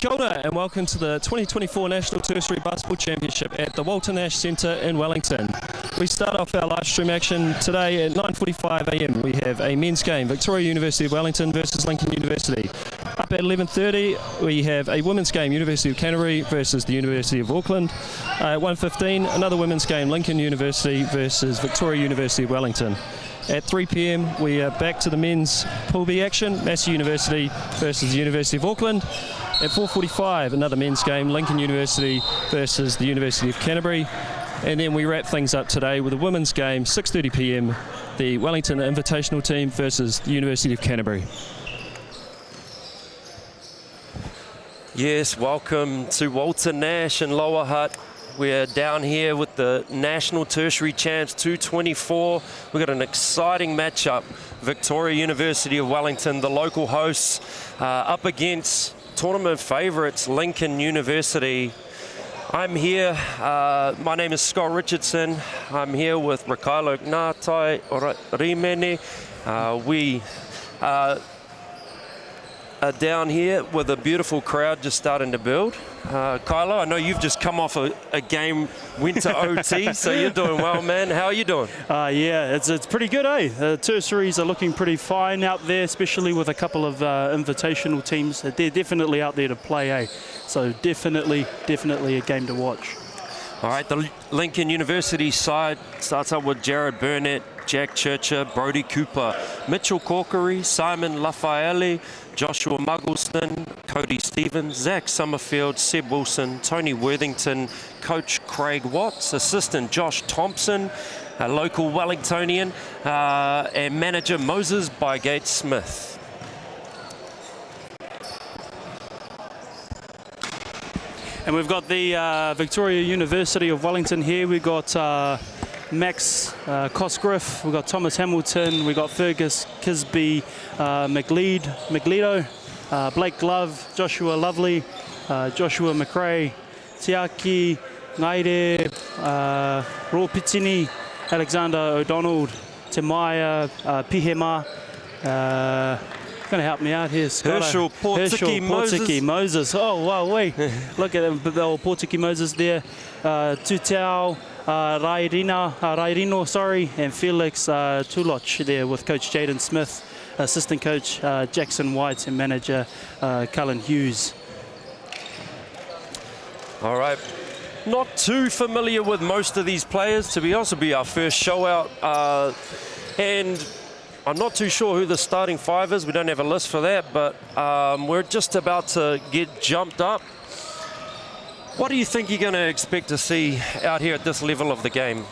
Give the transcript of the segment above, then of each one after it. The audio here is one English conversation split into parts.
Kia ora and welcome to the 2024 National Tertiary Basketball Championship at the Walter Nash Centre in Wellington. We start off our live stream action today at 9:45 a.m. We have a men's game, Victoria University of Wellington versus Lincoln University. Up at 11:30 we have a women's game, University of Canterbury versus the University of Auckland. At 1:15 another women's game, Lincoln University versus Victoria University of Wellington. At 3 p.m. we are back to the men's Pool B action, Massey University versus the University of Auckland. At 4:45 another men's game, Lincoln University versus the University of Canterbury. And then we wrap things up today with a women's game, 6:30 p.m, the Wellington Invitational team versus the University of Canterbury. Yes, welcome to Walter Nash and Lower Hutt. We're down here with the National Tertiary Champs 224. We've got an exciting matchup. Victoria University of Wellington, the local hosts, up against tournament favourites Lincoln University. I'm here, my name is Scott Richardson. I'm here with Rakailo Ngātai Rimene. We are down here with a beautiful crowd just starting to build. Kylo, I know you've just come off a game, went to OT, so you're doing well, man. How are you doing? Yeah, it's pretty good, eh? The tertiaries are looking pretty fine out there, especially with a couple of invitational teams. They're definitely out there to play, eh? So definitely a game to watch. All right, the Lincoln University side starts up with Jared Burnett, Jack Churcher, Brody Cooper, Mitchell Corkery, Simon Lafayette, Joshua Muggleston, Cody Stevens, Zach Summerfield, Seb Wilson, Tony Worthington, Coach Craig Watts, Assistant Josh Thompson, a local Wellingtonian, and Manager Moses Bygate Smith. And we've got the Victoria University of Wellington here. We've got Max Cosgriff, we've got Thomas Hamilton, we've got Fergus Kisby, McLeod, Blake Glove, Joshua Lovely, Joshua McRae, Tiaki Ngaire, Raw Pitini, Alexander O'Donnell, Temaya Pihema, going to help me out here, Scott. Herschel Portiki Moses. Oh, wow, wait. Look at them, the old Portiki Moses there. Tutau Rairino, and Felix Tuloch there with Coach Jaden Smith, Assistant Coach Jackson White, and Manager Cullen Hughes. All right. Not too familiar with most of these players, to be honest. It'll be our first show out. And I'm not too sure who the starting five is. We don't have a list for that, but we're just about to get jumped up. What do you think you're going to expect to see out here at this level of the game?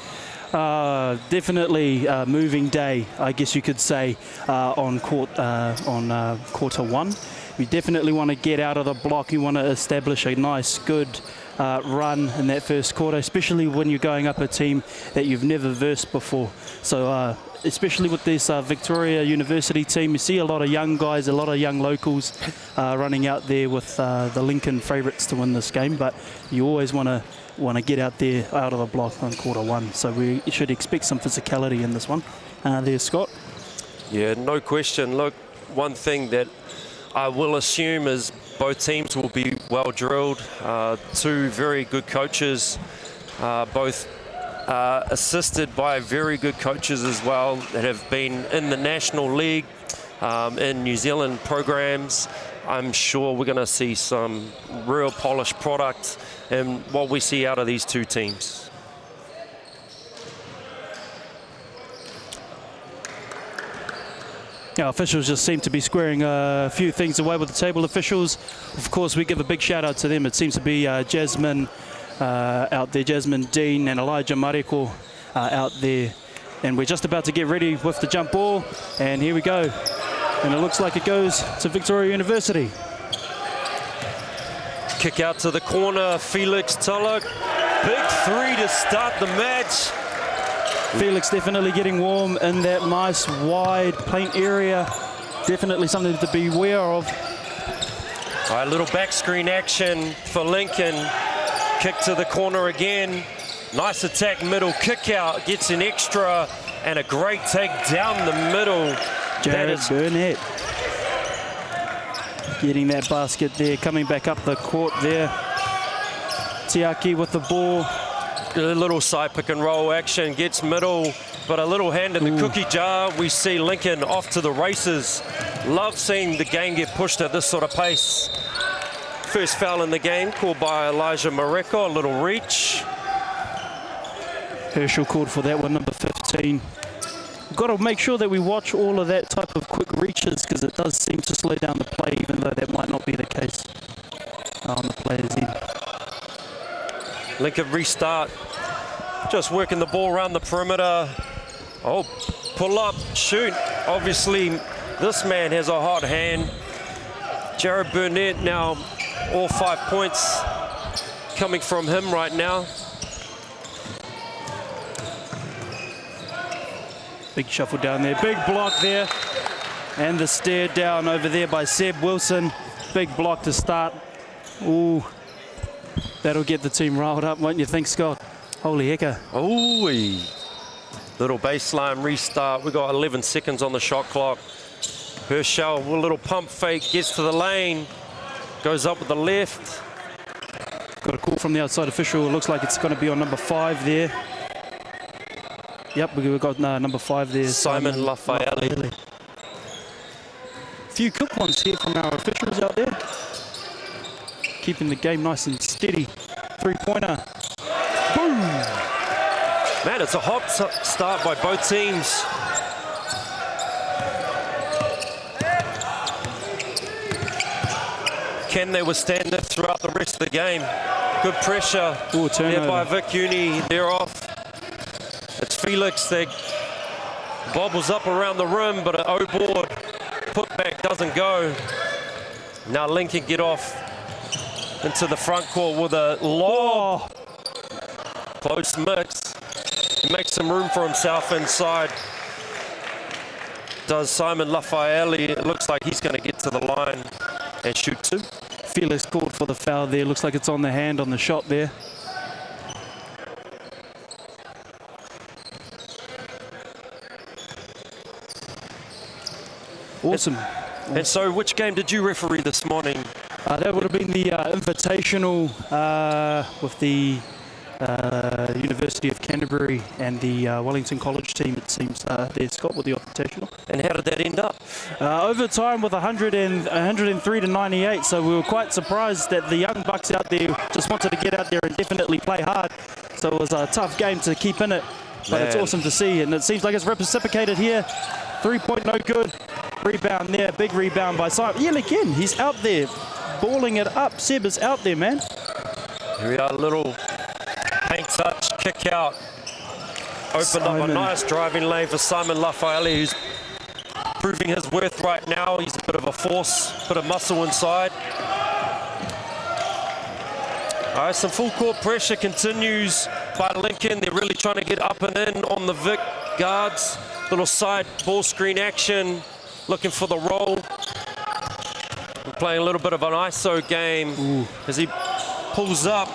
Definitely a moving day, I guess you could say, on quarter one. We definitely want to get out of the block. You want to establish a nice, good run in that first quarter, especially when you're going up a team that you've never versed before. So especially with this Victoria University team, you see a lot of young guys, a lot of young locals running out there with the Lincoln favourites to win this game, but you always want to get out there out of the block on quarter one. So we should expect some physicality in this one. There, Scott. Yeah, no question. Look, one thing that I will assume is both teams will be well drilled. Two very good coaches, both assisted by very good coaches as well that have been in the National League, in New Zealand programs. I'm sure we're going to see some real polished product in what we see out of these two teams. Yeah, officials just seem to be squaring a few things away with the table officials. Of course, we give a big shout out to them. It seems to be Jasmine out there, Jasmine Dean and Elijah Mariko out there. And we're just about to get ready with the jump ball. And here we go. And it looks like it goes to Victoria University. Kick out to the corner, Felix Tulloch. Big three to start the match. Felix definitely getting warm in that nice wide paint area. Definitely something to be aware of. All right, little back screen action for Lincoln. Kick to the corner again. Nice attack middle, kick out, gets an extra, and a great take down the middle. Jared Burnett. Getting that basket there, coming back up the court there. Tiaki with the ball. A little side pick and roll action, gets middle, but a little hand in the cookie jar. We see Lincoln off to the races. Love seeing the game get pushed at this sort of pace. First foul in the game called by Elijah Mareko, a little reach. Herschel called for that one, number 15. We've got to make sure that we watch all of that type of quick reaches because it does seem to slow down the play, even though that might not be the case on the player's end. Lincoln restart, just working the ball around the perimeter. Oh, pull up, shoot. Obviously, this man has a hot hand. Jared Burnett now, all 5 points coming from him right now. Big shuffle down there, big block there. And the stare down over there by Seb Wilson. Big block to start. Ooh, that'll get the team riled up, won't you think, Scott? Holy hecker. Ooh, little baseline restart. We got 11 seconds on the shot clock. Herschel with a little pump fake, gets to the lane, goes up with the left. Got a call from the outside official. It looks like it's going to be on number 5 there. Yep, we've got number 5 there. Simon Lafayette. Few quick ones here from our officials out there. Keeping the game nice and steady. Three-pointer. Boom! Man, it's a hot start by both teams. Can they withstand it throughout the rest of the game? Good pressure there by Vic Uni. They're off. It's Felix that bobbles up around the rim, but an O-board putback doesn't go. Now Lincoln get off into the front court with a lob. Close mix. He makes some room for himself inside. Does Simon Lafayette. It looks like he's going to get to the line and shoot 2. Felix called for the foul there. Looks like it's on the hand on the shot there. Awesome. And so which game did you referee this morning? That would have been the Invitational with the University of Canterbury and the Wellington College team, it seems. There, Scott, with the Invitational. And how did that end up? Overtime with 103 to 98, so we were quite surprised that the young Bucks out there just wanted to get out there and definitely play hard. So it was a tough game to keep in it, but it's awesome to see, and it seems like it's reciprocated here. 3-point no good. Rebound there, big rebound by Simon. Yeah, again, he's out there, balling it up. Seb is out there, man. Here we are, little paint touch, kick out. Opened up a nice driving lane for Simon Lafayette, who's proving his worth right now. He's a bit of a force, bit of muscle inside. All right, some full court pressure continues by Lincoln. They're really trying to get up and in on the Vic guards. Little side ball screen action. Looking for the roll. We're playing a little bit of an ISO game as he pulls up.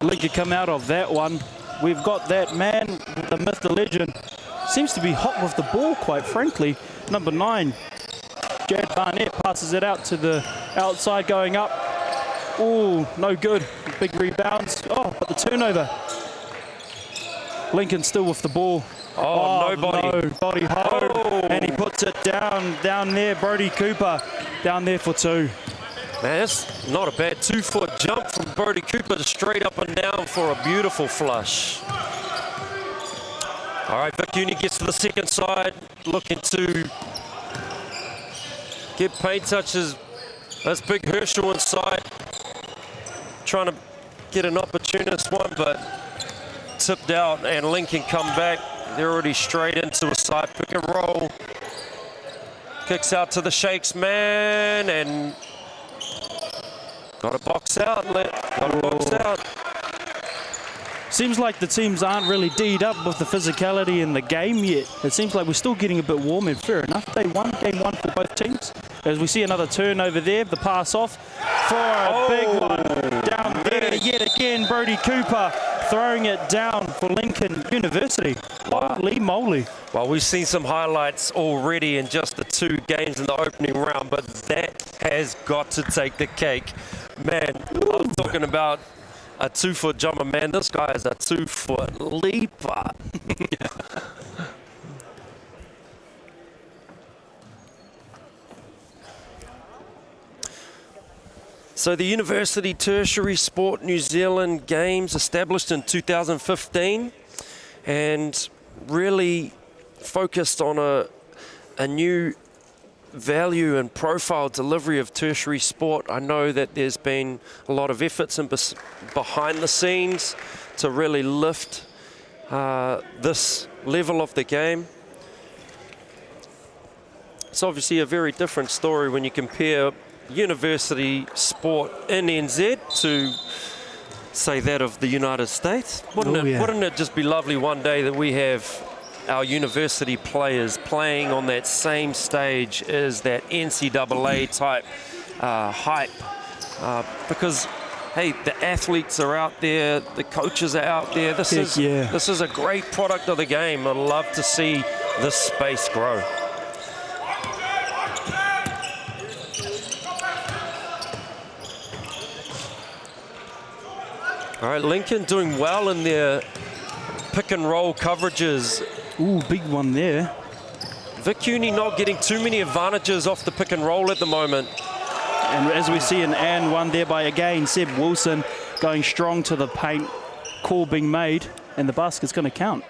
Lincoln come out of that one. We've got that man, the myth, the legend. Seems to be hot with the ball, quite frankly. Number 9, Jad Barnett passes it out to the outside going up. Ooh, no good. Big rebounds. Oh, but the turnover. Lincoln still with the ball. Nobody home. And he puts it down there. Brody Cooper down there for 2. Man, that's not a bad 2-foot jump from Brody Cooper to straight up and down for a beautiful flush. All right, Vic Uni gets to the second side, looking to get paint touches. That's big Herschel inside. Trying to get an opportunist one, but tipped out, and Lincoln come back. They're already straight into a side pick and roll. Kicks out to the Shakes man, and got a box out. Got a box out. Seems like the teams aren't really D'd up with the physicality in the game yet. It seems like we're still getting a bit warm, and fair enough. Game one for both teams. As we see another turnover there, the pass off for a big one. Down there yet again, Brody Cooper throwing it down for Lincoln University. Holy moly. Well, we've seen some highlights already in just the 2 games in the opening round, but that has got to take the cake. Man, I'm talking about a 2-foot jumper, man. This guy is a 2-foot leaper. So the University Tertiary Sport New Zealand Games, established in 2015, and really focused on a new value and profile delivery of tertiary sport. I know that there's been a lot of efforts in behind the scenes to really lift this level of the game. It's obviously a very different story when you compare university sport in NZ to, say, that of the United States. Wouldn't it just be lovely one day that we have our university players playing on that same stage as that NCAA type hype? Because, hey, the athletes are out there, the coaches are out there. This is a great product of the game. I'd love to see this space grow. All right, Lincoln doing well in their pick and roll coverages. Ooh, big one there. Vic Uni not getting too many advantages off the pick and roll at the moment. And as we see an and one there by, again, Seb Wilson going strong to the paint. Call being made, and the basket's going to count.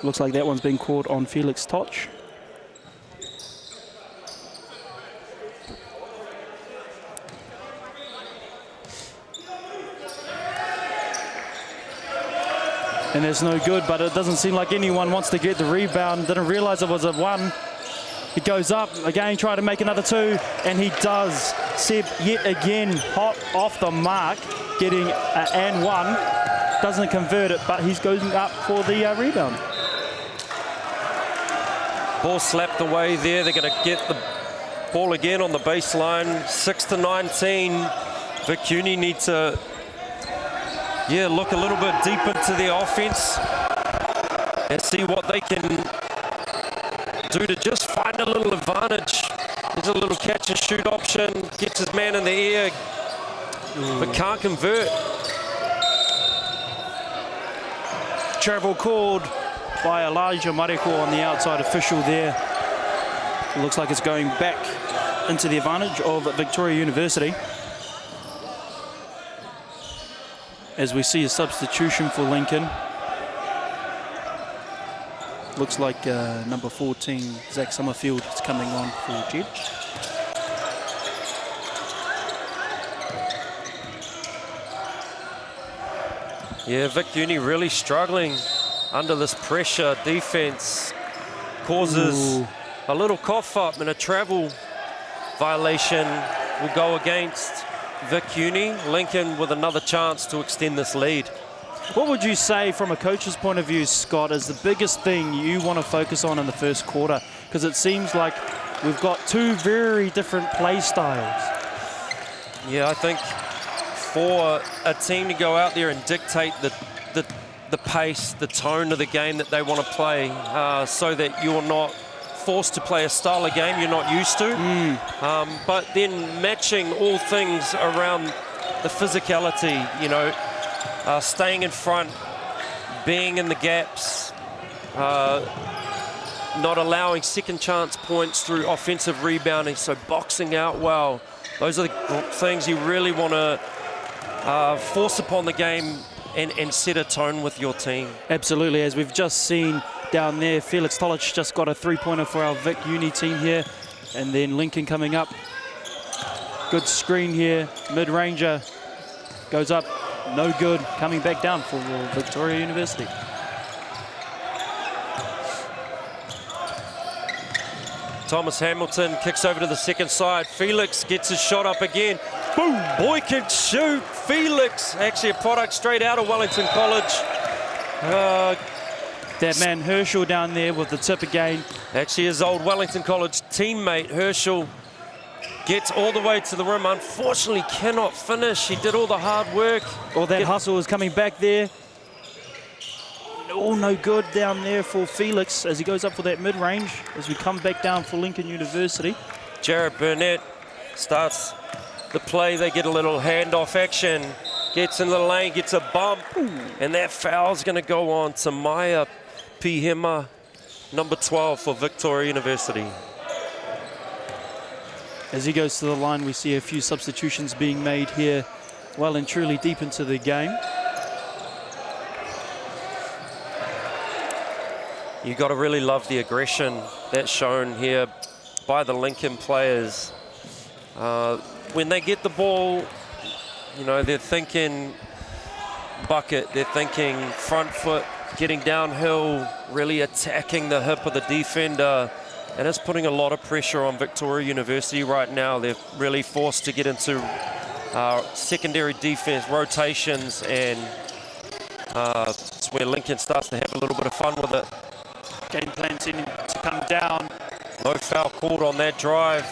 Looks like that one's been called on Felix Toch. And it's no good, but it doesn't seem like anyone wants to get the rebound. Didn't realize it was a 1. He goes up, again, try to make another 2, and he does. Seb, yet again, hot off the mark, getting an and 1. Doesn't convert it, but he's going up for the rebound. Ball slapped away there. They're going to get the ball again on the baseline. 6-19. Vic Uni need to look a little bit deep into their offense and see what they can do to just find a little advantage. There's a little catch and shoot option, gets his man in the air, but can't convert. Travel called by Elijah Mareko on the outside official there. It looks like it's going back into the advantage of Victoria University. As we see a substitution for Lincoln. Looks like number 14, Zach Summerfield, is coming on for Jed. Yeah, Vic Uni really struggling under this pressure. Defense causes a little cough up, and a travel violation will go against Vic Uni. Lincoln with another chance to extend this lead. What would you say from a coach's point of view, Scott, is the biggest thing you want to focus on in the first quarter? Because it seems like we've got 2 very different play styles. Yeah, I think for a team to go out there and dictate the pace, the tone of the game that they want to play, so that you're not forced to play a style of game you're not used to, but then matching all things around the physicality, you know, staying in front, being in the gaps, not allowing second chance points through offensive rebounding, so boxing out well. Those are the things you really want to force upon the game and set a tone with your team. Absolutely, as we've just seen down there, Felix Toch just got a 3-pointer for our Vic Uni team here, and then Lincoln coming up. Good screen here, mid-ranger goes up, no good, coming back down for Victoria University. Thomas Hamilton kicks over to the second side. Felix gets his shot up again. Boom! Boy can shoot. Felix, actually a product straight out of Wellington College. That man Herschel down there with the tip again. Actually his old Wellington College teammate Herschel gets all the way to the rim. Unfortunately cannot finish. He did all the hard work. All that hustle is coming back there. Oh, no good down there for Felix as he goes up for that mid-range as we come back down for Lincoln University. Jared Burnett starts the play. They get a little handoff action. Gets in the lane, gets a bump. And that foul's going to go on to Maya Pihema, number 12 for Victoria University. As he goes to the line, we see a few substitutions being made here, well and truly deep into the game. You got to really love the aggression that's shown here by the Lincoln players. When they get the ball, you know, they're thinking bucket, they're thinking front foot, getting downhill, really attacking the hip of the defender. And it's putting a lot of pressure on Victoria University right now. They're really forced to get into secondary defense rotations, and it's where Lincoln starts to have a little bit of fun with it. Game plan tending to come down. No foul called on that drive,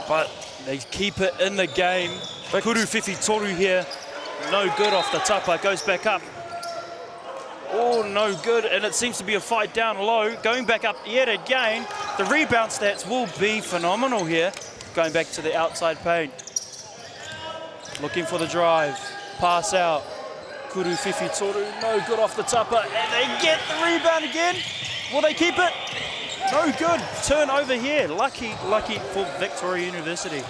but they keep it in the game. Kuru Fifi Toru here, no good off the tapa, goes back up. Oh, no good, and it seems to be a fight down low. Going back up yet again. The rebound stats will be phenomenal here. Going back to the outside paint. Looking for the drive. Pass out. Kuru Fifi Toru, no good off the tapa, and they get the rebound again. Will they keep it? No good. Turnover here. Lucky for Victoria University.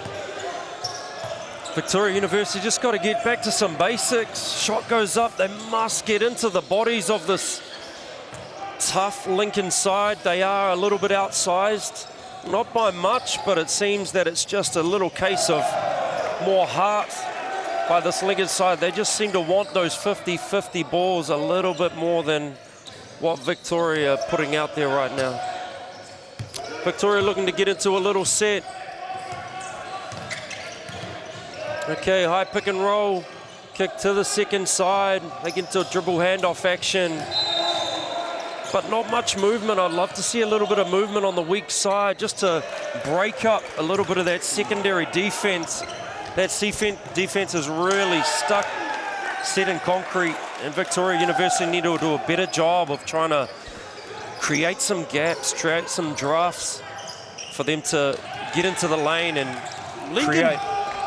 Victoria University just got to get back to some basics. Shot goes up. They must get into the bodies of this tough Lincoln side. They are a little bit outsized. Not by much, but it seems that it's just a little case of more heart by this Lincoln side. They just seem to want those 50-50 balls a little bit more than what Victoria are putting out there right now. Victoria looking to get into a little set. Okay, high pick and roll, kick to the second side. They get into a dribble handoff action, but not much movement. I'd love to see a little bit of movement on the weak side just to break up a little bit of that secondary defense. That defense is really stuck, set in concrete, and Victoria University need to do a better job of trying to create some gaps, create some drafts for them to get into the lane and create.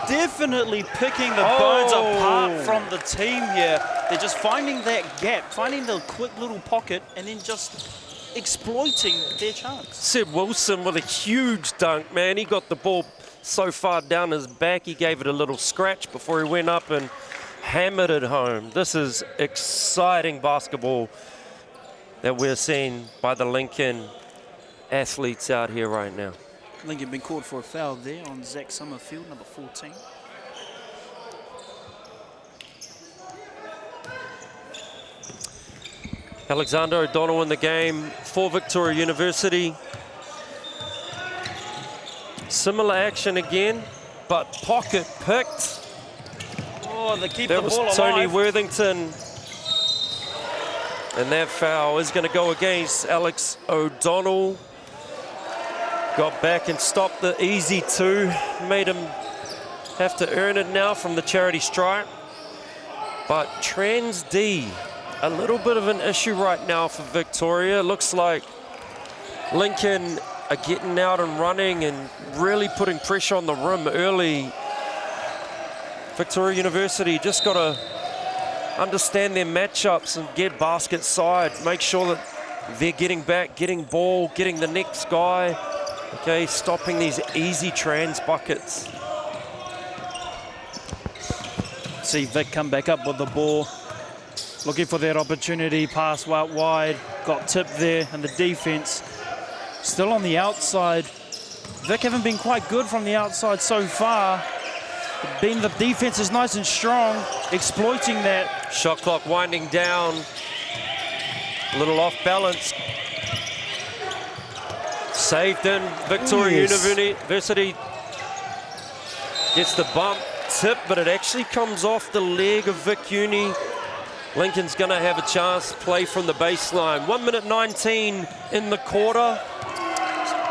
Definitely picking the bones apart from the team here. They're just finding that gap, finding the quick little pocket, and then just exploiting their chance. Seb Wilson with a huge dunk, man. He got the ball so far down his back, he gave it a little scratch before he went up and hammered it home. This is exciting basketball that we're seeing by the Lincoln athletes out here right now. Lincoln been called for a foul there on Zach Summerfield, number 14. Alexander O'Donnell in the game for Victoria University. Similar action again, but pocket picked. Oh, they keep the ball alive. That was Tony Worthington. And that foul is going to go against Alex O'Donnell. Got back and stopped the easy two. Made him have to earn it now from the charity stripe. But Trans D, a little bit of an issue right now for Victoria. Looks like Lincoln are getting out and running and really putting pressure on the rim early. Victoria University just got to understand their matchups and get basket side. Make sure that they're getting back, getting ball, getting the next guy. Okay, stopping these easy trans buckets. See Vic come back up with the ball. Looking for that opportunity, pass out wide. Got tipped there, and the defense still on the outside. Vic haven't been quite good from the outside so far. The defense is nice and strong, exploiting that. Shot clock winding down. A little off balance. Saved in. Victoria University gets the bump, tip, but it actually comes off the leg of Vic Uni. Lincoln's going to have a chance to play from the baseline. 1 minute 19 in the quarter.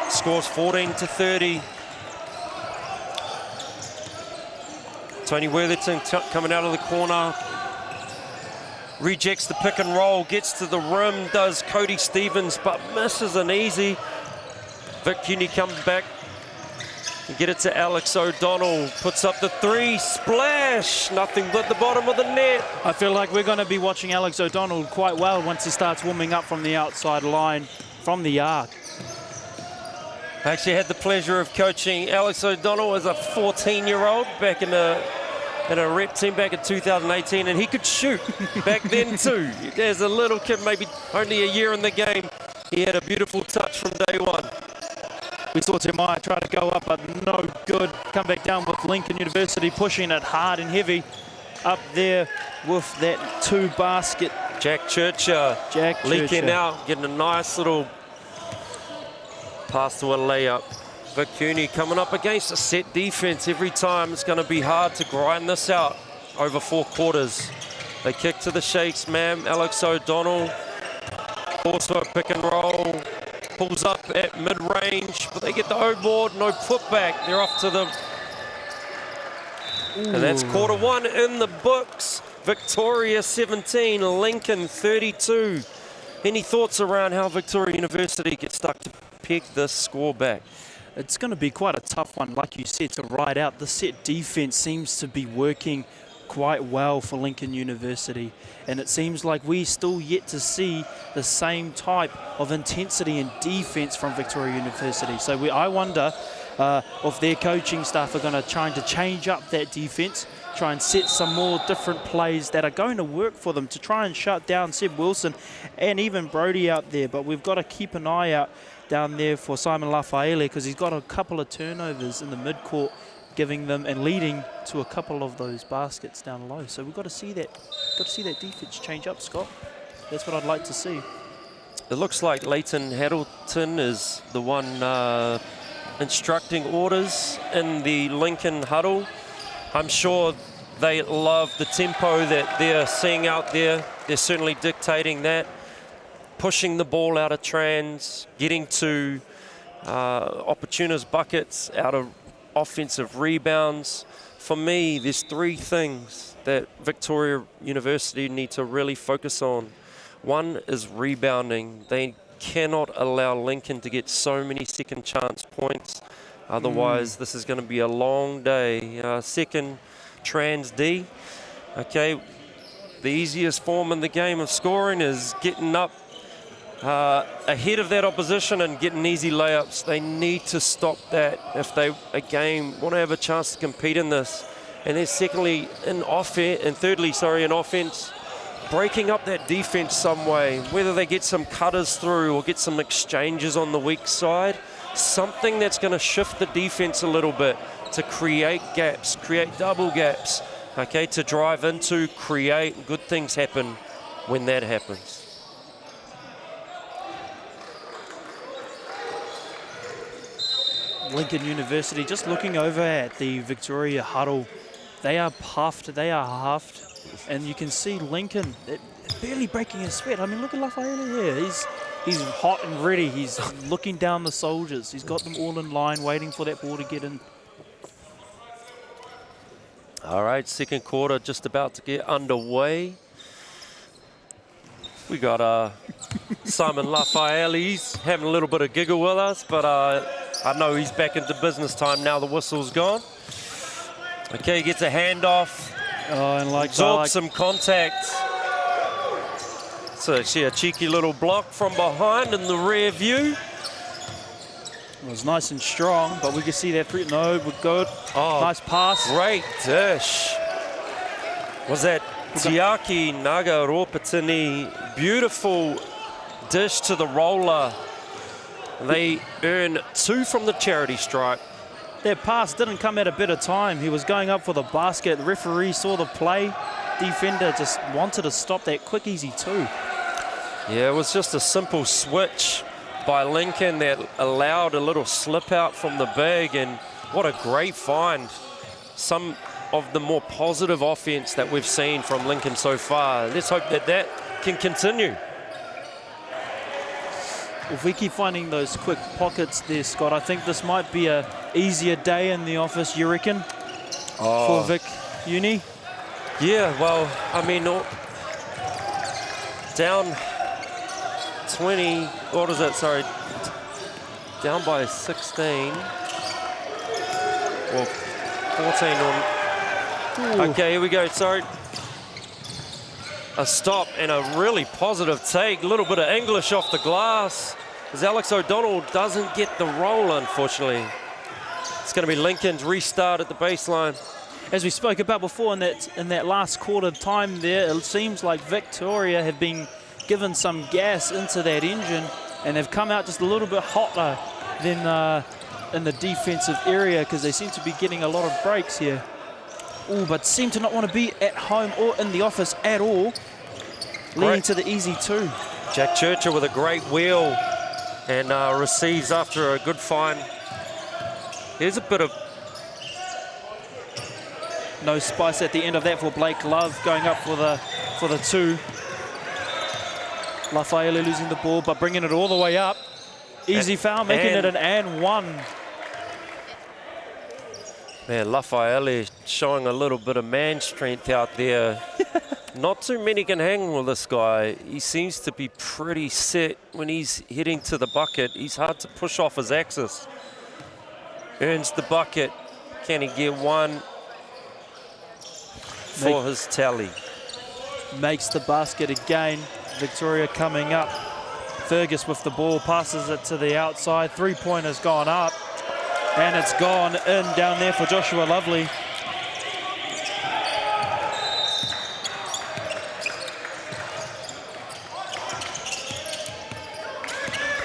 Scores 14-30. Tony Worthington coming out of the corner. rejects the pick and roll, gets to the rim, does Cody Stevens, but misses an easy. Vic Cuny comes back and get it to Alex O'Donnell, puts up the three, splash, nothing but the bottom of the net. I feel like we're going to be watching Alex O'Donnell quite well once he starts warming up from the outside line, from the arc. I actually had the pleasure of coaching Alex O'Donnell as a 14-year-old back in a rep team back in 2018, and he could shoot back then too. As a little kid, maybe only a year in the game, he had a beautiful touch from day one. We saw Temai try to go up, but no good. Come back down with Lincoln University pushing it hard and heavy up there with that two basket. Jack Churcher leaking out, getting a nice little pass to a layup. Vic Cuny coming up against a set defense every time. It's going to be hard to grind this out over 4 quarters. They kick to the Shakes, man. Alex O'Donnell, also a pick and roll, pulls up at mid-range, but they get the O-board, no putback. They're off to the... And that's quarter 1 in the books. Victoria 17, Lincoln 32. Any thoughts around how Victoria University gets stuck to peg this score back? It's going to be quite a tough one, like you said, to ride out. The set defense seems to be working quite well for Lincoln University, and it seems like we still yet to see the same type of intensity and defense from Victoria University. So I wonder if their coaching staff are going to try to change up that defense, try and set some more different plays that are going to work for them to try and shut down Seb Wilson and even Brody out there. But we've got to keep an eye out down there for Simon Lafaele, because he's got a couple of turnovers in the midcourt, giving them and leading to a couple of those baskets down low. So we've got to see that defense change up, Scott. That's what I'd like to see. It looks like Leighton Haddleton is the one instructing orders in the Lincoln huddle. I'm sure they love the tempo that they're seeing out there. They're certainly dictating that, pushing the ball out of trans, getting to opportunist buckets out of offensive rebounds. For me, there's 3 things that Victoria University need to really focus on. One is rebounding. They cannot allow Lincoln to get so many second chance points. Otherwise, this is going to be a long day. Second, trans D. Okay, the easiest form in the game of scoring is getting up ahead of that opposition and getting easy layups. They need to stop that if they, again, want to have a chance to compete in this. And then secondly, in offense, breaking up that defense some way, whether they get some cutters through or get some exchanges on the weak side, something that's going to shift the defense a little bit to create gaps, create double gaps, okay, to drive into, create, good things happen when that happens. Lincoln University, just looking over at the Victoria huddle, they are puffed, they are huffed, and you can see Lincoln barely breaking a sweat. I mean, look at Lafaele here. He's hot and ready. He's looking down the soldiers. He's got them all in line, waiting for that ball to get in. All right, second quarter just about to get underway. We got Simon Lafaele. He's having a little bit of giggle with us, but I know he's back into business time now. The whistle's gone. Okay, he gets a handoff. Oh, and absorbs some contact. So actually a cheeky little block from behind in the rear view. It was nice and strong, but we can see that three. No, we're good. Oh, nice pass. Great dish. Was that Tiaki Nagaropatini? Beautiful dish to the roller. They earn 2 from the charity stripe. That pass didn't come at a better time. He was going up for the basket. The referee saw the play. Defender just wanted to stop that quick, easy 2. Yeah, it was just a simple switch by Lincoln that allowed a little slip out from the big, and what a great find. Some of the more positive offense that we've seen from Lincoln so far. Let's hope that that can continue. If we keep finding those quick pockets there, Scott, I think this might be a easier day in the office, you reckon, for Vic Uni? Yeah, well, I mean, Down 20, what is it, sorry, down by 16, well, 14 on, okay, here we go, sorry. A stop and a really positive take, a little bit of English off the glass, as Alex O'Donnell doesn't get the roll, unfortunately. It's going to be Lincoln's restart at the baseline. As we spoke about before, in that last quarter time there, it seems like Victoria have been given some gas into that engine, and they've come out just a little bit hotter than in the defensive area, because they seem to be getting a lot of breaks here. Ooh, but seem to not want to be at home or in the office at all, leading to the easy 2. Jack Churchill with a great wheel and receives after a good find. Here's a bit of no spice at the end of that for Blake Love, going up for the 2. Lafayette losing the ball, but bringing it all the way up. Easy foul, making it an and 1. Man, Lafayette showing a little bit of man strength out there. Not too many can hang with this guy. He seems to be pretty set when he's heading to the bucket. He's hard to push off his axis. Earns the bucket. Can he get one for his tally? Makes the basket again. Victoria coming up. Fergus with the ball, passes it to the outside. 3-pointer's gone up. And it's gone in down there for Joshua Lovely.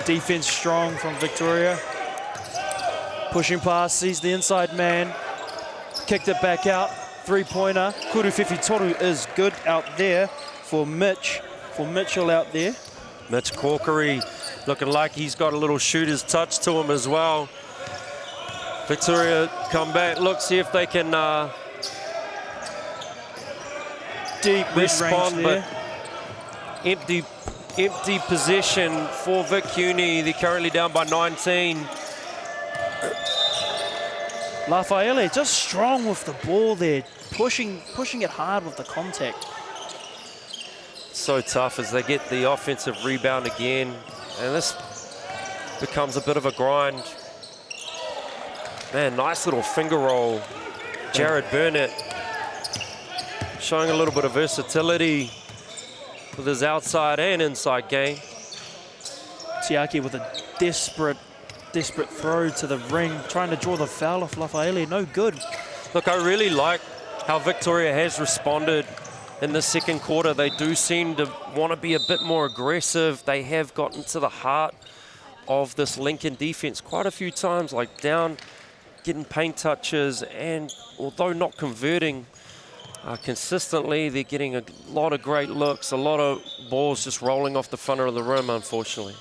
Defense strong from Victoria. Pushing past, sees the inside man. Kicked it back out. 3-pointer. Kuruwhiwhi Toru is good out there for Mitch. For Mitchell out there. Mitch Corkery looking like he's got a little shooter's touch to him as well. Victoria come back, look, see if they can deep respond, but empty possession for Vic Uni. They're currently down by 19. Lafayette just strong with the ball there, pushing it hard with the contact. So tough as they get the offensive rebound again, and this becomes a bit of a grind. Man, nice little finger roll. Jared Burnett showing a little bit of versatility with his outside and inside game. Tiaki with a desperate throw to the ring, trying to draw the foul off Lafayette. No good. Look, I really like how Victoria has responded in the second quarter. They do seem to want to be a bit more aggressive. They have gotten to the heart of this Lincoln defense quite a few times, like down, getting paint touches, and although not converting consistently, they're getting a lot of great looks, a lot of balls just rolling off the front of the rim, unfortunately.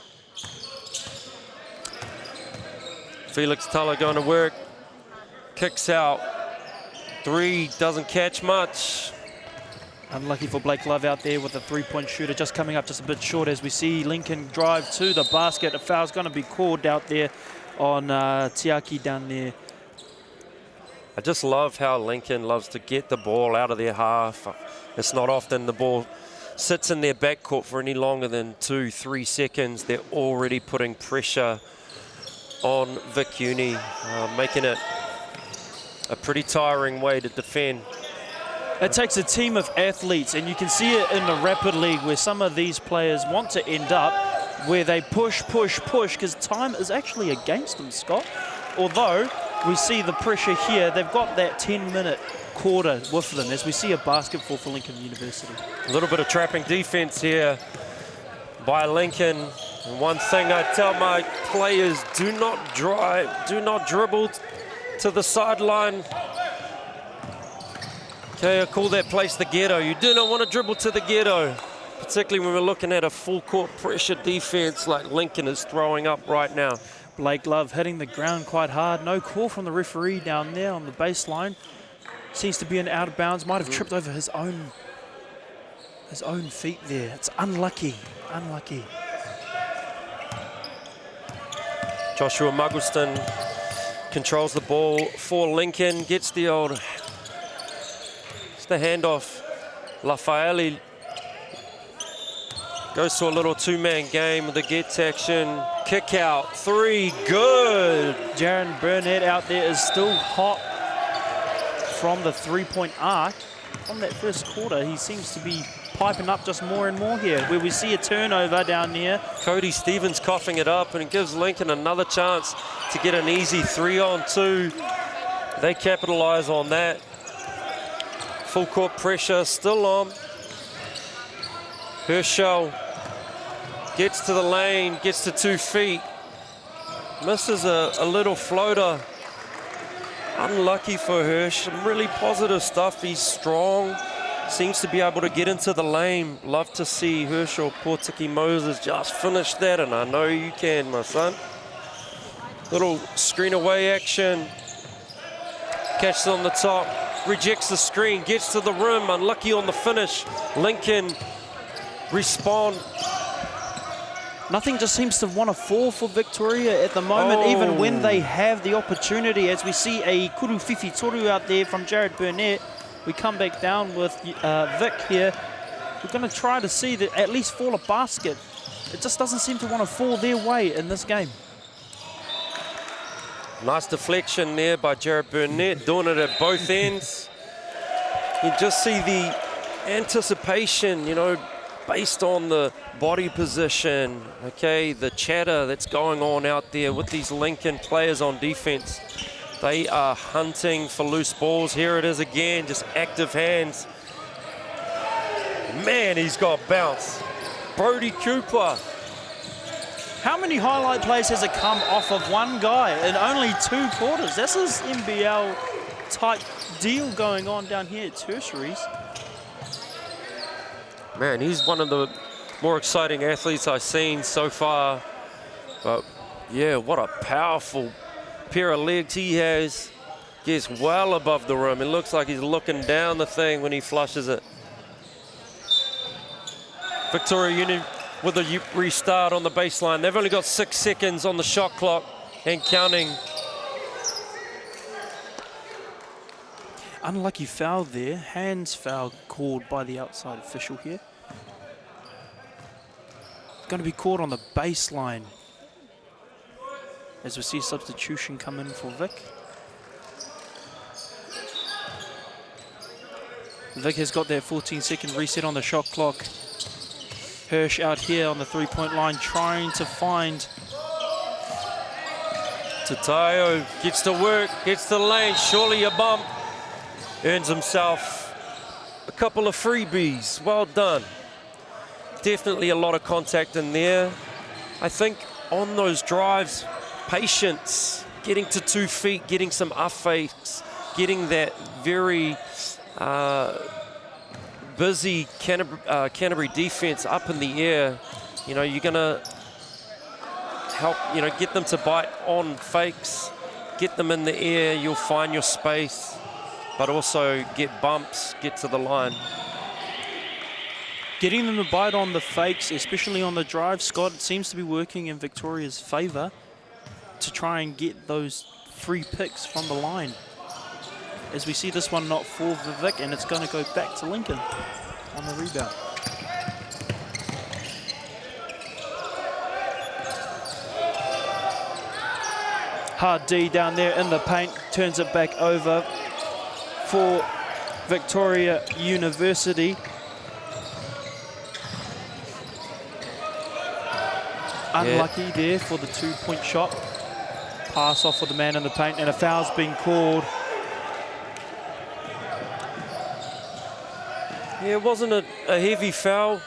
Felix Tuller going to work, kicks out, 3, doesn't catch much. Unlucky for Blake Love out there with a 3-point shooter, just coming up just a bit short as we see Lincoln drive to the basket. A foul's going to be called out there on Tiaki down there. I just love how Lincoln loves to get the ball out of their half. It's not often the ball sits in their backcourt for any longer than 2-3 seconds. They're already putting pressure on Vic Uni, making it a pretty tiring way to defend. It takes a team of athletes, and you can see it in the Rapid League where some of these players want to end up where they push, because time is actually against them, Scott. Although we see the pressure here, they've got that 10-minute quarter with them as we see a basketball for Lincoln University. A little bit of trapping defense here by Lincoln. And one thing I tell my players, do not drive, do not dribble to the sideline. Okay, I call that place the ghetto. You do not want to dribble to the ghetto, particularly when we're looking at a full court pressure defense like Lincoln is throwing up right now. Blake Love hitting the ground quite hard. No call from the referee down there on the baseline. Seems to be an out of bounds. Might have tripped over his own feet there. It's unlucky. Joshua Muggleston controls the ball for Lincoln, gets the handoff. Lafayette Goes to a little two-man game with the get action. Kick out, 3, good. Jared Burnett out there is still hot from the three-point arc. From that first quarter, he seems to be piping up just more and more here, where we see a turnover down here. Cody Stevens coughing it up, and it gives Lincoln another chance to get an easy 3-on-2. They capitalize on that. Full court pressure still on. Herschel gets to the lane, gets to 2 feet. Misses a little floater. Unlucky for Hirsch. Some really positive stuff. He's strong. Seems to be able to get into the lane. Love to see Herschel Portiki Moses just finish that, and I know you can, my son. Little screen away action. Catches on the top. Rejects the screen. Gets to the rim. Unlucky on the finish. Lincoln respond. Nothing just seems to want to fall for Victoria at the moment, even when they have the opportunity. As we see a kuru whiwhi toru out there from Jared Burnett. We come back down with Vic here. We're going to try to see that at least fall a basket. It just doesn't seem to want to fall their way in this game. Nice deflection there by Jared Burnett, doing it at both ends. You just see the anticipation, you know, based on the body position, okay, the chatter that's going on out there with these Lincoln players on defense. They are hunting for loose balls. Here it is again, just active hands. Man, he's got bounce. Brody Cooper. How many highlight plays has it come off of one guy in only 2 quarters? This is NBL type deal going on down here at Tertiaries. Man, he's one of the more exciting athletes I've seen so far. But yeah, what a powerful pair of legs he has. Gets well above the rim. It looks like he's looking down the thing when he flushes it. Victoria Union with a restart on the baseline. They've only got 6 seconds on the shot clock and counting. Unlucky foul there. Hands foul called by the outside official here. Going to be caught on the baseline. As we see substitution come in for Vic. Vic has got that 14-second reset on the shot clock. Hirsch out here on the three-point line trying to find. Tatayo gets to work, gets to the lane, surely a bump. Earns himself a couple of freebies. Well done. Definitely a lot of contact in there. I think on those drives, patience, getting to 2 feet, getting some off fakes, getting that very busy Canterbury defense up in the air. You know, you're going to help, you know, get them to bite on fakes, get them in the air, you'll find your space, but also get bumps, get to the line. Getting them to bite on the fakes, especially on the drive, Scott, it seems to be working in Victoria's favour to try and get those free picks from the line. As we see this one not fall for Vic, and it's going to go back to Lincoln on the rebound. Hard D down there in the paint, turns it back over for Victoria University. Unlucky there for the 2-point shot. Pass off for the man in the paint, and a foul's being called. Yeah, it wasn't a heavy foul.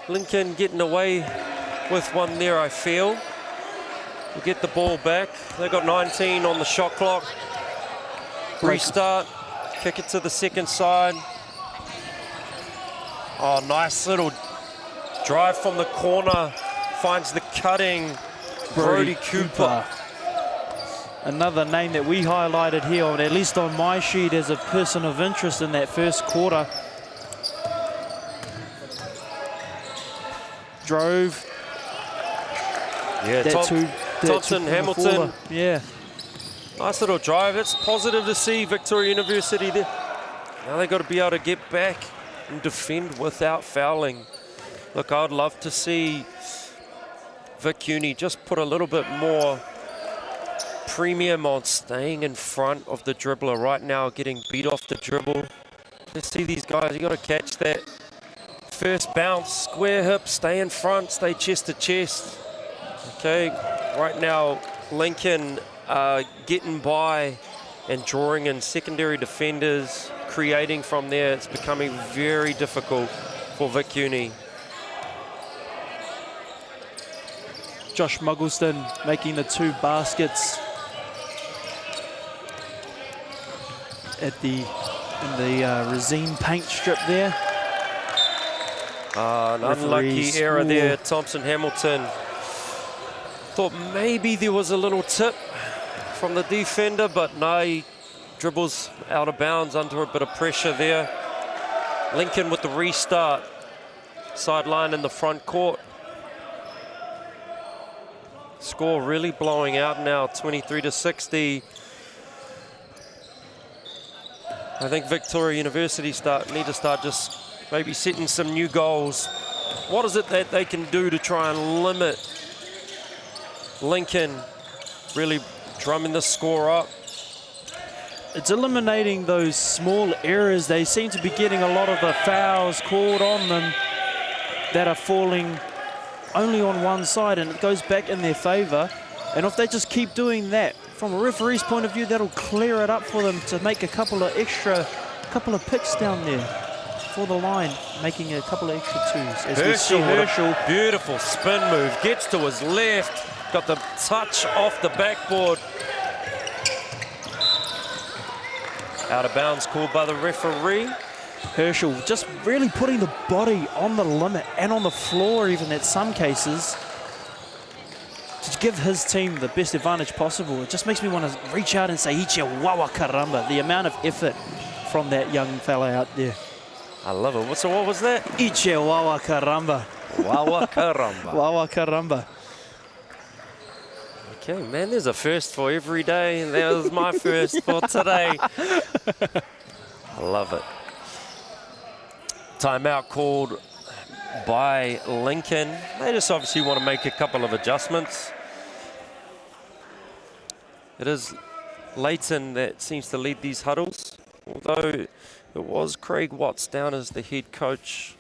Lincoln getting away with one there, I feel. We'll get the ball back. They've got 19 on the shot clock. Restart, kick it to the second side. Oh, nice little drive from the corner. Finds the cutting Brody Cooper. Another name that we highlighted here, or at least on my sheet, as a person of interest in that first quarter. Drove. Yeah, Thompson, Hamilton. Yeah. Nice little drive. It's positive to see Victoria University there. Now they've got to be able to get back and defend without fouling. Look, I'd love to see Vic Uni just put a little bit more premium on staying in front of the dribbler. Right now, getting beat off the dribble. Let's see these guys. You got to catch that first bounce, square hip, stay in front, stay chest to chest. Okay, right now, Lincoln getting by and drawing in secondary defenders, creating from there. It's becoming very difficult for Vic Uni. Josh Muggleston making the 2 baskets in the resin paint strip there. An unlucky error there, Thompson Hamilton. Thought maybe there was a little tip from the defender, but no, he dribbles out of bounds under a bit of pressure there. Lincoln with the restart. Sideline in the front court. Score really blowing out now, 23-60. I think Victoria University need to start just maybe setting some new goals. What is it that they can do to try and limit Lincoln really drumming the score up? It's eliminating those small errors. They seem to be getting a lot of the fouls called on them that are falling only on one side, and it goes back in their favour. And if they just keep doing that, from a referee's point of view, that'll clear it up for them to make a couple of picks down there for the line, making a couple of extra 2s. As we see Herschel, beautiful spin move, gets to his left, got the touch off the backboard. Out of bounds called by the referee. Herschel just really putting the body on the limit and on the floor even at some cases to give his team the best advantage possible. It just makes me want to reach out and say, Ichia wawa karamba. The amount of effort from that young fella out there. I love it. So what was that? Ichia wawa karamba. Wawa karamba. Wawa karamba. Okay, man, there's a first for every day, and that was my first for today. I love it. Timeout called by Lincoln. They just obviously want to make a couple of adjustments. It is Leighton that seems to lead these huddles, although it was Craig Watts down as the head coach.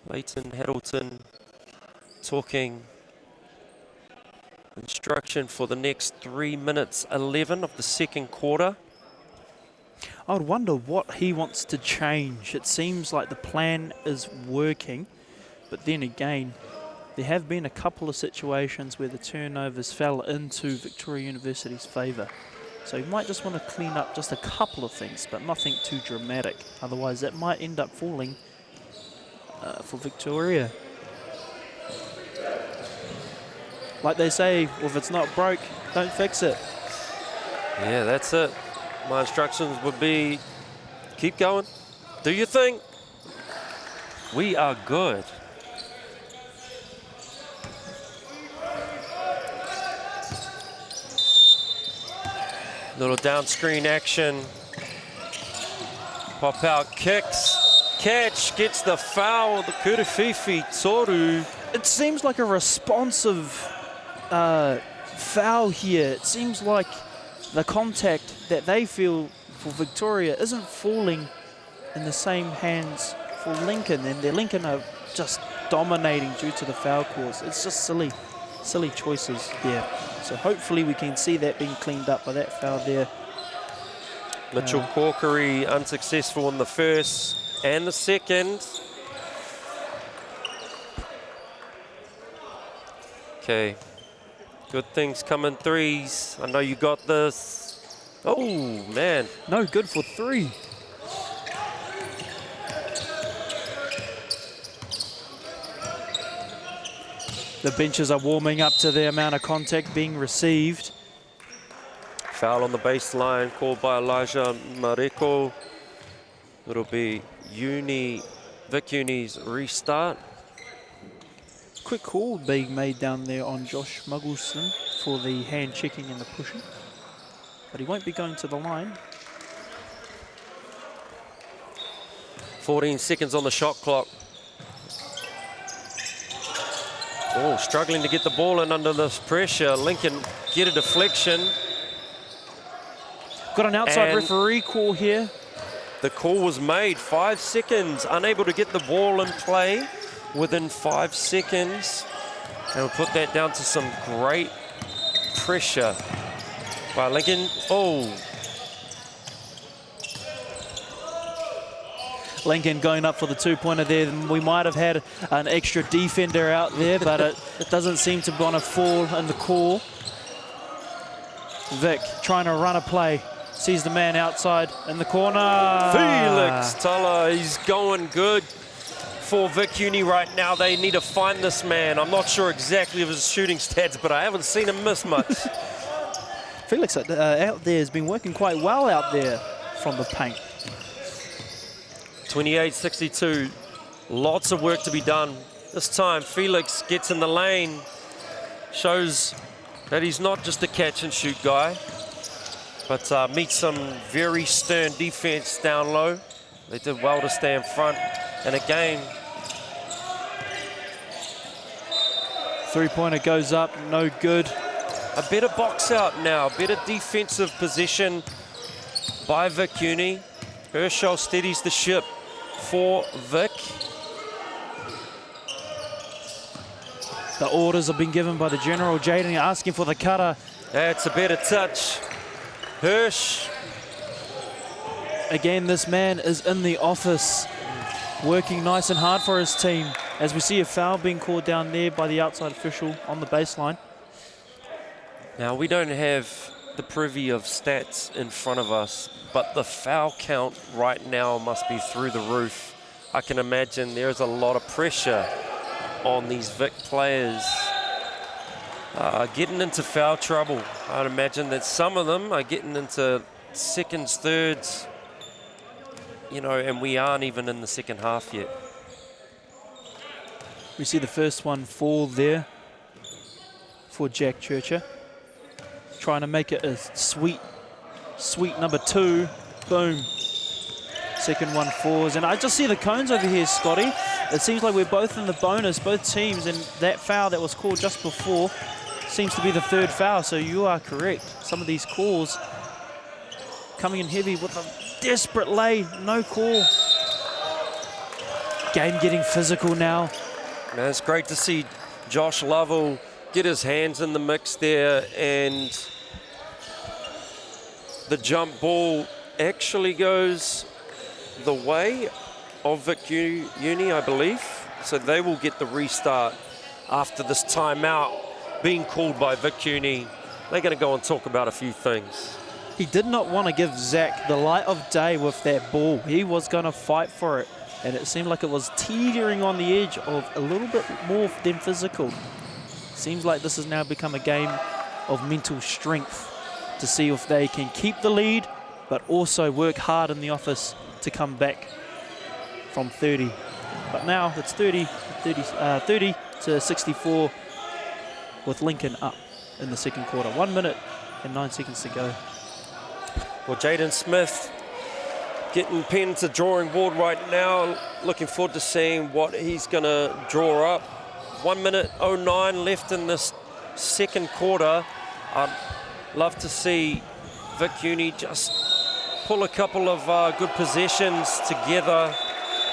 Leighton Haddleton talking instruction for the next 3 minutes 11 of the second quarter. I would wonder what he wants to change. It seems like the plan is working, but then again, there have been a couple of situations where the turnovers fell into Victoria University's favour. So you might just want to clean up just a couple of things, but nothing too dramatic. Otherwise, that might end up falling for Victoria. Like they say, if it's not broke, don't fix it. Yeah, that's it. My instructions would be, keep going, do your thing. We are good. Little down screen action. Pop out kicks. Catch, gets the foul. The Kurufifi Toru. It seems like a responsive foul here. It seems like the contact that they feel for Victoria isn't falling in the same hands for Lincoln, and their Lincoln are just dominating due to the foul calls. It's just silly choices there. So hopefully we can see that being cleaned up by that foul there. Mitchell Corkery unsuccessful in the first and the second. Okay. Good things come in threes. I know you got this. Oh, man. No good for 3. The benches are warming up to the amount of contact being received. Foul on the baseline called by Elijah Mareko. It'll be Vic Uni's restart. Quick call being made down there on Josh Muggleston for the hand checking and the pushing. But he won't be going to the line. 14 seconds on the shot clock. Oh, struggling to get the ball in under this pressure. Lincoln get a deflection. Got an outside And referee call here. the call was made. 5 seconds, unable to get the ball in play within 5 seconds. And we'll put that down to some great pressure by Lincoln. Oh, Lincoln going up for the two-pointer there. We might have had an extra defender out there, but it doesn't seem to want to fall in the call. Vic trying to run a play. Sees the man outside in the corner. Felix Tuller, he's going good for Vic Uni right now. They need to find this man. I'm not sure exactly of his shooting stats, but I haven't seen him miss much. Felix out there has been working quite well out there from the paint. 28-62, lots of work to be done. This time Felix gets in the lane, shows that he's not just a catch and shoot guy, but meets some very stern defense down low. They did well to stay in front. And again, three-pointer goes up, no good. a better box out now, better defensive position by Vic Uni. Herschel steadies the ship for Vic. The orders have been given by the general. Jaden asking for the cutter. That's a better touch. Hirsch. Again, this man is in the office, working nice and hard for his team. As we see a foul being called down there by the outside official on the baseline. Now, we don't have the privy of stats in front of us, but the foul count right now must be through the roof. I can imagine there's a lot of pressure on these Vic players getting into foul trouble. I'd imagine that some of them are getting into seconds, thirds, you know, and we aren't even in the second half yet. We see the first one fall there for Jack Churcher. Trying to make it a sweet number two. Boom. Second one falls. And I just see the cones over here, Scotty. It seems like we're both in the bonus, both teams, and that foul that was called just before seems to be the third foul, so you are correct. Some of these calls coming in heavy with a desperate lay, no call. Game getting physical now. Man, it's great to see Josh Lovell get his hands in the mix there, and the jump ball actually goes the way of Vic Uni, I believe. So they will get the restart after this timeout being called by Vic Uni. They're going to go and talk about a few things. He did not want to give Zach the light of day with that ball. He was going to fight for it, and it seemed like it was teetering on the edge of a little bit more than physical. Seems like this has now become a game of mental strength to see if they can keep the lead, but also work hard in the office to come back from 30. But now it's 30 to 64 with Lincoln up in the second quarter. 1 minute and 9 seconds to go. Well, Jaden Smith getting pen to drawing board right now. Looking forward to seeing what he's going to draw up. 1 minute 09 left in this second quarter. I'd love to see Vic Uni just pull a couple of good possessions together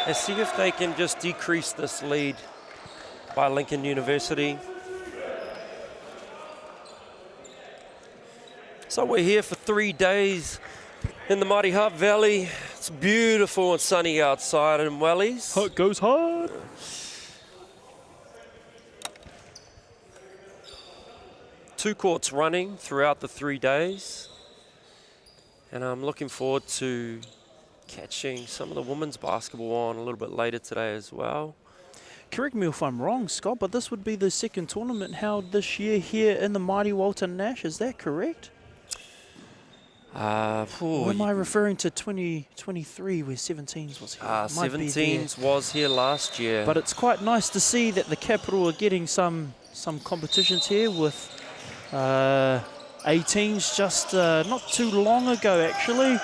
and see if they can just decrease this lead by Lincoln University. So we're here for 3 days in the mighty Hutt Valley. It's beautiful and sunny outside in Wellies. Hutt goes hard. Two courts running throughout the 3 days. And I'm looking forward to catching some of the women's basketball on a little bit later today as well. Correct me if I'm wrong, Scott, but this would be the second tournament held this year here in the mighty Walter Nash. Is that correct? Or am I referring to 2023 where 17s was here? 17s was here last year. But it's quite nice to see that the capital are getting some competitions here with 18s just not too long ago actually.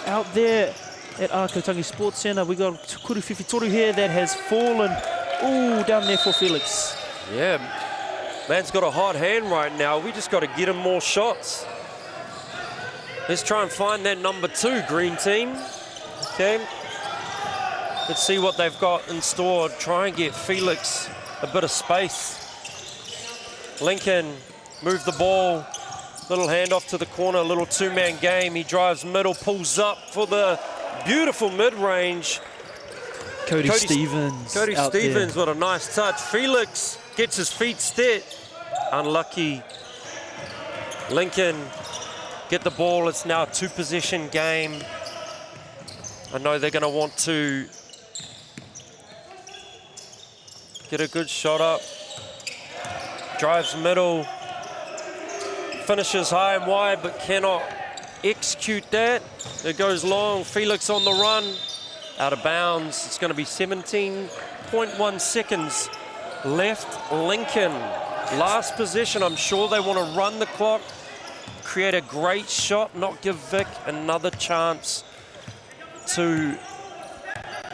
Out there at Akotangi Sports Centre, we got Kuruwhiwhi Toru here that has fallen. Ooh, down there for Felix. Yeah, man's got a hot hand right now. We just got to get him more shots. Let's try and find that number 2, green team. Okay. Let's see what they've got in store. Try and get Felix a bit of space. Lincoln move the ball. Little handoff to the corner, a little two-man game. He drives middle, pulls up for the beautiful mid-range. Cody Stevens. Cody Stevens, what a nice touch. Felix gets his feet set. Unlucky. Lincoln get the ball. It's now a 2-possession game. I know they're going to want to get a good shot up. Drives middle. Finishes high and wide, but cannot execute that. It goes long. Felix on the run. Out of bounds. It's going to be 17.1 seconds left. Lincoln, last possession. I'm sure they want to run the clock, create a great shot, not give Vic another chance to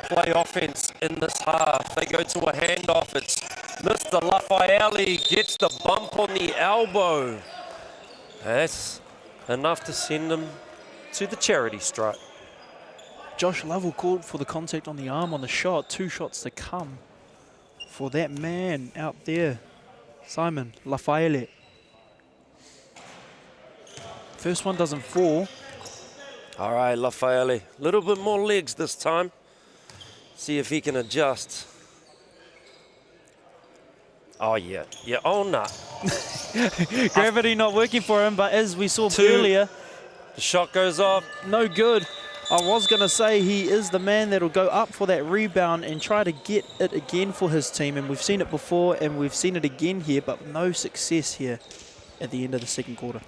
play offense in this half. They go to a handoff. It's Mr. Lafayette gets the bump on the elbow. That's enough to send them to the charity stripe. Josh Lovell called for the contact on the arm on the shot. 2 shots to come for that man out there, Simon Lafayette. First one doesn't fall. All right, Lafayette, a little bit more legs this time. See if he can adjust. Oh, yeah. Yeah, oh, no. Gravity not working for him, but as we saw earlier, the shot goes off. No good. I was going to say he is the man that'll go up for that rebound and try to get it again for his team. And we've seen it before and we've seen it again here, but no success here at the end of the second quarter.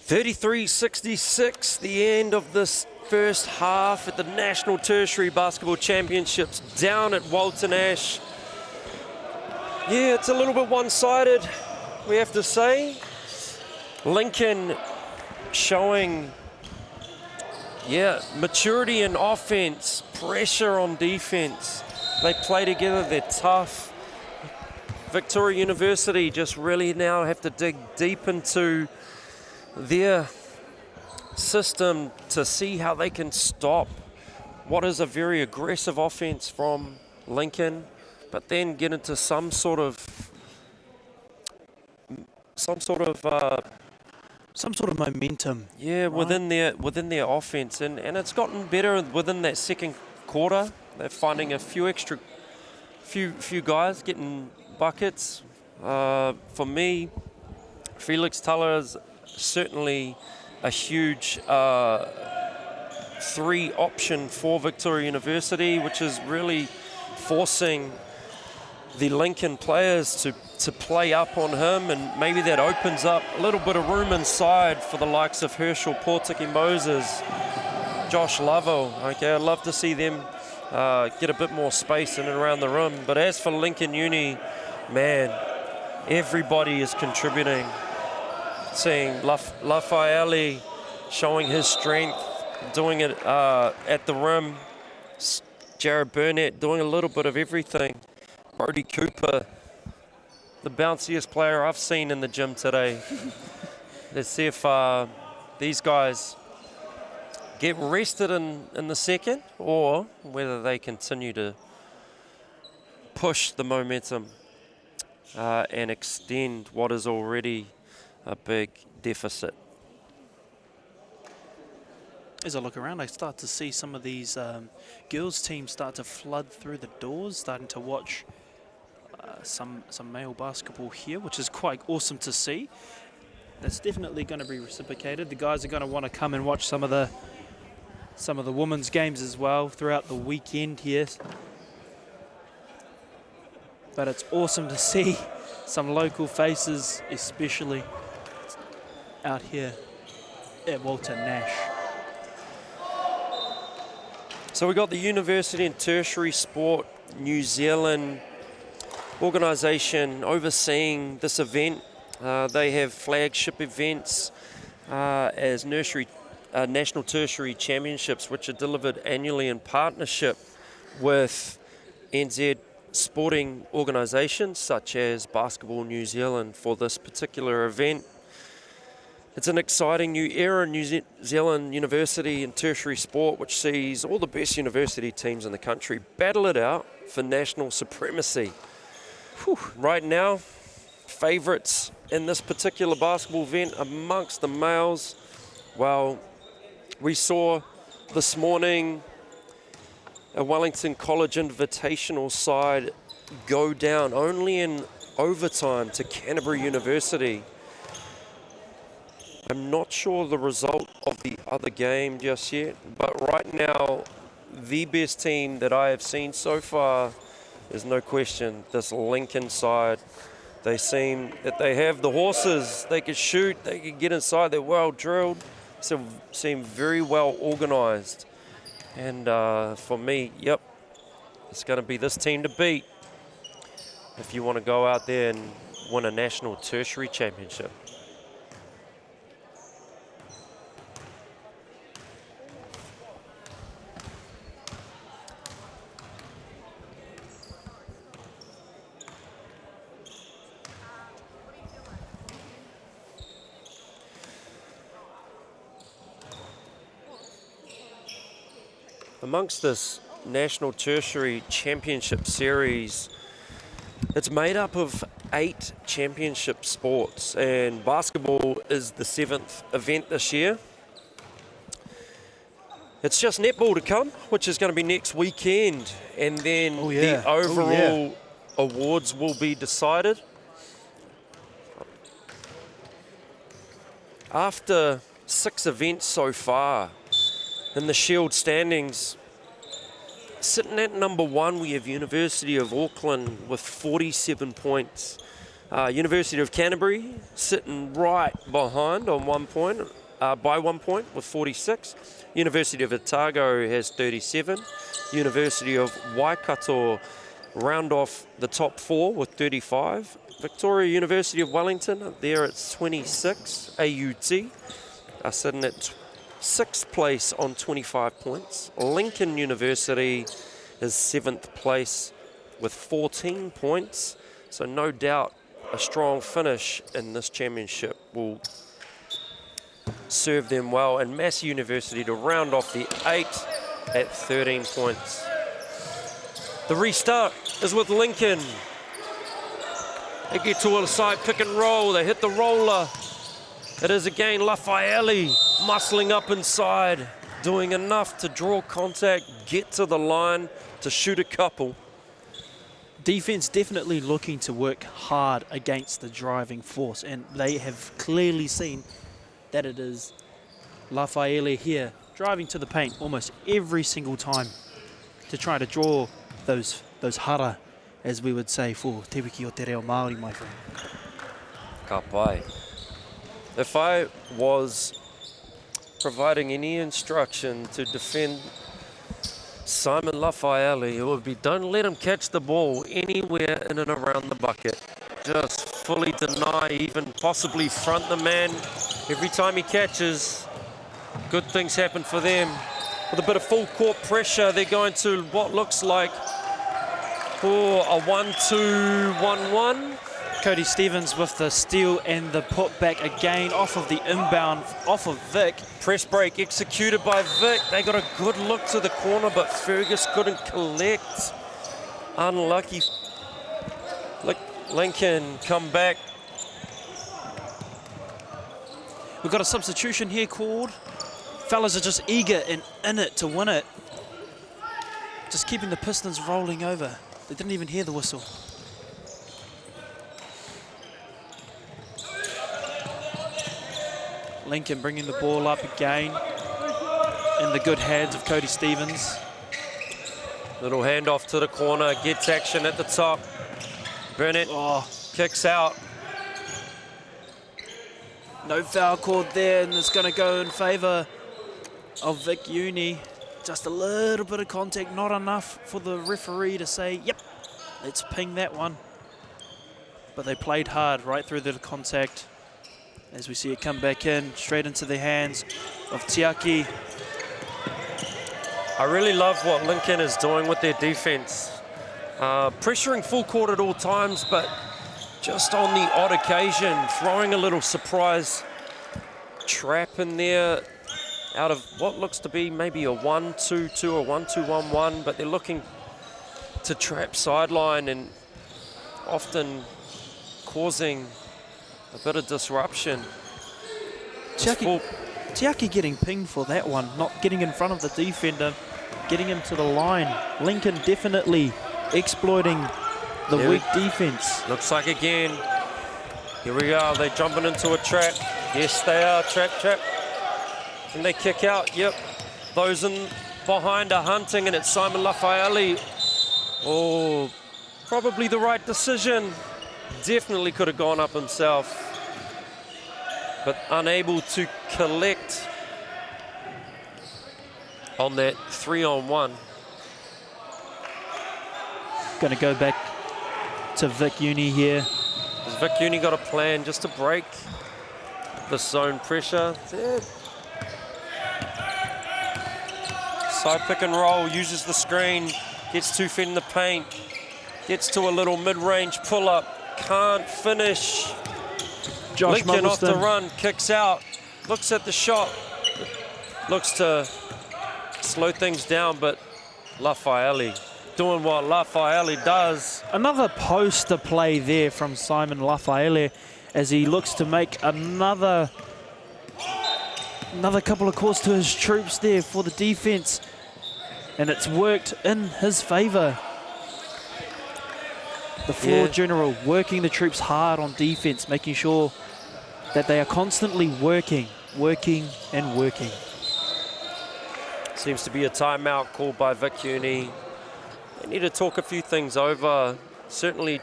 33-66, the end of this first half at the National Tertiary Basketball Championships down at Walter Nash. Yeah, it's a little bit one-sided, we have to say. Lincoln showing, maturity in offense, pressure on defense. They play together, they're tough. Victoria University just really now have to dig deep into their system to see how they can stop what is a very aggressive offense from Lincoln, but then get into some sort of momentum. Yeah, right? within their offense, and it's gotten better within that second quarter. They're finding a few guys getting buckets. For me, Felix Tuller is certainly a huge 3 option for Victoria University, which is really forcing the Lincoln players to play up on him, and maybe that opens up a little bit of room inside for the likes of Herschel, Portiki Moses, Josh Lovell. Okay, I'd love to see them get a bit more space in and around the rim. But as for Lincoln Uni, man, everybody is contributing. Seeing Lafayette showing his strength, doing it at the rim. Jared Burnett doing a little bit of everything. Brody Cooper, the bounciest player I've seen in the gym today. Let's see if these guys get rested in the second, or whether they continue to push the momentum and extend what is already a big deficit. As I look around, I start to see some of these girls' teams start to flood through the doors, starting to watch some male basketball here, which is quite awesome to see. That's definitely going to be reciprocated. The guys are going to want to come and watch some of the women's games as well throughout the weekend here. But it's awesome to see some local faces, especially out here at Walter Nash. So we got the University and Tertiary Sport New Zealand organisation overseeing this event. They have flagship events as National Tertiary Championships, which are delivered annually in partnership with NZ sporting organisations such as Basketball New Zealand for this particular event. It's an exciting new era in New Zealand university and tertiary sport, which sees all the best university teams in the country battle it out for national supremacy. Whew. Right now, favourites in this particular basketball event amongst the males, well, we saw this morning a Wellington College Invitational side go down only in overtime to Canterbury University. I'm not sure the result of the other game just yet, but right now, the best team that I have seen so far is no question this Lincoln side. They seem that they have the horses, they can shoot, they can get inside, they're well drilled, so seem very well organised. And for me, yep, it's going to be this team to beat if you want to go out there and win a national tertiary championship. Amongst this National Tertiary Championship Series, it's made up of 8 championship sports, and basketball is the 7th event this year. It's just netball to come, which is going to be next weekend, and then the overall awards will be decided. After 6 events so far, in the Shield standings, sitting at number 1, we have University of Auckland with 47 points. University of Canterbury sitting right behind on 1 point, by 1 point with 46. University of Otago has 37. University of Waikato round off the top 4 with 35. Victoria University of Wellington, there it's 26. AUT are sitting at 6th place on 25 points. Lincoln University is 7th place with 14 points. So no doubt a strong finish in this championship will serve them well. And Massey University to round off the 8 at 13 points. The restart is with Lincoln. They get to a side pick and roll. They hit the roller. It is again Lafayette muscling up inside, doing enough to draw contact, get to the line, to shoot a couple. Defense definitely looking to work hard against the driving force, and they have clearly seen that it is Lafayette here, driving to the paint almost every single time to try to draw those hara, as we would say for Te Wiki o Te Reo Māori, my friend. Ka pai. If I was providing any instruction to defend Simon Lafayette, it would be don't let him catch the ball anywhere in and around the bucket. Just fully deny, even possibly front the man. Every time he catches, good things happen for them. With a bit of full court pressure, they're going to what looks like a 1-2-1-1. Cody Stevens with the steal and the putback again off of the inbound, off of Vic. Press break executed by Vic. They got a good look to the corner, but Fergus couldn't collect. Unlucky. Lincoln come back. We've got a substitution here called. Fellas are just eager and in it to win it. Just keeping the Pistons rolling over. They didn't even hear the whistle. Lincoln bringing the ball up again in the good hands of Cody Stevens. Little handoff to the corner, gets action at the top. Burnett kicks out. No foul called there, and it's going to go in favour of Vic Uni. Just a little bit of contact, not enough for the referee to say, yep, let's ping that one. But they played hard right through the contact. As we see it come back in, straight into the hands of Tiaki. I really love what Lincoln is doing with their defense. pressuring full court at all times, but just on the odd occasion, throwing a little surprise trap in there out of what looks to be maybe a 1-2-2 or 1-2-1-1, but they're looking to trap sideline and often causing a bit of disruption. Tiaki getting pinged for that one, not getting in front of the defender, getting him to the line. Lincoln definitely exploiting the weak defense. Looks like again, here we are, they're jumping into a trap. Yes, they are, trap. And they kick out, yep. Those in behind are hunting, and it's Simon Lafaeli. Oh, probably the right decision. Definitely could have gone up himself, but unable to collect on that 3-on-1. Going to go back to Vic Uni here. Has Vic Uni got a plan just to break the zone pressure? Side pick and roll, uses the screen, gets 2 feet in the paint, gets to a little mid-range pull-up, can't finish. Josh Lincoln off the Muggleston. run, kicks out, looks at the shot, looks to slow things down, but Lafaeli doing what Lafaeli does. Another poster play there from Simon Lafaeli as he looks to make another couple of calls to his troops there for the defense, and it's worked in his favor. The floor general working the troops hard on defense, making sure that they are constantly working. Seems to be a timeout called by Vic Uni. They need to talk a few things over. Certainly,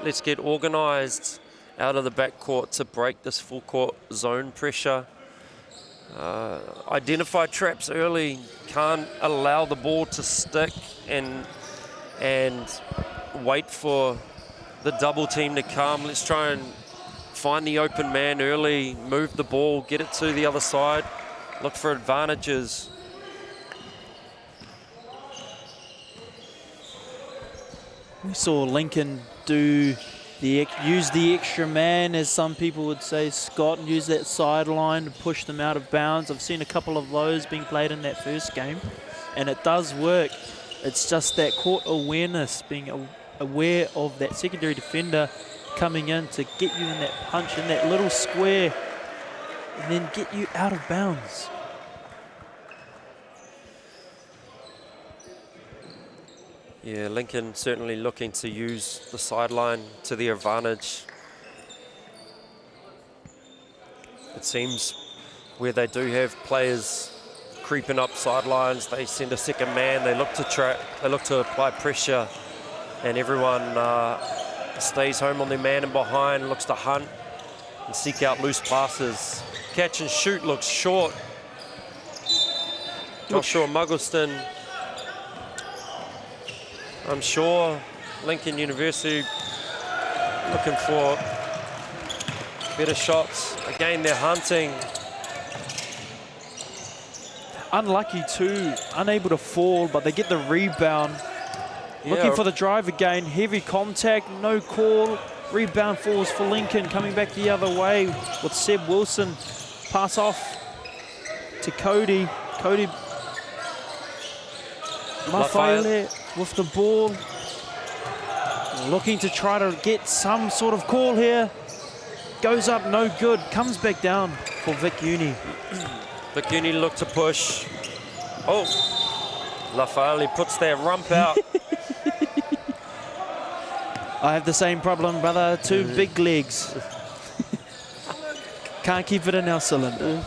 let's get organised out of the backcourt to break this full court zone pressure. Identify traps early. Can't allow the ball to stick and wait for the double team to come. Let's try and find the open man early, move the ball, get it to the other side, look for advantages. We saw Lincoln use the extra man, as some people would say, Scott, and use that sideline to push them out of bounds. I've seen a couple of those being played in that first game, and it does work. It's just that court awareness, being aware of that secondary defender coming in to get you in that punch in that little square and then get you out of bounds. Yeah, Lincoln certainly looking to use the sideline to their advantage. It seems where they do have players creeping up sidelines, they send a second man, they look to trap, they look to apply pressure, and everyone stays home on their man and behind, looks to hunt and seek out loose passes. Catch and shoot looks short. Joshua Muggleston, I'm sure Lincoln University looking for better shots. Again, they're hunting. Unlucky too, unable to fall, but they get the rebound. Looking for the drive again, heavy contact, no call. Rebound falls for Lincoln, coming back the other way with Seb Wilson. Pass off to Cody. Cody Lafaele with the ball. Looking to try to get some sort of call here. Goes up, no good. Comes back down for Vic Uni. Vic Uni look to push. Oh, Lafaele puts their rump out. I have the same problem, brother. Two big legs. Can't keep it in our cylinder.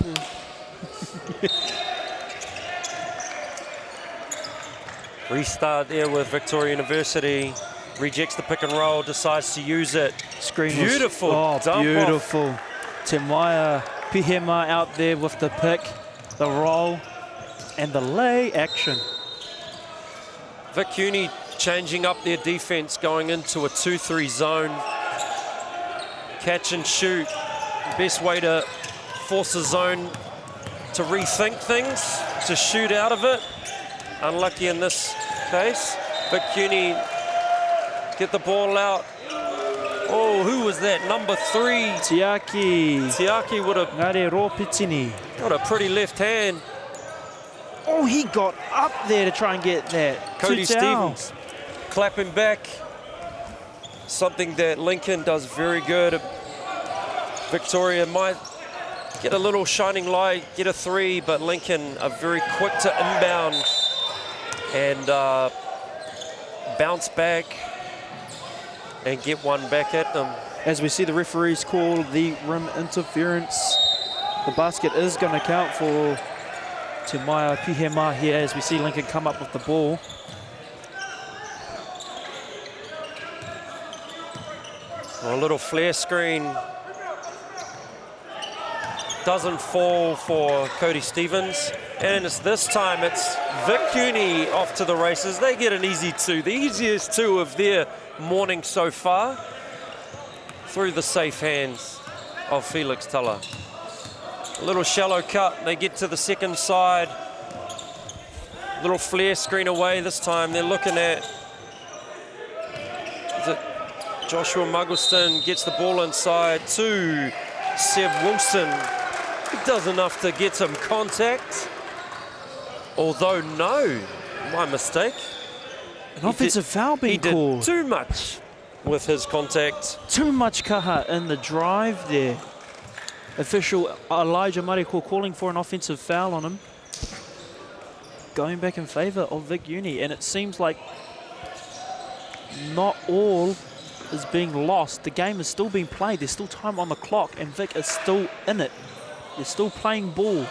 Restart there with Victoria University. Rejects the pick and roll, decides to use it. Screen beautiful. Oh, beautiful. Temaya Pihema out there with the pick, the roll, and the lay action. Vic Uni changing up their defense, going into a 2-3 zone. Catch and shoot. Best way to force a zone to rethink things, to shoot out of it. Unlucky in this case. Vic Uni get the ball out. Oh, who was that? Number 3. Tiaki. Tiaki with Ngare Ropitini. got a pretty left hand. Oh, he got up there to try and get that. Cody Tutau. Stevens clapping back. Something that Lincoln does very good. Victoria might get a little shining light, get a 3, but Lincoln are very quick to inbound and bounce back and get one back at them. As we see the referees call the rim interference, the basket is going to count for Timaya Pihema here as we see Lincoln come up with the ball. A little flare screen. Doesn't fall for Cody Stevens. And this time it's Vic Uni off to the races. They get an easy 2, the easiest 2 of their morning so far, through the safe hands of Felix Tala. A little shallow cut, they get to the second side. Little flare screen away this time. They're looking at, is it Joshua Muggleston gets the ball inside to Seb Wilson. He does enough to get some contact. Although, no, my mistake. An offensive foul being called. He did too much with his contact. Too much kaha in the drive there. Official Elijah Mariko calling for an offensive foul on him. Going back in favour of Vic Uni, and it seems like not all is being lost. The game is still being played. There's still time on the clock, and Vic is still in it. They're still playing ball,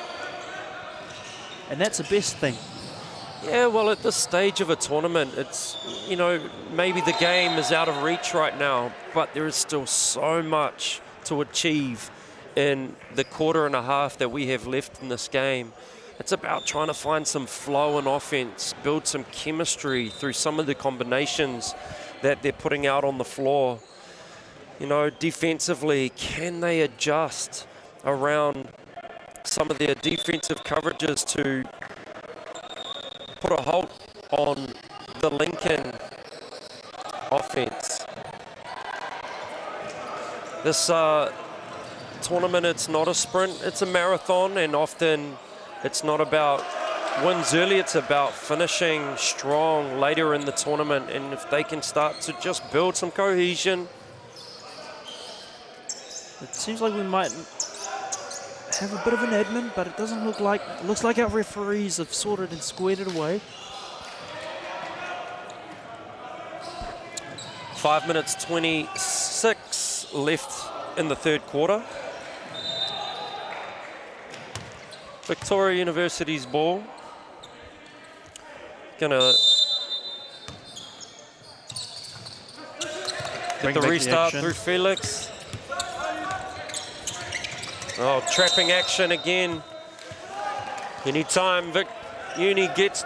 and that's the best thing. Yeah, well, at this stage of a tournament, it's, you know, maybe the game is out of reach right now, but there is still so much to achieve in the quarter and a half that we have left in this game. It's about trying to find some flow in offense, build some chemistry through some of the combinations that they're putting out on the floor. You know, defensively, can they adjust around some of their defensive coverages to put a halt on the Lincoln offense? This tournament, it's not a sprint, it's a marathon, and often it's not about wins early, it's about finishing strong later in the tournament. And if they can start to just build some cohesion. It seems like we might have a bit of an admin, but it doesn't look like, looks like our referees have sorted and squared it away. 5 minutes 26 left in the third quarter. Victoria University's ball. Gonna get the restart through Felix. Oh, trapping action again. Anytime Vic Uni gets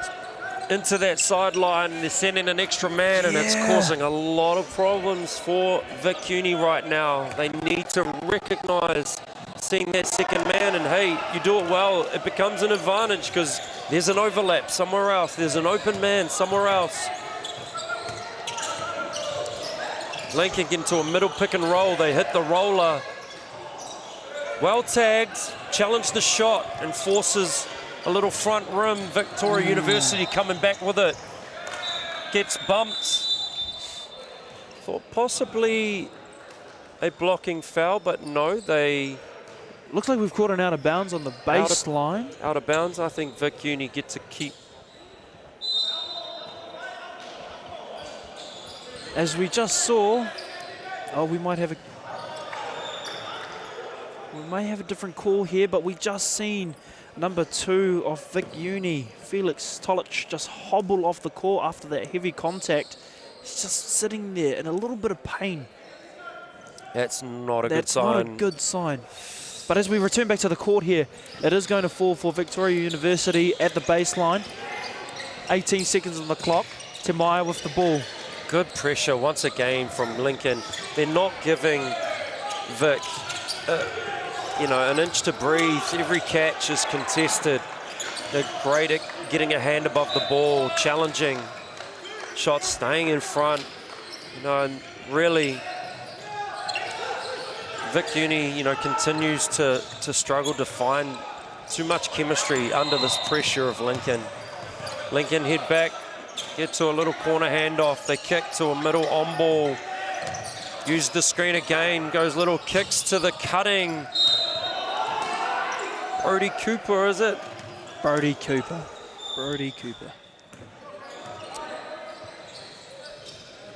into that sideline, they're sending an extra man, and it's causing a lot of problems for Vic Uni right now. They need to recognize seeing that second man, and hey, you do it well, it becomes an advantage because there's an overlap somewhere else. There's an open man somewhere else. Lincoln get into a middle pick and roll. They hit the roller. Well tagged, challenge the shot, and forces a little front rim. Victoria University coming back with it. Gets bumped. Thought possibly a blocking foul, but no, they... Looks like we've caught an out of bounds on the baseline. Out of bounds. I think Vic Uni get to keep. As we just saw, oh, we might have a different call here, but we just seen number 2 of Vic Uni, Felix Tolich, just hobble off the court after that heavy contact. He's just sitting there in a little bit of pain. That's not a good sign. That's not a good sign. But as we return back to the court here, it is going to fall for Victoria University at the baseline. 18 seconds on the clock. Timaya with the ball. Good pressure once again from Lincoln. They're not giving Vic, you know, an inch to breathe. Every catch is contested. They're great at getting a hand above the ball, challenging shots, staying in front. You know, and really, Vic Uni, you know, continues to struggle to find too much chemistry under this pressure of Lincoln. Lincoln head back, get to a little corner handoff. They kick to a middle on ball. Use the screen again, goes little kicks to the cutting. Brody Cooper, is it? Brody Cooper.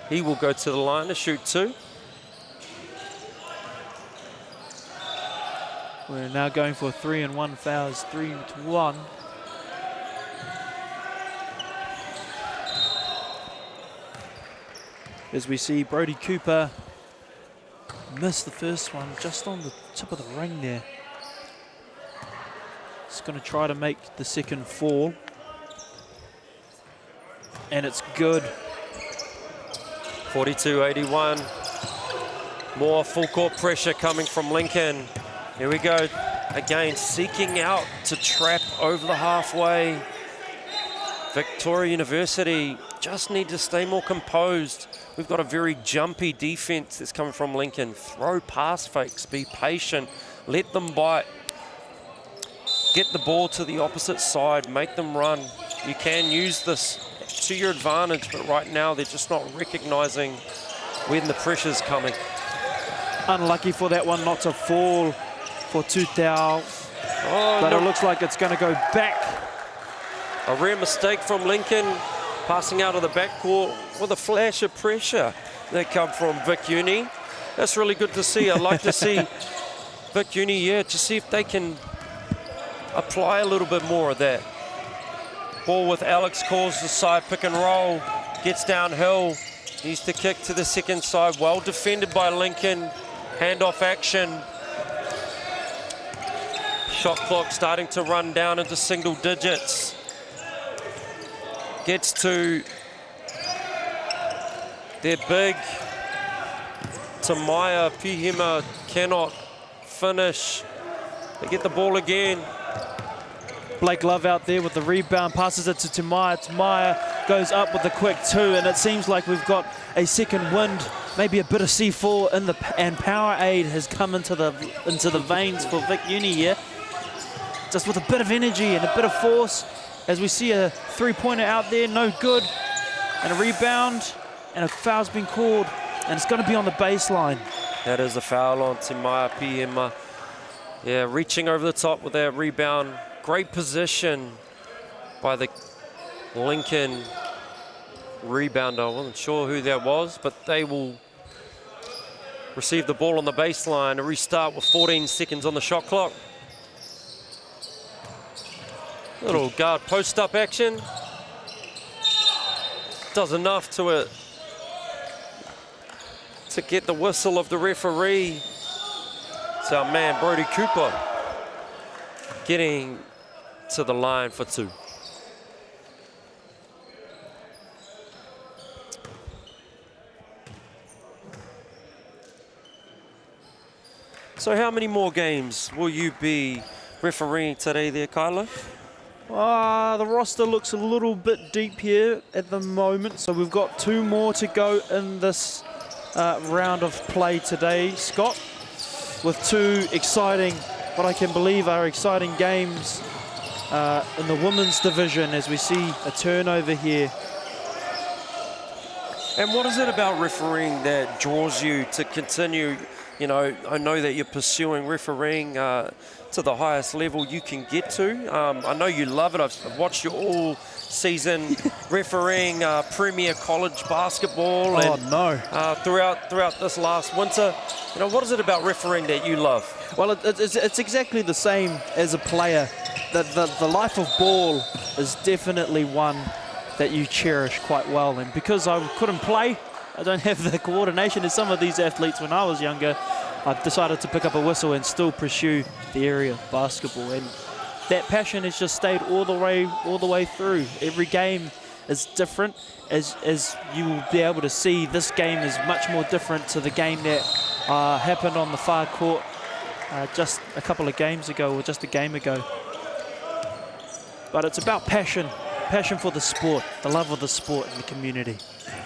He will go to the line to shoot 2. We're now going for 3-and-1 fouls, 3-1. As we see Brody Cooper miss the first one just on the tip of the ring there. He's going to try to make the second fall. And it's good. 42-81. More full court pressure coming from Lincoln. Here we go. Again, seeking out to trap over the halfway. Victoria University just need to stay more composed. We've got a very jumpy defense that's coming from Lincoln. Throw pass fakes, be patient, let them bite. Get the ball to the opposite side, make them run. You can use this to your advantage, but right now they're just not recognizing when the pressure's coming. Unlucky for that one not to fall for Tutau, but it looks like it's going to go back. A rare mistake from Lincoln, passing out of the backcourt with a flash of pressure that come from Vic Uni. That's really good to see. I'd like to see Vic Uni, to see if they can apply a little bit more of that. Ball with Alex, calls the side pick and roll, gets downhill, needs to kick to the second side. Well defended by Lincoln, handoff action. Shot clock starting to run down into single digits. Gets to their big. Tamaya Pihima cannot finish. They get the ball again. Blake Love out there with the rebound, passes it to Tamaya. Tamaya goes up with the quick 2, and it seems like we've got a second wind, maybe a bit of C4 in the, and Powerade has come into the veins for Vic Uni here. Just with a bit of energy and a bit of force, as we see a three-pointer out there, no good, and a rebound, and a foul's been called, and it's going to be on the baseline. That is a foul on Timaya Pihima. Yeah, reaching over the top with that rebound. Great position by the Lincoln rebounder. I wasn't sure who that was, but they will receive the ball on the baseline. A restart with 14 seconds on the shot clock. Little guard post-up action. Does enough to get the whistle of the referee. It's our man, Brody Cooper, getting to the line for 2. So how many more games will you be refereeing today there, Kylo? The roster looks a little bit deep here at the moment, so we've got 2 more to go in this round of play today, Scott, with 2 exciting, what I can believe are exciting games in the women's division as we see a turnover here. And what is it about refereeing that draws you to continue? You know, I know that you're pursuing refereeing to the highest level you can get to. I know you love it. I've watched you all season refereeing Premier College basketball throughout this last winter. You know, what is it about refereeing that you love? Well, it's exactly the same as a player. The life of ball is definitely one that you cherish quite well. And because I couldn't play, I don't have the coordination as some of these athletes when I was younger, I've decided to pick up a whistle and still pursue the area of basketball. And that passion has just stayed all the way through. Every game is different. As you will be able to see, this game is much more different to the game that happened on the far court just a couple of games ago, or just a game ago. But it's about passion passion for the sport, the love of the sport in the community.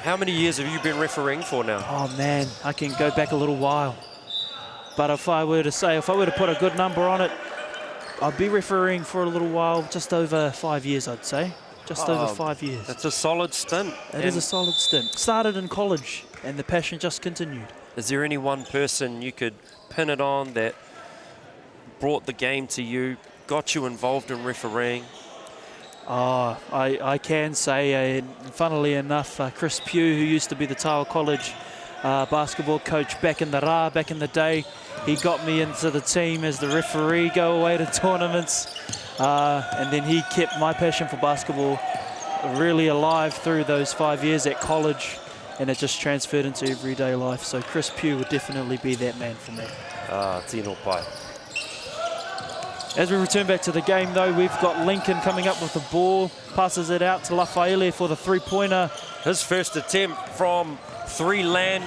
How many years have you been refereeing for now? Oh man, I can go back a little while. But if I were to put a good number on it, I'd be refereeing for a little while, just over 5 years, I'd say. Just over 5 years. That's a solid stint. It is a solid stint. Started in college, and the passion just continued. Is there any one person you could pin it on that brought the game to you, got you involved in refereeing? I can say, funnily enough, Chris Pugh, who used to be the Tawa College basketball coach back in the day, he got me into the team as the referee, go away to tournaments, and then he kept my passion for basketball really alive through those 5 years at college, and it just transferred into everyday life. So Chris Pugh would definitely be that man for me. Tino Pai. As we return back to the game, though, we've got Lincoln coming up with the ball, passes it out to Lafaele for the three-pointer. His first attempt from three land.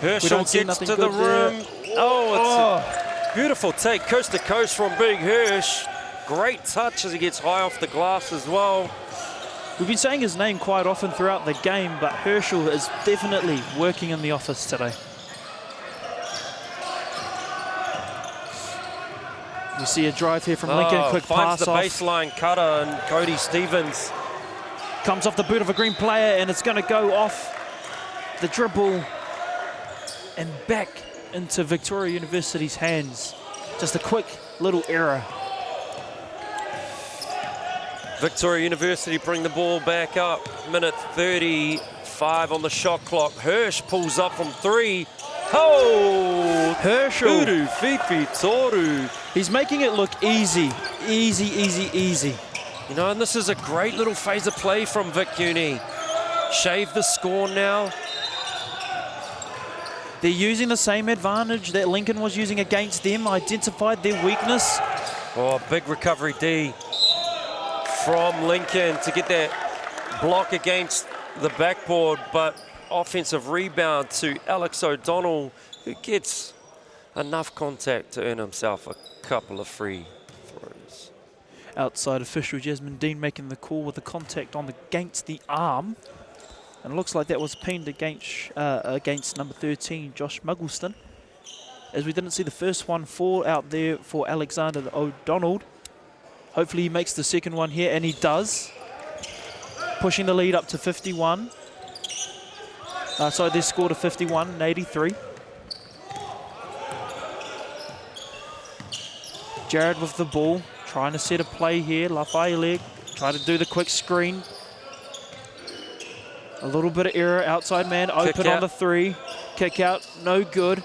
Herschel gets to the room. Oh, it's a beautiful take, coast to coast from Big Hirsch. Great touch as he gets high off the glass as well. We've been saying his name quite often throughout the game, but Herschel is definitely working in the office today. You see a drive here from Lincoln, quick pass off. Finds the baseline cutter, and Cody Stevens comes off the boot of a green player, and it's going to go off the dribble and back into Victoria University's hands. Just a quick little error. Victoria University bring the ball back up. Minute 35 on the shot clock. Hirsch pulls up from three. Oh, Herschel. Uru Fifi Toru. He's making it look easy. Easy, easy, easy. You know, and this is a great little phase of play from Vic Uni. Shave the score now. They're using the same advantage that Lincoln was using against them, identified their weakness. Oh, big recovery D from Lincoln to get that block against the backboard, but offensive rebound to Alex O'Donnell, who gets enough contact to earn himself a couple of free throws. Outside official Jasmine Dean making the call with the contact on against the arm. And it looks like that was pinned against number 13, Josh Muggleston. As we didn't see the first one fall out there for Alexander O'Donnell. Hopefully he makes the second one here, and he does. Pushing the lead up to 51. So they scored a 51 and 83. Jared with the ball, trying to set a play here. Lafaele trying to do the quick screen. A little bit of error, outside man open on the three. Kick out, no good.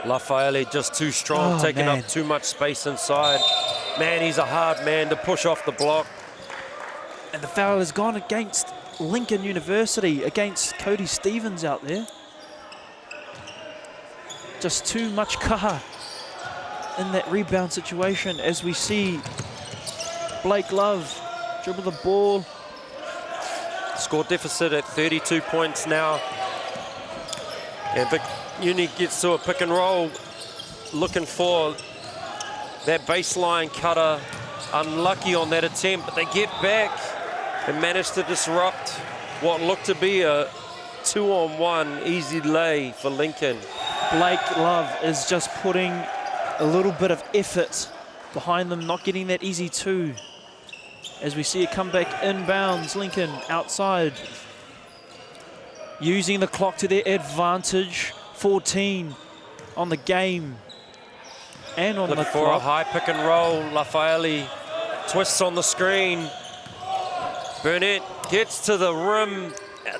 Lafaele just too strong, taking up too much space inside. Man, he's a hard man to push off the block. And the foul has gone against Lincoln University, against Cody Stevens out there. Just too much kaha in that rebound situation, as we see Blake Love dribble the ball. Score deficit at 32 points now. And Vic Uni gets to a pick and roll, looking for that baseline cutter. Unlucky on that attempt, but they get back and manage to disrupt what looked to be a 2-on-1 easy lay for Lincoln. Blake Love is just putting a little bit of effort behind them, not getting that easy two. As we see it come back inbounds, Lincoln outside. Using the clock to their advantage. 14 on the game and on the clock. For a high pick and roll, Lafaele twists on the screen. Burnett gets to the rim.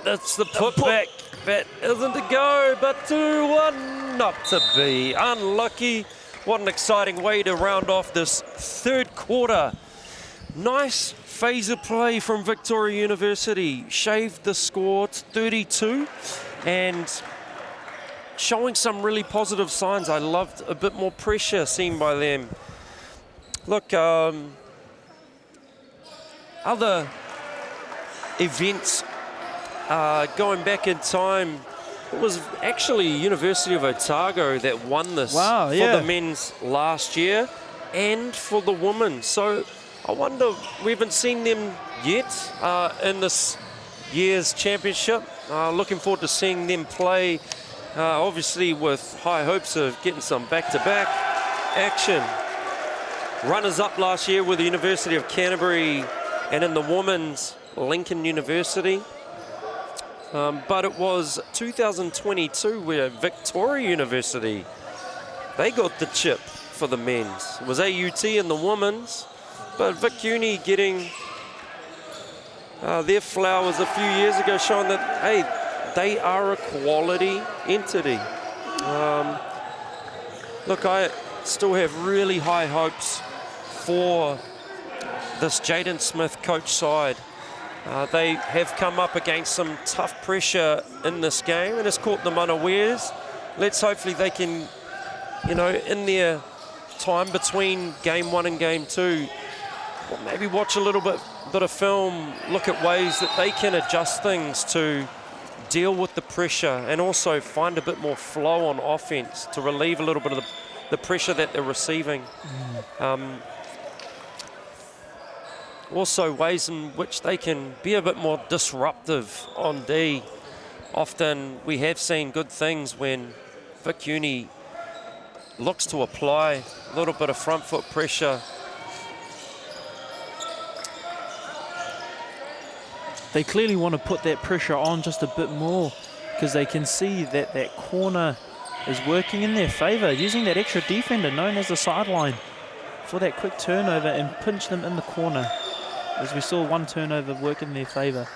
That's the putback. That isn't to go, but 2-1 not to be. Unlucky. What an exciting way to round off this third quarter. Nice phase of play from Victoria University. Shaved the score to 32 and showing some really positive signs. I loved a bit more pressure seen by them. Look, other events going back in time, it was actually University of Otago that won this for the men's last year and for the women. So I wonder, we haven't seen them yet in this year's championship. Looking forward to seeing them play, obviously with high hopes of getting some back-to-back action. Runners-up last year with the University of Canterbury, and in the women's, Lincoln University. But it was 2022 where Victoria University, they got the chip for the men's. It was AUT in the women's, but Vic Uni getting their flowers a few years ago, showing that, hey, they are a quality entity. Look, I still have really high hopes for this Jaden Smith coach side. They have come up against some tough pressure in this game and it's caught them unawares. Let's hopefully they can, you know, in their time between game 1 and game 2, well, maybe watch a little bit of film, look at ways that they can adjust things to deal with the pressure and also find a bit more flow on offense to relieve a little bit of the pressure that they're receiving. Also ways in which they can be a bit more disruptive on D. Often we have seen good things when Vic Uni looks to apply a little bit of front foot pressure. They clearly want to put that pressure on just a bit more because they can see that that corner is working in their favour, using that extra defender known as the sideline for that quick turnover and pinch them in the corner. As we saw one turnover work in their favour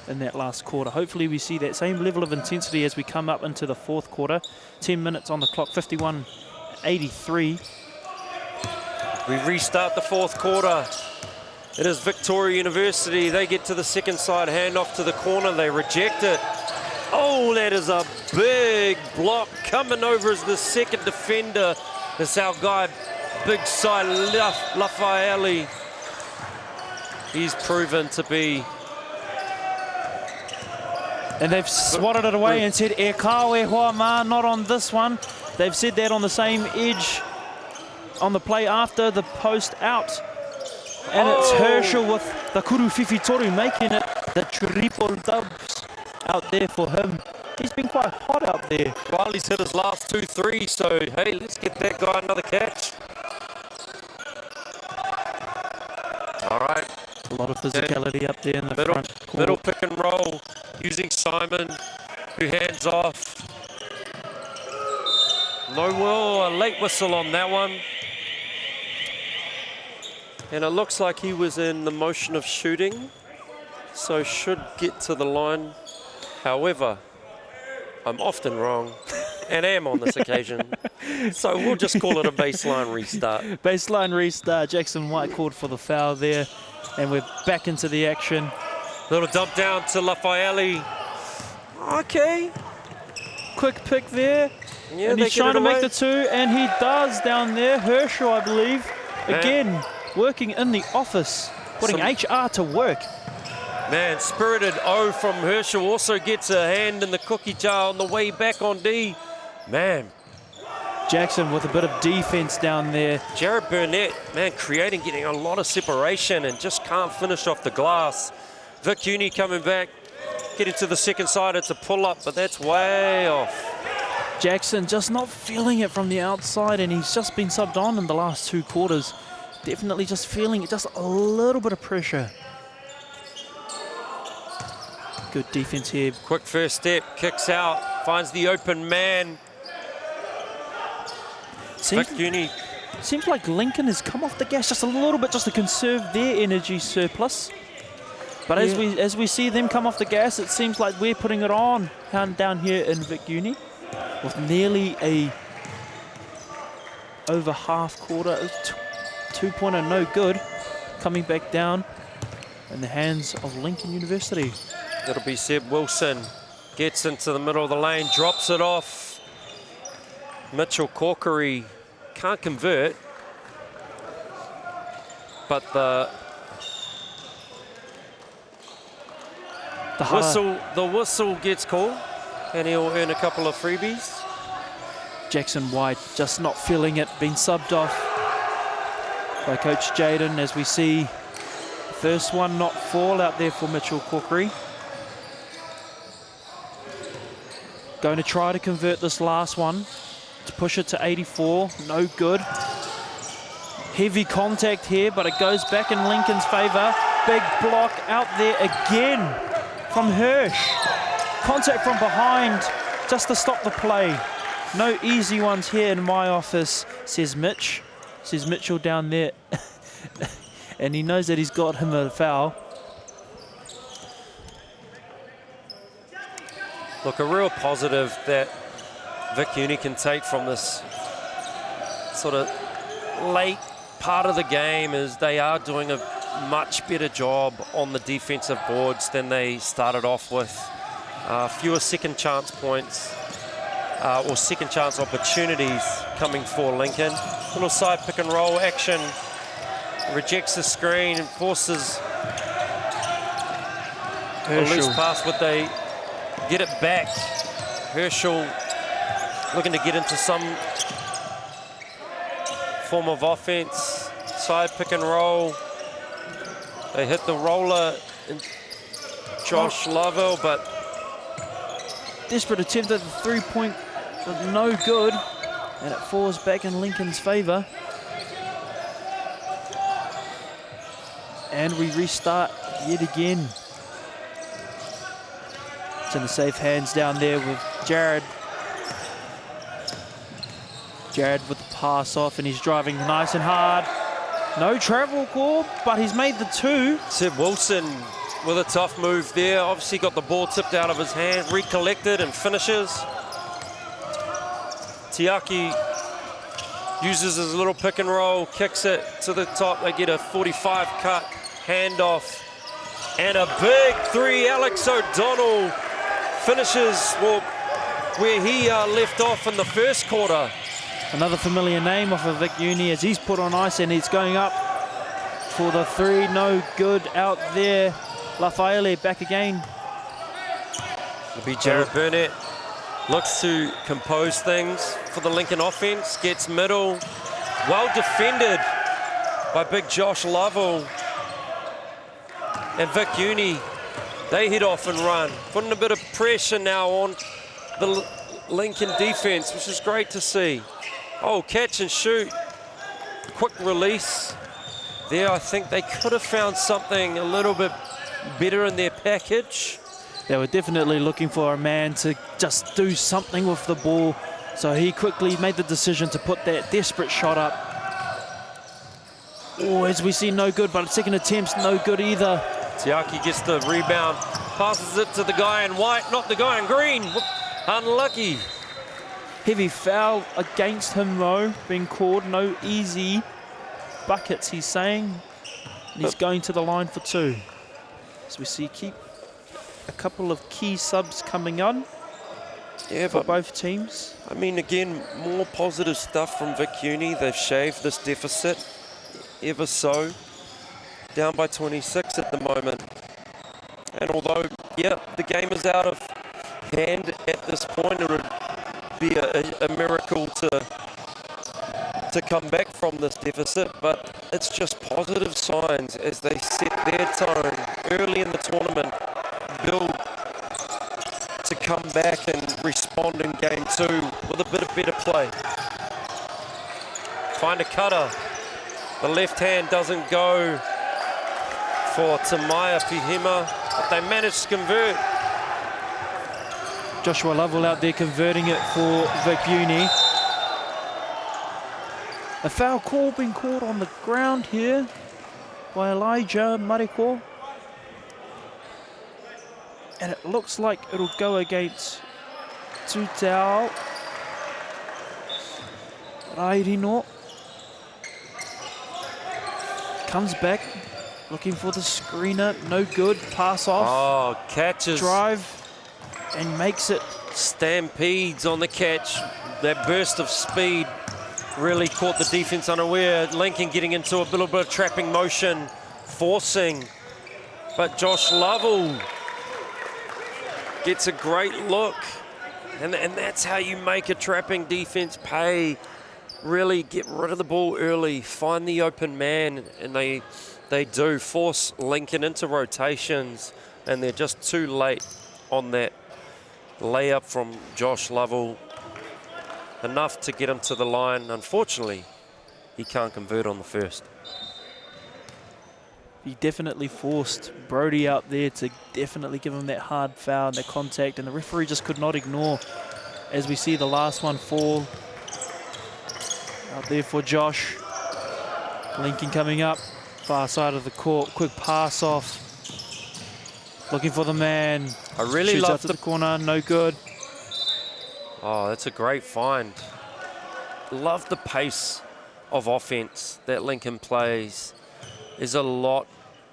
in that last quarter. Hopefully we see that same level of intensity as we come up into the fourth quarter. 10 minutes on the clock, 51-83. We restart the fourth quarter. It is Victoria University. They get to the second side, hand off to the corner. They reject it. Oh, that is a big block. Coming over as the second defender. It's our guy, big side, Lafaeli. He's proven to be... And they've swatted it away and said, e kawe hoa ma, not on this one. They've said that on the same edge on the play after the post out. And it's Herschel with the kuru whiwhi toru making it the triple dubs out there for him. He's been quite hot out there. Well, he's hit his last 2-3, so hey, let's get that guy another catch. All right. A lot of physicality up there in the front court. Middle pick and roll using Simon, who hands off. No will, a late whistle on that one. And it looks like he was in the motion of shooting, so should get to the line. However, I'm often wrong, and am on this occasion. So we'll just call it a baseline restart. Baseline restart. Jackson White called for the foul there. And we're back into the action. Little dump down to Lafaeli. Okay. Quick pick there. Yeah, and he's trying to make the two, and he does down there. Herschel, I believe, again, working in the office, putting HR to work. Man, spirited O from Herschel also gets a hand in the cookie jar on the way back on D. Man. Jackson with a bit of defense down there. Jared Burnett, man, getting a lot of separation and just can't finish off the glass. Vic Uni coming back, getting to the second side. It's a pull-up, but that's way off. Jackson just not feeling it from the outside, and he's just been subbed on in the last 2 quarters. Definitely just feeling it, just a little bit of pressure. Good defense here. Quick first step, kicks out, finds the open man. Seems like Lincoln has come off the gas just a little bit, just to conserve their energy surplus. But as we see them come off the gas, it seems like we're putting it on down here in Vic Uni, with nearly a over half quarter, 2-pointer no good, coming back down in the hands of Lincoln University. It'll be Seb Wilson, gets into the middle of the lane, drops it off. Mitchell Corkery can't convert, but the whistle gets called, and he'll earn a couple of freebies. Jackson White just not feeling it, being subbed off. by Coach Jaden, as we see the first one not fall out there for Mitchell Corkery. Going to try to convert this last one to push it to 84. No good. Heavy contact here, but it goes back in Lincoln's favour. Big block out there again from Hirsch. Contact from behind just to stop the play. No easy ones here in my office, says Mitch. Says Mitchell down there. And he knows that he's got him a foul. Look, a real positive that Vic Uni can take from this sort of late part of the game is they are doing a much better job on the defensive boards than they started off with. Fewer second chance points or second chance opportunities coming for Lincoln. Little side pick and roll action. Rejects the screen and forces a loose pass, but they get it back. Herschel looking to get into some form of offense. Side pick and roll. They hit the roller in Josh Lovell, but desperate attempt at the three-point, but no good. And it falls back in Lincoln's favour. And we restart yet again. It's in the safe hands down there with Jared. Jared with the pass off, and he's driving nice and hard. No travel call, but he's made the two. Seb Wilson with a tough move there. Obviously got the ball tipped out of his hand, recollected and finishes. Tiaki uses his little pick and roll, kicks it to the top. They get a 45 cut handoff. And a big three. Alex O'Donnell finishes where he left off in the first quarter. Another familiar name off of Vic Uni as he's put on ice, and he's going up for the three. No good out there. Lafaele back again. It'll be Jared Burnett. Looks to compose things for the Lincoln offense. Gets middle. Well defended by big Josh Lovell. And Vic Uni, they head off and run. Putting a bit of pressure now on the Lincoln defense, which is great to see. Oh, catch and shoot. Quick release. There, I think they could have found something a little bit better in their package. They were definitely looking for a man to just do something with the ball. So he quickly made the decision to put that desperate shot up. Oh, as we see, no good, but second attempt's no good either. Tiaki gets the rebound, passes it to the guy in white, not the guy in green. Unlucky. Heavy foul against him though, being called. No easy buckets, he's saying. And he's going to the line for two. As we see a couple of key subs coming on for both teams. I mean, again, more positive stuff from Vic Uni. They've shaved this deficit ever so. Down by 26 at the moment. And although, yeah, the game is out of hand at this point, it would be a miracle to come back from this deficit, but it's just positive signs as they set their tone early in the tournament, build to come back and respond in game two with a bit of better play. Find a cutter. The left hand doesn't go for Tamaya Pihima, but they managed to convert. Joshua Lovell out there converting it for Vic Uni. A foul call being called on the ground here by Elijah Mariko. And it looks like it'll go against Tutao Rairino. Comes back, looking for the screener, no good, pass off. Oh, catches. Drive, and makes it. Stampedes on the catch. That burst of speed really caught the defense unaware. Lincoln getting into a little bit of trapping motion, forcing. But Josh Lovell gets a great look. And that's how you make a trapping defense pay really get rid of the ball early, find the open man, and they do force Lincoln into rotations, and they're just too late on that layup from Josh Lovell. Enough to get him to the line. Unfortunately, he can't convert on the first. He definitely forced Brody out there to definitely give him that hard foul and that contact, and the referee just could not ignore as we see the last one fall. Out there for Josh. Lincoln coming up, far side of the court, quick pass off. Looking for the man. I really Shoots love out to the corner, no good. Oh, that's a great find. Love the pace of offense that Lincoln plays. There's a lot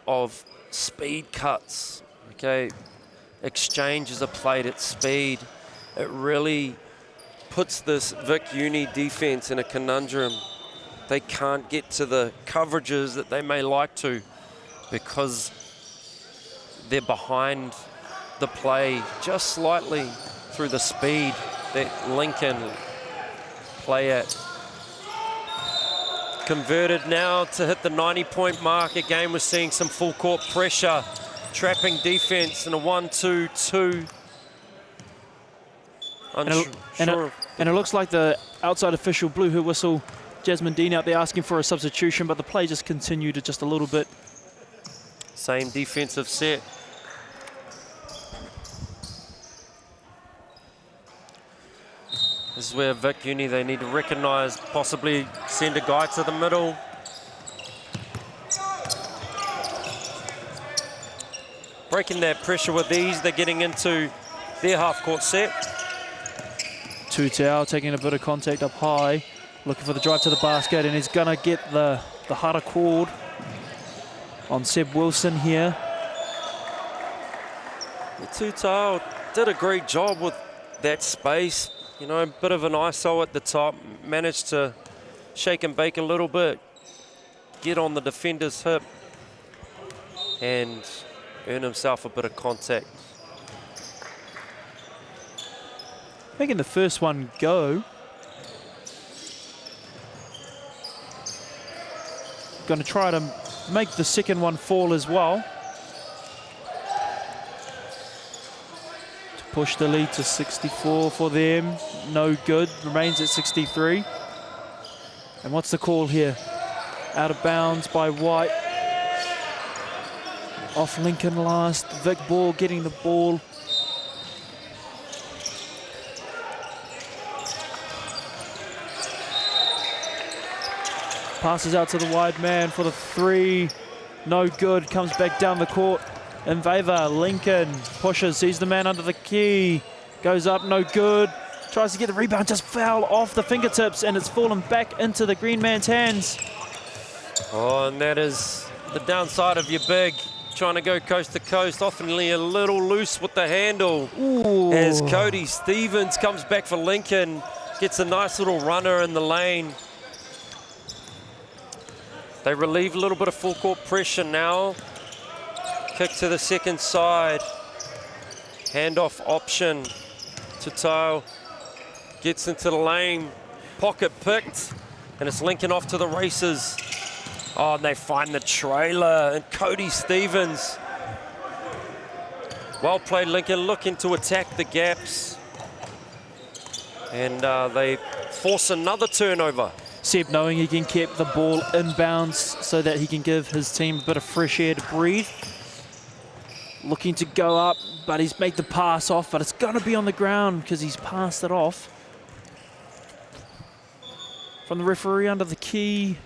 of speed cuts, okay? Exchanges are played at speed. It really puts this Vic Uni defense in a conundrum. They can't get to the coverages that they may like to because they're behind the play just slightly through the speed that Lincoln play at. Converted now to hit the 90-point mark. Again, we're seeing some full court pressure, trapping defense in a 1-2-2. And it looks like the outside official blew her whistle. Jasmine Dean out there asking for a substitution, but the play just continued just a little bit. Same defensive set. This is where Vic Uni, they need to recognise, possibly send a guy to the middle. Breaking that pressure with ease, they're getting into their half-court set. Tutau taking a bit of contact up high, looking for the drive to the basket, and he's gonna get the harder called on Seb Wilson here. Tutau did a great job with that space. You know, a bit of an ISO at the top, managed to shake and bake a little bit, get on the defender's hip, and earn himself a bit of contact. Making the first one go. Going to try to make the second one fall as well. To push the lead to 64 for them. No good, remains at 63. And what's the call here? Out of bounds by White. Off Lincoln last. Vic Ball getting the ball. Passes out to the wide man for the three. No good. Comes back down the court in favour. Lincoln pushes. Sees the man under the key. Goes up. No good. Tries to get the rebound. Just foul off the fingertips. And it's fallen back into the green man's hands. Oh, and that is the downside of your big. Trying to go coast to coast. Oftenly a little loose with the handle. Ooh. As Cody Stevens comes back for Lincoln. Gets a nice little runner in the lane. They relieve a little bit of full court pressure now. Kick to the second side. Handoff option. Tutau gets into the lane. Pocket picked. And it's Lincoln off to the races. Oh, and they find the trailer. And Cody Stevens. Well played, Lincoln, looking to attack the gaps. And they force another turnover. Seb knowing he can keep the ball inbounds so that he can give his team a bit of fresh air to breathe. Looking to go up, but he's made the pass off, but it's going to be on the ground because he's passed it off. From the referee under the key.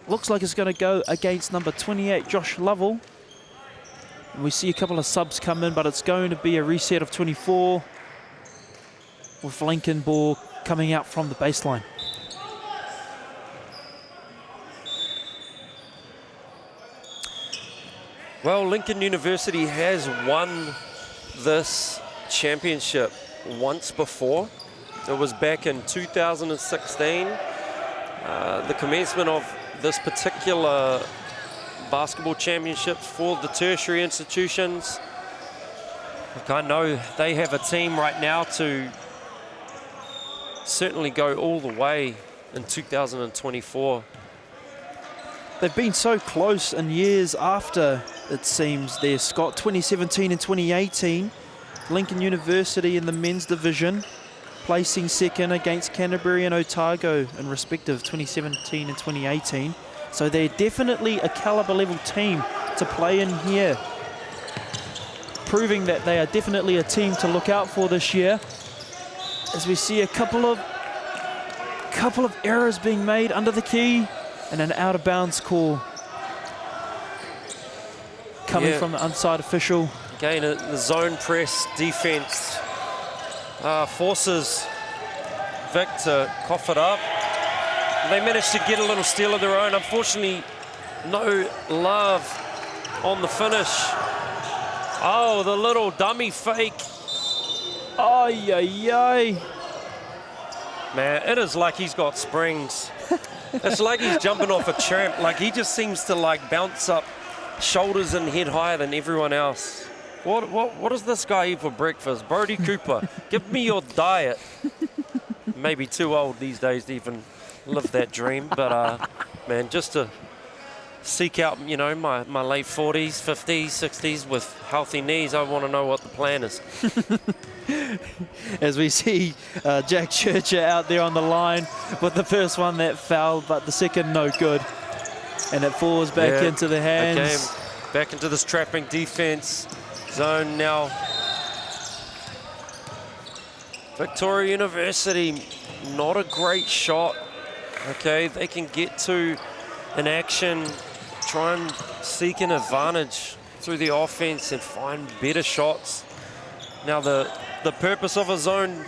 Looks like it's going to go against number 28, Josh Lovell. And we see a couple of subs come in, but it's going to be a reset of 24 with Lincoln ball coming out from the baseline. Well, Lincoln University has won this championship once before. It was back in 2016. The commencement of this particular basketball championship for the tertiary institutions. Look, I know they have a team right now to certainly go all the way in 2024. They've been so close in years after, it seems, there, Scott. 2017 and 2018, Lincoln University in the men's division, placing second against Canterbury and Otago in respective 2017 and 2018. So they're definitely a caliber level team to play in here, proving that they are definitely a team to look out for this year, as we see a couple of errors being made under the key and an out of bounds call coming from the onside official. Again, the zone press defense forces Vic to cough it up. They managed to get a little steal of their own. Unfortunately, no love on the finish. Oh, the little dummy fake. Ay, ay, ay. Man, it is like he's got springs. It's like he's jumping off a tramp. Like, he just seems to like bounce up shoulders and head higher than everyone else. What does this guy eat for breakfast? Brody Cooper, give me your diet. Maybe too old these days to even live that dream, but man, just to seek out, you know, my late 40s, 50s, 60s with healthy knees, I want to know what the plan is. As we see Jack Churcher out there on the line with the first one that fouled, but the second no good. And it falls back into the hands. Okay, back into this trapping defense zone now. Victoria University, not a great shot. Okay, they can get to an action, try and seek an advantage through the offense and find better shots. Now the purpose of a zone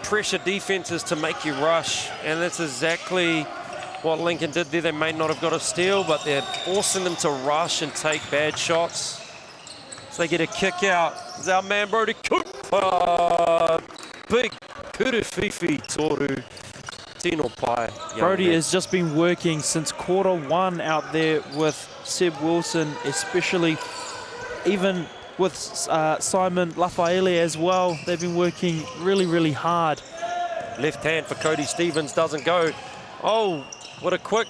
pressure defense is to make you rush, and that's exactly what Lincoln did there. They may not have got a steal, but they're forcing them to rush and take bad shots. So they get a kick out. It's our man Brody Cooper. Big Kurufifi Toru. Tino Pai. Brody has just been working since quarter one out there with Seb Wilson, especially even with Simon Lafaele as well. They've been working really, really hard. Left hand for Cody Stevens doesn't go. Oh, what a quick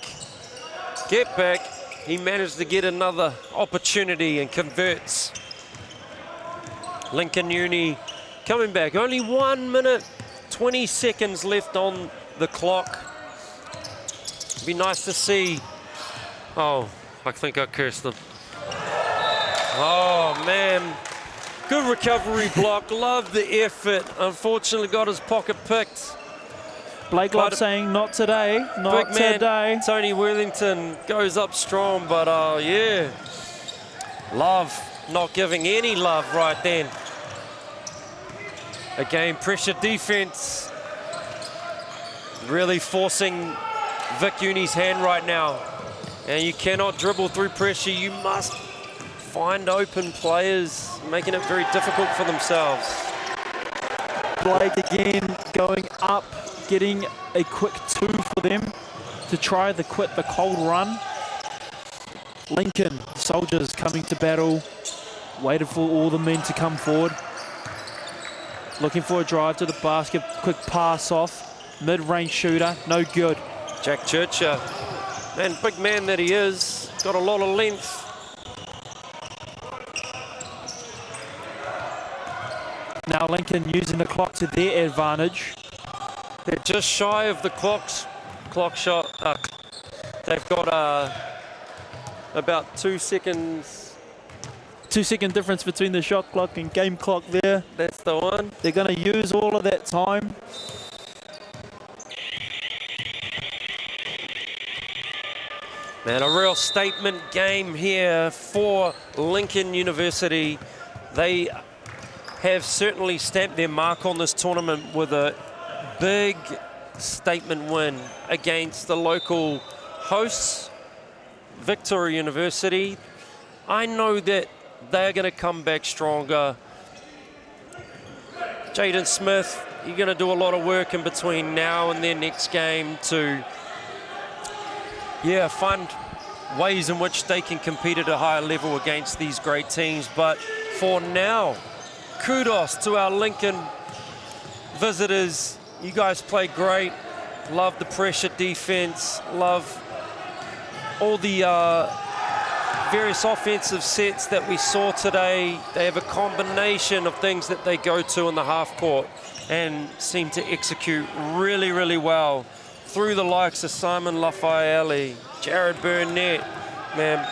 get back. He managed to get another opportunity and converts. Lincoln Uni coming back. Only 1 minute, 20 seconds left on the clock. It'd be nice to see. Oh, I think I cursed them. Oh, man. Good recovery block. Love the effort. Unfortunately got his pocket picked. Blake Love saying, not today, not big man, today. Tony Worthington goes up strong, but yeah. Love not giving any love right then. Again, pressure defense. Really forcing Vic Uni's hand right now. And you cannot dribble through pressure. You must find open players, making it very difficult for themselves. Blake again going up, getting a quick two for them to try to quit the cold run. Lincoln soldiers coming to battle, waited for all the men to come forward. Looking for a drive to the basket, quick pass off. Mid-range shooter, no good. Jack Churcher, man, big man that he is, got a lot of length. Now Lincoln using the clock to their advantage. They're just shy of the clock shot. They've got about 2 seconds. 2 second difference between the shot clock and game clock there. That's the one. They're going to use all of that time. Man, a real statement game here for Lincoln University. They have certainly stamped their mark on this tournament with a big statement win against the local hosts, Victoria University. I know that they're going to come back stronger. Jaden Smith, you're going to do a lot of work in between now and their next game to find ways in which they can compete at a higher level against these great teams. But for now, kudos to our Lincoln visitors. You guys played great. Love the pressure defense. Love all the various offensive sets that we saw today. They have a combination of things that they go to in the half court and seem to execute really, really well through the likes of Simon Lafayette, Jared Burnett, man,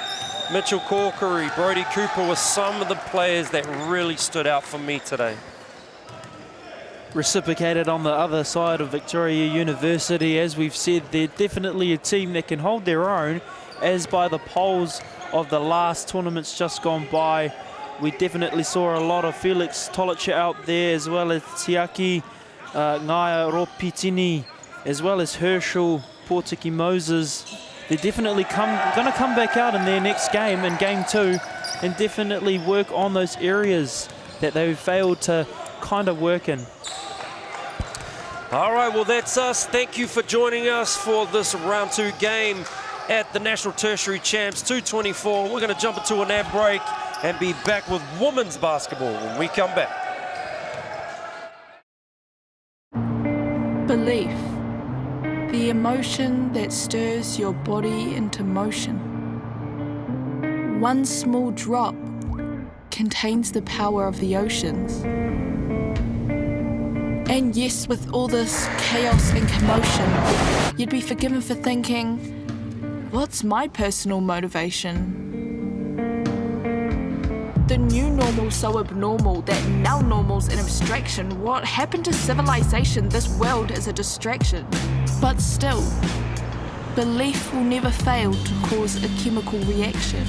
Mitchell Corkery, Brody Cooper were some of the players that really stood out for me today. Reciprocated on the other side of Victoria University. As we've said, they're definitely a team that can hold their own, as by the polls of the last tournaments just gone by. We definitely saw a lot of Felix Tolicha out there, as well as Tiaki Ngaya Ropitini, as well as Herschel Portiki Moses. They're definitely going to come back out in their next game, in game 2, and definitely work on those areas that they failed to kind of work in. All right, well, that's us. Thank you for joining us for this round 2 game at the National Tertiary Champs 224. We're going to jump into an ad break and be back with women's basketball when we come back. Belief, the emotion that stirs your body into motion. One small drop contains the power of the oceans. And yes, with all this chaos and commotion, you'd be forgiven for thinking, what's my personal motivation? The new normal's so abnormal that now normal's an abstraction. What happened to civilization? This world is a distraction. But still, belief will never fail to cause a chemical reaction,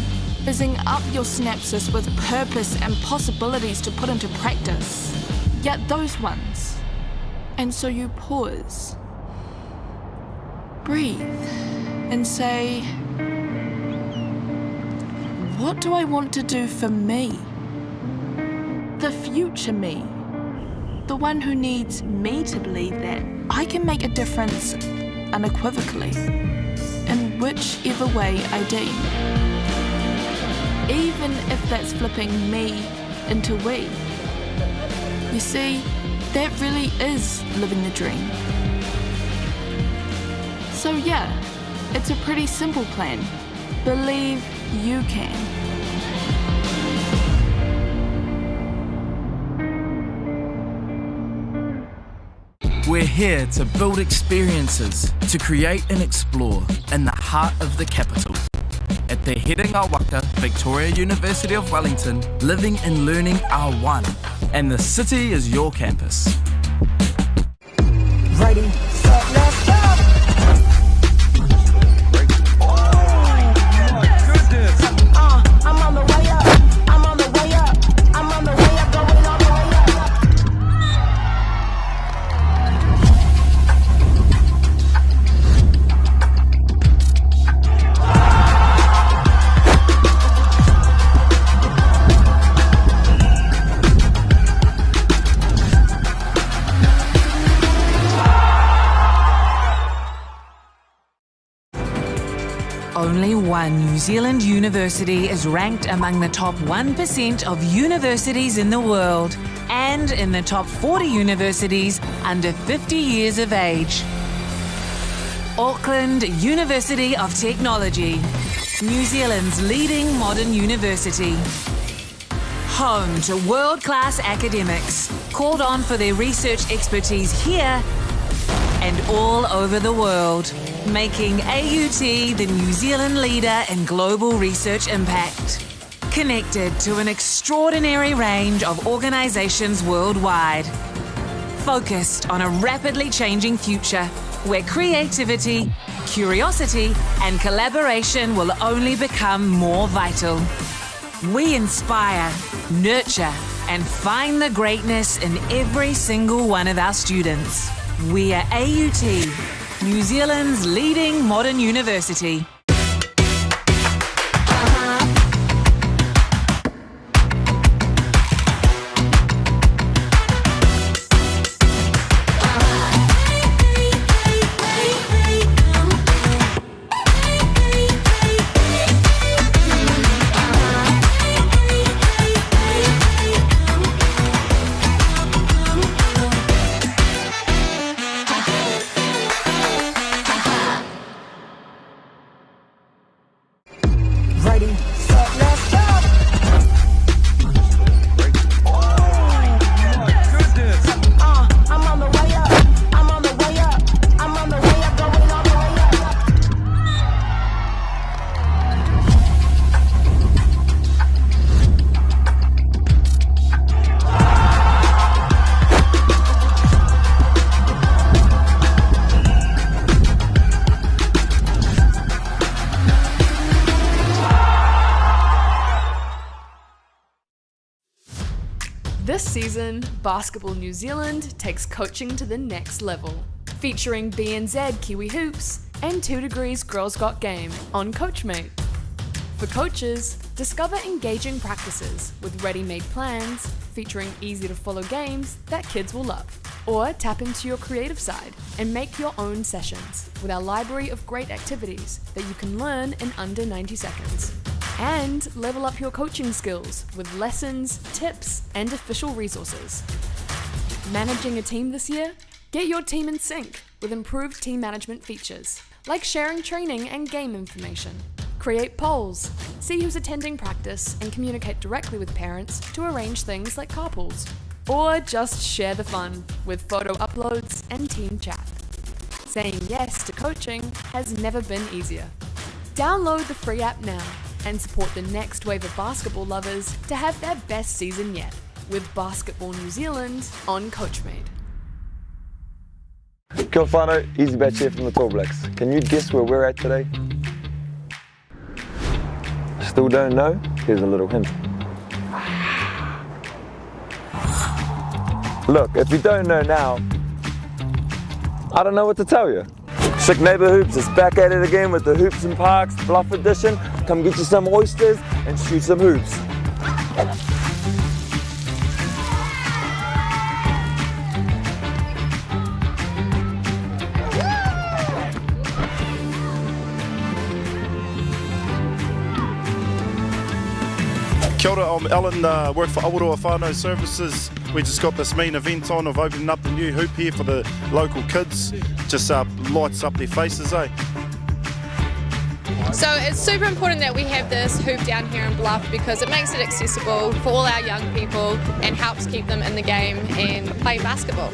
fizzing up your synapses with purpose and possibilities to put into practice. Yet those ones. And so you pause, breathe, and say, what do I want to do for me? The future me. The one who needs me to believe that I can make a difference unequivocally, in whichever way I deem. Even if that's flipping me into we. You see, that really is living the dream. So yeah, it's a pretty simple plan. Believe you can. We're here to build experiences, to create and explore in the heart of the capital. At the Herenga Waka, Victoria University of Wellington, living and learning are one, and the city is your campus. Ready, set, let's go! I'm on the way up, I'm on the way up, I'm on the way up, going all the way up. Only one New Zealand university is ranked among the top 1% of universities in the world and in the top 40 universities under 50 years of age. Auckland University of Technology, New Zealand's leading modern university. Home to world-class academics, called on for their research expertise here and all over the world, making AUT the New Zealand leader in global research impact. Connected to an extraordinary range of organisations worldwide. Focused on a rapidly changing future where creativity, curiosity and collaboration will only become more vital. We inspire, nurture and find the greatness in every single one of our students. We are AUT, New Zealand's leading modern university. ready, set, let's go. I'm on the way up, I'm on the way up, I'm on the way up, going all the way up. This season, Basketball New Zealand takes coaching to the next level, featuring BNZ Kiwi Hoops and 2 Degrees Girls Got Game on Coachmate. For coaches, discover engaging practices with ready-made plans featuring easy-to-follow games that kids will love. Or tap into your creative side and make your own sessions with our library of great activities that you can learn in under 90 seconds. And level up your coaching skills with lessons, tips, and official resources. Managing a team this year? Get your team in sync with improved team management features, like sharing training and game information. Create polls, see who's attending practice, and communicate directly with parents to arrange things like carpools. Or just share the fun with photo uploads and team chat. Saying yes to coaching has never been easier. Download the free app now and support the next wave of basketball lovers to have their best season yet with Basketball New Zealand on Coachmate. Kia ora whanau, Easy Batch here from the Tall Blacks. Can you guess where we're at today? Still don't know? Here's a little hint. Look, if you don't know now, I don't know what to tell you. Sick Neighbour Hoops is back at it again with the Hoops and Parks Bluff Edition. Come get you some oysters and shoot some hoops. Kia ora, I'm Alan, work for Awaroa Whānau Services. We just got this main event on of opening up the new hoop here for the local kids. Just lights up their faces, eh? So it's super important that we have this hoop down here in Bluff because it makes it accessible for all our young people and helps keep them in the game and play basketball.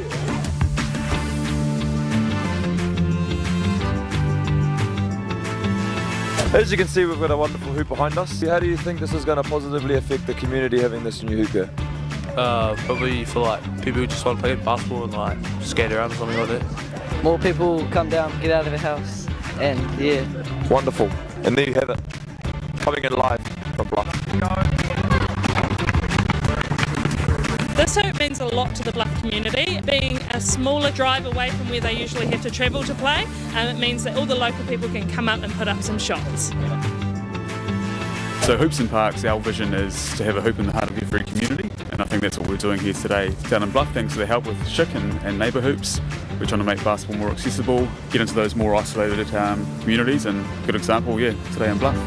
As you can see, we've got a wonderful hoop behind us. How do you think this is going to positively affect the community having this new hoop here? Probably for like people who just want to play basketball and like skate around or something like that. More people come down, get out of the house, and yeah. Wonderful. And there you have it. Coming in live from Bluff. This hoop means a lot to the Bluff community. Being a smaller drive away from where they usually have to travel to play, it means that all the local people can come up and put up some shots. So Hoops and Parks, our vision is to have a hoop in the heart of every community, and I think that's what we're doing here today down in Bluff. Thanks to the help with Chick and Neighbour Hoops, we're trying to make basketball more accessible, get into those more isolated communities, and a good example, yeah, today in Bluff.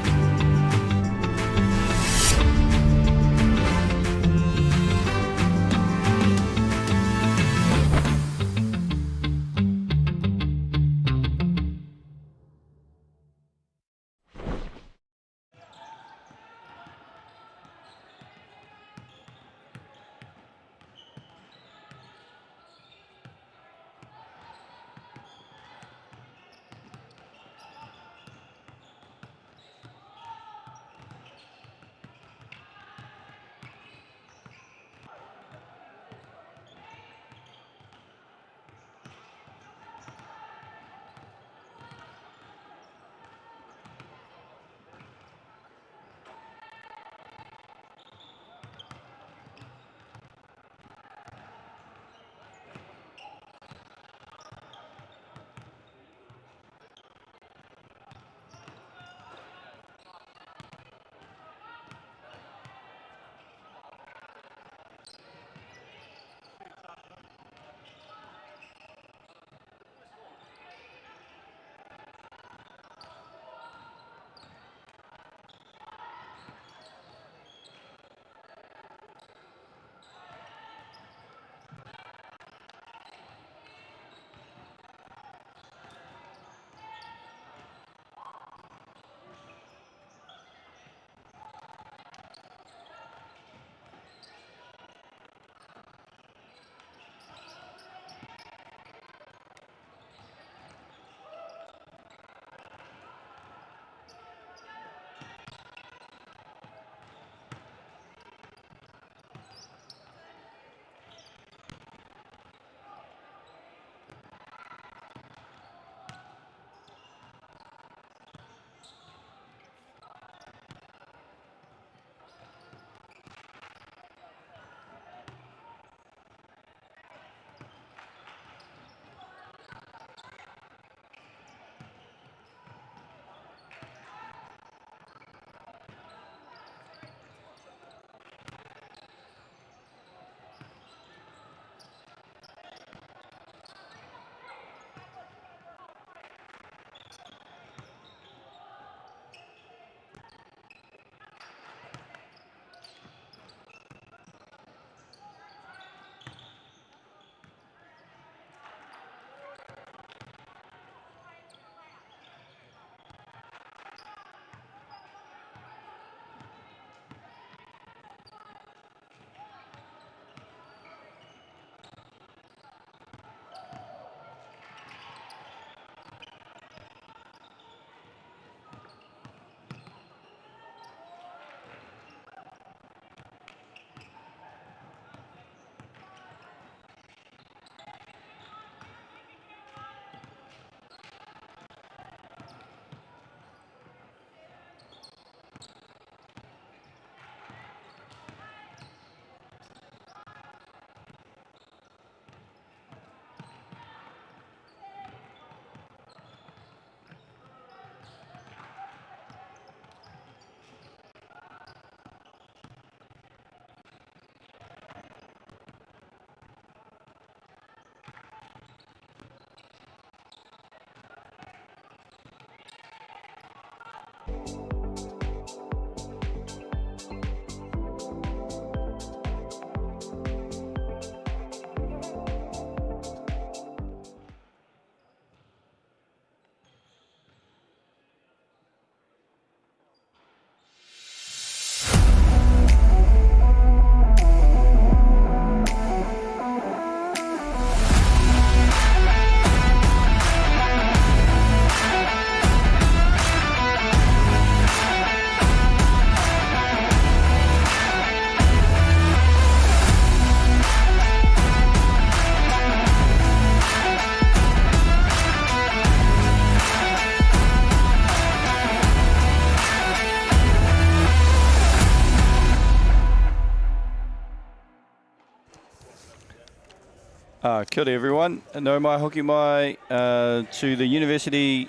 Kia ora everyone. No mai hoki mai to the University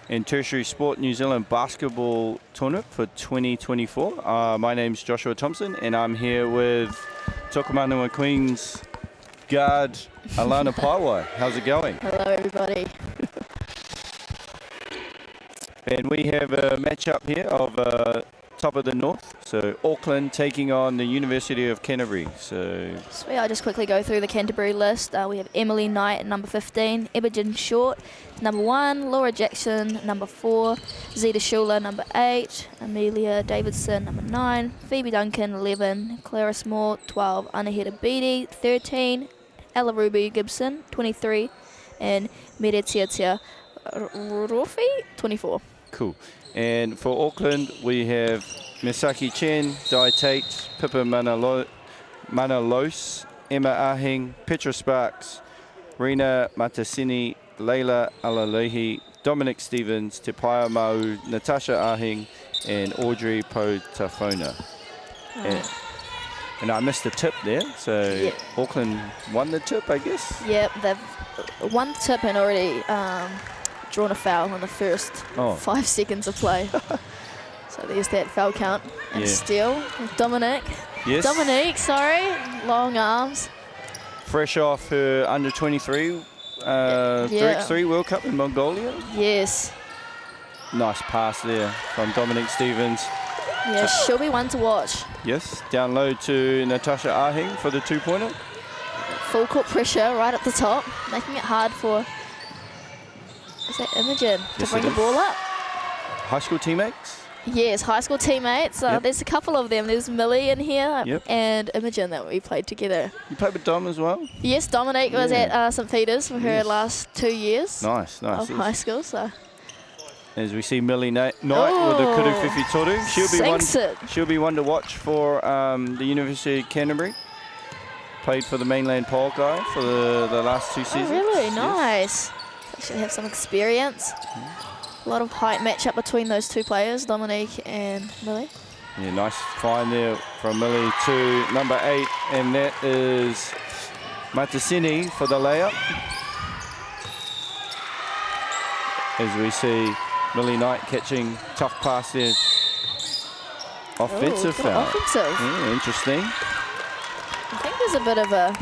and Tertiary Sport New Zealand basketball tournament for 2024. My name's Joshua Thompson and I'm here with Tokomanua Queens guard Alana Paiwai. How's it going? Hello everybody. And we have a matchup here of top of the north. So Auckland taking on the University of Canterbury. So Sweet, I'll just quickly go through the Canterbury list. We have Emily Knight at number 15, Imogen Short number 1, Laura Jackson number 4, Zeta Schuler number 8, Amelia Davidson number 9, Phoebe Duncan 11, Clara Small 12, Anahita Beattie 13, Ella Ruby Gibson 23, and Meretitia Rofi 24. cool. And for Auckland, we have Misaki Chen, Dai Tate, Pippa Manalos, Emma Ahing, Petra Sparks, Rena Matasini, Leila Alalehi, Dominic Stevens, Te Paia Mau, Natasha Ahing, and Audrey Potafona. And I missed the tip there, so yeah. Auckland won the tip, I guess? Yep, they've won the tip and already drawn a foul in the first 5 seconds of play. So there's that foul count. And steal with Dominic. Yes. Dominique, sorry. Long arms. Fresh off her under 23 3x3 World Cup in Mongolia. Yes. Nice pass there from Dominic Stevens. Yeah, she'll be one to watch. Yes, down low to Natasha Ahing for the two-pointer. Full court pressure right at the top, making it hard for, is that Imogen, to bring the ball up? High school teammates? Yes, high school teammates. There's a couple of them. There's Millie in here and Imogen that we played together. You played with Dom as well? Yes, Dominique was at St. Peter's for her last 2 years Nice. of high school. So as we see Millie Knight with the Kuru Whiwhi Toru. She'll be one to watch for the University of Canterbury. Played for the mainland Pole guy for the last 2 seasons. Oh, really? Nice. So she'll have some experience. A lot of height matchup between those two players, Dominique and Millie. Yeah, nice find there from Millie to number 8, and that is Matasini for the layup. As we see Millie Knight catching tough pass there. Offensive foul. Offensive. Yeah, interesting. I think there's a bit of a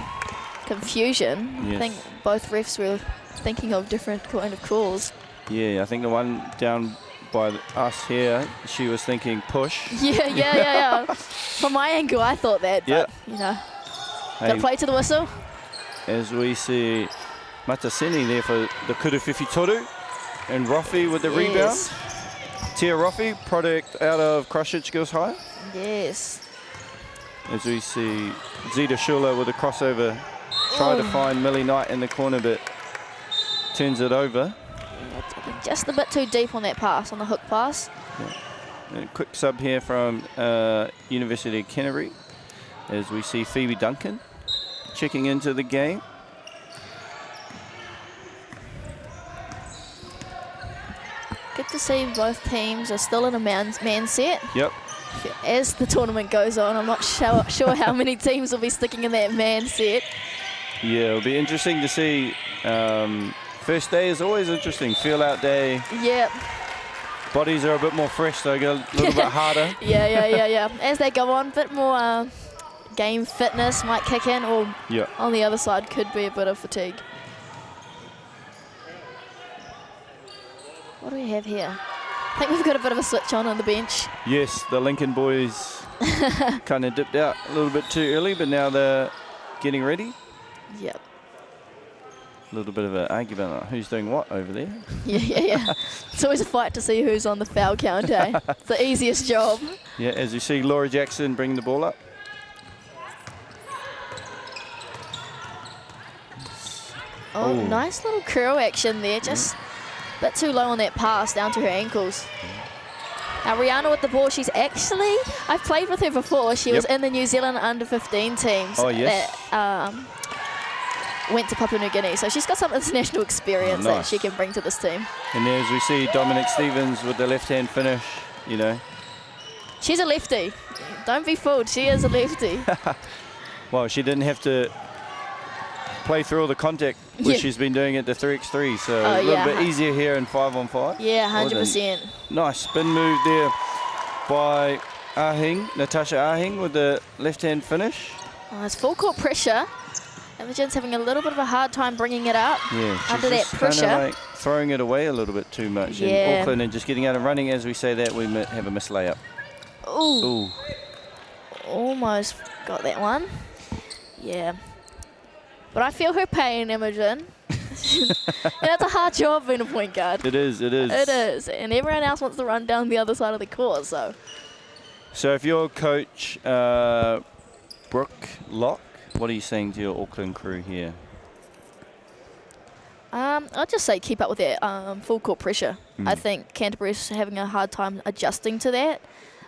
confusion. Yes. I think both refs were thinking of different kind of calls. Yeah, I think the one down by us here, she was thinking push. Yeah. From my angle, I thought that, but, you know. Got to play to the whistle. As we see Matasini there for the Kuru Whiwhi Toru, and Rofi with the rebound. Tia Rofi, product out of Christchurch Girls High. Yes. As we see Zeta Schuler with a crossover, try to find Millie Knight in the corner, but turns it over. Just a bit too deep on that pass, on the hook pass. A quick sub here from University of Canterbury, as we see Phoebe Duncan checking into the game. Good to see both teams are still in a man set. Yep. As the tournament goes on, I'm not sure how many teams will be sticking in that man set. Yeah, it'll be interesting to see. First day is always interesting. Feel out day. Yep. Bodies are a bit more fresh, so go a little bit harder. Yeah. As they go on, a bit more game fitness might kick in, or on the other side could be a bit of fatigue. What do we have here? I think we've got a bit of a switch on the bench. Yes, the Lincoln boys kind of dipped out a little bit too early, but now they're getting ready. Yep. A little bit of an argument on who's doing what over there. Yeah. It's always a fight to see who's on the foul count, eh? It's the easiest job. Yeah, as you see Laura Jackson bringing the ball up. Oh, nice little curl action there. Just a bit too low on that pass down to her ankles. Now Rihanna with the ball, she's actually, I've played with her before. She was in the New Zealand under-15 teams that went to Papua New Guinea. So she's got some international experience that she can bring to this team. And there, as we see Dominic Stevens with the left-hand finish, you know. She's a lefty. Don't be fooled, she is a lefty. Well, she didn't have to play through all the contact which she's been doing at the 3x3, so a little bit easier here in 5-on-5. Yeah, 100%. Nice spin move there by Natasha Ahing with the left-hand finish. Oh, it's full court pressure. Imogen's having a little bit of a hard time bringing it up under that pressure. Kind of like throwing it away a little bit too much. Yeah. And Auckland and just getting out and running. As we say that, we have a missed layup. Ooh. Almost got that one. Yeah. But I feel her pain, Imogen. And it's a hard job being a point guard. It is. It is. And everyone else wants to run down the other side of the court, so. So if you're coach Brooke Locke, what are you saying to your Auckland crew here? I'd just say keep up with that full court pressure. I think Canterbury's having a hard time adjusting to that.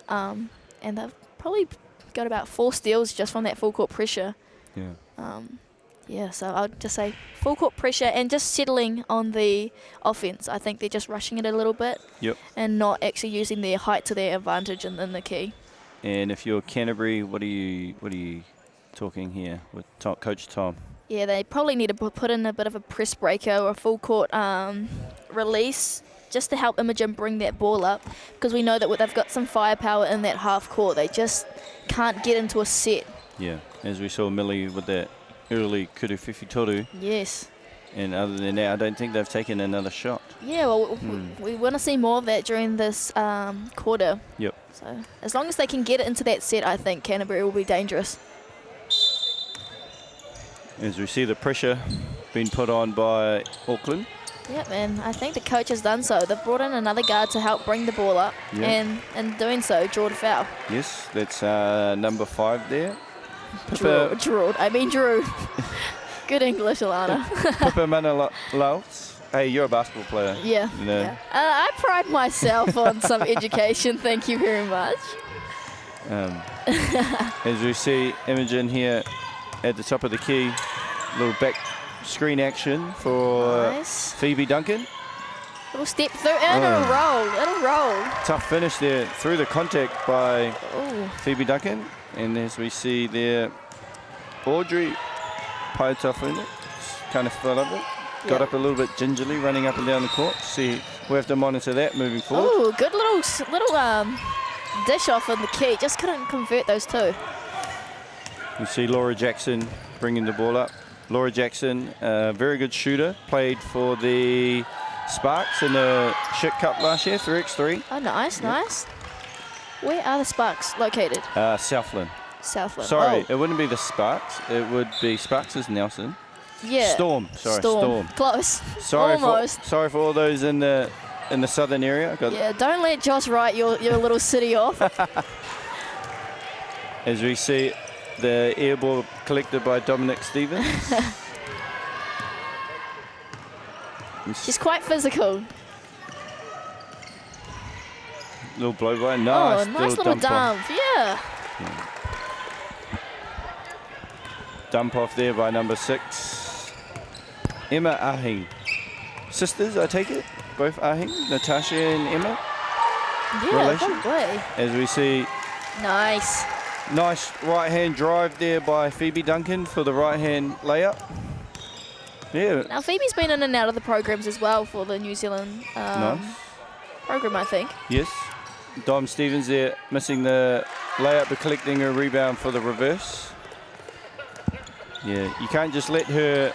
And they've probably got about 4 steals just from that full court pressure. Yeah. So I'd just say full court pressure and just settling on the offense. I think they're just rushing it a little bit and not actually using their height to their advantage in the key. And if you're Canterbury, what are you talking here with Coach Tom? Yeah, they probably need to put in a bit of a press breaker or a full court release just to help Imogen bring that ball up, because we know that they've got some firepower in that half court. They just can't get into a set. Yeah, as we saw Millie with that early kuruwhiwhi toru. Yes. And other than that, I don't think they've taken another shot. Yeah, well, we want to see more of that during this quarter. Yep. So as long as they can get it into that set, I think Canterbury will be dangerous. As we see the pressure being put on by Auckland. Yep, and I think the coach has done so. They've brought in another guard to help bring the ball up, and in doing so, draw the foul. Yes, that's number 5 there. Drew. Good English, Alana. Pippa Manalaus. Hey, you're a basketball player. Yeah. You know. I pride myself on some education. Thank you very much. As we see Imogen here at the top of the key, little back screen action for Phoebe Duncan. Little step through, and it'll roll. Tough finish there through the contact by Phoebe Duncan. And as we see there, Audrey Paetafuna kind of fell up it. Got up a little bit gingerly, running up and down the court. See, we have to monitor that moving forward. Oh, good little dish off in the key. Just couldn't convert those two. You see Laura Jackson bringing the ball up. Laura Jackson, very good shooter, played for the Sparks in the Shit Cup last year, 3x3. Oh, nice. Where are the Sparks located? Southland. Southland. Sorry, it wouldn't be the Sparks. It would be Sparks is Nelson. Yeah. Storm. Close. Almost. Sorry for all those in the southern area. Don't let Josh write your little city off. As we see the air ball collected by Dominic Stevens. She's quite physical. Little blow by, nice. Oh, nice little dump. Yeah. Dump off there by number 6. Emma Ahing. Sisters, I take it? Both Ahing, Natasha and Emma? Yeah, probably. As we see. Nice right-hand drive there by Phoebe Duncan for the right-hand layup. Yeah. Now, Phoebe's been in and out of the programs as well for the New Zealand program, I think. Yes. Dom Stevens there missing the layup but collecting a rebound for the reverse. Yeah, you can't just let her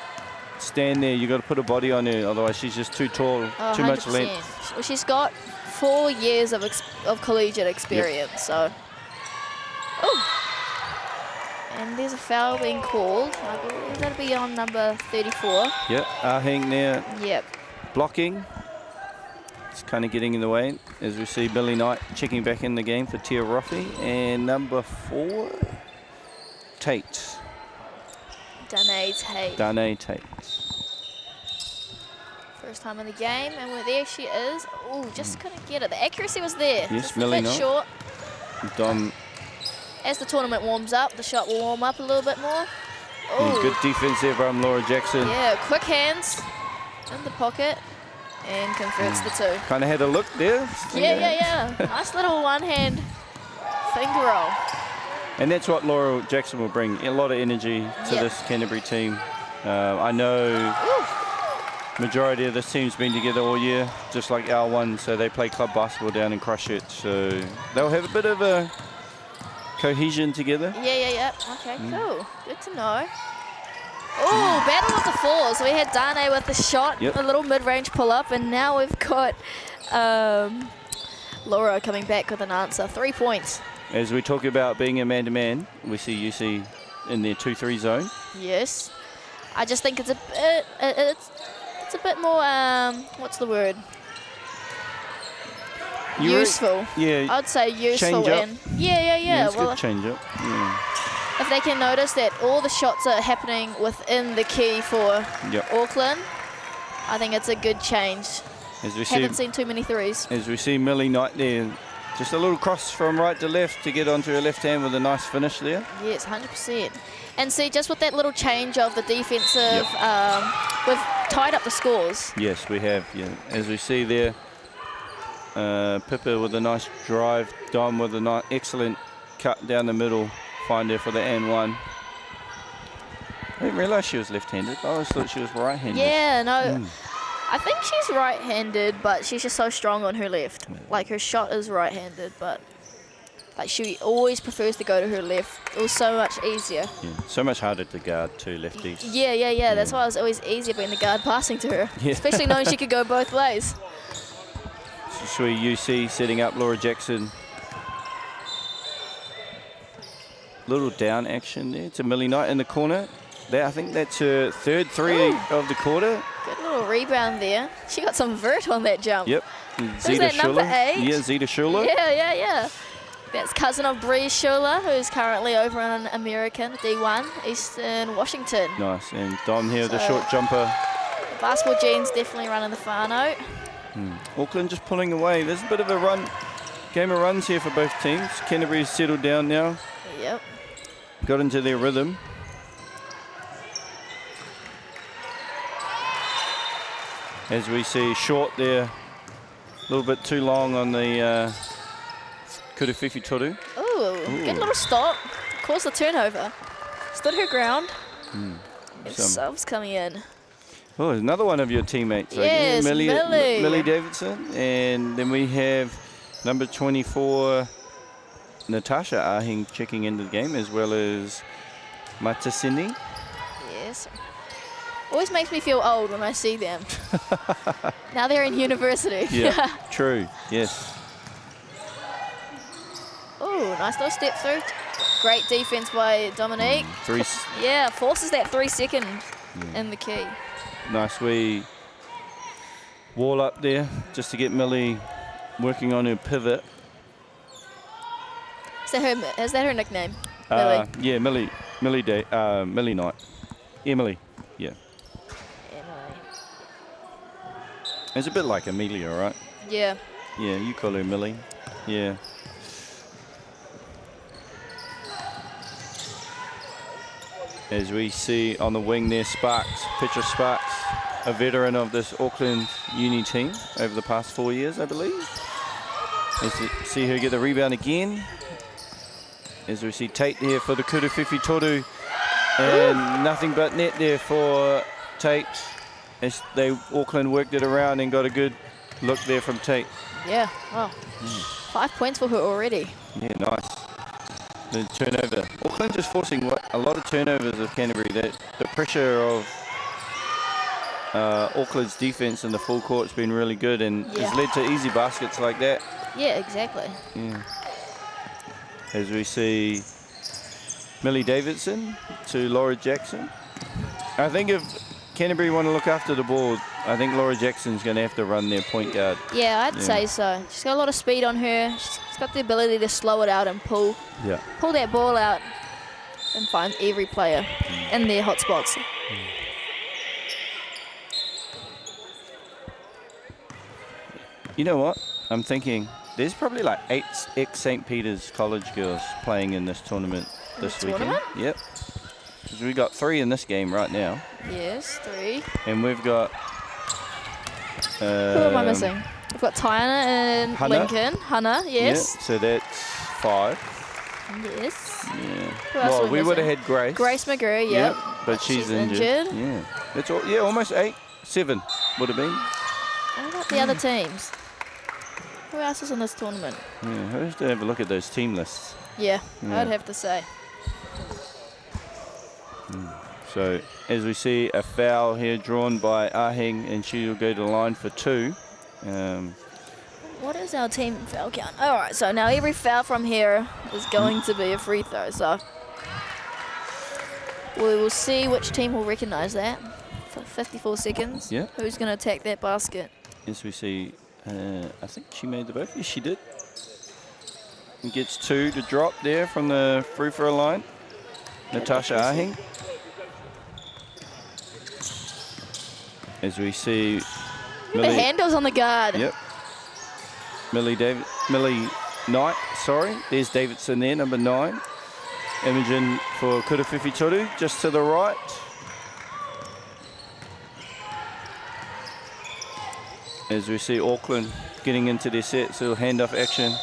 stand there. You've got to put a body on her, otherwise she's just too tall, too much length. Well, she's got 4 years of collegiate experience. So, and there's a foul being called. I believe that'll be on number 34. Yep, Aheng there. Yep. Blocking. It's kind of getting in the way as we see Billy Knight checking back in the game for Tia Roffey. And number 4, Tate. Danae Tate. First time in the game, and there she is. Oh, just couldn't get it. The accuracy was there. Yes, just Millie a bit Knight. short. Dom. As the tournament warms up, the shot will warm up a little bit more. Oh, Good defense there from Laura Jackson. yeah, quick hands in the pocket and converts the 2. Kind of had a look there. Yeah. Nice little one-hand finger roll. And that's what Laura Jackson will bring. A lot of energy to this Canterbury team. I know majority of this team's been together all year, just like R1, so they play club basketball down in Christchurch. So they'll have a bit of a cohesion together. Yeah. Okay, cool. Good to know. Oh, battle of the 4s. So we had Dane with the shot, a little mid-range pull-up, and now we've got Laura coming back with an answer. 3 points. As we talk about being a man-to-man, we see UC in their 2-3 zone. Yes. I just think it's a bit, it's a bit more, what's the word? Useful. Yeah. I'd say useful. Change up. Yeah. It's good change up. Yeah. If they can notice that all the shots are happening within the key for Auckland, I think it's a good change. As we Haven't seen too many threes. As we see Millie Knight there, just a little cross from right to left to get onto her left hand with a nice finish there. Yes, 100%. And see, just with that little change of the defensive, we've tied up the scores. Yes, we have. Yeah, as we see there, Pippa with a nice drive, Dom with a excellent cut down the middle, find her for the and 1. I didn't realise she was left-handed. I always thought she was right-handed. Yeah, no. I think she's right-handed, but she's just so strong on her left. Like, her shot is right-handed, but like she always prefers to go to her left. It was so much easier. Yeah, so much harder to guard two lefties. Yeah. That's why it was always easier being the guard passing to her, Yeah. especially knowing she could go both ways. Sweet UC setting up Laura Jackson. Little down action there to Millie Knight in the corner. I think that's her third three of the quarter. Good little rebound there. She got some vert on that jump. Yep. Who's that, number 8? Yeah, Zeta Schuler. Yeah. That's cousin of Bree Schuler, who's currently over in American D1, Eastern Washington. Nice. And Dom here, the short jumper. The basketball genes definitely running the far note. Auckland just pulling away. There's a bit of a game of runs here for both teams. Canterbury's settled down now. Yep. Got into their rhythm. As we see short there, a little bit too long on the Kuruwhiwhi Toru. Ooh, good little stop. Caused the turnover. Stood her ground. And subs coming in. Oh, another one of your teammates. Yes, Millie. Millie Davidson. And then we have number 24, Natasha Aheng checking into the game, as well as Matasini. Yes. Always makes me feel old when I see them. Now they're in university. Yeah, true, yes. Oh, nice little step through. Great defense by Dominique. Yeah, forces that 3 second in the key. Nice wee wall up there just to get Millie working on her pivot. Is that her nickname? Millie? Yeah, Millie Knight. Emily, yeah. Emily. It's a bit like Amelia, right? Yeah. Yeah, you call her Millie. Yeah. As we see on the wing there, Petra Sparks, a veteran of this Auckland uni team over the past 4 years, I believe. As we see her get the rebound again. As we see Tate here for the Kuruwhiwhi Toru. And nothing but net there for Tate. As Auckland worked it around and got a good look there from Tate. Yeah, wow. 5 points for her already. Yeah, nice. The turnover. Auckland just forcing a lot of turnovers of Canterbury. The pressure of Auckland's defense in the full court's been really good and Yeah. has led to easy baskets like that. Yeah, exactly. Yeah. As we see Millie Davidson to Laura Jackson. I think if Canterbury want to look after the ball, I think Laura Jackson's going to have to run their point guard. Yeah, I'd say so. She's got a lot of speed on her. She's got the ability to slow it out and pull that ball out and find every player in their hot spots. You know what? I'm thinking there's probably like 8 ex-St. Peter's College girls playing in this tournament this weekend. Tournament? Yep. Because we got 3 in this game right now. Yes, 3. And we've got... Who am I missing? We've got Tiana and Hannah. Lincoln. Hannah, yes. Yep, so that's 5. Yes. Yeah. Who else Well, are we would have missing? had Grace. Grace McGrew, yep. But she's injured. Yeah. That's all. Yeah, almost 8. 7 would have been. What about the other teams? Who else is in this tournament? Yeah, I have to have a look at those team lists. Yeah, Yeah. I'd have to say. So as we see a foul here drawn by Aheng, and she will go to the line for 2. What is our team foul count? All right, so now every foul from here is going to be a free throw. So we will see which team will recognise that for 54 seconds. Yeah. Who's going to attack that basket? As we see, I think she made the both. Yes, she did. And gets 2 to drop there from the free throw line. Natasha Aheng. As we see The handles on the guard. Yep. Millie Knight, sorry. There's Davidson there, number 9. Imogen for Kurawhiwhi Toru, just to the right. As we see Auckland getting into their sets, so handoff action.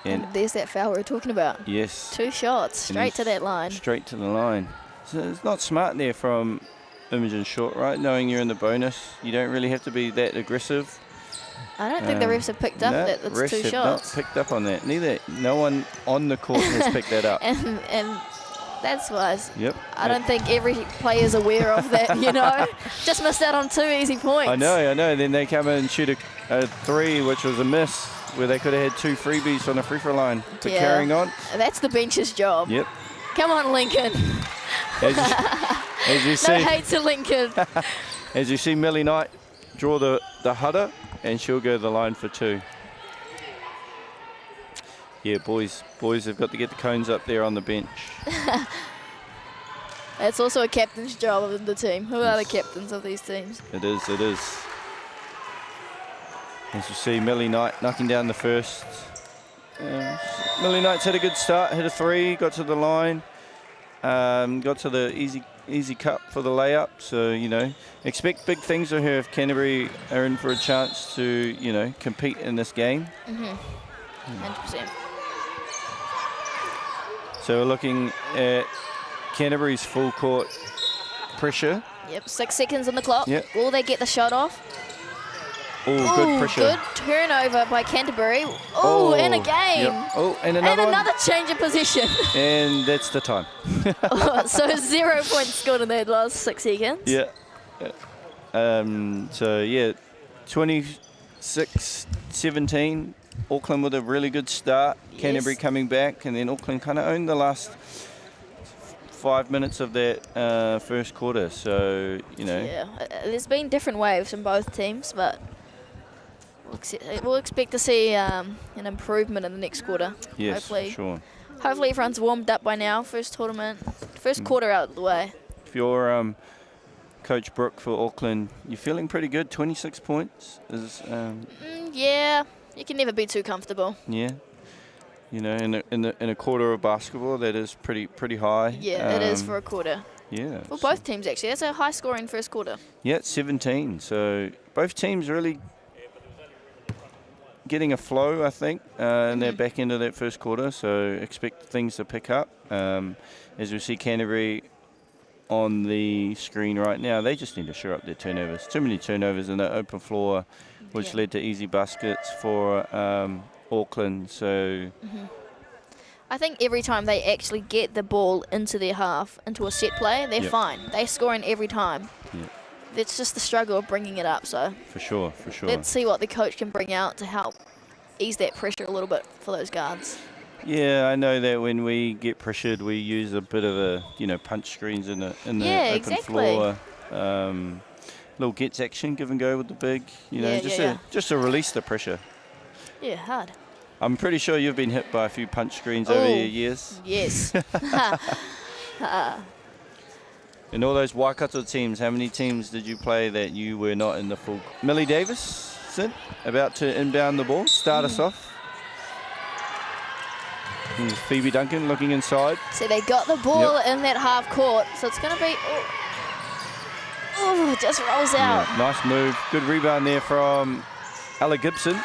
And there's that foul we were talking about. Yes. 2 shots, straight to that line. Straight to the line. So it's not smart there from Imogen Short, right? Knowing you're in the bonus, you don't really have to be that aggressive. I don't think the refs have picked up that it's refs 2 have shots. not picked up on that. Neither. No one on the court has picked that up. And that's wise. Yep. I don't think every player's aware of that, you know. Just missed out on 2 easy points. I know. Then they come in and shoot a 3, which was a miss, where they could have had 2 freebies on the free throw line for carrying on. That's the bench's job. Yep. Come on, Lincoln. As you see, No hate to Lincoln. as you see Millie Knight draw the hutter, and she'll go to the line for 2. Yeah, boys have got to get the cones up there on the bench. That's also a captain's job of the team. Who are the captains of these teams? It is. As you see, Millie Knight knocking down the first. Millie Knight's had a good start, hit a 3, got to the line, got to the easy cup for the layup. So, you know, expect big things of her if Canterbury are in for a chance to, you know, compete in this game. 100%. So we're looking at Canterbury's full court pressure. Yep, 6 seconds on the clock. Yep. Will they get the shot off? Oh, good pressure. Good turnover by Canterbury. Oh, and a game. Yep. Oh, and another one. another change of position. And that's the time. So 0 points scored in that last 6 seconds. Yeah. So, yeah, 26-17. Auckland with a really good start. Yes. Canterbury coming back, and then Auckland kind of owned the last 5 minutes of that first quarter. So, you know. Yeah, there's been different waves from both teams, but we'll expect to see an improvement in the next quarter. Yes, hopefully. sure. Hopefully everyone's warmed up by now. First quarter out of the way. If you're Coach Brooke for Auckland, you're feeling pretty good. 26 points is. Yeah, you can never be too comfortable. Yeah, you know, in a quarter of basketball, that is pretty high. Yeah, it is for a quarter. Yeah. For both teams, actually. That's a high-scoring first quarter. Yeah, it's 17. So both teams really getting a flow, I think, in their back end of that first quarter. So expect things to pick up. As we see Canterbury on the screen right now, they just need to shore up their turnovers. Too many turnovers in the open floor, which led to easy baskets for Auckland. So I think every time they actually get the ball into their half, into a set play, they're fine. They're scoring every time. Yeah. that's just the struggle of bringing it up. So For sure, for sure. let's see what the coach can bring out to help ease that pressure a little bit for those guards. Yeah, I know that when we get pressured, we use a bit of a, punch screens in the Yeah, open exactly. floor. Little gets action, give and go with the big, Yeah, just to release the pressure. Yeah, hard. I'm pretty sure you've been hit by a few punch screens over your years. Yes. In all those Waikato teams, how many teams did you play that you were not in the full? Millie Davis, about to inbound the ball, start us off. And Phoebe Duncan looking inside. So they got the ball in that half court, so it's going to be... Oh, it just rolls out. Yeah, nice move. Good rebound there from Ella Gibson.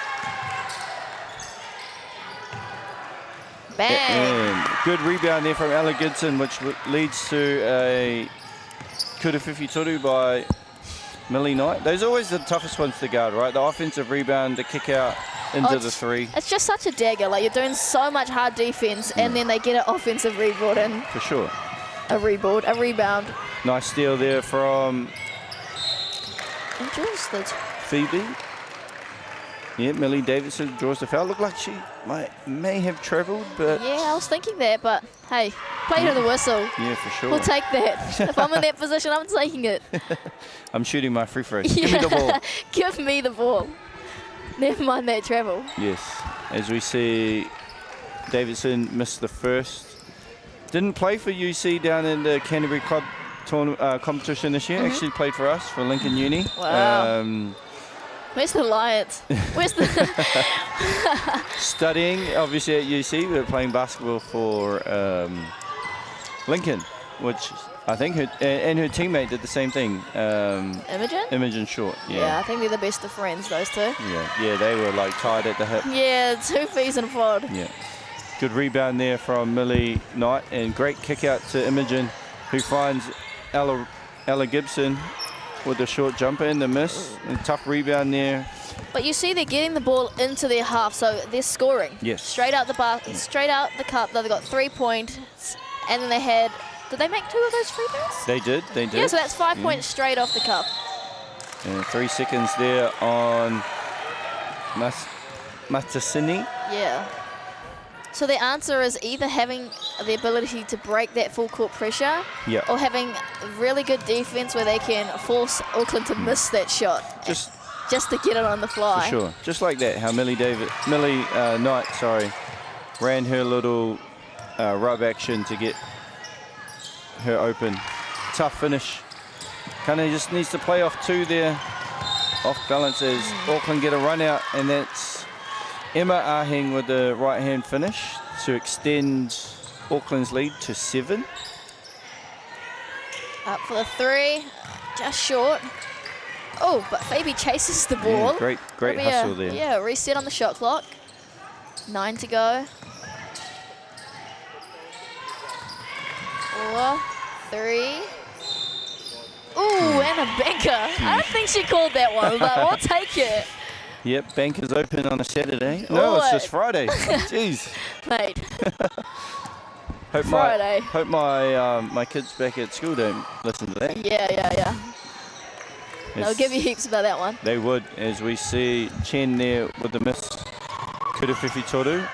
Bang. And good rebound there from Ella Gibson, which leads to a Kuta 52 by Millie Knight. Those are always the toughest ones to guard, right? The offensive rebound, the kick out into the three. It's just such a dagger. Like, you're doing so much hard defense, and then they get an offensive rebound and For sure. a rebound. Nice steal there from Interested. Phoebe. Yeah, Millie Davidson draws the foul. Looked like she may have travelled, but Yeah, I was thinking that, but hey, play to the whistle. yeah, for sure. We'll take that. If I'm in that position, I'm taking it. I'm shooting my free throw. Give me the ball. Give me the ball. Never mind that travel. Yes, as we see, Davidson missed the first. Didn't play for UC down in the Canterbury Club competition this year. Actually played for us, for Lincoln Uni. Wow. Where's the Lions? Where's the... Studying, obviously, at UC, but playing basketball for Lincoln, which I think her teammate did the same thing. Imogen? Imogen Short, Yeah, I think they're the best of friends, those two. Yeah, they were like tied at the hip. Yeah, 2 fees and a pod. Yeah. Good rebound there from Millie Knight, and great kick out to Imogen, who finds Ella Gibson with a short jumper and the miss. And tough rebound there. But you see they're getting the ball into their half, so they're scoring. Yes. Straight out the cup, they got 3 points, and then they had... Did they make 2 of those free throws? They did. Yeah, so that's 5 points straight off the cup. And 3 seconds there on Matasini. Yeah. So the answer is either having the ability to break that full court pressure or having really good defense where they can force Auckland to miss that shot just to get it on the fly. For sure. Just like that, how Millie Knight, ran her little rub action to get her open. Tough finish. Kind of just needs to play off 2 there. Off balance as Auckland get a run out, and that's Emma Aheng with the right-hand finish to extend Auckland's lead to 7. Up for the 3, just short. Oh, but Phoebe chases the ball. Yeah, great hustle there. Yeah, reset on the shot clock. 9 to go. 4, 3. Ooh, and a banker. I don't think she called that one, but we'll take it. Yep, bank is open on a Saturday. No, it's just Friday. Jeez. Mate. Friday. Hope my kids back at school don't listen to that. Yeah. They'll give you heaps about that one. They would, as we see Chen there with the miss. Kuta Whiwhitoru.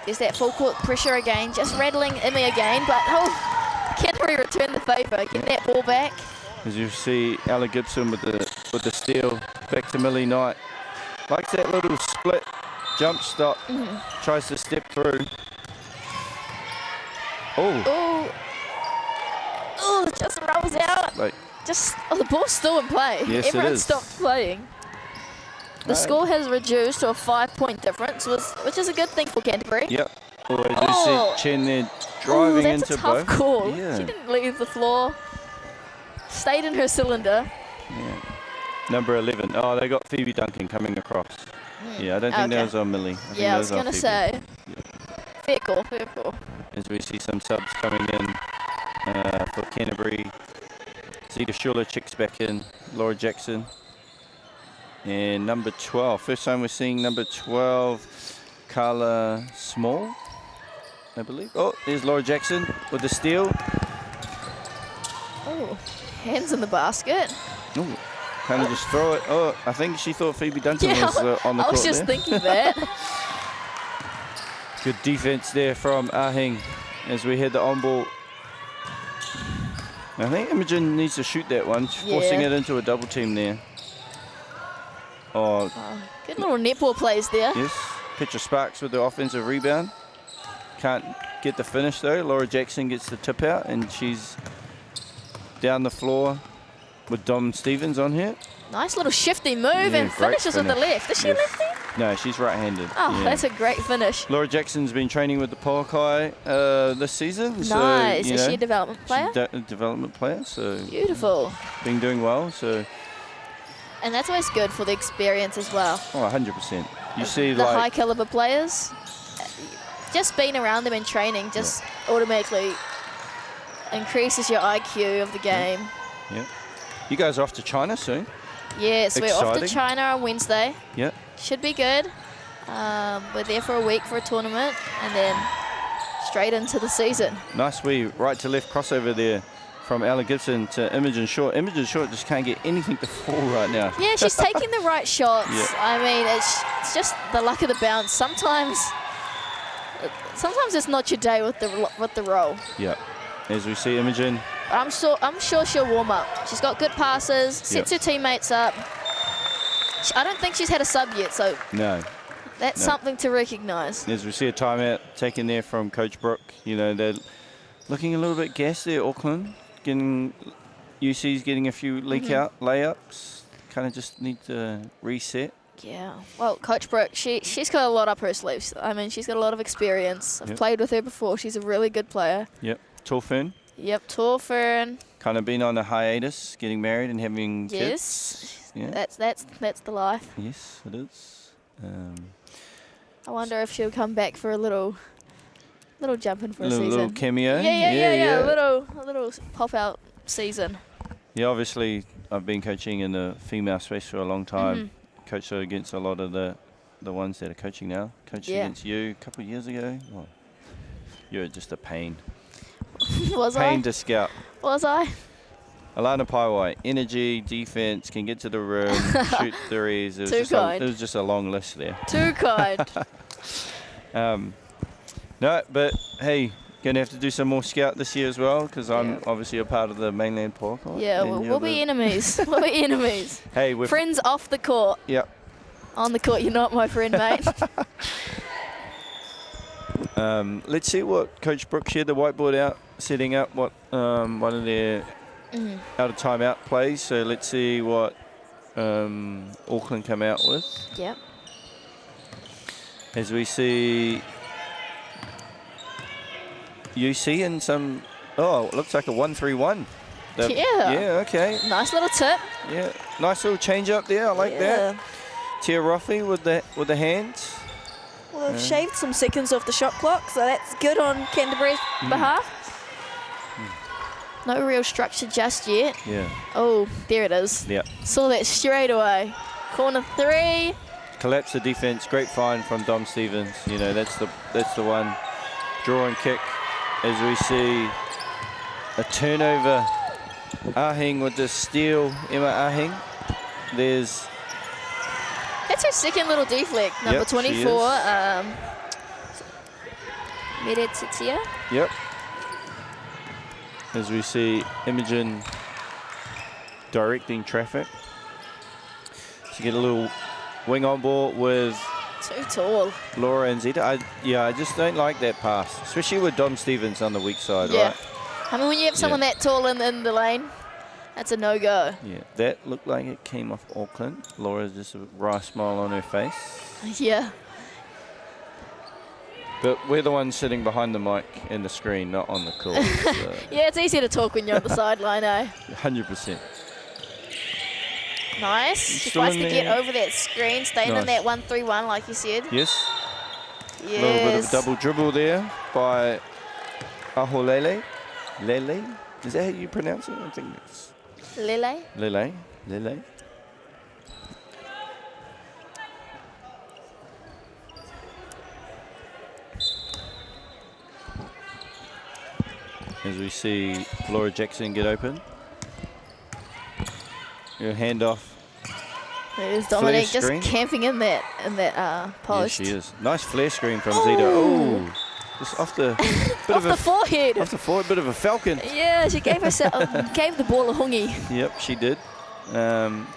There's that full court pressure again, just rattling Imi again, but Canterbury return the favour, get that ball back. As you see Ella Gibson with the steal, back to Millie Knight. Likes that little split jump stop, tries to step through. Oh, it just rolls out. The ball's still in play. Yes, Everyone it is. stopped playing. The score has reduced to a 5-point difference, which is a good thing for Canterbury. Yep. As you see Chen there driving that's into a tough both. call. Yeah. She didn't leave the floor. Stayed in her cylinder. Yeah. Number 11. Oh, they got Phoebe Duncan coming across. Yeah, I don't think that was on Millie. I was going to say. Fair call. As we see some subs coming in for Canterbury. Zita Schuler checks back in. Laura Jackson. And number 12. First time we're seeing number 12, Carla Small, I believe. Oh, there's Laura Jackson with the steal. Oh, hands in the basket. Ooh. kind of just throw it. Oh, I think she thought Phoebe Dunton was on the court. I was just thinking that. Good defense there from Ahing as we had the on ball. I think Imogen needs to shoot that one. She's forcing it into a double team there. Oh, good little netball plays there. yes. Petra Sparks with the offensive rebound. Can't get the finish though. Laura Jackson gets the tip out and she's down the floor with Dom Stevens on here. Nice little shifty move and finishes with the left. Is she lefty? No, she's right-handed. Oh, that's a great finish. Laura Jackson's been training with the Poakai this season. Nice. So, Is she a development player? She's a development player, so Beautiful. been doing well. So, And that's always good for the experience as well. oh, 100%. You see, The high like, caliber players, just being around them and training just automatically increases your IQ of the game. yeah. You guys are off to China soon. Yes, we're off to Exciting. China on Wednesday. Yeah. Should be good. We're there for a week for a tournament and then straight into the season. Nice wee right to left crossover there from Ella Gibson to Imogen Short. Imogen Short just can't get anything to fall right now. Yeah, she's taking the right shots. Yeah. I mean, it's just the luck of the bounce. Sometimes it's not your day with the roll. Yeah. As we see Imogen. I'm sure she'll warm up. She's got good passes, sets her teammates up. I don't think she's had a sub yet, so No. that's something to recognise. As we see a timeout taken there from Coach Brooke. You know, they're looking a little bit gassed there, Auckland. UC's getting a few leak out layups. Kind of just need to reset. Yeah. Well, Coach Brooke, she's got a lot up her sleeves. I mean, she's got a lot of experience. I've played with her before. She's a really good player. Yep. Tall Fern. Yep, tall Fern. Kind of been on a hiatus, getting married and having kids. Yes. Yeah. That's the life. Yes, it is. I wonder if she'll come back for a little jump in for a season. Little cameo. Yeah. A little pop out season. Yeah, obviously I've been coaching in the female space for a long time. Coached her against a lot of the ones that are coaching now. Coached against you a couple of years ago. Well, you're just a pain. Was Pain I? to scout. Was I? Alana Paiwai, energy, defense, can get to the room, shoot threes. It was just a long list there. Too kind. No, but hey, gonna have to do some more scout this year as well because I'm obviously a part of the mainland Poakai. Yeah, we'll be enemies. We'll be enemies. Hey, we're friends off the court. Yep. On the court, you're not my friend, mate. Let's see what Coach Brooke shared the whiteboard out, setting up what one of their out of timeout plays. So let's see what Auckland come out with. Yep. As we see UC and some, it looks like a 1-3-1. Yeah, okay. Nice little tip. Yeah, nice little change up there. I like that. Tia Roffey with the hands. Well, they've shaved some seconds off the shot clock, so that's good on Canterbury's behalf. No real structure just yet. Yeah. Oh, there it is. Yeah. Saw that straight away. Corner three. Collapse the defense. Great find from Dom Stevens. You know, that's the one. Draw and kick. As we see a turnover. Ahing with the steal. Emma Ahing. There's. That's her second little deflect. Number 24. Mere Titia. Yep. As we see Imogen directing traffic. So get a little wing on ball with too tall. Laura and Zeta. I just don't like that pass, especially with Dom Stevens on the weak side, Yeah. right? I mean, when you have someone that tall in the lane, that's a no-go. Yeah, that looked like it came off Auckland. Laura's just a wry smile on her face. Yeah. But we're the ones sitting behind the mic and the screen, not on the court. So. Yeah, it's easier to talk when you're on the sideline, eh? 100%. Nice. She Still tries in to there. get over that screen, staying in Nice. that 1-3-1, like you said. Yes. Yes. A little bit of a double dribble there by Aholele. Lele? Is that how you pronounce it? I think it's Lele. Lele. Lele. As we see Laura Jackson get open. Your handoff There's Dominic just screen. camping in that post. Yes, she is. Nice flare screen from Zita. Oh, just off the Off the forehead. Off the forehead, bit of a falcon. Yeah, she gave herself gave the ball a hungy. Yep, she did.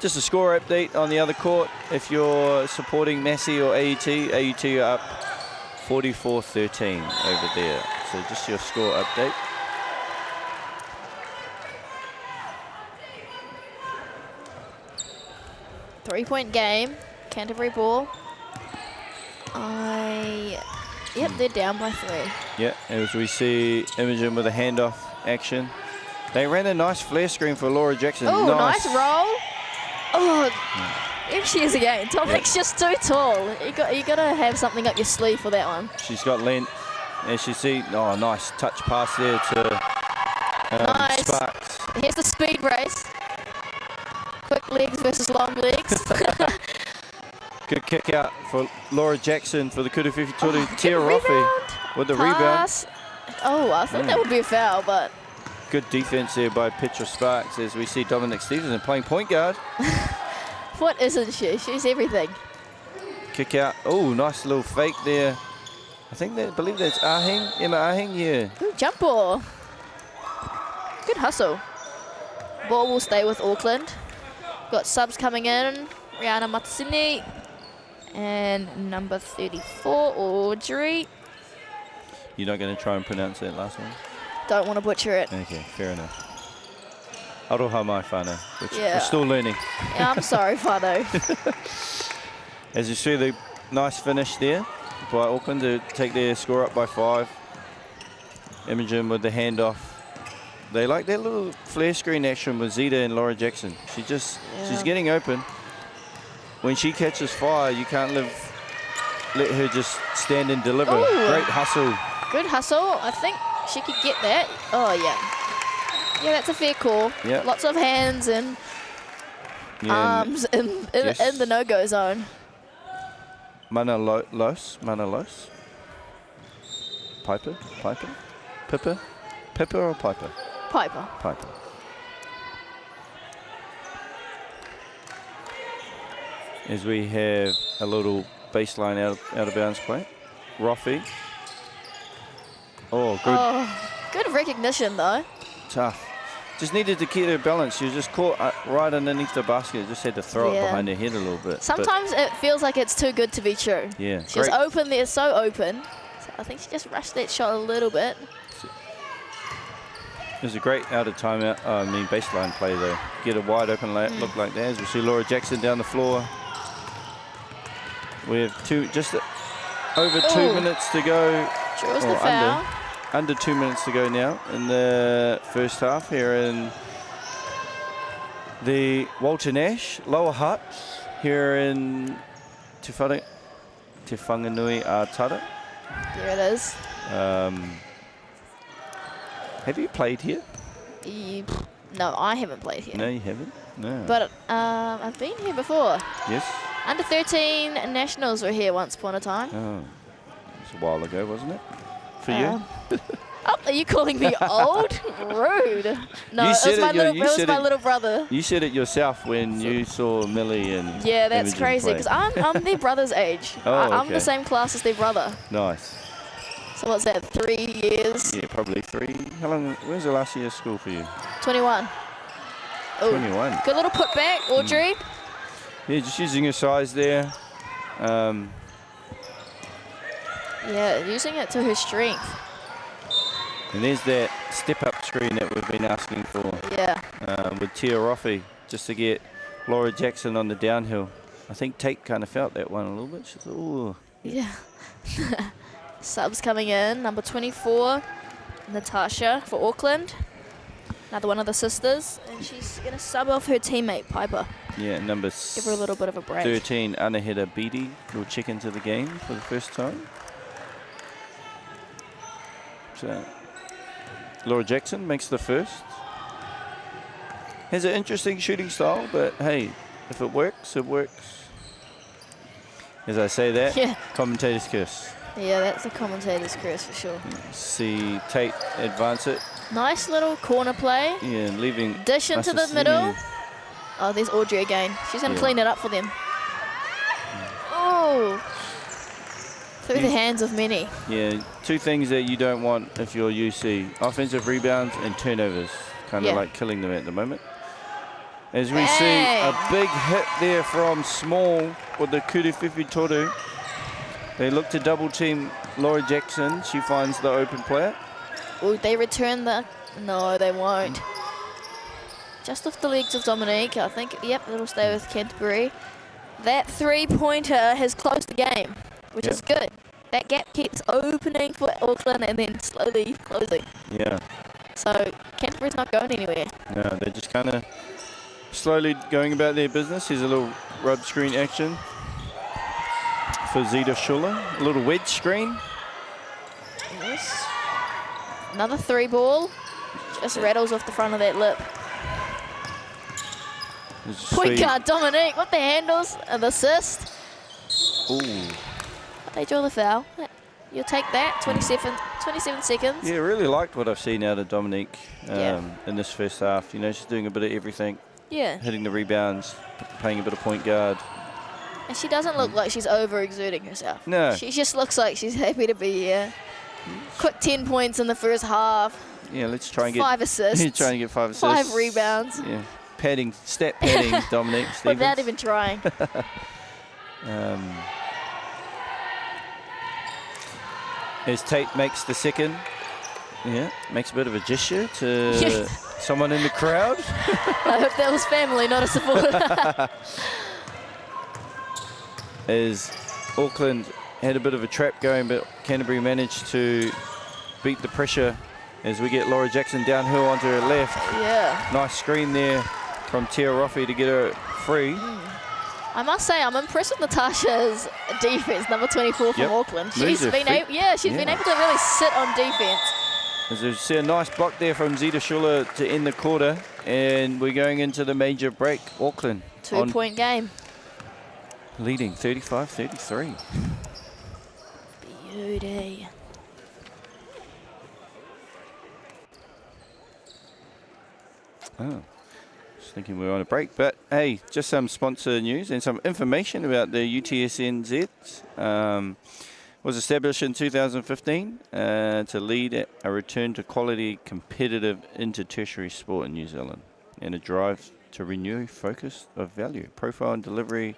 Just a score update on the other court. If you're supporting Massey or AUT are up 44-13 over there. So just your score update. Three-point game. Canterbury ball. Yep, they're down by 3. Yeah, as we see Imogen with a handoff action. They ran a nice flare screen for Laura Jackson. Oh, nice roll. Oh, there she is again. Dominic's just too tall. You got to have something up your sleeve for that one. She's got length. As you see, oh, nice touch pass there to Nice. Sparks. Here's the speed race. Quick legs versus long legs. Good kick out for Laura Jackson for the Kuruwhiwhi Toru. Good Tia Roffey rebound. with the Pass. Oh, I thought that would be a foul, but Good defense there by Petra Sparks as we see Dominic Stevenson playing point guard. what isn't she? She's everything. Kick out. Oh, nice little fake there. I believe that's Aheng, Emma Aheng, yeah. Ooh, jump ball. Good hustle. Ball will stay with Auckland. Got subs coming in. Rihanna Matasini. And number 34, Audrey. You're not going to try and pronounce that last one? Don't want to butcher it. Okay, fair enough. Aroha mai whānau, which Yeah. we're still learning. Yeah, I'm sorry, Fado. As you see, the nice finish there by Auckland to take their score up by 5. Imogen with the handoff. They like that little flare screen action with Zita and Laura Jackson. She's getting open. When she catches fire, you can't let her just stand and deliver. Ooh. Great hustle. Good hustle. I think she could get that. Oh, yeah. Yeah, that's a fair call. Yep. Lots of hands and arms in the no-go zone. Mana Los. Piper? Pipper? Pipper or Piper? Piper. Piper. As we have a little baseline out of bounds play. Roffey. Oh, good. Oh, good recognition, though. Tough. Just needed to keep her balance. She was just caught right underneath the basket. Just had to throw it behind her head a little bit. Sometimes it feels like it's too good to be true. Yeah. She was open there, so open. So I think she just rushed that shot a little bit. It was a great baseline play though. Get a wide open look like that. As we see Laura Jackson down the floor. We have over 2 minutes to go. Draws the foul. Under 2 minutes to go now in the first half here in the Walter Nash Lower Hut here in Te Whanganui Atara. There it is. Have you played here? No, I haven't played here. No, you haven't? No. But I've been here before. Yes? Under 13 nationals were here once upon a time. Oh, it was a while ago, wasn't it? For you? Oh, are you calling me old? Rude. No, it was my little brother. You said it yourself when you saw Millie and Yeah, that's Imogen crazy play. because I'm their brother's age. Oh, I'm okay. the same class as their brother. Nice. So what's that, 3 years? Yeah, probably 3. How long? When's the last year of school for you? 21. Ooh, 21. Good little putback, Audrey. Yeah, just using your size there. Yeah, using it to her strength. And there's that step-up screen that we've been asking for. Yeah. With Tia Roffey, just to get Laura Jackson on the downhill. I think Tate kind of felt that one a little bit. She thought, ooh. Yeah. Subs coming in, number 24, Natasha for Auckland. Another one of the sisters. And she's going to sub off her teammate, Piper. Yeah, number Give her a little bit of a break. 13, Anaheda Beatty will check into the game for the first time. So, Laura Jackson makes the first. Has an interesting shooting style, but hey, if it works, it works. As I say that, Yeah. commentator's curse. Yeah, that's the commentator's curse for sure. See Tate advance it. Nice little corner play. Yeah, leaving. Dish into the middle. Oh, there's Audrey again. She's going to clean it up for them. Oh! Through the hands of many. Yeah, two things that you don't want if you're UC. Offensive rebounds and turnovers. Kind of like killing them at the moment. As we see a big hit there from Small with the Kuruwhiwhi Toru. They look to double team Laura Jackson. She finds the open player. Will they return the... No, they won't. Just off the legs of Dominique. I think, yep, it'll stay with Canterbury. That three-pointer has closed the game, which is good. That gap keeps opening for Auckland and then slowly closing. Yeah. So Canterbury's not going anywhere. No, they're just kind of slowly going about their business. Here's a little rub screen action for Zita Schuller. A little wedge screen. Yes. Another three ball. Just rattles off the front of that lip. Point guard Dominique with the handles and the assist. Ooh. They draw the foul. You'll take that. 27 seconds. Yeah, really liked what I've seen out of Dominique in this first half. You know, she's doing a bit of everything. Yeah. Hitting the rebounds, playing a bit of point guard. And she doesn't look like she's overexerting herself. No. She just looks like she's happy to be here. Quick 10 points in the first half. Yeah, let's try and get 5 assists. Trying to get 5 assists. 5 rebounds. Yeah, stat padding, Dominique Stevens. Without even trying. As Tate makes the second, makes a bit of a gesture to someone in the crowd. I hope that was family, not a support. As Auckland had a bit of a trap going, but Canterbury managed to beat the pressure as we get Laura Jackson downhill onto her left. Yeah. Nice screen there from Tia Roffey to get her free. I must say, I'm impressed with Natasha's defense, number 24 from Auckland. She's been able to really sit on defense. As you see a nice block there from Zita Schuller to end the quarter, and we're going into the major break. Auckland 2-point game. Leading 35-33. Beauty. Oh, just thinking we're on a break, but hey, just some sponsor news and some information about the UTSNZ. Was established in 2015 to lead a return to quality, competitive inter-tertiary sport in New Zealand, and a drive to renew focus of value, profile and delivery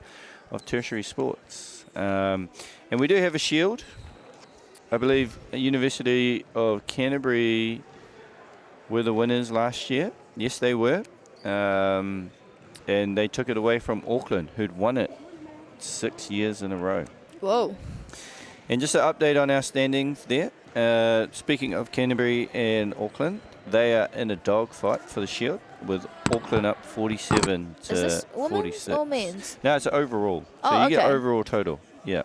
of tertiary sports. And we do have a shield. I believe University of Canterbury were the winners last year. Yes, they were. And they took it away from Auckland, who'd won it 6 years in a row. Whoa. And just an update on our standings there. Speaking of Canterbury and Auckland, they are in a dogfight for the shield, with Auckland up 47 to 46. Is this women's or men's? No, it's overall. So you get overall total. Yeah.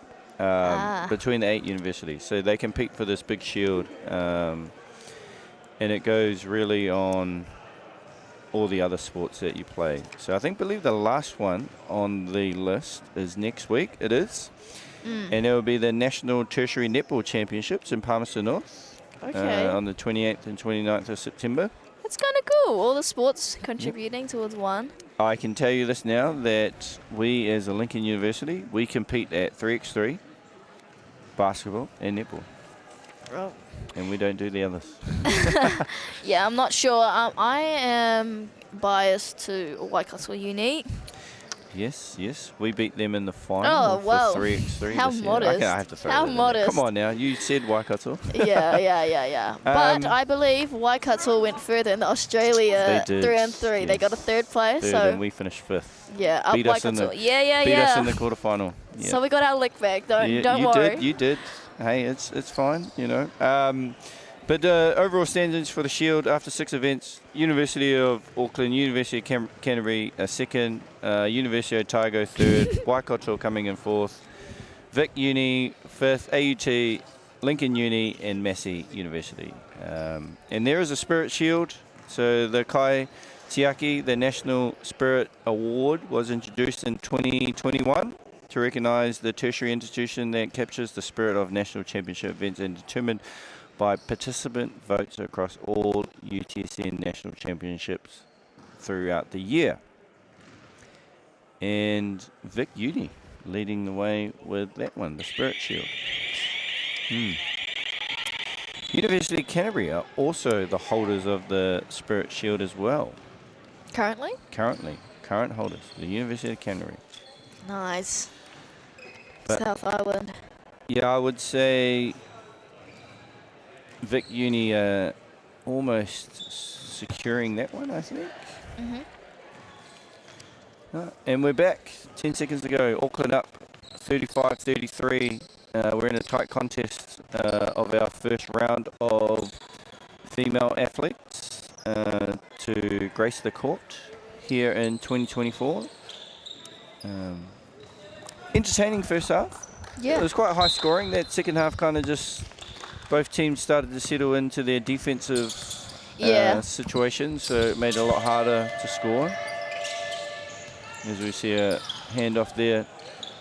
Between the 8 universities. So they compete for this big shield. And it goes really on all the other sports that you play. So I believe the last one on the list is next week. It is. And it will be the National Tertiary Netball Championships in Palmerston North on the 28th and 29th of September. That's kind of cool. All the sports contributing towards one. I can tell you this now, that we as a Lincoln University, we compete at 3x3, basketball and netball. Oh. And we don't do the others. Yeah, I'm not sure. I am biased to Waikato Uni. Yes. We beat them in the final for 3x3. How modest. I have to throw How that in modest. there. Come on now, you said Waikato. Yeah. But I believe Waikato went further in Australia. They did. 3-3. Yes. They got a third place. And we finished 5th. Yeah, up beat Waikato. Beat us in the quarterfinal. Yeah. So we got our lick back. Don't worry. You did. Hey, it's fine, you know. But overall standings for the Shield after 6 events: University of Auckland, University of Canterbury second, University of Otago third, Waikato coming in 4th, Vic Uni 5th, AUT, Lincoln Uni, and Massey University. And there is a Spirit Shield. So the Kai Tiaki, the National Spirit Award, was introduced in 2021 to recognise the tertiary institution that captures the spirit of national championship events and determined by participant votes across all UTSN national championships throughout the year. And Vic Uni leading the way with that one, the Spirit Shield. University of Canterbury are also the holders of the Spirit Shield as well. Currently? Current holders, the University of Canterbury. Nice. But South Island. yeah, I would say Vic Uni almost securing that one, I think. And we're back. 10 seconds to go. Auckland up 35-33. We're in a tight contest of our first round of female athletes to grace the court here in 2024. Entertaining first half. Yeah. It was quite high scoring. That second half kind of just, both teams started to settle into their defensive situations, so it made it a lot harder to score. As we see a handoff there,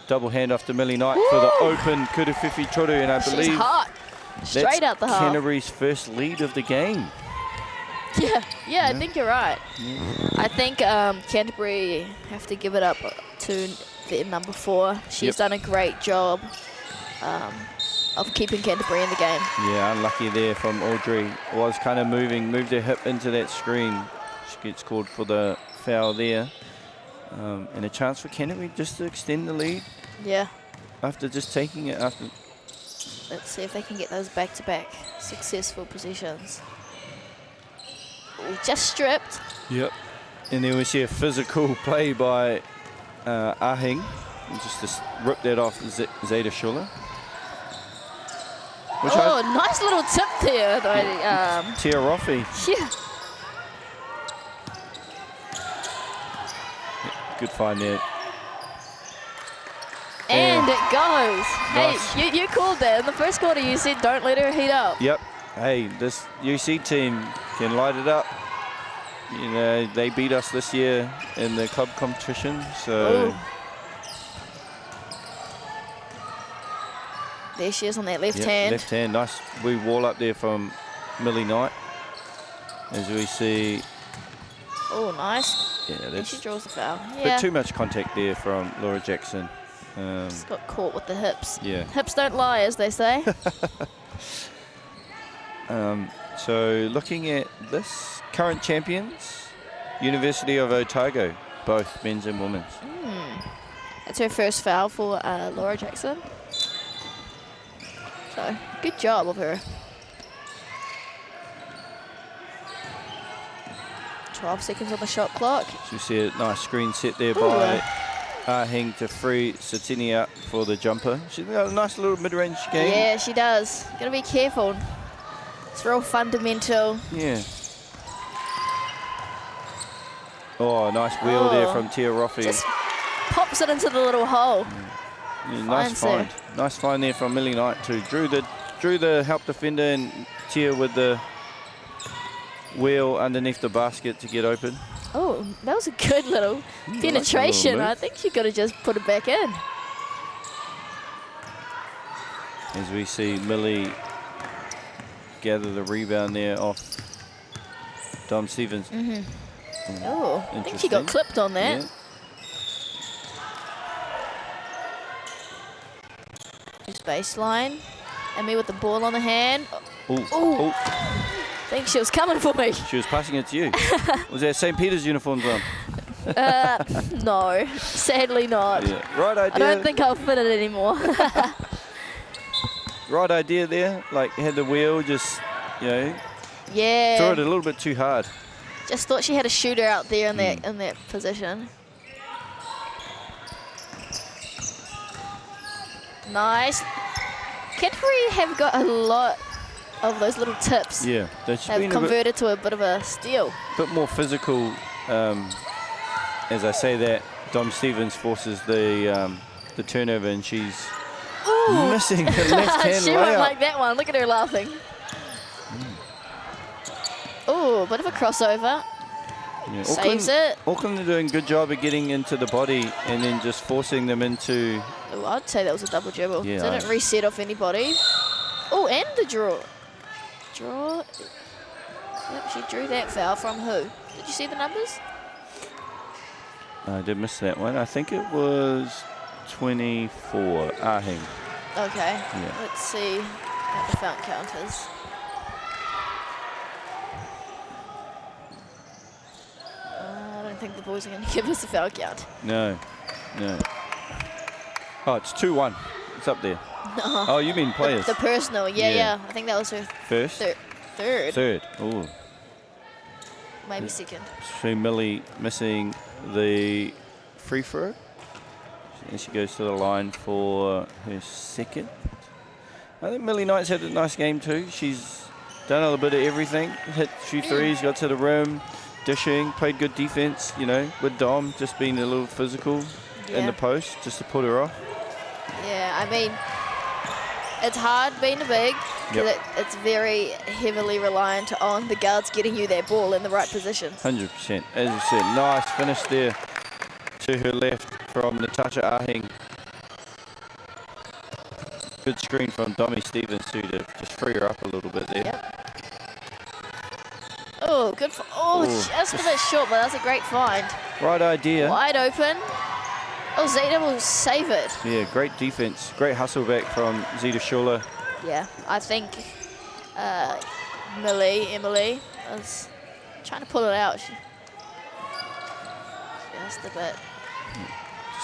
double handoff to Millie Knight for the open Kuruwhiwhi Toru, and I believe she's hot. Straight out the half. Canterbury's first lead of the game. Yeah, I think you're right. I think Canterbury have to give it up to their number 4. She's done a great job of keeping Canterbury in the game. Yeah, unlucky there from Audrey. Was kind of moved her hip into that screen. She gets called for the foul there. And a chance for Canterbury just to extend the lead. Yeah. After just taking it after. Let's see if they can get those back-to-back successful possessions. Ooh, just stripped. Yep. And then we see a physical play by Ahing. Just to rip that off Zeta Schuller. Nice little tip there. Tia Roffey. Yeah. Good find there. And it goes. Nice. Hey, you called that. In the first quarter, you said don't let her heat up. Yep. Hey, this UC team can light it up. You know, they beat us this year in the club competition, so. Ooh. There she is on that left hand. Left hand, nice wee wall up there from Millie Knight. As we see. Oh, nice. Yeah, and she draws the foul. But too much contact there from Laura Jackson. Just got caught with the hips. Yeah. Hips don't lie, as they say. So looking at this, current champions, University of Otago, both men's and women's. That's her first foul for Laura Jackson. So, good job of her. 12 seconds on the shot clock. So you see a nice screen set there by Ahing to free Satini up for the jumper. She's got a nice little mid-range game. Yeah, she does. Gotta be careful. It's real fundamental. Yeah. Oh, nice wheel there from Tia Roffey. Just pops it into the little hole. Yeah, nice find. Nice find there from Millie Knight too. Drew the help defender and Tia with the wheel underneath the basket to get open. Oh, that was a good little penetration. Nice little I think she could have just put it back in. As we see Millie gather the rebound there off Dom Stevens. Oh, I think she got clipped on that. Yeah. Just baseline. And me with the ball on the hand. Oh. I think she was coming for me. She was passing it to you. Was that St. Peter's uniform, Tom? No, sadly not. Yeah. Right idea. I don't think I'll fit it anymore. Right idea there. Like, had the wheel, just, you know, yeah. throw it a little bit too hard. Just thought she had a shooter out there in that position. Nice. Canterbury have got a lot of those little tips. Yeah, they've converted to a bit of a steal. A bit more physical. As I say that, Dom Stevens forces the turnover, and she's missing the left-hand She layup. won't like that one. Look at her laughing. Oh, bit of a crossover. Yeah, Saves it. Auckland are doing a good job of getting into the body and then just forcing them into. Oh, I'd say that was a double dribble. Yeah, Didn't reset off anybody. Oh, and the draw. Yep, she drew that foul from who? Did you see the numbers? I did miss that one. I think it was 24. Ahing. Okay. Yeah. Let's see what the foul count is. I don't think the boys are going to give us a foul count. No. Oh, it's 2-1. It's up there. No. Oh, you mean players? The personal, yeah. I think that was her First? third. Third. Ooh. Maybe second. So Millie missing the free throw. And she goes to the line for her second. I think Millie Knight's had a nice game too. She's done a little bit of everything. Hit a few threes, got to the rim, dishing, played good defense, you know, with Dom just being a little physical in the post just to put her off. Yeah, I mean, it's hard being a big. Yep. It's very heavily reliant on the guards getting you that ball in the right position. 100%. As you said, nice finish there to her left from Natasha Ahing. Good screen from Domi Stevens too to just free her up a little bit there. Yep. Oh, good. Just a bit short, but that's a great find. Right idea. Wide open. Oh, Zeta will save it. Yeah, great defense. Great hustle back from Zeta Schuler. Yeah, I think Emily was trying to pull it out. Just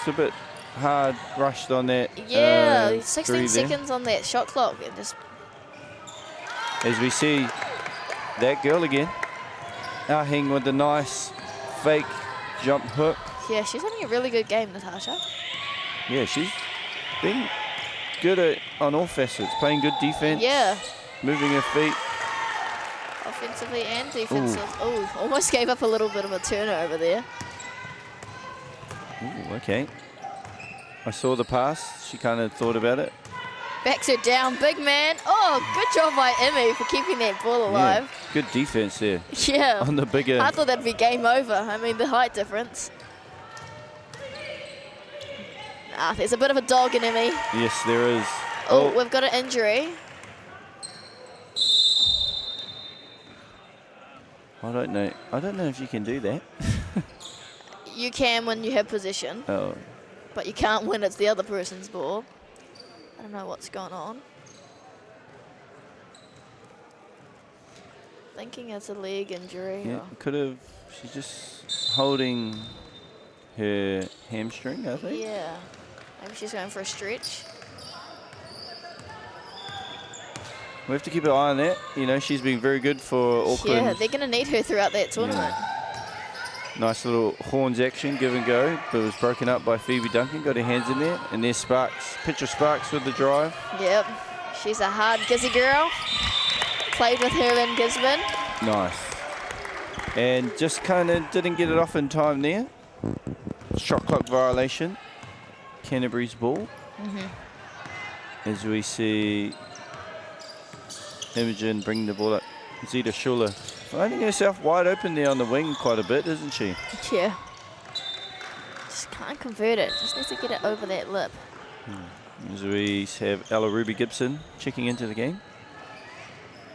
a bit hard rushed on that. Yeah, 16 three there. seconds on that shot clock. And just As we see that girl again. Ahing with the nice fake jump hook. yeah, she's having a really good game, Natasha. Yeah, she's been good on all facets, playing good defense. Yeah. Moving her feet. Offensively and defensive. Oh, almost gave up a little bit of a turnover there. Ooh, okay. I saw the pass. She kind of thought about it. Backs her down, big man. Oh, good job by Emmy for keeping that ball alive. Yeah, good defense there. Yeah. On the bigger. I thought that'd be game over. I mean, the height difference. Nah, there's a bit of a dog in Emmy. Yes, there is. Oh, we've got an injury. I don't know. I don't know if you can do that. You can when you have possession, Oh. but you can't when it's the other person's ball. I don't know what's going on. Thinking it's a leg injury. Yeah, or could have. She's just holding her hamstring, I think. yeah. Maybe she's going for a stretch. We have to keep an eye on that. You know, she's been very good for Auckland. Yeah, they're going to need her throughout that tournament. Nice little horns action, give and go, but it was broken up by Phoebe Duncan. Got her hands in there, and there's Sparks. Picture Sparks with the drive. Yep. She's a hard Gizzy girl. Played with her in Gisborne. Nice. And just kind of didn't get it off in time there. Shot clock violation. Canterbury's ball. As we see Imogen bring the ball up. Zeta Schuler finding herself wide open there on the wing quite a bit, isn't she? Yeah. Just can't convert it. Just needs to get it over that lip. As we have Ella Ruby Gibson checking into the game.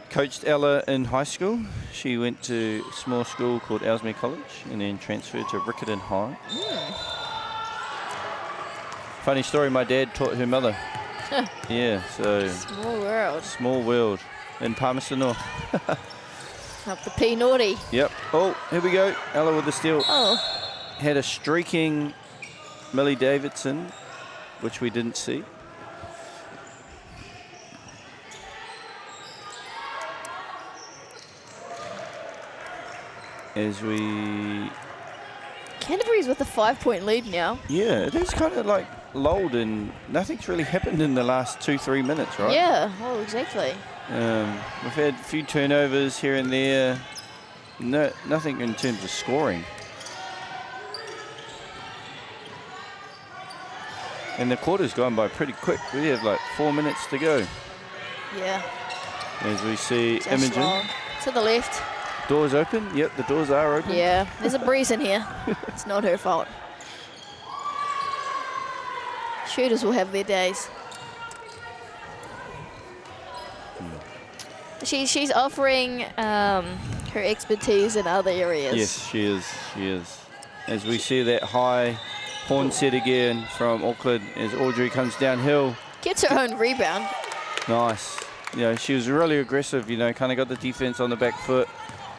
Coached Ella in high school. She went to a small school called Ellesmere College and then transferred to Riccarton High. Funny story, my dad taught her mother. Yeah, so... Small world. Small world in Palmerston North. Up the P naughty. Yep. Oh, here we go. Ella with the steal. Oh. Had a streaking Millie Davidson, which we didn't see. As we... Canterbury's with a 5-point lead now. Yeah, it is kind of like lulled and nothing's really happened in the last 2-3 minutes, right? Yeah, well, exactly. We've had a few turnovers here and there. No, nothing in terms of scoring. And the quarter's gone by pretty quick. We have like 4 minutes to go. Yeah. As we see Just Imogen. long. To the left. Doors open? Yep, the doors are open. Yeah, there's a breeze in here. It's not her fault. Shooters will have their days. She's offering her expertise in other areas. Yes, she is. She is. as we see that high horn set again from Auckland as Audrey comes downhill. Gets her own rebound. Nice. You know, she was really aggressive, you know, kind of got the defense on the back foot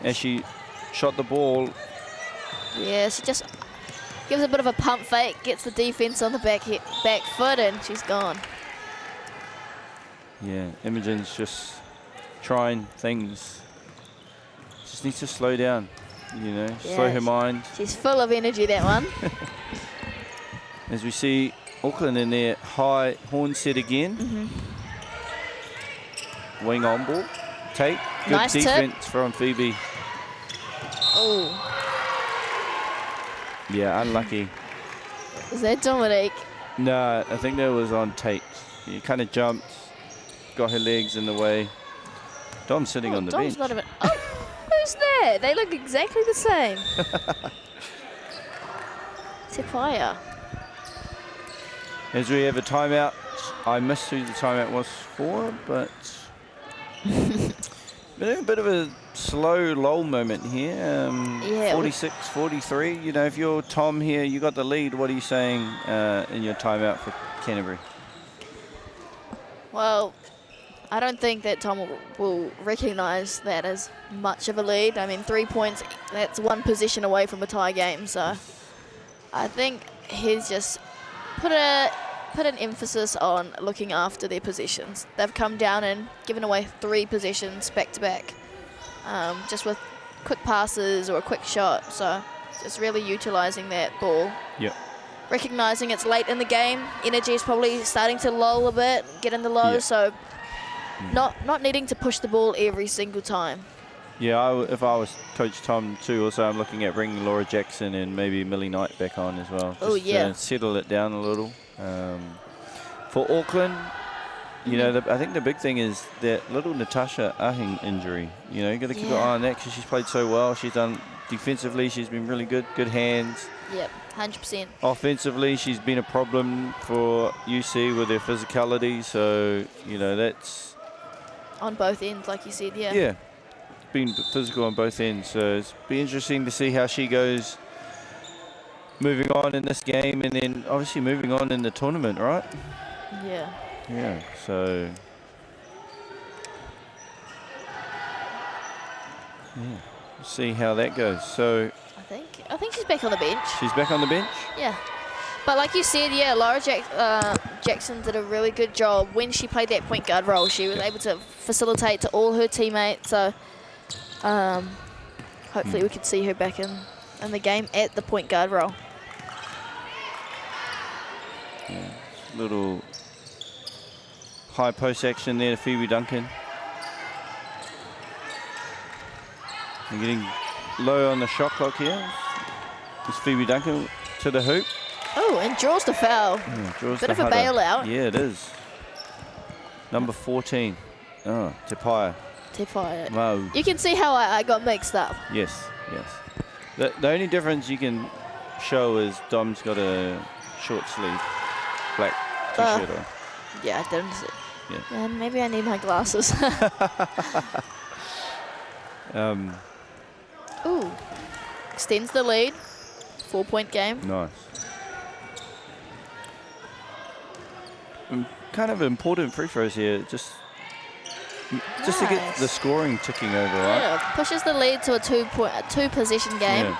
as she shot the ball. Yeah, she just gives a bit of a pump fake, gets the defense on the back foot, and she's gone. Yeah, Imogen's just trying things. Just needs to slow down, you know, slow her mind. She's full of energy, that one. As we see Auckland in their high horn set again. Wing on ball. Take. Good Nice defense tip. from Phoebe. Oh, Yeah, unlucky. is that Dominique? No, I think that was on Tate. He kind of jumped, got her legs in the way. Dom's sitting on the Dom's bench. not even. Oh, who's that? They look exactly the same. Tipaya. As we have a timeout, I missed who the timeout was for, but a bit of a slow lull moment here. Yeah, 46-43. You know, if you're Tom here, you got the lead. What are you saying in your timeout for Canterbury? Well, I don't think that Tom will recognise that as much of a lead. I mean, 3 points, that's one position away from a tie game. So I think he's just put an emphasis on looking after their possessions. They've come down and given away 3 possessions back to back, just with quick passes or a quick shot. So just really utilising that ball. Yep. Recognising it's late in the game, energy is probably starting to lull a bit, get in the low. Yep. So not needing to push the ball every single time. Yeah, if I was Coach Tom too, also I'm looking at bringing Laura Jackson and maybe Millie Knight back on as well. Oh, yeah. Settle it down a little. For Auckland, you know, I think the big thing is that little Natasha Ahing injury. You know, you got to keep an eye on that because she's played so well. She's done defensively, she's been really good hands. Yep, 100%. Offensively, she's been a problem for UC with her physicality. So, you know, that's... On both ends, like you said, yeah. Yeah, been physical on both ends. So it's be interesting to see how she goes moving on in this game and then obviously moving on in the tournament, right? Yeah. Yeah, so... Yeah, we'll see how that goes. So... I think she's back on the bench. She's back on the bench? Yeah. But like you said, yeah, Laura Jackson did a really good job when she played that point guard role. She was able to facilitate to all her teammates. So hopefully we can see her back in the game at the point guard role. Yeah, little high post action there to Phoebe Duncan. We're getting low on the shot clock here. It's Phoebe Duncan to the hoop. Oh, and draws the foul. Yeah, draws Bit the of a header. bailout. Yeah, it is. Number 14. Oh, Tipaya. Tipaya. Wow. You can see how I got mixed up. Yes, yes. The only difference you can show is Dom's got a short sleeve black t-shirt on. Yeah, I didn't see. Yeah. And maybe I need my glasses. Ooh. Extends the lead. 4-point game. Nice. Kind of important free throws here, just to get the scoring ticking over, right? Yeah, pushes the lead to a two-possession game.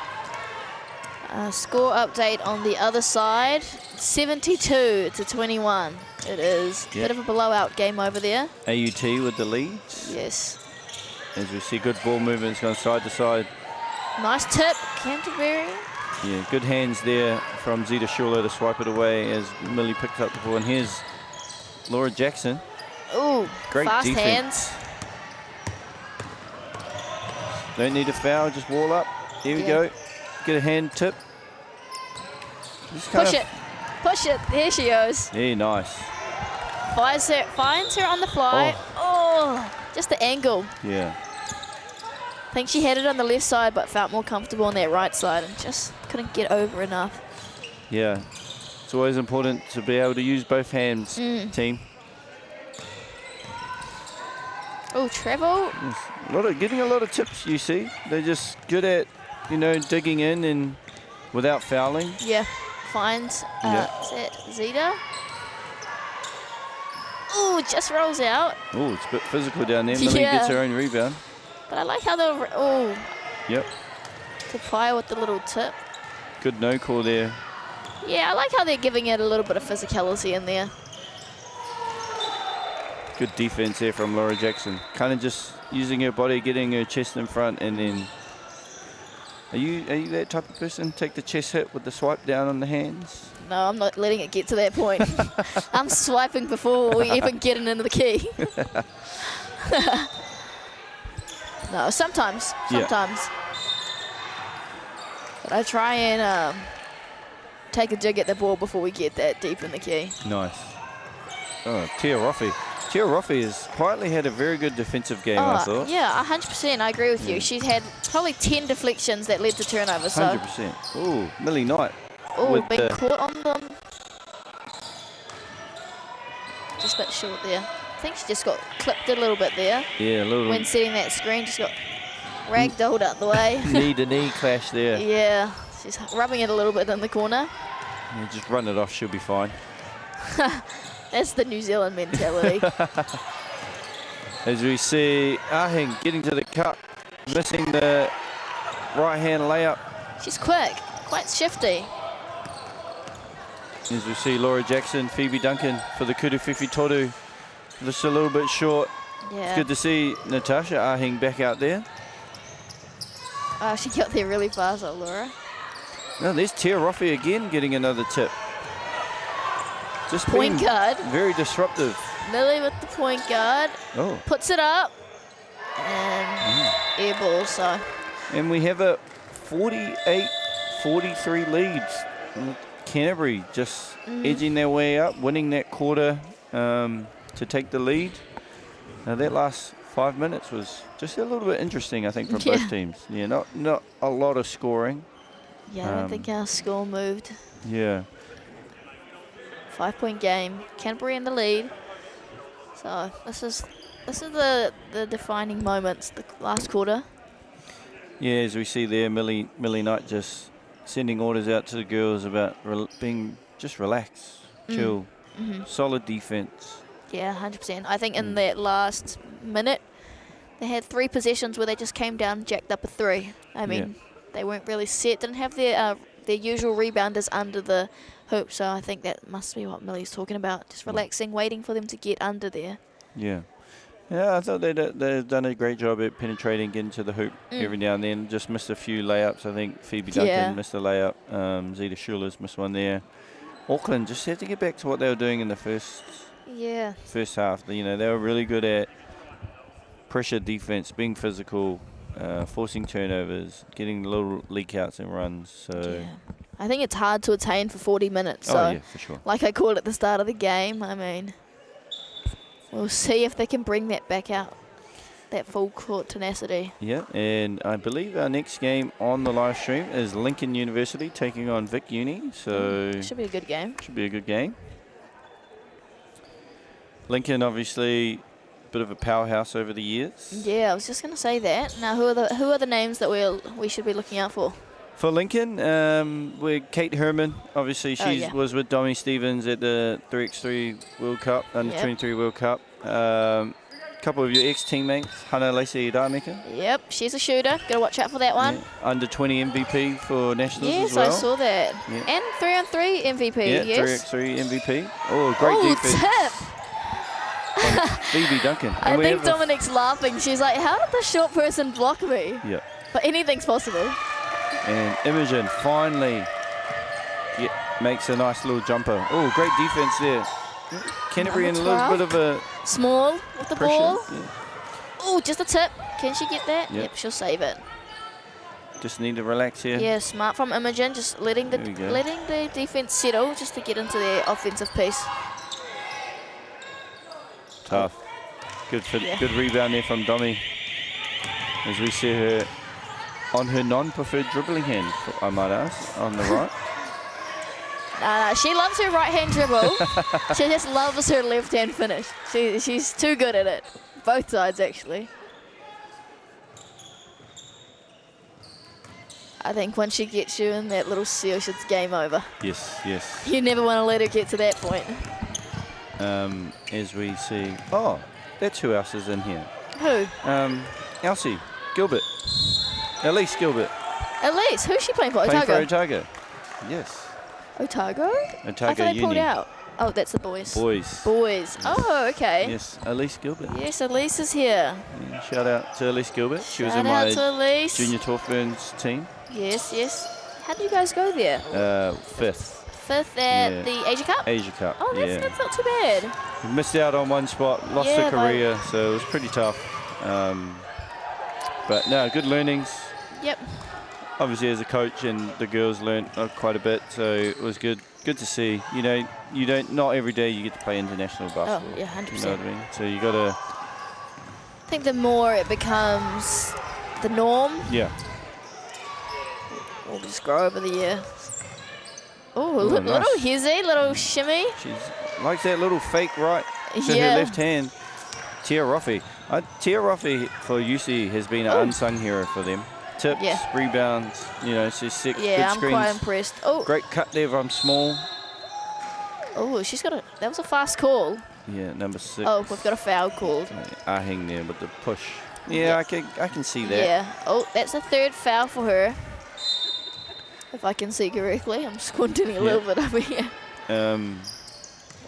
Yeah. Score update on the other side, 72-21. It is a bit of a blowout game over there. AUT with the leads. Yes. As we see good ball movements going side to side. Nice tip, Canterbury. Yeah, good hands there from Zita Schuler to swipe it away as Millie picks up the ball. And here's Laura Jackson. Ooh, great fast defense. hands. Don't need a foul, just wall up. Here we go. Get a hand tip. Push it. Push it. There she goes. Yeah, nice. Finds her on the fly. Oh, just the angle. Yeah. I think she had it on the left side, but felt more comfortable on that right side and just couldn't get over enough. Yeah. It's always important to be able to use both hands, team. Oh, travel. Yes. Getting a lot of tips, you see. They're just good at, you know, digging in and without fouling. Yeah, finds is that Zeta? Ooh, just rolls out. Oh, it's a bit physical down there. Millie gets her own rebound. But I like how they'll, Yep. to fire with the little tip. Good no call there. Yeah, I like how they're giving it a little bit of physicality in there. Good defense there from Laura Jackson. Kind of just using her body, getting her chest in front, and then. Are you that type of person? Take the chest hit with the swipe down on the hands? No, I'm not letting it get to that point. I'm swiping before we even get into the key. No, sometimes. But I try and take a dig at the ball before we get that deep in the key. Nice. Oh, Tia Roffey. Tia Roffey has quietly had a very good defensive game, I thought. Yeah, 100%. I agree with you. She's had probably 10 deflections that led to turnovers. 100%. Ooh, Millie Knight. Oh, being caught on them. Just a bit short there. I think she just got clipped a little bit there. Yeah, a little. When setting that screen, just got ragdolled out the way. Knee-to-knee clash there. Yeah, she's rubbing it a little bit in the corner. Yeah, just run it off, she'll be fine. That's the New Zealand mentality. As we see Ahing getting to the cup, missing the right-hand layup. She's quick, quite shifty. As we see Laura Jackson, Phoebe Duncan for the Kuruwhiwhi Toru. Just a little bit short. Yeah. It's good to see Natasha Ahing back out there. Oh, she got there really fast, Laura. No, there's Tia Roffey again getting another tip. Just point guard. Very disruptive. Millie with the point guard. Oh. Puts it up. And air ball, so. And we have a 48-43 lead. Canterbury just edging their way up, winning that quarter to take the lead. Now that last 5 minutes was just a little bit interesting, I think, from both teams. Yeah, not a lot of scoring. Yeah, I don't think our score moved. Yeah. 5-point game. Canterbury in the lead. So this is the defining moments, the last quarter. Yeah, as we see there, Millie Knight just sending orders out to the girls about being just relaxed, chill, solid defense. Yeah, 100%. I think in that last minute, they had 3 possessions where they just came down, jacked up a 3. I mean, they weren't really set, didn't have their usual rebounders under the hoop, so I think that must be what Millie's talking about, just relaxing, waiting for them to get under there. Yeah. Yeah, I thought they've done a great job at penetrating, getting to the hoop every now and then. Just missed a few layups. I think Phoebe Duncan missed a layup. Zeta Schuler's missed one there. Auckland just had to get back to what they were doing in the first half. You know, they were really good at pressure defense, being physical, forcing turnovers, getting little leak outs and runs. So I think it's hard to attain for 40 minutes. So for sure. like I called at the start of the game, I mean, we'll see if they can bring that back out, that full court tenacity. Yeah, and I believe our next game on the live stream is Lincoln University taking on Vic Uni. So should be a good game. Should be a good game. Lincoln, obviously, a bit of a powerhouse over the years. Yeah, I was just going to say that. Now, who are the names that we should be looking out for? For Lincoln, we're Kate Herman. Obviously, she was with Dommy Stevens at the 3x3 World Cup, under 23 World Cup. A couple of your ex-teammates, Hana Lacey Dameka. Yep, she's a shooter. Got to watch out for that one. Yeah. Under 20 MVP for Nationals as well. Yes, I saw that. Yeah. And 3-on-3 MVP, yeah, yes. 3x3 MVP. Oh, great defense. Tip! Phoebe Duncan. I think Dominic's laughing. She's like, how did the short person block me? Yeah. But anything's possible. And Imogen finally makes a nice little jumper. Oh, great defense there. Canterbury in a little bit of a... Small with the pressure. ball. Yeah. Oh, just a tip. Can she get that? Yep. Yep, she'll save it. Just need to relax here. Yeah, smart from Imogen. Just letting the defense settle just to get into their offensive piece. Tough. Good rebound there from Dommy. As we see her on her non-preferred dribbling hand, I might ask, on the right. No, she loves her right-hand dribble. She just loves her left-hand finish. She's too good at it. Both sides, actually. I think once she gets you in that little seal, it's game over. Yes, yes. You never want to let her get to that point. As we see, oh, that's who else is in here. Who? Elsie Gilbert. Elise Gilbert. Elise, who's she playing for? Playing Otago? for Otago. Yes. Otago? I thought Otago they pulled Uni. out. Oh, that's the boys. Boys. Boys. Oh, okay. Yes, Elise Gilbert. Yes, Elise is here. Yeah, shout out to Elise Gilbert. She was in Shout out my to Elise. junior Torfburns team. Yes, yes. How did you guys go there? 5th. 5th at Yeah. the Asia Cup? Asia Cup. Oh, that's not too bad. We missed out on one spot, lost Yeah, to Korea, so it was pretty tough. But no, good learnings. Yep. Obviously, as a coach, and the girls learnt quite a bit, so it was good. Good to see. You know, not every day you get to play international basketball. Oh, yeah, 100%. You know what I mean? So you got to. I think the more it becomes the norm, Yeah. we'll just grow over the year. Oh, nice. little hizzy, little shimmy. She's likes that little fake right to Yeah. her left hand. Tia Roffey. Tia Roffey for UC has been an unsung hero for them. Tips, Yeah. rebounds, you know, she's sick, Yeah, good I'm screens. quite impressed. Oh. Great cut there from Small. Oh, she's got that was a fast call. Yeah, number 6. Oh, we've got a foul called. Ahing there with the push. Yeah, I can see that. Yeah. Oh, that's a 3rd foul for her. If I can see correctly. I'm squinting a little bit over here.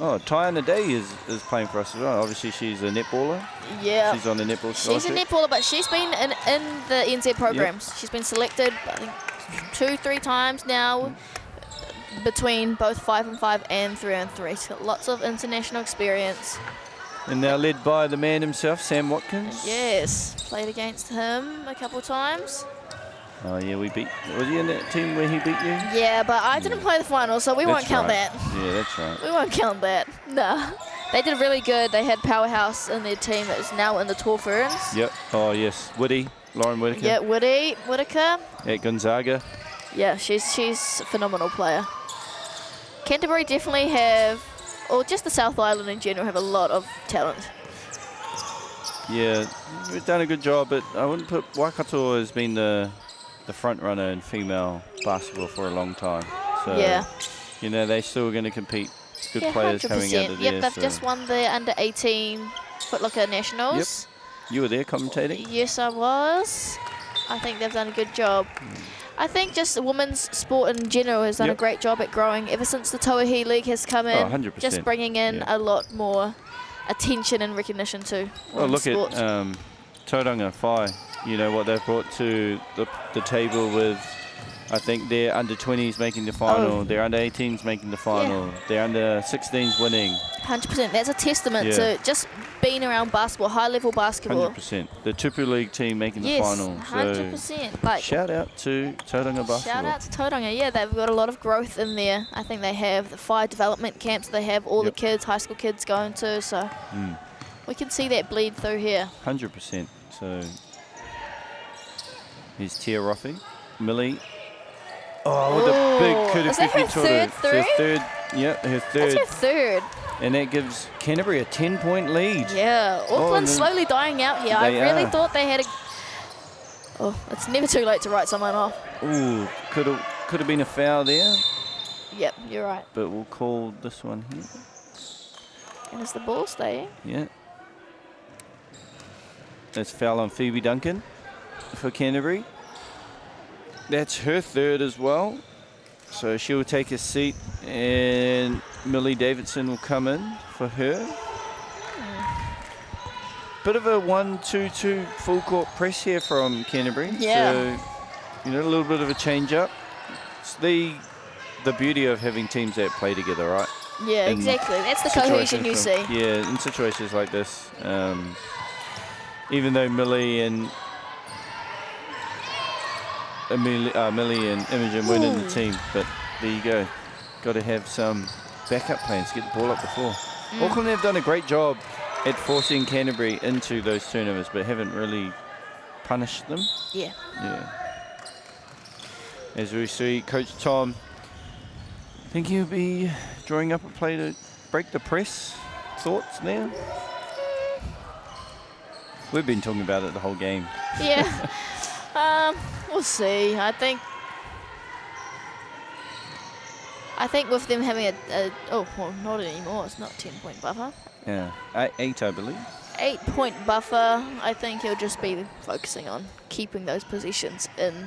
Tyana Day is playing for us as well. Obviously, she's a netballer. Yeah. She's on the netball She's a scholarship. netballer, but she's been in the NZ programs. She's been selected, I think, 2-3 times now between both 5-on-5 and 3-on-3. She's got lots of international experience. And now led by the man himself, Sam Watkins. Yes, played against him a couple times. Oh, yeah, was he in that team where he beat you? Yeah, but I didn't play the final, so we won't count that. Yeah, that's right. We won't count that. No. They did really good. They had Powerhouse in their team that is now in the Tall Ferns. Yep. Oh, yes. Lauren Whittaker. Yeah, Whittaker. At Gonzaga. Yeah, she's a phenomenal player. Canterbury definitely have, or just the South Island in general, have a lot of talent. Yeah, we've done a good job, but I wouldn't put Waikato as being the front runner in female basketball for a long time. So, Yeah. you know, they're still going to compete. Good Yeah, players coming out of there. Yep, they've just won the under-18 Footlooker Nationals. Yep. You were there commentating? Yes, I was. I think they've done a good job. I think just women's sport in general has done a great job at growing ever since the Tauahi League has come in. 100%. Just bringing in a lot more attention and recognition to Well, look sports. at Tauranga Whai. You know what they've brought to the table with, I think their under-20s making the final, their under-18s making the final, their under-16s winning. 100%. That's a testament Yeah. to just being around basketball, high-level basketball. 100%. The Tupu League team making the final. Yes, So 100%. Like, shout out to Tauranga basketball. shout out to Tauranga. Yeah, they've got a lot of growth in there. I think they have the 5 development camps. They have all the kids, high school kids going to. So we can see that bleed through here. 100%. So here's Tia Roffey, Millie. Oh, with a big is that her Kutufifi third three? Her third, yeah, her third. That's her third. And that gives Canterbury a 10-point lead. Yeah, Auckland's and slowly dying out here. I they really are. thought they had a... Oh, it's never too late to write someone off. Ooh, could have been a foul there, Yep, you're right. but we'll call this one here. And is the ball staying? Yeah. That's foul on Phoebe Duncan for Canterbury. That's her third as well. So she'll take a seat and Millie Davidson will come in for her. Bit of a 1-2-2 full court press here from Canterbury. Yeah. So, you know, a little bit of a change up. It's the beauty of having teams that play together, right? Yeah, In exactly. That's the cohesion you see. Yeah, in situations like this. Even though Millie and Imogen weren't in the team, but there you go. Got to have some backup plans, get the ball up the floor. Auckland have done a great job at forcing Canterbury into those turnovers, but haven't really punished them. Yeah. Yeah. As we see, Coach Tom, I think he'll be drawing up a play to break the press. Thoughts now? We've been talking about it the whole game. Yeah. We'll see. I think I think with them having well, not anymore. It's not 10-point buffer. Yeah, 8, I believe. 8-point buffer. I think he'll just be focusing on keeping those positions in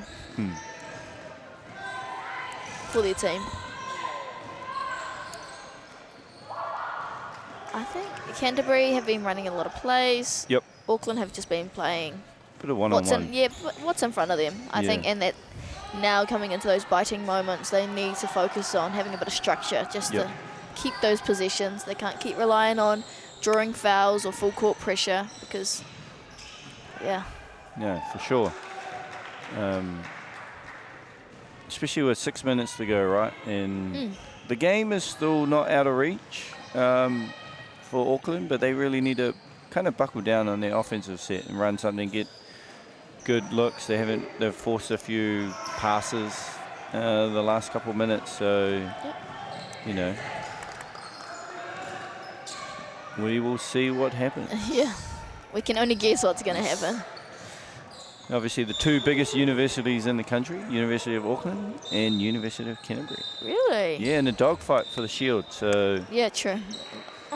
for their team. I think Canterbury have been running a lot of plays. Yep. Auckland have just been playing. Bit of one-on-one. What's in front of them, I think, and that now coming into those biting moments, they need to focus on having a bit of structure just to keep those possessions. They can't keep relying on drawing fouls or full court pressure because, Yeah, for sure. Especially with 6 minutes to go, right? And the game is still not out of reach for Auckland, but they really need to kind of buckle down on their offensive set and run something, get good looks. They've forced a few passes the last couple of minutes, so you know, we will see what happens. Yeah, we can only guess what's going to happen. Obviously, the two biggest universities in the country, University of Auckland and University of Canterbury. Really? Yeah, in a dogfight for the shield. So yeah, true.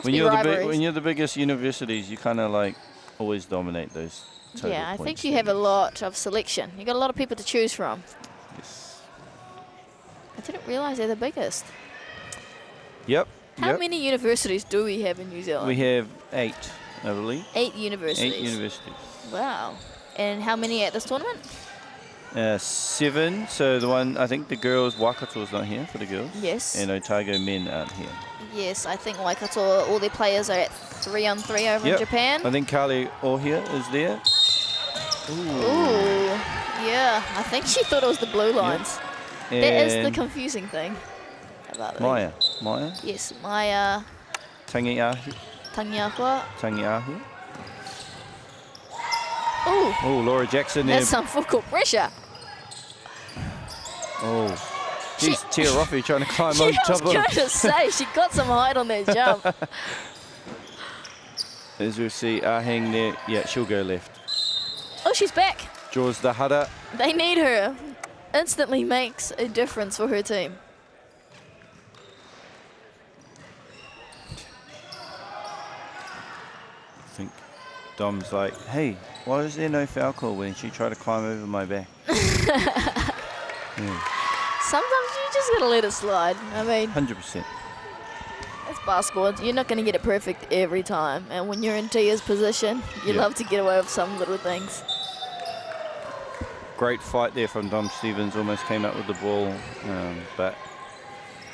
When you're the biggest universities, you kind of like always dominate those. Yeah, I think you have a lot of selection. You got a lot of people to choose from. Yes. I didn't realise they're the biggest. Yep. How many universities do we have in New Zealand? We have 8, I believe. 8 universities. 8 universities. Wow. And how many at this tournament? 7. So the one, I think the girls, Waikato's not here for the girls. Yes. And Otago men aren't here. Yes, I think Waikato, all their players are at 3-on-3 over in Japan. I think Carly Ohia is there. Ooh. Yeah, I think she thought it was the blue lines. Yep. That is the confusing thing about Maya. Yes, Maya. Tangiahu. Oh, Laura Jackson there. That's some full court pressure. Oh. Geez, Tia Roffey trying to climb on top of him. I was going to say, she got some height on that jump. As we see, Aheng there. Yeah, she'll go left. Oh, she's back. Draws the Hada. They need her. Instantly makes a difference for her team. I think Dom's like, hey, why is there no foul call when she tried to climb over my back? Sometimes you just got to let it slide. I mean, 100%. It's basketball. You're not going to get it perfect every time. And when you're in Tia's position, you love to get away with some little things. Great fight there from Dom Stevens. Almost came up with the ball, but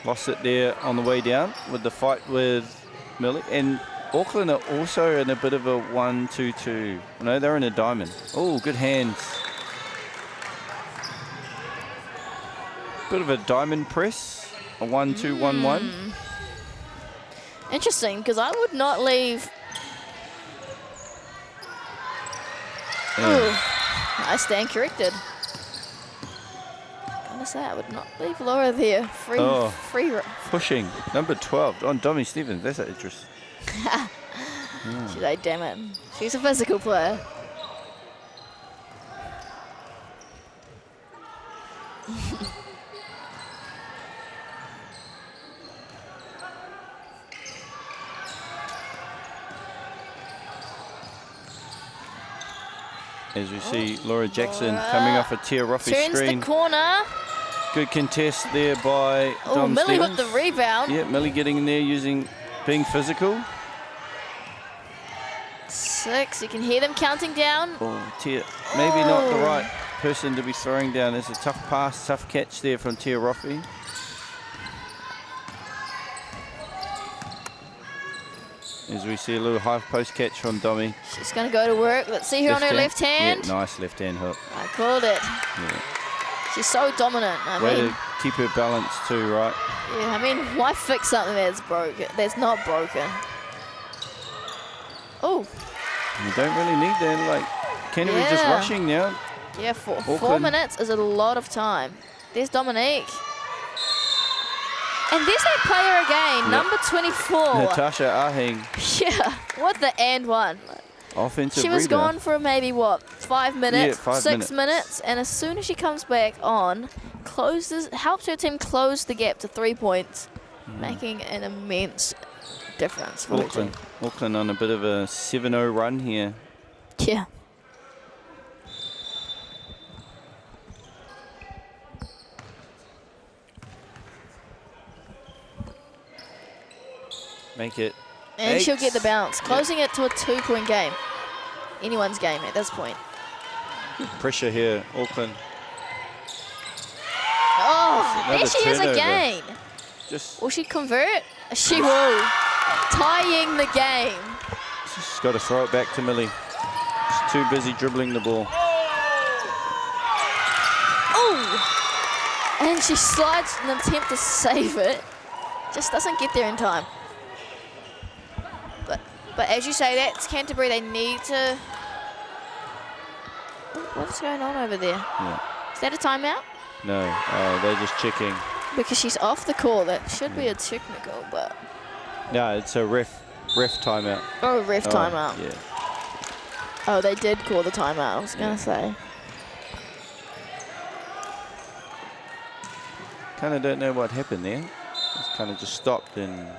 lost it there on the way down with the fight with Millie. And Auckland are also in a bit of a 1-2-2. No, they're in a diamond. Oh, good hands. Bit of a diamond press, a 1-2-1-1. Interesting, because I would not leave. Ooh, I stand corrected. Gonna say I would not leave Laura there. Free. Pushing number 12 on Dommy Stevens. That's interesting. She's like, damn it. She's a physical player. As we see Laura Jackson coming off a Tia Roffey screen. Turns the corner. Good contest there by Dom Millie Stevens. with the rebound. Yeah, Millie getting in there being physical. 6, you can hear them counting down. Oh, Tia, maybe not the right person to be throwing down. There's a tough pass, tough catch there from Tia Roffey. As we see a little high post catch from Dommy. She's going to go to work. Let's see her on her left hand. Yeah, nice left hand hook. I called it. Yeah. She's so dominant. Way to keep her balance too, right? Yeah, I mean, why fix something that's broken? That's not broken. Oh. You don't really need that. Like, Canterbury just rushing now. Yeah, 4 minutes is a lot of time. There's Dominique. And there's that player again, number 24. Natasha Aheng. Yeah, what the and one. Offensive She was rebound. gone for maybe, what, 5 minutes, Yeah, 5 6 minutes, and as soon as she comes back on, helps her team close the gap to 3 points, making an immense difference for her team. Auckland on a bit of a 7-0 run here. Yeah. Make it. And 8. she'll get the bounce, closing it to a 2-point game. Anyone's game at this point. Pressure here, Auckland. Oh, there Another she is turnover. again. Just Will she convert? She will. Tying the game. She's got to throw it back to Millie. She's too busy dribbling the ball. Oh! And she slides in an attempt to save it. Just doesn't get there in time. But as you say, that's Canterbury. They need to... What's going on over there? Yeah. Is that a timeout? No, they're just checking. Because she's off the court. That should be a technical, but... No, it's a ref timeout. Oh, ref timeout. Yeah. Oh, they did call the timeout, I was going to say. Kind of don't know what happened there. It's kind of just stopped and...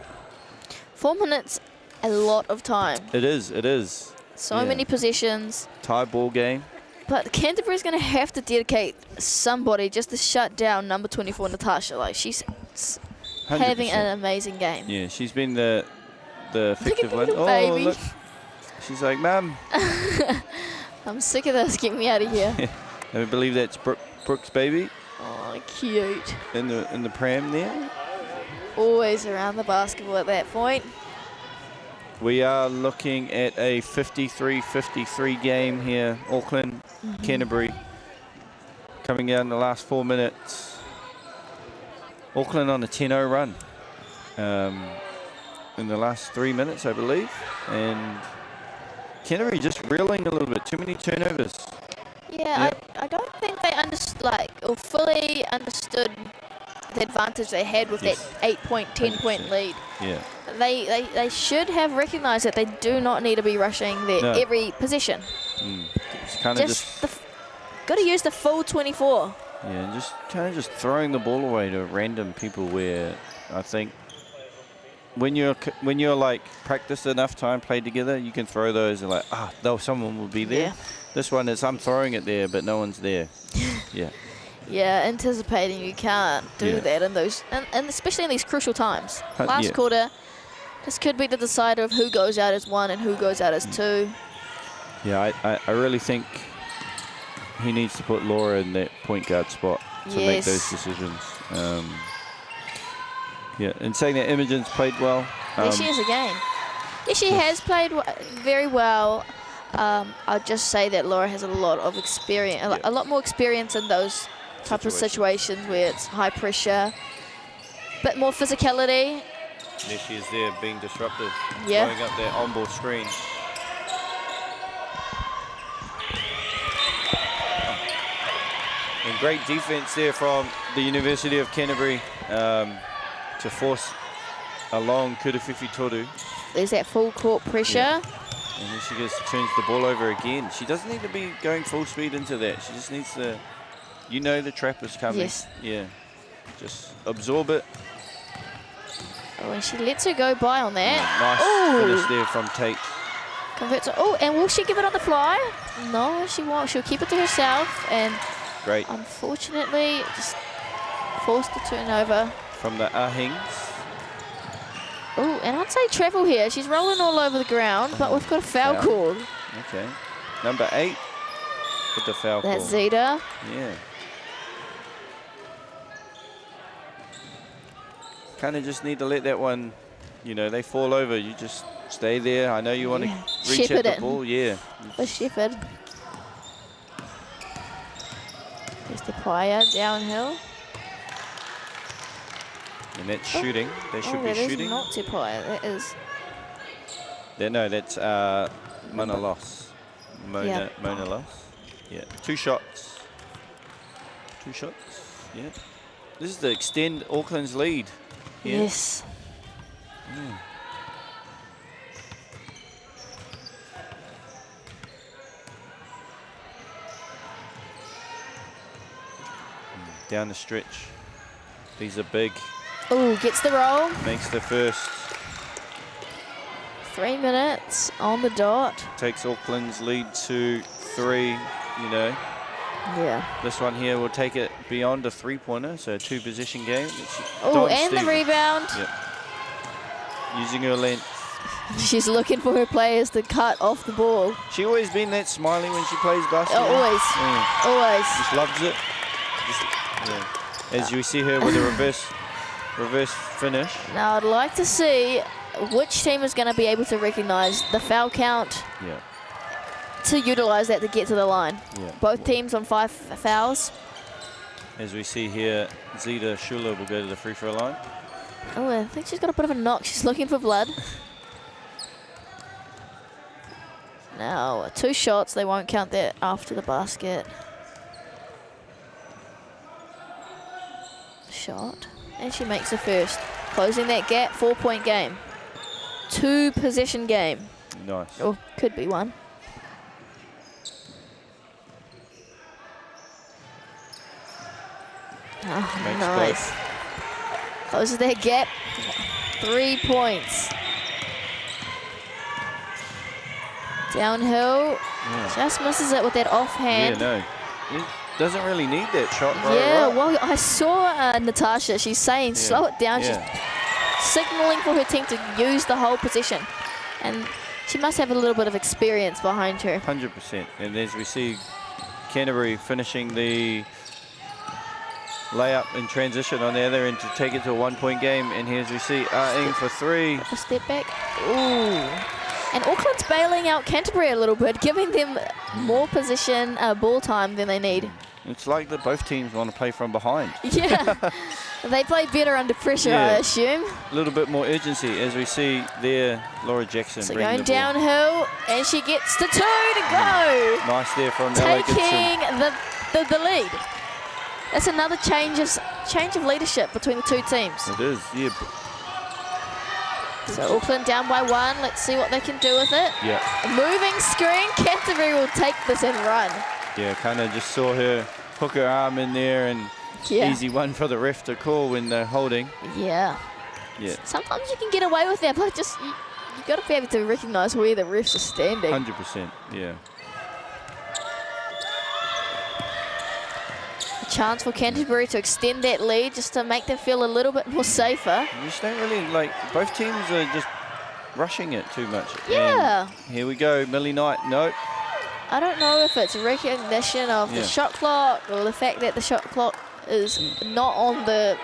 4 minutes, a lot of time. It is. So many possessions. Tie ball game. But Canterbury's going to have to dedicate somebody just to shut down number 24, Natasha. Like, she's 100%. having an amazing game. Yeah, she's been the effective one. little Oh, baby. look. She's like, Mum. I'm sick of this. Get me out of here. I believe that's Brooke's baby. Oh, cute. In the pram there. Always around the basketball at that point. We are looking at a 53-53 game here. Auckland, Canterbury. Coming out in the last 4 minutes. Auckland on a 10-0 run. In the last 3 minutes, I believe. And Canterbury just reeling a little bit. Too many turnovers. Yeah, I don't think they fully understood the advantage they had with that 8-point, 10-point lead. Yeah. They should have recognised that they do not need to be rushing every possession. It's kind of just got to use the full 24. Yeah, just kind of just throwing the ball away to random people. Where I think when you're like practiced enough time, played together, you can throw those and like someone will be there. Yeah. This one is I'm throwing it there, but no one's there. Yeah. Yeah, anticipating you can't do that in those, and especially in these crucial times. Last quarter, this could be the decider of who goes out as 1 and who goes out as 2. Yeah, I really think he needs to put Laura in that point guard spot to make those decisions. Yeah, and saying that Imogen's played well. There she is again. Yeah, she has played very well. I'll just say that Laura has a lot of experience, a lot more experience in those type of situations where it's high pressure, bit more physicality. There she is there, being disruptive. Yeah. Blowing up that on-ball screen. And great defense there from the University of Canterbury to force a long Kuruwhiwhi Toru. There's that full court pressure. Yeah. And then she just turns the ball over again. She doesn't need to be going full speed into that. She just needs to, the trap is coming. Yes. Yeah. Just absorb it. Oh, and she lets her go by on that. Nice finish there from Tate. Converts. Oh, and will she give it on the fly? No, she won't. She'll keep it to herself. And great. Unfortunately, just forced the turnover. From the Ahings. Oh, and I'd say travel here. She's rolling all over the ground, but we've got a foul called. Okay. Number 8 with the foul call. That's Zeta. Yeah. Kind of just need to let that one, they fall over. You just stay there. I know you want to reach at the ball. Yeah. The shepherd. There's the Paya downhill. And that's shooting. They should be that shooting. Is not Te Paya. That is. No, that's Mona Loss. Mona Loss. Yeah. 2 shots. 2 shots. Yeah. This is to extend Auckland's lead. Yeah. Yes. down the stretch. These are big. Ooh, gets the roll. Makes the first. 3 minutes on the dot. Takes Auckland's lead to 3, you know. Yeah. This one here will take it beyond a 3-pointer, so a 2-possession game. Oh, and the rebound. Yep. Using her length. She's looking for her players to cut off the ball. She always been that smiley when she plays basketball. Always. Yeah. Always. Just loves it. As you see her with a reverse finish. Now I'd like to see which team is going to be able to recognize the foul count to utilize that to get to the line. Yeah. Both teams on 5 fouls. As we see here, Zita Schuler will go to the free throw line. Oh, I think she's got a bit of a knock. She's looking for blood. Now, 2 shots. They won't count that after the basket. Shot. And she makes the first. Closing that gap, 4-point game. 2-possession game. Nice. Or could be 1. Oh, nice. Closes that gap. 3 points. Downhill. Just misses it with that offhand. Yeah, no. It doesn't really need that shot. Yeah, well, I saw Natasha. She's saying slow it down. She's signaling for her team to use the whole possession. And she must have a little bit of experience behind her. 100%. And as we see Canterbury finishing the layup in transition on the other end to take it to a 1-point game. And here as we see aim for 3. A step back. Ooh. And Auckland's bailing out Canterbury a little bit, giving them more position, ball time than they need. It's like that both teams want to play from behind. Yeah. They play better under pressure, I assume. A little bit more urgency as we see there, Laura Jackson. So bringing going the ball. downhill, and she gets to 2 to go. Nice there from Ella Gibson. Taking the lead. That's another change of leadership between the 2 teams. It is, yeah. So Auckland down by 1. Let's see what they can do with it. Yeah. Moving screen. Canterbury will take this and run. Yeah, kind of just saw her hook her arm in there, and easy one for the ref to call when they're holding. Yeah. Yeah. Sometimes you can get away with that, but just you got to be able to recognise where the refs are standing. 100%. Yeah. A chance for Canterbury to extend that lead just to make them feel a little bit more safer. You just don't really like. Both teams are just rushing it too much. Yeah. And here we go, Millie Knight. Nope. I don't know if it's recognition of the shot clock or the fact that the shot clock is not on the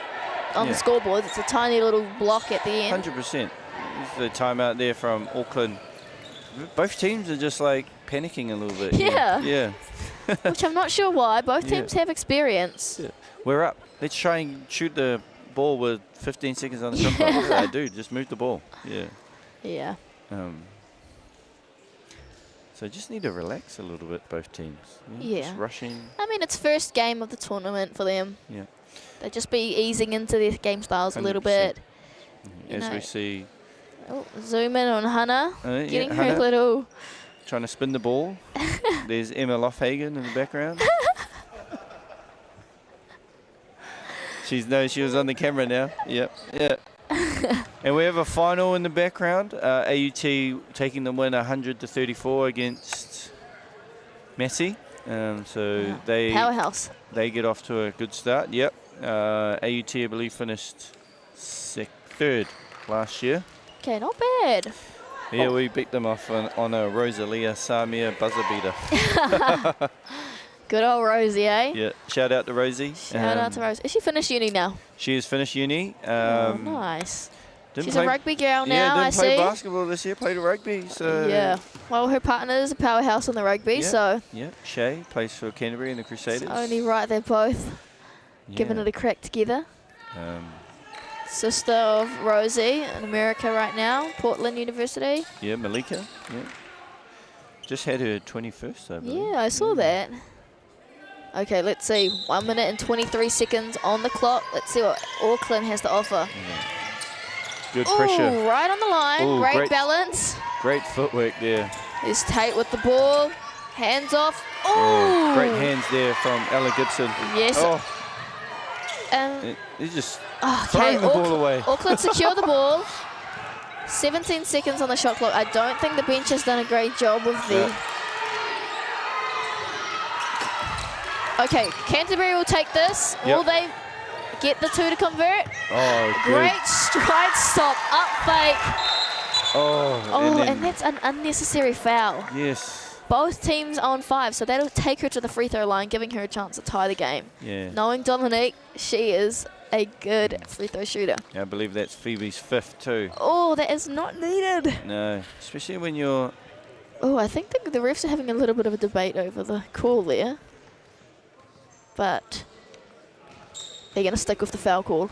scoreboard. It's a tiny little block at the end. 100%. This is the timeout there from Auckland. Both teams are just like panicking a little bit. Yeah. Which I'm not sure why. Both teams have experience. Yeah. We're up. Let's try and shoot the ball with 15 seconds on the shot clock. What did I do? Just move the ball. Yeah. Yeah. So just need to relax a little bit, both teams. Just rushing. I mean, it's first game of the tournament for them. Yeah. They'll just be easing into their game styles 100%. A little bit. As we see. Oh, zoom in on Hannah. Getting her Hannah little... Trying to spin the ball. There's Emma Lofhagen in the background. She was on the camera now. Yep. Yeah. And we have a final in the background. AUT taking the win 100-34 against Massey. So they powerhouse. They get off to a good start. Yep. AUT, I believe, finished 3rd last year. Okay, not bad. Yeah, we beat them off on a Rosalia Samia buzzer beater. Good old Rosie, eh? Yeah, shout out to Rosie. Shout out to Rosie. Is she finished uni now? She has finished uni. Nice. She's a rugby girl now, yeah, I see. didn't play basketball this year, played rugby. So yeah, well, her partner is a powerhouse in the rugby, so... Yeah, Shay plays for Canterbury and the Crusaders. It's only right they're both giving it a crack together. Sister of Rosie in America right now, Portland University. Yeah, Malika. Yeah. Just had her 21st, I believe. Yeah, I saw that. Okay, let's see. 1 minute and 23 seconds on the clock. Let's see what Auckland has to offer. Good pressure. Ooh, right on the line. Ooh, great balance. Great footwork there. There's Tate with the ball. Hands off. Oh! Great hands there from Ella Gibson. Yes. Oh. He's just Okay, throwing the ball away. Auckland secure the ball. 17 seconds on the shot clock. I don't think the bench has done a great job with the... Okay, Canterbury will take this. Will they get the 2 to convert? Oh, good. Great stride stop, up fake. Oh, and that's an unnecessary foul. Yes. Both teams on 5, so that'll take her to the free throw line, giving her a chance to tie the game. Yeah. Knowing Dominique, she is a good free throw shooter. I believe that's Phoebe's 5th too. Oh, that is not needed. No, especially when you're... Oh, I think the refs are having a little bit of a debate over the call there. But they're going to stick with the foul call.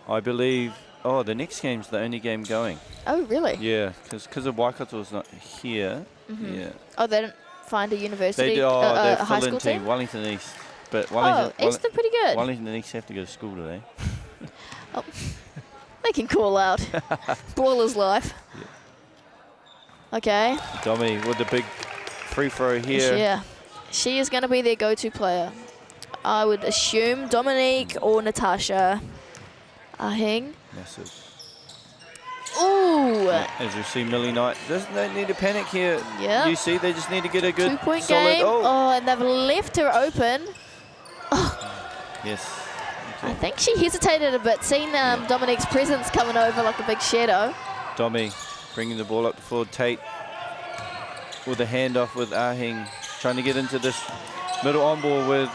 I believe... Oh, the next game's the only game going. Oh, really? Yeah, because of Waikato's not here. Yeah. Oh, they didn't find a university, They do. Oh, a they're high school Wellington, team? Wellington East. But Wellington, East are pretty good. Wellington East have to go to school today. Oh, they can call out. Baller's life. Okay. Domi with the big free throw here. Yeah. She is going to be their go-to player. I would assume Dominique or Natasha Ahing. Massive. Ooh. As you see, Millie Knight doesn't need to panic here. Yeah. You see, they just need to get a good 2-point solid. game. Oh, and they've left her open. Yes. I think she hesitated a bit, seeing Dominique's presence coming over like a big shadow. Domi bringing the ball up the floor. Tate with a handoff with Ahing, trying to get into this middle on ball with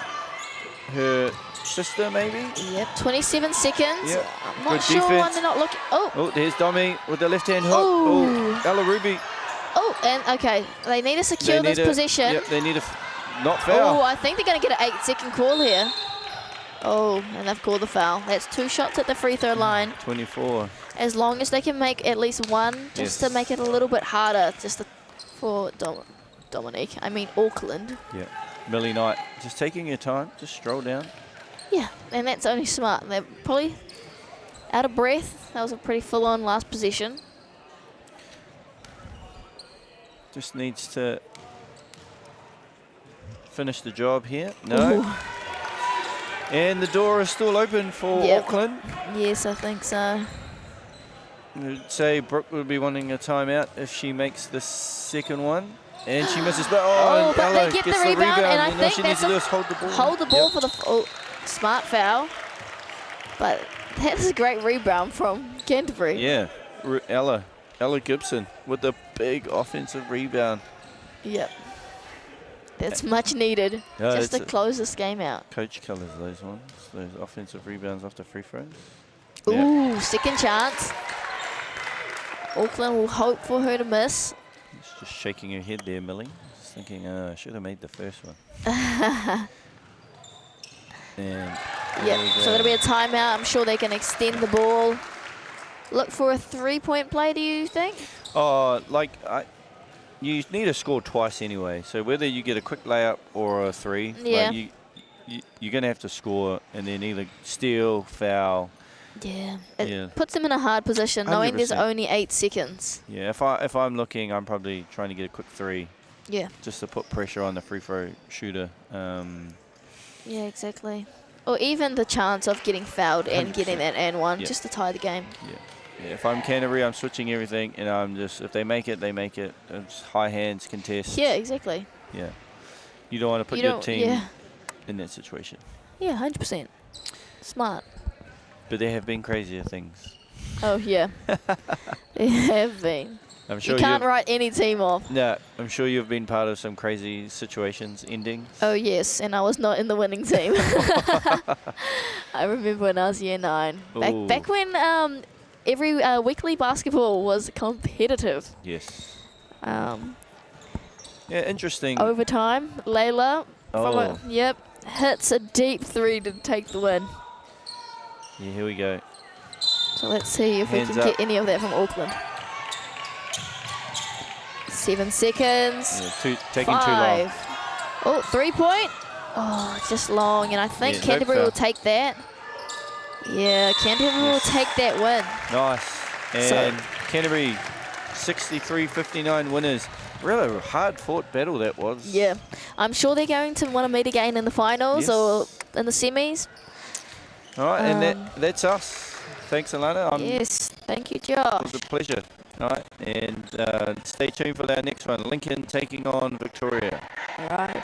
her sister, maybe? Yep, 27 seconds. Yep. I'm not Good sure why defense. they're not looking. Oh, there's Domi with the left-hand hook. Ooh. Oh, Ella Ruby. Oh, and okay, they need to secure this possession. Yep, they need to not foul. Oh, I think they're going to get an 8-second call here. Oh, and they've called the foul. That's 2 shots at the free throw line. 24. As long as they can make at least 1, just to make it a little bit harder, for Dominique. I mean, Auckland. Yeah. Millie Knight just taking your time, just stroll down. Yeah, and that's only smart. They're probably out of breath. That was a pretty full-on last possession. Just needs to finish the job here. No. Ooh. And the door is still open for Auckland. Yes, I think so. I'd say Brooke would be wanting a timeout if she makes the second one. And she misses, but but Ella they get the gets rebound, and I all think she needs that's to do is hold the ball. Hold the ball for the smart foul. But that's a great rebound from Canterbury. Yeah, Ella Gibson with the big offensive rebound. Yep. That's much needed just to close this game out. Coach colours those ones, those offensive rebounds after free throws. Ooh, second chance. Auckland will hope for her to miss. She's just shaking her head there, Millie. Just thinking, I should have made the first one. And so it'll be a timeout. I'm sure they can extend the ball. Look for a 3-point play, do you think? Oh, you need to score twice anyway. So whether you get a quick layup or a 3, you're going to have to score and then either steal, foul. Yeah, it puts them in a hard position, knowing there's 100%. only 8 seconds. Yeah, if I'm looking, I'm probably trying to get a quick 3. Yeah. Just to put pressure on the free throw shooter. Yeah, exactly. Or even the chance of getting fouled and getting that and one, Yeah. just to tie the game. Yeah, if I'm Canterbury, I'm switching everything, and I'm just, if they make it, they make it. It's high hands, contest. Yeah, exactly. Yeah. You don't want to put your team in that situation. Yeah, 100%. Smart. But there have been crazier things. Oh, yeah. There have been. I'm sure you can't write any team off. No, I'm sure you've been part of some crazy situations, endings. Oh, yes, and I was not in the winning team. I remember when I was year 9. Back when every weekly basketball was competitive. Yes. Yeah, interesting. Overtime, Layla, hits a deep 3 to take the win. Yeah, here we go. So let's see if we can get any of that from Auckland. 7 seconds. Yeah, taking too long. 5. Oh, 3-point. Oh, just long, and I think Canterbury will take that. Yeah, Canterbury will take that win. Nice. And Canterbury 63-59 winners. Really hard-fought battle that was. Yeah. I'm sure they're going to want to meet again in the finals or in the semis. All right, and that's us. Thanks, Alana. Yes, thank you, Josh. It was a pleasure. All right, and stay tuned for our next one. Lincoln taking on Victoria. All right.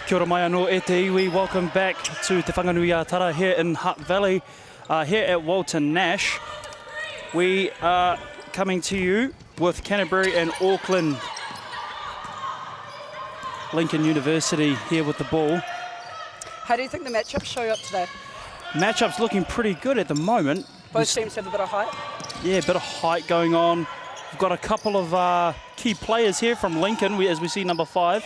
Kia ora mai anō e te iwi. Welcome back to Te Whanganui-a-Tara here in Hutt Valley, here at Walter Nash. We are coming to you with Canterbury and Auckland. Lincoln University here with the ball. How do you think the matchups show up today? Matchup's looking pretty good at the moment. Both teams have a bit of height. Yeah, a bit of height going on. We've got a couple of key players here from Lincoln, as we see number 5.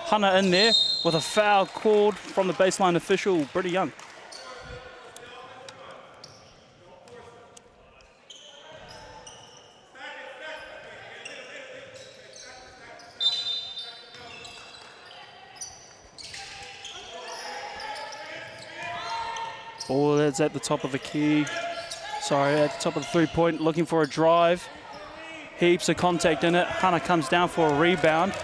Hana in there with a foul called from the baseline official, Britta Young. Ball that's at the top of the key. Sorry, at the top of the 3-point, looking for a drive. Heaps of contact in it. Hana comes down for a rebound.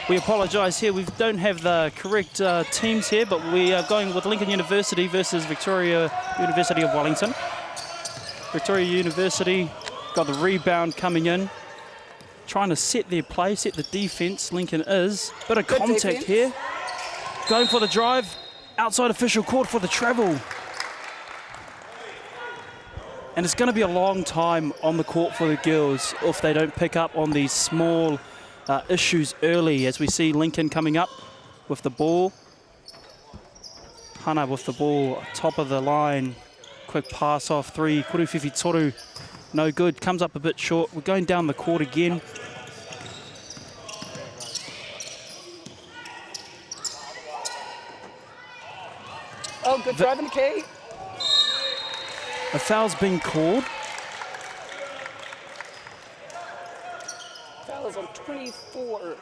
We apologise here, we don't have the correct teams here, but we are going with Lincoln University versus Victoria University of Wellington. Victoria University got the rebound coming in, trying to set their play, set the defence. Lincoln is. Bit of contact here. Going for the drive. Outside official called for the travel. And it's going to be a long time on the court for the girls if they don't pick up on these small issues early, as we see Lincoln coming up with the ball. Hana with the ball, top of the line. Quick pass off 3. Kuruwhiwhi Toru, no good. Comes up a bit short. We're going down the court again. Oh, good drive in the key. A foul's been called. Foul is on 24.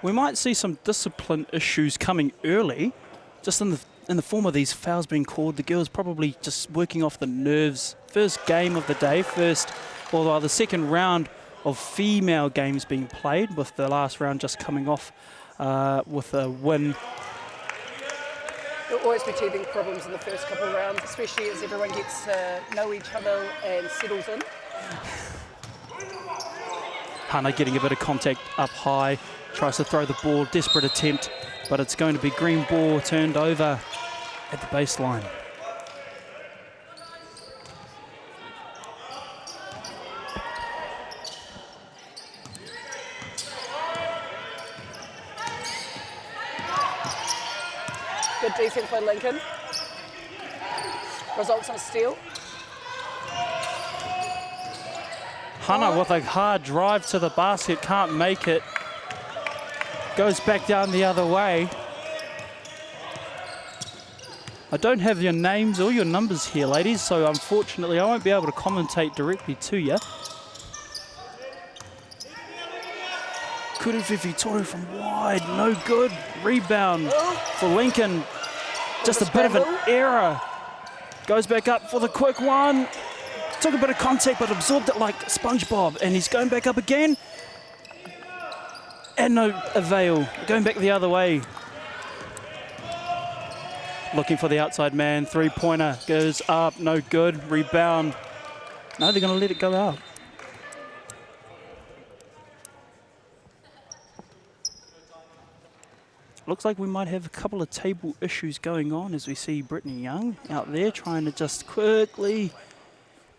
We might see some discipline issues coming early, just in the form of these fouls being called. The girls probably just working off the nerves. First game of the day, the second round of female games being played, with the last round just coming off with a win. There'll always be teething problems in the first couple of rounds, especially as everyone gets to know each other and settles in. Hana getting a bit of contact up high, tries to throw the ball, desperate attempt, but it's going to be green ball turned over at the baseline. Good defense by Lincoln. Results in a steal. Hannah with a hard drive to the basket, can't make it. Goes back down the other way. I don't have your names or your numbers here, ladies, so unfortunately I won't be able to commentate directly to you. Kuriwhiwhi Toru from wide, no good. Rebound for Lincoln. Just a bit of an error. Goes back up for the quick one. Took a bit of contact but absorbed it like SpongeBob, and he's going back up again. And no avail. Going back the other way. Looking for the outside man. Three-pointer goes up, no good. Rebound. No, they're going to let it go out. Looks like we might have a couple of table issues going on as we see Brittany Young out there trying to just quickly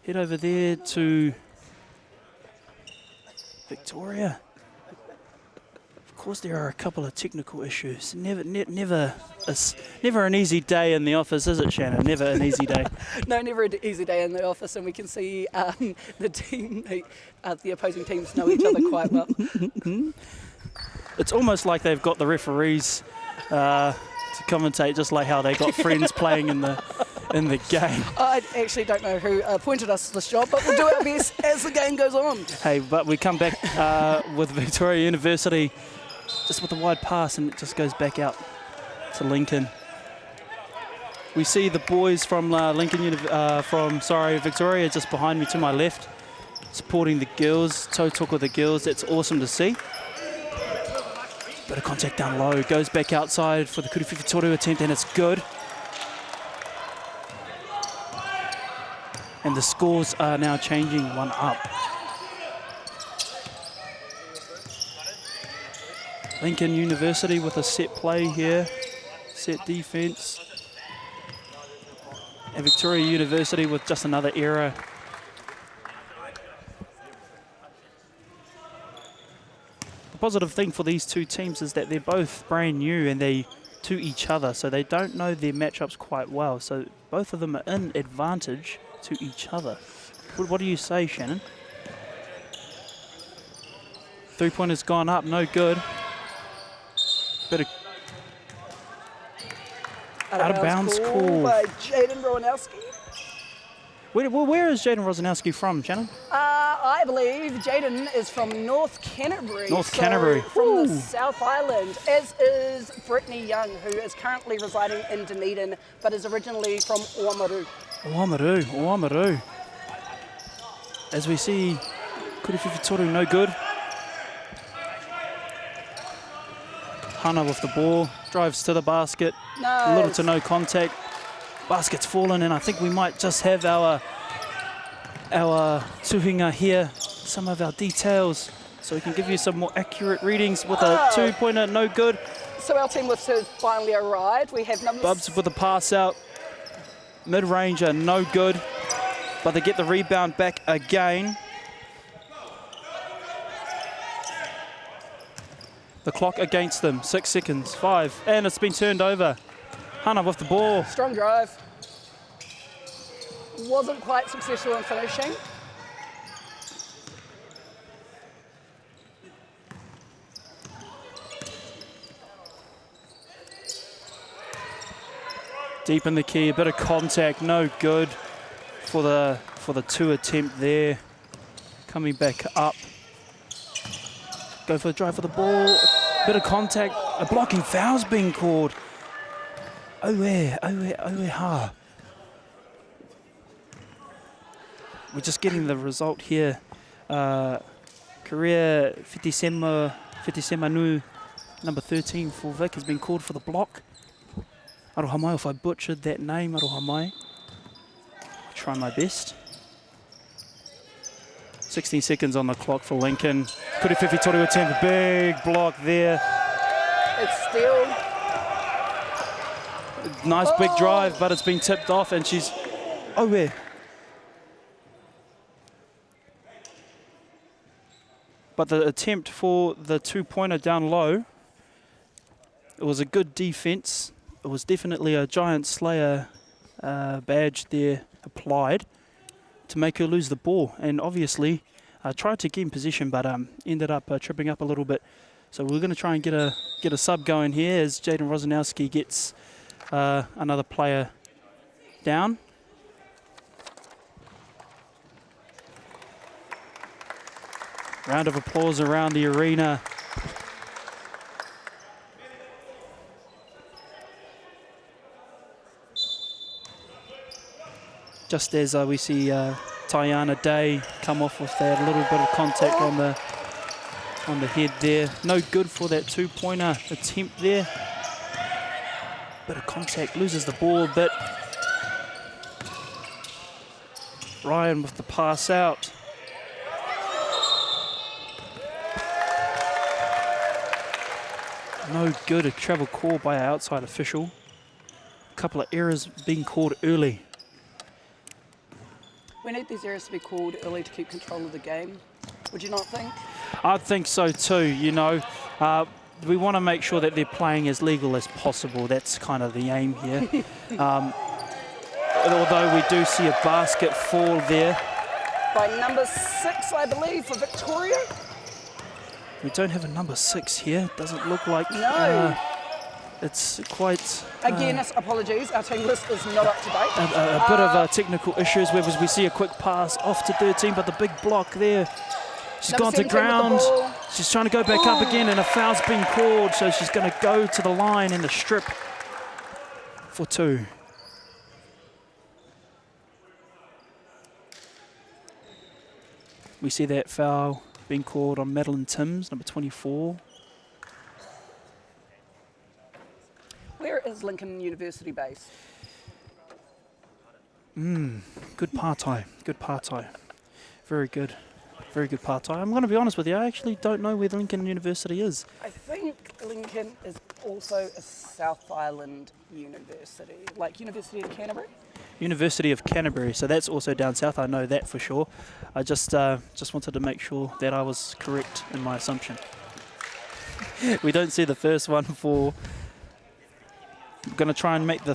head over there to Victoria. Of course, there are a couple of technical issues. Never an easy day in the office, is it, Shannon? Never an easy day. No, never an easy day in the office, and we can see the opposing teams know each other quite well. It's almost like they've got the referees to commentate, just like how they got friends playing in the game. I actually don't know who appointed us to this job, but we'll do our best as the game goes on. Hey, but we come back with Victoria University just with a wide pass, and it just goes back out to Lincoln. We see the boys from Victoria just behind me to my left, supporting the girls, toe talk with the girls. That's awesome to see. Bit of contact down low, goes back outside for the Kuriwhiwhi Toru attempt, and it's good. And the scores are now changing, one up. Lincoln University with a set play here, set defense. And Victoria University with just another error. The positive thing for these two teams is that they're both brand new and they to each other, so they don't know their matchups quite well. So both of them are in advantage to each other. What do you say, Shannon? Three-pointer's gone up, no good. Bit of out of bounds call by Jaden Rowanowski. Where is Jaden Rowanowski from, Shannon? I believe Jaden is from North Canterbury. Canterbury. From the South Island, as is Brittany Young, who is currently residing in Dunedin, but is originally from Oamaru. Oamaru. As we see, Kuriwhiwhi Toru no good. Hana with the ball, drives to the basket, Nice. Little to no contact. Basket's fallen, and I think we might just have our tuhinga here, some of our details, so we can give you some more accurate readings with a two-pointer, no good. So our team list has finally arrived. We have numbers. Bubs with a pass out, mid-ranger, no good, but they get the rebound back again. The clock against them, 6 seconds, 5, and it's been turned over. Hana with the ball. Strong drive. Wasn't quite successful in finishing. Deep in the key, a bit of contact, no good for the two attempt there. Coming back up. Go for the drive for the ball. Bit of contact. A blocking foul's being called. Oeha. We're just getting the result here. Career Fitisema number 13 for Vic has been called for the block. Arohamai, if I butchered that name, Arohamai. I'll try my best. 16 seconds on the clock for Lincoln. Kuriwhiwhi Toru attempt, big block there. It's still. Nice big drive, but it's been tipped off, and she's where? But the attempt for the two-pointer down low, it was a good defense it was definitely a Giant Slayer badge there applied to make her lose the ball. And obviously tried to gain position, but ended up tripping up a little bit. So we're going to try and get a sub going here as Jaden Rosanowski gets another player down. Round of applause around the arena. Just as we see Tiana Day come off with that little bit of contact on the head there. No good for that two-pointer attempt there. Bit of contact, loses the ball a bit. Ryan with the pass out. No good, a travel call by our outside official. A couple of errors being called early. We need these errors to be called early to keep control of the game. Would you not think? I think so too, you know. We want to make sure that they're playing as legal as possible. That's kind of the aim here. Although we do see a basket fall there. By number 6, I believe, for Victoria. We don't have a number 6 here. Doesn't look like. No. It's quite. Again, apologies. Our team list is not up to date. A bit of technical issues. Where we see a quick pass off to 13, but the big block there. She's gone to ground. She's trying to go back up again, and a foul's been called. So she's going to go to the line in the strip for 2. We see that foul being called on Madeline Timms, number 24. Where is Lincoln University based? Good partai. Good partai. Very good. Very good partai. I'm going to be honest with you, I actually don't know where Lincoln University is. I think Lincoln is also a South Island university, like University of Canterbury. University of Canterbury, so that's also down south, I know that for sure. I just wanted to make sure that I was correct in my assumption. We don't see the first one fall. I'm going to try and make the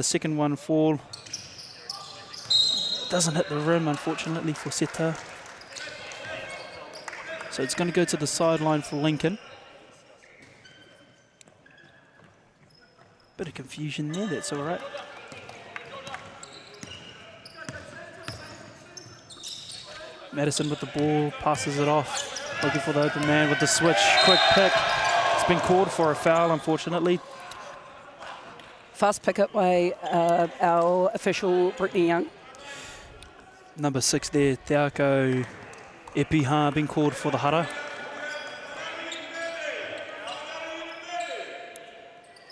second one fall. Doesn't hit the rim, unfortunately, for Seta. So it's going to go to the sideline for Lincoln. Bit of confusion there, that's all right. Madison with the ball, passes it off, looking for the open man with the switch, quick pick. It's been called for a foul, unfortunately. Fast pick up by our official, Brittany Young. Number 6 there, Teako Epiha, being called for the hara.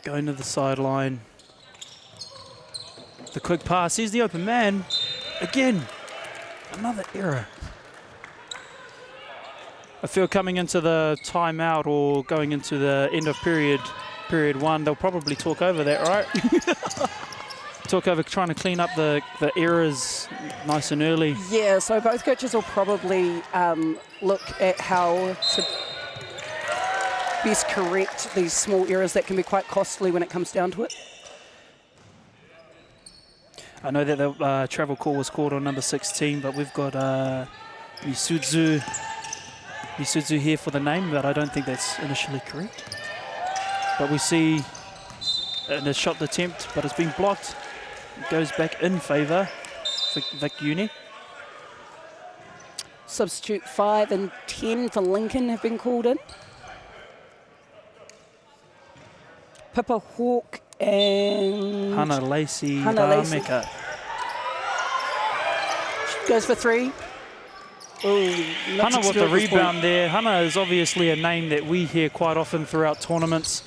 Going to the sideline. The quick pass, here's the open man. Again, another error. I feel coming into the timeout or going into the end of period 1, they'll probably talk over that, right? Talk over trying to clean up the errors nice and early. Yeah, so both coaches will probably look at how to best correct these small errors that can be quite costly when it comes down to it. I know that the travel call was called on number 16, but we've got Misudzu here for the name, but I don't think that's initially correct. But we see a shot attempt, but it's been blocked. It goes back in favour for Vic Uni. Substitute 5 and 10 for Lincoln have been called in. Pippa Hawk and Hannah Lacey Rameka. Goes for 3. Hannah with the rebound there. Hannah is obviously a name that we hear quite often throughout tournaments.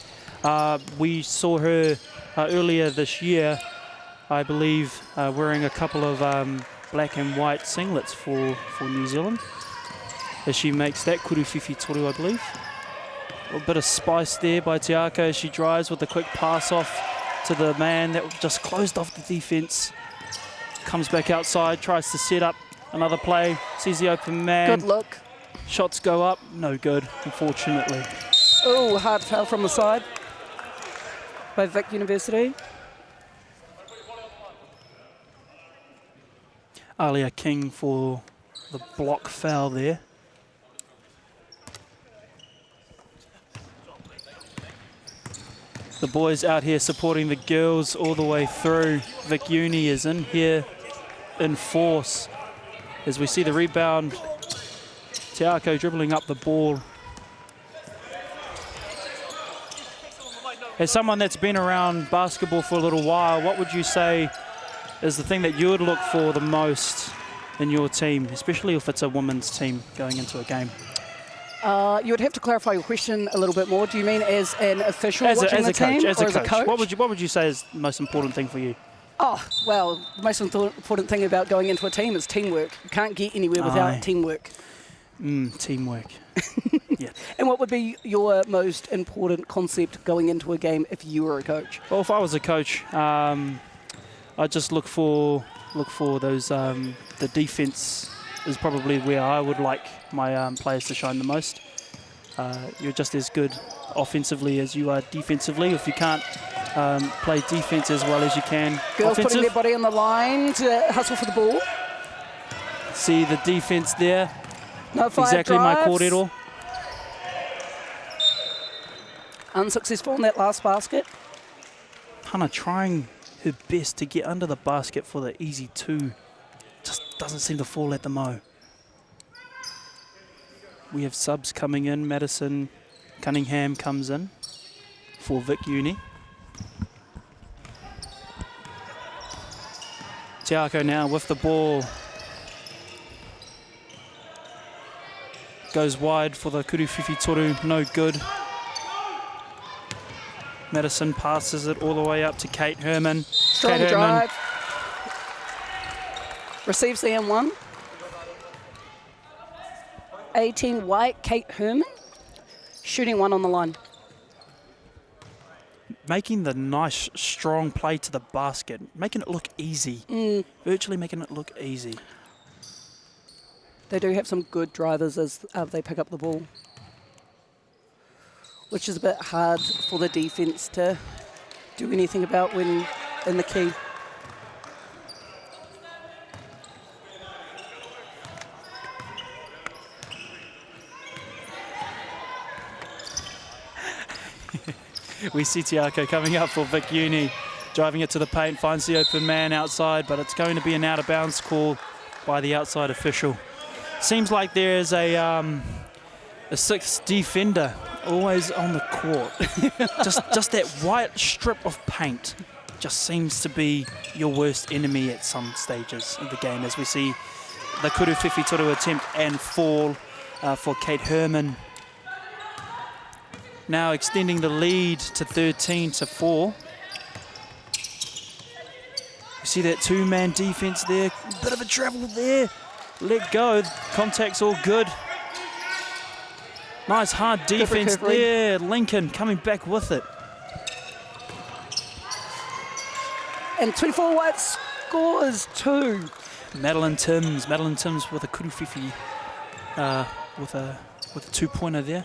We saw her earlier this year, I believe, wearing a couple of black and white singlets for New Zealand, as she makes that kuruwhiwhi toru, I believe. A bit of spice there by Teako as she drives with a quick pass off to the man that just closed off the defense. Comes back outside, tries to set up another play, sees the open man. Good look. Shots go up, no good, unfortunately. Oh, hard foul from the side. by Vic University. Alia King for the block foul there. The boys out here supporting the girls all the way through. Vic Uni is in here in force. As we see the rebound, Tiako dribbling up the ball. As someone that's been around basketball for a little while, what would you say is the thing that you would look for the most in your team, especially if it's a women's team going into a game? You would have to clarify your question a little bit more. Do you mean as an official watching the team, or as a coach? What would you say is the most important thing for you? Oh, well, the most important thing about going into a team is teamwork. You can't get anywhere without teamwork. Teamwork. Yeah. And what would be your most important concept going into a game if you were a coach? Well, if I was a coach, I'd just look for those. The defense is probably where I would like my players to shine the most. You're just as good offensively as you are defensively. If you can't play defense as well as you can Girls putting their body on the line to hustle for the ball. See the defense there. No fire exactly drives. my kōrero. Unsuccessful in that last basket. Hannah trying her best to get under the basket for the easy two. Just doesn't seem to fall at the mo. We have subs coming in. Madison Cunningham comes in for Vic Uni. Tiako now with the ball. Goes wide for the Kuruwhiwhi Toru, no good. Madison passes it all the way up to Kate Herman. Strong Kate drive. Receives the M1. 18 white, Kate Herman. Shooting one on the line. Making the nice, strong play to the basket. Making it look easy. Virtually making it look easy. They do have some good drivers as they pick up the ball, which is a bit hard for the defense to do anything about when in the key. We see Tiako coming up for Vic Uni, driving it to the paint, finds the open man outside, but it's going to be an out-of-bounds call by the outside official. Seems like there is a sixth defender always on the court. just that white strip of paint just seems to be your worst enemy at some stages of the game, as we see the Kuruwhiwhi Toru attempt and fall for Kate Herman. Now extending the lead to 13-4. You see that two-man defense there. Bit of a travel there. Let go. Contact's all good. Nice hard defense there. Lincoln coming back with it. And 24 white scores two. Madeline Timms with a Kuruwhiwhi with a two-pointer there.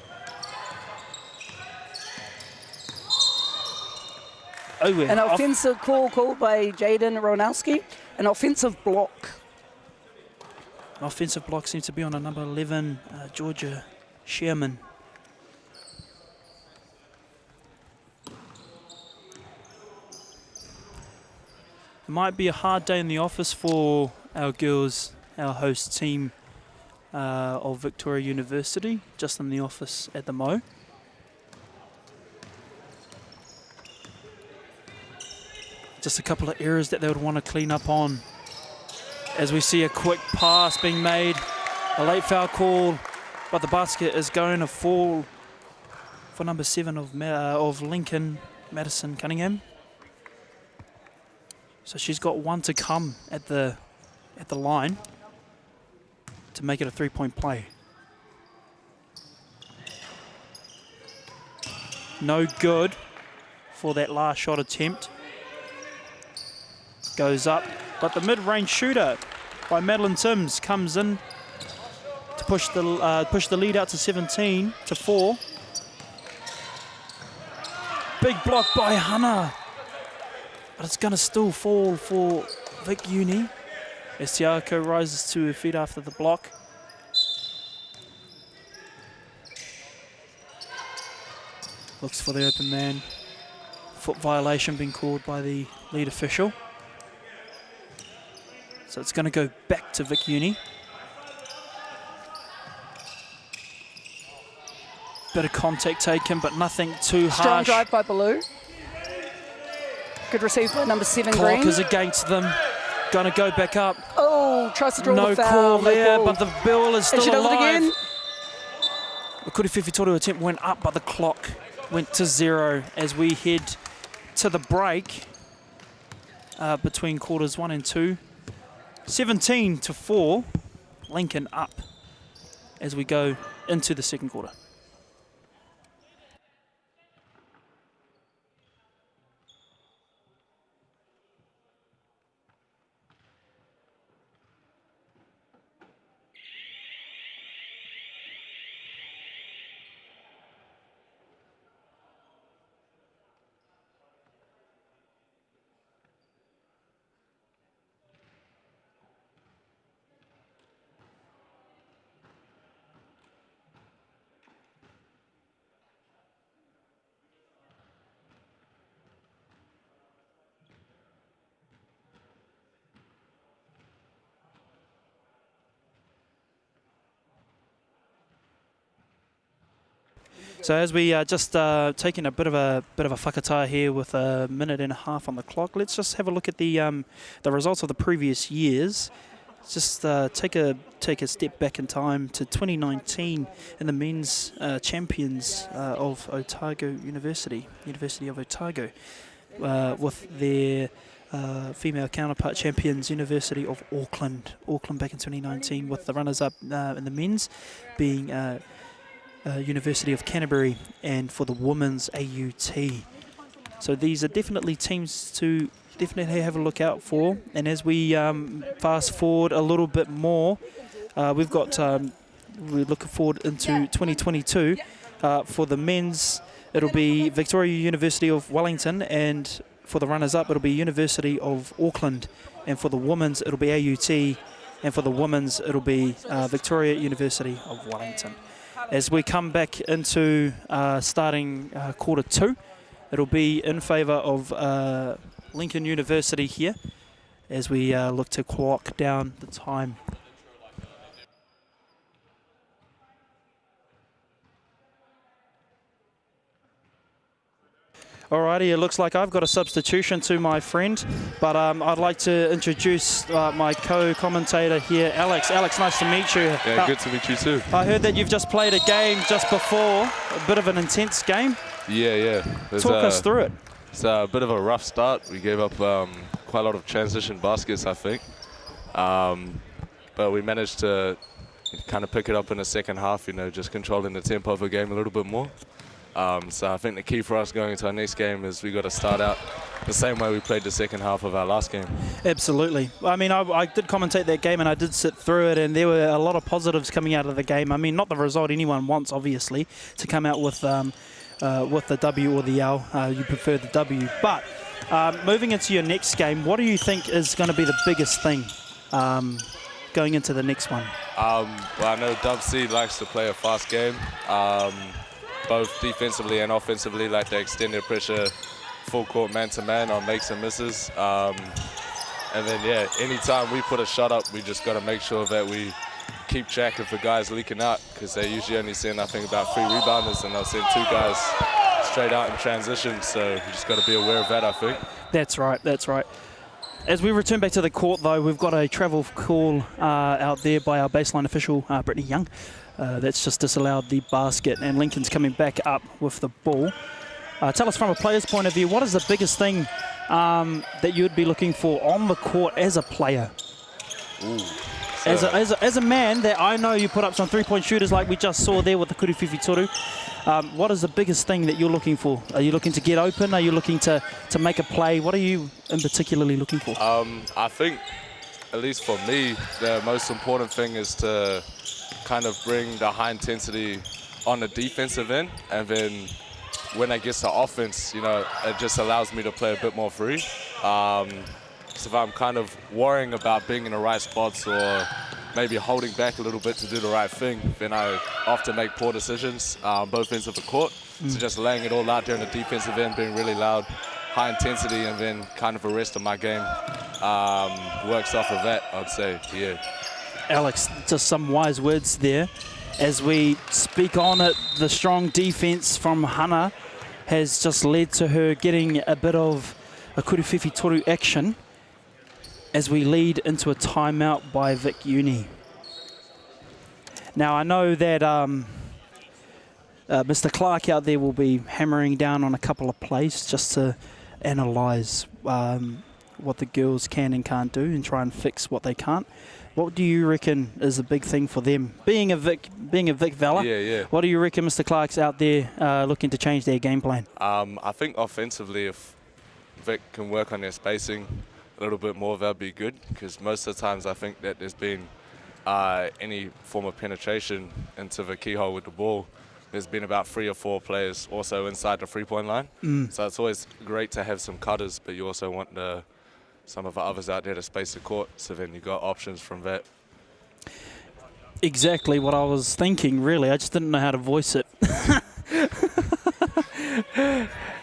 Oh, yeah. An offensive call called by Jaden Ronowski. An offensive block. An offensive block seems to be on a number 11, Georgia Sherman. It might be a hard day in the office for our girls, our host team of Victoria University, just in the office at the Mo. Just a couple of errors that they would want to clean up on. As we see a quick pass being made, a late foul call, but the basket is going to fall for number 7 of Lincoln, Madison Cunningham. So she's got one to come at the line to make it a three-point play. No good for that last shot attempt. Goes up, but the mid-range shooter by Madeline Timms comes in to push the lead out to 17-4. Big block by Hana. But it's going to still fall for Vic Uni as Tiako rises to her feet after the block. Looks for the open man. Foot violation being called by the lead official. So it's going to go back to Vic Uni. Bit of contact taken, but nothing too Strong harsh. drive by Baloo. Good receive by number 7, Clock Green. is against them. Going to go back up. Oh, tries to draw No the foul. call No there, call. but the ball is still And she does alive. it again. The Kuriwhiwhi Toru attempt went up, but the clock went to 0 as we head to the break between quarters 1 and 2. 17-4, Lincoln up as we go into the second quarter. So as we just taking a bit of a whakatāa here with a minute and a half on the clock, let's just have a look at the results of the previous years. Just take a step back in time to 2019 in the men's champions of Otago University of Otago, with their female counterpart champions, University of Auckland back in 2019, with the runners-up in the men's being University of Canterbury, and for the women's AUT. So these are definitely teams to definitely have a look out for. And as we fast forward a little bit more, we've got we're looking forward into 2022. For the men's, it'll be Victoria University of Wellington, and for the runners-up, it'll be University of Auckland, and for the women's, it'll be AUT, and for the women's, it'll be Victoria University of Wellington. As we come back into starting quarter 2, it'll be in favour of Lincoln University here as we look to clock down the time. Alrighty, it looks like I've got a substitution to my friend, but I'd like to introduce my co-commentator here, Alex. Alex, nice to meet you. Yeah, good to meet you too. I heard that you've just played a game just before, a bit of an intense game. Yeah. Talk us through it. It's a bit of a rough start. We gave up quite a lot of transition baskets, I think. But we managed to kind of pick it up in the second half, just controlling the tempo of the game a little bit more. So I think the key for us going into our next game is we got to start out the same way we played the second half of our last game. Absolutely. I mean, I did commentate that game and I did sit through it, and there were a lot of positives coming out of the game. I mean, not the result anyone wants, obviously, to come out with the W or the L. You prefer the W. But moving into your next game, what do you think is going to be the biggest thing going into the next one? Well, I know Dub C likes to play a fast game. Both defensively and offensively, like to extend their pressure full court man-to-man on makes and misses. And then, yeah, anytime we put a shot up, we just got to make sure that we keep track of the guys leaking out, because they usually only send, I think, about 3 rebounders, and they'll send 2 guys straight out in transition. So we just got to be aware of that, I think. That's right. As we return back to the court, though, we've got a travel call out there by our baseline official, Brittany Young. That's just disallowed the basket, and Lincoln's coming back up with the ball. Tell us from a player's point of view, what is the biggest thing that you would be looking for on the court as a player? As a man that I know you put up some three-point shooters like we just saw there with the Kuriwhiwhi Toru. What is the biggest thing that you're looking for? Are you looking to get open? Are you looking to make a play? What are you in particularly looking for? I think, at least for me, the most important thing is to kind of bring the high intensity on the defensive end, and then when it gets to offense, you know, it just allows me to play a bit more free. So if I'm kind of worrying about being in the right spots or maybe holding back a little bit to do the right thing, then I often make poor decisions on both ends of the court. So just laying it all out there in the defensive end, being really loud, high intensity, and then kind of the rest of my game works off of that, I'd say, yeah. Alex, just some wise words there. As we speak on it, the strong defense from Hana has just led to her getting a bit of a kuruwhiwhi toru action as we lead into a timeout by Vic Uni. Now, I know that Mr. Clark out there will be hammering down on a couple of plays just to analyse what the girls can and can't do and try and fix what they can't. What do you reckon is the big thing for them? Being a Vic Vela, yeah. What do you reckon Mr. Clark's out there looking to change their game plan? I think offensively, if Vic can work on their spacing a little bit more, that'd be good, because most of the times I think that there's been any form of penetration into the keyhole with the ball. There's been about 3 or 4 players also inside the three-point line. So it's always great to have some cutters, but you also want some of the others out there to space the court, so then you got options from that. Exactly what I was thinking, really. I just didn't know how to voice it.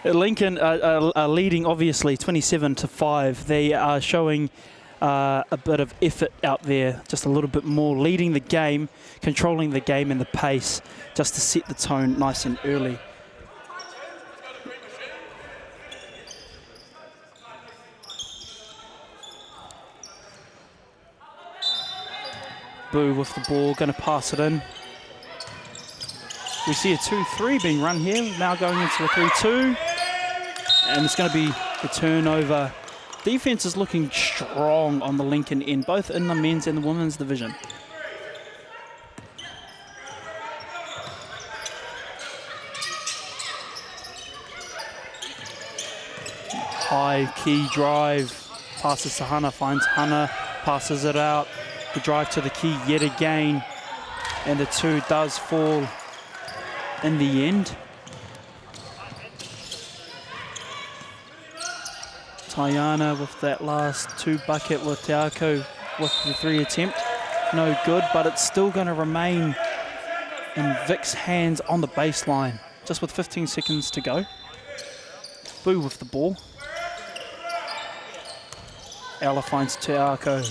Lincoln are leading, obviously, 27-5. They are showing a bit of effort out there, just a little bit more, leading the game, controlling the game and the pace, just to set the tone nice and early. Boo with the ball, going to pass it in. We see a 2-3 being run here, now going into a 3-2. And it's going to be the turnover. Defense is looking strong on the Lincoln end, both in the men's and the women's division. High key drive, passes to Hana, finds Hana, passes it out. The drive to the key yet again, and the 2 does fall in the end. Tayana with that last 2 bucket with Teako with the 3 attempt. No good, but it's still going to remain in Vic's hands on the baseline, just with 15 seconds to go. Boo with the ball. Ella finds Teako.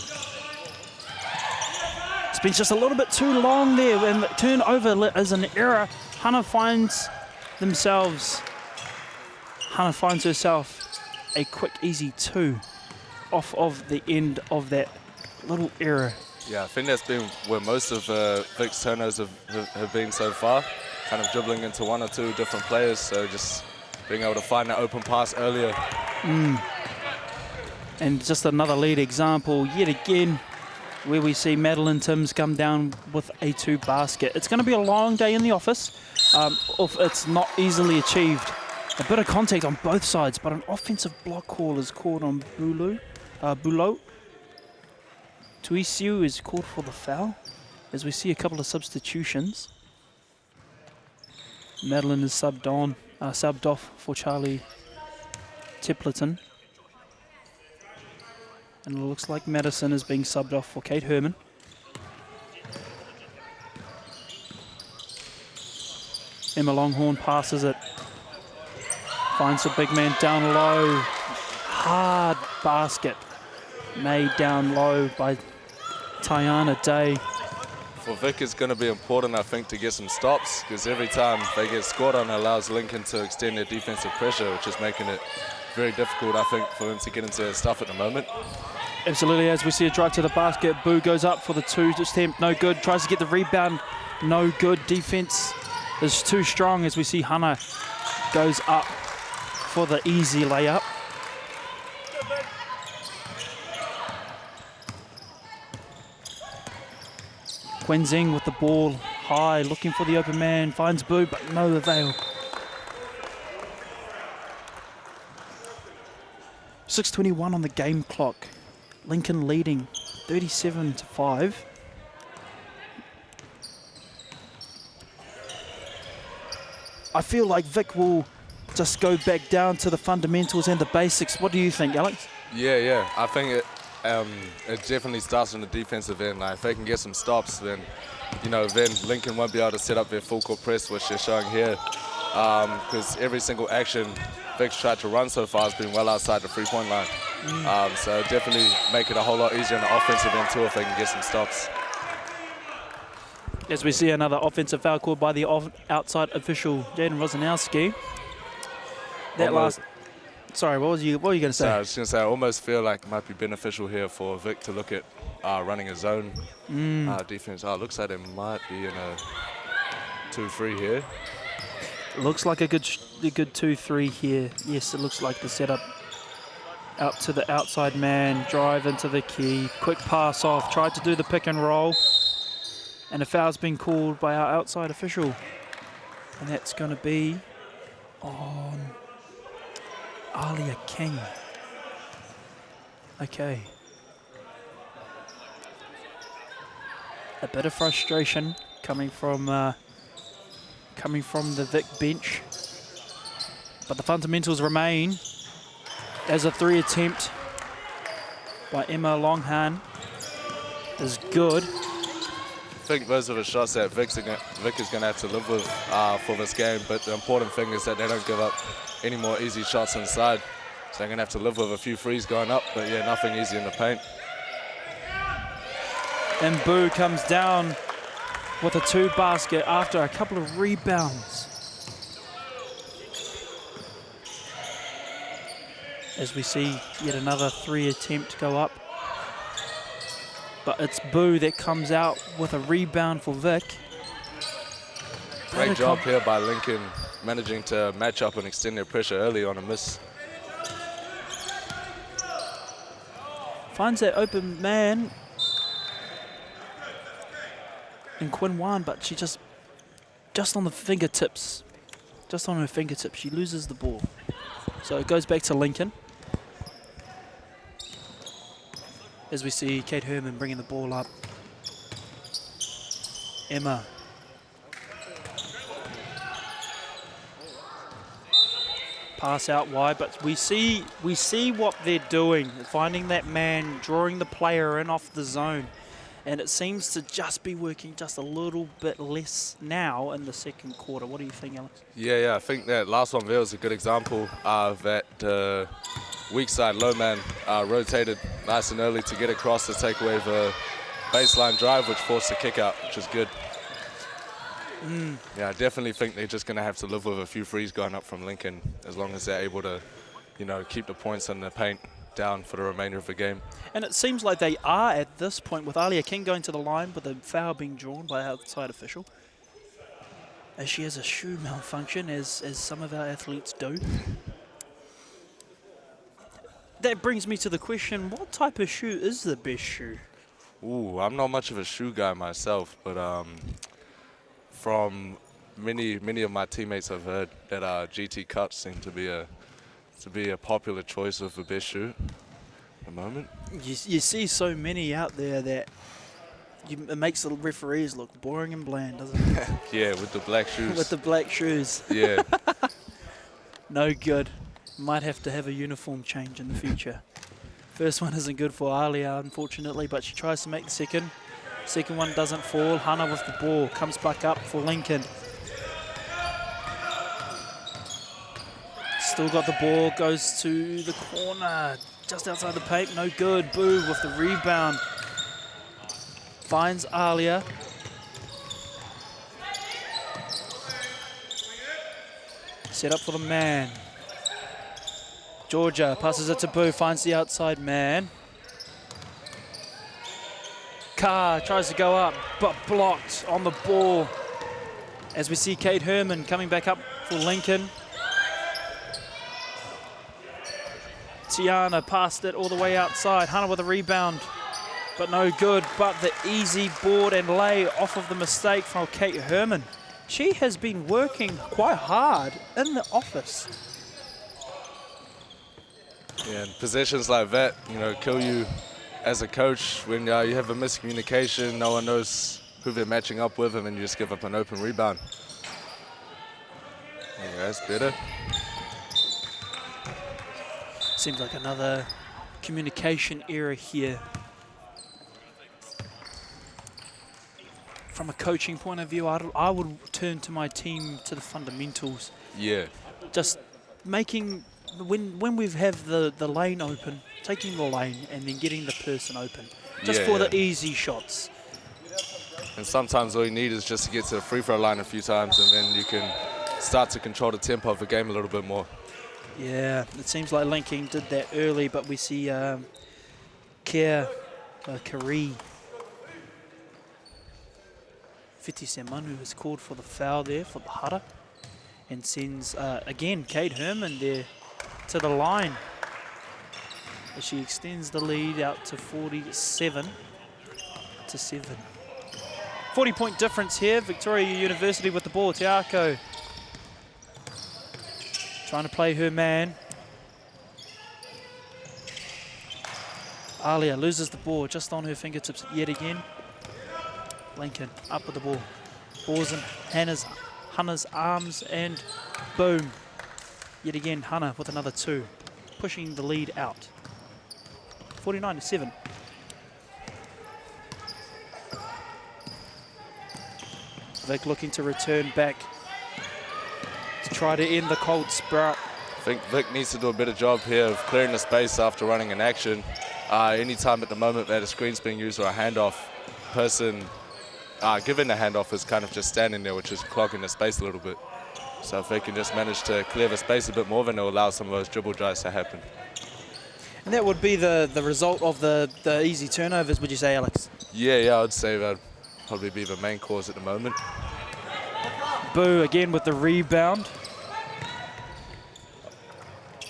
It's been just a little bit too long there, and the turnover is an error. Hana finds herself a quick, easy 2 off of the end of that little error. Yeah, I think that's been where most of Vic's turnovers have been so far, kind of dribbling into 1 or 2 different players, so just being able to find that open pass earlier. And just another lead example yet again, where we see Madeline Timms come down with a 2 basket. It's going to be a long day in the office if it's not easily achieved. A bit of contact on both sides, but an offensive block call is called on Bulo. Tuisiu is called for the foul, as we see a couple of substitutions. Madeline is subbed off for Charlie Tiplerton. And it looks like Madison is being subbed off for Kate Herman. Emma Longhorn passes it. Finds the big man down low. Hard basket made down low by Tayana Day. For Vic, it's going to be important, I think, to get some stops, because every time they get scored on, it allows Lincoln to extend their defensive pressure, which is making it very difficult, I think, for them to get into their stuff at the moment. Absolutely, as we see a drive to the basket. Boo goes up for the 2 attempt, no good. Tries to get the rebound, no good. Defense is too strong, as we see Hana goes up for the easy layup. Quenzing with the ball high, looking for the open man, finds Boo, but no avail. 6:21 on the game clock. Lincoln leading 37-5. I feel like Vic will just go back down to the fundamentals and the basics. What do you think, Alex? Yeah. I think it definitely starts on the defensive end. Like if they can get some stops, then then Lincoln won't be able to set up their full court press, which they're showing here. Because every single action Vic's tried to run so far has been well outside the three-point line. So definitely make it a whole lot easier on the offensive end too if they can get some stops. As we see another offensive foul called by the outside official, Jaden Rosanowski. Sorry, what were you going to say? I was going to say, I almost feel like it might be beneficial here for Vic to look at running a zone defense. Looks like it might be in a 2-3 here. Looks like a good 2-3 here. Yes, it looks like the setup. Out to the outside man, drive into the key, quick pass off, tried to do the pick and roll. And a foul's been called by our outside official. And that's going to be on Alia King. Okay. A bit of frustration coming from the Vic bench. But the fundamentals remain as a 3 attempt by Emma Longhan is good. I think those are the shots that Vic is going to have to live with for this game, but the important thing is that they don't give up any more easy shots inside. So they're going to have to live with a few threes going up, but yeah, nothing easy in the paint. And Boo comes down with a 2 basket after a couple of rebounds. As we see yet another 3 attempt go up. But it's Boo that comes out with a rebound for Vic. Great job here by Lincoln, managing to match up and extend their pressure early on a miss. Finds that open man in Quinn Wan, but she just on the fingertips, just on her fingertips, she loses the ball. So it goes back to Lincoln. As we see Kate Herman bringing the ball up. Emma. Pass out wide, but we see what they're doing, finding that man, drawing the player in off the zone. And it seems to just be working just a little bit less now in the second quarter. What do you think, Alex? Yeah, I think that last one there was a good example of that weak side low man rotated nice and early to get across to take away the baseline drive, which forced the kick out, which is good. Yeah, I definitely think they're just going to have to live with a few threes going up from Lincoln as long as they're able to, keep the points in the paint down for the remainder of the game. And it seems like they are at this point, with Alia King going to the line with a foul being drawn by our outside official. As she has a shoe malfunction, as some of our athletes do. That brings me to the question, what type of shoe is the best shoe? Ooh, I'm not much of a shoe guy myself, but from many of my teammates I've heard that GT cuts seem to be a popular choice of the best shoe at the moment. You see so many out there that it makes the referees look boring and bland, doesn't it? Yeah, with the black shoes. With the black shoes. Yeah. No good. Might have to have a uniform change in the future. First one isn't good for Alia, unfortunately, but she tries to make the second. Second one doesn't fall. Hannah with the ball comes back up for Lincoln. Still got the ball, goes to the corner, just outside the paint, no good. Boo with the rebound. Finds Alia. Set up for the man. Georgia passes it to Boo, finds the outside man. Carr tries to go up, but blocked on the ball. As we see Kate Herman coming back up for Lincoln. Tiana passed it all the way outside. Hannah with a rebound, but no good. But the easy board and lay off of the mistake from Kate Herman. She has been working quite hard in the office. Yeah, and possessions like that, kill you as a coach when you have a miscommunication, no one knows who they're matching up with, and then you just give up an open rebound. Yeah, that's better. seems like another communication error here. From a coaching point of view, I would turn to my team to the fundamentals. Yeah. Just making, when we have the lane open, taking the lane and then getting the person open. Just for the easy shots. And sometimes all you need is just to get to the free throw line a few times, and then you can start to control the tempo of the game a little bit more. Yeah, it seems like Lincoln did that early, but we see Kari Fiti Semanu has called for the foul there for the Hara, and sends, again, Kate Herman there to the line. As she extends the lead out to 47-7. 40-point difference here. Victoria University with the ball. Te Ako trying to play her man. Alia loses the ball just on her fingertips yet again. Lincoln up with the ball. Ball's in Hannah's arms, and boom. Yet again, Hannah with another 2, pushing the lead out. 49-7. Vic looking to return back to try to end the cold sprout. I think Vic needs to do a better job here of clearing the space after running an action. Anytime at the moment that a screen's being used or a handoff, person given the handoff is kind of just standing there, which is clogging the space a little bit. So if they can just manage to clear the space a bit more, then it'll allow some of those dribble drives to happen. And that would be the result of the easy turnovers, would you say, Alex? Yeah, I'd say that would probably be the main cause at the moment. Boo again with the rebound.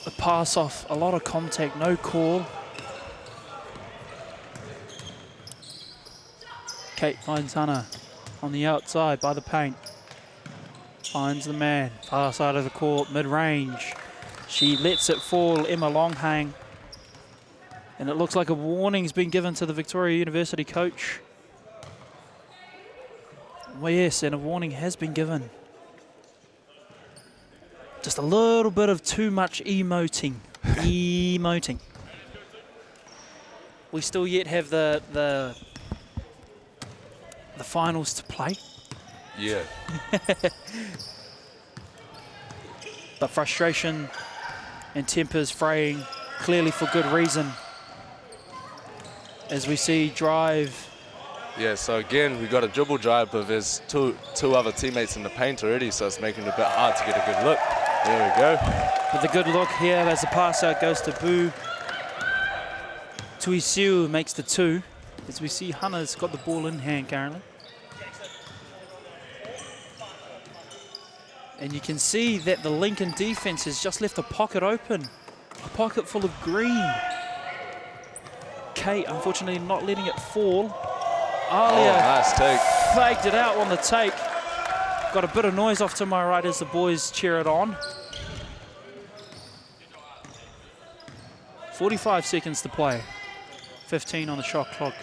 The pass off, a lot of contact, no call. Kate finds Hannah on the outside by the paint. Finds the man, far side of the court, mid-range. She lets it fall, Emma Longhang. And it looks like a warning's been given to the Victoria University coach. Well, yes, and a warning has been given. Just a little bit of too much emoting. Emoting. We still yet have the finals to play. Yeah. But frustration and tempers fraying, clearly for good reason. As we see drive. Yeah, so again, we got a dribble drive, but there's two other teammates in the paint already, so it's making it a bit hard to get a good look. There we go. With a good look here, as the pass out goes to Boo. Tuisiu makes the 2. As we see, Hannah's got the ball in hand currently. And you can see that the Lincoln defense has just left a pocket open. A pocket full of green. Kate, unfortunately, not letting it fall. Alia nice take. faked it out on the take. Got a bit of noise off to my right as the boys cheer it on. 45 seconds to play. 15 on the shot clock.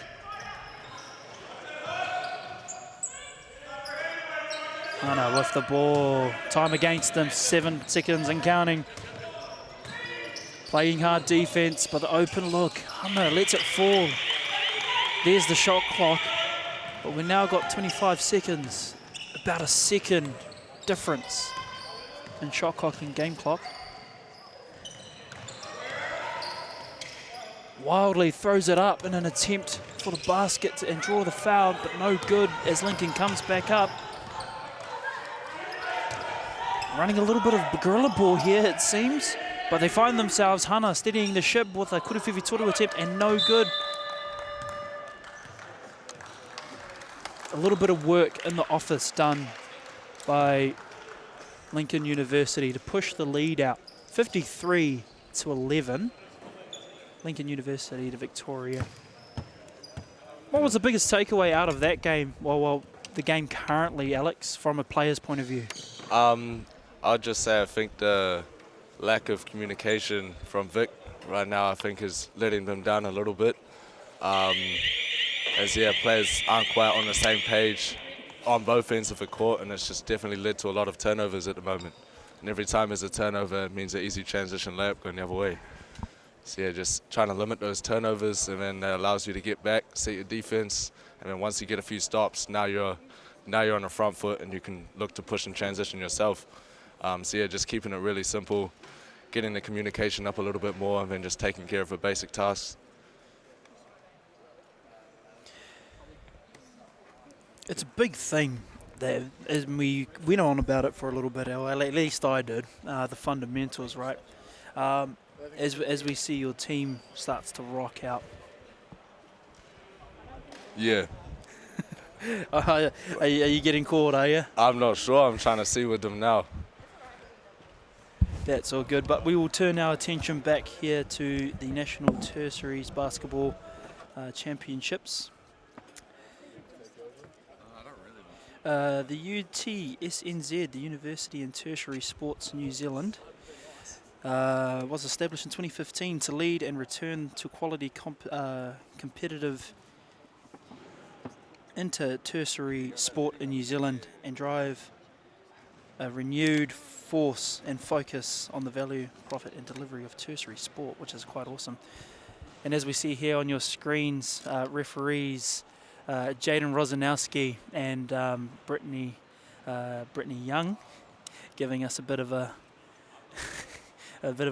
Hannah with the ball. Time against them, 7 seconds and counting. Playing hard defense, but the open look. Hannah lets it fall. There's the shot clock. But we've now got 25 seconds. About a second difference in shot clock and game clock. Wildly throws it up in an attempt for the basket and draw the foul, but no good as Lincoln comes back up. Running a little bit of guerrilla ball here, it seems, but they find themselves, Hannah steadying the ship with a Kurewhiwhi Toru attempt and no good. A little bit of work in the office done by Lincoln University to push the lead out. 53-11. Lincoln University to Victoria. What was the biggest takeaway out of that game? Well, the game currently, Alex, from a player's point of view? I'll just say I think the lack of communication from Vic right now, I think, is letting them down a little bit. As players aren't quite on the same page on both ends of the court, and it's just definitely led to a lot of turnovers at the moment. And every time there's a turnover, it means an easy transition layup going the other way. So yeah, just trying to limit those turnovers, and then that allows you to get back, set your defense, and then once you get a few stops, now you're on the front foot and you can look to push and transition yourself. So yeah, just keeping it really simple, getting the communication up a little bit more, and then just taking care of the basic tasks. It's a big thing there, as we went on about it for a little bit, or at least I did, the fundamentals, right? As we see your team starts to rock out. Yeah. Are you getting caught, are you? I'm not sure. I'm trying to see with them now. That's all good, but we will turn our attention back here to the National Tertiaries Basketball Championships. The UTSNZ, the University and Tertiary Sports New Zealand, was established in 2015 to lead and return to quality competitive inter-tertiary sport in New Zealand and drive a renewed force and focus on the value, profit and delivery of tertiary sport, which is quite awesome. And as we see here on your screens, referees Jaden Rosanowski and Brittany Young, giving us a bit of a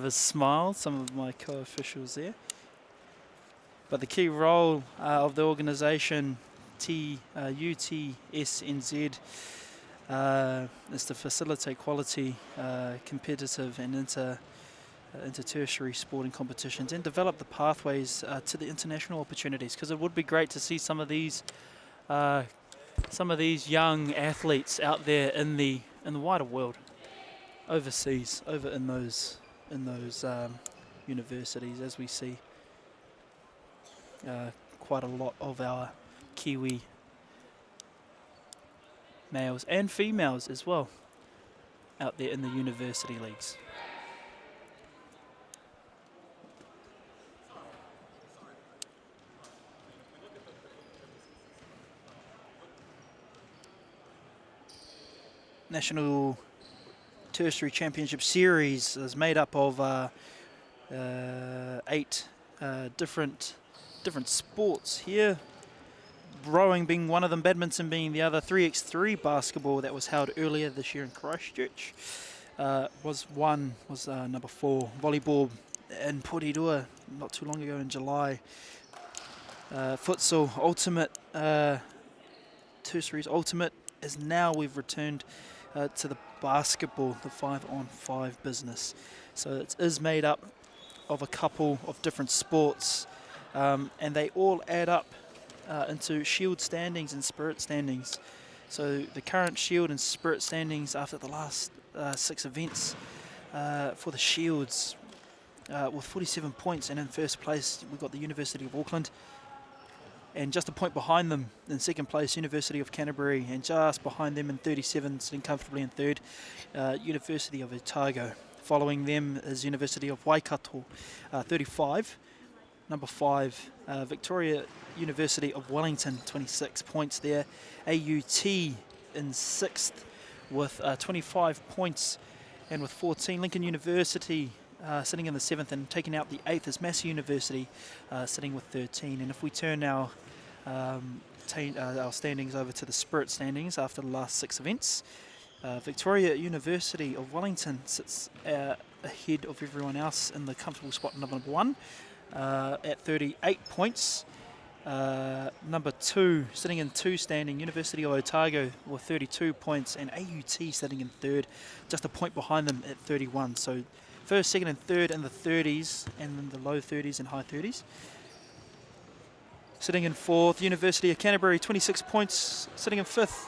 smile. Some of my co-officials there. But the key role of the organisation UTSNZ is to facilitate quality, competitive and inter-tertiary sporting competitions and develop the pathways to the international opportunities, because it would be great to see some of these young athletes out there in the wider world, overseas, over in those universities, as we see quite a lot of our Kiwi males and females as well out there in the university leagues. National Tertiary Championship Series is made up of 8 different sports here. Rowing being one of them, badminton being the other. 3x3 basketball that was held earlier this year in Christchurch was number 4. Volleyball in Porirua not too long ago in July. Futsal Ultimate, Tertiary's Ultimate is now we've returned to the basketball, the 5-on-5 business. So it is made up of a couple of different sports, and they all add up into Shield standings and Spirit standings. So the current Shield and Spirit standings after the last 6 events for the Shields with 47 points, and in first place we've got the University of Auckland, and just a point behind them in second place University of Canterbury, and just behind them in 37, sitting comfortably in third, University of Otago. Following them is University of Waikato, 35. Number 5, Victoria University of Wellington, 26 points there. AUT in 6th with 25 points, and with 14. Lincoln University sitting in the 7th, and taking out the 8th is Massey University sitting with 13. And if we turn our standings over to the Spirit standings after the last 6 events, Victoria University of Wellington sits ahead of everyone else in the comfortable spot number 1 at 38 points. Number 2, sitting in 2 standing, University of Otago with 32 points, and AUT sitting in 3rd, just a point behind them at 31. So first, second and third in the 30s, and in the low 30s and high 30s. Sitting in 4th, University of Canterbury, 26 points. Sitting in 5th,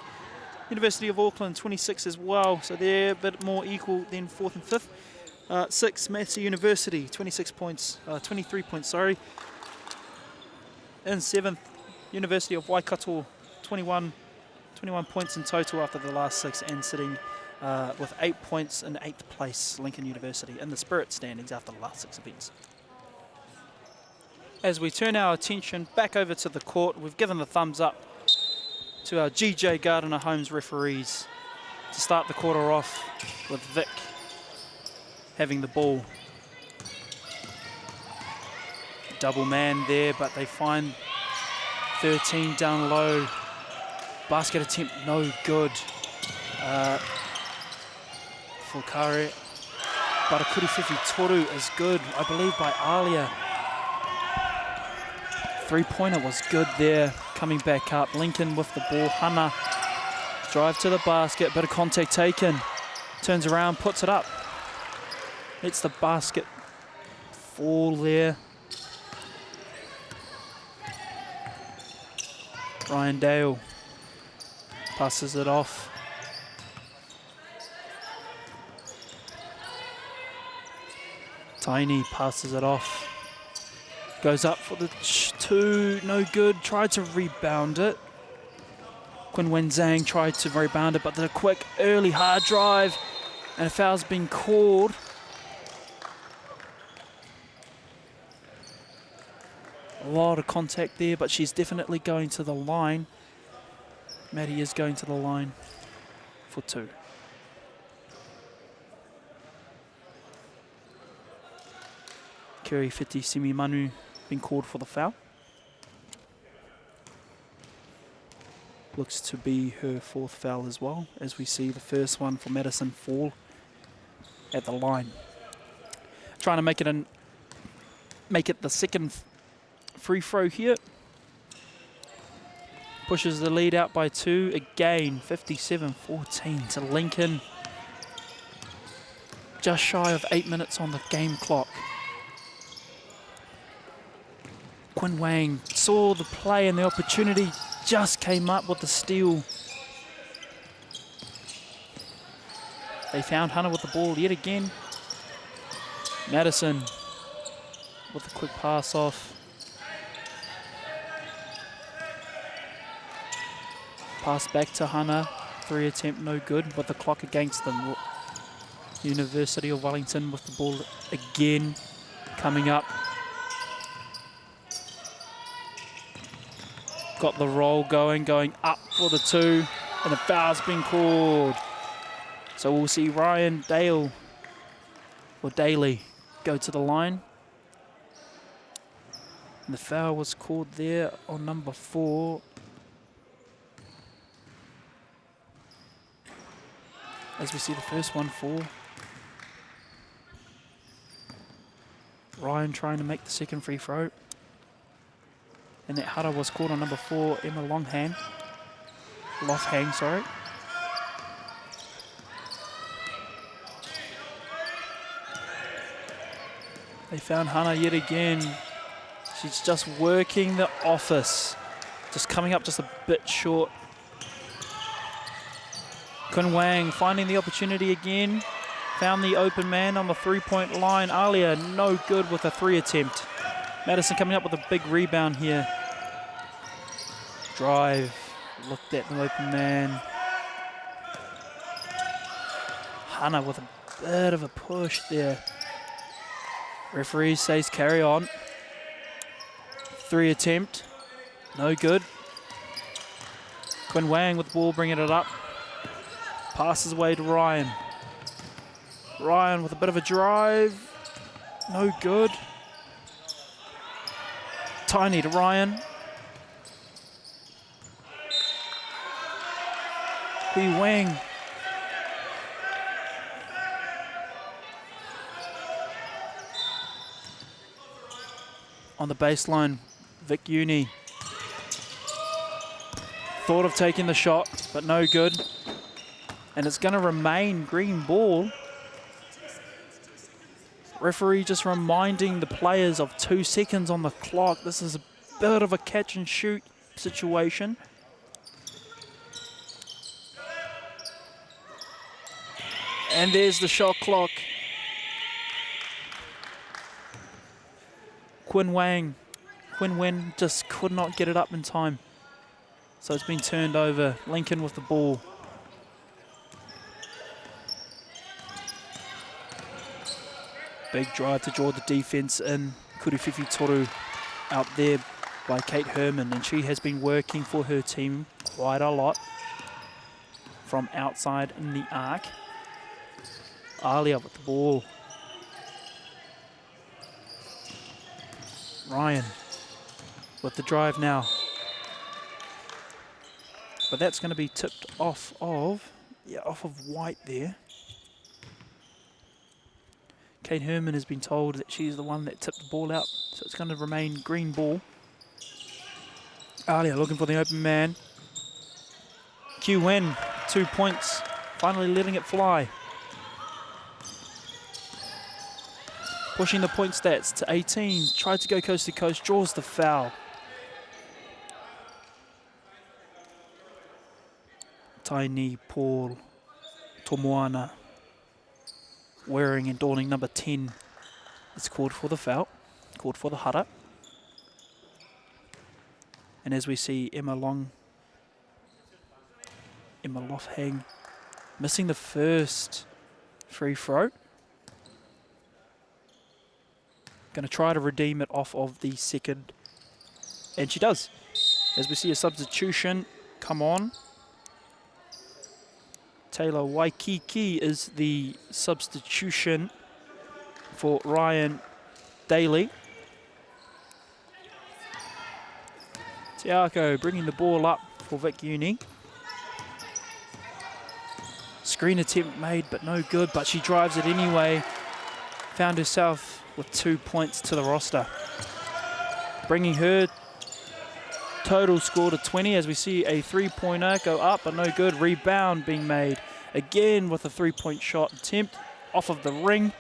University of Auckland, 26 as well. So they're a bit more equal than 4th and 5th. 6th, Massey University, 23 points, sorry. In 7th, University of Waikato, 21 points in total after the last 6, and sitting with 8 points in 8th place, Lincoln University, in the Spirit standings after the last 6 events. As we turn our attention back over to the court, we've given the thumbs up to our GJ Gardiner Holmes referees to start the quarter off, with Vic having the ball. double man there, but they find 13 down low. Basket attempt no good for Kare. But a kuriwhiwhi toru is good, I believe, by Alia. Three-pointer was good there, coming back up. Lincoln with the ball. Hana, drive to the basket, bit of contact taken. Turns around, puts it up. Lets the basket fall there. Ryan Dale passes it off. Tiny passes it off. Goes up for the two, no good. Tried to rebound it. Quinn Wenzang tried to rebound it, but the quick, early, hard drive, and a foul's been called. A lot of contact there, but she's definitely going to the line. Maddie is going to the line for two. Kiri Whiti Simimanu been called for the foul. Looks to be her fourth foul as well, as we see the first one for Madison fall at the line. Trying to make it the second free throw here. Pushes the lead out by two again, 57-14 to Lincoln. Just shy of 8 minutes on the game clock. Quinn Wang saw the play and the opportunity, just came up with the steal. They found Hannah with the ball yet again. Madison with a quick pass off. Pass back to Hannah. Three attempt, no good, with the clock against them. University of Wellington with the ball again, coming up. Got the roll going up for the two, and the foul's been called. So we'll see Ryan Dale, or Daly, go to the line. And the foul was called there on number 4. As we see the first one fall. Ryan trying to make the second free throw. And that hara was called on number 4, Emma Lofhang, sorry. They found Hannah yet again. She's just working the office. Just coming up just a bit short. Kun Wang finding the opportunity again. Found the open man on the three-point line. Alia no good with a 3 attempt. Madison coming up with a big rebound here. Drive, looked at the open man. Hannah with a bit of a push there. Referee says carry on. 3 attempt, no good. Quinn Wang with the ball, bringing it up. Passes away to Ryan. Ryan with a bit of a drive, no good. Tiny to Ryan. Hui Wang. On the baseline, Vic Uni. Thought of taking the shot, but no good. And it's going to remain green ball. Referee just reminding the players of 2 seconds on the clock. This is a bit of a catch and shoot situation. And there's the shot clock. Quinn Wen just could not get it up in time. So it's been turned over. Lincoln with the ball. Big drive to draw the defense in. Kuriwhiwhi Toru out there by Kate Herman, and she has been working for her team quite a lot from outside in the arc. Alia with the ball. Ryan with the drive now. But that's going to be tipped off of White there. Kate Herman has been told that she's the one that tipped the ball out, so it's going to remain green ball. Alia looking for the open man. Q Wen, 2 points, finally letting it fly. Pushing the point stats to 18, tried to go coast to coast, draws the foul. Tiny Paul Tomoana, wearing and donning number 10, is called for the foul, called for the hara. And as we see Emma Lofhang missing the first free throw. Going to try to redeem it off of the second. And she does. As we see a substitution come on. Taylor Waikiki is the substitution for Ryan Daly. Tiako bringing the ball up for Vic Uni. Screen attempt made, but no good, but she drives it anyway. Found herself with 2 points to the roster. Bringing her total score to 20 as we see a three-pointer go up, but no good. Rebound being made again with a three-point shot attempt off of the ring.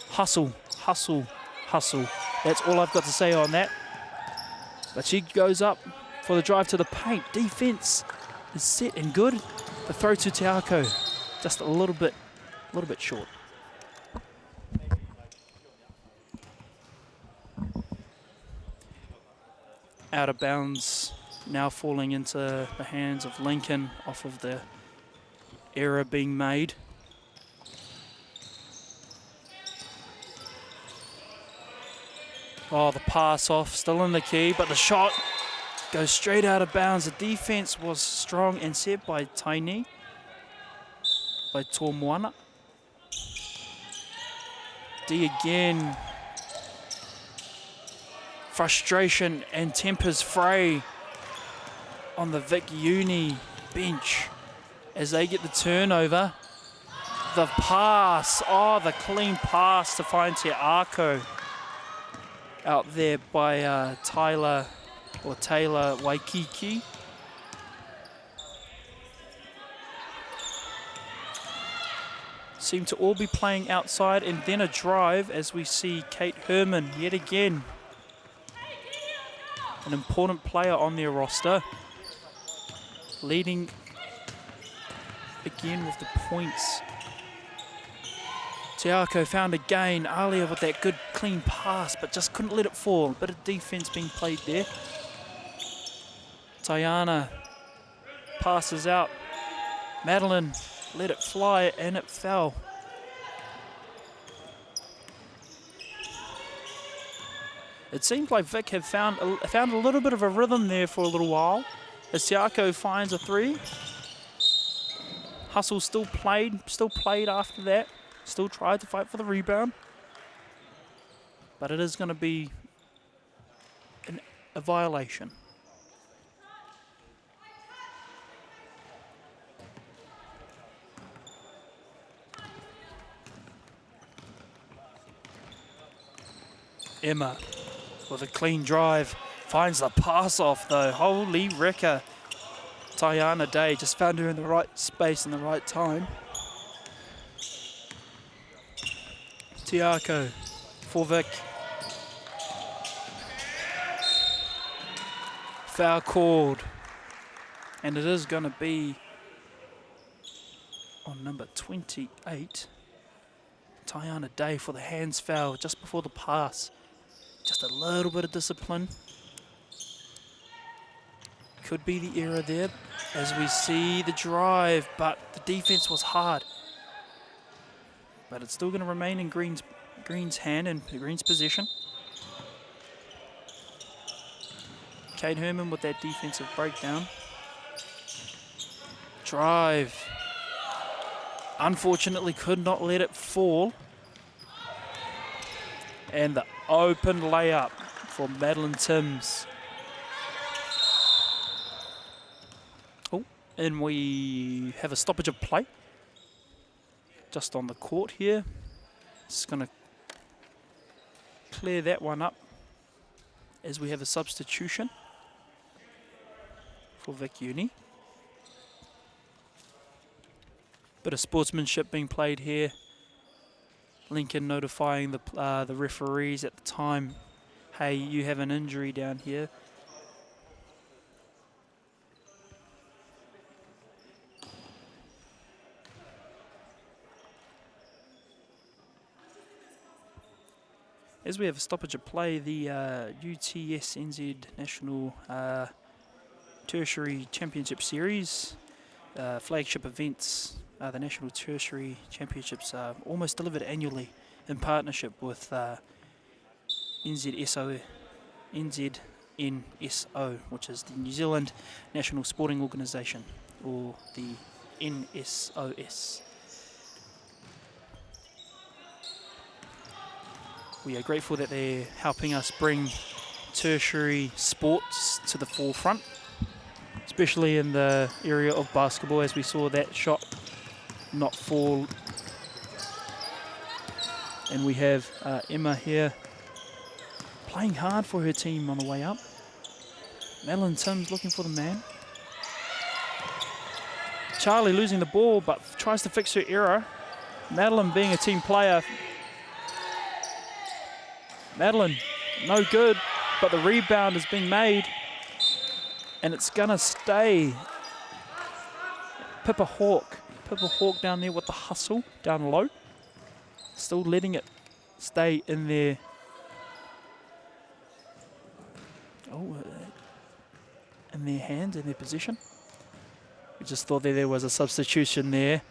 Hustle, hustle, hustle. That's all I've got to say on that. But she goes up for the drive to the paint. Defense is set and good. The throw to Tiako, just a little bit short. Out of bounds, now falling into the hands of Lincoln off of the error being made. Oh, the pass off, still in the key, but the shot goes straight out of bounds. The defense was strong and set by Taini, by Tomoana. D again. Frustration and tempers fray on the Vic Uni bench as they get the turnover. The pass, the clean pass to find Tiako out there by Taylor Waikiki. Seem to all be playing outside, and then a drive as we see Kate Herman yet again. An important player on their roster, leading again with the points. Tiako found again. Alia with that good clean pass, but just couldn't let it fall. A bit of defense being played there. Tayana passes out. Madeline let it fly and it fell. It seems like Vic have found a little bit of a rhythm there for a little while. As Tiako finds a three. Hustle still played after that. Still tried to fight for the rebound. But it is going to be a violation. Emma with a clean drive, finds the pass off though. Holy wrecker. Tayana Day just found her in the right space in the right time. Tiako for Vic. Foul called. And it is going to be on number 28. Tayana Day for the hands foul just before the pass. Just a little bit of discipline. Could be the error there as we see the drive, but the defense was hard. But it's still going to remain in Green's hand and Green's possession. Kate Herman with that defensive breakdown. Drive. Unfortunately could not let it fall. And the open layup for Madeline Timms. Oh, and we have a stoppage of play just on the court here. Just going to clear that one up as we have a substitution for Vic Uni. Bit of sportsmanship being played here. Lincoln notifying the referees at the time, hey, you have an injury down here. As we have a stoppage of play, the UTS-NZ National Tertiary Championship Series, flagship events, the National Tertiary Championships are almost delivered annually in partnership with NZNSO, which is the New Zealand National Sporting Organisation, or the NSOS. We are grateful that they're helping us bring tertiary sports to the forefront, especially in the area of basketball, as we saw that shot not fall. And we have Emma here playing hard for her team on the way up. Madeline Timms looking for the man. Charlie losing the ball, but tries to fix her error. Madeline being a team player. Madeline, no good, but the rebound is being made. And it's gonna stay. Pippa Hawk down there with the hustle, down low. Still letting it stay in there. Oh, in their hands, in their position. We just thought that there was a substitution there.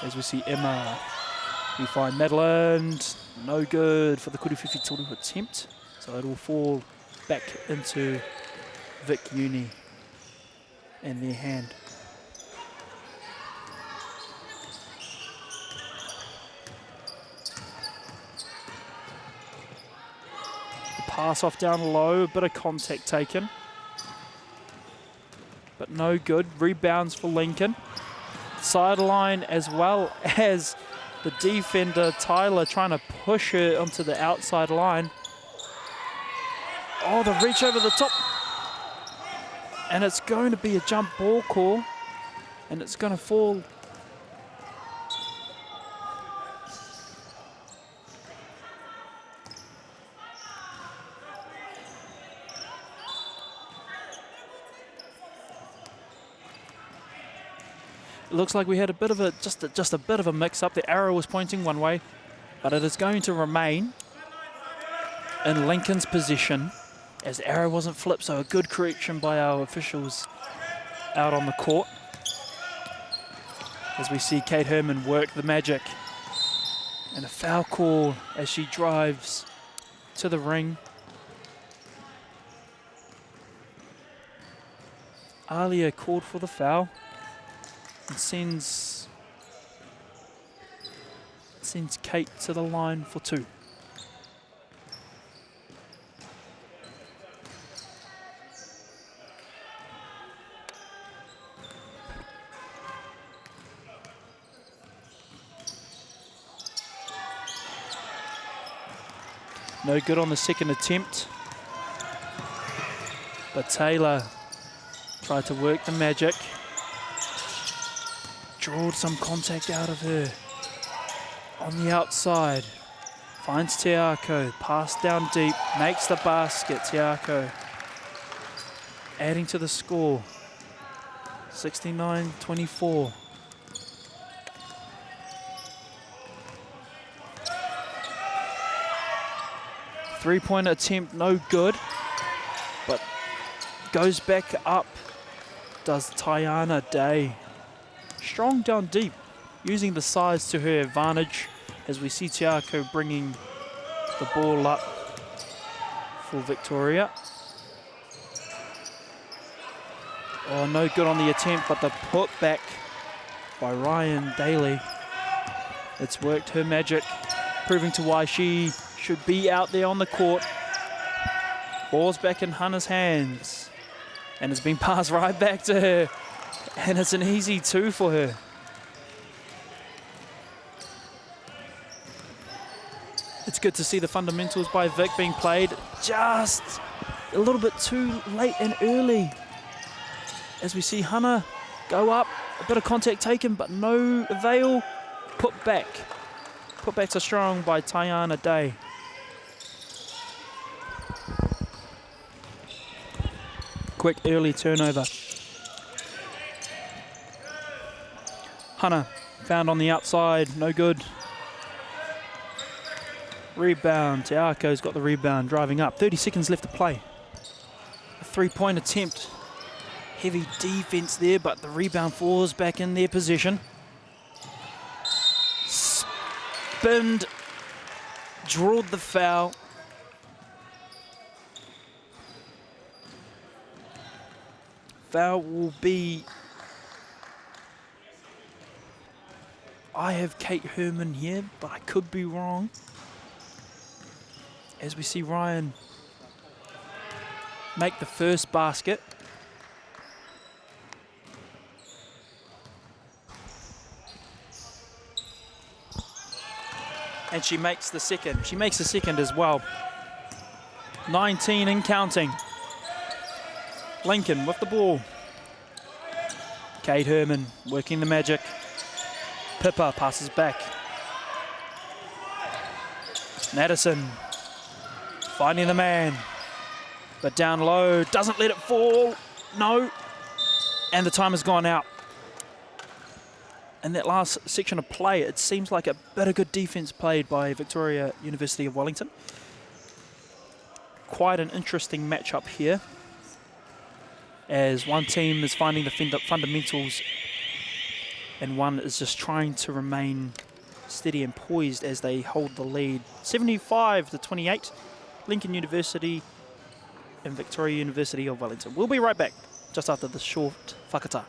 As we see Emma, we find Madeline, no good for the Kuriwhiwhi Toru attempt. So it will fall back into Vic Uni in their hand. Pass off down low, a bit of contact taken. But no good, rebounds for Lincoln. Sideline as well as the defender Tyler trying to push her onto the outside line. Oh, the reach over the top. And it's going to be a jump ball call. And it's going to fall. It looks like we had a bit of a just a bit of a mix-up. The arrow was pointing one way, but it is going to remain in Lincoln's position as the arrow wasn't flipped. So a good correction by our officials out on the court. As we see Kate Herman work the magic, and a foul call as she drives to the ring. Alia called for the foul. And sends Kate to the line for two. No good on the second attempt. But Taylor tried to work the magic. Drawed some contact out of her on the outside. Finds Tiako, pass down deep, makes the basket. Tiako adding to the score. 69-24. Three-point attempt, no good, but goes back up. Does Tiana Day. Strong down deep, using the size to her advantage as we see Tiako bringing the ball up for Victoria. Oh, no good on the attempt, but the putback by Ryan Daly. It's worked her magic, proving to why she should be out there on the court. Ball's back in Hannah's hands, and it's been passed right back to her, and it's an easy 2 for her. It's good to see the fundamentals by Vic being played just a little bit too late and early. As we see Hannah go up, a bit of contact taken, but no avail. Put back to strong by Tiana Day. Quick early turnover. Hannah found on the outside, no good. Rebound, Teako's got the rebound, driving up. 30 seconds left to play. A 3-point attempt. Heavy defense there, but the rebound falls back in their position. Spinned, drawed the foul. Foul will be... I have Kate Herman here, but I could be wrong. As we see Ryan make the first basket. And she makes the second. She makes the second as well. 19 and counting. Lincoln with the ball. Kate Herman working the magic. Pippa passes back. Madison finding the man, but down low, doesn't let it fall, no, and the time has gone out. In that last section of play, it seems like a bit of good defense played by Victoria University of Wellington. Quite an interesting matchup here, as one team is finding the fundamentals and one is just trying to remain steady and poised as they hold the lead. 75-28, Lincoln University and Victoria University of Wellington. We'll be right back just after the short whakata.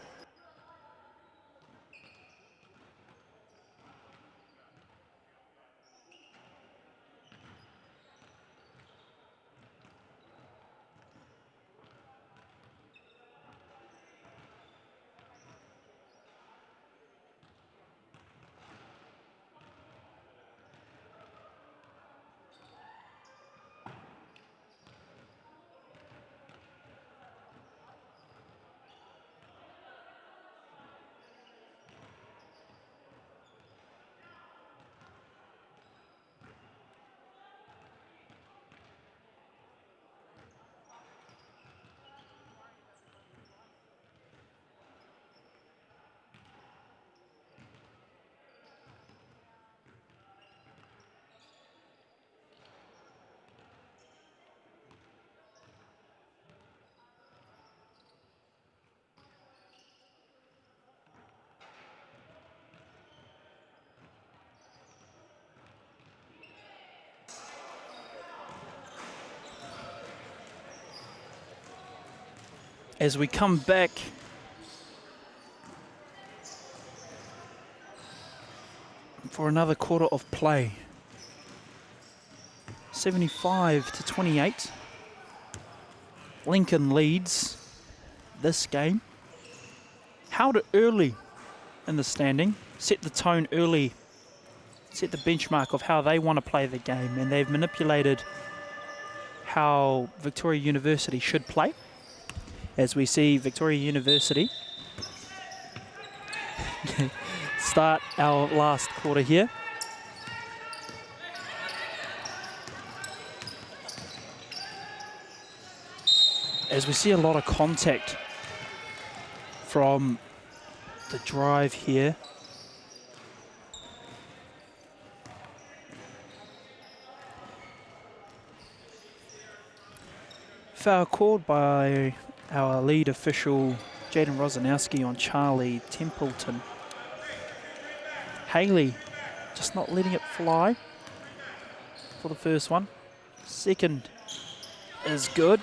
As we come back for another quarter of play. 75-28. Lincoln leads this game. Held it early in the standing, set the tone early, set the benchmark of how they want to play the game, and they've manipulated how Victoria University should play. As we see Victoria University start our last quarter here. As we see a lot of contact from the drive here. Foul called by our lead official, Jaden Rosanowski, on Charlie Templeton. Haley just not letting it fly for the first one. Second is good.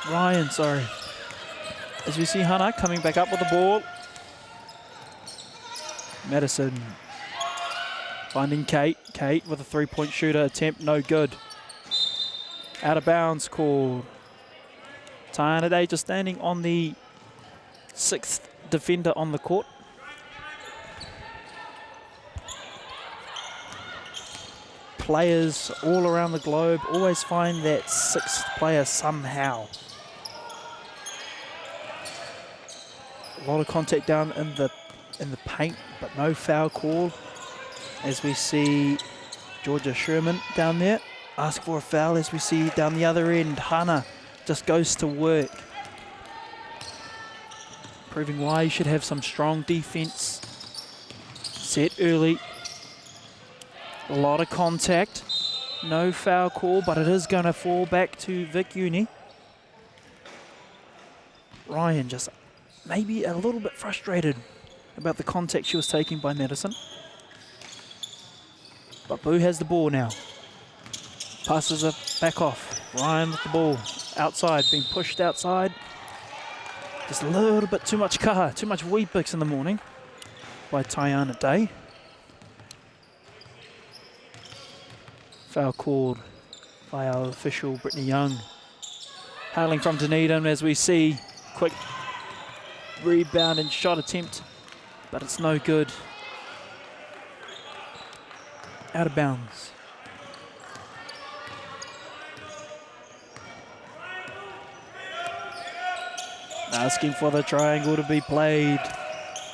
Ryan, As we see Hannah coming back up with the ball. Madison finding Kate. Kate with a three-point shooter attempt, no good. Out of bounds called. Tiana Day just standing on the 6th defender on the court. Players all around the globe always find that 6th player somehow. A lot of contact down in the paint, but no foul call. As we see Georgia Sherman down there ask for a foul. As we see down the other end, Hannah just goes to work, proving why you should have some strong defense. Set early. A lot of contact. No foul call, but it is going to fall back to Vic Uni. Ryan just maybe a little bit frustrated about the contact she was taking by Madison. But Boo has the ball now. Passes it back off. Ryan with the ball. Outside, being pushed outside. Just a little bit too much kaha, too much Weet-Bix in the morning by Tiana Day. Foul called by our official, Brittany Young. Hailing from Dunedin as we see quick rebound and shot attempt, but it's no good. Out of bounds. Asking for the triangle to be played.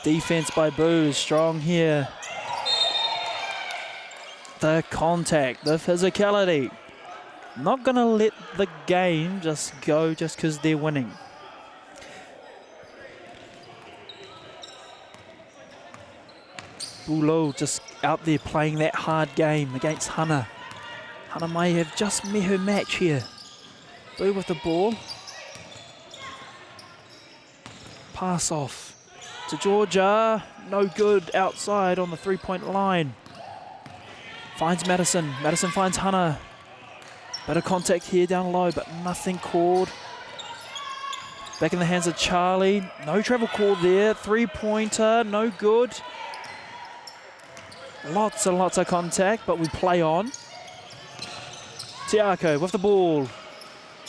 Defense by Boo, strong here. The contact, the physicality. Not gonna let the game just go just because they're winning. Bulo just out there playing that hard game against Hannah. Hannah may have just met her match here. Boo with the ball. Pass off to Georgia. No good outside on the three-point line. Finds Madison. Madison finds Hannah. Better contact here down low, but nothing called. Back in the hands of Charlie. No travel called there. Three-pointer, no good. Lots and lots of contact, but we play on. Tiako with the ball.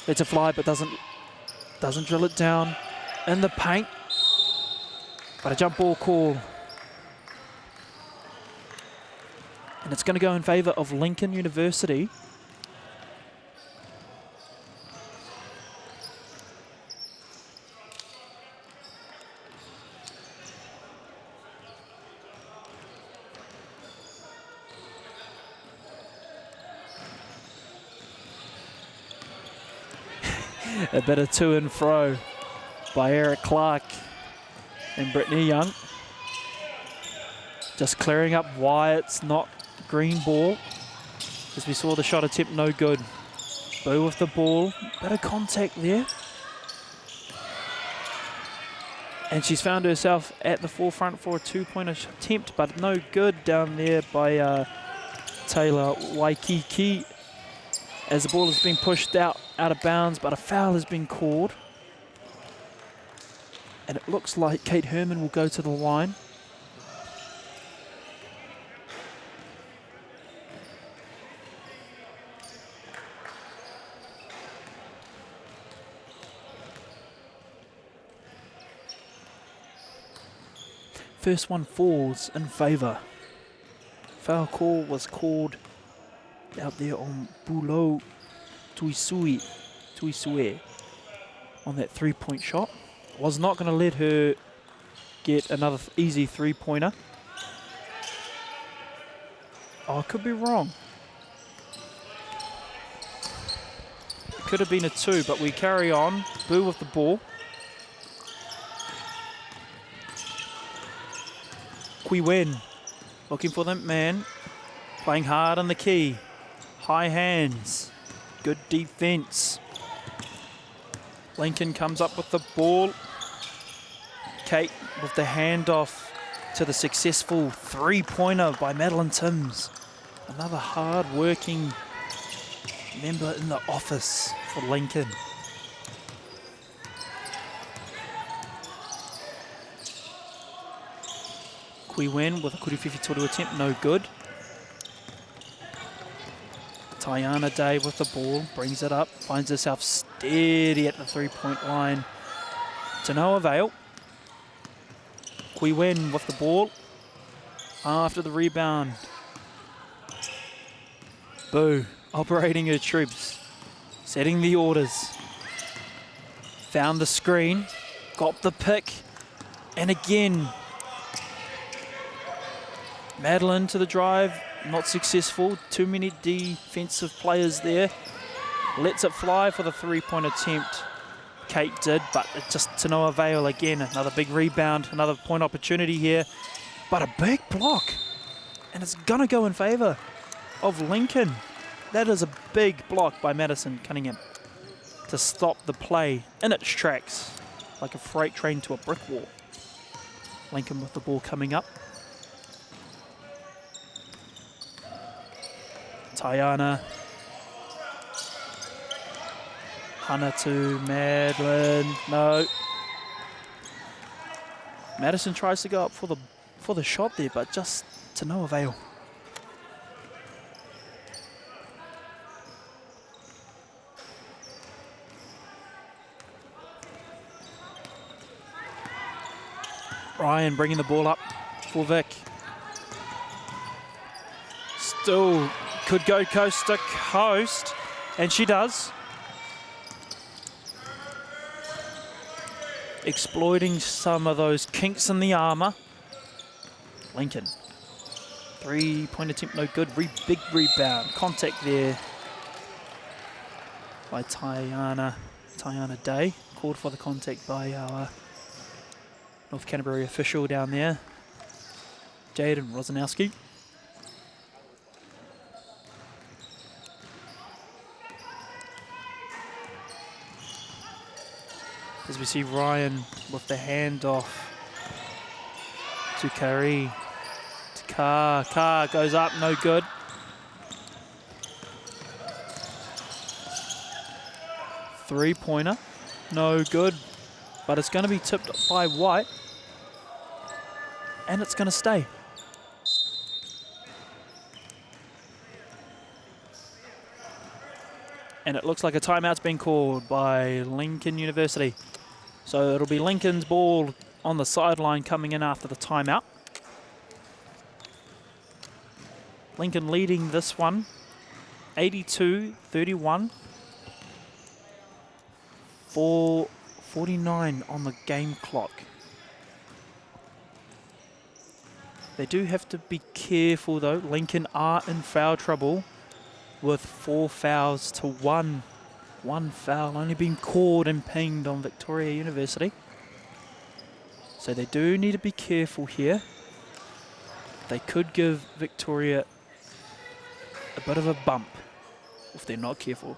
Lets it fly, but doesn't drill it down in the paint. But a jump ball call. And it's going to go in favour of Lincoln University. A bit of to and fro by Eric Clark and Brittany Young. Just clearing up why it's not green ball. As we saw the shot attempt, no good. Boo with the ball, bit of contact there. And she's found herself at the forefront for a two-point attempt, but no good down there by Taylor Waikiki. As the ball has been pushed out of bounds, but a foul has been called. And it looks like Kate Herman will go to the line. First one falls in favour. Foul call was called out there on Bulo Tuisue on that three-point shot. Was not going to let her get another easy three-pointer. Oh, I could be wrong. Could have been a two, but we carry on. Boo with the ball. Wen looking for the man. Playing hard on the key. High hands. Good defense. Lincoln comes up with the ball. Kate with the handoff to the successful three-pointer by Madeline Timms. Another hard-working member in the office for Lincoln. Kui Wen with a kuriwhiwhi toru attempt, no good. Tayana Day with the ball, brings it up, finds herself steady at the 3-point line. To no avail. Kui Wen with the ball. After the rebound. Boo, operating her troops. Setting the orders. Found the screen. Got the pick. And again. Madeline to the drive. Not successful. Too many defensive players there. Lets it fly for the 3-point attempt. Kate did, but it just to no avail again. Another big rebound, another point opportunity here. But a big block. And it's going to go in favour of Lincoln. That is a big block by Madison Cunningham to stop the play in its tracks like a freight train to a brick wall. Lincoln with the ball coming up. Tayana. Hannah to Madeline. No. Madison tries to go up for the shot there, but just to no avail. Ryan bringing the ball up for Vic. Still could go coast to coast, and she does. Exploiting some of those kinks in the armour. Lincoln. 3-point attempt, no good. Big rebound. Contact there by Tayana Day. Called for the contact by our North Canterbury official down there, Jaden Rosanowski. As we see Ryan with the handoff to Kari. To Carr. Carr goes up, no good. Three-pointer, no good. But it's going to be tipped by White. And it's going to stay. And it looks like a timeout's been called by Lincoln University. So it'll be Lincoln's ball on the sideline coming in after the timeout. Lincoln leading this one, 82-31. 4:49 on the game clock. They do have to be careful though. Lincoln are in foul trouble with 4 fouls to 1. One foul only being called and pinged on Victoria University. So they do need to be careful here. They could give Victoria a bit of a bump if they're not careful.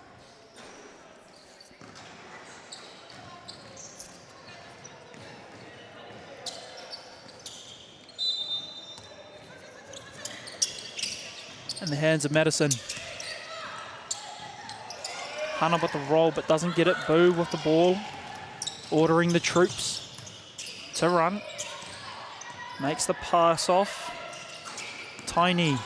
In the hands of Madison. Hannah with the roll, but doesn't get it. Boo with the ball. Ordering the troops to run. Makes the pass off. Tiny.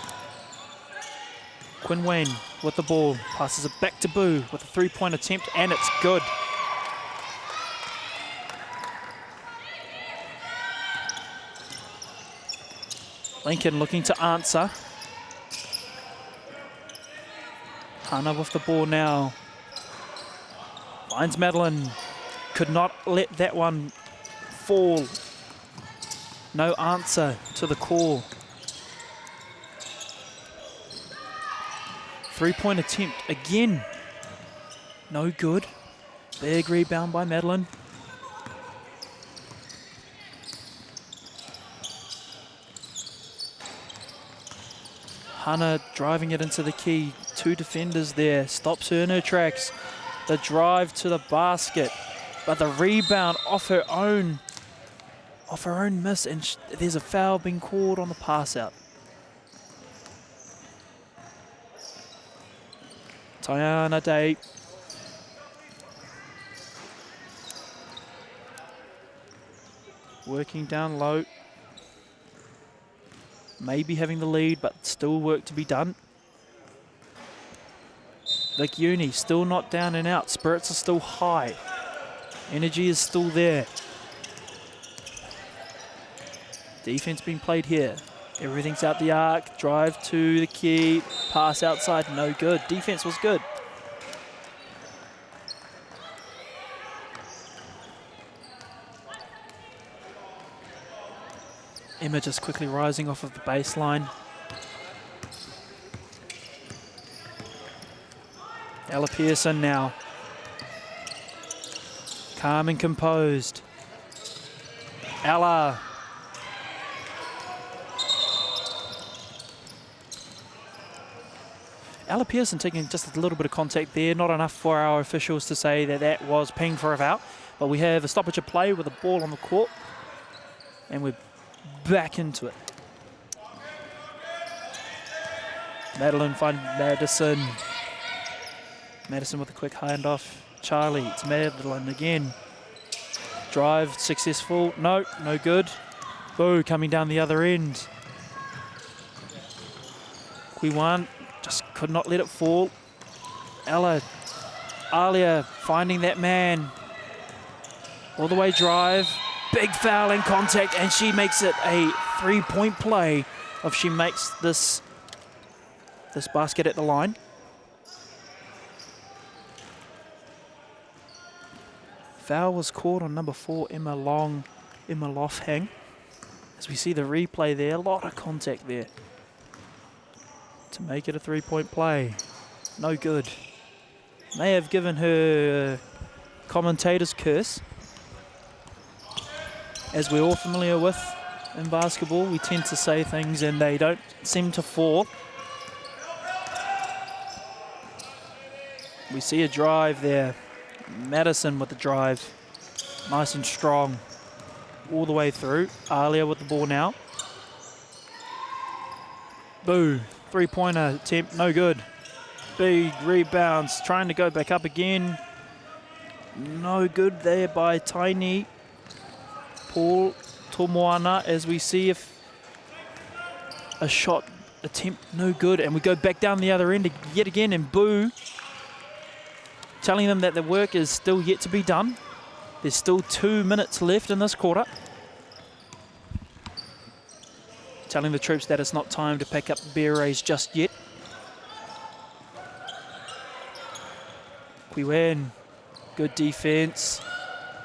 Quinn Wen with the ball. Passes it back to Boo with a 3-point attempt, and it's good. Lincoln looking to answer. Hannah with the ball now. Finds Madeline. Could not let that one fall. No answer to the call. 3-point attempt again. No good. Big rebound by Madeline. Hannah driving it into the key. 2 defenders there. Stops her in her tracks. The drive to the basket. But the rebound off her own miss. And there's a foul being called on the pass out. Tayana Day. Working down low. maybe having the lead, but still work to be done. Vic Uni still not down and out. Spirits are still high. Energy is still there. Defense being played here. Everything's out the arc. Drive to the key. Pass outside. No good. Defense was good. Emma just quickly rising off of the baseline. Ella Pearson now. Calm and composed. Ella. Ella Pearson taking just a little bit of contact there. Not enough for our officials to say that that was ping for a foul. But we have a stoppage of play with a ball on the court. And we're back into it. Madeline find Madison. Madison with a quick handoff. Charlie, it's Madeline again. Drive successful. No, no good. Boo coming down the other end. Quiwan just could not let it fall. Alia finding that man. All the way drive. Big foul in contact, and she makes it a 3-point play if she makes this basket at the line. Foul was called on number 4, Emma Lofhang. As we see the replay there, a lot of contact there to make it a 3-point play. No good. May have given her commentator's curse. As we're all familiar with in basketball, we tend to say things and they don't seem to fall. We see a drive there. Madison with the drive. Nice and strong. All the way through. Alia with the ball now. Boo. 3-pointer attempt, no good. Big rebounds, trying to go back up again. No good there by Tiny. Paul Tomoana, as we see if a shot attempt, no good. And we go back down the other end yet again, and Boo telling them that the work is still yet to be done. There's still 2 minutes left in this quarter. Telling the troops that it's not time to pick up the berets just yet. Quiwan, good defense.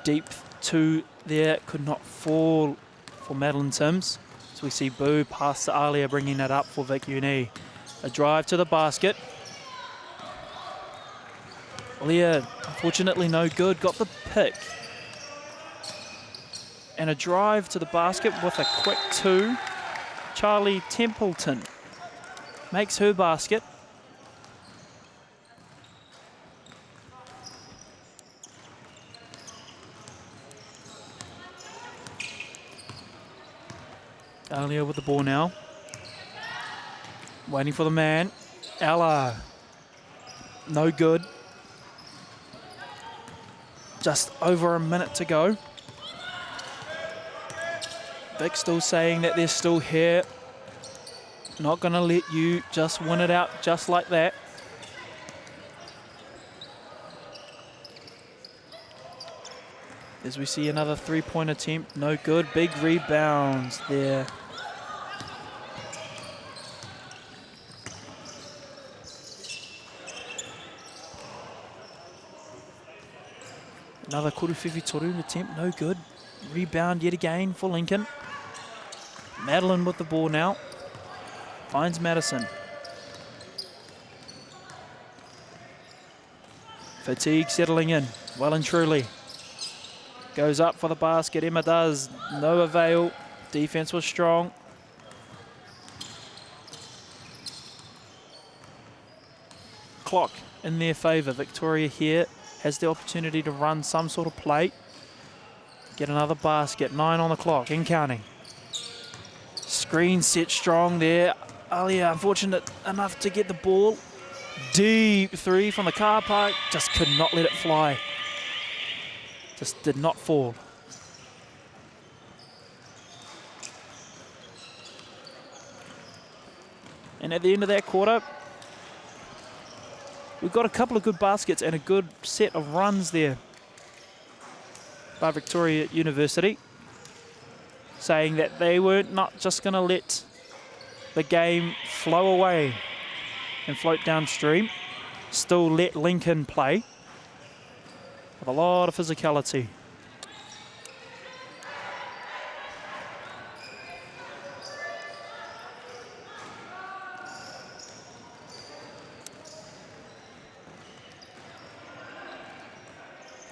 Deep 2 there, could not fall for Madeline Sims. So we see Boo pass to Alia, bringing that up for Vic Uni. A drive to the basket. Alia, unfortunately no good, got the pick. And a drive to the basket with a quick 2. Charlie Templeton makes her basket. Alia with the ball now. Waiting for the man. Ella. No good. Just over a minute to go. Vic still saying that they're still here. Not going to let you just win it out just like that. As we see another 3-point attempt, no good. Big rebounds there. Another Kuruwhiwhi Toru attempt, no good. Rebound yet again for Lincoln. Madeline with the ball now. Finds Madison. Fatigue settling in, well and truly. Goes up for the basket, Emma does. No avail. Defense was strong. Clock in their favour. Victoria here has the opportunity to run some sort of play. Get another basket. 9 on the clock and counting. Screen set strong there. Alia unfortunate enough to get the ball. Deep 3 from the car park. Just could not let it fly. Just did not fall. And at the end of that quarter, we've got a couple of good baskets and a good set of runs there by Victoria University, saying that they were not just going to let the game flow away and float downstream, still let Lincoln play with a lot of physicality.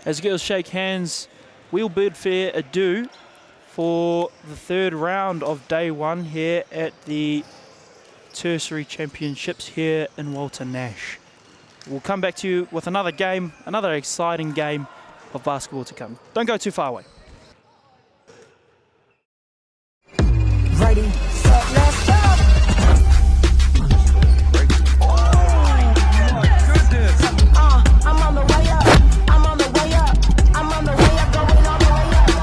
As girls shake hands, we'll bid fair adieu for the third round of day one here at the Tertiary Championships here in Walter Nash. We'll come back to you with another game, another exciting game of basketball to come. Don't go too far away. Ready, set, let's go! I'm on the way up. I'm on the way up. I'm on the way up, going all the way up.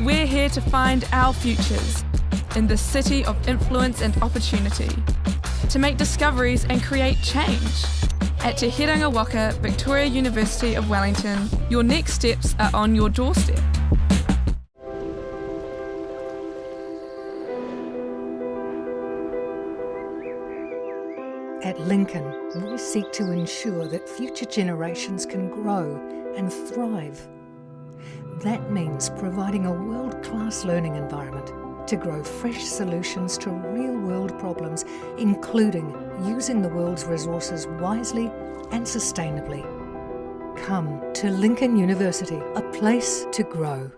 We're here to find our futures in the city of influence and opportunity, to make discoveries and create change. At Te Heranga Waka, Victoria University of Wellington, your next steps are on your doorstep. At Lincoln, we seek to ensure that future generations can grow and thrive. That means providing a world-class learning environment to grow fresh solutions to real-world problems, including using the world's resources wisely and sustainably. Come to Lincoln University, a place to grow.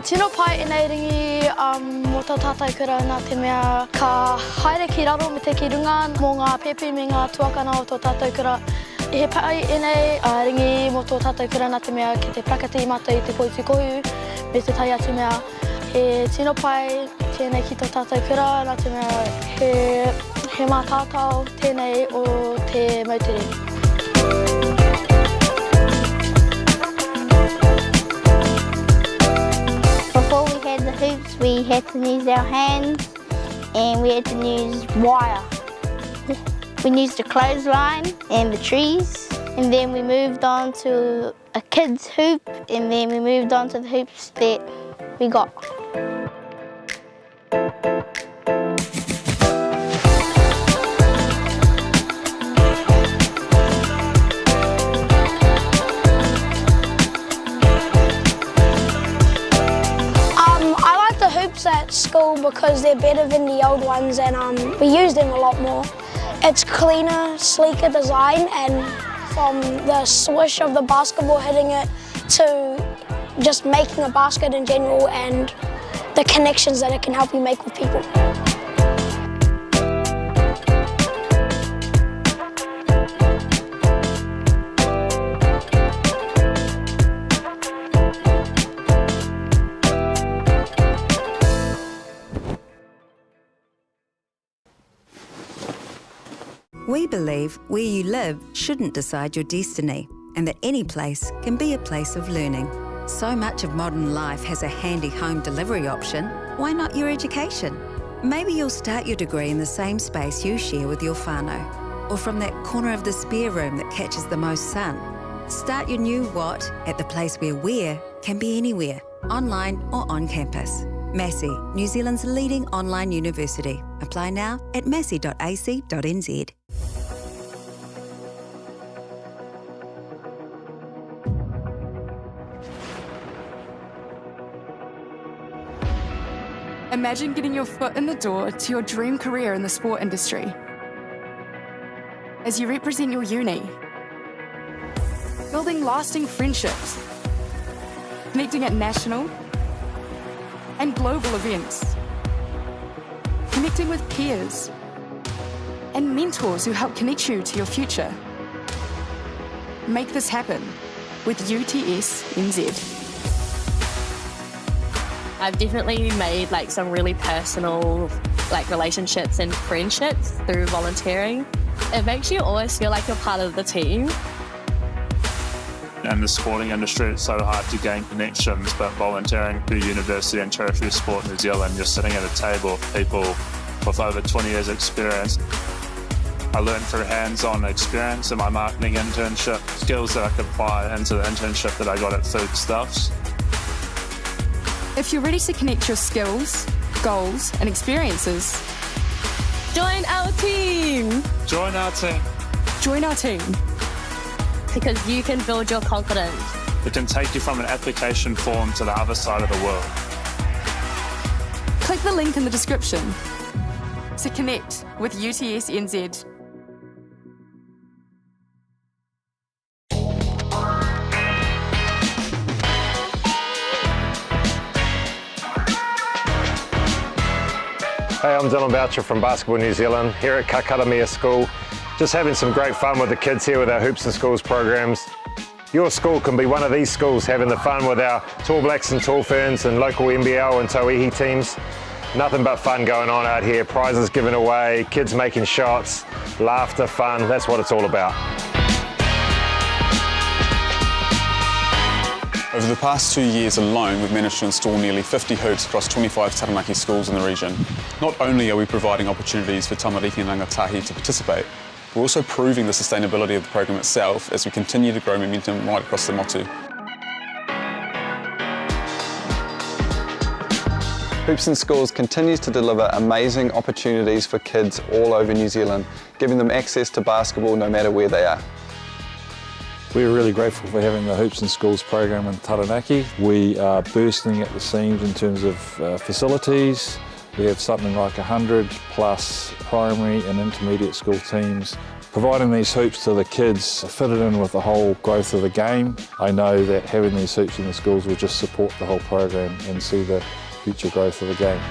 Tino pai e nei ringi mo tō tātai kura nā te mea ka haere ki raro me te ki runga mō ngā pepe me ngā tuakana o tō tātai kura. I he pai e nei ringi mo tō tātai kura nā te mea ki te prakati i mata i te poitu kohu me te tai atu mea. He tino pai tēnei ki tō tātai kura nā te mea he mā tātau tēnei o te mautere. Before we had the hoops, we had to use our hands and we had to use wire. We used a clothesline and the trees, and then we moved on to a kid's hoop, and then we moved on to the hoops that we got. At school because they're better than the old ones, and we use them a lot more. It's cleaner, sleeker design, and from the swish of the basketball hitting it to just making a basket in general and the connections that it can help you make with people. We believe where you live shouldn't decide your destiny, and that any place can be a place of learning. So much of modern life has a handy home delivery option. Why not your education? Maybe you'll start your degree in the same space you share with your whānau, or from that corner of the spare room that catches the most sun. Start your new what at the place where where can be anywhere, online or on campus. Massey, New Zealand's leading online university. Apply now at massey.ac.nz. Imagine getting your foot in the door to your dream career in the sport industry. As you represent your uni, building lasting friendships, connecting at national and global events, connecting with peers and mentors who help connect you to your future. Make this happen with UTS NZ. I've definitely made some really personal relationships and friendships through volunteering. It makes you always feel like you're part of the team. In the sporting industry, it's so hard to gain connections, but volunteering through University and Tertiary Sport New Zealand, you're sitting at a table with people with over 20 years experience. I learned through hands-on experience in my marketing internship, skills that I could apply into the internship that I got at Foodstuffs. If you're ready to connect your skills, goals and experiences, join our team! Join our team. Join our team. Because you can build your confidence. It can take you from an application form to the other side of the world. Click the link in the description to connect with UTS NZ. Hey, I'm Dylan Boucher from Basketball New Zealand, here at Kakaramia School. Just having some great fun with the kids here with our Hoops and Schools programs. Your school can be one of these schools having the fun with our Tall Blacks and Tall Ferns and local NBL and Tauihi teams. Nothing but fun going on out here, prizes given away, kids making shots, laughter, fun, that's what it's all about. Over the past 2 years alone, we've managed to install nearly 50 hoops across 25 Taranaki schools in the region. Not only are we providing opportunities for tamariki and rangatahi to participate, we're also proving the sustainability of the program itself as we continue to grow momentum right across the motu. Hoops and Schools continues to deliver amazing opportunities for kids all over New Zealand, giving them access to basketball no matter where they are. We're really grateful for having the Hoops and Schools program in Taranaki. We are bursting at the seams in terms of facilities. We have something like 100 plus primary and intermediate school teams. Providing these hoops to the kids fitted in with the whole growth of the game. I know that having these hoops in the schools will just support the whole program and see the future growth of the game.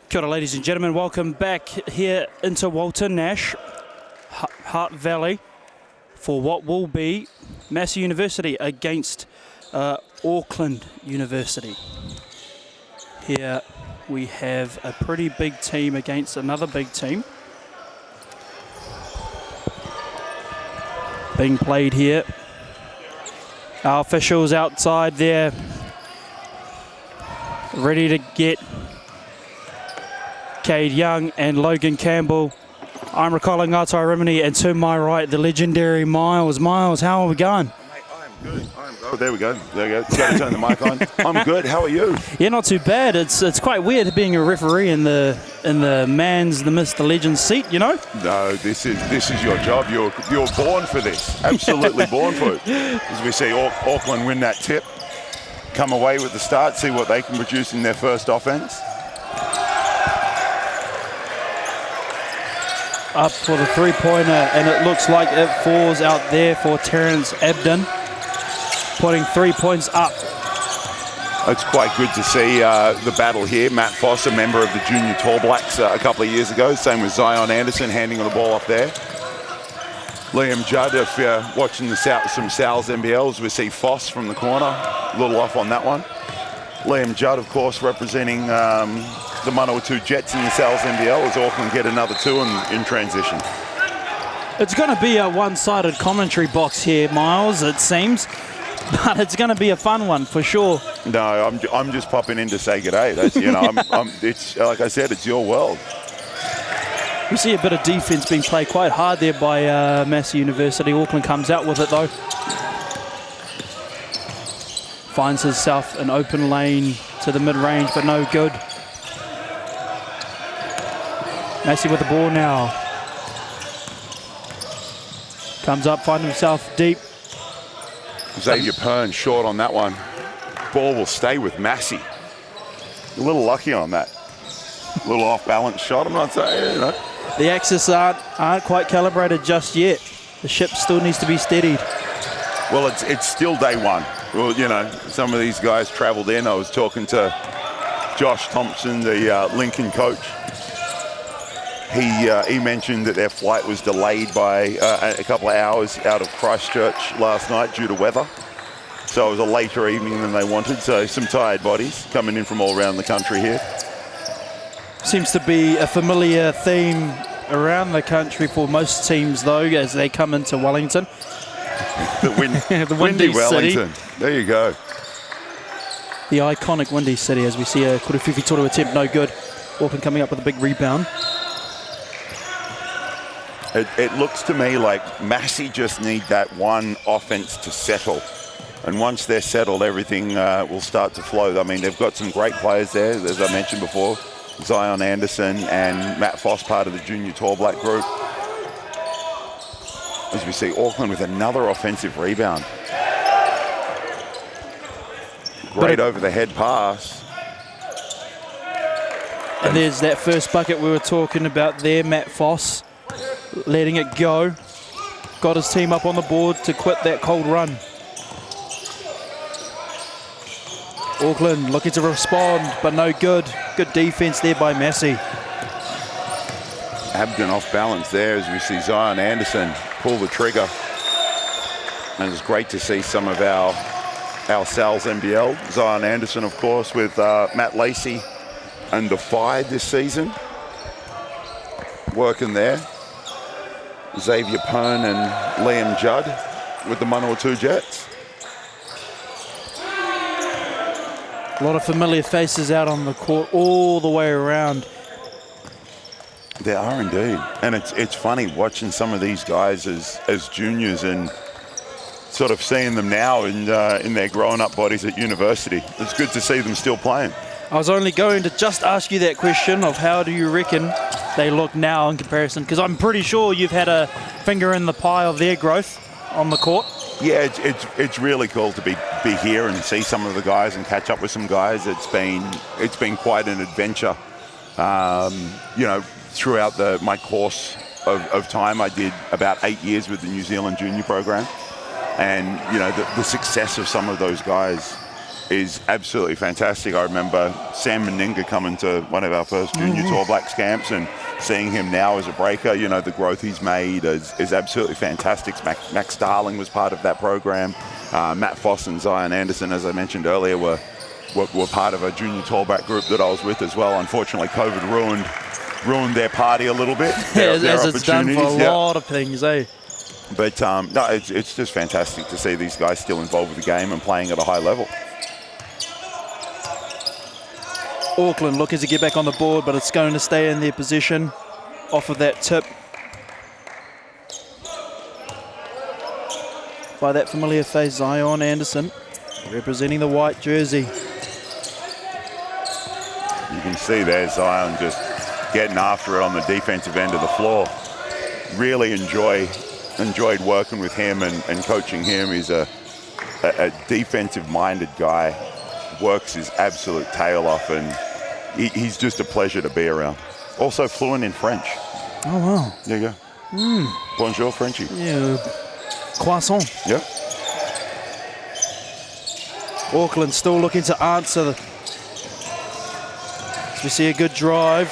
Kia ora, ladies and gentlemen. Welcome back here into Walter Nash, Hart Valley, for what will be Massey University against Auckland University. Here we have a pretty big team against another big team being played here. Our officials outside there ready to get Cade Young and Logan Campbell. I'm recalling Ngātai Rimini, and to my right, the legendary Miles. Miles, how are we going? Good. Oh, there we go. There we go. Got to turn the mic on. I'm good. How are you? Yeah, not too bad. It's quite weird being a referee in the man's, the Mr. Legend seat, you know? No, this is your job. You're born for this. Absolutely born for it. As we see Auckland win that tip, come away with the start, see what they can produce in their first offence. Up for the three-pointer, and it looks like it falls out there for Terrence Abden, putting 3 points up. It's quite good to see the battle here. Matt Foss, a member of the Junior Tall Blacks a couple of years ago. Same with Zion Anderson, handing the ball up there. Liam Judd, if you're watching some Sal's NBLs, we see Foss from the corner. A little off on that one. Liam Judd, of course, representing the Manawatu Jets in the Sal's NBL as Auckland get another 2 in transition. It's going to be a one-sided commentary box here, Miles, it seems. But it's going to be a fun one for sure. No, I'm just popping in to say g'day. That's, you know, it's like I said, it's your world. We see a bit of defence being played quite hard there by Massey University. Auckland comes out with it though. Finds himself an open lane to the mid-range, but no good. Massey with the ball now. Comes up, finds himself deep. Xavier Pern short on that one. Ball will stay with Massey. A little lucky on that. A little off-balance shot, I'm not saying, you know. The axis aren't quite calibrated just yet. The ship still needs to be steadied. Well, it's still day one. Well, you know, some of these guys travelled in. I was talking to Josh Thompson, the Lincoln coach. He mentioned that their flight was delayed by a couple of hours out of Christchurch last night due to weather. So it was a later evening than they wanted. So some tired bodies coming in from all around the country here. Seems to be a familiar theme around the country for most teams, though, as they come into Wellington. The windy Wellington. City. There you go. The iconic windy city, as we see a Kuruwhiwhi Toru attempt, no good. Auckland coming up with a big rebound. It looks to me like Massey just need that one offense to settle. And once they're settled, everything will start to flow. I mean, they've got some great players there, as I mentioned before. Zion Anderson and Matt Foss, part of the Junior Tall Black group. As we see Auckland with another offensive rebound. Great over-the-head pass. And there's that first bucket we were talking about there, Matt Foss. Letting it go. Got his team up on the board to quit that cold run. Auckland looking to respond, but no good. Good defense there by Massey. Abden off balance there as we see Zion Anderson pull the trigger. And it's great to see some of our Sal's NBL. Zion Anderson, of course, with Matt Lacey and Defied this season. Working there. Xavier Pern and Liam Judd with the Manawatu Jets. A lot of familiar faces out on the court all the way around. There are indeed. And it's funny watching some of these guys as juniors and sort of seeing them now in their growing up bodies at university. It's good to see them still playing. I was only going to just ask you that question of how do you reckon they look now in comparison? Because I'm pretty sure you've had a finger in the pie of their growth on the court. Yeah, it's really cool to be here and see some of the guys and catch up with some guys. It's been quite an adventure. You know, throughout my course of time, I did about 8 years with the New Zealand junior program, and you know the success of some of those guys is absolutely fantastic. I remember Sam Meninga coming to one of our first junior Tall Blacks camps and seeing him now as a breaker. You know, the growth he's made is absolutely fantastic. Max Darling was part of that program. Matt Foss and Zion Anderson, as I mentioned earlier, were part of a junior Tall Black group that I was with as well. Unfortunately, COVID ruined their party a little bit. As it's done for a lot of things, eh? But no, it's just fantastic to see these guys still involved with the game and playing at a high level. Auckland looking to get back on the board, but it's going to stay in their position off of that tip by that familiar face, Zion Anderson, representing the white jersey. You can see there Zion just getting after it on the defensive end of the floor. Really enjoyed working with him and coaching him. He's a defensive-minded guy, works his absolute tail off, and he's just a pleasure to be around. Also fluent in French. Oh, wow. There you go. Bonjour, Frenchie. Yeah. Croissant. Yeah. Auckland still looking to answer. So we see a good drive.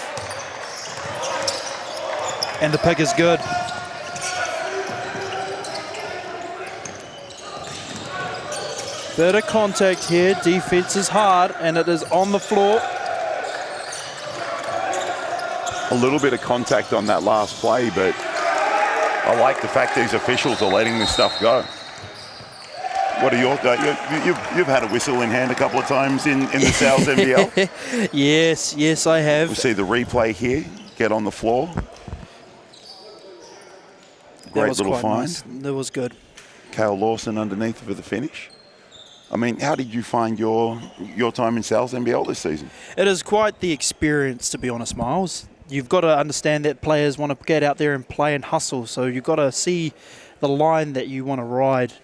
And the pick is good. Bit of contact here. Defense is hard, and it is on the floor. A little bit of contact on that last play, but I like the fact these officials are letting this stuff go. What are your you've had a whistle in hand a couple of times in the Sal's NBL? Yes, I have. We'll see the replay here. Get on the floor. Great little find. Nice. That was good. Cale Lawson underneath for the finish. I mean, how did you find your time in Sal's NBL this season? It is quite the experience, to be honest, Miles. You've got to understand that players want to get out there and play and hustle. So you've got to see the line that you want to ride.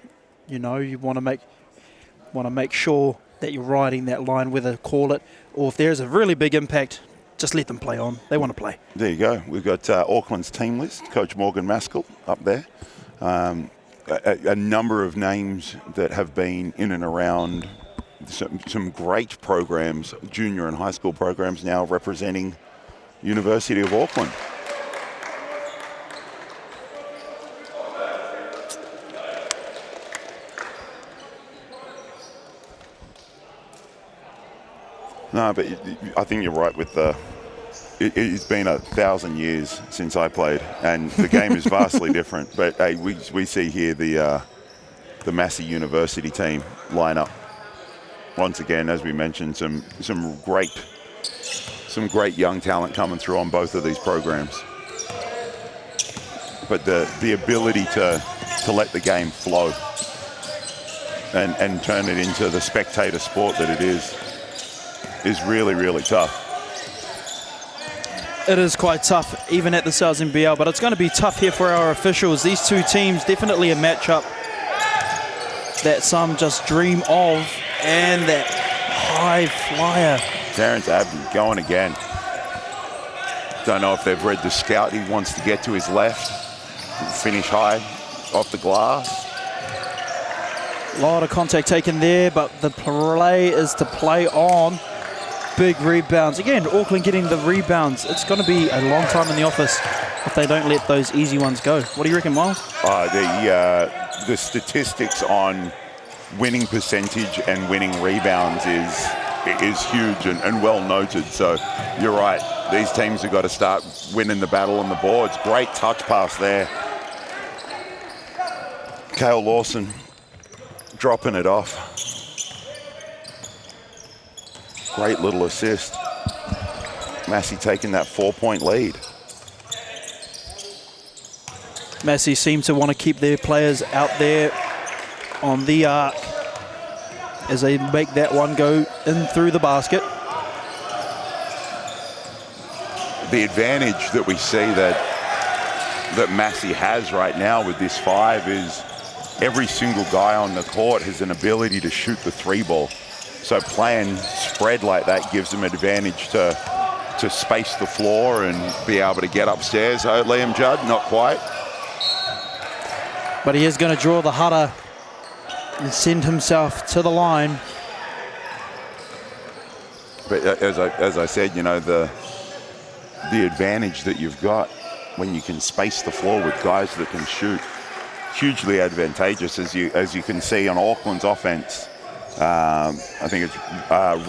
You know, you want to make sure that you're riding that line, whether call it or if there's a really big impact, just let them play on. They want to play. There you go. We've got Auckland's team list. Coach Morgan Maskell up there. A number of names that have been in and around some great programs, junior and high school programs now representing University of Auckland. No, but I think you're right with the... It's been 1,000 years since I played, and the game is vastly different. But hey, we see here the Massey University team line up. Once again, as we mentioned, some great young talent coming through on both of these programs. But the ability to let the game flow and turn it into the spectator sport that it is really, really tough. It is quite tough, even at the Sal's NBL, but it's going to be tough here for our officials. These two teams, definitely a matchup that some just dream of, and that high flyer. Terrence Abden going again. Don't know if they've read the scout. He wants to get to his left, finish high off the glass. A lot of contact taken there, but the play is to play on. Big rebounds. Again, Auckland getting the rebounds. It's going to be a long time in the office if they don't let those easy ones go. What do you reckon, Miles? The statistics on winning percentage and winning rebounds is huge and well noted. So you're right. These teams have got to start winning the battle on the boards. Great touch pass there. Cale Lawson dropping it off. Great little assist. Massey taking that 4-point lead. Massey seem to want to keep their players out there on the arc as they make that one go in through the basket. The advantage that we see that Massey has right now with this 5 is every single guy on the court has an ability to shoot the 3 ball. So playing spread like that gives them an advantage to space the floor and be able to get upstairs. Liam Judd, not quite. But he is going to draw the Hutta and send himself to the line. But as I said, you know, the advantage that you've got when you can space the floor with guys that can shoot, hugely advantageous, as you can see on Auckland's offense. I think it's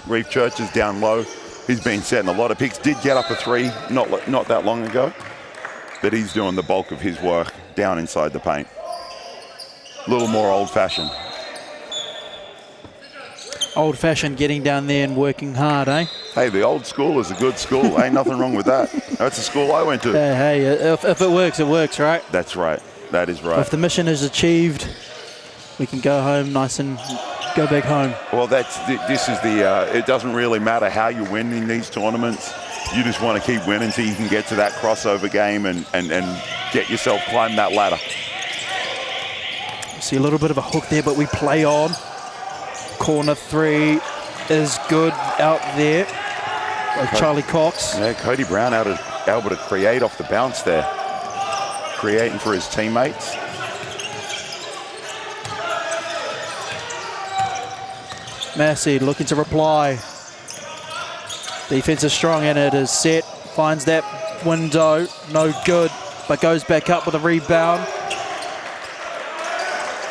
Reef Church is down low. He's been setting a lot of picks. Did get up a three not that long ago, but he's doing the bulk of his work down inside the paint. A little more old-fashioned. Old-fashioned, getting down there and working hard, eh? Hey, the old school is a good school. Ain't nothing wrong with that. That's the school I went to. Hey, if it works, right? That's right. That is right. If the mission is achieved, we can go home nice and go back home. Well, this is the. It doesn't really matter how you win in these tournaments. You just want to keep winning so you can get to that crossover game and get yourself climb that ladder. See a little bit of a hook there, but we play on. Corner three is good out there by Charlie Cox. Yeah, Cody Brown able to create off the bounce there. Creating for his teammates. Massey looking to reply. Defense is strong and it is set. Finds that window. No good, but goes back up with a rebound.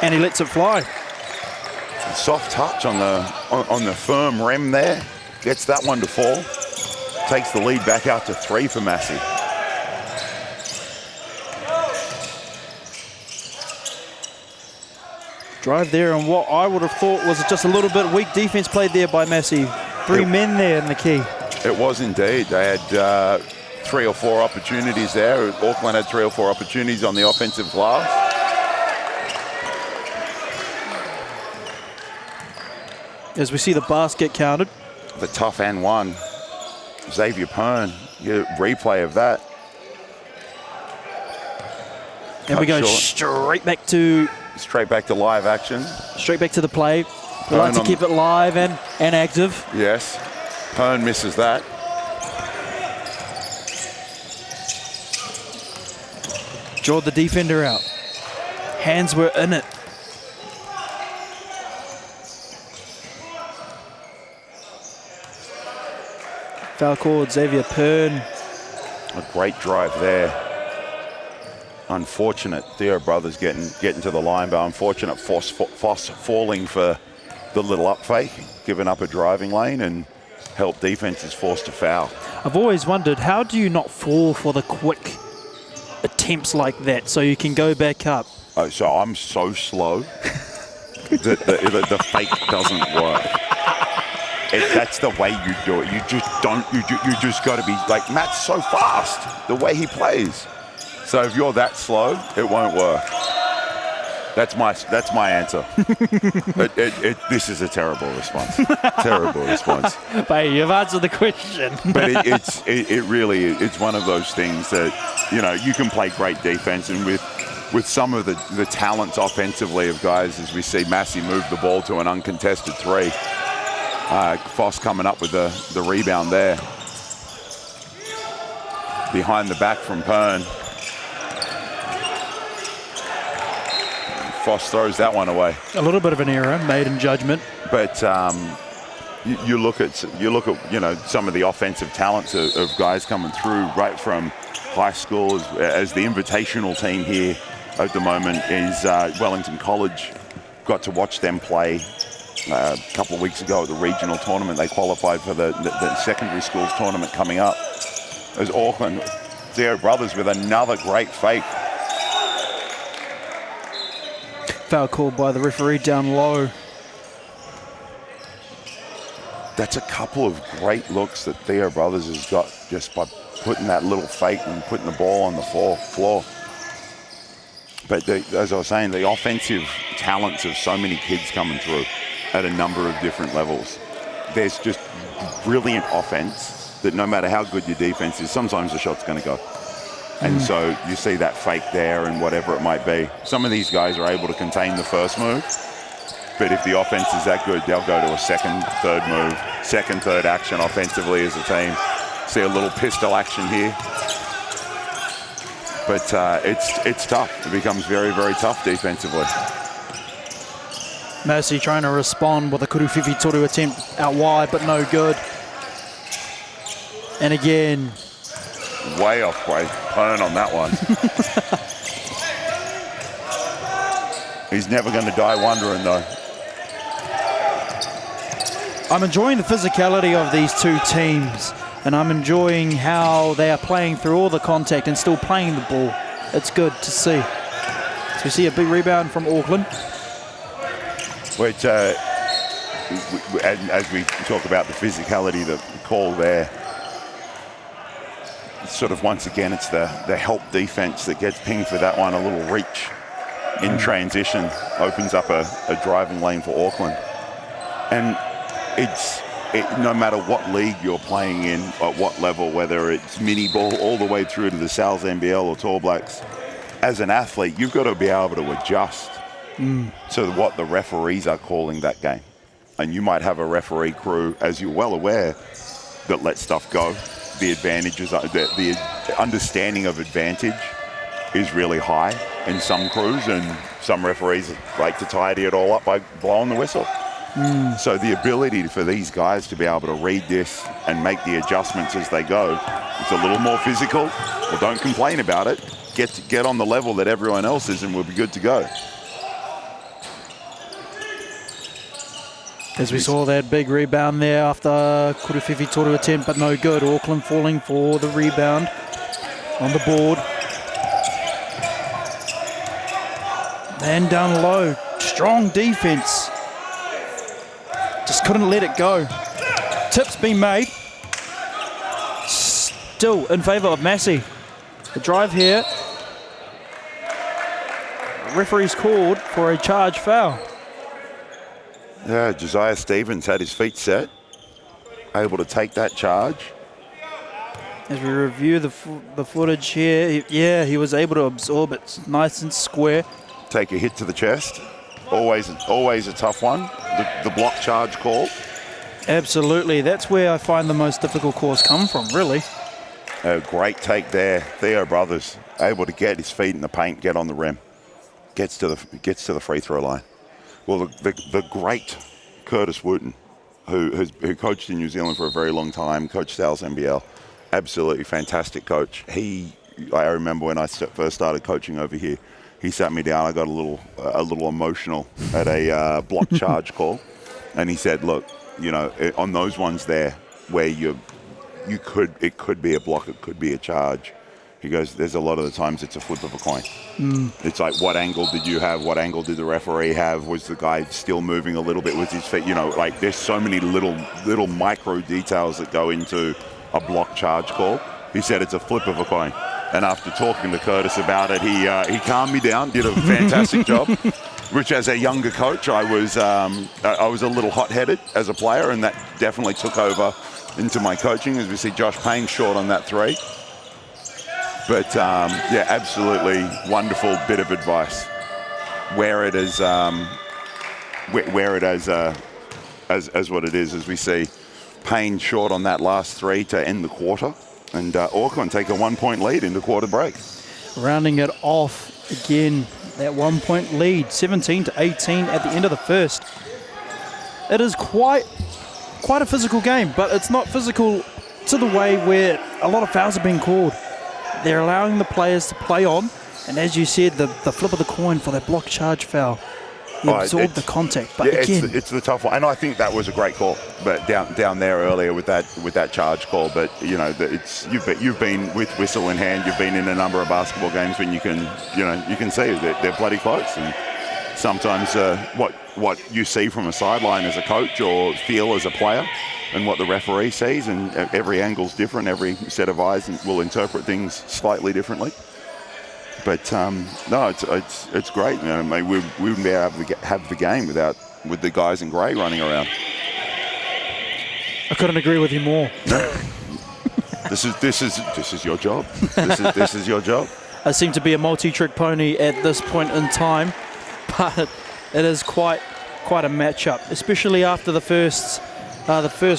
And he lets it fly. Soft touch on the firm rim there. Gets that one to fall. Takes the lead back out to 3 for Massey. Drive there, and what I would have thought was just a little bit weak defense played there by Massey. 3 men there in the key. It was indeed. They had 3 or 4 opportunities there. Auckland had 3 or 4 opportunities on the offensive glass. As we see the basket counted. The tough and one. Xavier Pern, replay of that. And we go straight back to live action. Straight back to the play. We like to keep it live and active. Yes. Pern misses that. Drawed the defender out. Hands were in it. Foul called, Xavier Pern. A great drive there. Unfortunate, Theo Brothers getting to the line, but unfortunate Foss falling for the little up fake, giving up a driving lane, and help defense is forced to foul. I've always wondered, how do you not fall for the quick attempts like that so you can go back up? Oh, so I'm so slow that the fake doesn't work. That's the way you do it. You just don't. You just got to be like Matt's so fast. The way he plays. So if you're that slow, it won't work. That's my answer. This is a terrible response. Terrible response. But you've answered the question. But it really is. It's one of those things that, you know, you can play great defense, and with some of the talents offensively of guys, as we see Massey move the ball to an uncontested 3. Foss coming up with the rebound there. Behind the back from Pern. Foss throws that one away. A little bit of an error made in judgment. But you look at you know, some of the offensive talents of guys coming through right from high school as the invitational team here at the moment is Wellington College. Got to watch them play. A couple of weeks ago at the regional tournament, they qualified for the secondary schools tournament coming up. There's Auckland, Theo Brothers with another great fake. Foul called by the referee down low. That's a couple of great looks that Theo Brothers has got just by putting that little fake and putting the ball on the floor. But as I was saying, the offensive talents of so many kids coming through at a number of different levels. There's just brilliant offense that no matter how good your defense is, sometimes the shot's going to go. And so you see that fake there and whatever it might be. Some of these guys are able to contain the first move, but if the offense is that good, they'll go to a second, third move, second, third action offensively as a team. See a little pistol action here. But it's tough. It becomes very, very tough defensively. Mercy trying to respond with a kuruwhiwhi toru attempt out wide, but no good. And again, way off plane on that one. He's never going to die wondering, though. I'm enjoying the physicality of these two teams, and I'm enjoying how they are playing through all the contact and still playing the ball. It's good to see. So we see a big rebound from Auckland. Which, as we talk about the physicality, the call there, sort of once again, it's the help defense that gets pinged for that one. A little reach in transition opens up a driving lane for Auckland. And no matter what league you're playing in, at what level, whether it's mini ball all the way through to the Sal's NBL or Tall Blacks, as an athlete, you've got to be able to adjust to what the referees are calling that game. And you might have a referee crew, as you're well aware, that let stuff go. The advantages, the understanding of advantage is really high in some crews, and some referees like to tidy it all up by blowing the whistle. So the ability for these guys to be able to read this and make the adjustments as they go, it's a little more physical. Well, don't complain about it. Get on the level that everyone else is, and we'll be good to go. As we saw that big rebound there after kuruwhiwhi toru attempt, but no good. Auckland falling for the rebound on the board. Man down low. Strong defense. Just couldn't let it go. Tip's been made. Still in favour of Massey. The drive here. Referee's called for a charge foul. Yeah, Josiah Stevens had his feet set, able to take that charge. As we review the footage here, he was able to absorb it nice and square. Take a hit to the chest. Always a tough one. The block charge call. Absolutely. That's where I find the most difficult calls come from, really. A great take there. Theo Brothers able to get his feet in the paint, get on the rim. Gets to the free throw line. Well, the great Curtis Wooten, who coached in New Zealand for a very long time, coached Sal's NBL, absolutely fantastic coach. I remember when I first started coaching over here, he sat me down. I got a little emotional at a block charge call, and he said, "Look, on those ones there where it could be a block, it could be a charge." He goes, there's a lot of the times it's a flip of a coin. It's like, what angle did you have? What angle did the referee have? Was the guy still moving a little bit with his feet? There's so many little micro details that go into a block charge call. He said it's a flip of a coin. And after talking to Curtis about it, he calmed me down, did a fantastic job. Which, as a younger coach, I was a little hot-headed as a player, and that definitely took over into my coaching. As we see Josh Payne short on that three. But absolutely wonderful bit of advice. Wear it as what it is, as we see Payne short on that last three to end the quarter, and Auckland take a 1-point lead into quarter break. Rounding it off again, that 1-point lead, 17-18 at the end of the first. It is quite a physical game, but it's not physical to the way where a lot of fouls are being called. They're allowing the players to play on, and as you said, the flip of the coin for that block charge foul. He absorbed the contact, but again, it's the tough one, and I think that was a great call. But down there earlier with that charge call, but you've been with whistle in hand. You've been in a number of basketball games when you can see that they're bloody close, and sometimes what you see from a sideline as a coach or feel as a player, and what the referee sees, and every angle's different. Every set of eyes will interpret things slightly differently. But no, it's great. We wouldn't be able to have the game with the guys in grey running around. I couldn't agree with you more. This is your job. This is your job. I seem to be a multi-trick pony at this point in time, but it is quite a matchup, especially after the first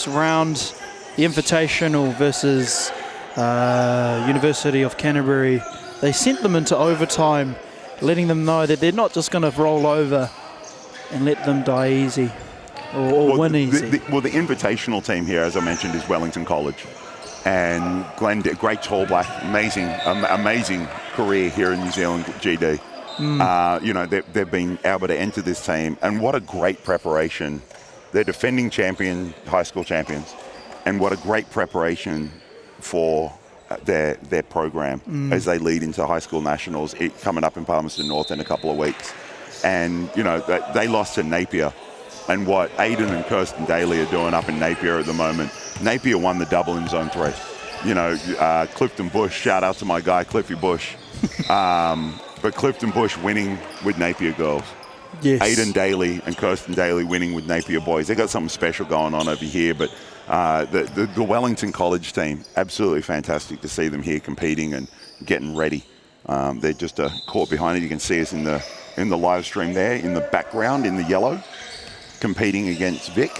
round, the Invitational versus University of Canterbury. They sent them into overtime, letting them know that they're not just going to roll over and let them die easy or win easy. The invitational team here, as I mentioned, is Wellington College. And Glenn, great tall black, amazing career here in New Zealand, GD. You know, they've been able to enter this team, and what a great preparation. They're defending high school champions, and what a great preparation for their program as they lead into high school nationals coming up in Palmerston North in a couple of weeks. And, you know, they lost to Napier, and what Aiden and Kirsten Daly are doing up in Napier at the moment. Napier won the double in Zone 3. You know, Clifton Bush, shout out to my guy, Cliffy Bush. But Clifton Bush winning with Napier girls. Yes. Aiden Daly and Kirsten Daly winning with Napier boys. They got something special going on over here. But the Wellington College team, absolutely fantastic to see them here competing and getting ready. They're just a court behind it. You can see us in the live stream there in the background in the yellow, competing against Vic.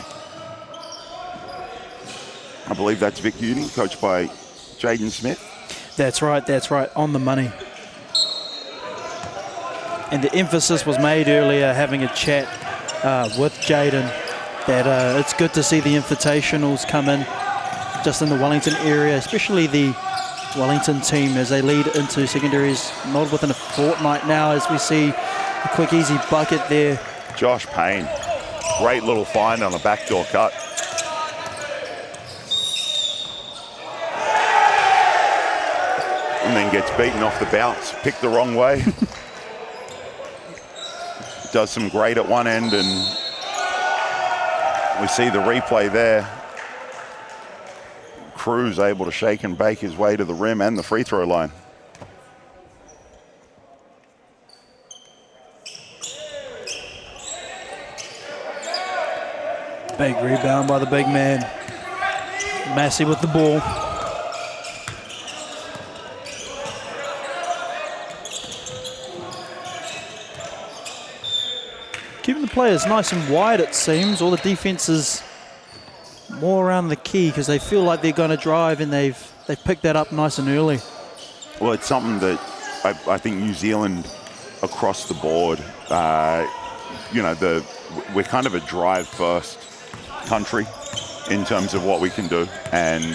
I believe that's Vic Uni, coached by Jaden Smith. That's right, on the money. And the emphasis was made earlier, having a chat with Jaden, that it's good to see the invitationals come in just in the Wellington area, especially the Wellington team as they lead into secondaries, not within a fortnight now, as we see a quick, easy bucket there. Josh Payne, great little find on a backdoor cut. And then gets beaten off the bounce, picked the wrong way. Does some great at one end, and we see the replay there. Cruz able to shake and bake his way to the rim and the free throw line. Big rebound by the big man. Massey with the ball. Keeping the players nice and wide, it seems. All the defense is more around the key because they feel like they're going to drive, and they've picked that up nice and early. Well, it's something that I think New Zealand across the board, you know, we're kind of a drive-first country in terms of what we can do, and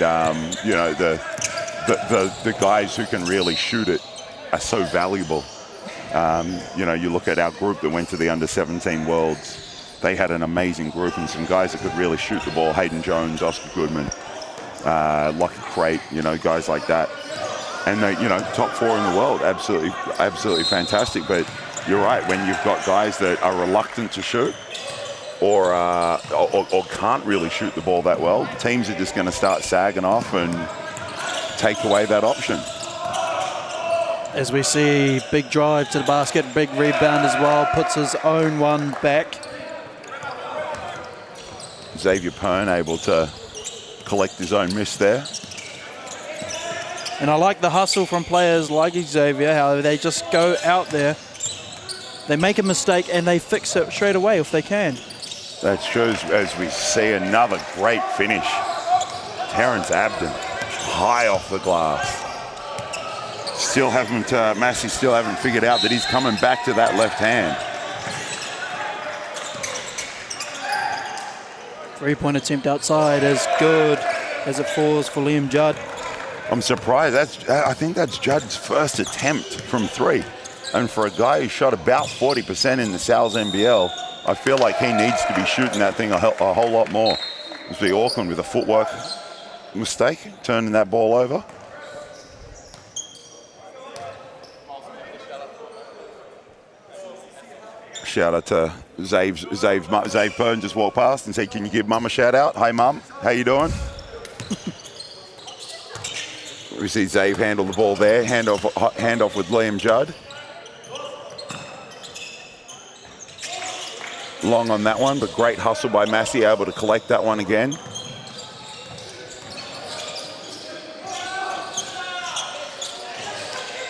you know, the guys who can really shoot it are so valuable. You know, you look at our group that went to the under-17 Worlds. They had an amazing group and some guys that could really shoot the ball. Hayden Jones, Oscar Goodman, Lockie Crate, you know, guys like that. And they, you know, top 4 in the world, absolutely fantastic. But you're right, when you've got guys that are reluctant to shoot or can't really shoot the ball that well, teams are just going to start sagging off and take away that option. As we see, big drive to the basket, big rebound as well, puts his own one back. Xavier Pern able to collect his own miss there. And I like the hustle from players like Xavier, how they just go out there, they make a mistake and they fix it straight away if they can. That's true, as we see another great finish. Terrence Abden, high off the glass. Still haven't, Massey still haven't figured out that he's coming back to that left hand. Three-point attempt outside as good as it falls for Liam Judd. I'm surprised. I think that's Judd's first attempt from 3. And for a guy who shot about 40% in the Sal's NBL, I feel like he needs to be shooting that thing a whole lot more. It's the Auckland with a footwork mistake, turning that ball over. Shout out to Zave Pern just walked past and said, "Can you give Mum a shout out? Hey Mum, how you doing?" We see Zave handle the ball there, hand off with Liam Judd. Long on that one, but great hustle by Massey, able to collect that one again.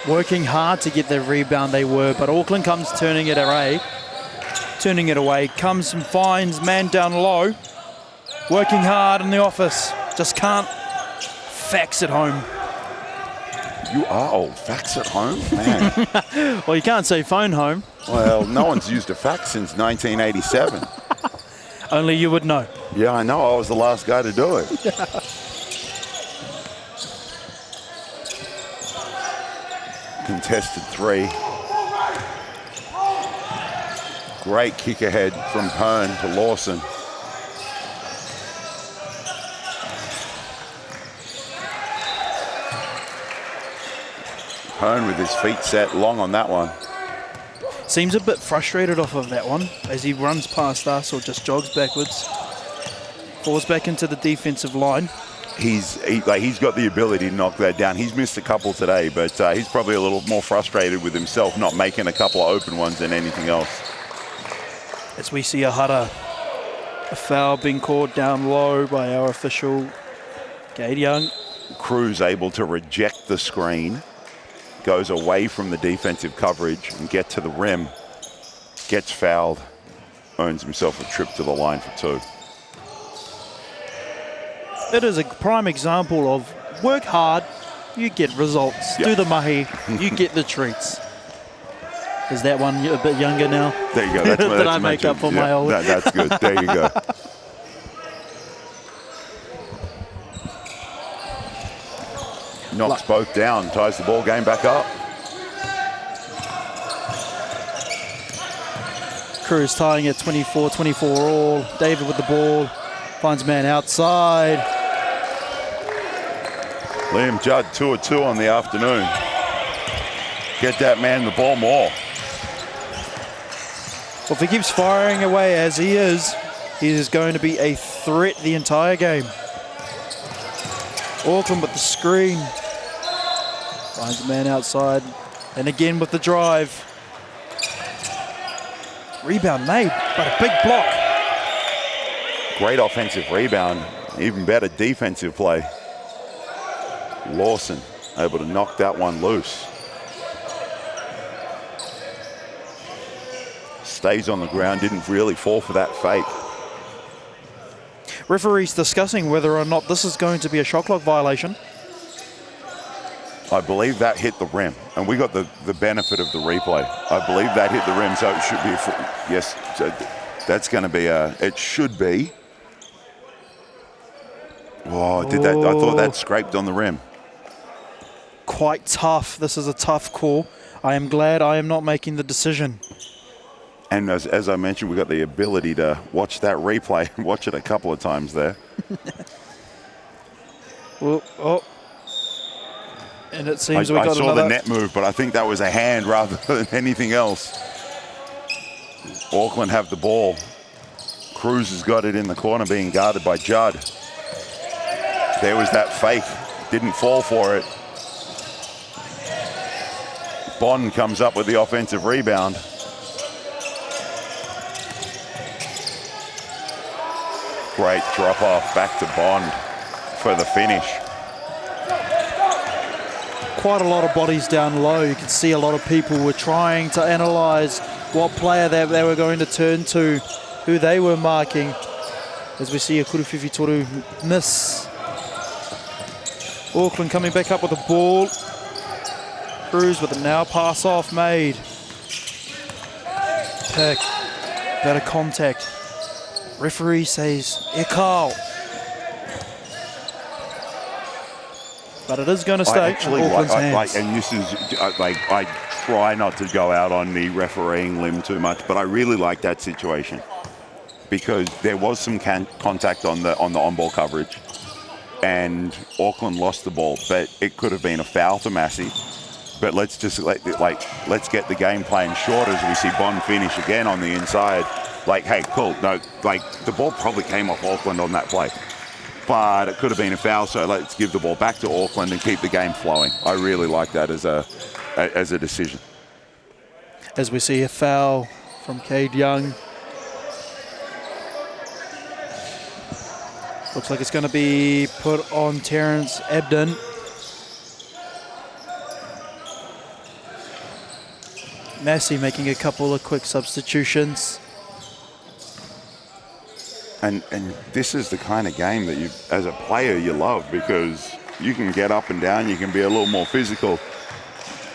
Working hard to get the rebound they were, but Auckland comes turning it away, comes and finds man down low, working hard in the office, just can't fax it home. You are old. Fax at home? Man. Well, you can't say phone home. Well, no one's used a fax since 1987. Only you would know. Yeah, I know. I was the last guy to do it. Contested 3. Great kick ahead from Pern to Lawson. Pern with his feet set long on that one. Seems a bit frustrated off of that one as he runs past us or just jogs backwards. Falls back into the defensive line. He's got the ability to knock that down. He's missed a couple today, but he's probably a little more frustrated with himself not making a couple of open ones than anything else. As we see a foul being called down low by our official, Gade Young. Cruz able to reject the screen, goes away from the defensive coverage and get to the rim, gets fouled, earns himself a trip to the line for 2. It is a prime example of work hard, you get results. Yeah. Do the mahi, you get the treats. Is that one a bit younger now? There you go. That's Did I make up for my old? That's good. There you go. Knocks both down, ties the ball game back up. Cruz tying at 24-24 all. David with the ball, finds man outside. Liam Judd 2 of 2 on the afternoon. Get that man the ball more. Well, if he keeps firing away as he is going to be a threat the entire game. Auckland with the screen. Finds a man outside. And again with the drive. Rebound made, but a big block. Great offensive rebound. Even better defensive play. Lawson able to knock that one loose. Stays on the ground, didn't really fall for that fake. Referees discussing whether or not this is going to be a shot clock violation. I believe that hit the rim, and we got the benefit of the replay. I believe that hit the rim, so it should be yes, so that's going to be it should be. Oh, did that? I thought that scraped on the rim. Quite tough. This is a tough call. I am glad I am not making the decision. And as I mentioned, we got the ability to watch that replay, watch it a couple of times there. And it seems we I got saw another. the net move, but I think that was a hand rather than anything else. Auckland have the ball. Cruz has got it in the corner being guarded by Judd. There was that fake. Didn't fall for it. Bond comes up with the offensive rebound. Great drop off back to Bond for the finish. Quite a lot of bodies down low. You can see a lot of people were trying to analyse what player they were going to turn to, who they were marking. As we see a Kuruwhiwhi Toru miss. Auckland coming back up with the ball. Cruz with it now, pass off made. Pick, better contact. Referee says, Ekal. But it is going to stay in Auckland's hands. And this is, I try not to go out on the refereeing limb too much, but I really like that situation because there was some contact on the on-ball coverage, and Auckland lost the ball, but it could have been a foul to Massey. But let's just let's get the game playing short as we see Bond finish again on the inside. Hey, cool. No, the ball probably came off Auckland on that play, but it could have been a foul. So let's give the ball back to Auckland and keep the game flowing. I really like that as a decision. As we see a foul from Cade Young. Looks like it's going to be put on Terrence Ebden. Massey making a couple of quick substitutions. And this is the kind of game that you, as a player, you love because You can get up and down. You can be a little more physical.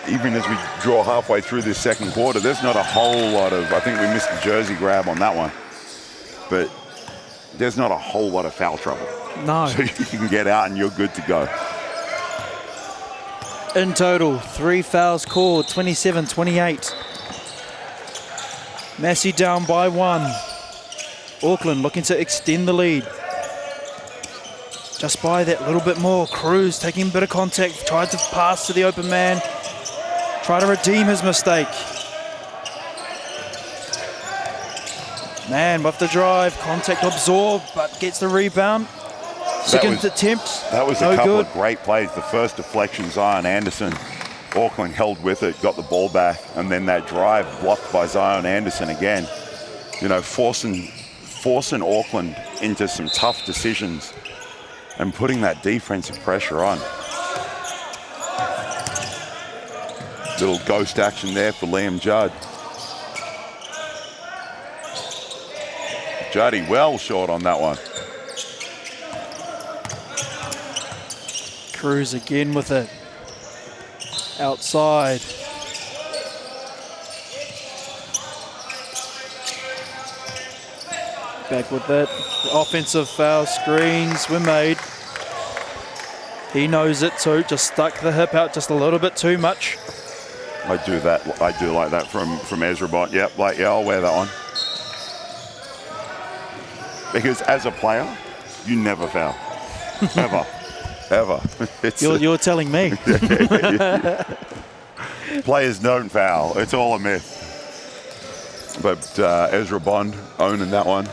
Even as we draw halfway through this second quarter, there's not a whole lot of, I think we missed the jersey grab on that one, but there's not a whole lot of foul trouble. No. So you can get out and you're good to go. In total, 3 fouls called, 27-28. Massey down by 1. Auckland looking to extend the lead. Just by that little bit more. Cruz taking a bit of contact, tried to pass to the open man. Try to redeem his mistake. Man with the drive, contact absorbed, but gets the rebound. Second attempt, That was no a couple good. of great plays. The first deflection, Zion Anderson. Auckland held with it, got the ball back, and then that drive blocked by Zion Anderson again. You know, forcing Auckland into some tough decisions and putting that defensive pressure on. Little ghost action there for Liam Judd. Juddy well short on that one. Cruz again with it. Outside. Back with it. The offensive foul screens were made. He knows it too. Just stuck the hip out just a little bit too much. I do like that from Ezra Bond. Yep, I'll wear that one. Because as a player, you never foul. Ever. Ever. You're telling me. Players don't foul. It's all a myth. But Ezra Bond owning that one.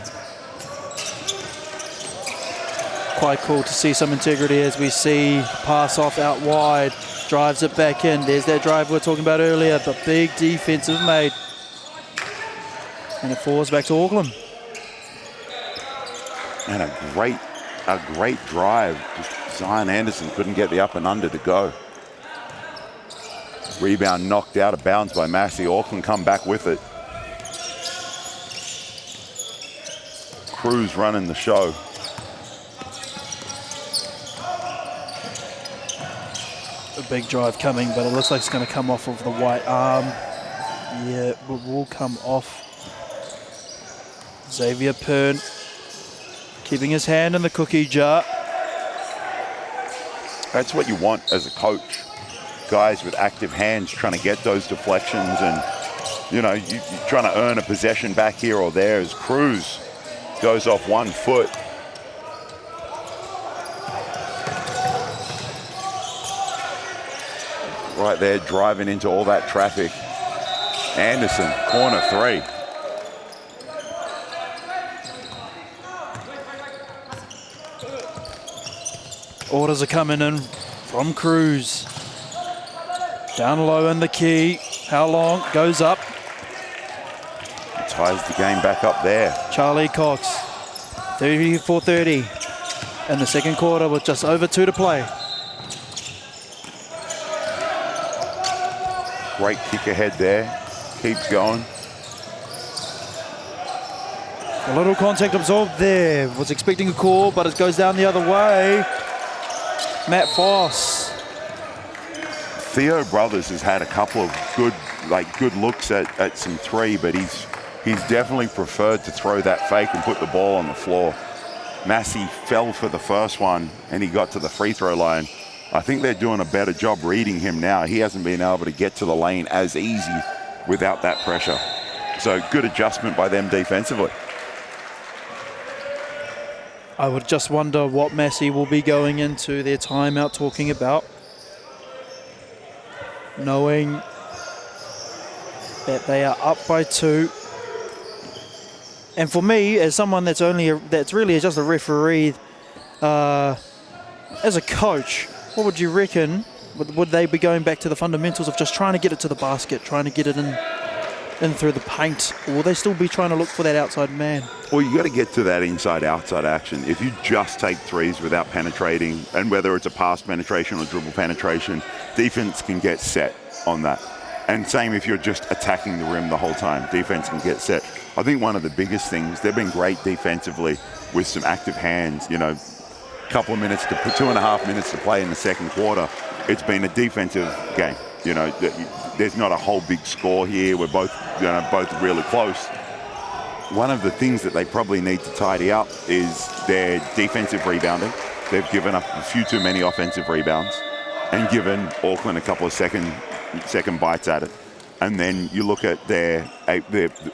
Quite cool to see some integrity as we see pass off out wide. Drives it back in. There's that drive we were talking about earlier, but big defensive made. And it falls back to Auckland. And a great drive. Just Zion Anderson couldn't get the up and under to go. Rebound knocked out of bounds by Massey. Auckland come back with it. Cruz running the show. A big drive coming, but it looks like it's going to come off of the white arm. Yeah, it will come off. Xavier Pern keeping his hand in the cookie jar. That's what you want as a coach. Guys with active hands trying to get those deflections and, you know, you're trying to earn a possession back here or there as Cruz goes off 1 foot. Right there, driving into all that traffic. Anderson, corner 3. Orders are coming in from Cruz. Down low in the key. How long? Goes up. Ties the game back up there. Charlie Cox, 34-30 in the second quarter with just over 2 to play. Great kick ahead there. Keeps going. A little contact absorbed there. Was expecting a call, but it goes down the other way. Matt Foss. Theo Brothers has had a couple of good looks at some 3, but he's definitely preferred to throw that fake and put the ball on the floor. Massey fell for the first one and he got to the free throw line. I think they're doing a better job reading him now. He hasn't been able to get to the lane as easy without that pressure. So good adjustment by them defensively. I would just wonder what Massey will be going into their timeout talking about. Knowing that they are up by 2. And for me, as someone that's really just a referee, as a coach, what would you reckon? Would they be going back to the fundamentals of just trying to get it to the basket, trying to get it in through the paint? Or will they still be trying to look for that outside man? Well, you got to get to that inside-outside action. If you just take threes without penetrating, and whether it's a pass penetration or dribble penetration, defense can get set on that. And same if you're just attacking the rim the whole time, defense can get set. I think one of the biggest things, they've been great defensively with some active hands. You know, couple of minutes to 2.5 minutes to play in the second quarter, it's been a defensive game. You know, there's not a whole big score here. We're both, both really close. One of the things that they probably need to tidy up is their defensive rebounding. They've given up a few too many offensive rebounds and given Auckland a couple of second bites at it. And then you look at their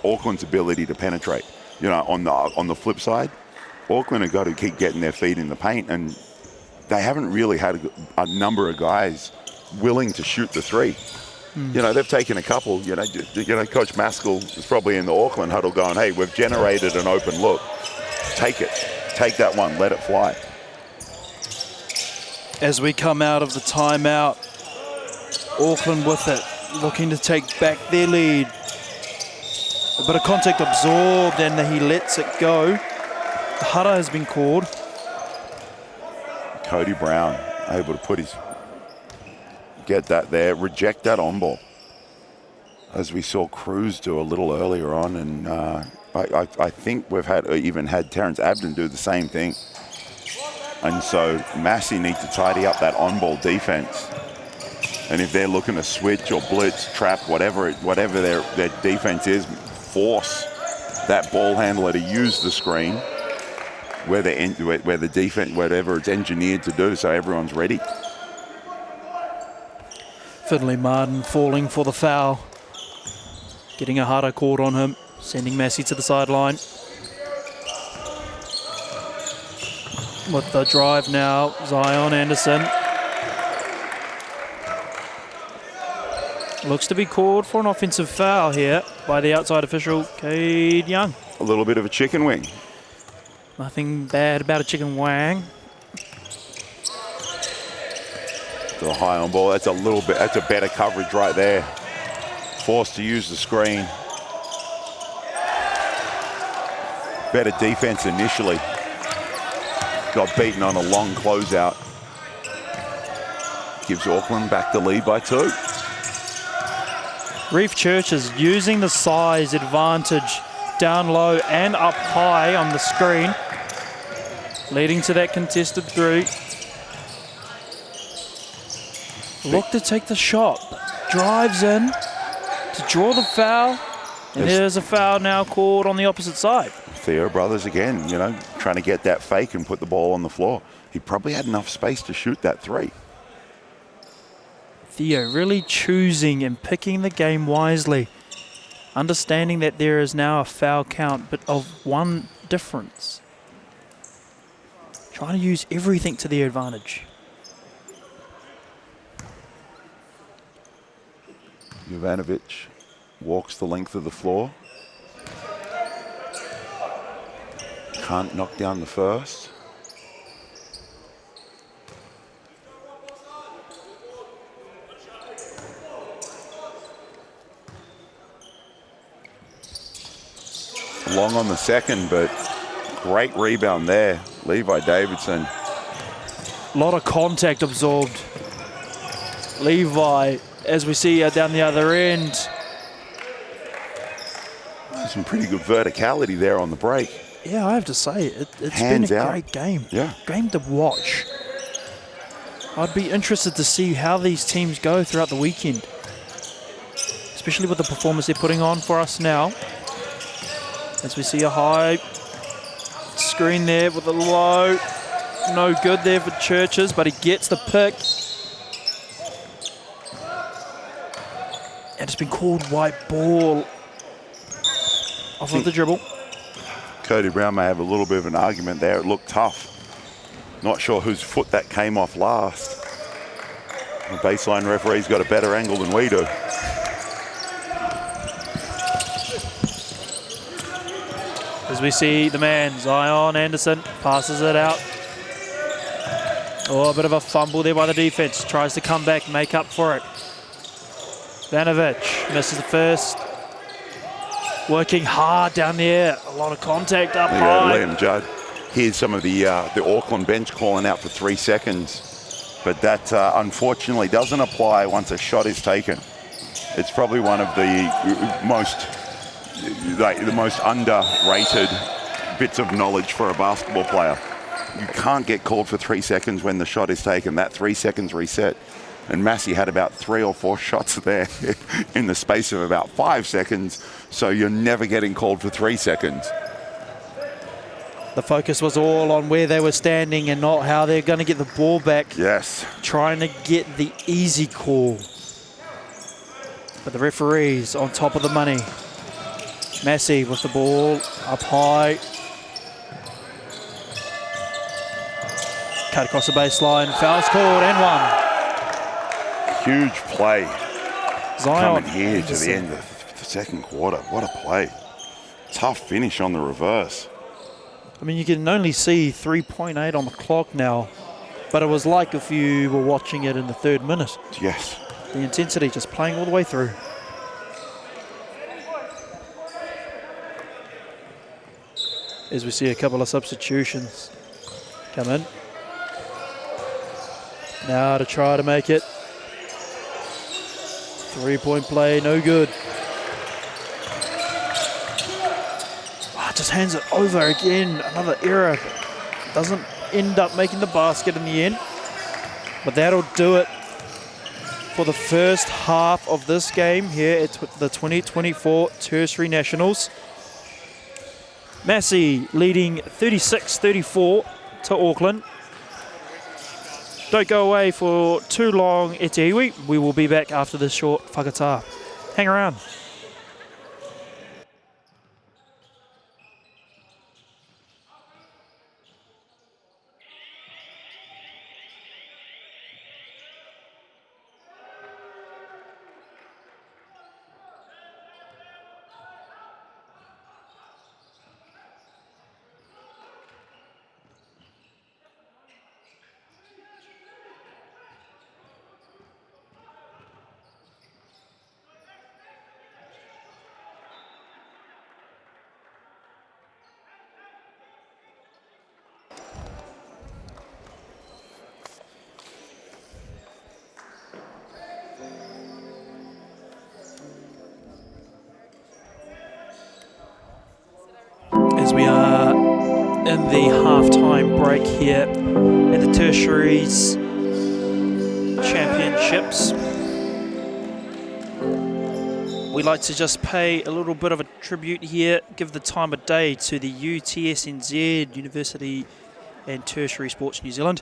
Auckland's ability to penetrate. You know, on the flip side, Auckland have got to keep getting their feet in the paint, and they haven't really had a number of guys willing to shoot the three. You know, they've taken a couple. You know, Coach Maskell is probably in the Auckland huddle going, "Hey, we've generated an open look. Take it. Take that one. Let it fly." As we come out of the timeout, Auckland with it, looking to take back their lead. A bit of contact absorbed, and he lets it go. The hara has been called. Cody Brown able to get that there, reject that on ball, as we saw Cruz do a little earlier on, and I think we've even had Terrence Abden do the same thing. And so Massey need to tidy up that on-ball defense. And if they're looking to switch or blitz, trap, whatever their defense is, force that ball handler to use the screen where the defense, whatever it's engineered to do, so everyone's ready. Finley Martin falling for the foul. Getting a hara called on him, sending Massey to the sideline. With the drive now, Zion Anderson. Looks to be called for an offensive foul here by the outside official, Cade Young. A little bit of a chicken wing. Nothing bad about a chicken wang. To the high on ball, that's a better coverage right there. Forced to use the screen. Better defense initially. Got beaten on a long closeout. Gives Auckland back the lead by 2. Reef Churches using the size advantage down low and up high on the screen, leading to that contested 3. Look to take the shot, drives in to draw the foul, and there's a foul now called on the opposite side. Theo Brothers again, trying to get that fake and put the ball on the floor. He probably had enough space to shoot that 3. Theo really choosing and picking the game wisely, understanding that there is now a foul count, but of 1 difference. Trying to use everything to their advantage. Jovanovic walks the length of the floor. Can't knock down the first. Long on the second, but great rebound there. Levi Davidson. A lot of contact absorbed. Levi, as we see down the other end. Some pretty good verticality there on the break. Yeah, I have to say, it's Hands been a out. great game. Yeah. Game to watch. I'd be interested to see how these teams go throughout the weekend, especially with the performance they're putting on for us now. As we see a high screen there with a low. No good there for Churches, but he gets the pick. And it's been called white ball off of the dribble. Cody Brown may have a little bit of an argument there. It looked tough. Not sure whose foot that came off last. The baseline referee's got a better angle than we do. As we see the man, Zion Anderson, passes it out. Oh, a bit of a fumble there by the defense. Tries to come back, make up for it. Vanovic misses the first. Working hard down there. A lot of contact up high. Liam Judd. Here's some of the Auckland bench calling out for 3 seconds. But that unfortunately doesn't apply once a shot is taken. It's probably one of the most underrated bits of knowledge for a basketball player. you can't get called for 3 seconds when the shot is taken. That 3 seconds reset. And Massey had about 3 or 4 shots there in the space of about 5 seconds. So you're never getting called for 3 seconds. The focus was all on where they were standing and not how they're going to get the ball back. Yes. Trying to get the easy call. But the referee's on top of the money. Massey with the ball up high. Cut across the baseline. Foul's called and one. Huge play. Zion coming here Anderson. to the end of the second quarter. What a play. Tough finish on the reverse. I mean, you can only see 3.8 on the clock now, but it was like if you were watching it in the 3rd minute. Yes. The intensity just playing all the way through. As we see a couple of substitutions come in. Now to try to make it. 3-point play, no good. Just hands it over again. Another error. Doesn't end up making the basket in the end. But that'll do it for the first half of this game here at the 2024 Tertiary Nationals. Massey leading 36-34 to Auckland. Don't go away for too long, e te iwi. We will be back after this short whakatā. Hang around. As we are in the halftime break here at the Tertiary's Championships, we like to just pay a little bit of a tribute here, give the time of day to the UTSNZ, University and Tertiary Sports New Zealand.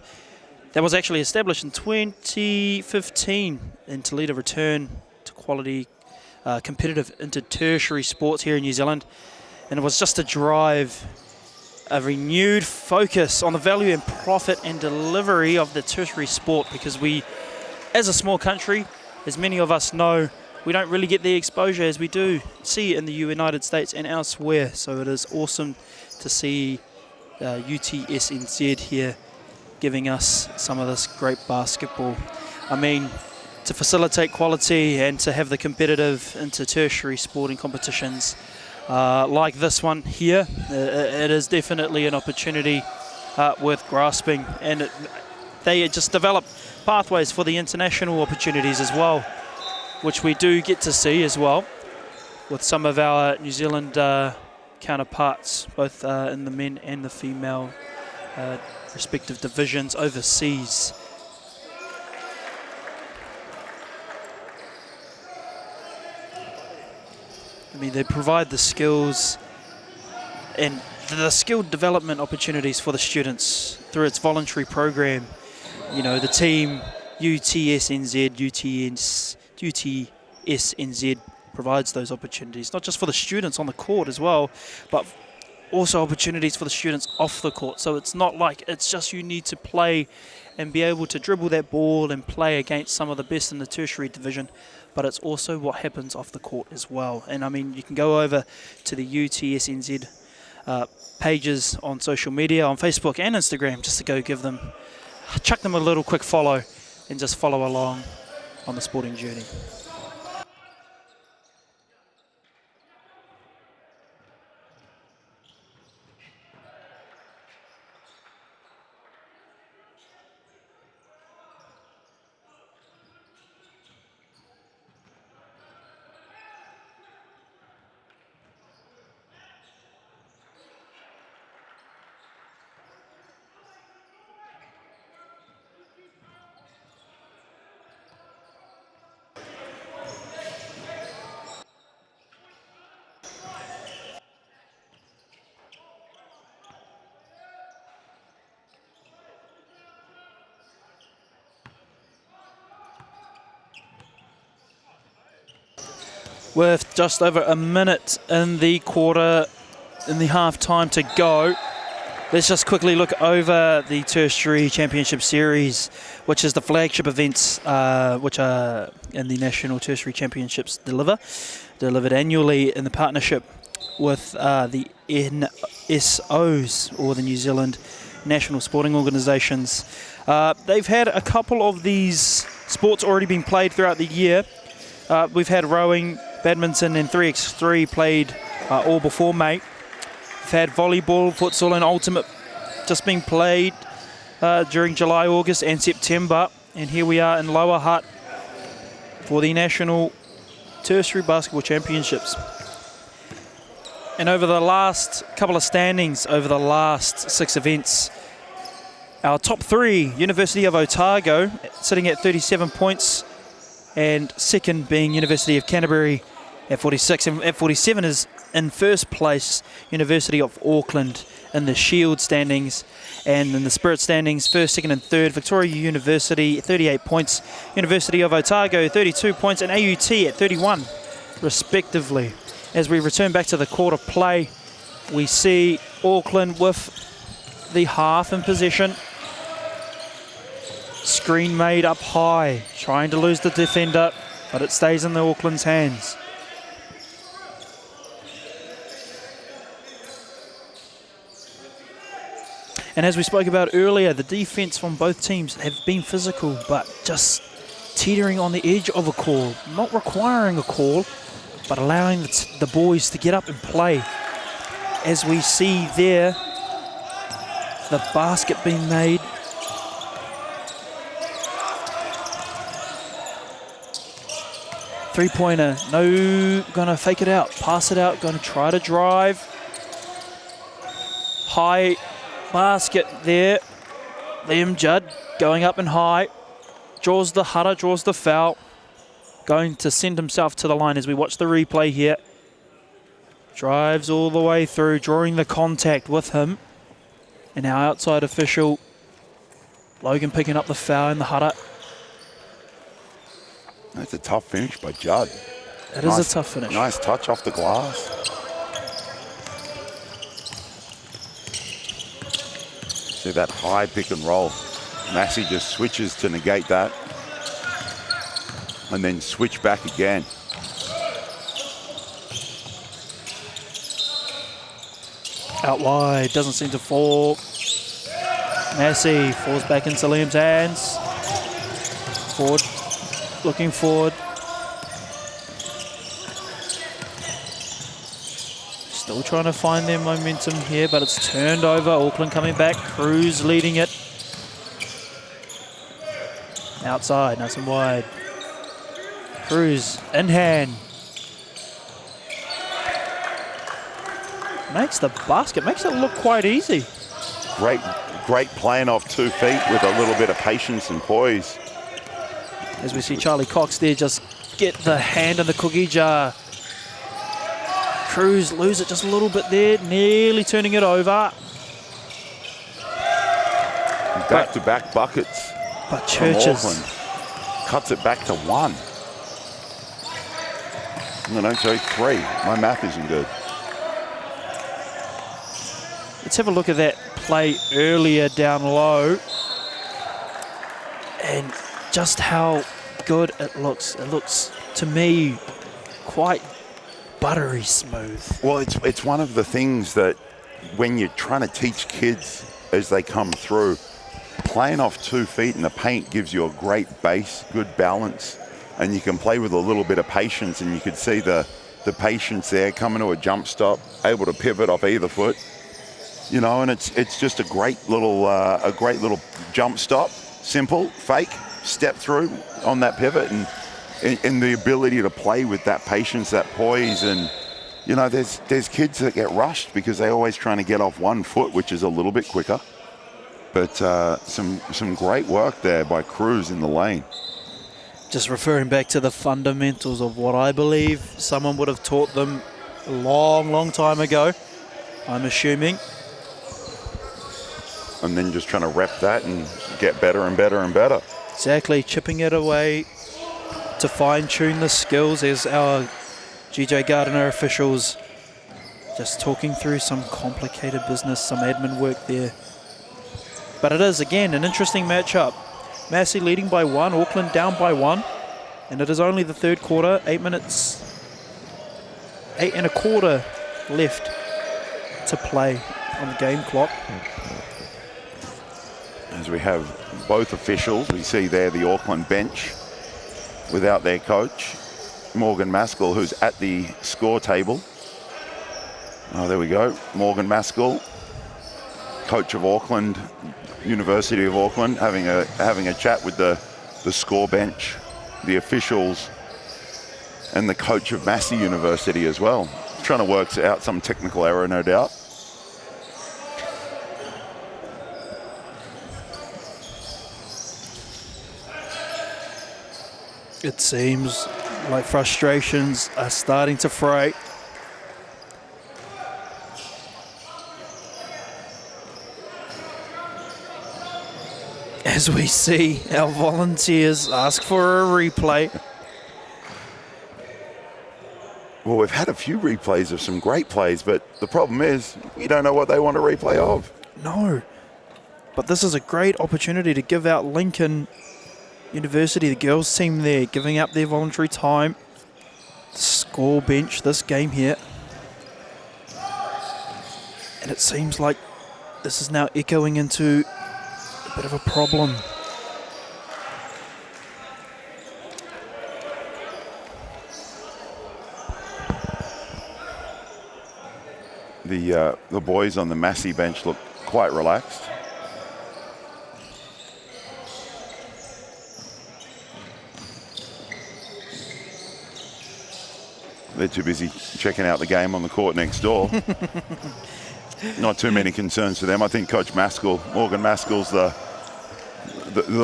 That was actually established in 2015 and to lead a return to quality, competitive inter-tertiary sports here in New Zealand. And it was just to drive a renewed focus on the value and profit and delivery of the tertiary sport, because we, as a small country, as many of us know, we don't really get the exposure as we do see in the United States and elsewhere. So it is awesome to see UTSNZ here giving us some of this great basketball. I mean, to facilitate quality and to have the competitive inter-tertiary sporting competitions like this one here, it is definitely an opportunity worth grasping, and they just develop pathways for the international opportunities as well, which we do get to see as well with some of our New Zealand counterparts, both in the men and the female respective divisions overseas. I mean, they provide the skills and the skill development opportunities for the students through its voluntary program. You know, the team UTSNZ provides those opportunities, not just for the students on the court as well, but also opportunities for the students off the court. So it's not like it's just you need to play and be able to dribble that ball and play against some of the best in the tertiary division, but it's also what happens off the court as well. And I mean, you can go over to the UTSNZ pages on social media, on Facebook and Instagram, just to go chuck them a little quick follow and just follow along on the sporting journey. with just over a minute in the half time to go. Let's just quickly look over the Tertiary Championship Series, which is the flagship events which are in the National Tertiary Championships delivered annually in the partnership with the NSOs, or the New Zealand National Sporting Organisations. They've had a couple of these sports already being played throughout the year. We've had rowing, badminton and 3x3 played all before May. We've had volleyball, futsal and ultimate just being played during July, August and September. And here we are in Lower Hutt for the National Tertiary Basketball Championships. And over the last couple of standings, over the last 6 events, our top 3, University of Otago, sitting at 37 points, and second being University of Canterbury at 46. And at 47 is in first place, University of Auckland in the Shield standings. And in the Spirit standings, first, second and third, Victoria University 38 points, University of Otago 32 points, and AUT at 31 respectively. As we return back to the quarter play, we see Auckland with the half in possession. Screen made up high, trying to lose the defender, but it stays in the Auckland's hands. And as we spoke about earlier, the defense from both teams have been physical, but just teetering on the edge of a call, not requiring a call, but allowing the boys to get up and play. As we see there, the basket being made. Three-pointer, no, gonna fake it out, pass it out, gonna try to drive. High basket there. Liam Judd going up and high. Draws the Hutter, draws the foul. Going to send himself to the line as we watch the replay here. Drives all the way through, drawing the contact with him. And our outside official, Logan, picking up the foul in the Hutter. That's a tough finish by Judd. It is a tough finish. Nice touch off the glass. See that high pick and roll. Massey just switches to negate that. And then switch back again. Out wide, doesn't seem to fall. Massey falls back into Liam's hands. Forward, looking forward. Still trying to find their momentum here, but it's turned over. Auckland coming back, Cruz leading it. Outside, nice and wide. Cruz in hand. Makes the basket, makes it look quite easy. Great playing off 2 feet with a little bit of patience and poise. As we see Charlie Cox there just get the hand in the cookie jar. Cruz lose it just a little bit there, nearly turning it over. Back-to-back buckets. But Churches cuts it back to 1. No, sorry, 3. My math isn't good. Let's have a look at that play earlier down low. And just how good it looks. It looks, to me, quite buttery smooth. Well, it's one of the things that when you're trying to teach kids as they come through, playing off 2 feet in the paint gives you a great base, good balance, and you can play with a little bit of patience, and you could see the patience there, coming to a jump stop, able to pivot off either foot. You know, and it's just a great little jump stop, simple, fake, step through on that pivot, and the ability to play with that patience, that poise. And you know, there's kids that get rushed because they're always trying to get off 1 foot, which is a little bit quicker. But some great work there by Cruz in the lane. Just referring back to the fundamentals of what I believe someone would have taught them a long time ago, I'm assuming. And then just trying to rep that and get better and better and better. Exactly, chipping it away to fine-tune the skills as our GJ Gardiner officials just talking through some complicated business, some admin work there. But it is, again, an interesting matchup. Massey leading by 1, Auckland down by 1. And it is only the third quarter, 8 minutes, 8 and a quarter left to play on the game clock. As we have both officials, we see there the Auckland bench without their coach, Morgan Maskell, who's at the score table. Oh, there we go. Morgan Maskell, coach of Auckland, University of Auckland, having a chat with the score bench, the officials, and the coach of Massey University as well. Trying to work out some technical error, no doubt. It seems like frustrations are starting to fray. As we see our volunteers ask for a replay. Well, we've had a few replays of some great plays, but the problem is we don't know what they want a replay of. No, but this is a great opportunity to give out Lincoln University, the girls team there, giving up their voluntary time. The score bench this game here. And it seems like this is now echoing into a bit of a problem. The boys on the Massey bench look quite relaxed. They're too busy checking out the game on the court next door. Not too many concerns for them. I think Coach Maskell, Morgan Maskell's the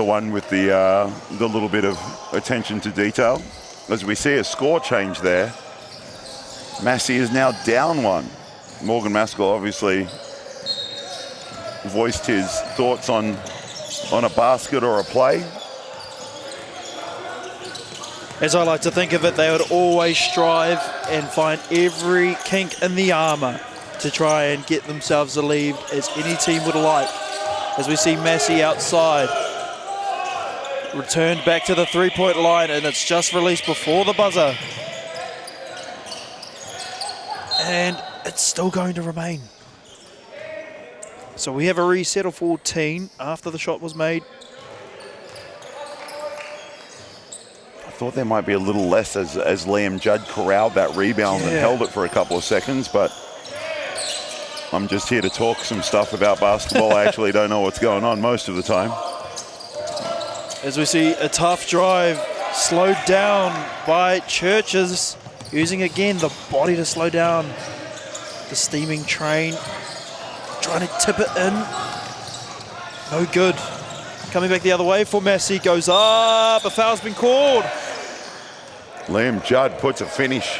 one with the little bit of attention to detail. As we see a score change there, Massey is now down 1. Morgan Maskell obviously voiced his thoughts on a basket or a play. As I like to think of it, they would always strive and find every kink in the armour to try and get themselves a lead, as any team would like. As we see Massey outside, returned back to the three-point line, and it's just released before the buzzer. And it's still going to remain. So we have a reset of 14 after the shot was made. I thought there might be a little less as Liam Judd corralled that rebound and held it for a couple of seconds, but I'm just here to talk some stuff about basketball. I actually don't know what's going on most of the time. As we see a tough drive slowed down by Churches, using again the body to slow down the steaming train, trying to tip it in. No good. Coming back the other way for Massey, goes up, a foul's been called. Liam Judd puts a finish,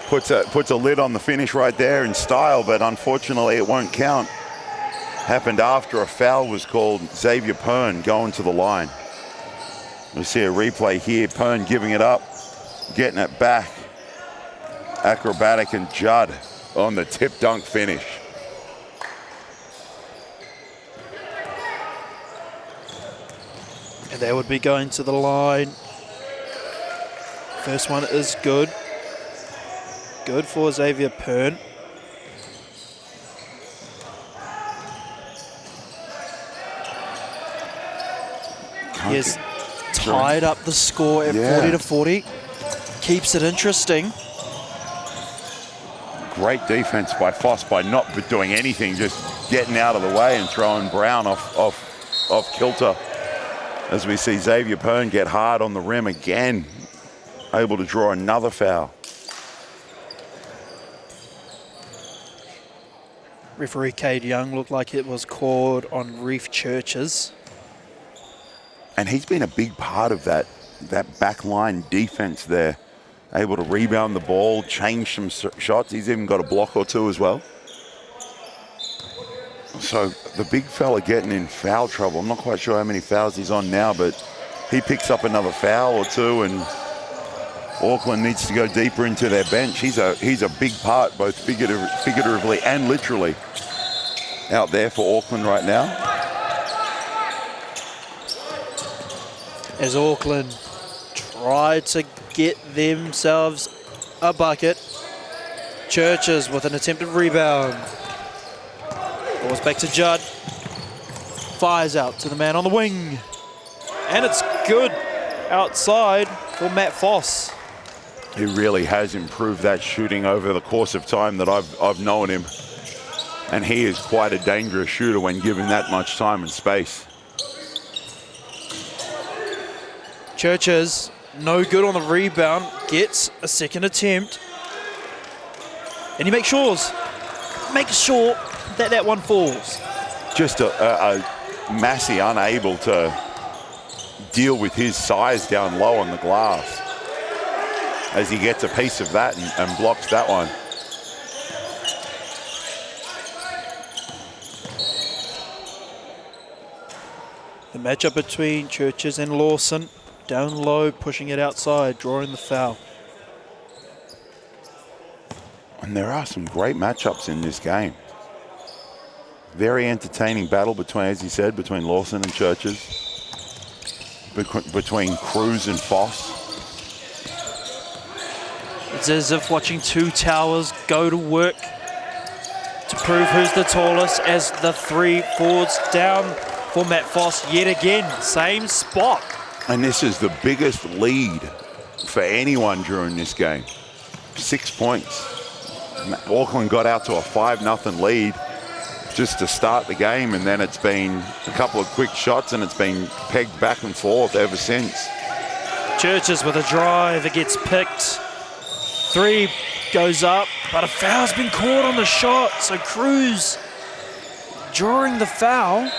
puts a lid on the finish right there in style, but unfortunately it won't count. Happened after a foul was called. Xavier Pern going to the line. We see a replay here, Pern giving it up, getting it back. Acrobatic, and Judd on the tip dunk finish. And they would be going to the line. First one is good. Good for Xavier Pern. He has tied up the score at 40-40. Keeps it interesting. Great defense by Foss by not doing anything, just getting out of the way and throwing Brown off kilter. As we see Xavier Pern get hard on the rim again, able to draw another foul. Referee Cade Young looked like it was called on Reef Churches. And he's been a big part of that backline defense there. Able to rebound the ball, change some shots. He's even got a block or two as well. So the big fella getting in foul trouble. I'm not quite sure how many fouls he's on now, but he picks up another foul or two, and Auckland needs to go deeper into their bench. He's a big part, both figuratively and literally, out there for Auckland right now. As Auckland try to get themselves a bucket. Churches with an attempted rebound. Balls back to Judd. Fires out to the man on the wing. And it's good outside for Matt Foss. He really has improved that shooting over the course of time that I've known him. And he is quite a dangerous shooter when given that much time and space. Churches, no good on the rebound, gets a second attempt. And he makes sure that that one falls. Just a Massey unable to deal with his size down low on the glass as he gets a piece of that and blocks that one. The matchup between Churches and Lawson. Down low, pushing it outside, drawing the foul. And there are some great matchups in this game. Very entertaining battle between, as he said, between Lawson and Churches. Between Cruz and Foss. It's as if watching two towers go to work to prove who's the tallest as the three forwards down for Matt Foss yet again. Same spot. And this is the biggest lead for anyone during this game. 6 points. Auckland got out to a 5-0 lead just to start the game, and then it's been a couple of quick shots and it's been pegged back and forth ever since. Churches with a drive, it gets picked. Three goes up, but a foul's been caught on the shot, so Cruz drawing the foul,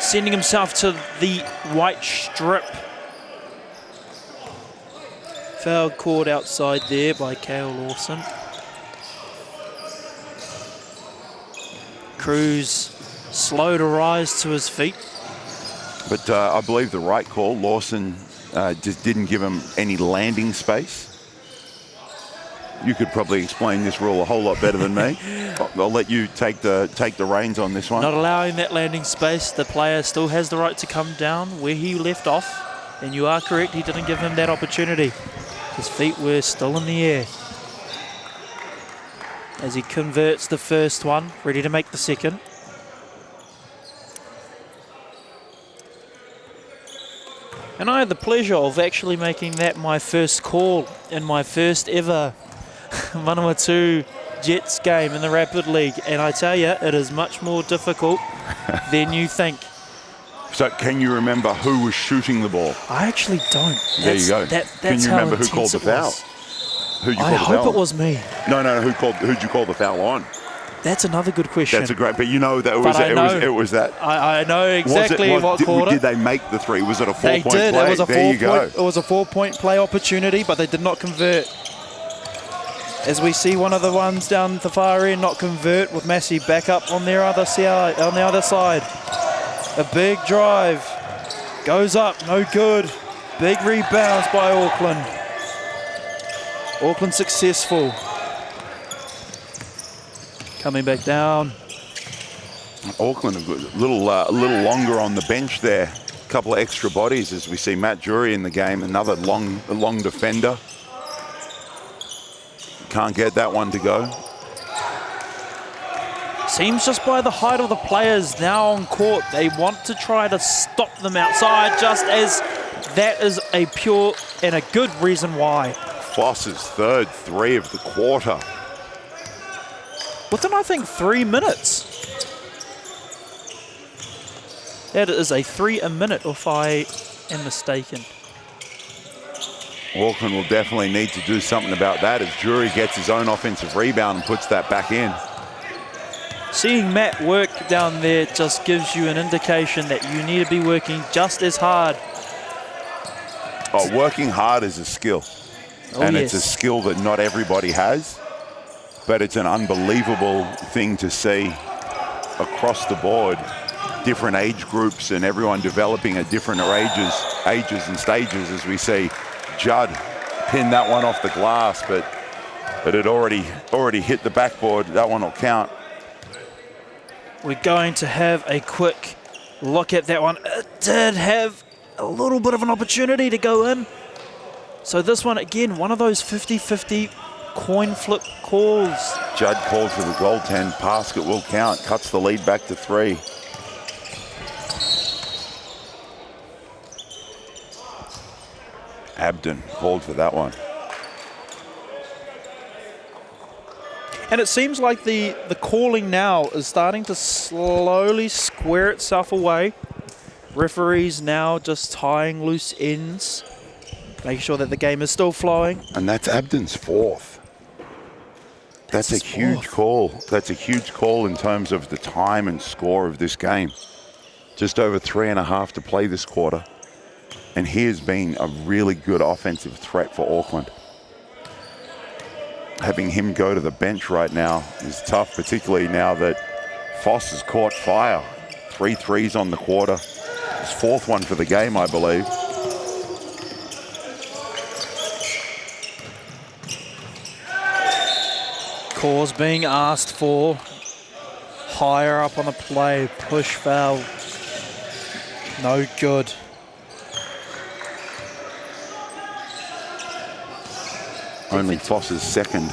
sending himself to the white strip. Foul caught outside there by Cale Lawson. Cruz slow to rise to his feet. But I believe the right call. Lawson just didn't give him any landing space. You could probably explain this rule a whole lot better than me. I'll let you take the reins on this one. Not allowing that landing space, the player still has the right to come down where he left off. And you are correct, he didn't give him that opportunity. His feet were still in the air. As he converts the first one, ready to make the second. And I had the pleasure of actually making that my first call in my first ever Manawatu Jets game in the Rapid League. And I tell you, it is much more difficult than you think. So can you remember who was shooting the ball? I actually don't. There you go. Can you remember who called the foul? I hope it was me. No. Who'd you call the foul on? That's another good question. That's a great, but you know that it was that. I know exactly what quarter. Did they make the three? Was it a 4-point play? They did. It was a there you go. It was a 4-point play opportunity, but they did not convert. As we see one of the ones down the far end not convert with Massey back up on their other side. On the other side, a big drive goes up, no good. Big rebounds by Auckland. Auckland successful. Coming back down. Auckland a little longer on the bench there. A couple of extra bodies as we see Matt Jury in the game. Another long defender. Can't get that one to go. Seems just by the height of the players now on court, they want to try to stop them outside, just as that is a pure and a good reason why. Foss's third three of the quarter. Within, I think, 3 minutes. That is a 3 a minute, if I am mistaken. Auckland will definitely need to do something about that as Jury gets his own offensive rebound and puts that back in. Seeing Matt work down there just gives you an indication that you need to be working just as hard. Oh, working hard is a skill. And yes. It's a skill that not everybody has. But it's an unbelievable thing to see across the board. Different age groups and everyone developing at different ages and stages, as we see Judd pin that one off the glass, but it already hit the backboard. That one will count. We're going to have a quick look at that one. It did have a little bit of an opportunity to go in. So this one, again, one of those 50-50 coin flip calls. Judd called for the goaltend. Basket will count. Cuts the lead back to 3. Abden called for that one. And it seems like the calling now is starting to slowly square itself away. Referees now just tying loose ends, making sure that the game is still flowing. And that's Abden's 4th. That's a huge call. That's a huge call in terms of the time and score of this game. Just over 3.5 to play this quarter. And he has been a really good offensive threat for Auckland. Having him go to the bench right now is tough, particularly now that Foss has caught fire. 3 threes on the quarter. His 4th one for the game, I believe. Calls being asked for. Higher up on the play. Push foul. No good. Only Foss's 2nd.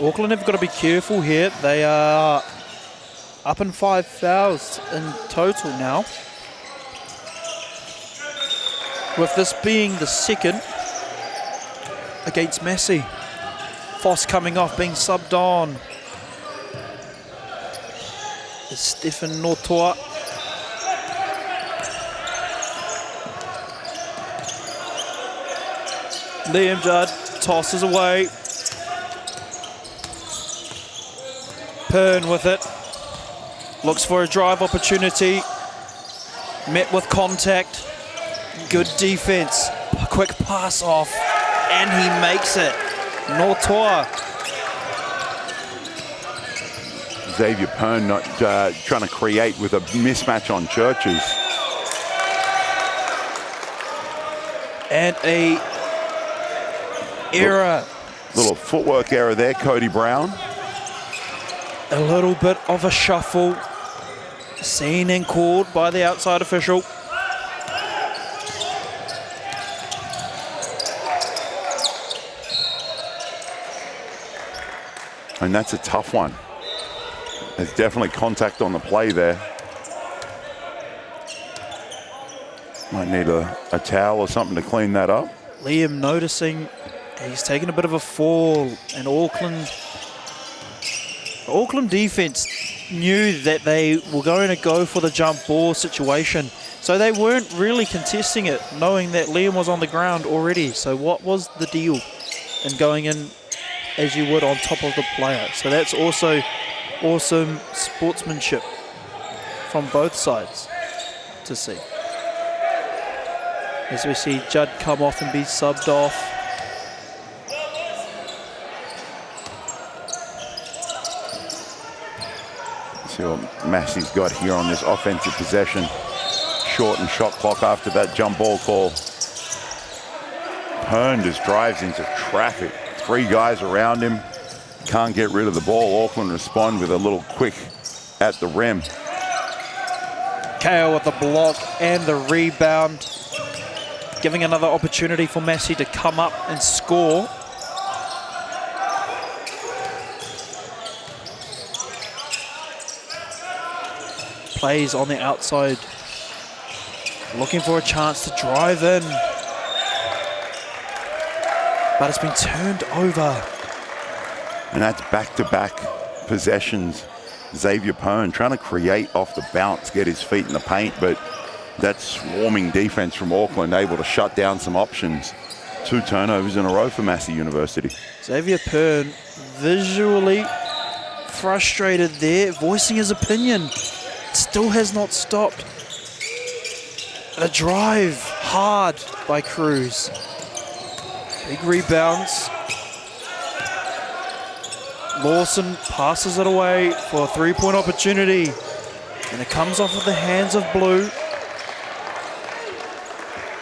Auckland have got to be careful here. They are up in 5 fouls in total now. With this being the 2nd against Massey. Foss coming off, being subbed on. It's Stefan Notoa. Liam Judd tosses away. Pern with it. Looks for a drive opportunity. Met with contact. Good defense. A quick pass off. And he makes it. Notoa. Xavier Pern not trying to create with a mismatch on Churches. And a error. Little footwork error there, Cody Brown. A little bit of a shuffle. Seen and called by the outside official. And that's a tough one. There's definitely contact on the play there. Might need a towel or something to clean that up. Liam noticing he's taken a bit of a fall, and Auckland defense knew that they were going to go for the jump ball situation. So they weren't really contesting it, knowing that Liam was on the ground already. So what was the deal in going in as you would on top of the player? So that's also awesome sportsmanship from both sides to see. As we see Judd come off and be subbed off. See what Massey's got here on this offensive possession. Shortened shot clock after that jump ball call. Pern just drives into traffic. 3 guys around him. Can't get rid of the ball. Auckland respond with a little quick at the rim. KO with the block and the rebound. Giving another opportunity for Massey to come up and score. Plays on the outside. Looking for a chance to drive in. But it's been turned over. And that's back-to-back possessions. Xavier Pern trying to create off the bounce, get his feet in the paint, but that swarming defense from Auckland able to shut down some options. 2 turnovers in a row for Massey University. Xavier Pern visually frustrated there, voicing his opinion. Still has not stopped. A drive hard by Cruz. Big rebounds. Lawson passes it away for a 3-point opportunity. And it comes off of the hands of Blue.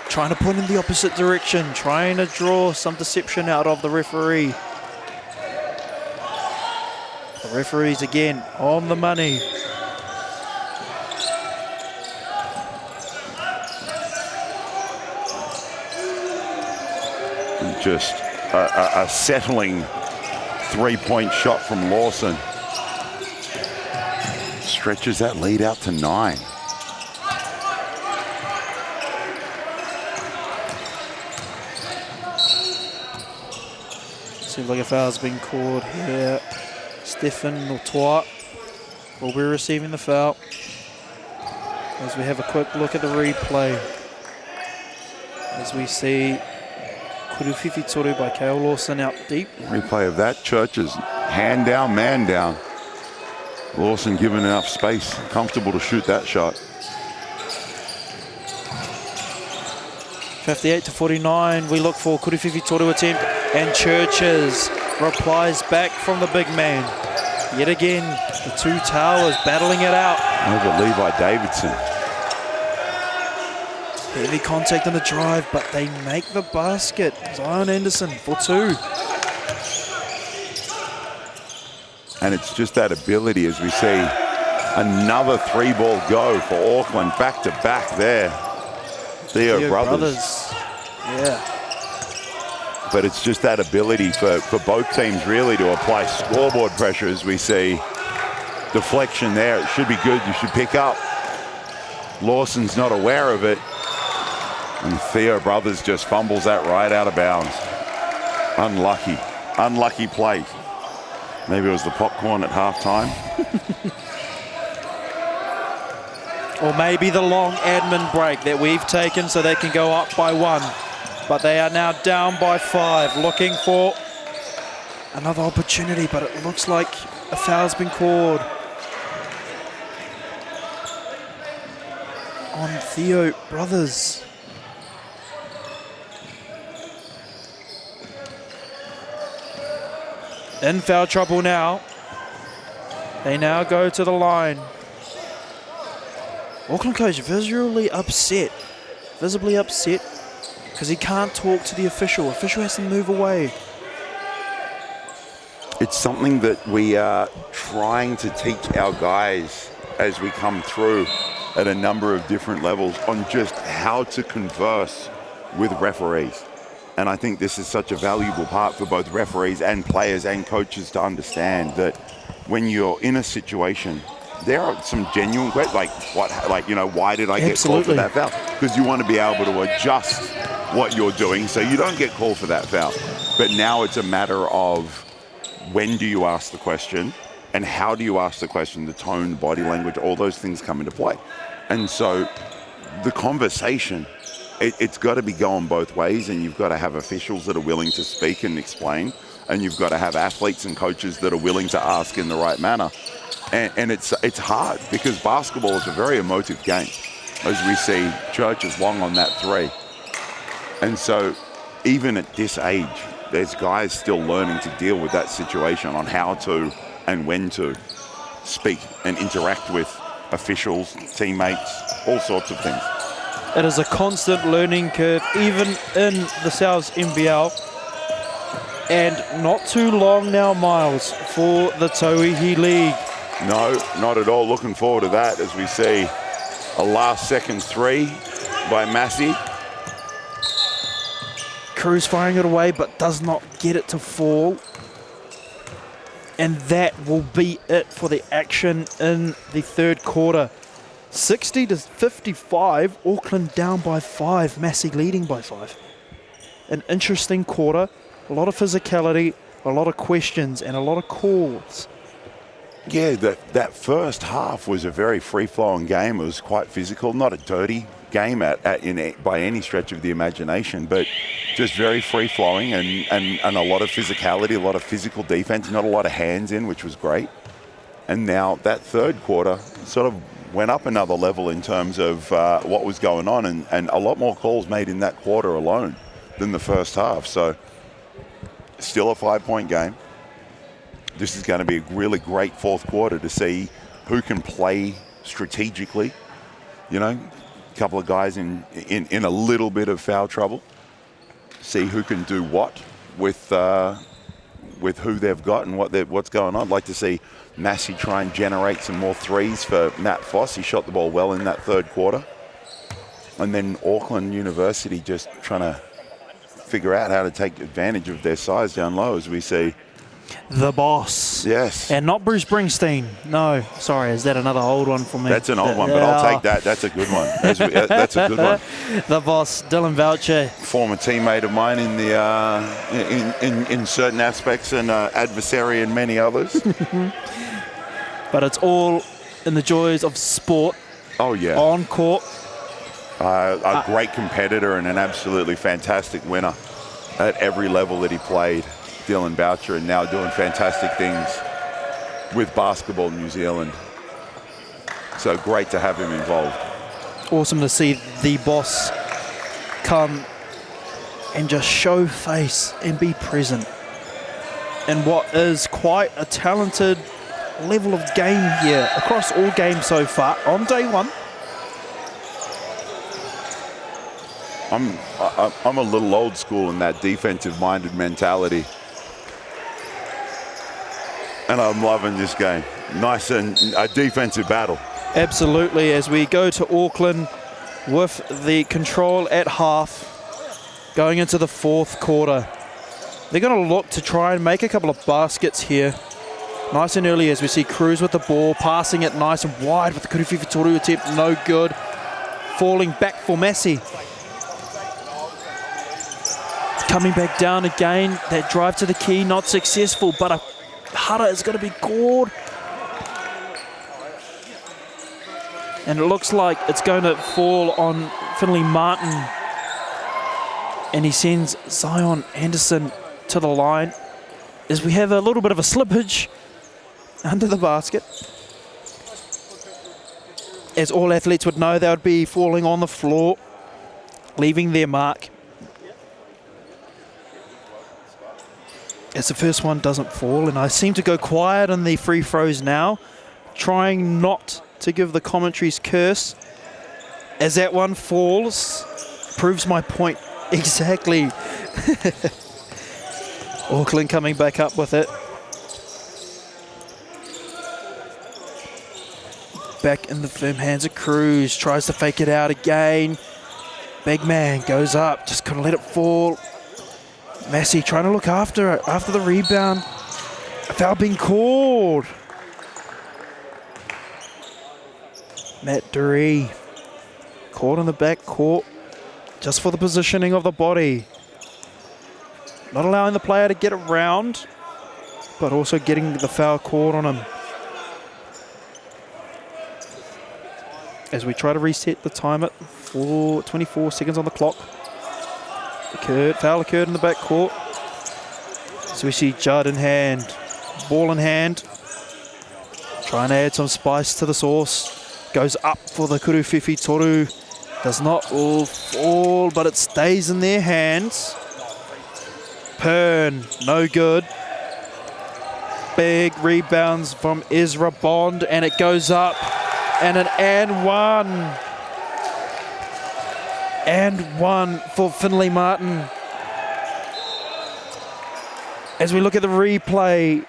Trying to point in the opposite direction, trying to draw some deception out of the referee. The referee's again on the money. Just a settling three-point shot from Lawson. Stretches that lead out to 9. Seems like a foul's been called here. Stefan Notois will be receiving the foul. As we have a quick look at the replay. As we see Kuruwhiwhi Toru by Kale Lawson out deep. Replay of that. Church's hand down, man down. Lawson given enough space, comfortable to shoot that shot. 58-49, we look for Kuruwhiwhi Toru attempt, and Churches replies back from the big man. Yet again, the two towers battling it out. Over Levi Davidson. Heavy contact on the drive, but they make the basket. Zion Anderson for 2. And it's just that ability as we see another 3-ball go for Auckland, back to back there. Theo Brothers. Yeah. But it's just that ability for both teams really to apply scoreboard pressure as we see. Deflection there, it should be good, you should pick up. Lawson's not aware of it. And Theo Brothers just fumbles that right out of bounds. Unlucky play. Maybe it was the popcorn at halftime. Or maybe the long admin break that we've taken so they can go up by 1. But they are now down by 5, looking for another opportunity, but it looks like a foul's been called on Theo Brothers. In foul trouble now. They now go to the line. Auckland coach visibly upset because he can't talk to the official. Official has to move away. It's something that we are trying to teach our guys as we come through at a number of different levels on just how to converse with referees. And I think this is such a valuable part for both referees and players and coaches to understand that when you're in a situation, there are some genuine questions, why did I get called for that foul? Because you want to be able to adjust what you're doing so you don't get called for that foul. But now it's a matter of when do you ask the question and how do you ask the question, the tone, body language, all those things come into play. And so the conversation, it's got to be going both ways, and you've got to have officials that are willing to speak and explain, and you've got to have athletes and coaches that are willing to ask in the right manner. And it's hard because basketball is a very emotive game, as we see Church is long on that 3. And so even at this age, there's guys still learning to deal with that situation on how to and when to speak and interact with officials, teammates, all sorts of things. It is a constant learning curve, even in the South's NBL. And not too long now, Miles, for the Tauihi League. No, not at all. Looking forward to that as we see a last-second 3 by Massey. Cruz firing it away, but does not get it to fall. And that will be it for the action in the third quarter. 60-55, Auckland down by 5, Massey leading by 5. An interesting quarter, a lot of physicality, a lot of questions, and a lot of calls. Yeah, that first half was a very free-flowing game. It was quite physical, not a dirty game by any stretch of the imagination, but just very free-flowing and a lot of physicality, a lot of physical defense, not a lot of hands in, which was great. And now that third quarter sort of went up another level in terms of what was going on, and a lot more calls made in that quarter alone than the first half. So still a 5-point game. This is going to be a really great fourth quarter to see who can play strategically. You know, a couple of guys in a little bit of foul trouble. See who can do what with who they've got and what's going on. I'd like to see Massey try and generate some more threes for Matt Foss. He shot the ball well in that third quarter. And then Auckland University just trying to figure out how to take advantage of their size down low, as we see. The boss. Yes. And not Bruce Springsteen. No, sorry, is that another old one for me? That's an old one, but I'll take that. That's a good one. That's a good one. The boss, Dylan Voucher. Former teammate of mine in the in certain aspects and adversary in many others. But it's all in the joys of sport. Oh, yeah. On court. A great competitor and an absolutely fantastic winner at every level that he played. Dylan Boucher, and now doing fantastic things with Basketball New Zealand. So great to have him involved. Awesome to see the boss come and just show face and be present in what is quite a talented level of game here across all games so far on day one. I'm a little old school in that defensive-minded mentality. And I'm loving this game. Nice and a defensive battle. Absolutely, as we go to Auckland with the control at half, going into the fourth quarter. They're going to look to try and make a couple of baskets here. Nice and early as we see Cruz with the ball, passing it nice and wide with the Kuruwhiwhi Toru attempt, no good. Falling back for Massey. Coming back down again, that drive to the key, not successful, but a Hara is going to be gored. And it looks like it's going to fall on Finley Martin. And he sends Zion Anderson to the line as we have a little bit of a slippage under the basket. As all athletes would know, they would be falling on the floor, leaving their mark. As the first one doesn't fall, and I seem to go quiet on the free throws now, trying not to give the commentary's curse. As that one falls, proves my point exactly. Auckland coming back up with it. Back in the firm hands of Cruz, tries to fake it out again. Big man goes up, just couldn't let it fall. Massey trying to look after it, after the rebound. A foul being called. Matt Durree caught in the back court just for the positioning of the body. Not allowing the player to get around, but also getting the foul called on him. As we try to reset the timer, 24 seconds on the clock. Foul occurred in the back court. So we see Judd in hand, ball in hand. Trying to add some spice to the sauce. Goes up for the Kuruwhiwhi Toru. Does not all fall, but it stays in their hands. Pern, no good. Big rebounds from Ezra Bond, and it goes up. And an and one. And one for Finley Martin. As we look at the replay,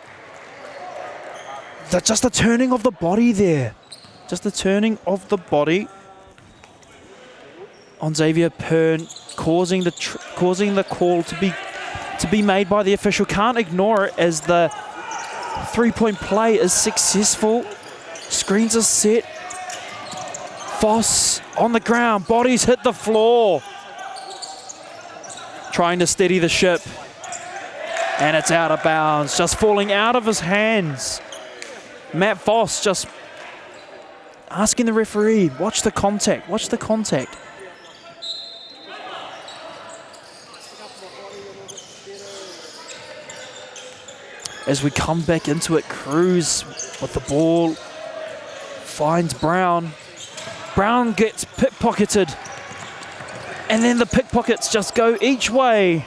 just the turning of the body there. Just the turning of the body on Xavier Pern, causing the call to be made by the official. Can't ignore it as the three-point play is successful. Screens are set. Foss on the ground, bodies hit the floor. Trying to steady the ship. And it's out of bounds, just falling out of his hands. Matt Foss just asking the referee, watch the contact, watch the contact. As we come back into it, Cruz with the ball, finds Brown. Brown gets pickpocketed, and then the pickpockets just go each way.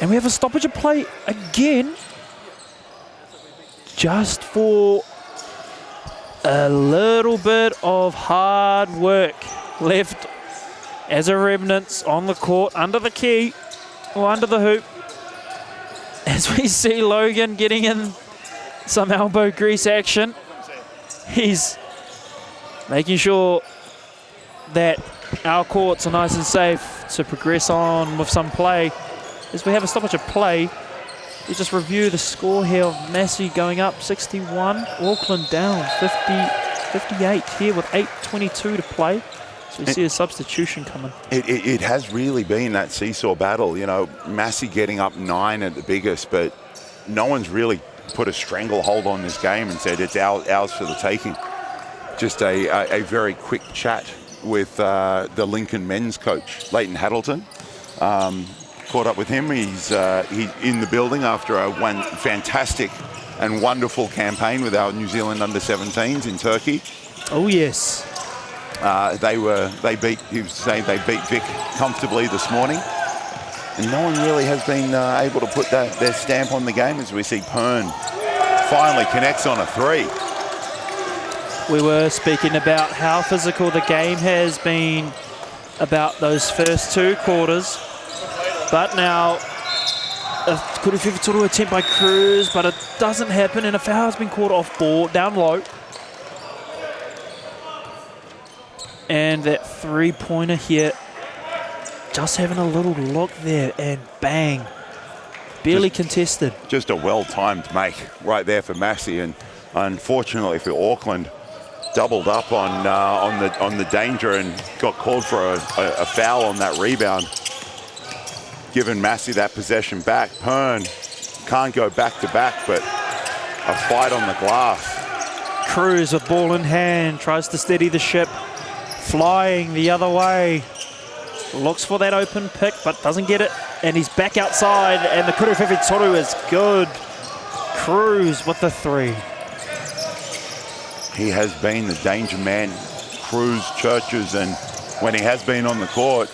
And we have a stoppage of play again, just for a little bit of hard work left as a remnants on the court, under the key, or under the hoop. As we see Logan getting in some elbow grease action. He's making sure that our courts are nice and safe to progress on with some play. As we have a stoppage of play, we just review the score here of Massey going up 61, Auckland down 58 here with 8:22 to play. So we see a substitution coming. It has really been that seesaw battle. You know, Massey getting up 9 at the biggest, but no one's really put a stranglehold on this game and said it's ours for the taking. Just a very quick chat with the Lincoln men's coach, Leighton Haddleton. Caught up with him. He's in the building after one fantastic and wonderful campaign with our New Zealand under-17s in Turkey. Oh yes. He was saying they beat Vic comfortably this morning. And no one really has been able to put their stamp on the game, as we see Pern finally connects on a 3. We were speaking about how physical the game has been about those first 2 quarters. But now, a Kurififituru attempt by Cruz, but it doesn't happen, and a foul has been called off ball, down low. And that 3-pointer here, just having a little look there, and bang. Barely contested. Just a well-timed make right there for Massey, and unfortunately for Auckland, doubled up on the danger and got called for a foul on that rebound. Giving Massey that possession back. Pern can't go back-to-back, but a fight on the glass. Cruz with ball in hand, tries to steady the ship. Flying the other way. Looks for that open pick, but doesn't get it. And he's back outside, and the Kurififituru is good. Cruz with the 3. He has been the danger man, Cruz, Churches, and when he has been on the court,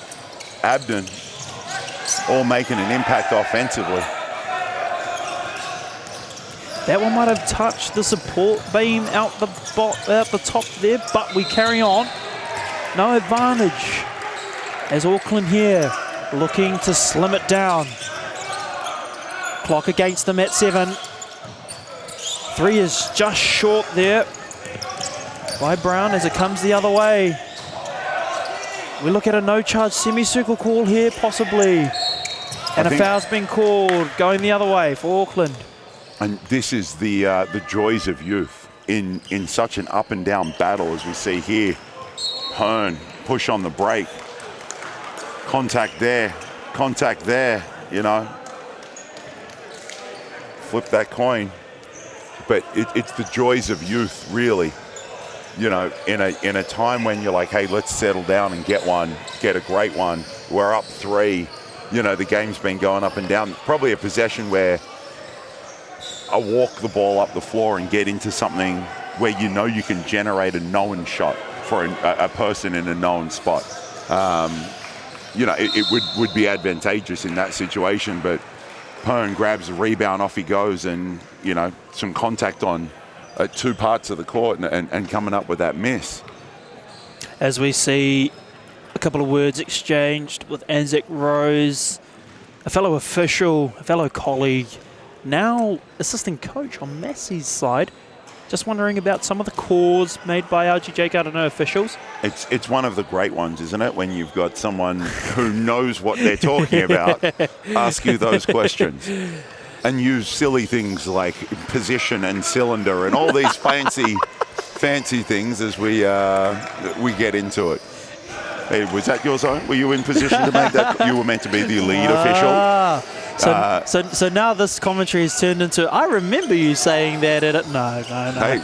Abden, all making an impact offensively. That one might have touched the support beam out the top there, but we carry on. No advantage as Auckland here looking to slim it down. Clock against them at 7. 3 is just short there by Brown as it comes the other way. We look at a no-charge semicircle call here, possibly. And a foul's been called going the other way for Auckland. And this is the joys of youth in such an up and down battle as we see here. Pern, push on the break. Contact there, you know. Flip that coin. But it's the joys of youth, really. You know, in a time when you're like, hey, let's settle down and get a great one. We're up 3. You know, the game's been going up and down. Probably a possession where I walk the ball up the floor and get into something where you know you can generate a known shot for a person in a known spot. You know, it would be advantageous in that situation, but Pern grabs the rebound, off he goes, and, you know, some contact on 2 parts of the court and coming up with that miss. As we see a couple of words exchanged with Anzac Rose, a fellow official, a fellow colleague, now assistant coach on Massey's side. Just wondering about some of the calls made by RGJ Gardiner officials. It's one of the great ones, isn't it? When you've got someone who knows what they're talking about, ask you those questions. And use silly things like position and cylinder and all these fancy things as we get into it. Hey, was that your zone? Were you in position to make that? You were meant to be the lead official. So now this commentary has turned into, I remember you saying that at it. No. Hey,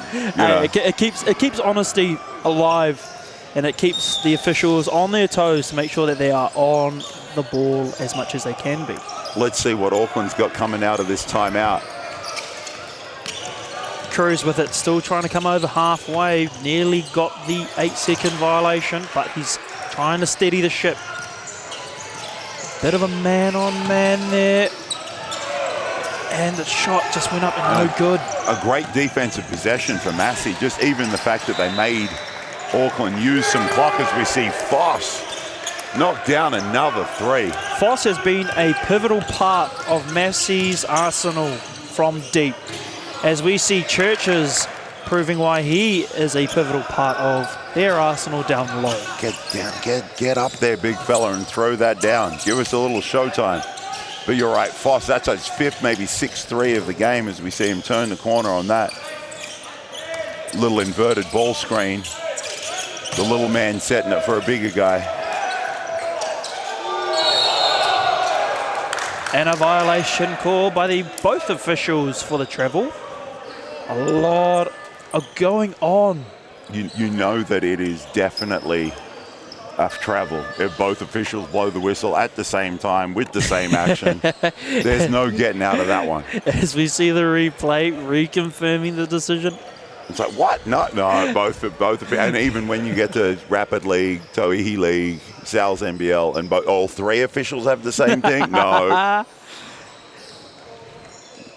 it keeps honesty alive, and it keeps the officials on their toes to make sure that they are on the ball as much as they can be. Let's see what Auckland's got coming out of this timeout. Cruz with it, still trying to come over halfway. Nearly got the 8-second violation, but he's trying to steady the ship. Bit of a man-on-man there And the shot just went up and no good. A great defensive possession for Massey. Just even the fact that they made Auckland use some clock, as we see Foss knock down another 3. Foss has been a pivotal part of Massey's arsenal from deep, as we see Churches proving why he is a pivotal part of their arsenal down low. Get down, get up there, big fella, and throw that down. Give us a little showtime. But you're right, Foss, that's his 5th, maybe 6th 3 of the game, as we see him turn the corner on that little inverted ball screen. The little man setting it for a bigger guy. And a violation called by both officials for the travel. A lot of going on. You know that it is definitely a travel if both officials blow the whistle at the same time with the same action. There's no getting out of that one. As we see the replay reconfirming the decision. It's like, what? No, both, and even when you get to Rapid League, Tauihi League, Sal's NBL, and all 3 officials have the same thing? No.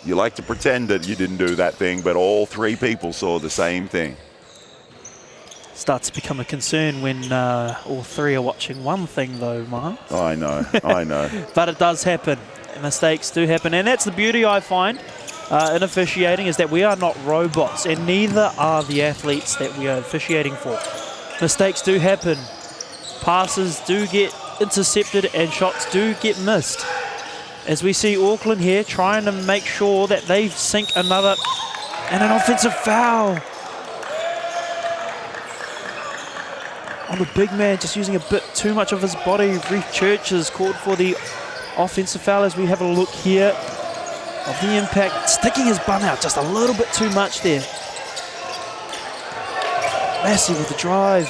You like to pretend that you didn't do that thing, but all 3 people saw the same thing. Starts to become a concern when all 3 are watching one thing, though, Mark. I know. But it does happen. Mistakes do happen, and that's the beauty I find in officiating, is that we are not robots, and neither are the athletes that we are officiating for. Mistakes do happen. Passes do get intercepted, and shots do get missed. As we see Auckland here trying to make sure that they sink another, and an offensive foul on the big man, just using a bit too much of his body. Reef Churches called for the offensive foul, as we have a look here of the impact, sticking his bum out just a little bit too much there. Massey with the drive.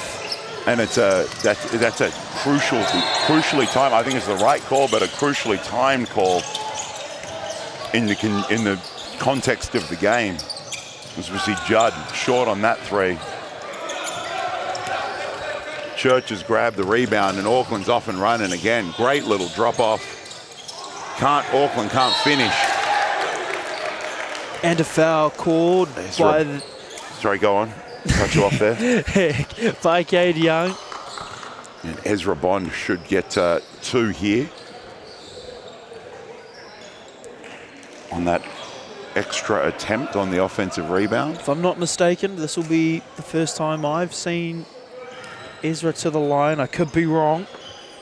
And it's that's a crucially timed. I think it's the right call, but a crucially timed call in the context of the game. As we see Judd short on that 3. Church has grabbed the rebound, and Auckland's off and running again. Great little drop off. Auckland can't finish. And a foul called by... Sorry, go on. Cut you off there. By Cade Young. And Ezra Bond should get 2 here on that extra attempt on the offensive rebound. If I'm not mistaken, this will be the first time I've seen Ezra to the line. I could be wrong.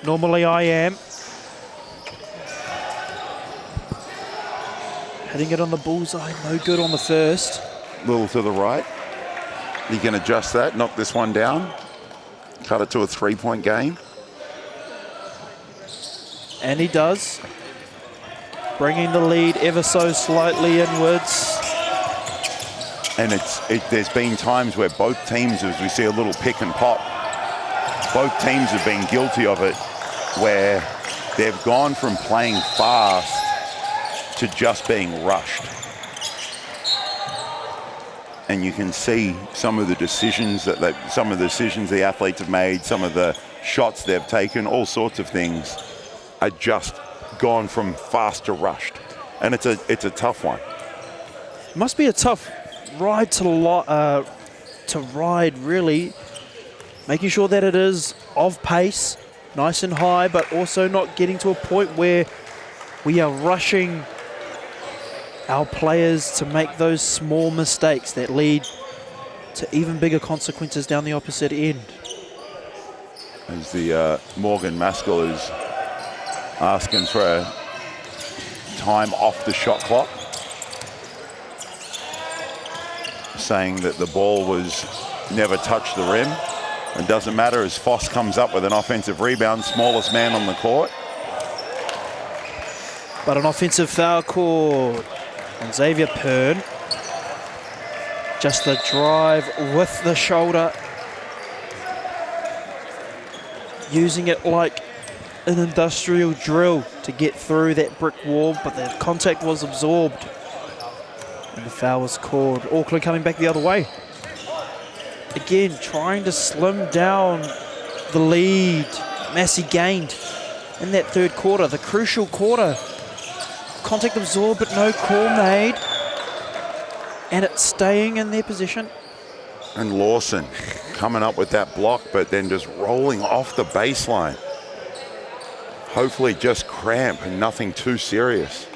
Normally I am. Hitting it on the bullseye, no good on the first. Little to the right. He can adjust that, knock this one down, cut it to a 3-point game. And he does. Bringing the lead ever so slightly inwards. And there's been times where both teams, as we see a little pick and pop, both teams have been guilty of it, where they've gone from playing fast to just being rushed. And you can see some of the decisions the athletes have made, some of the shots they've taken, all sorts of things are just gone from fast to rushed. And it's a tough one. It must be a tough ride to ride, really. Making sure that it is of pace, nice and high, but also not getting to a point where we are rushing our players to make those small mistakes that lead to even bigger consequences down the opposite end. As the Morgan Maskell is asking for a time off the shot clock, saying that the ball was never touched the rim. It doesn't matter as Foss comes up with an offensive rebound, smallest man on the court. But an offensive foul called on Xavier Pern. Just the drive with the shoulder. Using it like an industrial drill to get through that brick wall, but the contact was absorbed. And the foul was called. Auckland coming back the other way. Again, trying to slim down the lead Massey gained in that third quarter, the crucial quarter. contact absorbed, but no call made. And it's staying in their position. And Lawson coming up with that block, but then just rolling off the baseline. Hopefully just cramp and nothing too serious.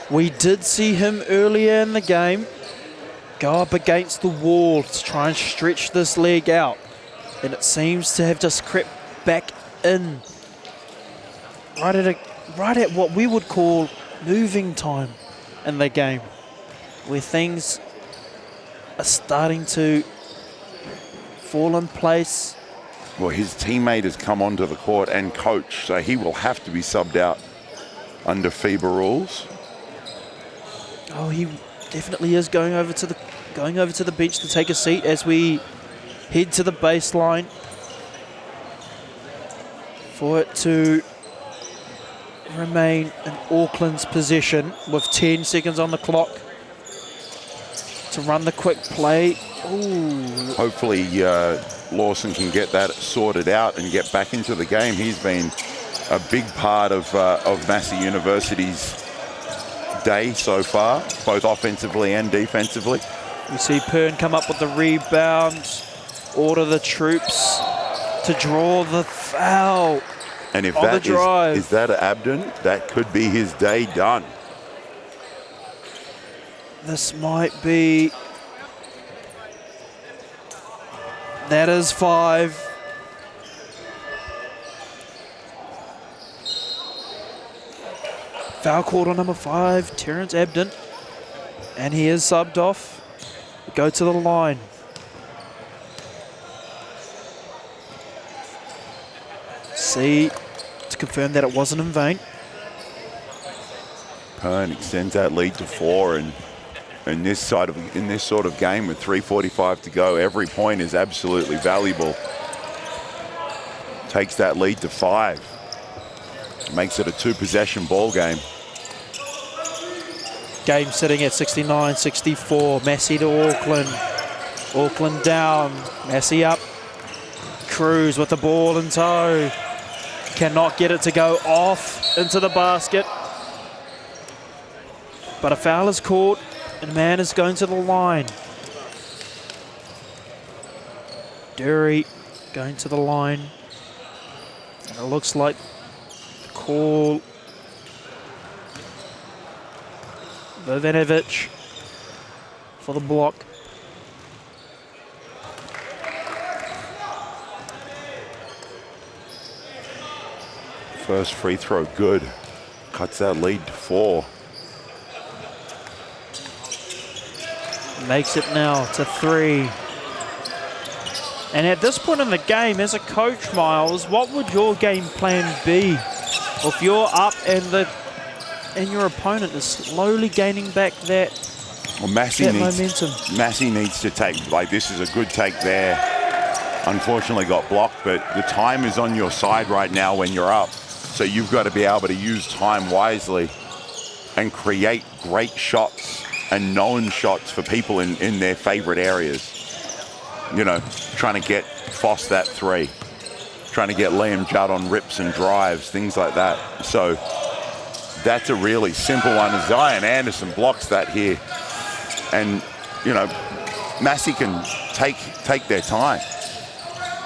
We did see him earlier in the game go up against the wall to try and stretch this leg out. And it seems to have just crept back in. Right at what we would call moving time in the game, where things are starting to fall in place. Well, his teammate has come onto the court and coach, so he will have to be subbed out under FIBA rules. Oh, he definitely is going over to the bench to take a seat as we head to the baseline for it to remain in Auckland's possession with 10 seconds on the clock to run the quick play. Ooh. Hopefully Lawson can get that sorted out and get back into the game. He's been a big part of Massey University's day so far, both offensively and defensively. We see Pern come up with the rebound, order the troops to draw the foul. And if on that the drive. is that Abden, that could be his day done. This might be... That is 5. Foul called on number 5, Terrence Abden. And he is subbed off. Go to the line. See to confirm that it wasn't in vain. Pern extends that lead to 4, and in this sort of game with 3:45 to go, every point is absolutely valuable. Takes that lead to 5. Makes it a 2-possession ball game. Game sitting at 69-64. Massey to Auckland. Auckland down. Massey up. Cruz with the ball in tow. Cannot get it to go off into the basket. But a foul is called, and a man is going to the line. Dury going to the line. And it looks like the call. Vovanovic for the block. First free throw good. Cuts that lead to 4. Makes it now to 3. And at this point in the game, as a coach, Miles, what would your game plan be if you're up and your opponent is slowly gaining back that, momentum? Massey needs to take, like, this is a good take there. Unfortunately got blocked, but the time is on your side right now when you're up. So you've got to be able to use time wisely and create great shots and known shots for people in their favorite areas. You know, trying to get Foss that 3, trying to get Liam Judd on rips and drives, things like that. So that's a really simple one. Zion Anderson blocks that here. And, you know, Massey can take their time.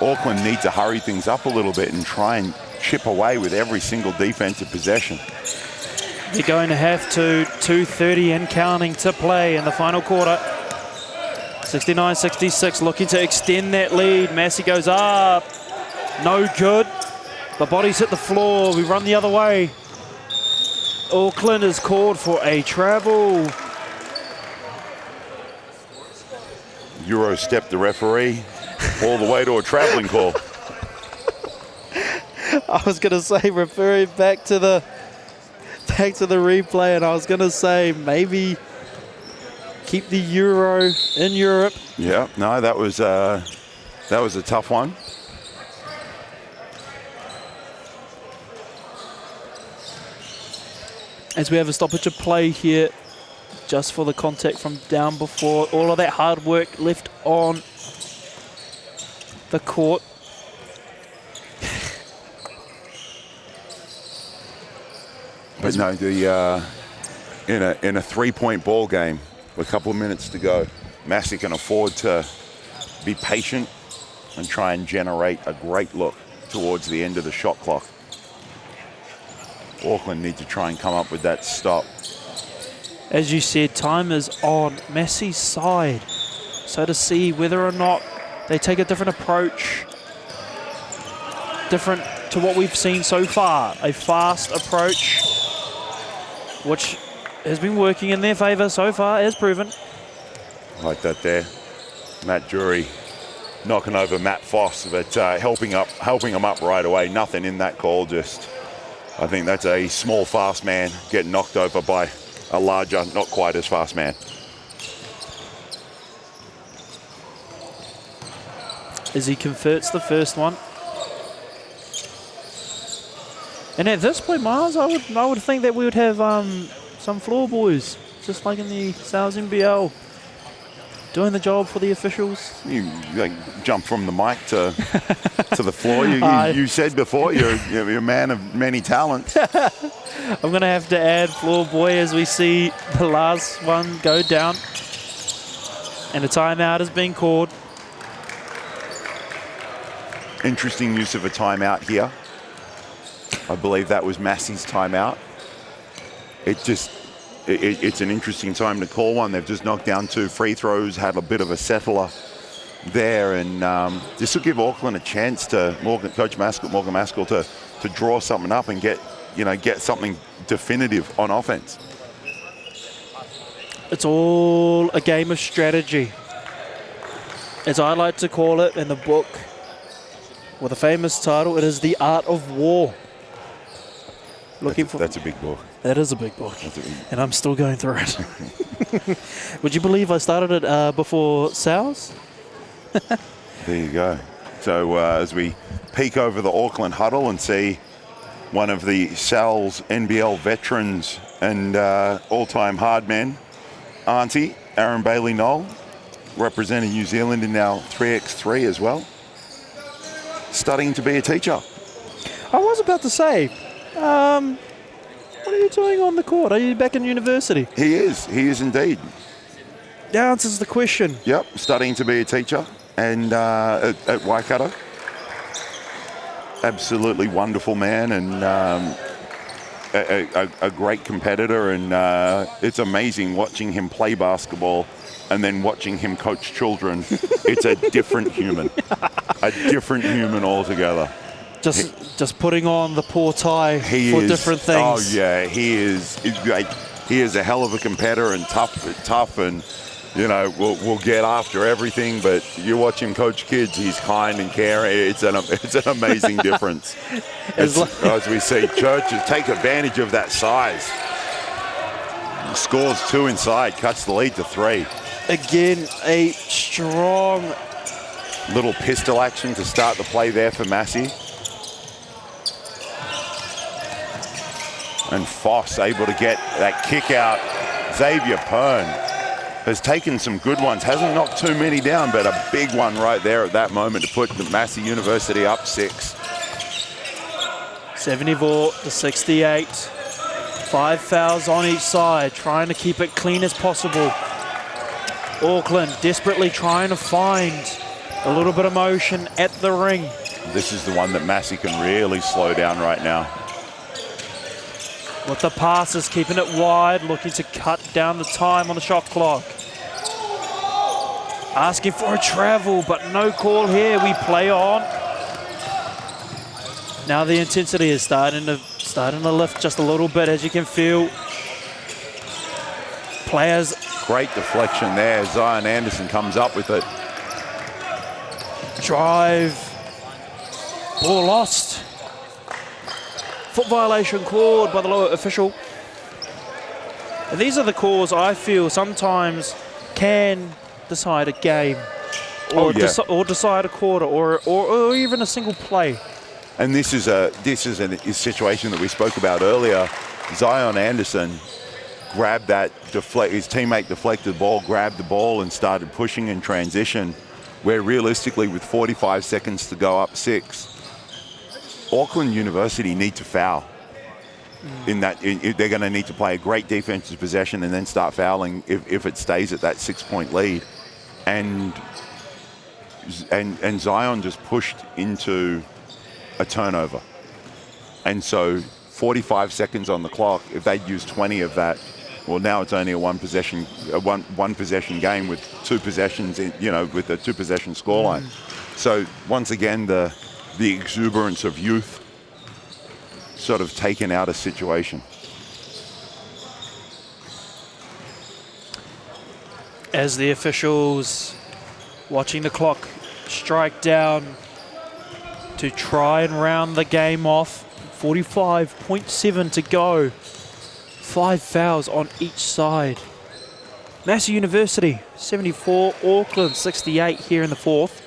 Auckland need to hurry things up a little bit and try and chip away with every single defensive possession. They're going to have to. 2:30 and counting to play in the final quarter. 69-66, looking to extend that lead. Massey goes up. No good. The bodies hit the floor. We run the other way. Auckland is called for a travel. Euro step the referee all the way to a traveling call. I was going to say, referring back to the replay, and I was going to say maybe keep the Euro in Europe. Yeah, no, that was a tough one. As we have a stoppage of play here, just for the contact from down before. All of that hard work left on the court. But no, the in a 3-point ball game, with a couple of minutes to go, Massey can afford to be patient and try and generate a great look towards the end of the shot clock. Auckland need to try and come up with that stop. As you said, time is on Massey's side. So to see whether or not they take a different approach, different to what we've seen so far, a fast approach, which has been working in their favour so far, as proven. Like that there. Matt Jury knocking over Matt Foss, but helping him up right away. Nothing in that call, just I think that's a small, fast man getting knocked over by a larger, not quite as fast man. As he converts the first one. And at this point, Miles, I would think that we would have some floor boys, just like in the Sales NBL, doing the job for the officials. You like jump from the mic to the floor. You said before you're a man of many talents. I'm going to have to add floor boy as we see the last one go down. And a timeout is being called. Interesting use of a timeout here. I believe that was Massey's timeout. It's an interesting time to call one. They've just knocked down 2 free throws, had a bit of a settler there, and this will give Auckland a chance to Morgan Maskell to draw something up and get something definitive on offense. It's all a game of strategy, as I like to call it in the book, with a famous title. It is The Art of War. That's a big book. That is a big book, and I'm still going through it. Would you believe I started it before Sales? There you go. So as we peek over the Auckland huddle and see one of the Sal's NBL veterans and all-time hard men, Auntie Aaron Bailey-Knoll, representing New Zealand in our 3x3 as well, studying to be a teacher. I was about to say, what are you doing on the court? Are you back in university? He is indeed. That answers the question. Yep, studying to be a teacher and at Waikato. Absolutely wonderful man and a great competitor, and it's amazing watching him play basketball and then watching him coach children. It's a different human. A different human altogether. Just putting on the poor tie for different things. Oh yeah, he is a hell of a competitor and tough, and we'll get after everything. But you watch him coach kids, he's kind and caring. It's an amazing difference. As we see, Churches take advantage of that size. Scores 2 inside, cuts the lead to 3. Again, a strong little pistol action to start the play there for Massey. And Foss able to get that kick out. Xavier Pern has taken some good ones. Hasn't knocked too many down, but a big one right there at that moment to put the Massey University up 6. 74-68. 5 fouls on each side, trying to keep it clean as possible. Auckland desperately trying to find a little bit of motion at the ring. This is the one that Massey can really slow down right now. With the passes, keeping it wide, looking to cut down the time on the shot clock. Asking for a travel, but no call here. We play on. Now the intensity is starting to lift just a little bit, as you can feel. Players. Great deflection there. Zion Anderson comes up with it. Drive. Ball lost. Foot violation called by the lower official. And these are the calls I feel sometimes can decide a game, or decide a quarter, or even a single play. And this is a situation that we spoke about earlier. Zion Anderson grabbed that his teammate deflected the ball, grabbed the ball and started pushing in transition, where realistically with 45 seconds to go up 6, Auckland University need to foul. In that, they're going to need to play a great defensive possession and then start fouling if it stays at that 6-point lead. And Zion just pushed into a turnover. And so 45 seconds on the clock, if they'd used 20 of that, well, now it's only a one possession game with 2 possessions, with a 2-possession scoreline. So once again, the exuberance of youth sort of taken out a situation. As the officials watching the clock strike down to try and round the game off. 45.7 to go. 5 fouls on each side. Massey University 74, Auckland 68 here in the 4th.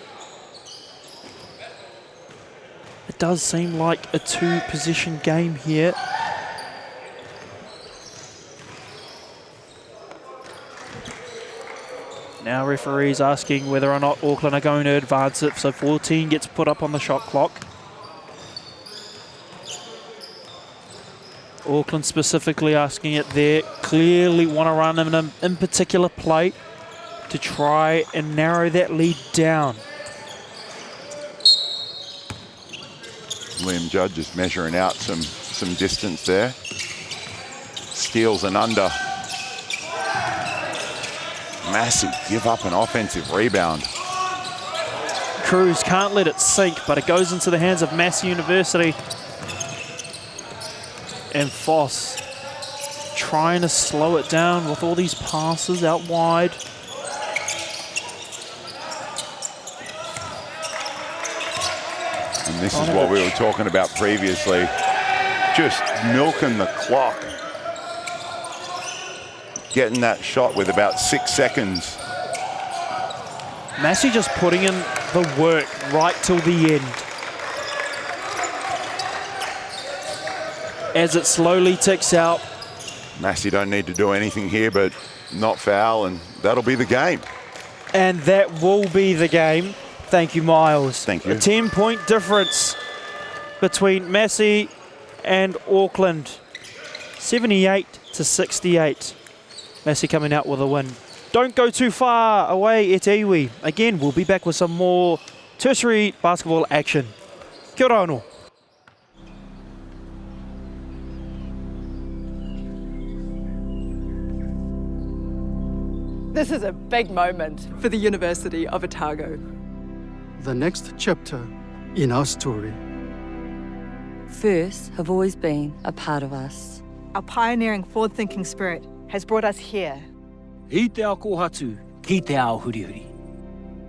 It does seem like a 2-position game here. Now referees asking whether or not Auckland are going to advance it, so 14 gets put up on the shot clock. Auckland specifically asking it there. Clearly want to run an in particular play to try and narrow that lead down. Liam Judd just measuring out some distance there. Steals an under. Massey give up an offensive rebound. Cruz can't let it sink, but it goes into the hands of Massey University. And Foss trying to slow it down with all these passes out wide. And this is what we were talking about previously. Just milking the clock. Getting that shot with about 6 seconds. Massey just putting in the work right till the end. As it slowly ticks out. Massey don't need to do anything here but not foul, and that'll be the game. And that will be the game. Thank you, Miles. Thank you. A 10-point difference between Massey and Auckland. 78-68. Massey coming out with a win. Don't go too far away at iwi. Again, we'll be back with some more tertiary basketball action. Kia ora anō. This is a big moment for the University of Otago. The next chapter in our story. Firsts have always been a part of us. Our pioneering, forward-thinking spirit has brought us here. I te ao kohatu, ki te ao hurihuri.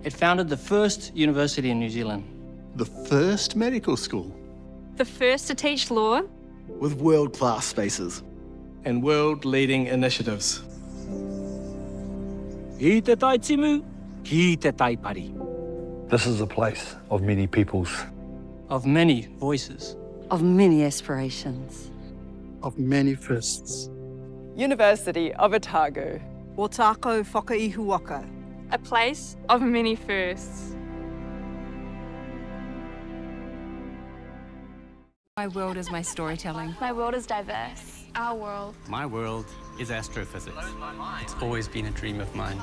It founded the first university in New Zealand. The first medical school. The first to teach law. With world-class spaces. And world-leading initiatives. I te tai timu, ki te tai pari. This is a place of many peoples. Of many voices. Of many aspirations. Of many firsts. University of Otago. Otako whakaihuaka. A place of many firsts. My world is my storytelling. My world is diverse. Our world. My world is astrophysics. It's always been a dream of mine.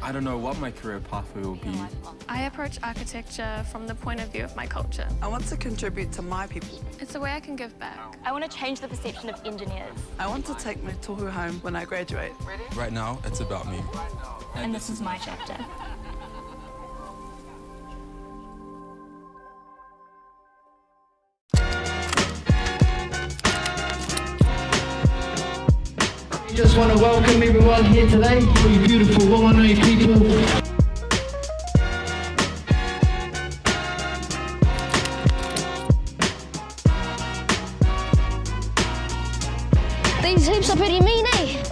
I don't know what my career pathway will be. I approach architecture from the point of view of my culture. I want to contribute to my people. It's a way I can give back. I want to change the perception of engineers. I want to take my tohu home when I graduate. Right now, it's about me. And this is my chapter. Just want to welcome everyone here today, all you beautiful Whanganui people. These hoops are pretty mean, eh?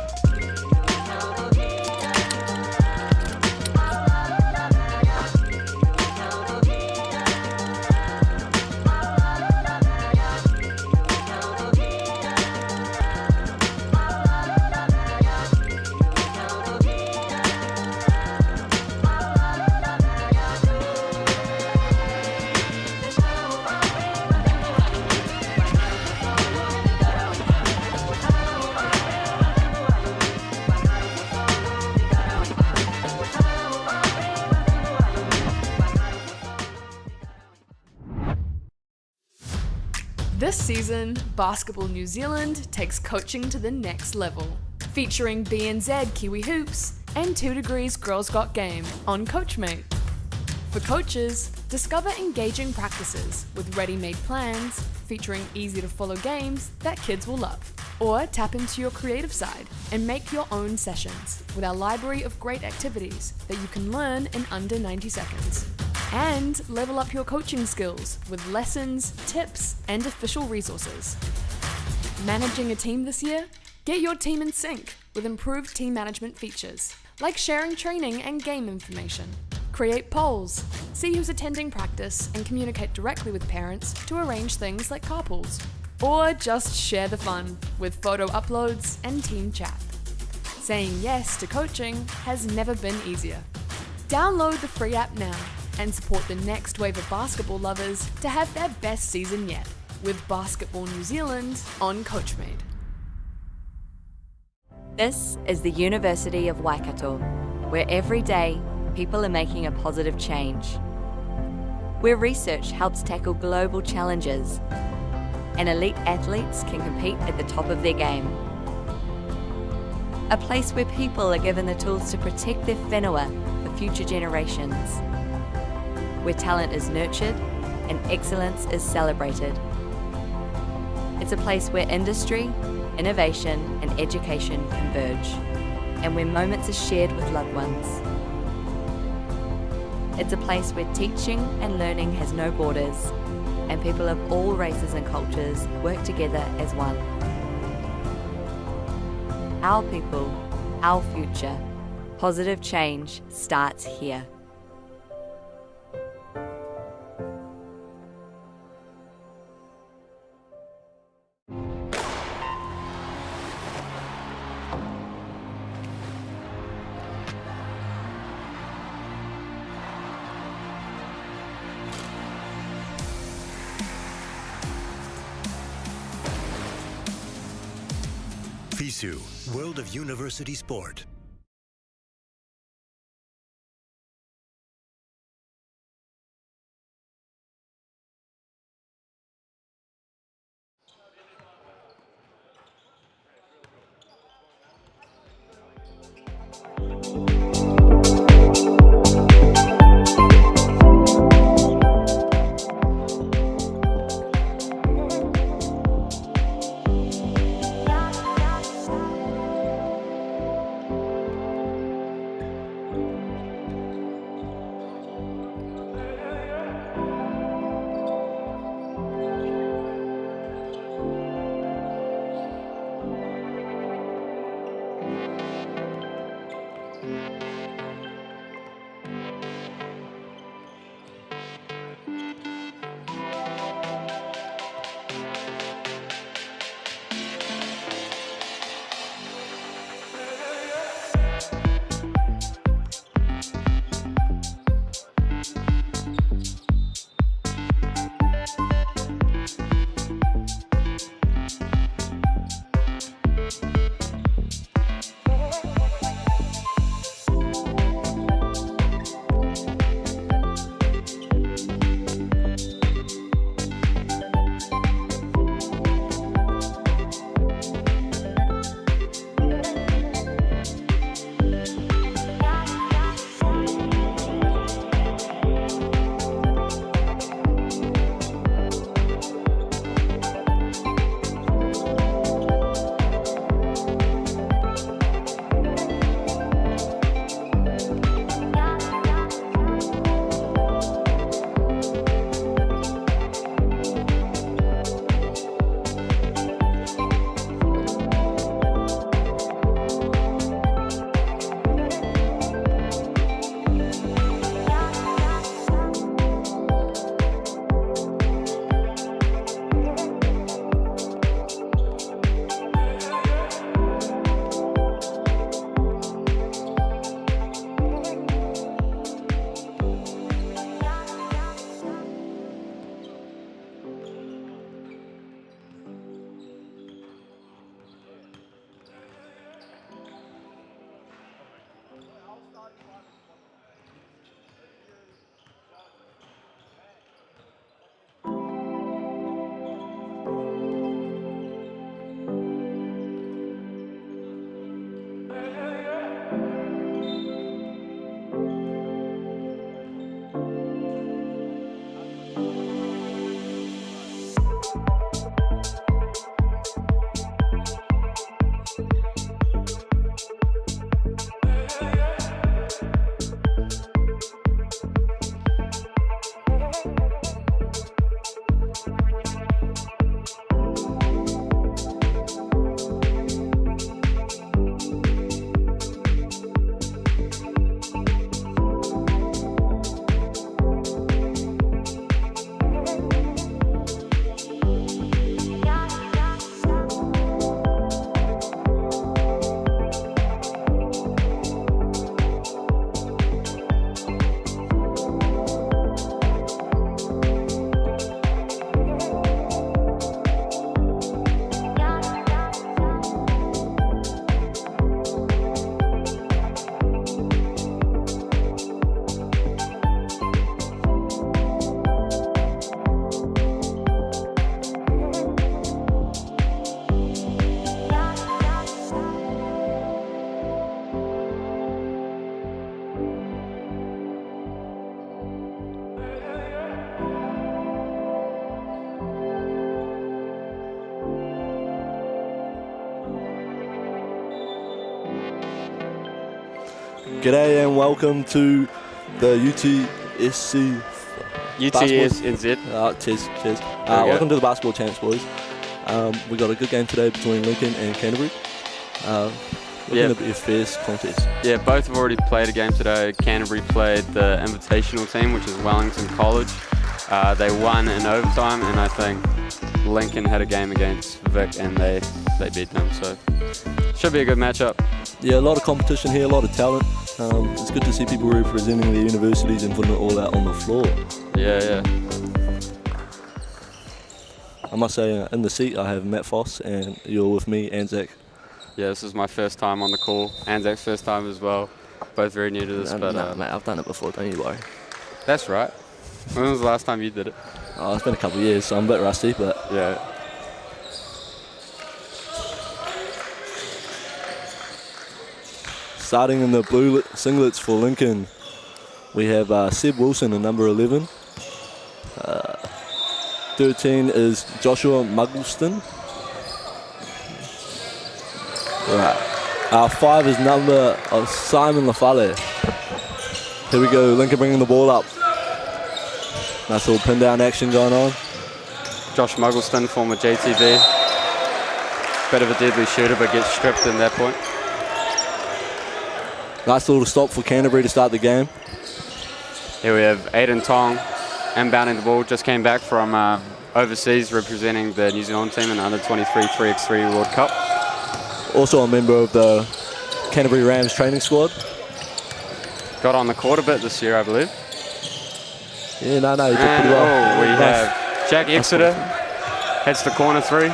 This season, Basketball New Zealand takes coaching to the next level, featuring BNZ Kiwi Hoops and 2 Degrees Girls Got Game on Coachmate. For coaches, discover engaging practices with ready-made plans featuring easy-to-follow games that kids will love. Or tap into your creative side and make your own sessions with our library of great activities that you can learn in under 90 seconds. And level up your coaching skills with lessons, tips, and official resources. Managing a team this year? Get your team in sync with improved team management features, like sharing training and game information. Create polls, see who's attending practice, and communicate directly with parents to arrange things like carpools. Or just share the fun with photo uploads and team chat. Saying yes to coaching has never been easier. Download the free app now and support the next wave of basketball lovers to have their best season yet with Basketball New Zealand on Coachmate. This is the University of Waikato, where every day people are making a positive change. Where research helps tackle global challenges and elite athletes can compete at the top of their game. A place where people are given the tools to protect their whenua for future generations. Where talent is nurtured and excellence is celebrated. It's a place where industry, innovation and education converge, and where moments are shared with loved ones. It's a place where teaching and learning has no borders, and people of all races and cultures work together as one. Our people, our future. Positive change starts here. FISU, World of University Sport. G'day and welcome to the UTSC. UTSNZ. Cheers. Welcome to the Basketball Champs, boys. We got a good game today between Lincoln and Canterbury. Looking to be a fierce contest. Yeah, both have already played a game today. Canterbury played the invitational team, which is Wellington College. They won in overtime, and I think Lincoln had a game against Vic, and they beat them. So should be a good matchup. Yeah, a lot of competition here, a lot of talent. It's good to see people representing their universities and putting it all out on the floor. Yeah. I must say, in the seat I have Matt Foss, and you're with me, Anzac. Yeah, this is my first time on the call. Anzac's first time as well. Both very new to this, Mate, I've done it before, don't you worry. That's right. When was the last time you did it? Oh, it's been a couple of years, so I'm a bit rusty, but yeah. Starting in the blue singlets for Lincoln, we have Seb Wilson in number 11. 13 is Joshua Muggleston. Right. 5 is number of Simon Lafale. Here we go, Lincoln bringing the ball up. Nice little pin down action going on. Josh Muggleston, former JTB. Bit of a deadly shooter, but gets stripped in that point. Nice little stop for Canterbury to start the game. Here we have Aiden Tong inbounding the ball. Just came back from overseas representing the New Zealand team in the under-23 3x3 World Cup. Also a member of the Canterbury Rams training squad. Got on the court a bit this year, I believe. Yeah, no, he did pretty well. We have Jack Exeter, heads to corner 3.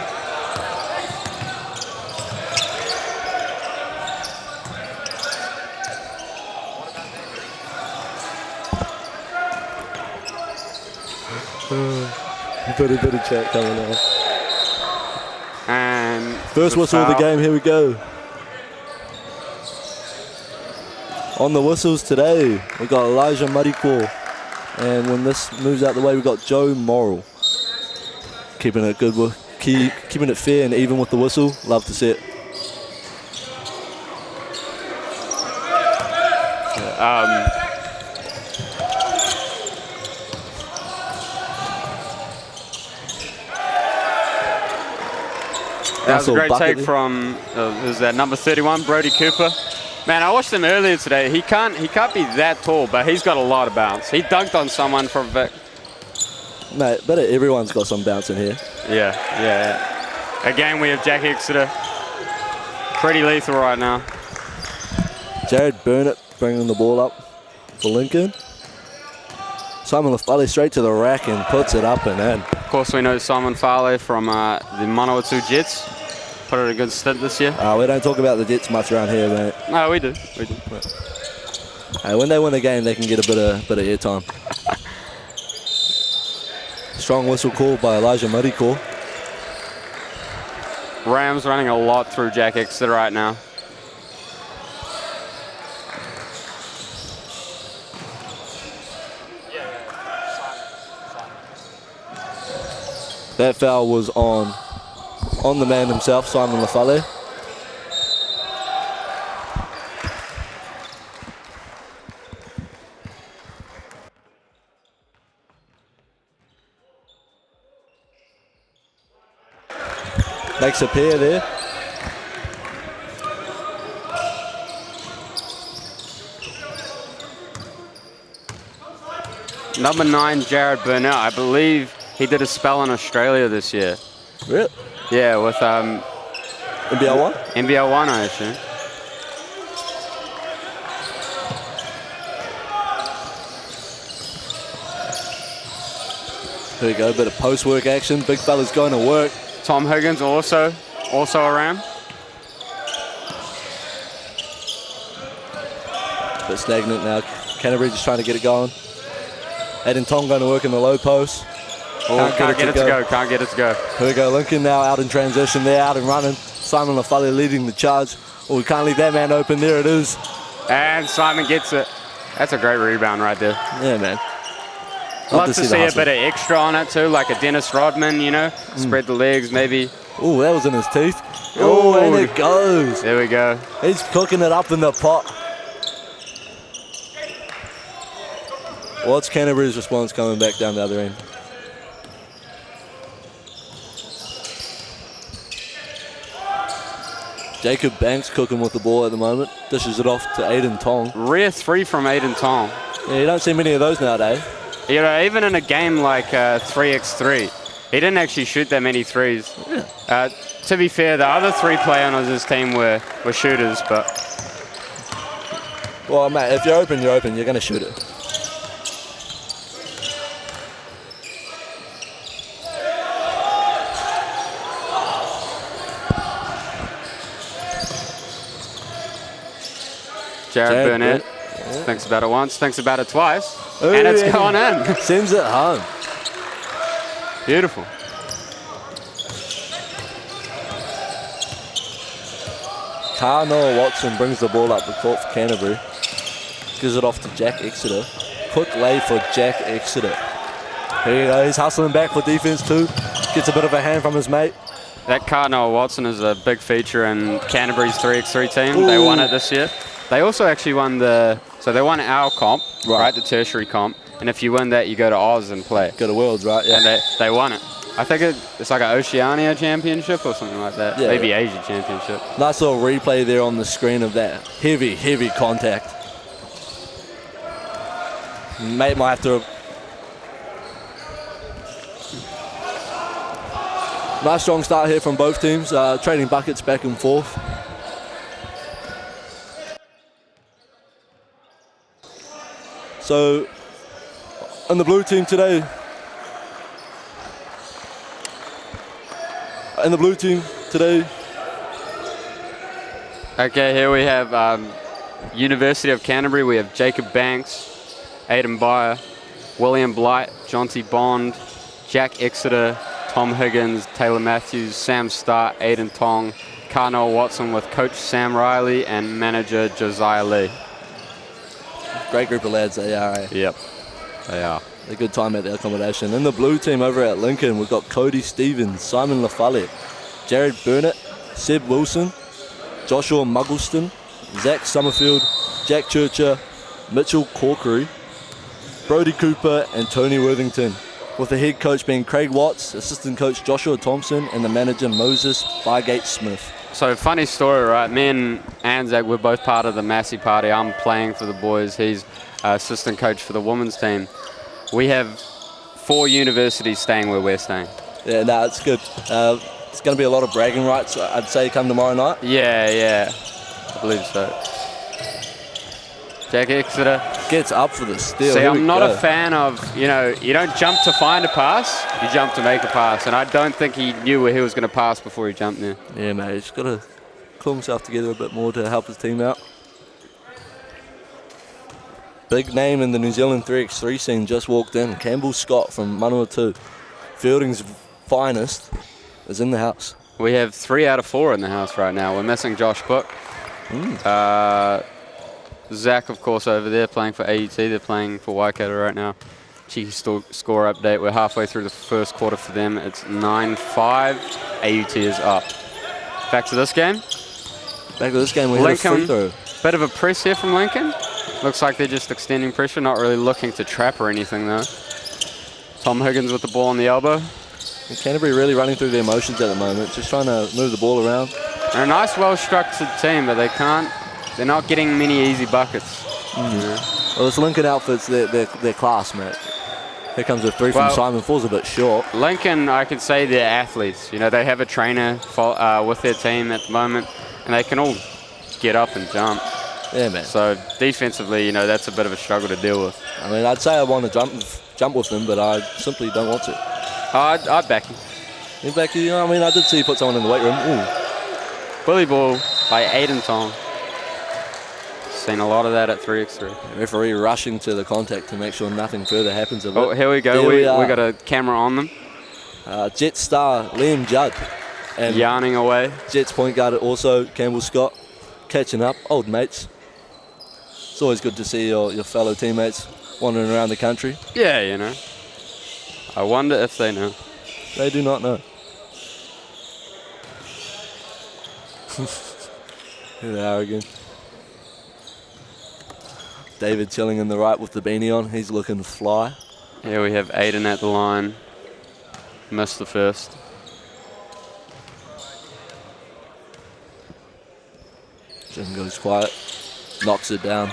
Bit of chat coming on. And first whistle of the game, here we go. On the whistles today, we got Elijah Muddycore. And when this moves out the way, we got Joe Morrill. Keeping it good, keeping it fair and even with the whistle. Love to see it. That was a great take from who's that, number 31, Brody Cooper. Man, I watched him earlier today. He can't be that tall, but he's got a lot of bounce. He dunked on someone from Vic. Mate, but everyone's got some bounce in here. Yeah. Again, we have Jack Exeter. Pretty lethal right now. Jared Burnett bringing the ball up for Lincoln. Simon Lafale straight to the rack and puts it up and in. Of course, we know Simon Fale from the Manawatu Jets. Put in a good stint this year. We don't talk about the Jets much around here, mate. No, we do. Hey, when they win a game, they can get a bit of airtime. Strong whistle call by Elijah Muddycore. Rams running a lot through Jack Exeter right now. That foul was on the man himself, Simon Lafale. Makes a pair there. Number 9, Jared Burnett. I believe he did a spell in Australia this year. Really? Yeah, with NBL 1? NBL 1, I assume. There we go, a bit of post-work action. Big fella's going to work. Tom Higgins also a Ram. Bit stagnant now. Canterbury just trying to get it going. Aiden Tong going to work in the low post. Can't get it to go. Here we go, Lincoln now out in transition. They're out and running. Simon Lafale leading the charge. Oh, we can't leave that man open. There it is. And Simon gets it. That's a great rebound right there. Yeah, man. Love to see a bit of extra on it too, like a Dennis Rodman, you know. Spread the legs, maybe. Oh, that was in his teeth. Oh, and it goes. There we go. He's cooking it up in the pot. What's Canterbury's response coming back down the other end? Jacob Banks cooking with the ball at the moment. Dishes it off to Aiden Tong. Rare 3 from Aiden Tong. Yeah, you don't see many of those nowadays. You know, even in a game like 3x3, he didn't actually shoot that many threes. Yeah. To be fair, the other 3 players on his team were shooters, but... Well, mate, if you're open, you're open. You're going to shoot it. Jared Burnett thinks about it once, thinks about it twice, and it's gone in. Sends it home. Beautiful. Noah Watson brings the ball up the court for Canterbury. Gives it off to Jack Exeter. Quick lay for Jack Exeter. Here you go, he's hustling back for defense too. Gets a bit of a hand from his mate. That Noah Watson is a big feature in Canterbury's 3x3 team. Ooh. They won it this year. They also actually won they won our comp, right, the tertiary comp. And if you win that, you go to Oz and play. Go to Worlds, right, yeah. And they won it. I think it's like an Oceania championship or something like that. Yeah, maybe Asia championship. Nice little replay there on the screen of that. Heavy, heavy contact. Mate might have to... Nice strong start here from both teams, trading buckets back and forth. So, on the blue team today, Okay, here we have University of Canterbury. We have Jacob Banks, Aidan Byer, William Blight, Jonty Bond, Jack Exeter, Tom Higgins, Taylor Matthews, Sam Starr, Aiden Tong, Noah Watson with Coach Sam Riley and manager Josiah Lee. Great group of lads they are. Yep, they are. A good time at the accommodation. In the blue team over at Lincoln, we've got Cody Stevens, Simon LaFollette, Jared Burnett, Seb Wilson, Joshua Muggleston, Zach Summerfield, Jack Churcher, Mitchell Corkery, Brody Cooper and Tony Worthington, with the head coach being Craig Watts, assistant coach Joshua Thompson and the manager Moses Bygate Smith. So funny story, right? Me and Anzac were both part of the Massey party. I'm playing for the boys. He's assistant coach for the women's team. We have 4 universities staying where we're staying. Yeah, no, it's good. It's going to be a lot of bragging rights, I'd say, come tomorrow night. Yeah, I believe so. Jack Exeter gets up for the steal. See, I'm not a fan of, you don't jump to find a pass, you jump to make a pass. And I don't think he knew where he was going to pass before he jumped there. Yeah, mate, he's got to pull himself together a bit more to help his team out. Big name in the New Zealand 3x3 scene just walked in. Campbell Scott from Manawatu. Fielding's finest is in the house. We have 3 out of 4 in the house right now. We're missing Josh Cook. Zach, of course, over there playing for AUT. They're playing for Waikato right now. Cheeky score update. We're halfway through the first quarter for them. It's 9-5. AUT is up. Back to this game. We had a free throw. Bit of a press here from Lincoln. Looks like they're just extending pressure, not really looking to trap or anything though. Tom Higgins with the ball on the elbow. And Canterbury really running through their motions at the moment, just trying to move the ball around. They're a nice, well-structured team, but they're not getting many easy buckets. Well, this Lincoln outfit's their class, mate. Here comes a 3 from Simon, falls a bit short. Lincoln, I could say they're athletes. They have a trainer with their team at the moment, and they can all get up and jump. Yeah, man. So defensively, that's a bit of a struggle to deal with. I mean, I'd say I want to jump with them, but I simply don't want to. I'd back you. You back you? I mean, I did see you put someone in the weight room. Ooh. Bully ball by Aiden Tong. Seen a lot of that at 3x3. Referee rushing to the contact to make sure nothing further happens. Oh, here we go. We got a camera on them. Jet star Liam Judd. And yarning away. Jets point guard also, Campbell Scott. Catching up, old mates. It's always good to see your fellow teammates wandering around the country. Yeah, I wonder if they know. They do not know. Here they are again. David chilling in the right with the beanie on. He's looking fly. Yeah, we have Aiden at the line. Missed the first. Jim goes quiet. Knocks it down.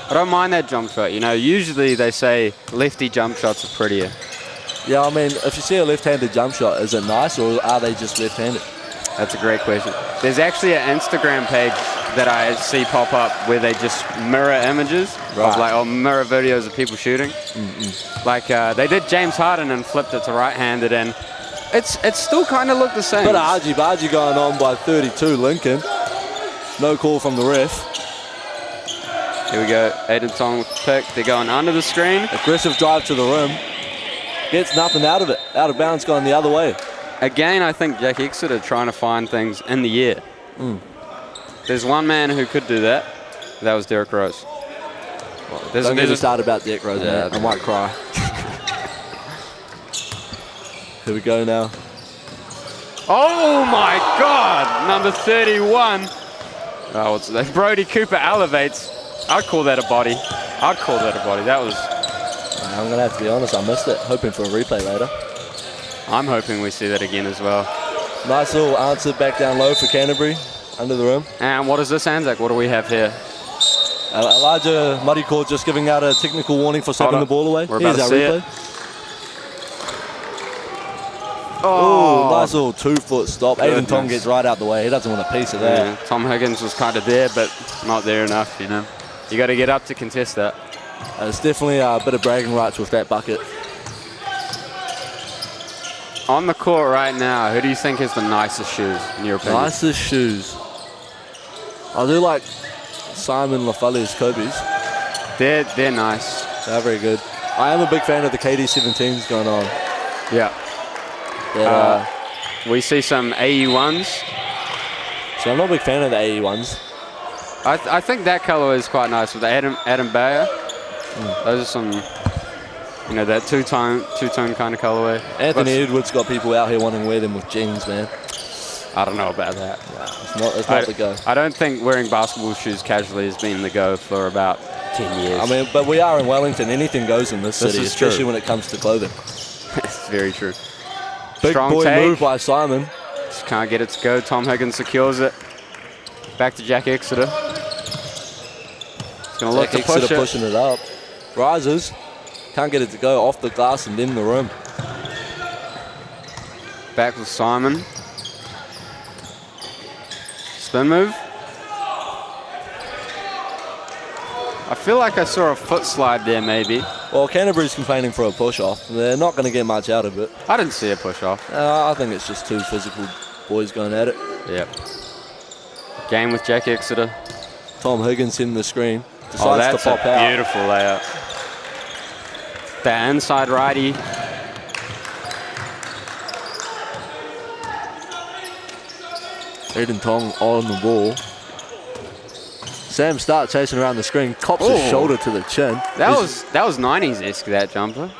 I don't mind that jump shot. You know, usually they say lefty jump shots are prettier. Yeah, I mean, if you see a left-handed jump shot, is it nice or are they just left-handed? That's a great question. There's actually an Instagram page that I see pop up where they just mirror images of like, or mirror videos of people shooting. Like they did James Harden and flipped it to right-handed, and it's still kind of looked the same. But argy-bargy going on by 32, Lincoln. No call from the ref. Here we go, Aiden Tong with the pick. They're going under the screen. Aggressive drive to the rim. Gets nothing out of it. Out of bounds, going the other way. Again, I think Jack Exeter trying to find things in the air. There's one man who could do that. That was Derek Rose. Don't get me started about Derek Rose, man. I might cry. Here we go now. Oh my God! Number 31. Oh, what's that? Brody Cooper elevates. I'd call that a body. I'd call that a body. That was... I'm going to have to be honest, I missed it. Hoping for a replay later. I'm hoping we see that again as well. Nice little answer back down low for Canterbury, under the rim. And what is this, Anzac? What do we have here? Elijah Muddycourt just giving out a technical warning for stepping the ball away. We're about Here's to our see replay. it. Oh, nice little 2-foot stop. Aiden Tong gets right out the way. He doesn't want a piece of that. Yeah, Tom Higgins was kind of there, but not there enough, you know. You got to get up to contest that. It's definitely a bit of bragging rights with that bucket. On the court right now, who do you think has the nicest shoes, in your opinion? Nicest shoes. I do like Simon Lafalle's Kobe's. They're nice. They're very good. I am a big fan of the KD17s going on. Yeah. We see some AE1s. So I'm not a big fan of the AE1s. I think that color is quite nice with Adam Bayer. Those are some, you know, that two-tone kind of colorway. Anthony Edwards got people out here wanting to wear them with jeans, man. I don't know about that. It's not the go. I don't think wearing basketball shoes casually has been the go for about 10 years. I mean, but we are in Wellington. Anything goes in this city, especially when it comes to clothing. It's very true. Big Strong boy take. move by Simon. Just can't get it to go. Tom Higgins secures it. Back to Jack Exeter. He's going to look to push it. Pushing it up. Rises. Can't get it to go off the glass and in the rim. Back with Simon. Spin move. I feel like I saw a foot slide there, maybe. Well, Canterbury's complaining for a push-off. They're not going to get much out of it. I didn't see a push-off. I think it's just two physical boys going at it. Yep. Game with Jack Exeter. Tom Higgins in the screen. Decides to pop out. Beautiful layup. The inside righty. Aiden Tong on the ball. Sam Stark chasing around the screen, cops his shoulder to the chin. That was 90s-esque, that jumper.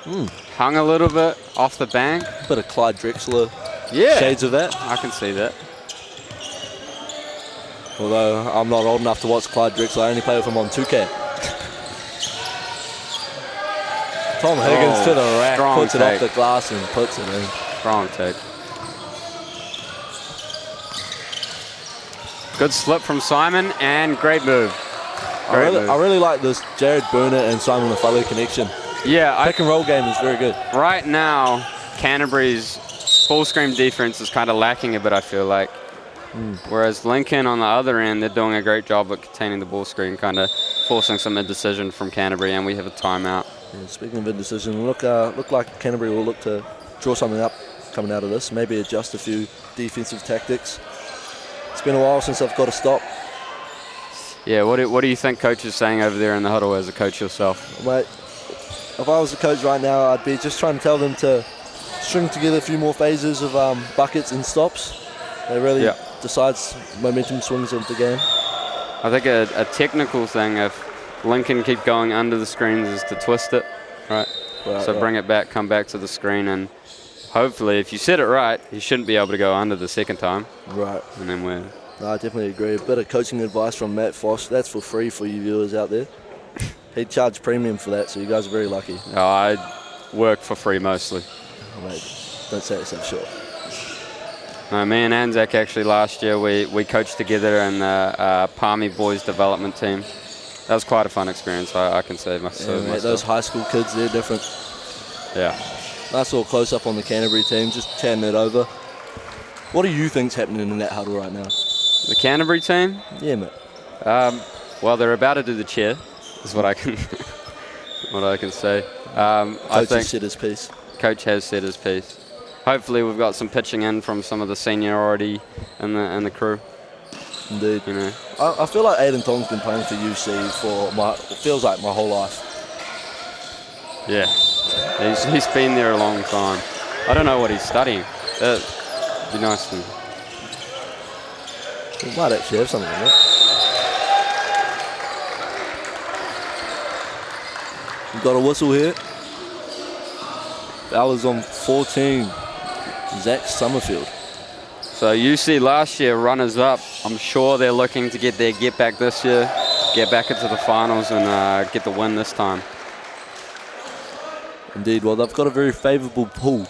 Hung a little bit off the bank. Bit of Clyde Drexler Yeah. shades of that. I can see that. Although I'm not old enough to watch Clyde Drexler, I only play with him on 2K. Tom Higgins to the rack, puts it off the glass and puts it in. Strong take. Good slip from Simon and great move. I really like this Jared Burnett and Simon Lafalle connection. Yeah. Pick and roll game is very good. Right now, Canterbury's full screen defense is kind of lacking a bit, I feel like. Whereas Lincoln on the other end, they're doing a great job at containing the ball screen, kind of forcing some indecision from Canterbury, and we have a timeout. Yeah, speaking of indecision, look like Canterbury will look to draw something up coming out of this, maybe adjust a few defensive tactics. It's been a while since I've got to stop. Yeah, what do you think coach is saying over there in the huddle as a coach yourself? Mate, if I was a coach right now, I'd be just trying to tell them to string together a few more phases of buckets and stops. They really decides momentum swings of the game. I think a technical thing, if Lincoln keep going under the screens, is to twist it, right? So bring it back, come back to the screen, and hopefully, if you set it right, you shouldn't be able to go under the second time. Right. And then we're No, I definitely agree. A bit of coaching advice from Matt Foss. That's for free for you viewers out there. He charged premium for that, so you guys are very lucky. I work for free mostly. Oh, mate, don't say yourself short. No, me and Anzac actually last year, we coached together in the Palmy Boys development team. That was quite a fun experience, I can say myself. Mate, those high school kids, they're different. Yeah. Nice little close-up on the Canterbury team, just chatting it over. What do you think's happening in that huddle right now? The Canterbury team? Yeah, mate. Well, they're about to do the chair, is what I can say. Coach has said his piece. Coach has said his piece. Hopefully, we've got some pitching in from some of the seniority in the crew. Indeed. You know. I feel like Aiden Tong's been playing for UC for it feels like my whole life. Yeah, he's been there a long time. I don't know what he's studying. It'd be nice to. We might actually have something in that. We've got a whistle here. Foul on 14. Zach Summerfield. So UC last year, runners up. I'm sure they're looking to get their get back this year, get back into the finals and get the win this time. Indeed. Well, they've got a very favourable pool.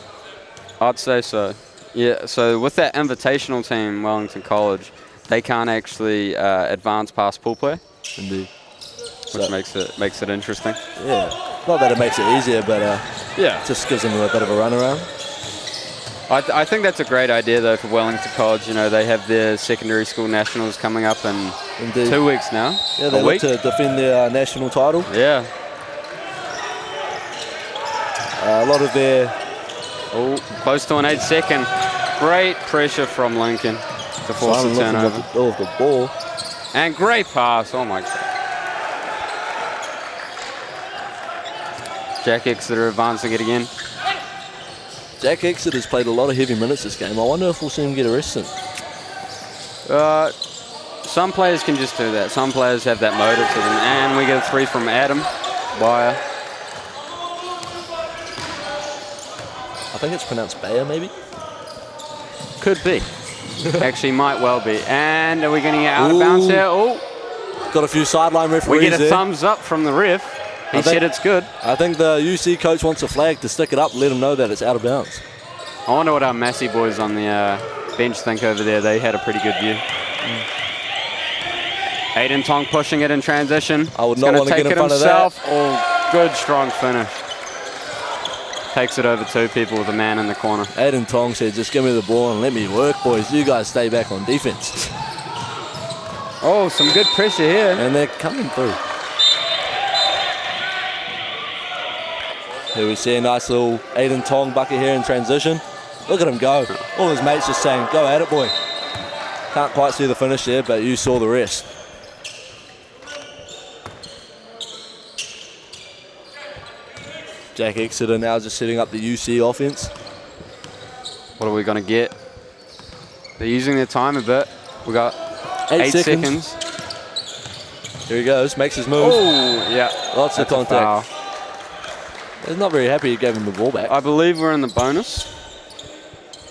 I'd say so. Yeah, so with that invitational team, Wellington College, they can't actually advance past pool play. Indeed. Which makes it interesting. Yeah. Not that it makes it easier, but yeah, it just gives them a bit of a run around. I think that's a great idea, though, for Wellington College. You know, they have their secondary school nationals coming up in 2 weeks now. Yeah, they look to defend their national title. Yeah. A lot of their... Oh, close to an 8-second. Great pressure from Lincoln to force the turnover. Of the ball. And great pass. Oh, my God. Jack Exeter advancing it again. Jack Exeter's played a lot of heavy minutes this game. I wonder if we'll see him get arrested. Some players can just do that. Some players have that motive to them. And we get a 3 from Adam Wire. I think it's pronounced Bayer, maybe? Could be. Actually, might well be. And are we going to get out of bounds here? Oh, got a few sideline referees. We get a thumbs up from the ref. He said it's good. I think the UC coach wants a flag to stick it up, let him know that it's out of bounds. I wonder what our Massey boys on the bench think over there. They had a pretty good view. Aiden Tong pushing it in transition. I would not want to get in front of that. Oh, good, strong finish. Takes it over 2 people with a man in the corner. Aiden Tong said, just give me the ball and let me work, boys. You guys stay back on defense. Oh, some good pressure here. And they're coming through. Here we see a nice little Aiden Tong bucket here in transition. Look at him go. All his mates just saying, go at it, boy. Can't quite see the finish there, but you saw the rest. Jack Exeter now just setting up the UC offense. What are we going to get? They're using their time a bit. We got 8 seconds. Here he goes, makes his move. Oh, yeah. Lots of contact. He's not very happy he gave him the ball back. I believe we're in the bonus.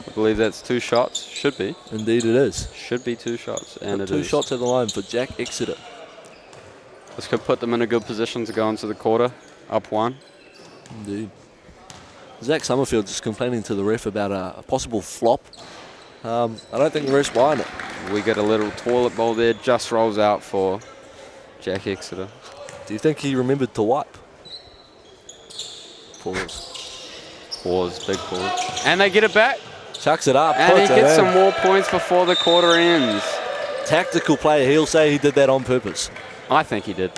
I believe that's 2 shots. Should be. Indeed it is. Should be 2 shots. And it 2 is. shots at the line for Jack Exeter. This could put them in a good position to go into the quarter. Up 1. Indeed. Zach Summerfield just complaining to the ref about a possible flop. I don't think the ref's buying it. We get a little toilet bowl there. Just rolls out for Jack Exeter. Do you think he remembered to wipe? Pause. Pause, big pause. And they get it back. Chucks it up. And he gets some more points before the quarter ends. Tactical player. He'll say he did that on purpose. I think he did.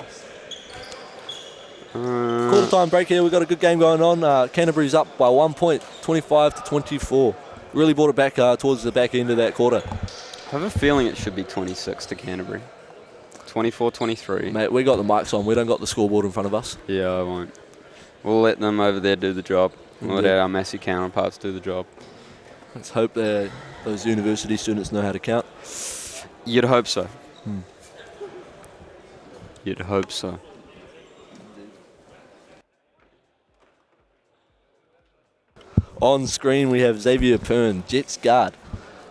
Quarter time break here. We've got a good game going on. Canterbury's up by 1 point, 25-24. Really brought it back towards the back end of that quarter. I have a feeling it should be 26 to Canterbury. 24-23. Mate, we got the mics on. We don't got the scoreboard in front of us. Yeah, I won't. We'll let them over there do the job. We'll let our Massey counterparts do the job. Let's hope that those university students know how to count. You'd hope so. You'd hope so. On screen, we have Xavier Pern, Jets guard.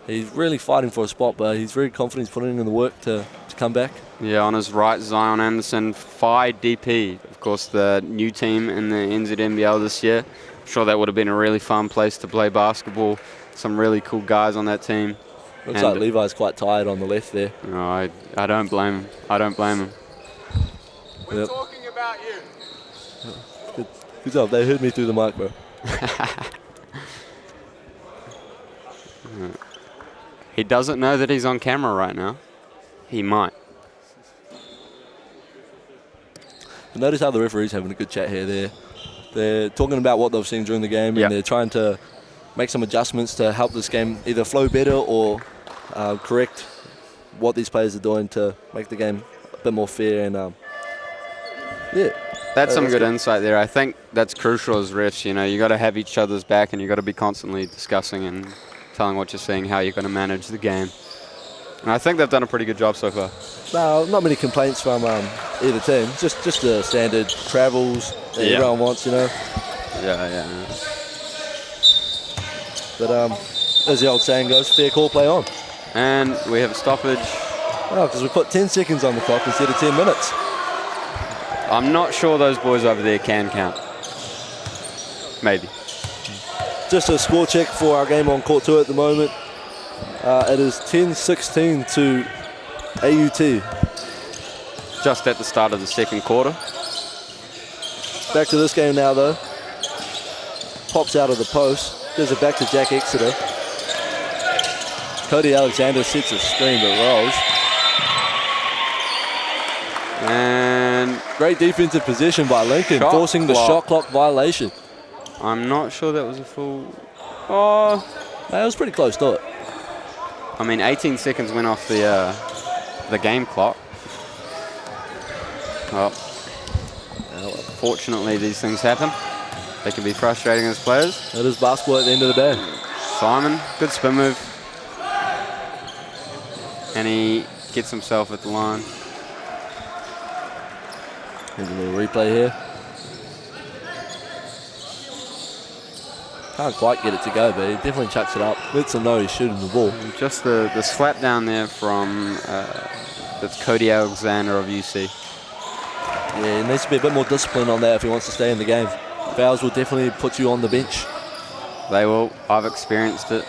He's really fighting for a spot, but he's very confident. He's putting in the work to come back. Yeah, on his right, Zion Anderson, Phi DP. Of course, the new team in the NZNBL this year. I'm sure that would have been a really fun place to play basketball. Some really cool guys on that team. Looks like Levi's quite tired on the left there. No, I don't blame him. I don't blame him. We're talking about you. Good job. They heard me through the mic, bro. He doesn't know that he's on camera right now. He might. Notice how the referee's having a good chat here. They're talking about what they've seen during the game, and they're trying to make some adjustments to help this game either flow better or correct what these players are doing to make the game a bit more fair. And that's some good insight there. I think that's crucial as refs. You know, you got to have each other's back, and you got to be constantly discussing and telling what you're seeing, how you're going to manage the game. And I think they've done a pretty good job so far. No, not many complaints from either team. Just the standard travels that everyone wants, you know. Yeah. But as the old saying goes, fair call, play on. And we have a stoppage. Oh, because we put 10 seconds on the clock instead of 10 minutes. I'm not sure those boys over there can count. Maybe. Just a score check for our game on court 2 at the moment. It is 10-16 to AUT. Just at the start of the second quarter. Back to this game now, though. Pops out of the post. Gives it back to Jack Exeter. Cody Alexander sets a screen but rolls. And great defensive position by Lincoln, forcing the shot clock violation. I'm not sure that was a full... Oh, that was pretty close to it. I mean, 18 seconds went off the game clock. Well, fortunately, these things happen. They can be frustrating as players. It is basketball at the end of the day. Simon, good spin move. And he gets himself at the line. Here's a little replay here. Can't quite get it to go, but he definitely chucks it up. Lets him know he's shooting the ball. And just the slap down there from that's Cody Alexander of UC. Yeah, he needs to be a bit more disciplined on that if he wants to stay in the game. Fouls will definitely put you on the bench. They will. I've experienced it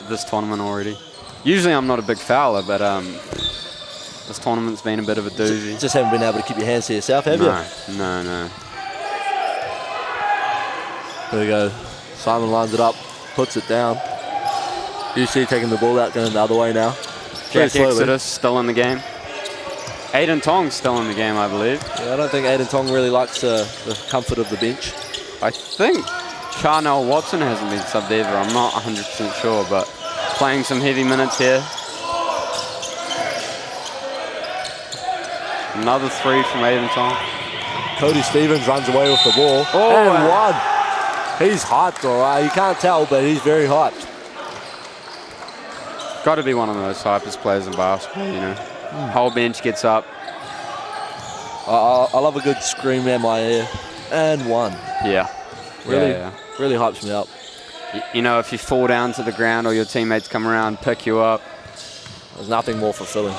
this tournament already. Usually I'm not a big fouler, but this tournament's been a bit of a doozy. Just haven't been able to keep your hands to yourself, have you? No. There we go. Simon lines it up, puts it down. UC taking the ball out, going the other way now. Jack Exeter still in the game. Aiden Tong's still in the game, I believe. Yeah, I don't think Aiden Tong really likes the comfort of the bench. I think Charnel Watson hasn't been subbed either. I'm not 100% sure, but playing some heavy minutes here. Another three from Aiden Tong. Cody Stevens runs away with the ball. And one. He's hyped, all right. You can't tell, but he's very hyped. Got to be one of the most hypest players in basketball, you know. Whole bench gets up. I love a good scream in my ear. And one. Yeah. Really hypes me up. You know, if you fall down to the ground or your teammates come around, pick you up. There's nothing more fulfilling.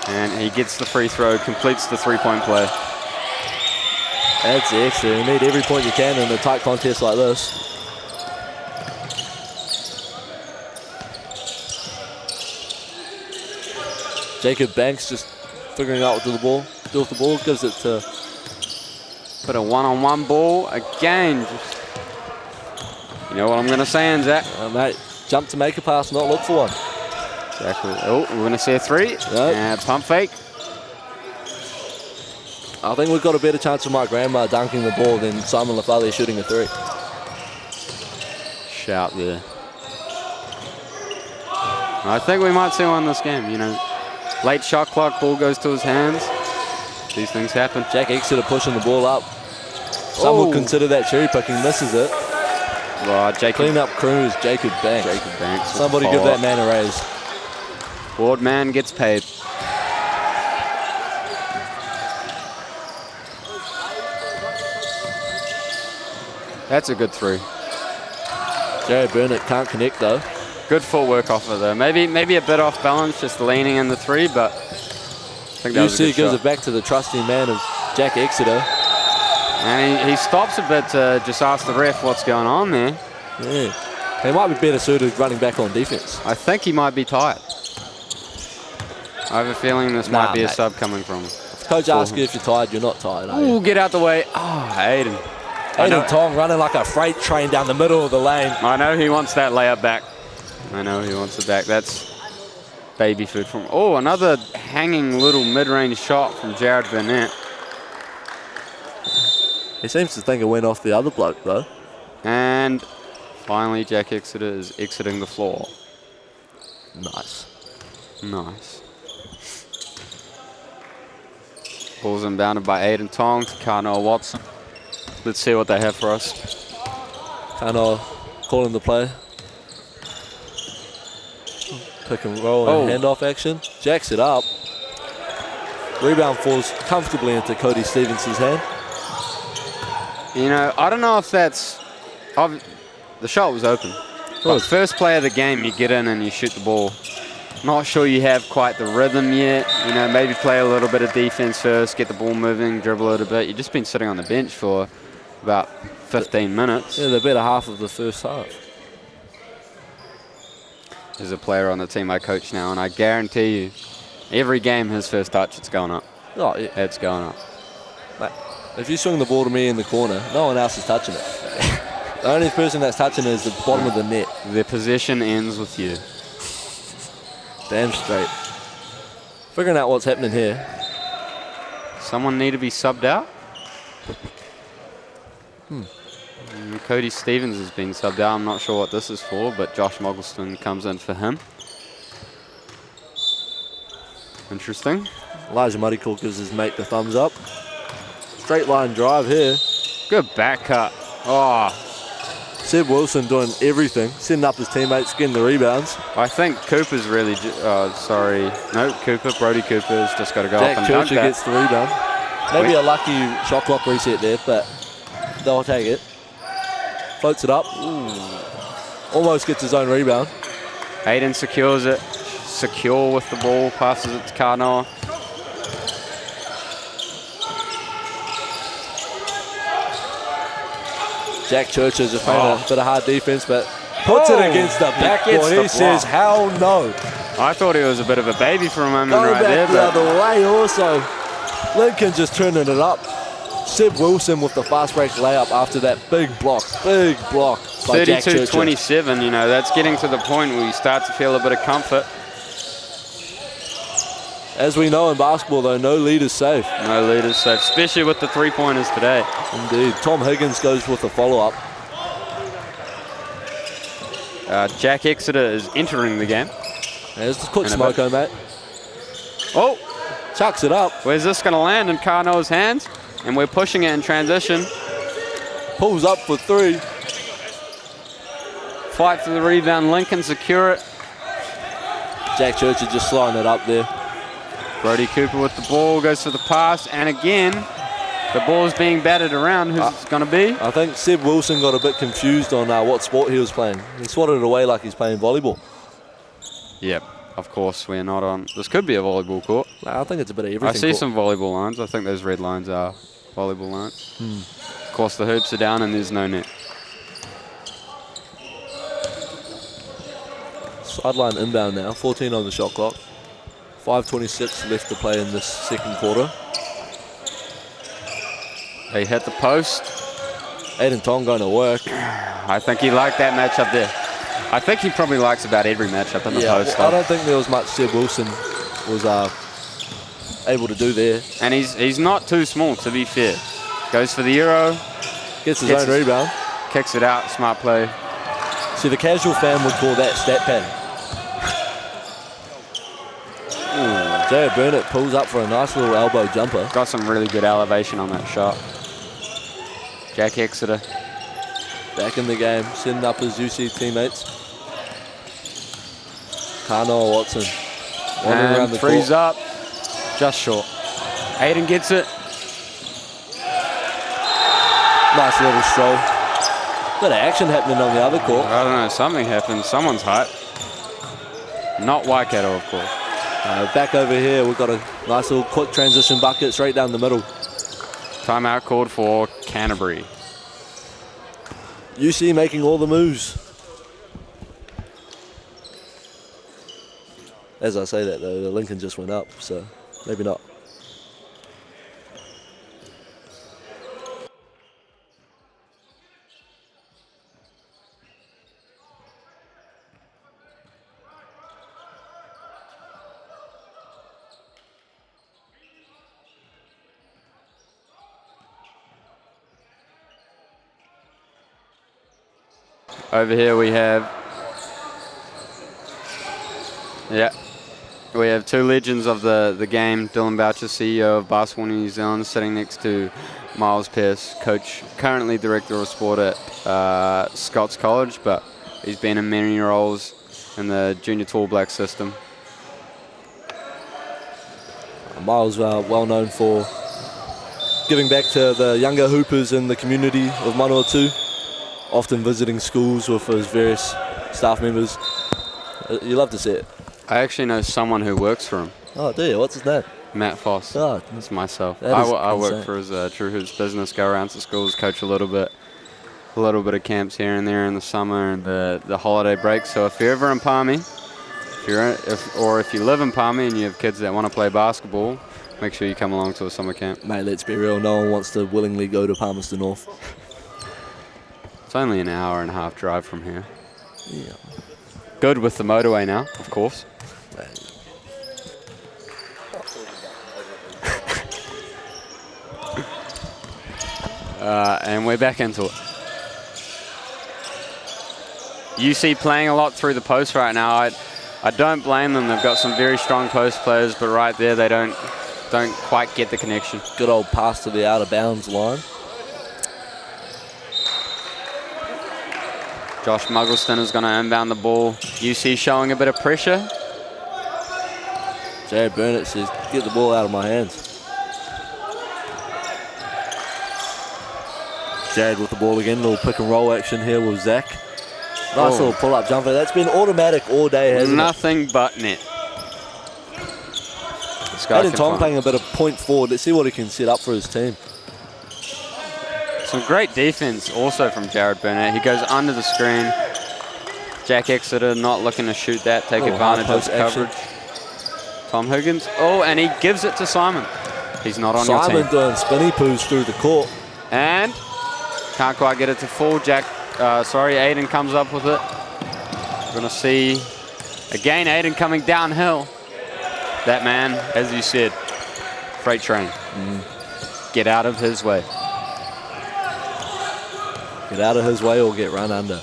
And he gets the free throw, completes the three-point play. That's the extra. You need every point you can in a tight contest like this. Jacob Banks just figuring out what to do with the ball, gives it to... But a one-on-one ball again. Just, you know what I'm going to say, Zach? Mate, jump to make a pass, not look for one. Exactly. Oh, we're going to see a three. Nope. Pump fake. I think we've got a better chance of Mike Grandma dunking the ball than Simon Lafali shooting a three. Shout there. I think we might see one this game, you know. Late shot clock, ball goes to his hands. These things happen. Jack Exeter pushing the ball up. Some will consider that cherry picking, misses it. Right, clean up crews, Jacob Banks. Somebody give that man a raise. Board man gets paid. That's a good three. Jared Burnett can't connect though. Good footwork off of there. Maybe a bit off balance, just leaning in the three, but I think that was a good gives shot. it back to the trusty man of Jack Exeter. And he stops a bit to just ask the ref what's going on there. Yeah. He might be better suited running back on defense. I think he might be tired. I have a feeling this might be a sub coming from him. If coach asks you if you're tired, you're not tired, are you? Ooh, get out the way. Oh, Aiden. Aiden Tong running like a freight train down the middle of the lane. I know he wants that layup back. I know he wants it back. That's baby food from... Oh, another hanging little mid-range shot from Jared Burnett. He seems to think it went off the other bloke, though. And finally, Jack Exeter is exiting the floor. Nice. Nice. Ball's inbounded by Aiden Tong to Kanoa Watson. Let's see what they have for us. Kanoa calling the play. Pick and roll and handoff action. Jacks it up. Rebound falls comfortably into Cody Stevenson's hand. You know, I don't know if that's... the shot was open. But first play of the game, you get in and you shoot the ball. Not sure you have quite the rhythm yet. You know, maybe play a little bit of defense first, get the ball moving, dribble it a bit. You've just been sitting on the bench for about 15 minutes. Yeah, the better half of the first half. There's a player on the team I coach now, and I guarantee you, every game his first touch, it's going up. Oh, yeah. It's going up. Mate, if you swing the ball to me in the corner, no one else is touching it. The only person that's touching it is the bottom of the net. The possession ends with you. Damn straight. Figuring out what's happening here. Someone need to be subbed out? Cody Stevens has been subbed out. I'm not sure what this is for, but Josh Moggleston comes in for him. Interesting. Elijah Muddycool gives his mate the thumbs up. Straight line drive here. Good back cut. Oh. Seb Wilson doing everything, setting up his teammates, getting the rebounds. I think Cooper's really... Brody Cooper's just got to go Jack up and dunk Churcher that. gets the rebound. Maybe a lucky shot clock reset there, but they'll take it. Floats it up. Ooh. Almost gets his own rebound. Aiden secures it. Secure with the ball. Passes it to Kanoa. Jack Churcher just playing a bit of hard defense, but puts it against the backboard. He says, hell no. I thought he was a bit of a baby for a moment Going right back there. the other way also. Lincoln just turning it up. Seb Wilson with the fast break layup after that big block by Jack Churcher. 32-27, you know, that's getting to the point where you start to feel a bit of comfort. As we know in basketball, though, no lead is safe. No lead is safe, especially with the three-pointers today. Indeed. Tom Higgins goes with the follow-up. Jack Exeter is entering the game. There's the quick smoko, mate. Oh! Chucks it up. Where's this going to land in Kanoa's hands? And we're pushing it in transition. Pulls up for three. Fight for the rebound. Lincoln secure it. Jack Churcher just sliding it up there. Brody Cooper with the ball, goes for the pass, and again, the ball's being batted around. Who's it going to be? I think Seb Wilson got a bit confused on what sport he was playing. He swatted it away like he's playing volleyball. Yep, of course, we're not on. This could be a volleyball court. I think it's a bit of everything. I see some volleyball lines. I think those red lines are volleyball lines. Of course, the hoops are down and there's no net. Sideline inbound now, 14 on the shot clock. 5:26 left to play in this second quarter. They hit the post. Aiden Tong going to work. I think he liked that matchup there. I think he probably likes about every matchup in the post. Well, I don't think there was much Seb Wilson was able to do there. And he's not too small, to be fair. Goes for the Euro. Gets his own rebound. Kicks it out. Smart play. See, the casual fan would call that stat padding. Jared Burnett pulls up for a nice little elbow jumper. Got some really good elevation on that shot. Jack Exeter back in the game, setting up his UC teammates. Kanoa Watson wandering around the court. Frees up, just short. Aiden gets it. Nice little stroll. Got action happening on the other court. I don't know, something happened. Someone's hurt. Not Waikato, of course. Back over here, we've got a nice little quick transition bucket straight down the middle. Timeout called for Canterbury. UC making all the moves. As I say that though, the Lincoln just went up, so maybe not. Over here we have, we have two legends of the game. Dylan Boucher, CEO of Basketball New Zealand, sitting next to Miles Pearce, coach, currently director of sport at Scots College, but he's been in many roles in the junior tall black system. Miles, well known for giving back to the younger hoopers in the community of Manawatu, often visiting schools with his various staff members. You love to see it. I actually know someone who works for him. Oh, do you? What's his name? Matt Foss. Oh, that's myself. I work for his True Hoops business, go around to schools, coach a little bit of camps here and there in the summer and the holiday break. So if you're ever in Palmy, if you live in Palmy and you have kids that want to play basketball, make sure you come along to a summer camp. Mate, let's be real. No one wants to willingly go to Palmerston North. It's only an hour and a half drive from here. Yeah. Good with the motorway now, of course. And we're back into it. UC playing a lot through the post right now. I don't blame them. They've got some very strong post players, but right there they don't quite get the connection. Good old pass to the out of bounds line. Josh Muggleston is going to inbound the ball. UC showing a bit of pressure. Jared Burnett says, get the ball out of my hands. Jared with the ball again, little pick and roll action here with Zach. Nice little pull-up jumper. That's been automatic all day, hasn't it? Nothing but net. Aiden Tong playing a bit of point forward. Let's see what he can set up for his team. Some great defense also from Jared Burnett. He goes under the screen. Jack Exeter not looking to shoot that, take advantage of the coverage. Tom Higgins. Oh, and he gives it to Simon. He's not on your team. Simon doing spinny poos through the court. And can't quite get it to fall. Aiden comes up with it. We're going to see, again, Aiden coming downhill. That man, as you said, freight train. Get out of his way. Get out of his way or get run under.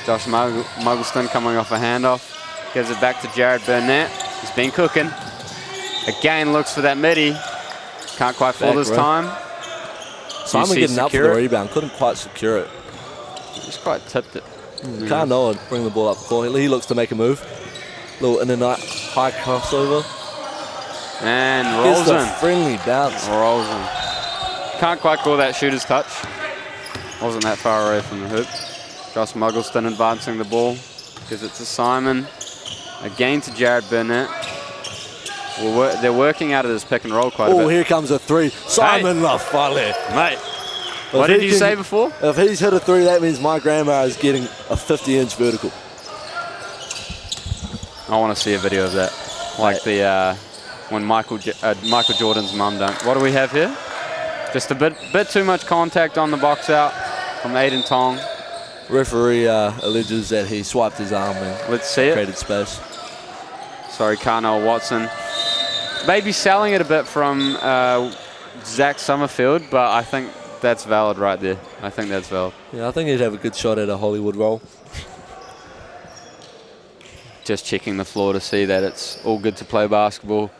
Josh Muggleston coming off a handoff. Gives it back to Jared Burnett. He's been cooking. Again, looks for that midi. Can't quite fall this time. Simon getting up for the rebound. Couldn't quite secure it. Just quite tipped it. Can't know it. Bring the ball up the court. He looks to make a move. Little in and out high crossover. And rolls in. Friendly bounce. Rolls in. Can't quite call that shooter's touch. Wasn't that far away from the hoop. Josh Muggleston advancing the ball. Gives it to Simon. Again to Jared Burnett. They're working out of this pick and roll quite a bit. Oh, here comes a three. Simon Lafale. Mate, what did you say before? If he's hit a three, that means my grandma is getting a 50-inch vertical. I want to see a video of that. Like when Michael Jordan's mum dunked. What do we have here? Just a bit too much contact on the box out from Aiden Tong. Referee alleges that he swiped his arm and let's see created space. Sorry, Carnell Watson. Maybe selling it a bit from Zach Summerfield, but I think that's valid right there. I think that's valid. Yeah, I think he'd have a good shot at a Hollywood roll. Just checking the floor to see that it's all good to play basketball.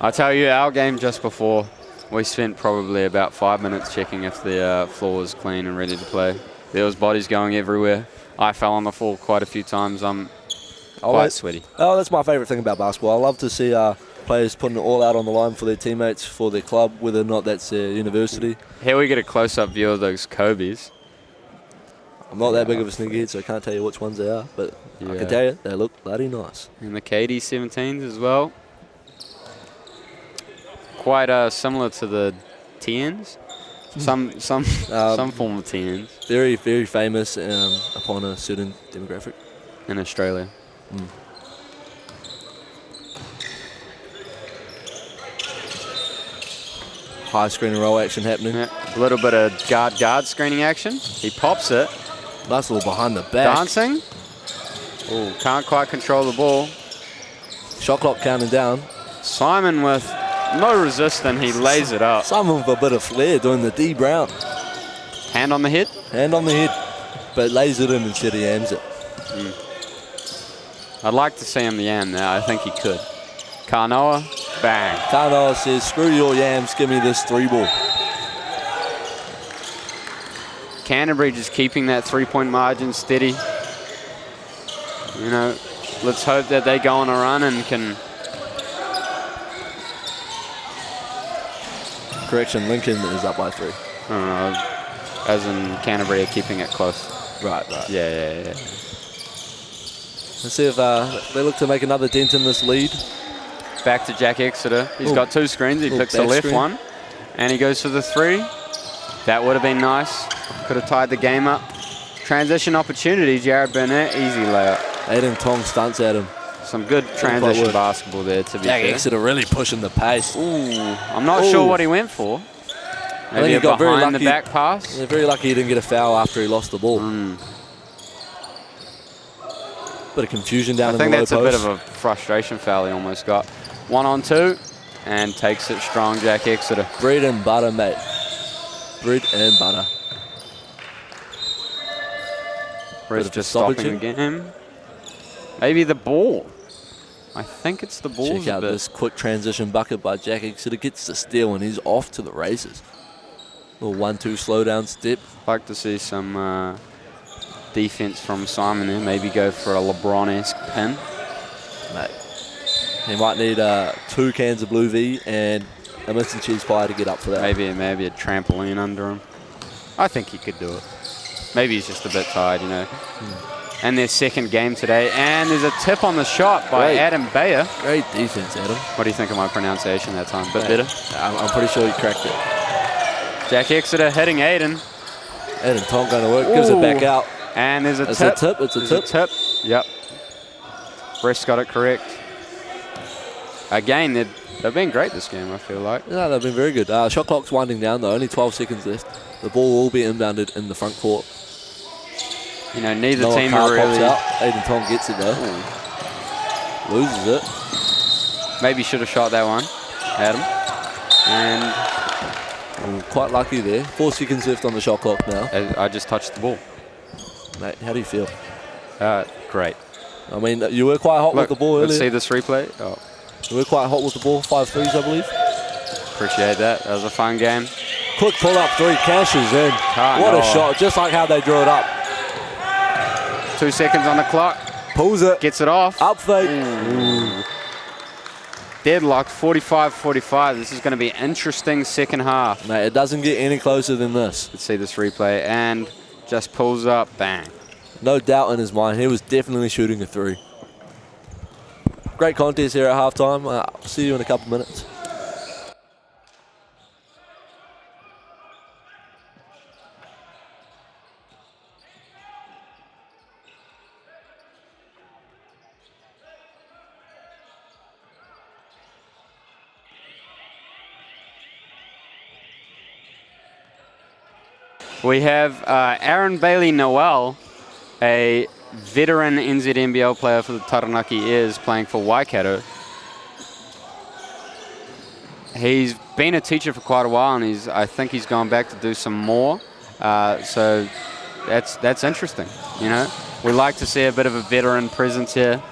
I tell you, our game just before, we spent probably about 5 minutes checking if the floor was clean and ready to play. There was bodies going everywhere. I fell on the floor quite a few times. I'm quite sweaty. Oh, that's my favourite thing about basketball. I love to see players putting it all out on the line for their teammates, for their club, whether or not that's their university. Here we get a close-up view of those Kobe's. I'm not that big of a sneakerhead, so I can't tell you which ones they are, but I can tell you they look bloody nice. And the KD 17s as well. Quite similar to the 10s. Some form of 10s. Very, very famous upon a certain demographic. In Australia. High screen and roll action happening. Yeah. A little bit of guard screening action. He pops it. Nice little behind the back. Dancing. Oh, can't quite control the ball. Shot clock counting down. Simon with no resistance, he lays it up. Simon with a bit of flair doing the D Brown. Hand on the head? Hand on the head. But lays it in instead he yams it. I'd like to see him yam now. I think he could. Kanoa, bang. Kanoa says, screw your yams, give me this 3-ball. Canterbury just keeping that 3-point margin steady. You know, let's hope that they go on a run and can... Correction, Lincoln is up by 3. As in Canterbury are keeping it close. Right. Yeah. Let's see if they look to make another dent in this lead. Back to Jack Exeter. He's got 2 screens. He picks the left one. And he goes for the 3. That would have been nice. Could have tied the game up. Transition opportunity, Jared Burnett. Easy layup. Aiden Tong stunts at him. Some good transition basketball there, to be fair. Jack Exeter really pushing the pace. Ooh, I'm not sure what he went for. Maybe a behind the back pass. Yeah, very lucky he didn't get a foul after he lost the ball. Bit of confusion down in the low post. I think that's a bit of a frustration foul he almost got. 1-on-2 and takes it strong, Jack Exeter. Bread and butter, mate. Bread and butter. Brett's just stopping the game. Maybe the ball. I think it's the ball. Check out this quick transition bucket by Jack Exeter. Gets the steal and he's off to the races. Little 1-2 slow down step. Like to see some defense from Simon there. Maybe go for a LeBron-esque pin. Mate, he might need 2 cans of Blue V and a mince and cheese pie to get up for that. Maybe a trampoline under him. I think he could do it. Maybe he's just a bit tired, you know. And their second game today. And there's a tip on the shot by Adam Bayer. Great defense, Adam. What do you think of my pronunciation that time? Bit better? I'm pretty sure he cracked it. Jack Exeter hitting Aiden. Aiden Tong going to work. Gives it back out. And there's a tip. It's a tip. Yep. Brest got it correct. Again, they've been great this game, I feel like. Yeah, they've been very good. Shot clock's winding down, though. Only 12 seconds left. The ball will be inbounded in the front court. You know, neither team are really... Out. Aiden Tong gets it, though. Loses it. Maybe should have shot that one, Adam. And... quite lucky there. 4 seconds left on the shot clock now. I just touched the ball. Mate, how do you feel? Great. I mean, you were quite hot with the ball earlier. Let's see this replay. Oh. You were quite hot with the ball. 5 threes, I believe. Appreciate that. That was a fun game. Quick pull-up 3, cashes in. What a shot, just like how they drew it up. 2 seconds on the clock. Pulls it. Gets it off. Up fake. Deadlock, 45-45. This is going to be an interesting second half. Mate, it doesn't get any closer than this. Let's see this replay. And just pulls up. Bang. No doubt in his mind. He was definitely shooting a 3. Great contest here at halftime. I'll see you in a couple minutes. We have Aaron Bailey-Noel, a veteran NZNBL player for the Taranaki Airs, playing for Waikato. He's been a teacher for quite a while, and I think he's gone back to do some more. So that's interesting. You know, we like to see a bit of a veteran presence here.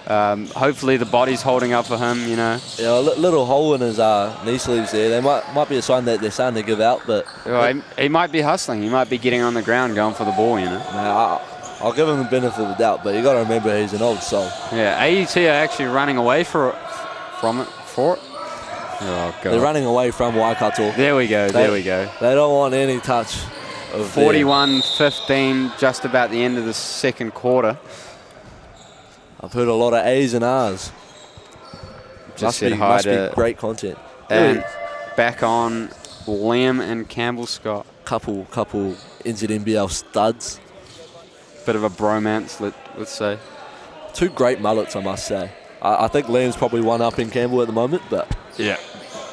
Hopefully the body's holding up for him, you know. Yeah, a little hole in his knee sleeves there. They might be a sign that they're starting to give out, but... Well, he might be hustling. He might be getting on the ground, going for the ball, you know. Nah, I'll give him the benefit of the doubt, but you got to remember he's an old soul. Yeah, AET are actually running away for for it. Oh, God. They're running away from Waikato. There we go, there we go. They don't want any touch of 41-15, just about the end of the second quarter. I've heard a lot of A's and R's. Must be great content. And back on Liam and Campbell Scott. Couple NZNBL studs. Bit of a bromance, let's say. Two great mullets, I must say. I think Liam's probably one up in Campbell at the moment, but yeah,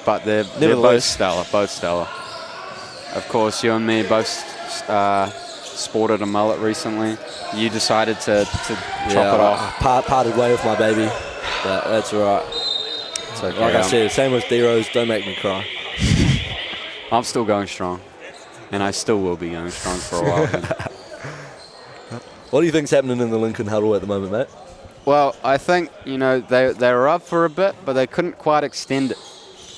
but they're both stellar, Of course, you and me both sported a mullet recently. You decided to chop it off. Parted way with my baby, but that's all right. It's okay. Like I said, same with D-Rose, don't make me cry. I'm still going strong, and I still will be going strong for a while. What do you think's happening in the Lincoln huddle at the moment, mate? Well, I think, you know, they were up for a bit, but they couldn't quite extend it.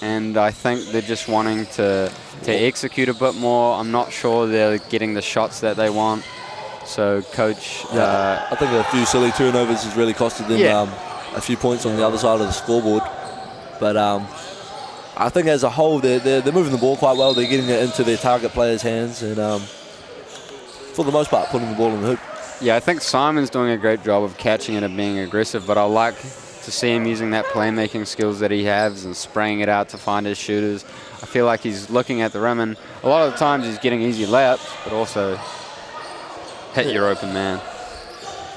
And I think they're just wanting to execute a bit more. I'm not sure they're getting the shots that they want. So, Coach... I think a few silly turnovers has really costed them a few points on the other side of the scoreboard. But I think as a whole, they're moving the ball quite well. They're getting it into their target players' hands. And for the most part, putting the ball in the hoop. Yeah, I think Simon's doing a great job of catching it and being aggressive, but I like to see him using that playmaking skills that he has and spraying it out to find his shooters. I feel like he's looking at the rim, and a lot of the times he's getting easy layups, but also hit your open man.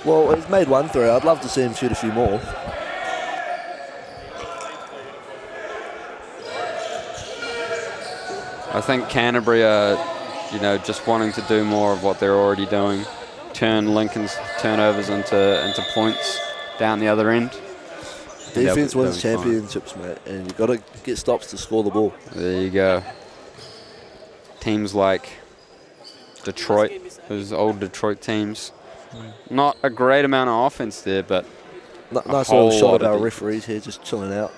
Well, he's made one three. I'd love to see him shoot a few more. I think Canterbury are, you know, just wanting to do more of what they're already doing. Turn Lincoln's turnovers into points down the other end. Defense wins championships, mate, and you've got to get stops to score the ball. There you go. Teams like Detroit, those old Detroit teams, not a great amount of offense there, but nice little shot of our referees here, just chilling out.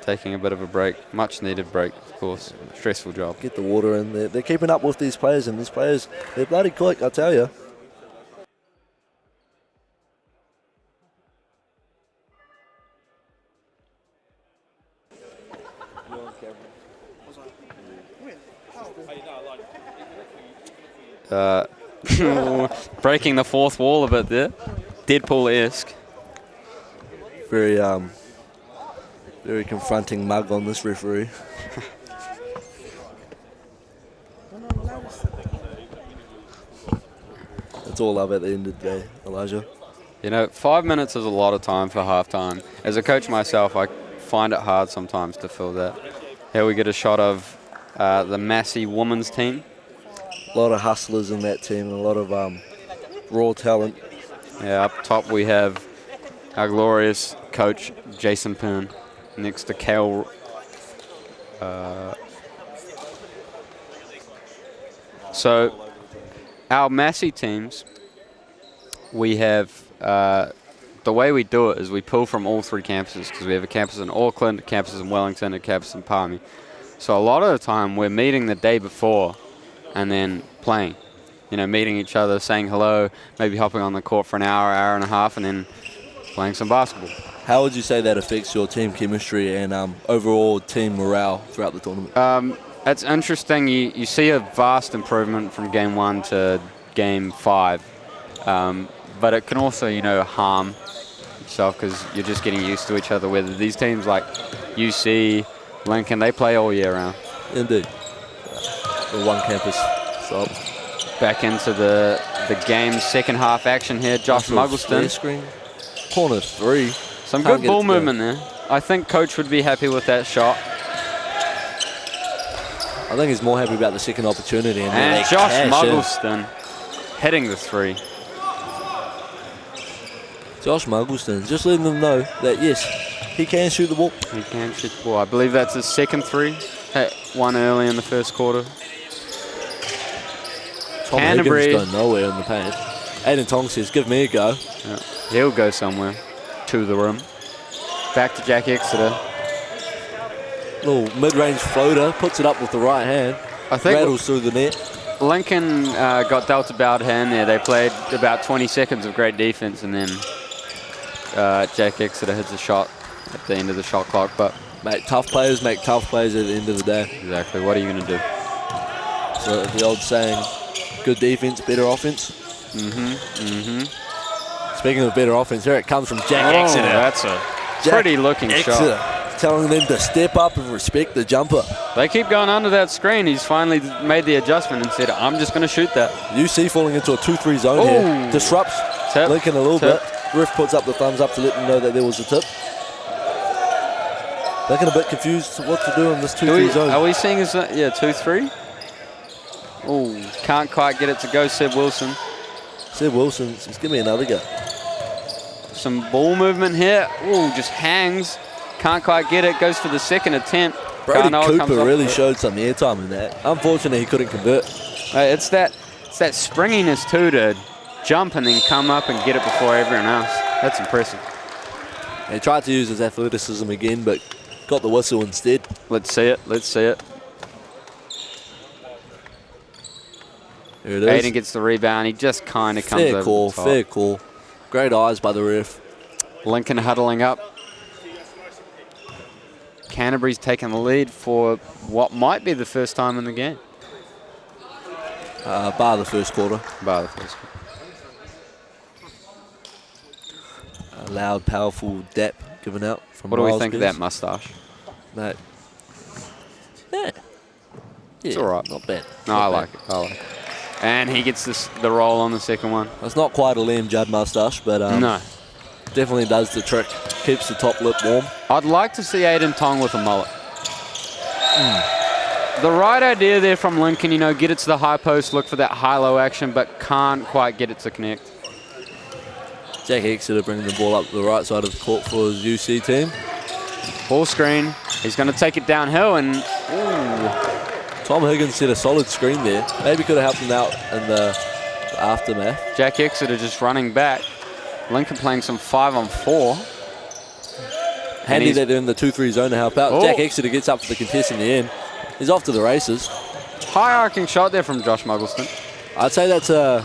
Taking a bit of a break, much needed break, of course. Stressful job. Get the water in there. They're keeping up with these players, and these players, they're bloody quick, I tell you. Breaking the fourth wall a bit there. Deadpool-esque. Very confronting mug on this referee. It's all love at the end of the day, Elijah. You know, 5 minutes is a lot of time for halftime. As a coach myself, I find it hard sometimes to fill that. Here we get a shot of the Massey women's team. A lot of hustlers in that team, and a lot of raw talent. Yeah, up top we have our glorious coach, Jason Pern, next to Kale. So our Massey teams, we have, the way we do it is we pull from all three campuses, because we have a campus in Auckland, a campus in Wellington, a campus in Palmy. So a lot of the time we're meeting the day before and then playing, you know, meeting each other, saying hello, maybe hopping on the court for an hour, hour and a half, and then playing some basketball. How would you say that affects your team chemistry and overall team morale throughout the tournament? It's interesting. You see a vast improvement from game 1 to game 5, but it can also, you know, harm yourself because you're just getting used to each other. Whether these teams like UC, Lincoln, they play all year round. Indeed. The one campus stop. Back into the game's second half action here. Josh Muggleston. Screen. Corner 3. Some good ball movement there. I think coach would be happy with that shot. I think he's more happy about the second opportunity. And Josh Muggleston hitting the 3. Josh Muggleston, just letting them know that, yes, he can shoot the ball. He can shoot the ball. I believe that's his second 3. Hit one early in the first quarter. Tom Canterbury Higgins going nowhere in the paint. Aiden Tong says, give me a go. Yeah, he'll go somewhere to the rim. Back to Jack Exeter. Little mid-range floater, puts it up with the right hand. I think rattles through the net. Lincoln got dealt a bad hand there. They played about 20 seconds of great defense, and then Jack Exeter hits a shot at the end of the shot clock. But Mate, tough players make tough players at the end of the day. Exactly. What are you going to do? So the old saying, good defense, better offense. Speaking of better offense, here it comes from Jack Exeter. That's a pretty looking shot. Telling them to step up and respect the jumper. They keep going under that screen. He's finally made the adjustment and said, I'm just going to shoot that. UC falling into a 2-3 zone here. Disrupts Lincoln a little bit. Ref puts up the thumbs up to let them know that there was a tip. They're getting a bit confused what to do in this 2-3 zone. Are we seeing this? Yeah, 2-3. Oh, can't quite get it to go, Seb Wilson. Seb Wilson, just give me another go. Some ball movement here. Oh, just hangs. Can't quite get it. Goes for the second attempt. Brody Cooper really showed some airtime in that. Unfortunately, he couldn't convert. It's that springiness too to jump and then come up and get it before everyone else. That's impressive. He tried to use his athleticism again, but got the whistle instead. Let's see it. Let's see it. Here it is. Aiden gets the rebound. He just kind of comes over the top. Fair call. Great eyes by the ref. Lincoln huddling up. Canterbury's taken the lead for what might be the first time in the game. Bar the first quarter. Bar the first quarter. A loud, powerful dap given out from What do we Miles think of Beers. that moustache? Mate. Yeah. It's all right. Not bad. No, I like it. I like it. And he gets the roll on the second one. It's not quite a Liam Judd moustache, but no. Definitely does the trick. Keeps the top lip warm. I'd like to see Aiden Tong with a mullet. The right idea there from Lincoln, you know, get it to the high post, look for that high-low action, but can't quite get it to connect. Jack Exeter bringing the ball up the right side of the court for his UC team. Ball screen. He's going to take it downhill and... Tom Higgins set a solid screen there. Maybe could have helped him out in the aftermath. Jack Exeter just running back. Lincoln playing some 5-on-4. Handy that they're in the 2-3 zone to help out. Jack Exeter gets up for the contest in the end. He's off to the races. High arcing shot there from Josh Muggleston. I'd say that's a...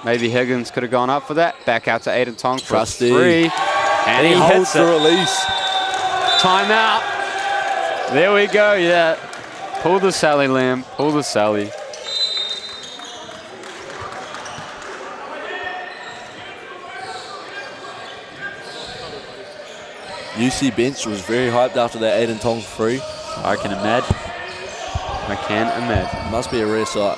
Maybe Higgins could have gone up for that. Back out to Aiden Tong for Trusty. 3. And he holds hits the it. release. Timeout. There we go, yeah. Pull the Sally, Lamb. Pull the Sally. UC bench was very hyped after that Aiden Tong free. I can imagine. Must be a rare sight.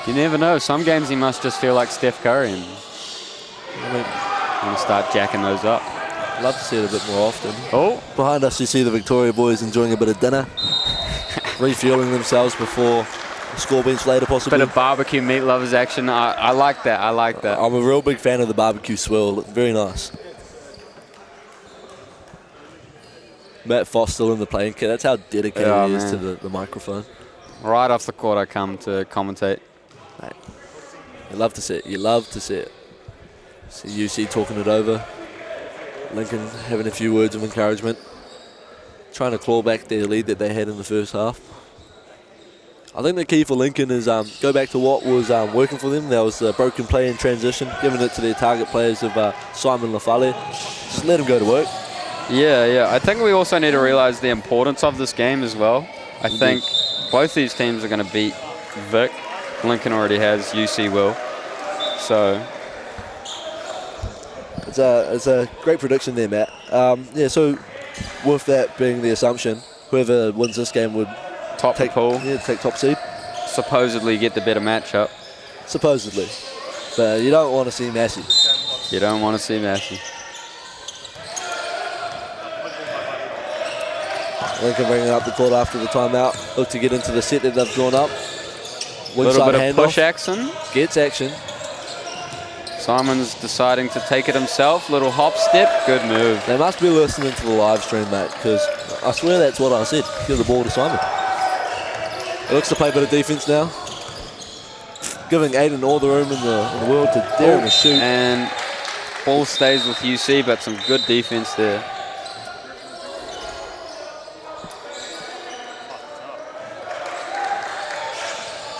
You never know. Some games he must just feel like Steph Curry and want to start jacking those up. Love to see it a bit more often. Oh. Behind us you see the Victoria boys enjoying a bit of dinner. Refueling themselves before the score bench later possibly. Bit of barbecue meat lovers action. I like that. I like that. I'm a real big fan of the barbecue swirl. Very nice. Matt Foss still in the playing kit. That's how dedicated he is to the microphone. Right off the court I come to commentate. Mate, you love to see it. You love to see it. See UC talking it over. Lincoln having a few words of encouragement. Trying to claw back their lead that they had in the first half. I think the key for Lincoln is go back to what was working for them. That was the broken play in transition, giving it to their target players of Simon Lafale. Just let them go to work. Yeah. I think we also need to realize the importance of this game as well. I think both these teams are going to beat Vic. Lincoln already has, UC will. So it's a great prediction there, Matt. So with that being the assumption, whoever wins this game would take pool. Yeah, take top seed. Supposedly get the better matchup. Supposedly. But you don't want to see Massey. You don't want to see Massey. Lincoln bringing up the court after the timeout. Look to get into the set that they've drawn up. A little bit of push action. Gets action. Simon's deciding to take it himself. Little hop step. Good move. They must be listening to the live stream, mate, because I swear that's what I said. Give the ball to Simon. He looks to play a bit of defense now. Giving Aiden all the room in the world to dare him to shoot. And ball stays with UC, but some good defense there.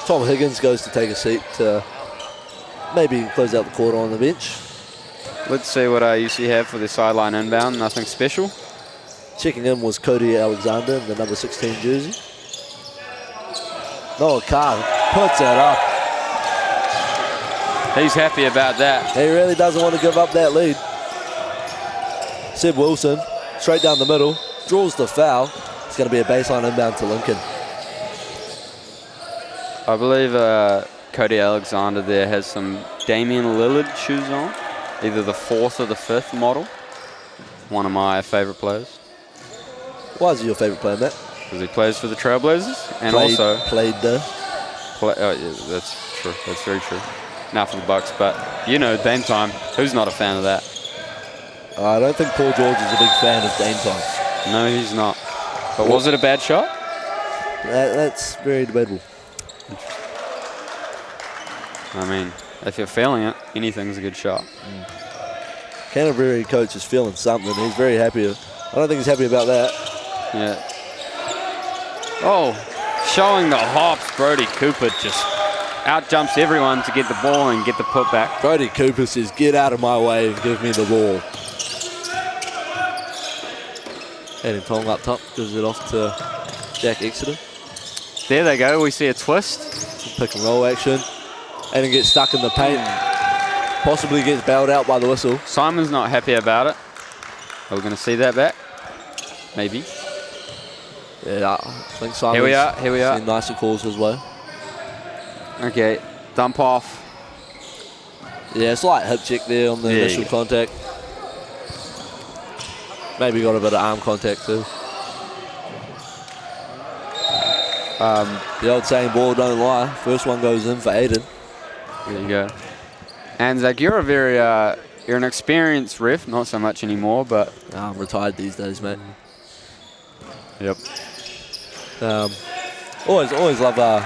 Tom Higgins goes to take a seat to maybe close out the quarter on the bench. Let's see what UC have for their sideline inbound. Nothing special. Checking in was Cody Alexander in the number 16 jersey. Noah Carr puts it up. He's happy about that. He really doesn't want to give up that lead. Seb Wilson, straight down the middle, draws the foul. It's going to be a baseline inbound to Lincoln. I believe Cody Alexander there has some Damian Lillard shoes on. Either the 4th or the 5th model. One of my favourite players. Why is he your favourite player, Matt? Because he plays for the Trailblazers and Played oh yeah, that's true. That's very true. Now for the Bucks, but you know, Dame Time. Who's not a fan of that? I don't think Paul George is a big fan of Dame Time. No, he's not. But was it a bad shot? That's very debatable. I mean, if you're feeling it, anything's a good shot. Canterbury coach is feeling something. He's very happy. I don't think he's happy about that. Yeah. Oh, showing the hops. Brody Cooper just out-jumps everyone to get the ball and get the putback. Brody Cooper says, get out of my way and give me the ball. Aiden Tong up top, gives it off to Jack Exeter. There they go. We see a twist. Pick and roll action. Aiden gets stuck in the paint. Possibly gets bailed out by the whistle. Simon's not happy about it. Are we going to see that back? Maybe. Yeah, I think Simon's Here we are. seen nicer calls as well. Okay, dump off. Yeah, slight hip check there on the initial contact. Maybe got a bit of arm contact too. The old saying, ball don't lie. First one goes in for Aiden. There you go. And Zach, you're a very, you're an experienced ref, not so much anymore, but... I'm retired these days, mate. Yep. Always love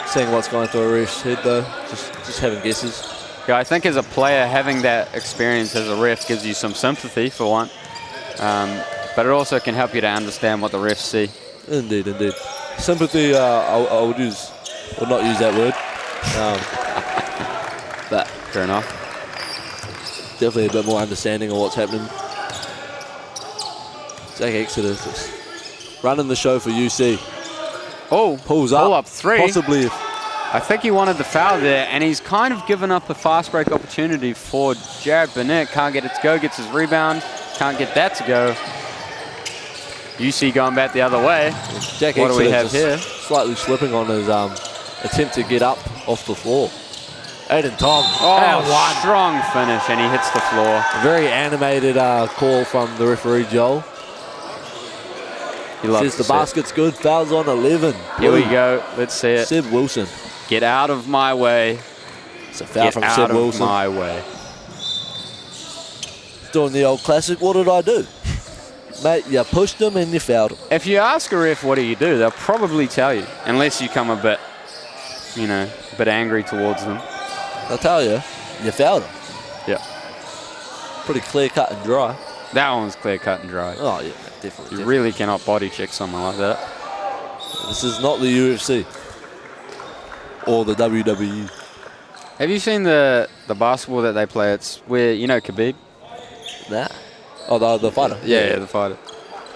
seeing what's going through a ref's head though, just having guesses. Yeah, I think as a player, having that experience as a ref gives you some sympathy for one. But it also can help you to understand what the refs see. Indeed, indeed. Sympathy, I would not use that word. But fair enough. Definitely a bit more understanding of what's happening. Zach Exeter just running the show for UC. Oh, pulls up. Pull up three. Possibly. I think he wanted the foul there, and he's kind of given up a fast break opportunity for Jared Burnett. Can't get it to go, gets his rebound. Can't get that to go. UC going back the other way. Jack what do we have just here? Slightly slipping on his attempt to get up off the floor. Aiden Tom. Oh, strong finish, and he hits the floor. A very animated call from the referee, Joel. He loves says the basket's good. Fouls on 11. Here we go. Let's see it. Seb Wilson. Get out of my way. It's a foul from Seb Wilson. Get out of my way. Doing the old classic, what did I do? Mate, you pushed him and you fouled him. If you ask a ref what do you do, they'll probably tell you, unless you come a bit, a bit angry towards them. They'll tell you, you fouled him. Yeah. Pretty clear cut and dry. That one's clear cut and dry. Oh yeah, definitely. You really cannot body check someone like that. This is not the UFC or the WWE. Have you seen the basketball that they play? It's where, Khabib? Nah. Oh, the fighter? Yeah, the fighter.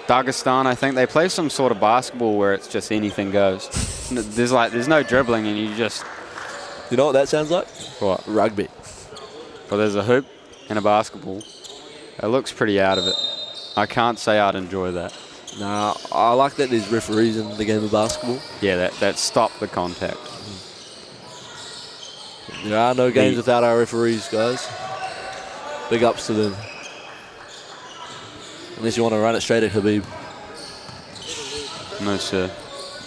Dagestan, I think they play some sort of basketball where it's just anything goes. There's no dribbling and you just... You know what that sounds like? What? Rugby. Well, there's a hoop and a basketball. It looks pretty out of it. I can't say I'd enjoy that. Nah, I like that there's referees in the game of basketball. Yeah, that stop the contact. There are no games without our referees, guys. Big ups to them. Unless you want to run it straight at Khabib. No, sir.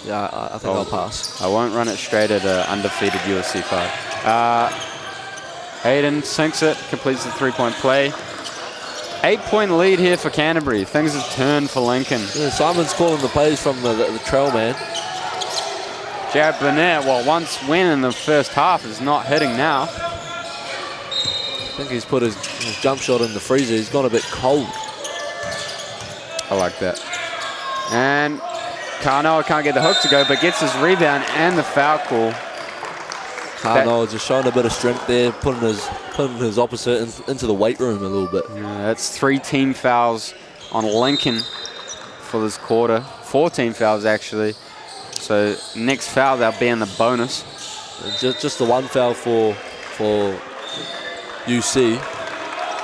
Yeah, I think I'll pass. I won't run it straight at an undefeated UFC fight. Aiden sinks it, completes the three-point play. 8-point lead here for Canterbury. Things have turned for Lincoln. Yeah, Simon's calling the plays from the trail man. Jared Burnett, once went in the first half, is not hitting now. I think he's put his jump shot in the freezer. He's gone a bit cold. I like that. And Kanoa can't get the hook to go, but gets his rebound and the foul call. Carnell just showing a bit of strength there, putting his opposite into the weight room a little bit. Yeah, that's 3 team fouls on Lincoln for this quarter. 4 team fouls, actually. So next foul, they'll be in the bonus. Just the 1 foul for UC.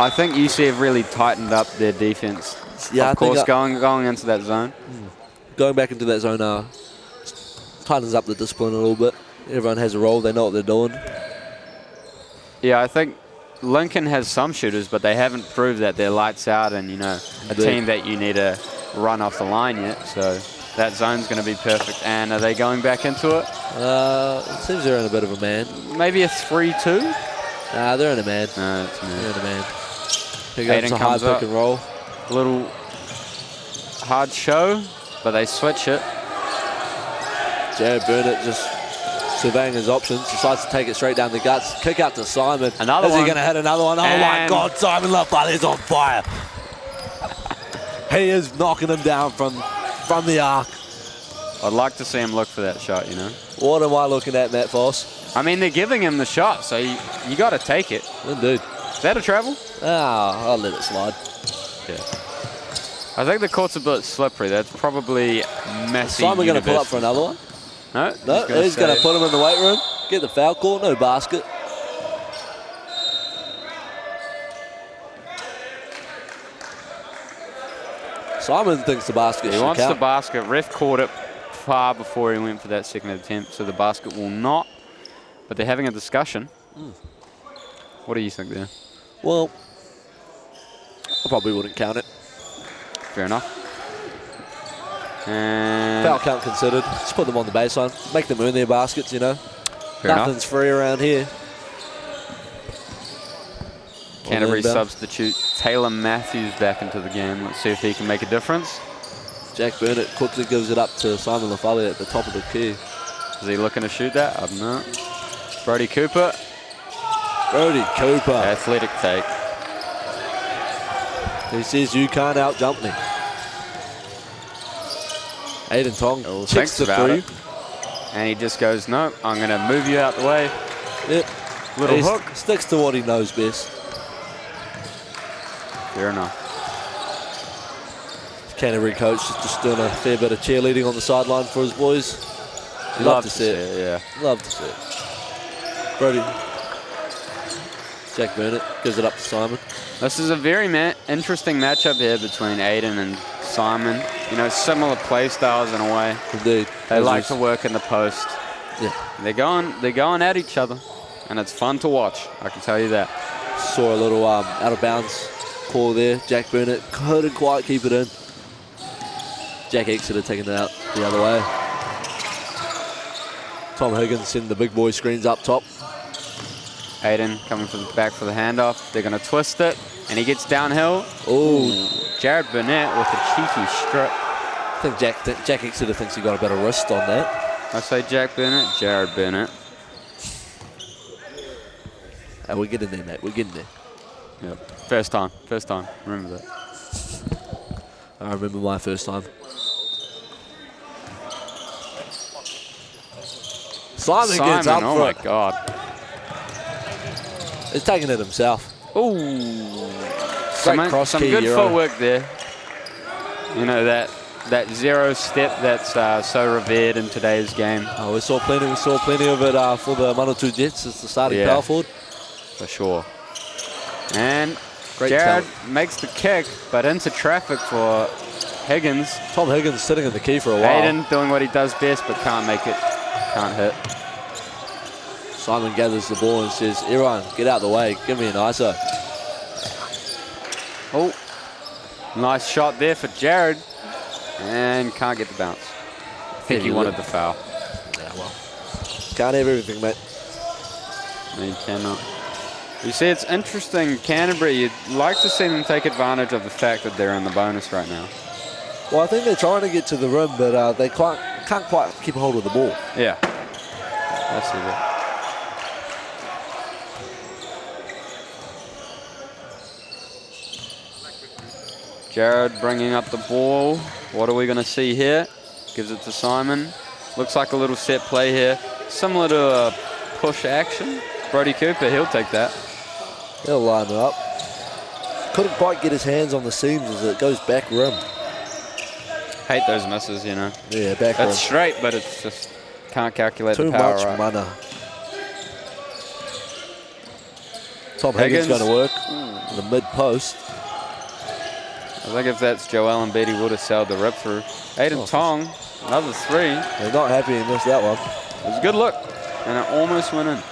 I think UC have really tightened up their defense. Yeah, of course, going into that zone. Going back into that zone tightens up the discipline a little bit. Everyone has a role. They know what they're doing. Yeah, I think Lincoln has some shooters, but they haven't proved that they're lights out and, a team that you need to run off the line yet. So that zone's going to be perfect. And are they going back into it? It seems they're in a bit of a man. Maybe a 3-2? Nah, they're in a man. No, it's man. They're in a man. Here Aiden comes a high comes up. pick and roll. A little hard show, but they switch it. Jared Burnett just surveying his options, decides to take it straight down the guts. Kick out to Simon. Another Is one. he going to hit another one? Oh my God, Simon Lafale is on fire. He is knocking him down from the arc. I'd like to see him look for that shot, What am I looking at, Matt Foss? I mean, they're giving him the shot, so you got to take it. Indeed. Is that a travel? I'll let it slide. Yeah. I think the court's a bit slippery. That's probably messy. Simon going to pull up for another one? No, he's going to put him in the weight room, get the foul call, no basket. Simon thinks the basket He should wants count. the basket. Ref caught it far before he went for that second attempt, so the basket will not. But they're having a discussion. What do you think there? Well, I probably wouldn't count it. Fair enough. And Foul count considered. Just put them on the baseline. Make them earn their baskets, Fair Nothing's free around here. Canterbury substitute Taylor Matthews back into the game. Let's see if he can make a difference. Jack Burnett quickly gives it up to Simon Lafale at the top of the key. Is he looking to shoot that? I don't know. Brody Cooper. Athletic take. He says, you can't out-jump me. Aiden Tong checks the three. And he just goes, no, I'm going to move you out the way. Yep. Little He hook. sticks to what he knows best. Fair enough. Canterbury coach is just doing a fair bit of cheerleading on the sideline for his boys. Love to see it. Yeah. Love to see it. Brody. Jack Burnett gives it up to Simon. This is a very interesting matchup here between Aiden and Simon. Similar play styles in a way. Indeed. They like to work in the post. Yeah. They're going at each other, and it's fun to watch. I can tell you that. Saw a little out of bounds call there. Jack Burnett couldn't quite keep it in. Jack Exeter taking it out the other way. Tom Higgins sending the big boy screens up top. Aiden coming from the back for the handoff. They're going to twist it, and he gets downhill. Ooh. Jared Burnett with a cheeky strip. I think Jack Exeter thinks he got a better wrist on that. I say Jack Burnett, Jared Burnett. We're getting there, mate. We're getting there. Yep. First time. Remember that. I remember my first time. Simon gets up oh for my it. God. He's taking it himself. Ooh. Great cross some key, good Euro. footwork there. That zero step that's so revered in today's game. Oh, we saw plenty of it for the Manawatu Jets as the starting power forward. For sure. And Great Jared talent. makes the kick, but into traffic for Higgins. Tom Higgins sitting in the key for a while. Aiden doing what he does best, but can't make it. Can't hit. Simon gathers the ball and says, everyone, get out of the way. Give me an ISO. Oh, nice shot there for Jared. And can't get the bounce. I think he wanted the foul. Yeah, well. Can't have everything, mate. No, you cannot. You see, it's interesting. Canterbury, you'd like to see them take advantage of the fact that they're in the bonus right now. Well, I think they're trying to get to the rim, but they can't quite keep a hold of the ball. Yeah. I see that. Jared bringing up the ball. What are we going to see here? Gives it to Simon. Looks like a little set play here. Similar to a push action. Brody Cooper, he'll take that. He'll line it up. Couldn't quite get his hands on the seams as it goes back rim. Hate those misses, you know. Yeah, back rim. It's straight, but it's just can't calculate Too the power. much right. mana. Tom Higgins going to work in the mid post. I think if that's Joel and Beatty would have sailed the rip through. Aiden Tong, another three. They're not happy he missed that one. It was a good look, and it almost went in.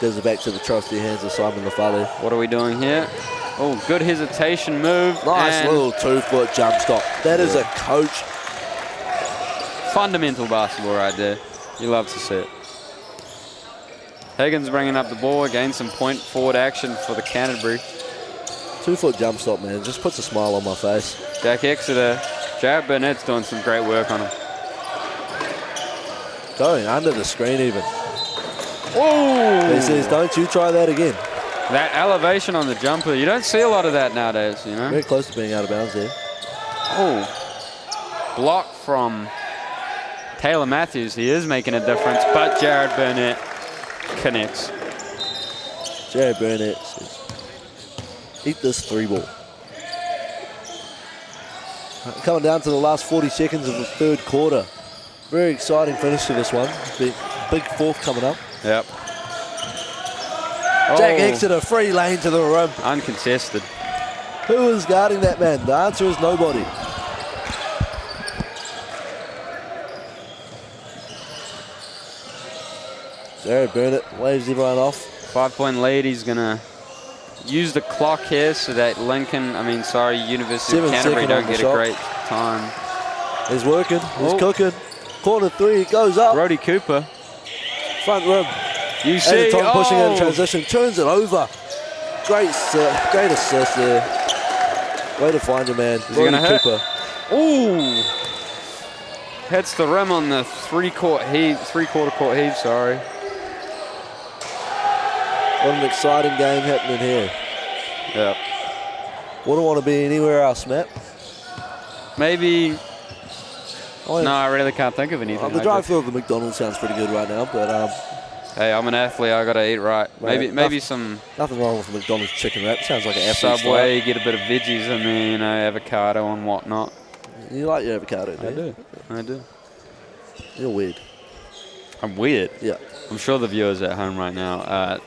Goes it back to the trusty hands of Simon Lafale. What are we doing here? Oh, good hesitation move. Nice little 2-foot jump stop. That is a coach. Fundamental basketball right there. You love to see it. Higgins bringing up the ball, again some point forward action for the Canterbury. 2-foot jump stop, man. Just puts a smile on my face. Jack Exeter. Jared Burnett's doing some great work on him. Going under the screen even. Oh! He says, don't you try that again. That elevation on the jumper, you don't see a lot of that nowadays, you know? Very close to being out of bounds there. Oh. Block from Taylor Matthews. He is making a difference, but Jared Burnett connects. Jared Burnett says, eat this 3-ball. Coming down to the last 40 seconds of the third quarter. Very exciting finish to this one. Big fourth coming up. Yep. Jack Exeter, free lane to the rim. Uncontested. Who is guarding that man? The answer is nobody. Jared Burnett waves everyone off. 5-point lead. He's going to use the clock here so that University of Canterbury don't get a great time. He's working. He's cooking. Corner three. Goes up. Brody Cooper. Front rim. You see, Tom pushing it in transition. Turns it over. Great assist there. Way to find your man. Is he going to hit? Cooper. Ooh. Hits the rim on the three-quarter court heave, sorry. What an exciting game happening here. Yep. Wouldn't want to be anywhere else, Matt. Maybe. No, I really can't think of anything. The drive-through of the McDonald's sounds pretty good right now, but hey, I'm an athlete. I gotta eat right. Maybe some. Nothing wrong with the McDonald's chicken wrap. Sounds like an athlete. Subway, get a bit of veggies in there, you know, avocado and whatnot. You like your avocado, do you? I do. You're weird. I'm weird. Yeah. I'm sure the viewers at home right now are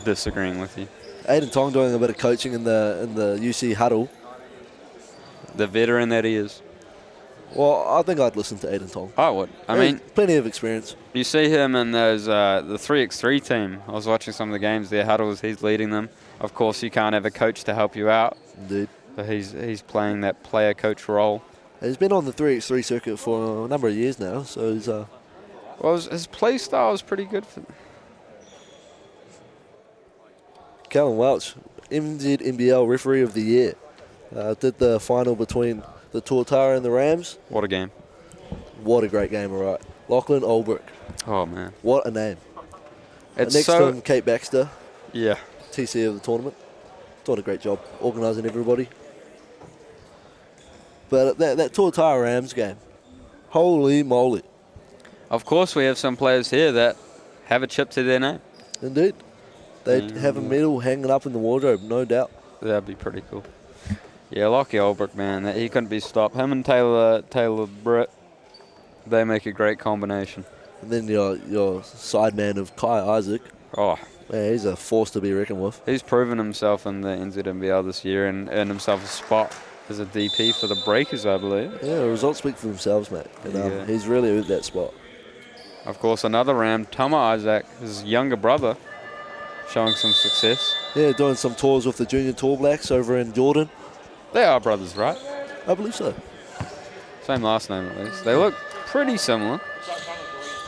disagreeing with you. Aiden Tong doing a bit of coaching in the UC huddle. The veteran that he is. Well, I think I'd listen to Aiden Tong. I would. I mean, plenty of experience. You see him in those the 3x3 team. I was watching some of the games. Their huddles. He's leading them. Of course, you can't have a coach to help you out. Indeed. So he's playing that player-coach role. He's been on the 3x3 circuit for a number of years now. So he's well, his play style is pretty good for. Callum Welch, NZNBL Referee of the Year, did the final between the Tuatara and the Rams. What a game. What a great game, all right. Lachlan Olbrich. Oh, man. What a name. It's next to him, Kate Baxter. Yeah. TC of the tournament. Doing a great job organising everybody. But that Tuatara Rams game, holy moly. Of course, we have some players here that have a chip to their name. Indeed. They'd have a medal hanging up in the wardrobe, no doubt. That'd be pretty cool. Yeah, Lockie Olbrich, man, he couldn't be stopped. Him and Taylor Britt, they make a great combination. And then your side man of Kai Isaac. Oh. Yeah, he's a force to be reckoned with. He's proven himself in the NZNBL this year and earned himself a spot as a DP for the Breakers, I believe. Yeah, the results speak for themselves, mate. And, he's really earned that spot. Of course, another Ram, Tama Isaac, his younger brother, showing some success. Yeah, doing some tours with the Junior Tall Blacks over in Jordan. They are brothers, right? I believe so. Same last name, at least. They look pretty similar.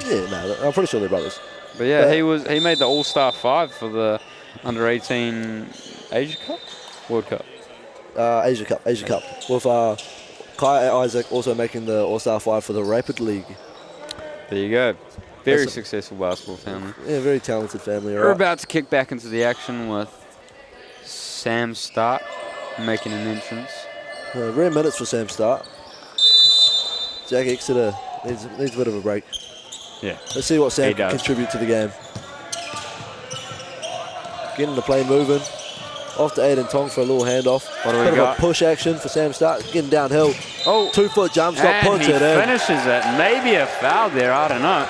Yeah, no, I'm pretty sure they're brothers. But yeah, he made the All-Star 5 for the Under-18 Asia Cup? World Cup? Asia Cup. With Kai Isaac also making the All-Star 5 for the Rapid League. There you go. Very successful basketball family. Yeah, very talented family. We're about to kick back into the action with Sam Stark making an entrance. Rare minutes for Sam Stark. Jack Exeter needs a bit of a break. Yeah. Let's see what Sam He can does. contribute to the game. Getting the play moving. Off to Aiden Tong for a little handoff. What do we Bit got? of a push action for Sam Stark. Getting downhill. Oh. 2-foot jump stop, And puts he it in. finishes it. Maybe a foul there, I don't know.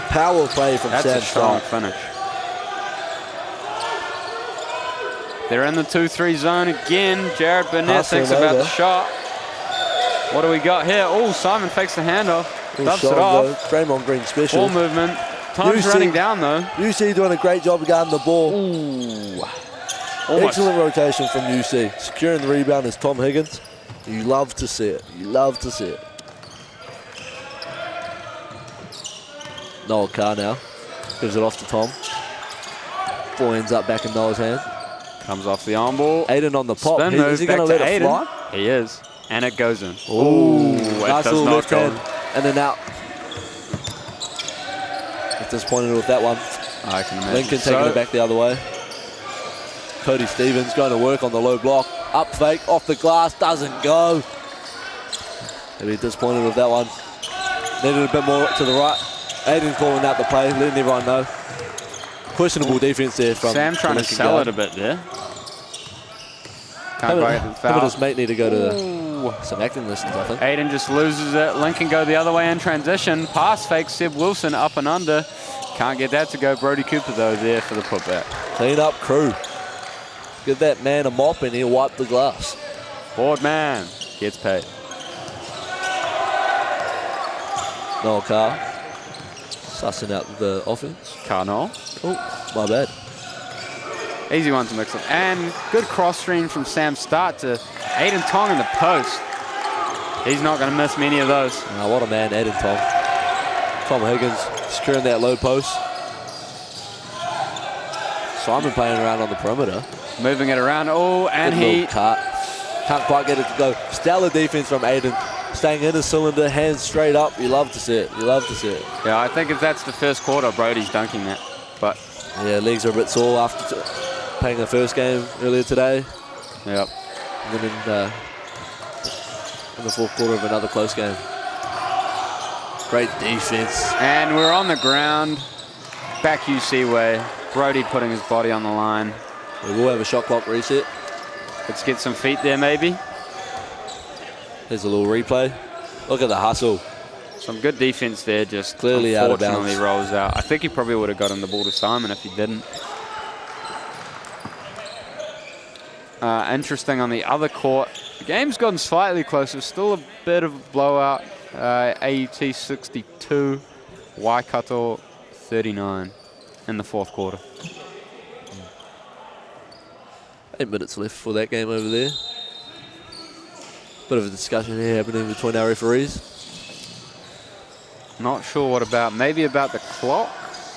Power play from That's Sam a strong Stark. finish. They're in the 2-3 zone again. Jared Burnett Hustling thinks about over. the shot. What do we got here? Oh, Simon fakes the handoff. Dubs it off. Draymond Green special. Ball movement. Time's running down though. UC doing a great job of guarding the ball. Ooh. Almost. Excellent rotation from UC. Securing the rebound is Tom Higgins. You love to see it. You love to see it. Noel Carr now. Gives it off to Tom. Ball ends up back in Noel's hand. Comes off the arm ball. Aiden on the pop. Spin Is he move going to back let to it Aiden. fly? He is. And it goes in. Ooh, it nice does little not left go hand. in. And then out. Disappointed with that one. I can imagine. Lincoln taking it back the other way. Cody Stevens going to work on the low block. Up fake, off the glass, doesn't go. Maybe disappointed with that one. Needed a bit more to the right. Aiden calling out the play, letting everyone know. Questionable defense there from Sam trying to Lincoln sell guard. it a bit there. Him Can't quite get the and foul. his mate need to go to some acting lessons, I think. Aiden just loses it. Lincoln go the other way in transition. Pass fake, Seb Wilson up and under. Can't get that to go. Brody Cooper though there for the putback. Clean up crew. Give that man a mop and he'll wipe the glass. Board man gets paid. Noel Carr sussing out the offense. Carr Noel. Oh, my bad. Easy one to mix up. And good cross stream from Sam Start to Aiden Tong in the post. He's not going to miss many of those. What a man, Aiden Tong. Tom Higgins securing that low post. Simon playing around on the perimeter. Moving it around. Oh, and Good he... little cut. Can't quite get it to go. Stellar defense from Aiden. Staying in his cylinder, hands straight up. You love to see it. You love to see it. Yeah, I think if that's the first quarter, Brody's dunking that. But yeah, legs are a bit sore after playing the first game earlier today. Yep. And then in the fourth quarter of another close game. Great defense. And we're on the ground. Back UC way. Brody putting his body on the line. We will have a shot clock reset. Let's get some feet there maybe. There's a little replay. Look at the hustle. Some good defense there, just clearly out of bounds. Unfortunately rolls out. I think he probably would have gotten the ball to Simon if he didn't. Interesting on the other court. The game's gotten slightly closer. Still a bit of a blowout. AUT 62, Waikato 39 in the fourth quarter. 8 minutes left for that game over there. Bit of a discussion here happening between our referees. Not sure what about. Maybe about the clock,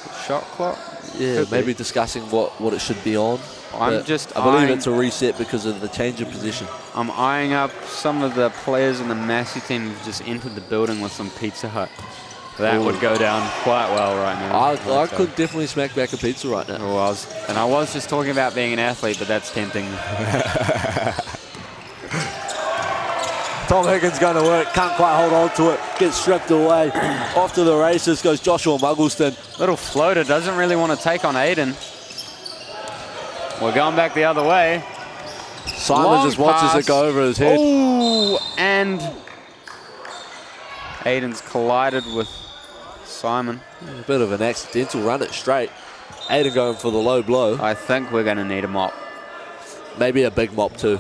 the shot clock. Yeah, Could maybe be. discussing what it should be on. I'm But just I believe eyeing- it's a reset because of the change of position. I'm eyeing up some of the players in the Massey team who've just entered the building with some Pizza Hut. That Ooh. would go down quite well right now. I could definitely smack back a pizza right now. I was just talking about being an athlete, but that's tempting. Tom Higgins going to work, can't quite hold on to it, gets stripped away. Off to the races goes Joshua Muggleston. Little floater, doesn't really want to take on Aiden. We're going back the other way. Simon Long just watches pass. it go over his head. Ooh, and Aiden's collided with Simon. A bit of an accidental run it straight. Aiden going for the low blow. I think we're going to need a mop. Maybe a big mop too.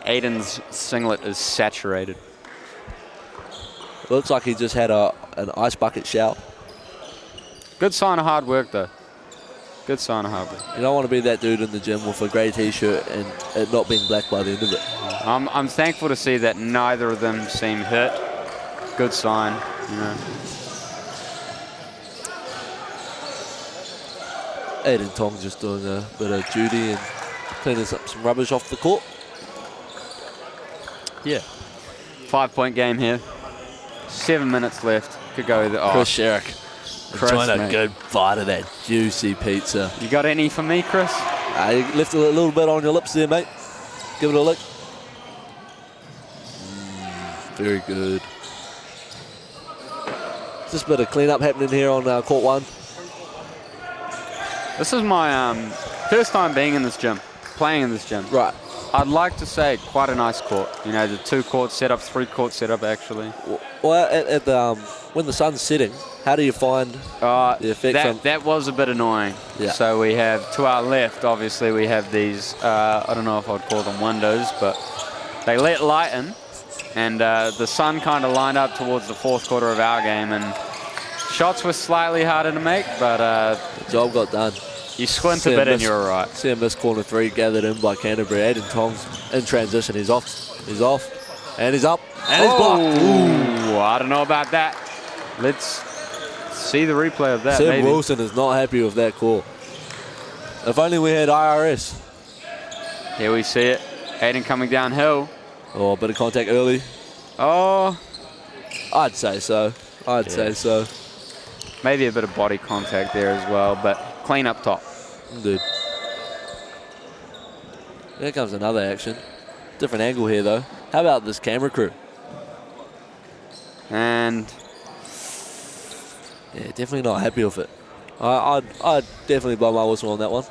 Aiden's singlet is saturated. Looks like he just had an ice bucket shower. Good sign of hard work though. Good sign of hard work. You don't want to be that dude in the gym with a grey t-shirt and it not being black by the end of it. I'm thankful to see that neither of them seem hurt. Good sign, you know. Aiden Tong just doing a bit of duty and cleaning up some rubbish off the court. Yeah. 5-point game here. 7 minutes left. Could go with Chris Sherrick enjoying a mate. good bite of that juicy pizza. You got any for me, Chris? You left a little bit on your lips there, mate. Give it a lick. Very good. Just a bit of clean-up happening here on court 1. This is my first time being in this gym, playing in this gym. Right. I'd like to say quite a nice court. You know, the 2-court setup, 3-court setup, actually. Well, at the, when the sun's setting, how do you find the effect? That was a bit annoying. Yeah. So we have, to our left, obviously, we have these, I don't know if I'd call them windows, but they let light in, and the sun kind of lined up towards the 4th quarter of our game, and shots were slightly harder to make, but the job got done. You squint a bit and you're right. See a missed corner 3 gathered in by Canterbury. Aiden Tong's in transition. He's off, and he's up, and he's blocked. Ooh, I don't know about that. Let's see the replay of that. Tim maybe. Wilson is not happy with that call. If only we had IRS. Here we see it. Aiden coming downhill. Oh, a bit of contact early. Oh. I'd say so. I'd say so. Maybe a bit of body contact there as well, but clean up top. Indeed. There comes another action. Different angle here, though. How about this camera crew? And yeah, definitely not happy with it. I'd definitely blow my whistle on that one.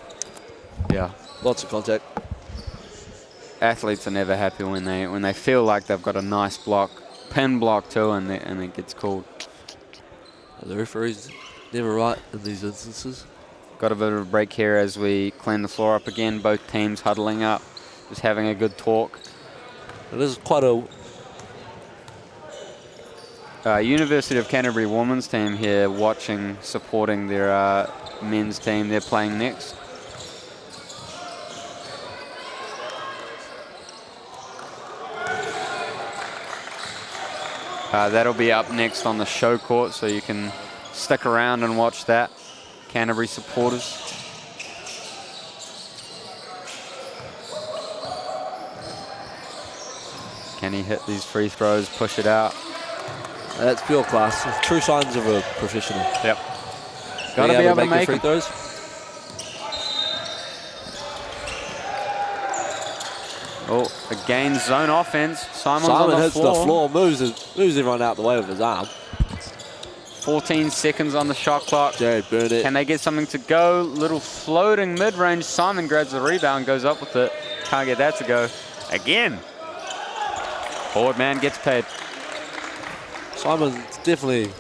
Yeah. Lots of contact. Athletes are never happy when they feel like they've got a nice block, pin block too, and it gets called. The referee's never right in these instances. Got a bit of a break here as we clean the floor up again. Both teams huddling up, just having a good talk. It is quite a... University of Canterbury women's team here watching, supporting their men's team. They're playing next. That'll be up next on the show court, so you can stick around and watch that. Canterbury supporters. Can he hit these free throws, push it out? That's pure class. True signs of a professional. Yep. Got to be able to make free throws. Oh, again, zone offense. Simon hits the floor, moves everyone out the way with his arm. 14 seconds on the shot clock. Jared Burnett. Can they get something to go? Little floating mid-range. Simon grabs the rebound, goes up with it. Can't get that to go. Again. Forward man gets paid. Simon's definitely...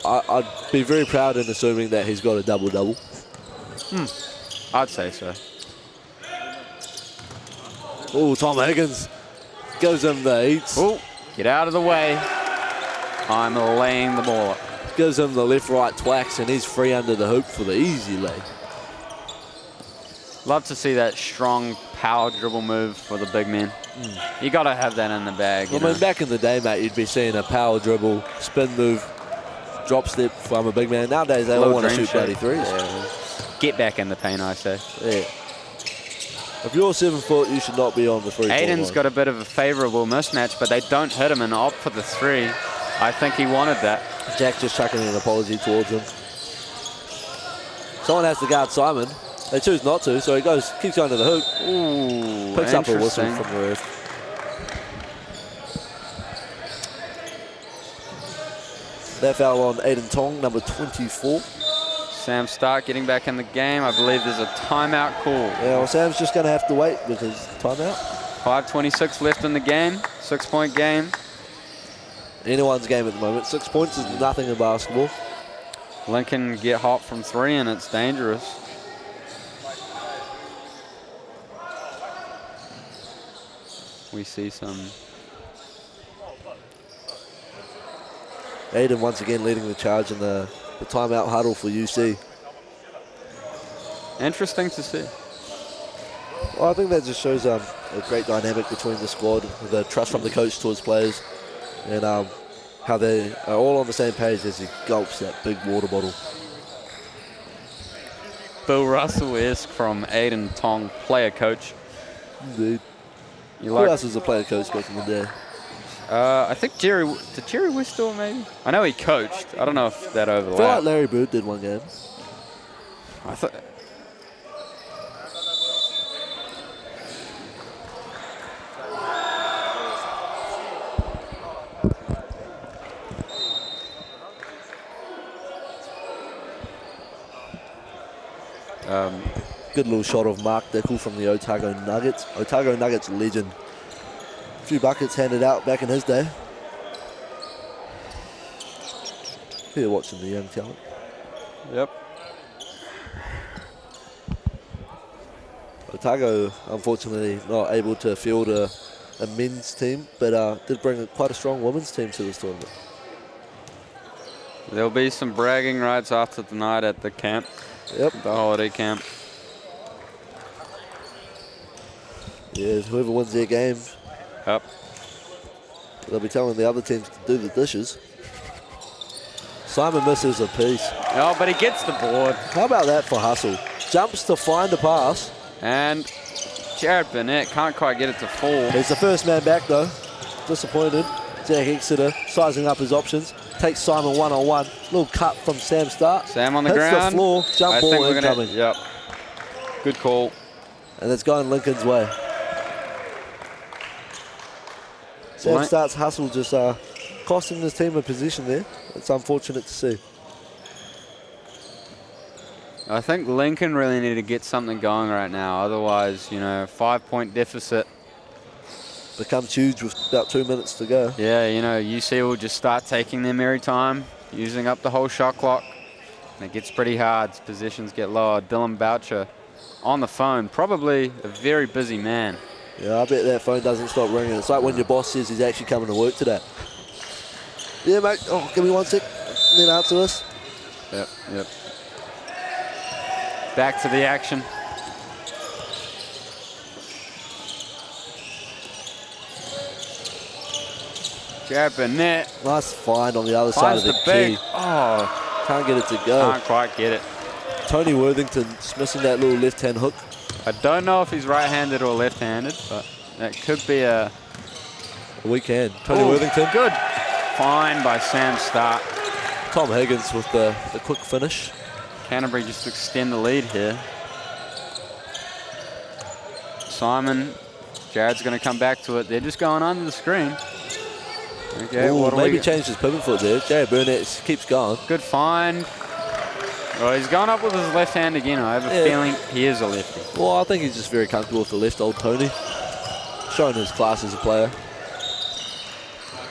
I'd be very proud in assuming that he's got a double-double. I'd say so. Oh, Tom Higgins gives him the eats. Oh, get out of the way. I'm laying the ball up. Gives him the left-right twacks, and he's free under the hoop for the easy lay. Love to see that strong power dribble move for the big men. You got to have that in the bag. I mean, back in the day, mate, you'd be seeing a power dribble, spin move, drop step from a big man. Nowadays, they all want to shoot bloody threes. Yeah. Get back in the paint, I say. Yeah. If you're 7 foot, you should not be on the free throw line. Aiden's got a bit of a favourable mismatch, but they don't hit him and opt for the 3. I think he wanted that. Jack just chucking an apology towards him. Someone has to guard Simon. They choose not to, so he keeps going to the hoop. Ooh, picks up a whistle from the ref. That foul on Aiden Tong, number 24. Sam Stark getting back in the game. I believe there's a timeout call. Yeah, well, Sam's just going to have to wait with his timeout. 5:26 left in the game. 6-point game. Anyone's game at the moment. 6 points is nothing in basketball. Lincoln get hot from 3 and it's dangerous. We see some. Aiden once again leading the charge in the timeout huddle for UC. Interesting to see. Well, I think that just shows a great dynamic between the squad, the trust from the coach towards players, and how they are all on the same page as he gulps that big water bottle. Bill Russell-esque from Aiden Tong, player coach. Indeed. Who else was a player coach back in the day? I think Jerry West do it maybe? I know he coached. I don't know if that overlapped. I feel like Larry Bird did one game. I thought. Good little shot of Mark Dickel from the Otago Nuggets. Otago Nuggets legend. A few buckets handed out back in his day. Here watching the young talent. Yep. Otago, unfortunately, not able to field a men's team, but did bring quite a strong women's team to this tournament. There'll be some bragging rights after tonight at the camp. Yep. The holiday camp. Yeah, whoever wins their game, Yep. they'll be telling the other teams to do the dishes. Simon misses a piece. Oh, but he gets the board. How about that for hustle? Jumps to find a pass. And Jared Burnett can't quite get it to fall. He's the first man back though. Disappointed. Jack Exeter sizing up his options. Takes Simon one-on-one. Little cut from Sam Stark. Sam on the Hits ground. the floor. Jump ball incoming. Yep. Good call. And it's going Lincoln's way. Sam Stark's hustle just costing his team a position there. It's unfortunate to see. I think Lincoln really need to get something going right now. Otherwise, 5-point deficit. Becomes huge with about 2 minutes to go. Yeah, UC will just start taking their merry time, using up the whole shot clock. And it gets pretty hard. Positions get lower. Dylan Boucher on the phone. Probably a very busy man. Yeah, I bet that phone doesn't stop ringing. It's like when your boss says he's actually coming to work today. Yeah, mate. Oh, give me 1 sec. Then answer this. Yep. Back to the action. Jared Burnett. Nice find on the other side of the key. Oh, can't get it to go. Can't quite get it. Tony Worthington just missing that little left-hand hook. I don't know if he's right-handed or left-handed, but that could be a weak hand. Tony Worthington. Good find by Sam Stark. Tom Higgins with the quick finish. Canterbury just extend the lead here. Simon, Jared's going to come back to it. They're just going under the screen. Okay, Ooh, maybe changed his pivot foot there. Jared Burnett keeps going. Good find. Oh, he's going up with his left hand again. I have a feeling he is a lefty. Well, I think he's just very comfortable with the left, old Tony. Showing his class as a player.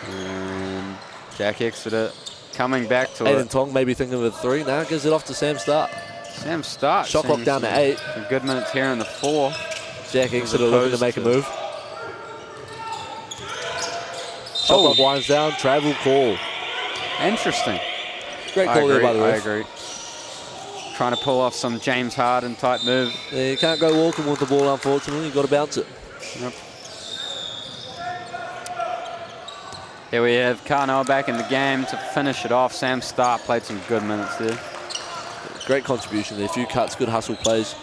And Jack Exeter coming back to Aiden it. Tong maybe thinking of a 3. Now gives it off to Sam Stark. Sam Stark. Shot clock down to 8. Some good minutes here in the 4. Jack Exeter looking to make a move. Shot clock winds down. Travel call. Interesting. Great call there by the ref. I agree. Trying to pull off some James Harden type move. Yeah, you can't go walking with the ball, unfortunately. You've got to bounce it. Yep. Here we have Carnell back in the game to finish it off. Sam Stark played some good minutes there. Great contribution there. A few cuts, good hustle plays.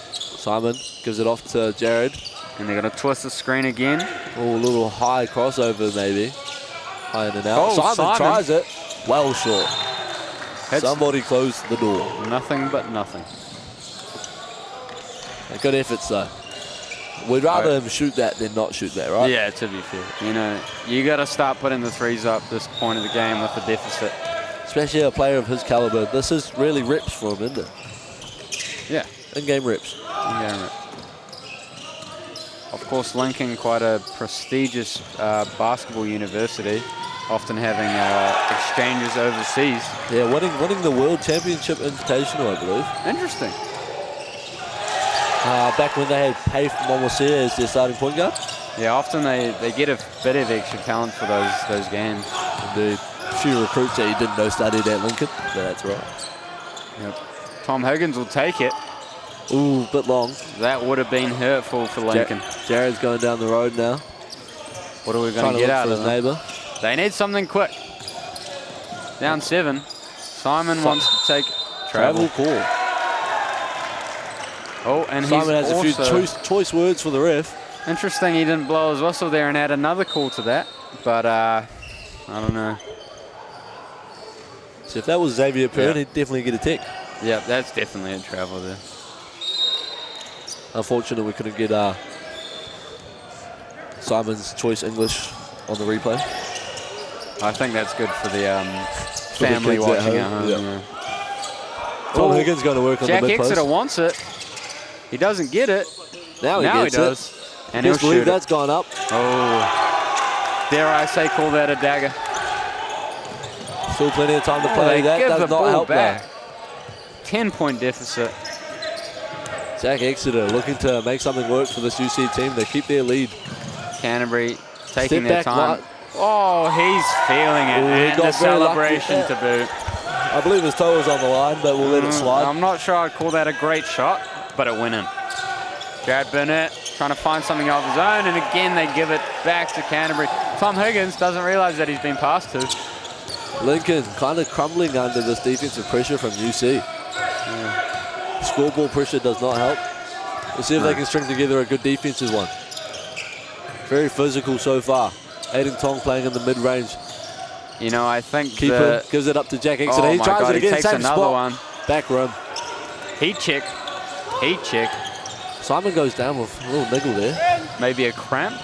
Simon gives it off to Jared. And they're going to twist the screen again. Oh, a little high crossover maybe. High in and out. Oh, Simon tries it. Well short. Somebody closed the door. Nothing but nothing. Good efforts though. We'd rather him shoot that than not shoot that, right? Yeah, to be fair. You got to start putting the threes up this point of the game with the deficit. Especially a player of his caliber. This is really reps for him, isn't it? Yeah. In-game reps. In-game reps. Of course, Lincoln, quite a prestigious basketball university, often having exchanges overseas. Yeah, winning the World Championship Invitational, I believe. Interesting. Back when they had Pei Momosia as their starting point guard. Yeah, often they get a bit of extra talent for those games. Indeed. A few recruits that you didn't know studied at Lincoln, but that's right. Yep. Tom Higgins will take it. Ooh, bit long. That would have been hurtful for Lincoln. Jared's going down the road now. What are we going to get out of his neighbour? They need something quick. Down 7. Simon wants to take travel. Call. Oh, and Simon has also a few choice words for the ref. Interesting, he didn't blow his whistle there and add another call to that. But I don't know. So if that was Xavier Pern, he'd definitely get a tick. Yeah, that's definitely a travel there. Unfortunately, we couldn't get Simon's choice English on the replay. I think that's good for the family watching at home. Yeah. Tom Higgins going to work on the Jack mid post. Exeter wants it. He doesn't get it. Now he gets does. it. And he'll Best believe shoot that's it. gone up. Oh. Dare I say, call that a dagger. Still plenty of time to play. They That give does the not ball help back. that. 10-point deficit. Jack Exeter looking to make something work for this UC team. They keep their lead. Canterbury taking Step their back time. right. Oh, he's feeling it. Ooh, he And the got very lucky celebration there. to boot. I believe his toe was on the line, but we'll let it slide. I'm not sure I'd call that a great shot, but it went in. Jared Burnett trying to find something of his own, and again they give it back to Canterbury. Tom Higgins doesn't realize that he's been passed to. Lincoln kind of crumbling under this defensive pressure from UC. Scoreboard pressure does not help. We'll see if they can string together a good defensive one. Very physical so far. Aiden Tong playing in the mid-range. You know, I think Keeper gives it up to Jack Exeter. Oh He my tries God, it again, he takes same another spot. one. Back rim. Heat check. Heat check. Simon goes down with a little niggle there. Maybe a cramp?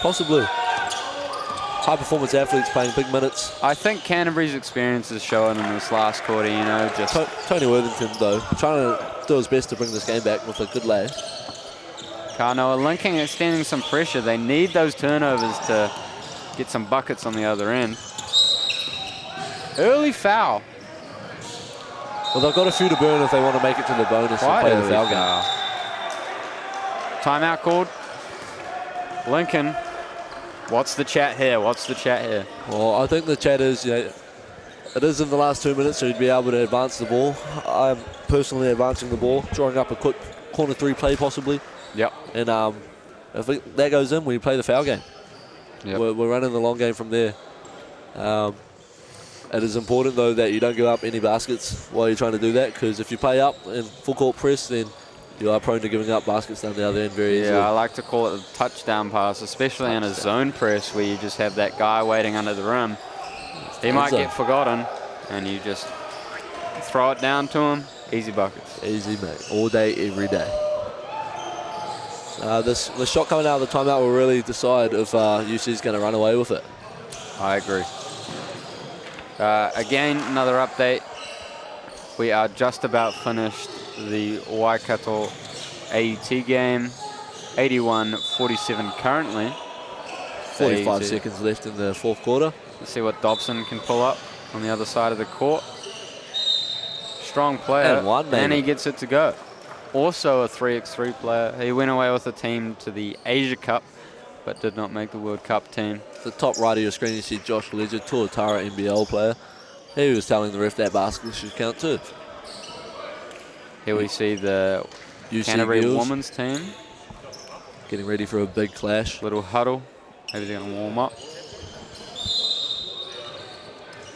Possibly. High-performance athletes playing big minutes. I think Canterbury's experience is showing in this last quarter, you know, just... Tony Worthington, though, trying to do his best to bring this game back with a good lay. Kanoa linking, extending some pressure. They need those turnovers to get some buckets on the other end. Early foul. Well, they've got a few to burn if they want to make it to the bonus and play the foul game. Timeout called. Lincoln. What's the chat here? What's the chat here? Well, I think the chat is, you know, it is in the last 2 minutes, so you'd be able to advance the ball. I'm personally advancing the ball, drawing up a quick corner three play possibly. Yep. And if that goes in, we play the foul game. Yep. We're running the long game from there. It is important, though, that you don't give up any baskets while you're trying to do that, because if you play up in full court press, then you are prone to giving up baskets down the other end very easily. Yeah, I like to call it a touchdown pass, especially in a zone press where you just have that guy waiting under the rim. He might get forgotten, and you just throw it down to him. Easy buckets. Easy, mate. All day, every day. The shot coming out of the timeout will really decide if UC is going to run away with it. I agree. Again, another update. We are just about finished the Waikato AET game. 81-47 currently. 45 seconds left in the fourth quarter. Let's see what Dobson can pull up on the other side of the court. Strong player, and he gets it to go. Also a 3x3 player. He went away with the team to the Asia Cup, but did not make the World Cup team. The top right of your screen, you see Josh Ledger, Tuatara NBL player. He was telling the ref that basket should count too. Here we see the UC Canterbury Eels women's team. getting ready for a big clash. Little huddle. Maybe they're going to warm up.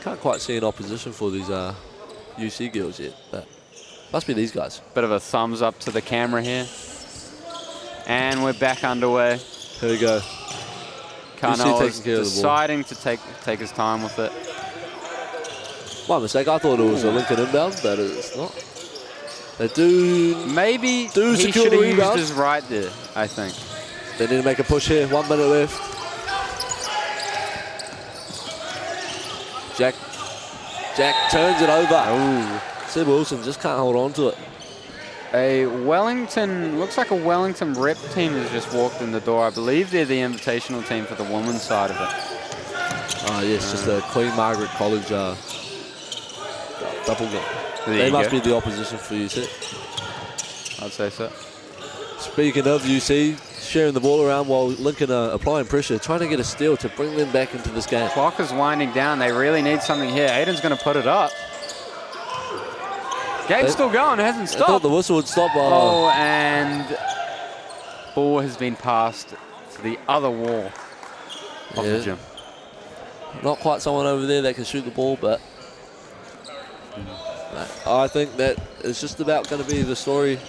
Can't quite see an opposition for these UC girls yet, but must be these guys. Bit of a thumbs up to the camera here. And we're back underway. Here we go. Kano is deciding to take his time with it. My mistake. I thought it was a Lincoln inbound, but it's not. They do he secure should the have used rebound. his right there, I think. They need to make a push here. 1 minute left. Jack turns it over. Ooh. Seb Wilson just can't hold on to it. Looks like a Wellington rep team has just walked in the door. I believe they're the invitational team for the women's side of it. Oh, yes, just the Queen Margaret College double game. They must be the opposition for UC. I'd say so. Speaking of UC, sharing the ball around while Lincoln are applying pressure, trying to get a steal to bring them back into this game. Clock is winding down. They really need something here. Aiden's going to put it up. Game's still going. It hasn't stopped. I thought the whistle would stop. Oh, and ball has been passed to the other wall of the gym. Not quite someone over there that can shoot the ball, but I think that it's just about going to be the story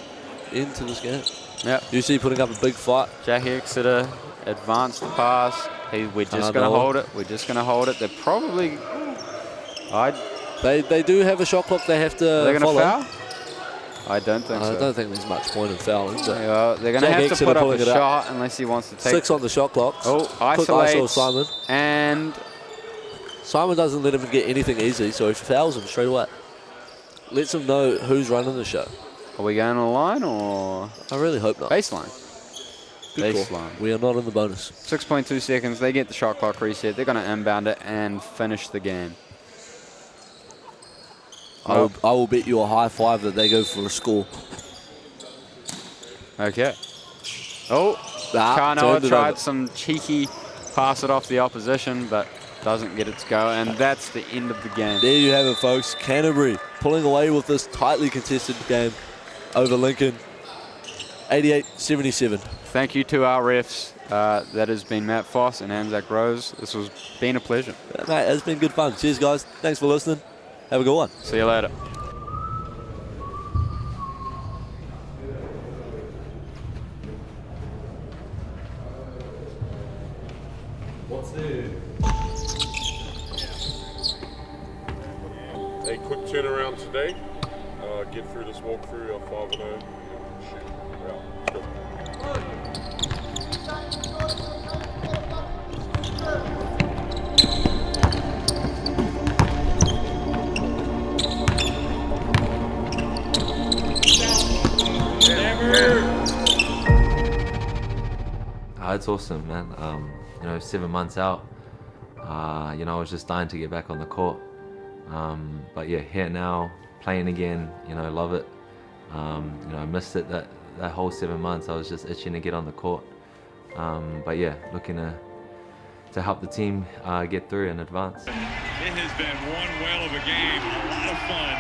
into this game. Yep. UC putting up a big fight. Jack Exeter advanced the pass. We're just going to hold it. We're just going to hold it. They're probably... They do have a shot clock they have to Are they follow. going to foul? I don't think so. I don't think there's much point in fouling. They're going to have to put up a shot unless he wants to take... 6 on the shot clock. Oh, isolates. Simon. And... Simon doesn't let him get anything easy, so he fouls him straight away. lets them know who's running the show. Are we going on the line or? I really hope not. Baseline. Good Baseline. call. We are not in the bonus. 6.2 seconds. They get the shot clock reset. They're going to inbound it and finish the game. I will bet you a high five that they go for a score. Okay. Oh, Kanoa tried some cheeky pass it off the opposition, but doesn't get it to go, and that's the end of the game. There you have it, folks. Canterbury pulling away with this tightly contested game over Lincoln. 88-77. Thank you to our refs. That has been Matt Foss and Anzac Rose. This has been a pleasure. Yeah, mate, it's been good fun. Cheers, guys. Thanks for listening. Have a good one. See you later. What's there? A quick turnaround today. Get through this walkthrough of 5-0. Shoot. Yeah, good. It's awesome, man. 7 months out, I was just dying to get back on the court. But yeah, here now, playing again, love it. I missed it that whole 7 months. I was just itching to get on the court. But yeah, looking to help the team get through and advance. It has been one whale of a game, a lot of fun,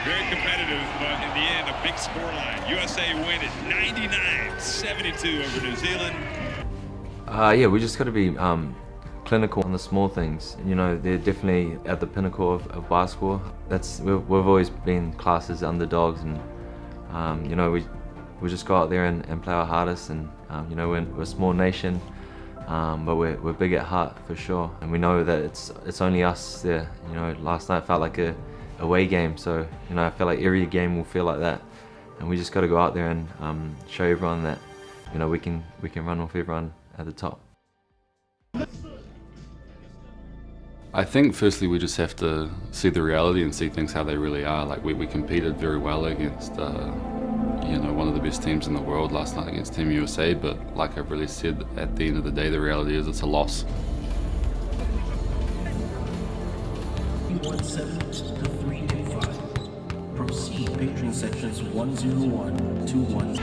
very competitive, but in the end, a big scoreline. USA win at 99-72 over New Zealand. Yeah, we just got to be clinical on the small things. They're definitely at the pinnacle of basketball. We've always been classed as underdogs, and we just go out there and play our hardest. And we're a small nation, but we're big at heart for sure. And we know that it's only us there. Last night felt like a away game, so I feel like every game will feel like that. And we just got to go out there and show everyone that we can run with everyone at the top. I think firstly we just have to see the reality and see things how they really are. Like we competed very well against one of the best teams in the world last night against Team USA, but like I've really said, at the end of the day the reality is it's a loss. 1-7 to 3-5. Proceed patron sections 101 to 1.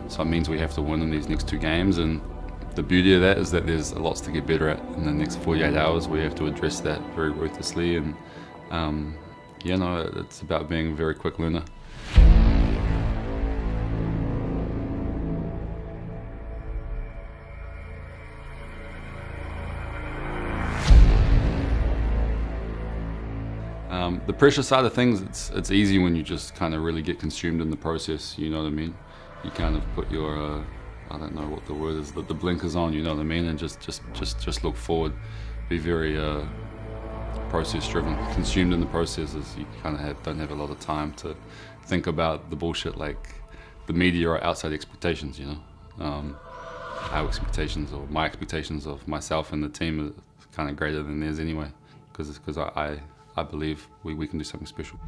So it means we have to win in these next two games, and the beauty of that is that there's lots to get better at in the next 48 hours. We have to address that very ruthlessly, and it's about being a very quick learner. The pressure side of things, it's easy when you just kind of really get consumed in the process, you know what I mean? You kind of put your, I don't know what the word is, the blinkers on, you know what I mean? And just look forward. Be very process driven. Consumed in the processes, you kind of don't have a lot of time to think about the bullshit like the media or outside expectations, Our expectations or my expectations of myself and the team are kind of greater than theirs anyway, because I believe we can do something special.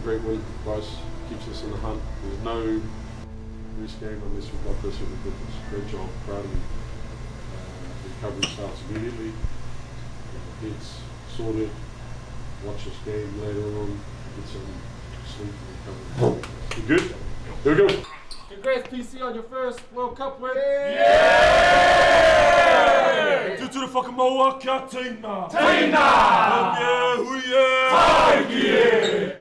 great win, guys. Keeps us in the hunt. There's no risk game unless we've got this and we've got this. Great job, proud of you. The recovery starts immediately. Head's sorted. Watch this game later on. Get some sleep and recovery. You good? Here we go. Congrats, PC, on your first World Cup win. Yeah! Due to the fucking Moa Katina. Tina! Yeah, yeah.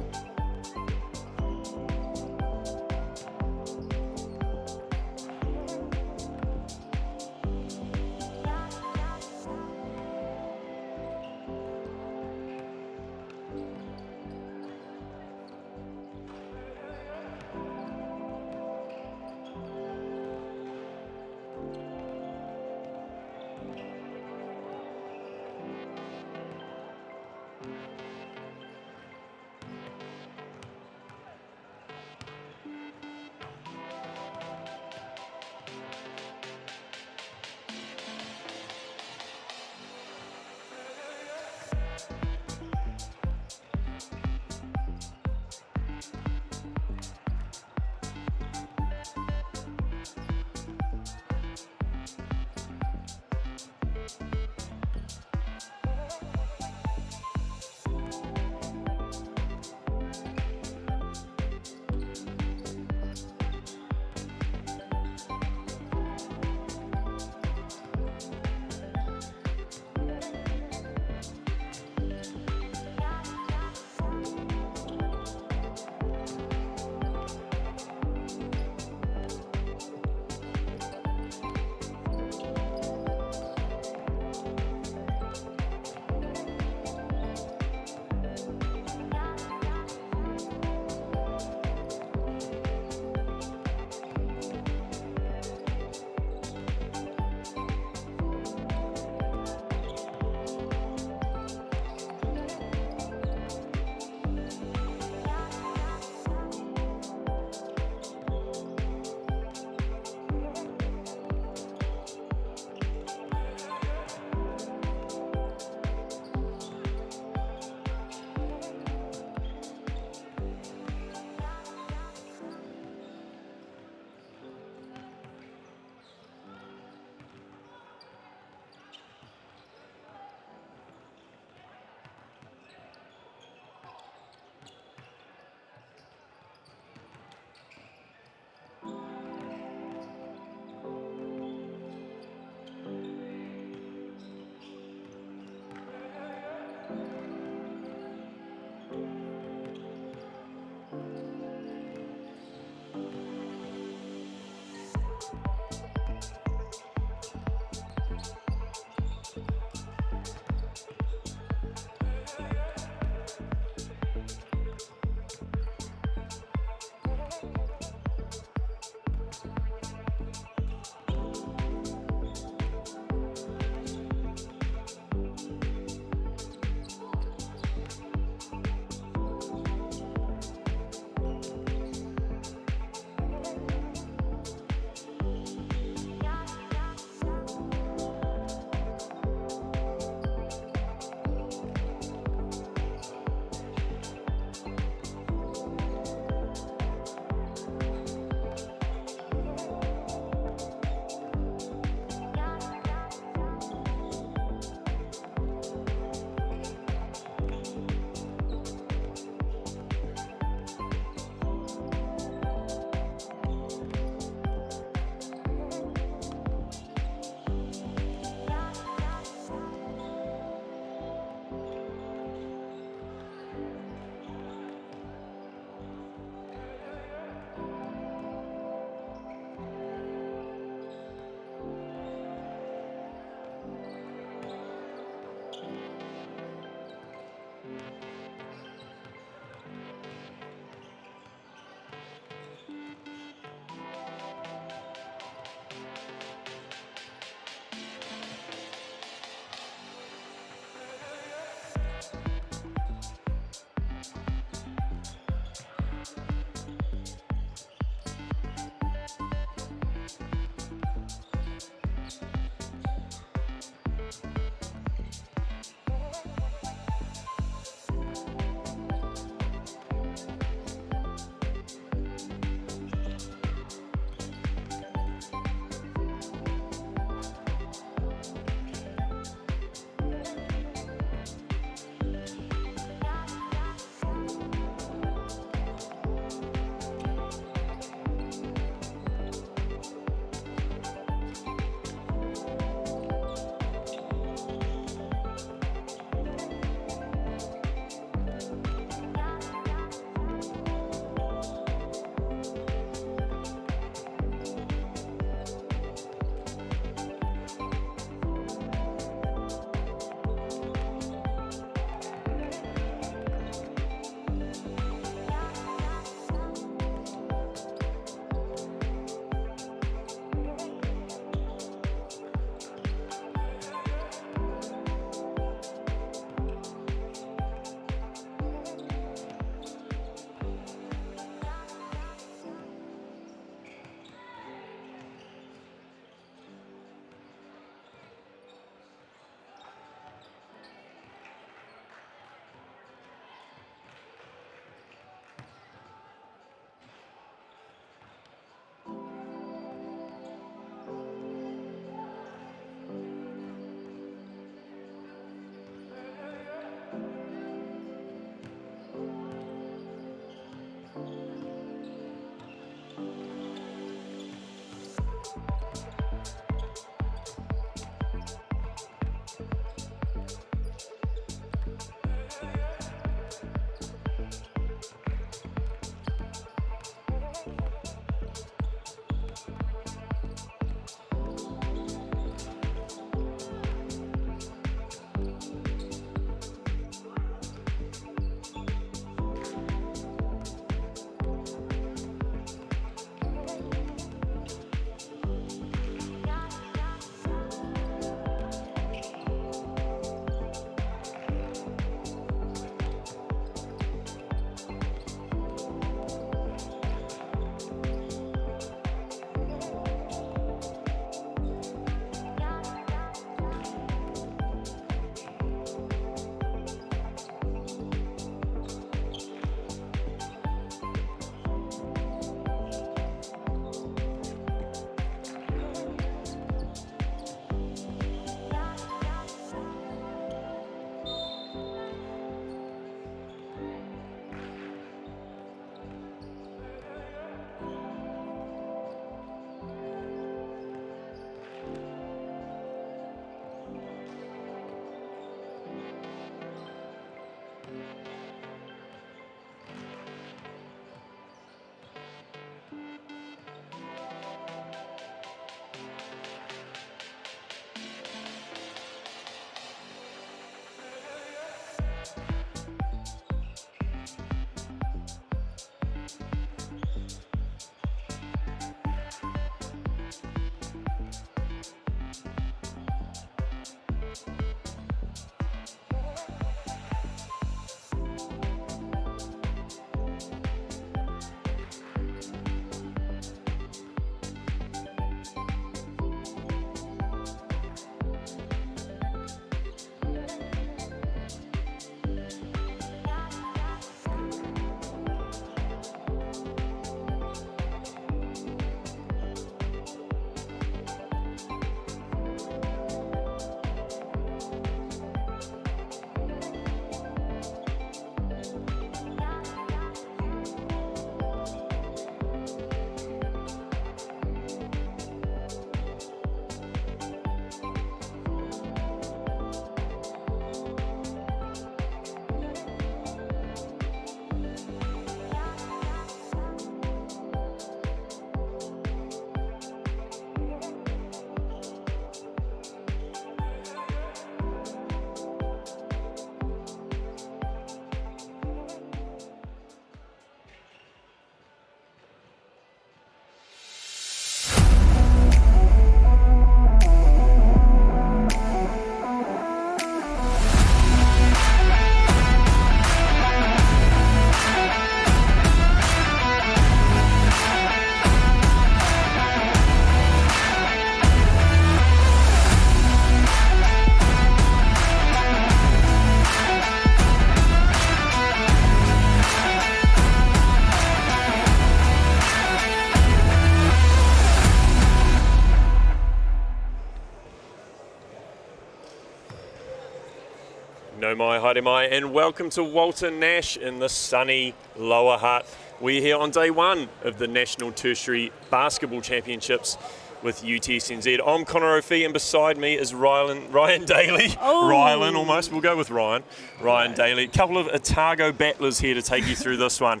haere mai, and welcome to Walter Nash in the sunny Lower Hutt. We're here on day one of the National Tertiary Basketball Championships with UTSNZ. I'm Connor O'Fee, and beside me is Ryan Daly. Oh. Rylan almost, we'll go with Ryan. Ryan Daly. A couple of Otago battlers here to take you through this one.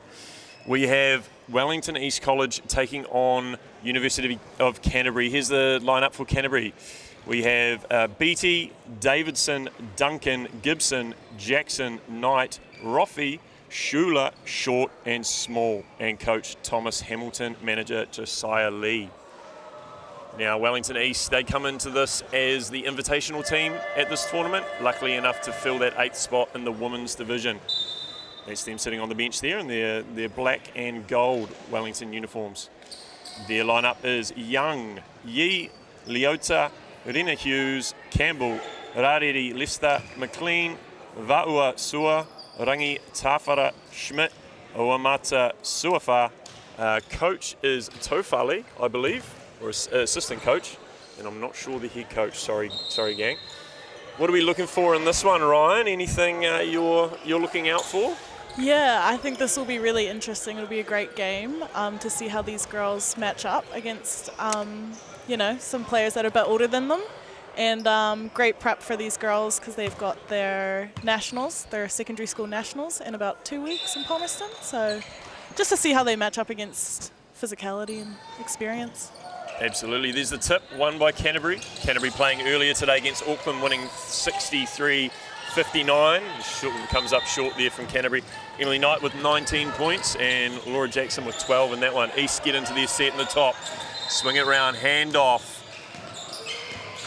We have Wellington East College taking on University of Canterbury. Here's the lineup for Canterbury. We have Beattie, Davidson, Duncan, Gibson, Jackson, Knight, Roffey, Schuler, Short and Small, and coach Thomas Hamilton, manager Josiah Lee. Now Wellington East, they come into this as the invitational team at this tournament, luckily enough to fill that 8th spot in the women's division. That's them sitting on the bench there in their black and gold Wellington uniforms. Their lineup is Young, Yi, Leota, Rena Hughes, Campbell, Rareri, Lester, McLean, Vaua Sua, Rangi, Tafara, Schmidt, Oamata, Suafa. Coach is Tofali, I believe, or assistant coach, and I'm not sure the head coach. Sorry, gang. What are we looking for in this one, Ryan? Anything you're looking out for? Yeah, I think this will be really interesting. It'll be a great game to see how these girls match up against, some players that are a bit older than them. And great prep for these girls because they've got their nationals, their secondary school nationals, in about 2 weeks in Palmerston. So just to see how they match up against physicality and experience. Absolutely. There's the tip, won by Canterbury. Canterbury playing earlier today against Auckland, winning 63-59. Comes up short there from Canterbury. Emily Knight with 19 points and Laura Jackson with 12 in that one. East get into their set in the top. Swing it around, hand off.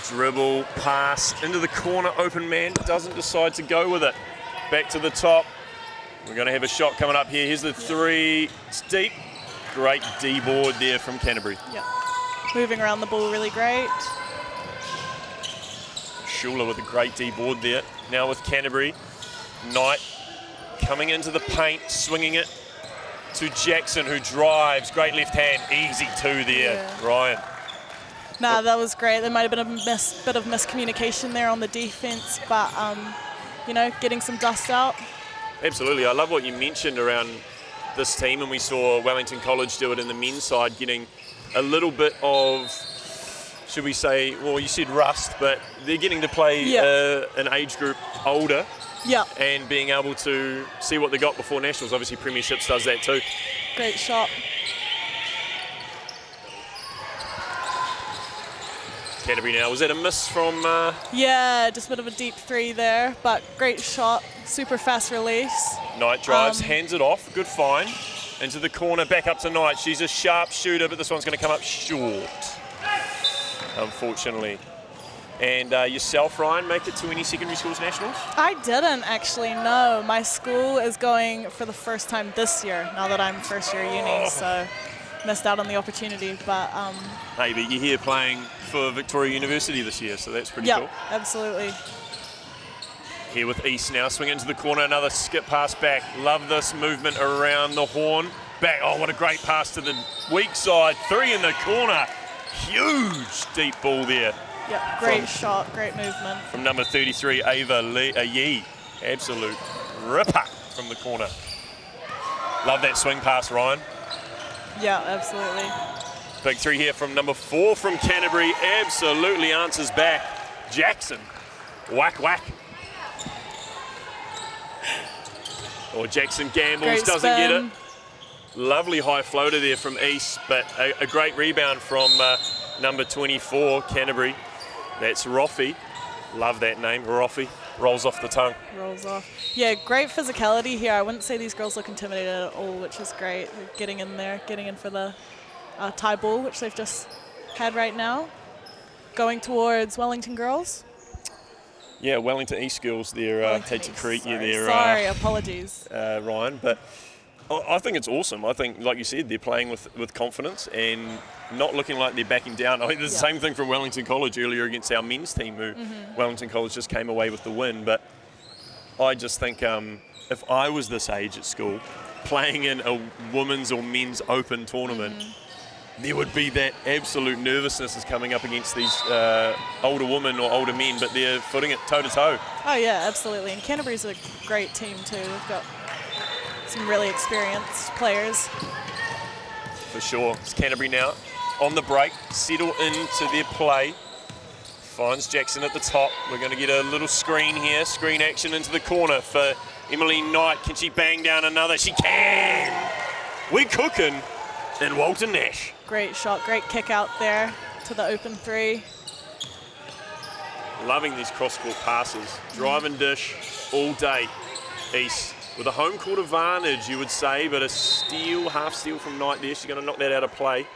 Dribble, pass, into the corner, open man, doesn't decide to go with it. Back to the top. We're going to have a shot coming up here. Here's the three. It's deep. Great D board there from Canterbury. Yeah. Moving around the ball really great. Schuler with a great D board there. Now with Canterbury, Knight coming into the paint, swinging it to Jackson, who drives. Great left hand, easy two there, yeah. Ryan. Nah, that was great. There might have been a bit of miscommunication there on the defense, but getting some dust out. Absolutely. I love what you mentioned around this team, and we saw Wellington College do it in the men's side, getting a little bit of, should we say, well, you said rust, but they're getting to play an age group older. Yeah. And being able to see what they got before nationals. Obviously, Premierships does that too. Great shot. Canterbury now. Was that a miss from? Yeah, just a bit of a deep three there, but great shot. Super fast release. Knight drives, hands it off. Good find. Into the corner, back up to Knight. She's a sharp shooter, but this one's going to come up short, unfortunately. And yourself, Ryan, make it to any secondary schools nationals? I didn't actually, no. My school is going for the first time this year, now that I'm first year uni, so missed out on the opportunity. But hey, but you're here playing for Victoria University this year, so that's pretty cool. Yeah, absolutely. Here with East now, swing into the corner, another skip pass back. Love this movement around the horn. Back, oh, what a great pass to the weak side. Three in the corner. Huge deep ball there. Yeah, great shot, great movement. From number 33, Ava Yi. Absolute ripper from the corner. Love that swing pass, Ryan. Yeah, absolutely. Big three here from number 4 from Canterbury. Absolutely answers back. Jackson. Whack, whack. Or Jackson gambles, doesn't get it. Lovely high floater there from East, but a great rebound from number 24, Canterbury. That's Roffey. Love that name, Roffey. Rolls off the tongue. Rolls off. Yeah, great physicality here. I wouldn't say these girls look intimidated at all, which is great. They're getting in there, getting in for the tie ball, which they've just had right now. Going towards Wellington girls. Yeah, Wellington East girls there. Hate to correct you there. Sorry, apologies. Ryan, but I think it's awesome. I think, like you said, they're playing with confidence and not looking like they're backing down. I think there's the same thing from Wellington College earlier against our men's team, who Wellington College just came away with the win. But I just think if I was this age at school, playing in a women's or men's open tournament, there would be that absolute nervousness is coming up against these older women or older men, but they're footing it toe-to-toe. Oh, yeah, absolutely. And Canterbury's a great team, too. They've got some really experienced players. For sure. It's Canterbury now on the break, settle into their play. Finds Jackson at the top. We're going to get a little screen here, screen action into the corner for Emily Knight. Can she bang down another? She can! We're cooking in Walton Nash. Great shot, great kick out there to the open three. Loving these cross-court passes. Drive and dish all day. East with a home court advantage, you would say, but a steal, half steal from Knight there. She's going to knock that out of play.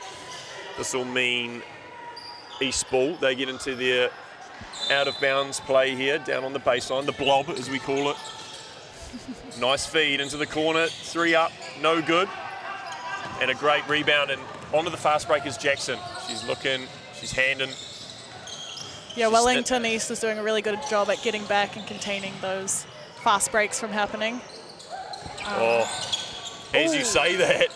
This will mean East ball. They get into their out-of-bounds play here, down on the baseline, the blob, as we call it. Nice feed into the corner, 3 up, no good. And a great rebound, and onto the fast break is Jackson. She's looking, she's handing. Yeah, Wellington East is doing a really good job at getting back and containing those fast breaks from happening. As you say that,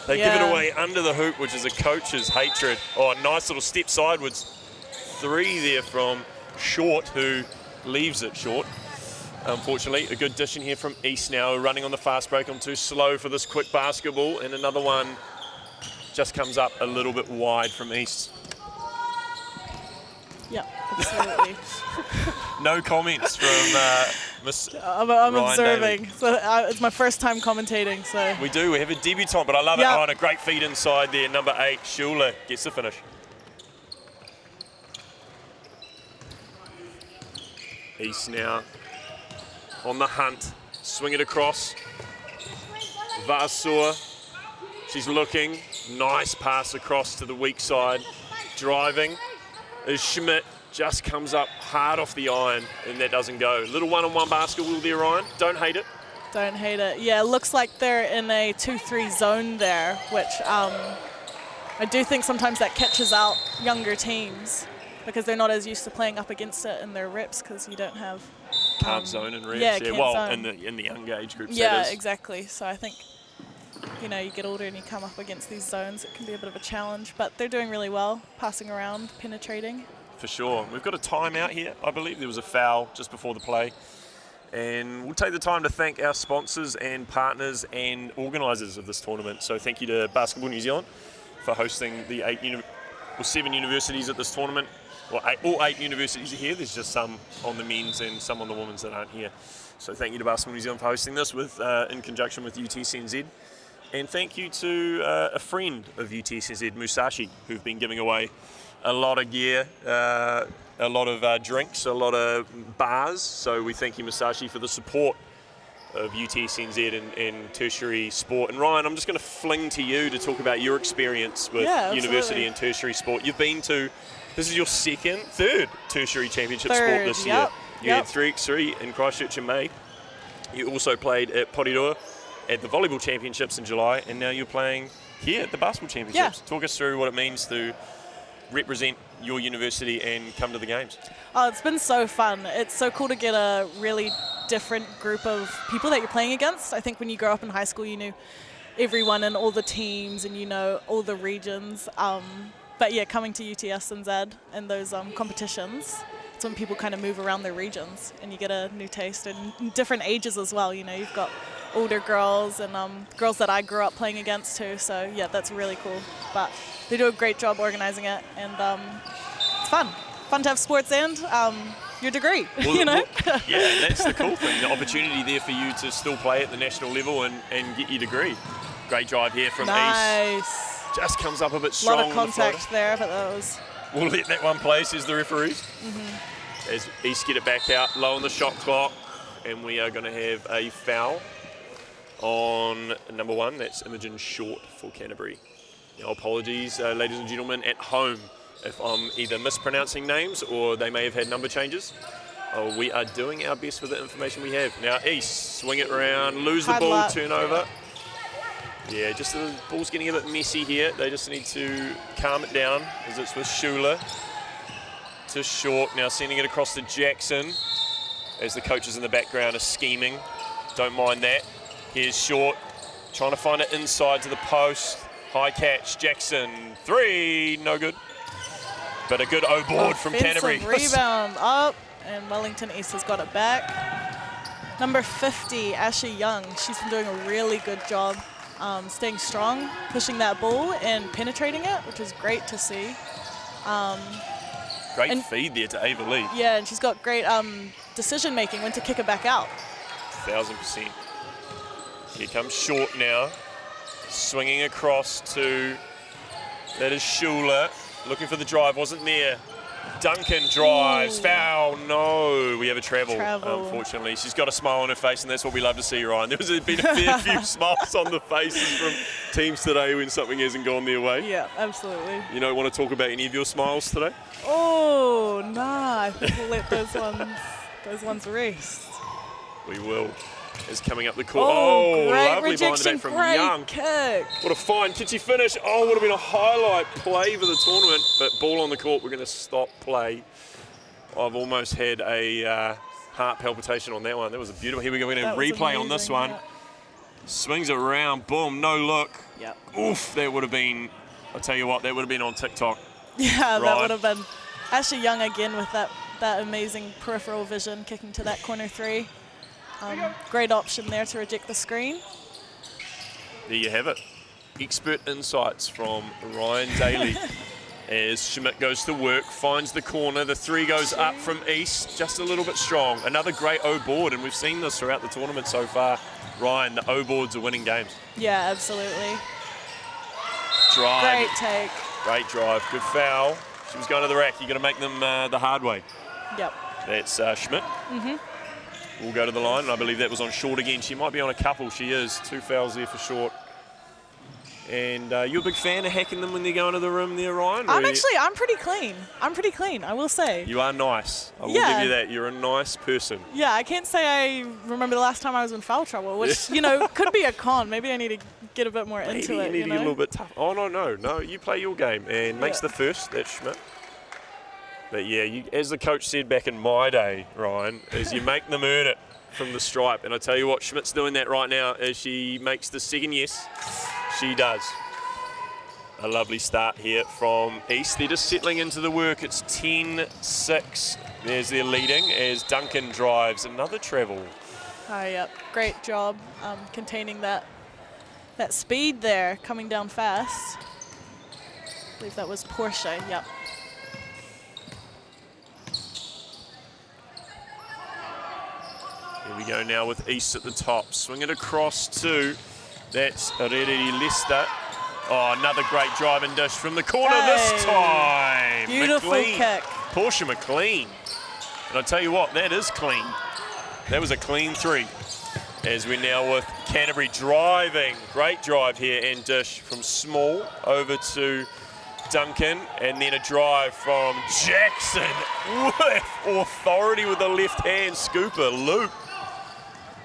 they give it away under the hoop, which is a coach's hatred. Oh, nice little step sideways. 3 there from Short, who leaves it short. Unfortunately, a good dish in here from East now, running on the fast break. I'm too slow for this quick basketball, and another one just comes up a little bit wide from East. Yeah, absolutely. No comments from Miss I'm Ryan observing. Daly. So it's my first time commentating, so. We do. We have a debutant, but I love it. Oh, and a great feed inside there. Number 8, Schuler gets the finish. East now on the hunt. Swing it across. Vasur. She's looking. Nice pass across to the weak side. Driving is Schmidt. Just comes up hard off the iron, and that doesn't go. Little one-on-one basketball there, Ryan. Don't hate it. Don't hate it. Yeah, it looks like they're in a 2-3 zone there, which I do think sometimes that catches out younger teams because they're not as used to playing up against it in their reps because you don't have... Can't zone and reps. Yeah, well, zone. in the younger age groups, yeah, that is. exactly. So I think, you know, you get older and you come up against these zones, it can be a bit of a challenge, but they're doing really well, passing around, penetrating. For sure. We've got a timeout here. I believe there was a foul just before the play. And we'll take the time to thank our sponsors and partners and organisers of this tournament. So thank you to Basketball New Zealand for hosting the 7 universities at this tournament. Well, all 8 universities are here. There's just some on the men's and some on the women's that aren't here. So thank you to Basketball New Zealand for hosting this in conjunction with UTSNZ. And thank you to a friend of UTSNZ, Musashi, who've been giving away a lot of gear, a lot of drinks, a lot of bars. So we thank you, Musashi, for the support of UTSNZ and tertiary sport. And Ryan, I'm just going to fling to you to talk about your experience with university and tertiary sport. You've been to, this is your third tertiary championship sport this year. You had 3x3 in Christchurch in May. You also played at Porirua at the volleyball championships in July, and now you're playing here at the basketball championships. Talk us through what it means to represent your university and come to the games. Oh, it's been so fun. It's so cool to get a really different group of people that you're playing against. I think when you grow up in high school, you knew everyone and all the teams and you know all the regions. But yeah, coming to UTSNZ and those competitions, it's when people kind of move around their regions and you get a new taste and different ages as well. You know, you've got older girls and girls that I grew up playing against too. So yeah, that's really cool. But they do a great job organizing it, and it's fun. Fun to have sports and your degree, well, you know? Yeah, that's the cool thing, the opportunity there for you to still play at the national level and get your degree. Great drive here from East. Just comes up a bit strong. A lot of contact there, but that was... We'll let that one play, says the referees. As East get it back out, low on the shot clock, and we are going to have a foul on number 1. That's Imogen Short for Canterbury. Now, apologies, ladies and gentlemen, at home, if I'm either mispronouncing names or they may have had number changes. We are doing our best with the information we have. Now, East, swing it around, lose the ball, turnover. Yeah, just the ball's getting a bit messy here. They just need to calm it down as it's with Schuler to Short. Now sending it across to Jackson as the coaches in the background are scheming. Don't mind that. Here's Short, trying to find it inside to the post. High catch, Jackson, 3, no good. But a good O-board from Canterbury. Rebound up, and Wellington East has got it back. Number 50, Ashley Young. She's been doing a really good job staying strong, pushing that ball and penetrating it, which is great to see. Great feed there to Ava Lee. Yeah, and she's got great decision making when to kick it back out. 1000%. Here comes Short now. Swinging across to, that is Schuler. Looking for the drive, wasn't there. Duncan drives, foul, no. We have a travel, unfortunately. She's got a smile on her face, and that's what we love to see, Ryan. There's been a fair few smiles on the faces from teams today when something hasn't gone their way. Yeah, absolutely. You don't want to talk about any of your smiles today? Oh, nah, I think we'll let those ones rest. We will. Is coming up the court. Oh, great lovely rejection, behind the back from great Young. kick. What a fine. Can she finish? Oh, would have been a highlight play for the tournament. But ball on the court, we're going to stop play. I've almost had a heart palpitation on that one. That was a beautiful. Here we go. We're going to replay on this one. Yeah. Swings it around. Boom. No look. Yep. Oof. That would have been, I'll tell you what, that would have been on TikTok. Yeah, that would have been. Ashley Young again with that amazing peripheral vision, kicking to that corner 3. Great option there to reject the screen. There you have it. Expert insights from Ryan Daly as Schmidt goes to work, finds the corner. The 3 goes up from East, just a little bit strong. Another great O-board, and we've seen this throughout the tournament so far. Ryan, the O-boards are winning games. Yeah, absolutely. Drive. Great take. Great drive. Good foul. She was going to the rack. You've got to make them the hard way. Yep. That's Schmidt. Mm-hmm. We'll go to the line, and I believe that was on Short again. She might be on a couple. She is. 2 fouls there for Short. And you're a big fan of hacking them when they go into the room there, Ryan? I'm pretty clean. I'm pretty clean, I will say. You are nice. I will give you that. You're a nice person. Yeah, I can't say I remember the last time I was in foul trouble, which, you know, could be a con. Maybe I need to get a bit more into it, Maybe you need to get a little bit tough. Oh, no. You play your game and makes the first. That's Schmidt. But yeah, as the coach said back in my day, Ryan, is you make them earn it from the stripe. And I tell you what, Schmidt's doing that right now as she makes the second yes. She does. A lovely start here from East. They're just settling into the work. It's 10-6. There's their leading as Duncan drives another travel. Oh, yep. Great job containing that speed there, coming down fast. I believe that was Portia, yep. Here we go now with East at the top. Swing it across to, that's Arereri Lester. Oh, another great drive and dish from the corner this time. Beautiful McLean. kick. Portia McLean. And I tell you what, that is clean. That was a clean 3. As we're now with Canterbury driving. Great drive here and dish from Small over to Duncan, and then a drive from Jackson with authority with the left hand scooper loop.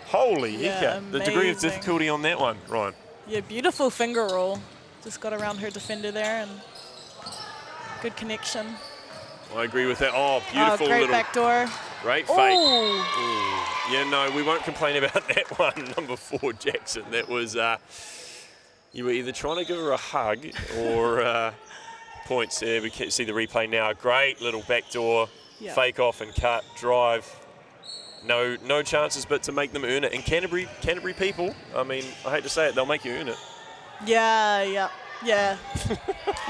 Holy heck, the degree of difficulty on that one, Ryan. Yeah, beautiful finger roll. Just got around her defender there and good connection. I agree with that. Oh, beautiful great little backdoor. Great fake. Ooh. Yeah, no, we won't complain about that one. Number 4, Jackson. That was, you were either trying to give her a hug or points. We can see the replay now. Great little backdoor, fake off and cut, drive. No chances but to make them earn it. And Canterbury people, I mean, I hate to say it, they'll make you earn it. Yeah.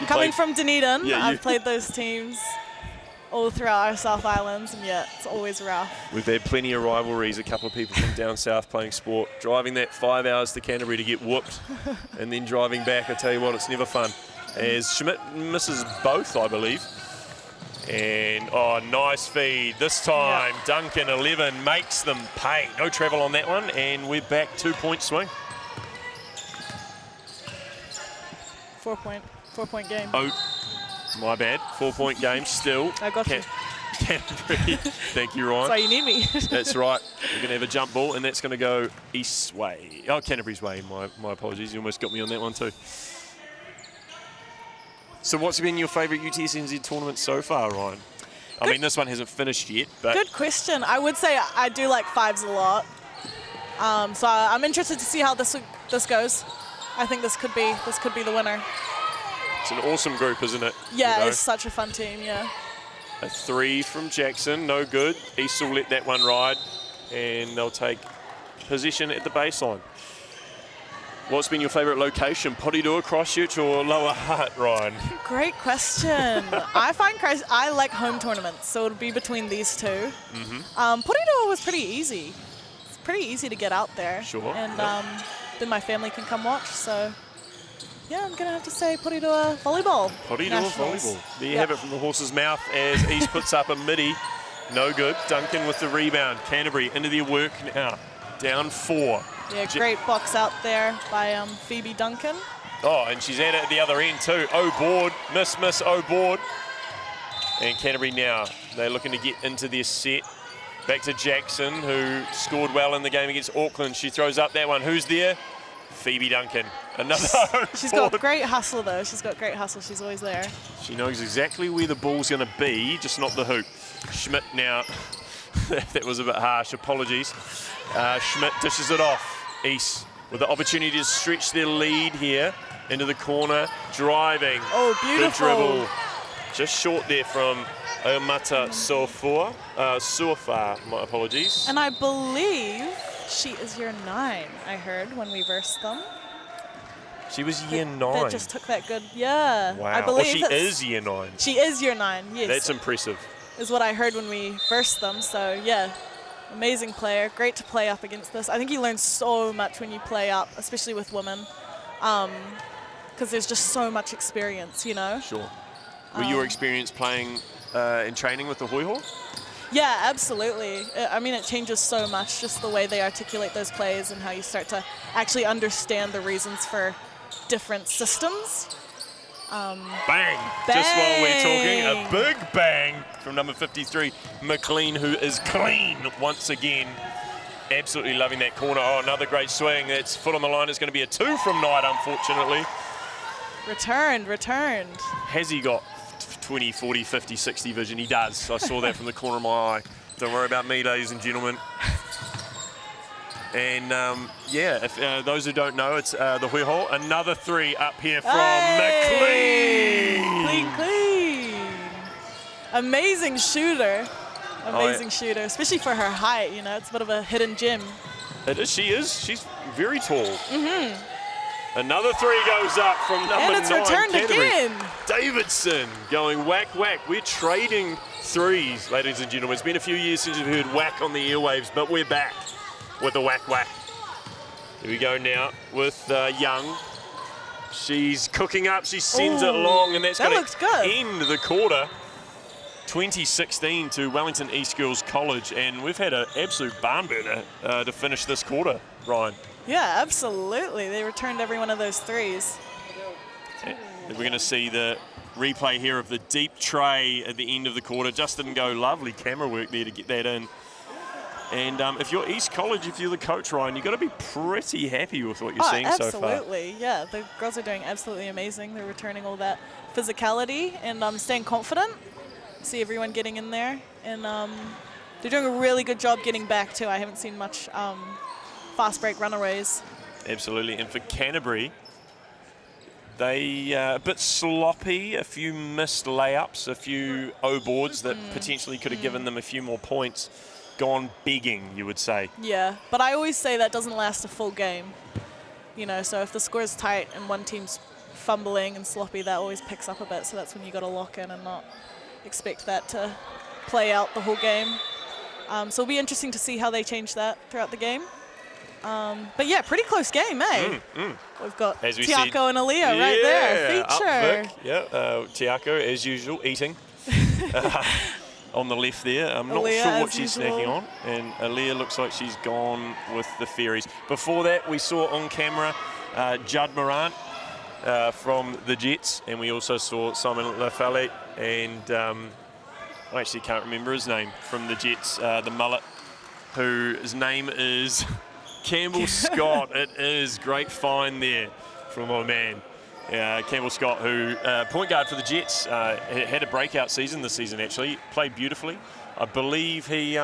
Coming from Dunedin, I've played those teams all throughout our South Islands, and it's always rough. We've had plenty of rivalries, a couple of people from down south playing sport, driving that 5 hours to Canterbury to get whooped, and then driving back. I tell you what, it's never fun. As Schmidt misses both, I believe. And, nice feed. This time, Duncan 11 makes them pay. No travel on that one, and we're back 2-point swing. 4-point game. Oh, my bad. 4-point game still. I got you. Canterbury. Thank you, Ryan. That's why you need me. That's right. We're going to have a jump ball, and that's going to go East's way. Oh, Canterbury's way. My apologies. You almost got me on that one too. So what's been your favourite UTSNZ tournament so far, Ryan? I mean, this one hasn't finished yet, but... Good question. I would say I do like 5s a lot. So I'm interested to see how this goes. I think this could be the winner. It's an awesome group, isn't it? Yeah, You know? it's such a fun team, yeah. A 3 from Jackson, no good. East will let that one ride, and they'll take position at the baseline. What's been your favourite location, Porirua, Christchurch, or Lower Hutt, Ryan? Great question. I like home tournaments, so it'll be between these two. Porirua was pretty easy. It's pretty easy to get out there. Sure. And then my family can come watch, so yeah, I'm going to have to say Porirua volleyball. Porirua Nationals. volleyball. There you have it from the horse's mouth as East puts up a midi. No good. Duncan with the rebound. Canterbury into their work now. Down 4. Yeah, great box out there by Phoebe Duncan. Oh, and she's at it at the other end too. Oh, board. Miss, oh, board. And Canterbury now, they're looking to get into their set. Back to Jackson, who scored well in the game against Auckland. She throws up that one. Who's there? Phoebe Duncan. Another She's got great hustle, though. She's got great hustle. She's always there. She knows exactly where the ball's going to be, just not the hoop. Schmidt now. That was a bit harsh. Apologies. Schmidt dishes it off. East with the opportunity to stretch their lead here into the corner. Driving. Oh, beautiful. Good dribble. Just short there from Omata Suafar. My apologies. And I believe she is year 9, I heard, when we versed them. She was year 9. That just took that good, yeah. Wow. I believe she is year 9. She is year 9, yes. That's impressive. Is what I heard when we versed them, so yeah. Amazing player, great to play up against this. I think you learn so much when you play up, especially with women, because there's just so much experience, you know? Sure. Were your experience playing in training with the Hoi Ho? Yeah, absolutely. I mean, it changes so much, just the way they articulate those plays and how you start to actually understand the reasons for different systems. Bang! Just while we're talking, a big bang from number 53, McLean, who is clean once again. Absolutely loving that corner. Oh, another great swing. That's foot on the line. It's going to be a 2 from Knight, unfortunately. Returned. Has he got 20, 40, 50, 60 vision? He does. I saw that from the corner of my eye. Don't worry about me, ladies and gentlemen. And yeah, if those who don't know, it's the Hoi Ho. Another 3 up here from McLean. Clean. Amazing shooter. Shooter, especially for her height, you know, it's a bit of a hidden gem. It is, she is. She's very tall. Another 3 goes up from number 9. And it's returned again. Davidson going whack, whack. We're trading threes, ladies and gentlemen. It's been a few years since we've heard whack on the airwaves, but we're back with the whack, whack. Here we go now with Young. She's cooking up. She sends it long, and that's going to end the quarter. 2016 to Wellington East Girls College, and we've had an absolute barn burner to finish this quarter, Ryan. Yeah, absolutely. They returned every one of those threes. We're going to see the replay here of the deep tray at the end of the quarter. Just didn't go. Lovely camera work there to get that in. And if you're East College, if you're the coach, Ryan, you've got to be pretty happy with what you're seeing so far. Absolutely, yeah. The girls are doing absolutely amazing. They're returning all that physicality and staying confident. See everyone getting in there. And they're doing a really good job getting back, too. I haven't seen much fast break runaways. Absolutely. And for Canterbury, they a bit sloppy, a few missed layups, a few O-boards that potentially could have given them a few more points. Gone begging, you would say. Yeah, but I always say that doesn't last a full game. You know, so if the score is tight and one team's fumbling and sloppy, that always picks up a bit. So that's when you got to lock in and not expect that to play out the whole game. So it'll be interesting to see how they change that throughout the game. But yeah, pretty close game, eh? We've got Tiako and Aaliyah right there, feature. Up Vic. Yeah, Tiako, as usual, eating. On the left there. I'm not sure what she's snacking on. And Aaliyah looks like she's gone with the fairies. Before that, we saw on camera Judd Morant from the Jets. And we also saw Simon Lafale and I actually can't remember his name from the Jets, the mullet, whose name is Campbell Scott. It is great find there from my man. Campbell Scott, who point guard for the Jets, had a breakout season this season. Actually, played beautifully. I believe he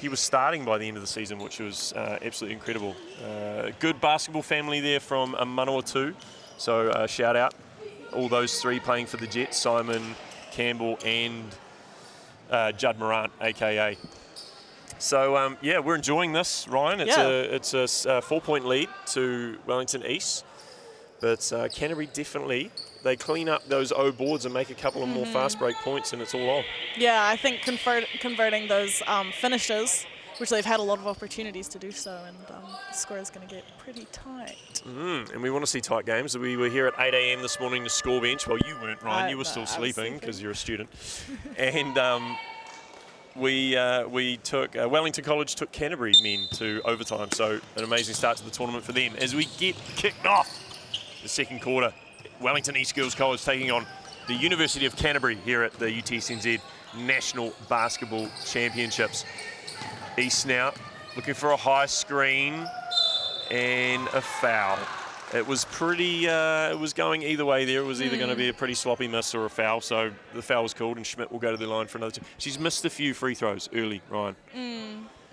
he was starting by the end of the season, which was absolutely incredible. Good basketball family there from Manawatu. So shout out all those three playing for the Jets, Simon, Campbell and Judd Morant, a.k.a. So, yeah, we're enjoying this, Ryan. It's a 4-point lead to Wellington East. But Canterbury definitely, they clean up those O boards and make a couple of more fast break points, and it's all on. Yeah, I think converting those finishes, which they've had a lot of opportunities to do so, and the score is going to get pretty tight. And we want to see tight games. We were here at 8 a.m. this morning to score bench. Well, you weren't, Ryan. You were still sleeping because you're a student. And we took Wellington College took Canterbury men to overtime. So an amazing start to the tournament for them. As we get kicked off the second quarter, Wellington East Girls College taking on the University of Canterbury here at the UTSNZ National Basketball Championships. East now looking for a high screen and a foul. It was pretty, it was going either way there. It was either going to be a pretty sloppy miss or a foul. So the foul was called and Schmidt will go to the line for another two. She's missed a few free throws early, Ryan.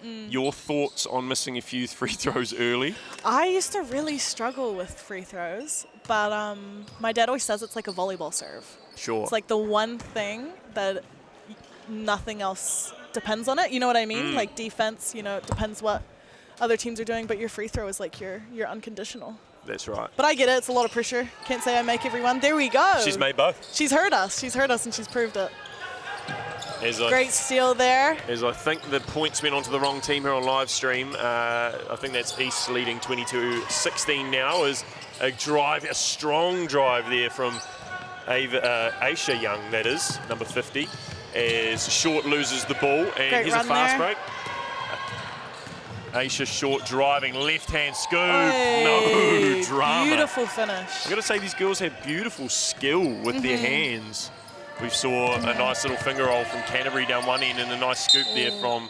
Your thoughts on missing a few free throws early? I used to really struggle with free throws, but my dad always says it's like a volleyball serve. Sure. It's like the one thing that nothing else depends on it. You know what I mean? Like defense, you know, it depends what other teams are doing, but your free throw is like your unconditional. That's right. But I get it. It's a lot of pressure. Can't say I make everyone. There we go. She's made both. She's heard us. She's heard us, and she's proved it. Great steal there. As I think the points went onto the wrong team here on live stream. I think that's East leading 22-16 now. Is a drive, a strong drive there from Aisha Young, that is, number 50. As Short loses the ball, and here's a fast break. Aisha Short driving, left-hand scoop, no drama. Beautiful finish. I've got to say, these girls have beautiful skill with their hands. We saw a nice little finger roll from Canterbury down one end and a nice scoop there from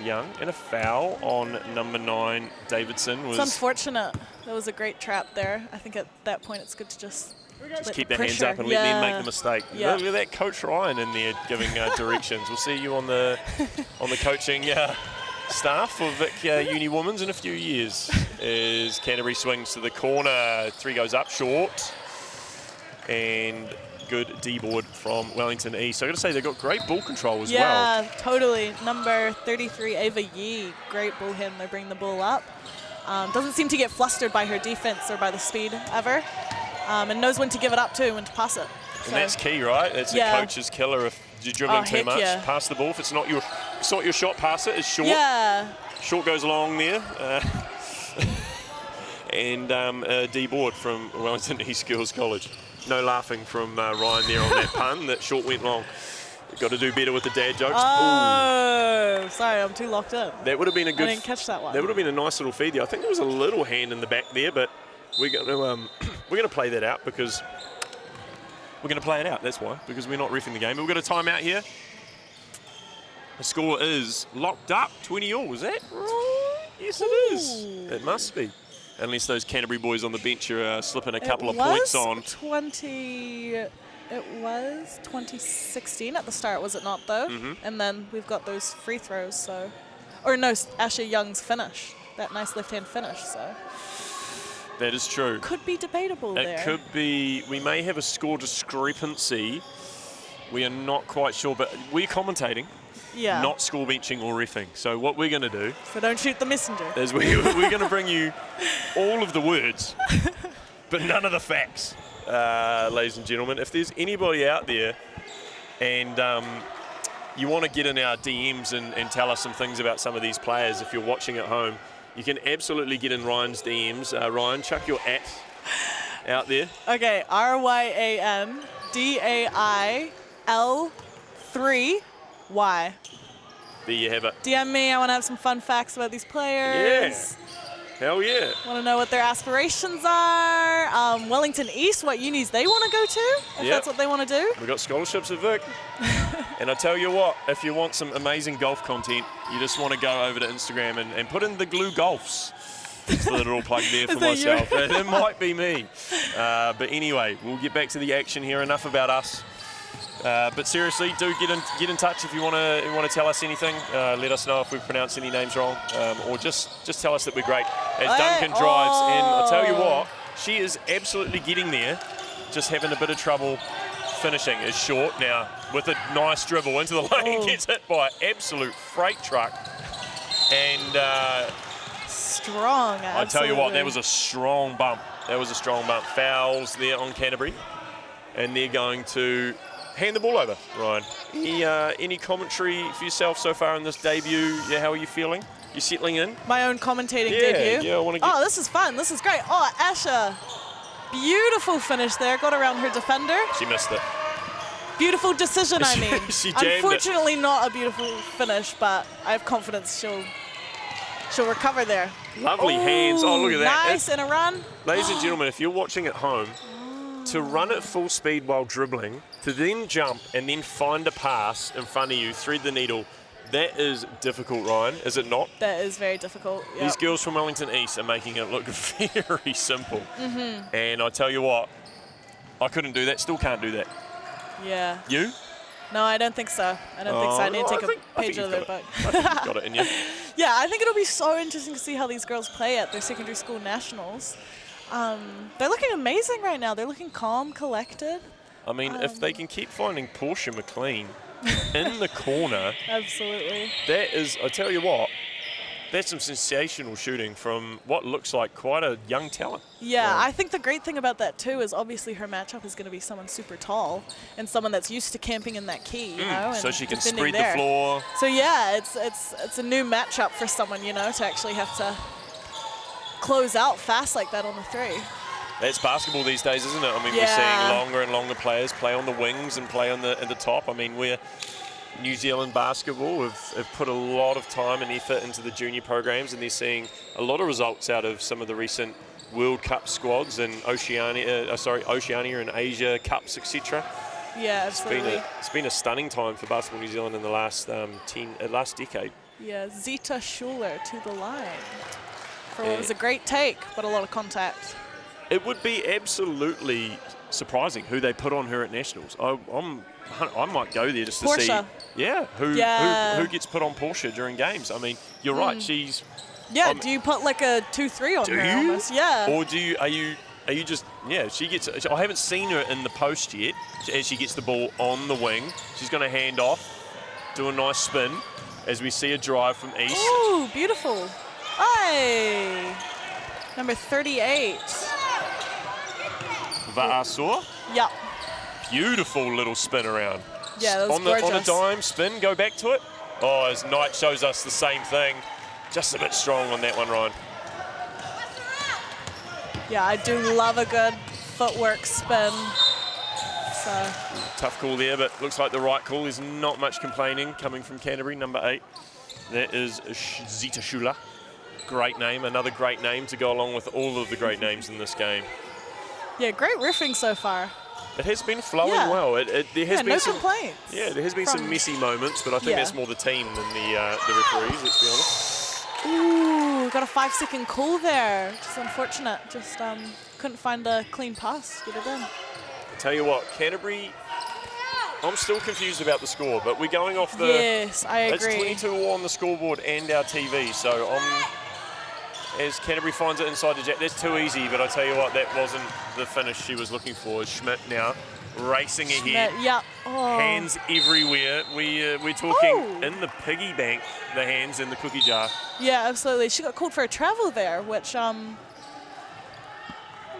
Young. And a foul on number 9, Davidson. It's unfortunate. That was a great trap there. I think at that point it's good to just keep their hands up and let them make the mistake. Look at that Coach Ryan in there giving directions. We'll see you on the coaching staff for Vic Uni Women's in a few years. As Canterbury swings to the corner, 3 goes up short. And good D-board from Wellington East. So I've got to say, they've got great ball control as well. Yeah, totally. Number 33, Ava Yee, great ball handler, bring the ball up. Doesn't seem to get flustered by her defense or by the speed ever. And knows when to give it up to, when to pass it. And that's key, right? That's a coach's killer. If you're dribbling too much, pass the ball. If it's not your shot, pass it. It's short. Yeah. Short goes along there. And a D-board from Wellington East Girls College. No laughing from Ryan there on that pun. That Short went long. Got to do better with the dad jokes. Oh, sorry, I'm too locked in. That would have been a good. I didn't catch that one. That would have been a nice little feed there. I think there was a little hand in the back there, but we're going to play that out because we're going to play it out. That's why, because we're not reffing the game. We've got a timeout here. The score is locked up, 20-all. Was that right? Yes, it is. It must be. Unless those Canterbury boys on the bench are slipping a couple of points on. It was 2016 at the start, was it not, though? And then we've got those free throws, so. Or no, Asher Young's finish. That nice left-hand finish, so. That is true. Could be debatable there. It could be. We may have a score discrepancy. We are not quite sure, but we're commentating. Yeah. Not score benching or reffing. So what we're going to do... So don't shoot the messenger. ...is we're going to bring you all of the words, but none of the facts, ladies and gentlemen. If there's anybody out there and you want to get in our DMs and tell us some things about some of these players, if you're watching at home, you can absolutely get in Ryan's DMs. Ryan, chuck your @ out there. Okay, RYANDAIL3Y. There you have it. DM me. I want to have some fun facts about these players. Yeah. Hell yeah. Want to know what their aspirations are. Wellington East, what unis they want to go to, if that's what they want to do. We've got scholarships at Vic. And I tell you what, if you want some amazing golf content, you just want to go over to Instagram and put in the Glue Golfs. Just a little plug there for myself. It might be me. But anyway, we'll get back to the action here. Enough about us. But seriously, do get in touch if you want to tell us anything. Let us know if we've pronounced any names wrong, or just tell us that we're great. As Duncan drives in, I'll tell you what, she is absolutely getting there, just having a bit of trouble finishing. Is short now with a nice dribble into the lane, gets hit by an absolute freight truck, and strong. I tell you what, that was a strong bump. Fouls there on Canterbury, and they're going to hand the ball over. Ryan, any commentary for yourself so far in this debut? Yeah, how are you feeling? You settling in? My own commentating debut? Yeah, I want to get... Oh, this is fun. This is great. Oh, Asha. Beautiful finish there. Got around her defender. She missed it. Beautiful decision, I mean. She jammed Unfortunately, it. not a beautiful finish, but I have confidence she'll recover there. Lovely hands. Oh, look at that. Nice in a run. Ladies and gentlemen, if you're watching at home, to run at full speed while dribbling, to then jump and then find a pass in front of you, thread the needle, that is difficult, Ryan, is it not? That is very difficult. Yep. These girls from Wellington East are making it look very simple. Mm-hmm. And I tell you what, I couldn't do that, still can't do that. Yeah. You? No, I don't think so. I don't think so. I need to take a page out of their book. I think you've got it in you. Yeah, I think it'll be so interesting to see how these girls play at their secondary school nationals. They're looking amazing right now. They're looking calm, collected. I mean, if they can keep finding Portia McLean in the corner. Absolutely. That is, I tell you what, that's some sensational shooting from what looks like quite a young talent. Yeah, I think the great thing about that too is obviously her matchup is going to be someone super tall and someone that's used to camping in that key, you know, and so she can defending spread there. the floor. So yeah, it's a new matchup for someone, you know, to actually have to close out fast like that on the three. That's basketball these days, isn't it? I mean, Yeah. we're seeing longer and longer players play on the wings and play at the top. I mean, New Zealand basketball have put a lot of time and effort into the junior programs, and they're seeing a lot of results out of some of the recent World Cup squads and Oceania and Asia Cups, etc. Yeah, absolutely. It's been a stunning time for Basketball New Zealand in the last last decade. Yeah, Zita Schuler to the line for what was a great take, but a lot of contact. It would be absolutely surprising who they put on her at nationals. I might go there just to Portia. see. Who gets put on Portia during games? I mean, you're right. She's. Yeah. Do you put like a 2-3 on her? Almost? Yeah. Or are you just? Yeah. She gets. I haven't seen her in the post yet. As she gets the ball on the wing, she's going to hand off, do a nice spin, as we see a drive from East. Ooh, beautiful. Hey. Number 38. Va'asua. Yep. Beautiful little spin around. Yeah, that was gorgeous. On a dime spin, go back to it. Oh, as Knight shows us the same thing. Just a bit strong on that one, Ryan. Yeah, I do love a good footwork spin. So tough call there, but looks like the right call. There's not much complaining coming from Canterbury, number 8. That is Zita Schuler. Great name, another great name to go along with all of the great names in this game. yeah, great riffing so far. It has been flowing Yeah. well. There has been no some complaints. Yeah, there has been some messy moments, but I think that's more the team than the referees, let's be honest. Ooh, got a 5-second call there. Just unfortunate. Just couldn't find a clean pass. Get it in. I tell you what, Canterbury, I'm still confused about the score, but we're going off the... Yes, I agree. It's 22 on the scoreboard and our TV, so as Canterbury finds it inside the jack, that's too easy, but I tell you what, that wasn't the finish she was looking for. Schmidt now racing ahead. Yeah. Oh. Hands everywhere. We're talking in the piggy bank, the hands in the cookie jar. Yeah, absolutely. She got called for a travel there, which I'm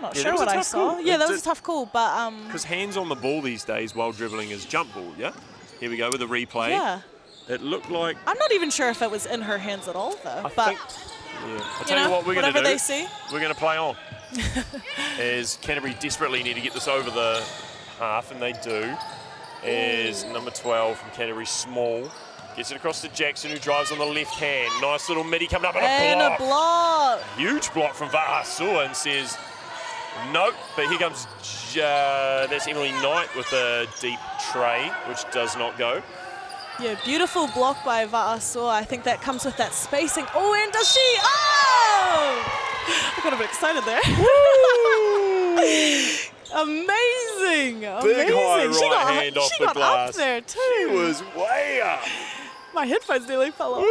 not sure what I saw. Call. Yeah, that was a tough call, but because hands on the ball these days while dribbling is jump ball, yeah? Here we go with a replay. Yeah. It looked like... I'm not even sure if it was in her hands at all, though. Yeah. I'll tell you what we're going to do. Whatever they see. We're going to play on. As Canterbury desperately need to get this over the half, and they do. As number 12 from Canterbury, Small, gets it across to Jackson, who drives on the left hand. Nice little midi coming up and a block. Huge block from Va'asua, and says nope. But here comes that's Emily Knight with a deep tray, which does not go. Yeah, beautiful block by Va'asua. I think that comes with that spacing. Oh, and does she? Oh! I got a bit excited there. Amazing. Big high right hand off the glass. Up there too. She was way up. My headphones nearly fell off.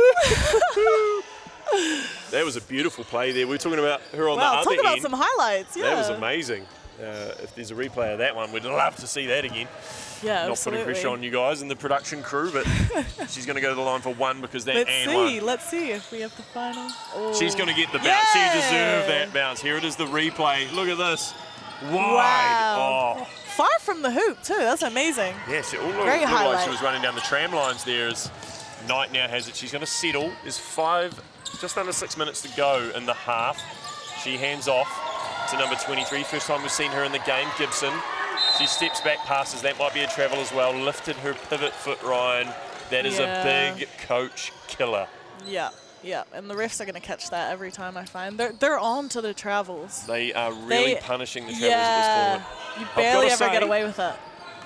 That was a beautiful play there. We were talking about her on the Wow, other talk end. about some highlights, yeah. That was amazing. If there's a replay of that one, we'd love to see that again. Yeah, Not absolutely. putting pressure on you guys and the production crew, but she's going to go to the line for one because that Let's see if we have the final. Oh. She's going to get the bounce. Yeah. She deserved that bounce. Here it is, the replay. Look at this. Wide. Wow. Oh. Far from the hoop too. That's amazing. Yeah, she looked Great like highlight. she was running down the tram lines there as Knight now has it. She's going to settle. There's just under 6 minutes to go in the half. She hands off to number 23. First time we've seen her in the game, Gibson. She steps back, passes. That might be a travel as well. Lifted her pivot foot, Ryan. That is a big coach killer. Yeah, yeah. And the refs are going to catch that every time, I find. They're on to the travels. They are really punishing the travels yeah, at this tournament. You barely ever get away with it.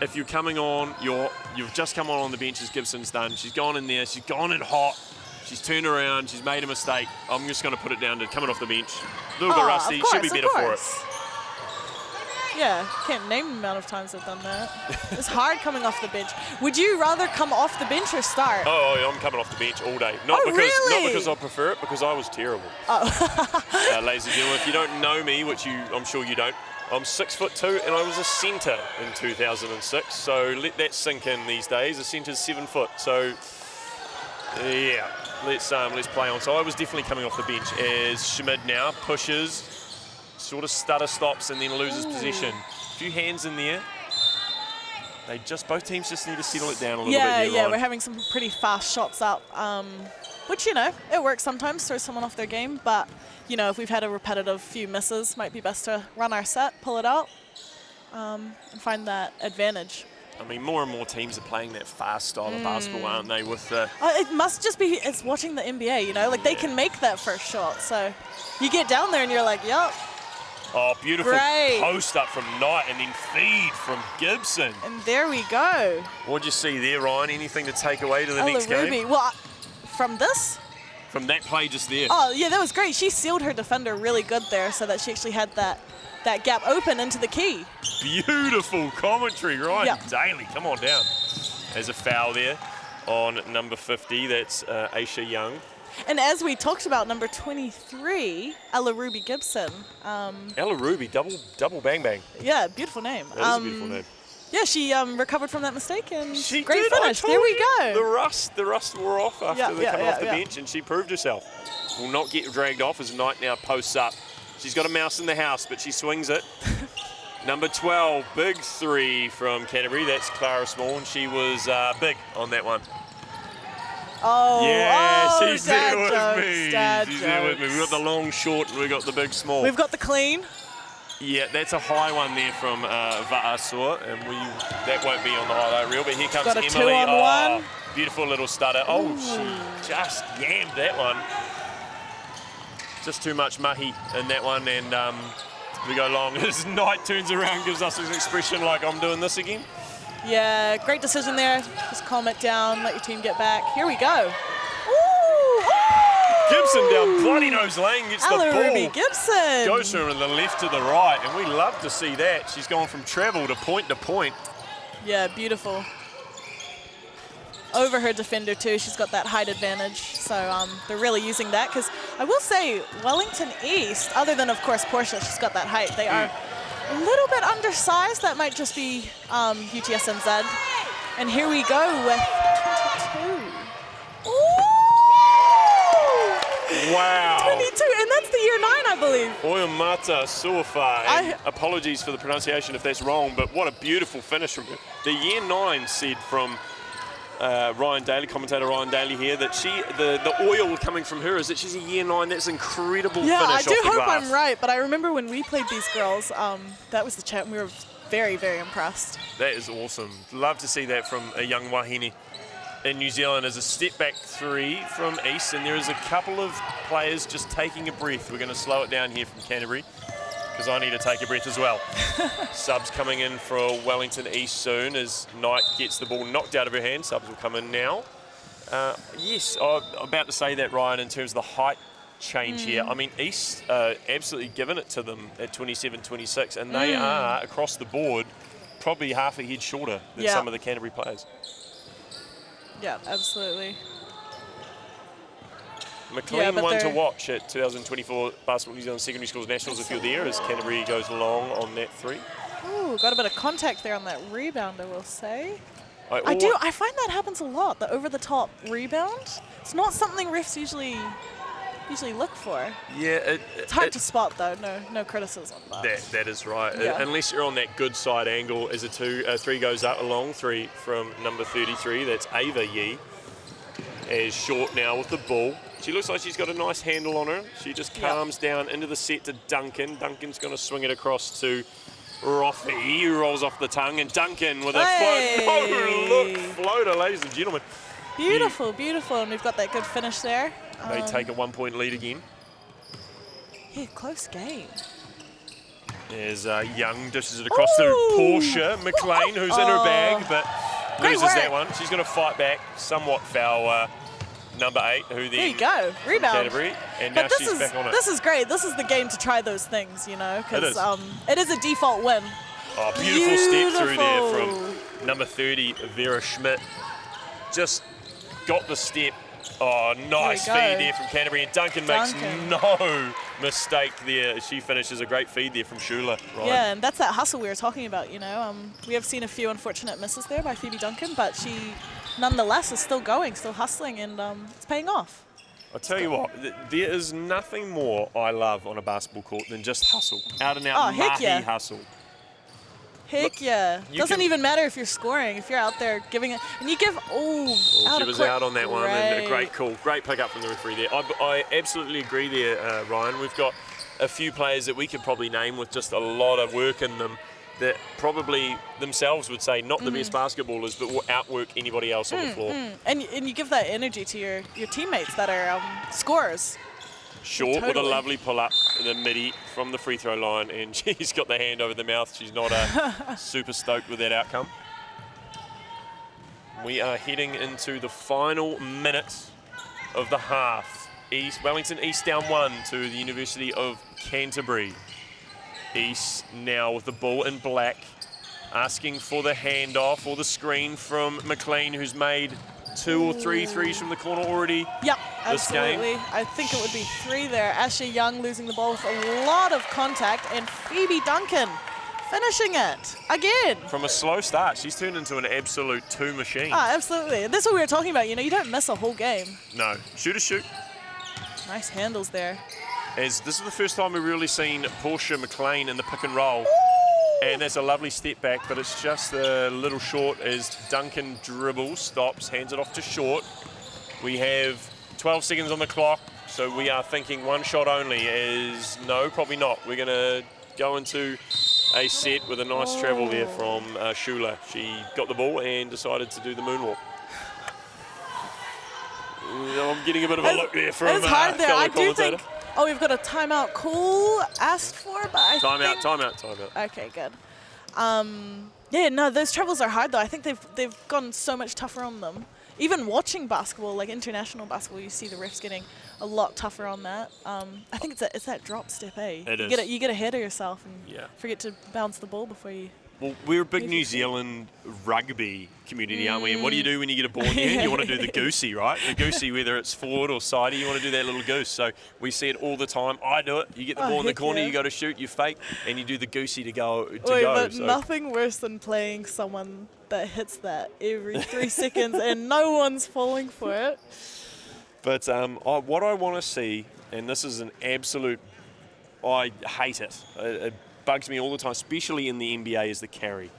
If you're coming on, you've just come on the bench as Gibson's done. She's gone in there. She's gone in hot. She's turned around. She's made a mistake. I'm just going to put it down to coming off the bench. A little bit rusty. She'll be better for it. Yeah, can't name the amount of times I've done that. It's hard coming off the bench. Would you rather come off the bench or start? Oh, I'm coming off the bench all day. Not because I prefer it, because I was terrible. Oh. Ladies and gentlemen, if you don't know me, which I'm sure you don't, I'm 6'2" and I was a centre in 2006. So let that sink in these days. A centre's 7 foot. So yeah, let's play on. So I was definitely coming off the bench as Schmid now pushes. Sort of stutter stops and then loses possession. A few hands in there. Both teams just need to settle it down a little bit here, Yeah, Ryan. we're having some pretty fast shots up, which, you know, it works sometimes, throw someone off their game, but, you know, if we've had a repetitive few misses, might be best to run our set, pull it out, and find that advantage. I mean, more and more teams are playing that fast style of basketball, aren't they? With the it must just be, it's watching the NBA, you know, like they can make that first shot, so you get down there and you're like, yep. Oh, beautiful Great. post up from Knight and then feed from Gibson. And there we go. What'd you see there, Ryan? Anything to take away to the next game? Well, from this? From that play just there. Oh, yeah, that was great. She sealed her defender really good there so that she actually had that gap open into the key. Beautiful commentary, Ryan Daly. Come on down. There's a foul there on number 50. That's Aisha Young. And as we talked about, number 23, Ella Ruby Gibson. Ella Ruby, double bang bang. Yeah, beautiful name. That is a beautiful name. Yeah, she recovered from that mistake and She great did, finish. There we go. The rust wore off after they come off the yeah. bench, and she proved herself. Will not get dragged off as Knight now posts up. She's got a mouse in the house, but she swings it. Number 12, big three from Canterbury. That's Clara Small, and she was big on that one. Oh, yeah, she's dad there jokes, with me. dad She's there with me. We've got the long, short, and we've got the big, small. We've got the clean. Yeah, that's a high one there from Va'asua, and that won't be on the highlight reel, but here comes got a Emily. 2-on-1. Beautiful little stutter. Oh, she just yammed that one. Just too much mahi in that one, and we go long as Knight turns around, gives us an expression like, I'm doing this again. Yeah, great decision there. Just calm it down, let your team get back. Here we go. Ooh, Gibson down bloody nose lane, gets Ella the ball. Ruby Gibson. Goes from the left to the right, and we love to see that. She's gone from travel to point to point. Yeah, beautiful. Over her defender too, she's got that height advantage. So they're really using that, because I will say Wellington East, other than of course Portia, she's got that height, they are a little bit undersized. That might just be UTSNZ. And here we go with 22. Wow. 22, and that's the year 9, I believe. Oyamata Suafai. Apologies for the pronunciation if that's wrong, but what a beautiful finish from her. The year 9 said from Ryan Daly, commentator Ryan Daly here, that the oil coming from her is that she's a year 9. That's incredible finish off the glass. Yeah, I do hope I'm right, but I remember when we played these girls, that was the chat, and we were very, very impressed. That is awesome. Love to see that from a young wahine in New Zealand. As a step back three from East, and there is a couple of players just taking a breath. We're going to slow it down here from Canterbury, because I need to take a breath as well. Subs coming in for Wellington East soon as Knight gets the ball knocked out of her hand. Subs will come in now. Yes, I'm about to say that, Ryan, in terms of the height change here. I mean, East absolutely given it to them at 27-26, and they are, across the board, probably half a head shorter than some of the Canterbury players. Yeah, absolutely. McLean one to watch at 2024 Basketball New Zealand Secondary Schools Nationals if you're there, as Canterbury goes long on that 3. Ooh, got a bit of contact there on that rebound, I will say. I find that happens a lot, the over-the-top rebound. It's not something refs usually look for. Yeah, it's hard to spot though. No criticism. That is right. Yeah. Unless you're on that good side angle, as a 3 goes up, a long 3 from number 33. That's Ava Yee. As Short now with the ball. She looks like she's got a nice handle on her. She just calms down into the set to Duncan. Duncan's going to swing it across to Roffey, who rolls off the tongue, and Duncan with a floater, ladies and gentlemen. Beautiful, beautiful, and we've got that good finish there. They take a 1-point lead again. Yeah, close game. As Young dishes it across to Portia McLean, who's in her bag, but loses that one. She's going to fight back, somewhat foul number 8, who then... There you go, rebound. Canterbury, and now she's back on it. This is great. This is the game to try those things, you know, because it is a default win. Oh, beautiful step through there from number 30, Vera Schmidt. Just got the step. Oh, nice feed there from Canterbury, and Duncan makes no mistake there. She finishes a great feed there from Shula. Right. Yeah, and that's that hustle we were talking about, you know. We have seen a few unfortunate misses there by Phoebe Duncan, but she nonetheless is still going, still hustling, and it's paying off. I'll tell you what, there is nothing more I love on a basketball court than just hustle. Out and out mahi hustle. Heck yeah. Doesn't even matter if you're scoring, if you're out there giving it. And you give, she was out on that one, and a great call. Great pick up from the referee there. I absolutely agree there, Ryan. We've got a few players that we could probably name with just a lot of work in them that probably themselves would say not the best basketballers, but will outwork anybody else on the floor. And you give that energy to your teammates that are scorers. Short with a lovely pull-up in the midi from the free throw line, and she's got the hand over the mouth. She's not super stoked with that outcome. We are heading into the final minute of the half. Wellington East down 1 to the University of Canterbury. East now with the ball in black, asking for the handoff or the screen from McLean, who's made 2 or 3 threes from the corner already. Yep, this absolutely. Game. I think it would be 3 there. Ashley Young losing the ball with a lot of contact, and Phoebe Duncan finishing it again. From a slow start, she's turned into an absolute 2 machine. Oh, absolutely. This is what we were talking about. You know, you don't miss a whole game. No, shoot. Nice handles there. As this is the first time we've really seen Portia McLean in the pick and roll. And that's a lovely step back, but it's just a little short as Duncan dribbles, stops, hands it off to Short. We have 12 seconds on the clock, so we are thinking one shot only. No, probably not. We're going to go into a set with a nice travel there from Shula. She got the ball and decided to do the moonwalk. I'm getting a bit of a look there from hard there. fellow I do commentator. think. Oh, we've got a timeout call asked for, but I think... Timeout. Okay, good. Yeah, no, those travels are hard though. I think they've gotten so much tougher on them. Even watching basketball, like international basketball, you see the refs getting a lot tougher on that. I think it's that drop step, eh? You get ahead of yourself and forget to bounce the ball before you... Well, we're a big New Zealand rugby community, aren't we? And what do you do when you get a ball in your hand? You want to do the goosey, right? The goosey, whether it's forward or sidey, you want to do that little goose. So we see it all the time. I do it. You get the ball in the corner, you go to shoot, you fake, and you do the goosey to go. But nothing worse than playing someone that hits that every 3 seconds and no one's falling for it. But what I want to see, and this is an absolute, I hate it. It bugs me all the time, especially in the NBA, is the carry.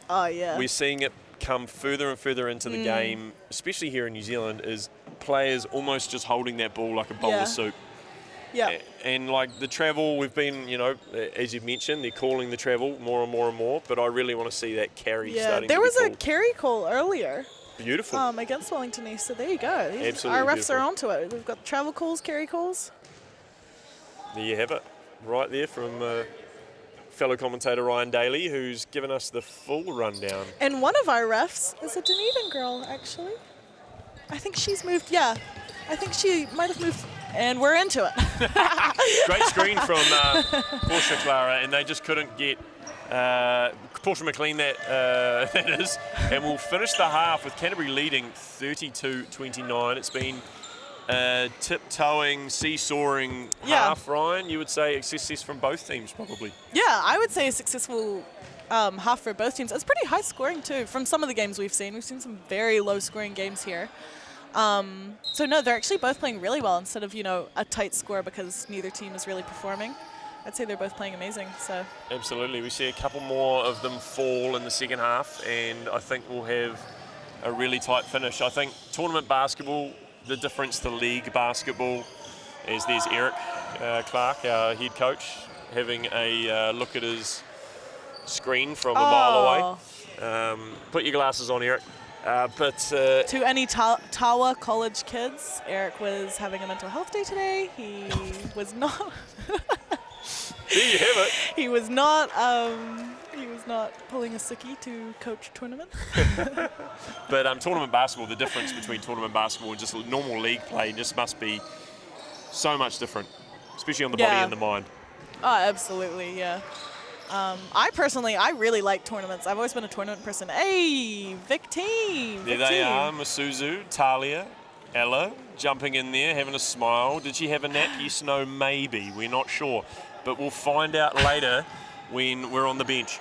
Oh, yeah. We're seeing it come further and further into the game, especially here in New Zealand, is players almost just holding that ball like a bowl of soup. Yeah. And like the travel, we've been, as you've mentioned, they're calling the travel more and more and more, but I really want to see that carry starting there to was be a called. carry call earlier. Beautiful. Against Wellington East, so there you go. Absolutely Our refs beautiful. are onto it. We've got travel calls, carry calls. There you have it, right there from fellow commentator Ryan Daly, who's given us the full rundown. And one of our refs is a Dunedin girl, actually. I think she's moved, I think she might have moved and we're into it. Great screen from Portia Clara, and they just couldn't get Portia McLean, that is. And we'll finish the half with Canterbury leading 32-29. It's been tiptoeing, seesawing half, Ryan. You would say success from both teams, probably. Yeah, I would say a successful half for both teams. It's pretty high scoring too from some of the games we've seen. We've seen some very low scoring games here. So no, they're actually both playing really well instead of, a tight score because neither team is really performing. I'd say they're both playing amazing. So Absolutely. We see a couple more of them fall in the second half, and I think we'll have a really tight finish. I think tournament basketball, the difference to league basketball is there's Eric Clark, our head coach, having a look at his screen from a mile away. Put your glasses on, Eric. To any Tawa College kids, Eric was having a mental health day today. He was not. There you have it. He was not pulling a sickie to coach tournament. But tournament basketball, the difference between tournament basketball and just normal league play just must be so much different, especially on the body and the mind. Oh, absolutely, yeah. I really like tournaments. I've always been a tournament person. Hey, Vic team. There they are, Masuzu, Talia, Ella, jumping in there, having a smile. Did she have a nap? Yes, no, maybe. We're not sure. But we'll find out later when we're on the bench.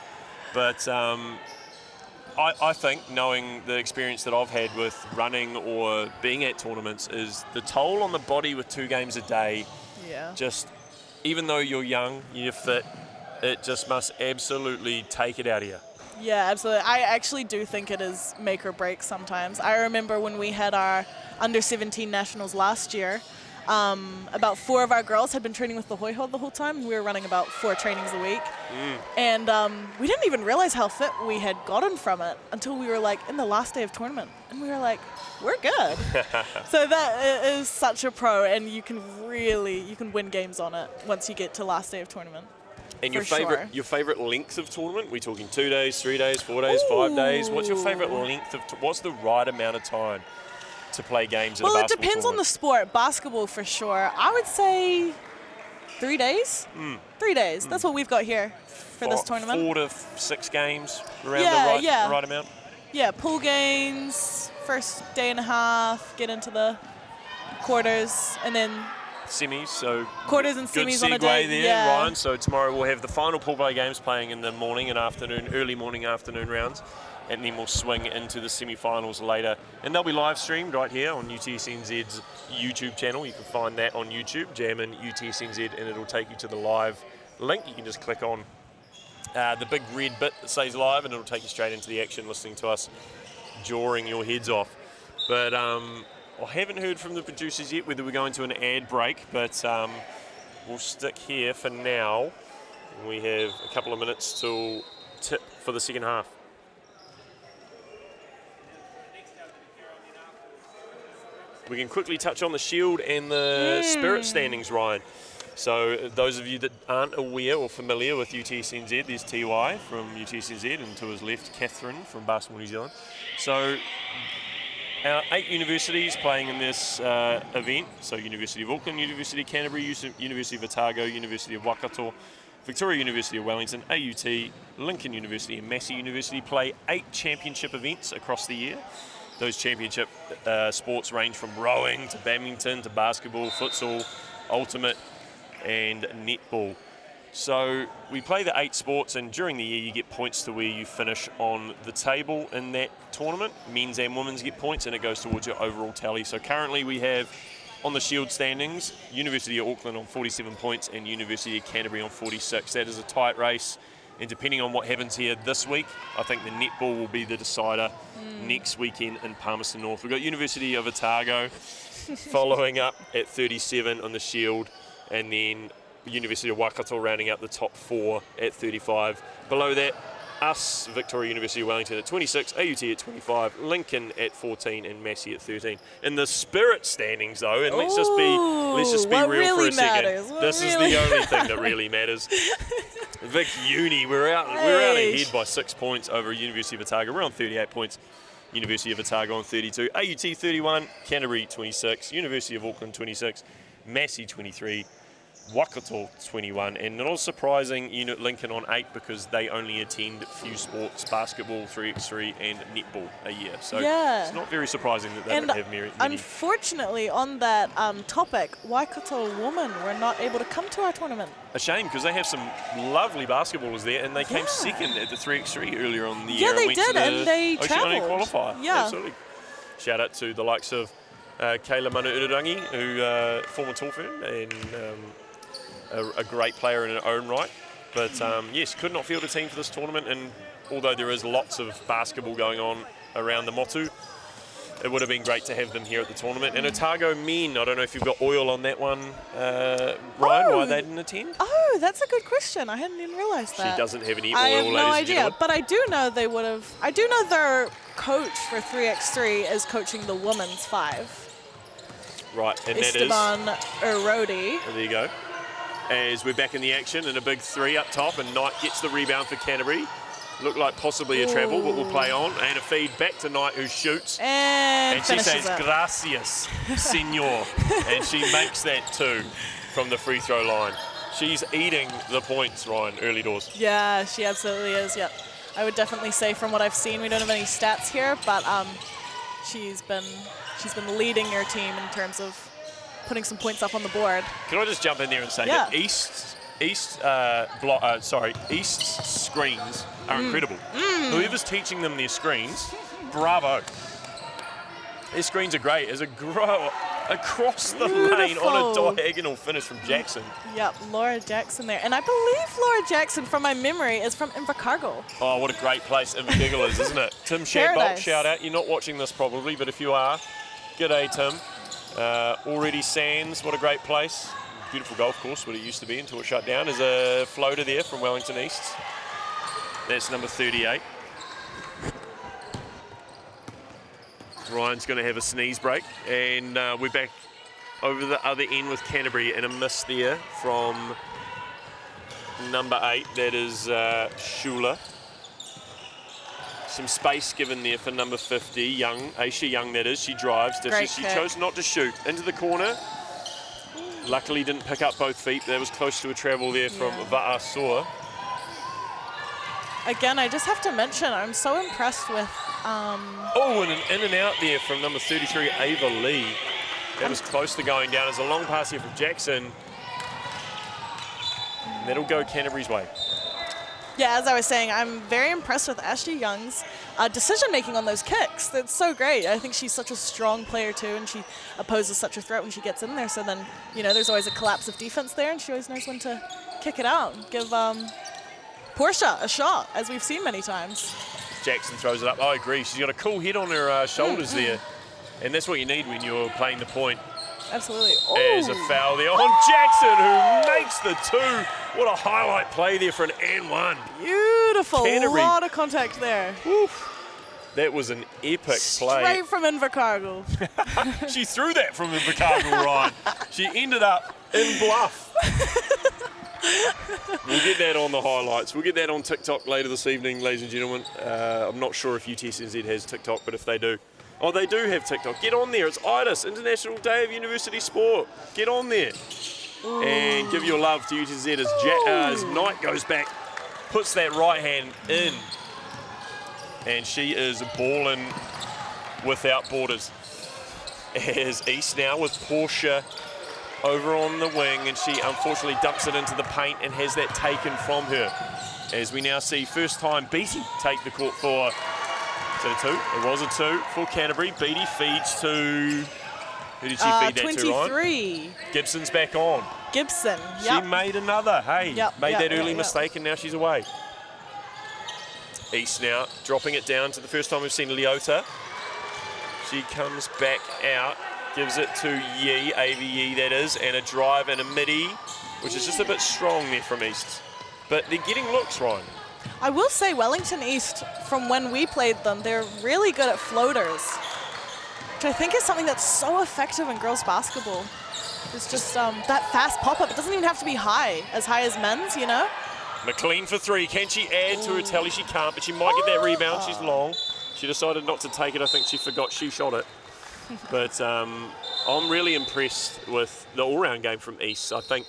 But I think, knowing the experience that I've had with running or being at tournaments, is the toll on the body with 2 games a day. Yeah. Just, even though you're young, you're fit, it just must absolutely take it out of you. Yeah, absolutely. I actually do think it is make or break sometimes. I remember when we had our under-17 nationals last year, about 4 of our girls had been training with the Hoiho the whole time. We were running about 4 trainings a week. And we didn't even realize how fit we had gotten from it until we were like in the last day of tournament. And we were like, we're good. So that is such a pro, and you can win games on it once you get to last day of tournament. And your favorite length of tournament? We talking 2 days, 3 days, 4 days, 5 days? What's your favorite length of? What's the right amount of time to play games in a basketball it depends on the sport. Basketball for sure. I would say 3 days. 3 days. That's what we've got here for this tournament. 4 to 6 games around the right amount. Yeah, pool games, first day and a half, get into the quarters, and then semis, so quarters and semis on a day. Good segue there, Ryan. So tomorrow we'll have the final pool play games playing in the morning and afternoon, early morning, afternoon rounds, and then we'll swing into the semi-finals later. And they'll be live streamed right here on UTSNZ's YouTube channel. You can find that on YouTube, jam in UTSNZ, and it'll take you to the live link. You can just click on the big red bit that says live, and it'll take you straight into the action, listening to us jawing your heads off. But I haven't heard from the producers yet whether we're going to an ad break, but we'll stick here for now. We have a couple of minutes till tip for the second half. We can quickly touch on the Shield and the Spirit standings, Ryan. So those of you that aren't aware or familiar with UTSNZ, there's TY from UTSNZ, and to his left, Catherine from Basketball New Zealand. So our 8 universities playing in this event, so University of Auckland, University of Canterbury, University of Otago, University of Waikato, Victoria University of Wellington, AUT, Lincoln University and Massey University play 8 championship events across the year. Those championship sports range from rowing to badminton to basketball, futsal, ultimate and netball. So we play the 8 sports, and during the year you get points to where you finish on the table in that tournament. Men's and women's get points, and it goes towards your overall tally. So currently we have on the Shield standings University of Auckland on 47 points and University of Canterbury on 46. That is a tight race, and depending on what happens here this week, I think the netball will be the decider next weekend in Palmerston North. We've got University of Otago following up at 37 on the Shield, and then University of Waikato rounding out the top 4 at 35. Below that, us, Victoria University of Wellington at 26, AUT at 25, Lincoln at 14, and Massey at 13. In the Spirit standings, though, and let's just be real really for a second. This is the only thing that really matters. Vic Uni, we're out ahead by 6 points over University of Otago. We're on 38 points. University of Otago on 32, AUT 31, Canterbury 26, University of Auckland 26, Massey 23, Waikato 21, and not surprising, Unit Lincoln on 8 because they only attend few sports, basketball, 3x3 and netball a year. So it's not very surprising that they don't have many. Unfortunately, on that topic, Waikato women were not able to come to our tournament. A shame because they have some lovely basketballers there, and they came second at the 3x3 earlier on in the year. Yeah, they and went did, to the and they Oceania travelled. qualifier. Yeah. Absolutely. Shout out to the likes of Kayla Manu-Urarangi, who former Tawfern and a great player in her own right. But yes, could not field a team for this tournament, and although there is lots of basketball going on around the Motu, it would have been great to have them here at the tournament. And Otago men, I don't know if you've got oil on that one, Ryan, why they didn't attend? Oh, that's a good question. I hadn't even realised that. She doesn't have any oil, I have ladies no and idea, gentlemen. but I do know they would have. I do know their coach for 3x3 is coaching the women's 5. Right, and Esteban that Erodi. is... There you go. As we're back in the action, and a big 3 up top, and Knight gets the rebound for Canterbury. Looked like possibly a travel, but we'll play on. And a feed back to Knight, who shoots. And she finishes says, it. gracias, senor. And she makes that 2 from the free throw line. She's eating the points, Ryan, early doors. Yeah, she absolutely is. Yep. I would definitely say from what I've seen, we don't have any stats here, but she's been leading her team in terms of putting some points up on the board. Can I just jump in there and say that East's screens are incredible. Whoever's teaching them their screens, bravo. Their screens are great. As a grow across the lane on a diagonal finish from Jackson. Yep, Laura Jackson there. And I believe Laura Jackson, from my memory, is from Invercargill. Oh, what a great place Invercargill is, isn't it? Tim Shadbolt, Paradise. shout out. You're not watching this probably, but if you are, g'day, Tim. Already Sands, what a great place. Beautiful golf course, what it used to be until it shut down. There's a floater there from Wellington East. That's number 38. Ryan's going to have a sneeze break, and we're back over the other end with Canterbury, and a miss there from number 8. That is Shula. Some space given there for number 50, Young, Aisha Young that is. She drives, she chose not to shoot. Into the corner. Luckily didn't pick up both feet. That was close to a travel there from Va'asua. Again, I just have to mention, I'm so impressed with... Oh, and an in and out there from number 33, Ava Lee. That was close to going down. There's a long pass here from Jackson. And that'll go Canterbury's way. Yeah, as I was saying, I'm very impressed with Ashley Young's decision-making on those kicks. That's so great. I think she's such a strong player, too, and she opposes such a threat when she gets in there. So then, you know, there's always a collapse of defense there, and she always knows when to kick it out and give Portia a shot, as we've seen many times. Jackson throws it up. I agree. She's got a cool head on her shoulders there. And that's what you need when you're playing the point. Absolutely. There's a foul there on Jackson, who makes the 2. What a highlight play there for an and 1. Beautiful. Canterbury. A lot of contact there. Oof. That was an epic play. Straight from Invercargill. She threw that from Invercargill, Ryan. She ended up in Bluff. We'll get that on the highlights. We'll get that on TikTok later this evening, ladies and gentlemen. I'm not sure if UTSNZ has TikTok, but if they do. Oh, they do have TikTok. Get on there. It's IDIS, International Day of University Sport. Get on there. Ooh. And give your love to UTSZ as Knight goes back, puts that right hand in. And she is balling without borders. As East now with Portia over on the wing, and she unfortunately dumps it into the paint and has that taken from her. As we now see first time Beatty take the court for, is it a 2? It was a 2 for Canterbury. Beatty feeds to, who did she feed that 23. to, Ryan? Gibson's back on. Gibson, She made another, made that early yep. mistake, and now she's away. East now dropping it down to the first time we've seen Leota. She comes back out. Gives it to Yee, Ava Yee that is, and a drive and a midi, which is just a bit strong there from East. But they're getting looks, Ryan. I will say Wellington East, from when we played them, they're really good at floaters, which I think is something that's so effective in girls basketball. It's just that fast pop-up. It doesn't even have to be high as men's, you know? McLean for 3. Can she add to her tally? She can't, but she might get that rebound. She's long. She decided not to take it. I think she forgot she shot it. But I'm really impressed with the all-round game from East. I think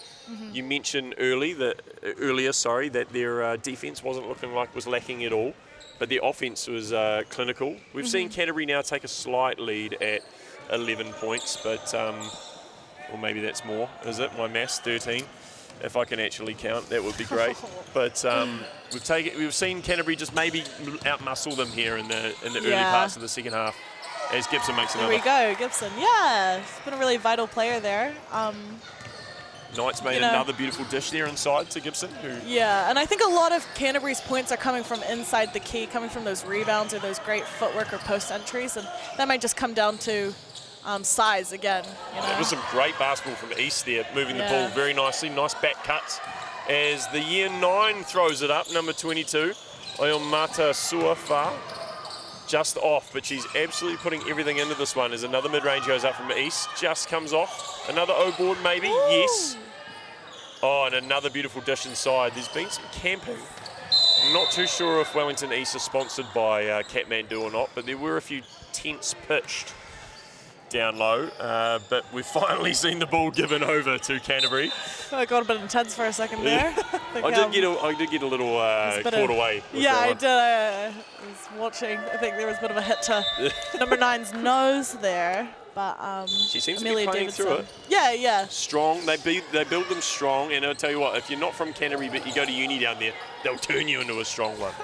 you mentioned earlier that their defence wasn't looking like was lacking at all, but their offence was clinical. We've seen Canterbury now take a slight lead at 11 points, but or maybe that's more, is it? My maths, 13. If I can actually count, that would be great. But we've seen Canterbury just maybe outmuscle them here in the early parts of the second half, as Gibson makes another. There we go, Gibson. Yeah, he's been a really vital player there. Knights made another beautiful dish there inside to Gibson. Yeah, and I think a lot of Canterbury's points are coming from inside the key, coming from those rebounds or those great footwork or post entries, and that might just come down to size again. It was some great basketball from East there, moving the ball very nicely. Nice back cuts as the year 9 throws it up, number 22, Oyomata Suafa. Just off, but she's absolutely putting everything into this one as another mid-range goes up from East. Just comes off. Another O-board maybe. Ooh. Yes. Oh, and another beautiful dish inside. There's been some camping. I'm not too sure if Wellington East is sponsored by Kathmandu or not, but there were a few tents pitched down low, but we've finally seen the ball given over to Canterbury. I got a bit intense for a second there. I did get a little caught away. Yeah, I did. I was watching. I think there was a bit of a hit to number 9's nose there, but she seems Amelia to be playing Davidson. through it. Yeah. Strong. They build them strong, and I'll tell you what, if you're not from Canterbury but you go to uni down there, they'll turn you into a strong one.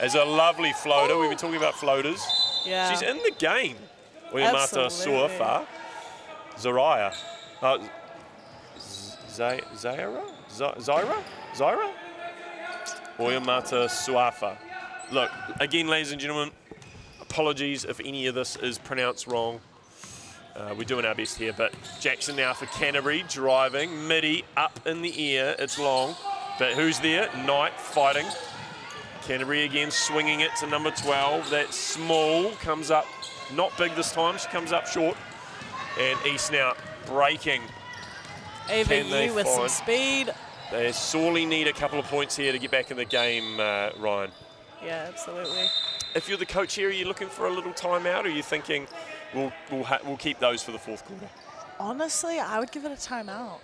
As a lovely floater, we've been talking about floaters. Yeah. She's in the game. Oyomata Suafa, Zaira, Zaira, Oyomata Suafa. Look, again, ladies and gentlemen, apologies if any of this is pronounced wrong. We're doing our best here, but Jackson now for Canterbury, driving, midi, up in the air, it's long, but who's there? Knight fighting. Canterbury again swinging it to number 12, that's small, comes up. Not big this time, she comes up short. And East now breaking. Ava Yu with some speed. They sorely need a couple of points here to get back in the game, Ryan. Yeah, absolutely. If you're the coach here, are you looking for a little timeout, or are you thinking we'll keep those for the fourth quarter? Honestly, I would give it a timeout.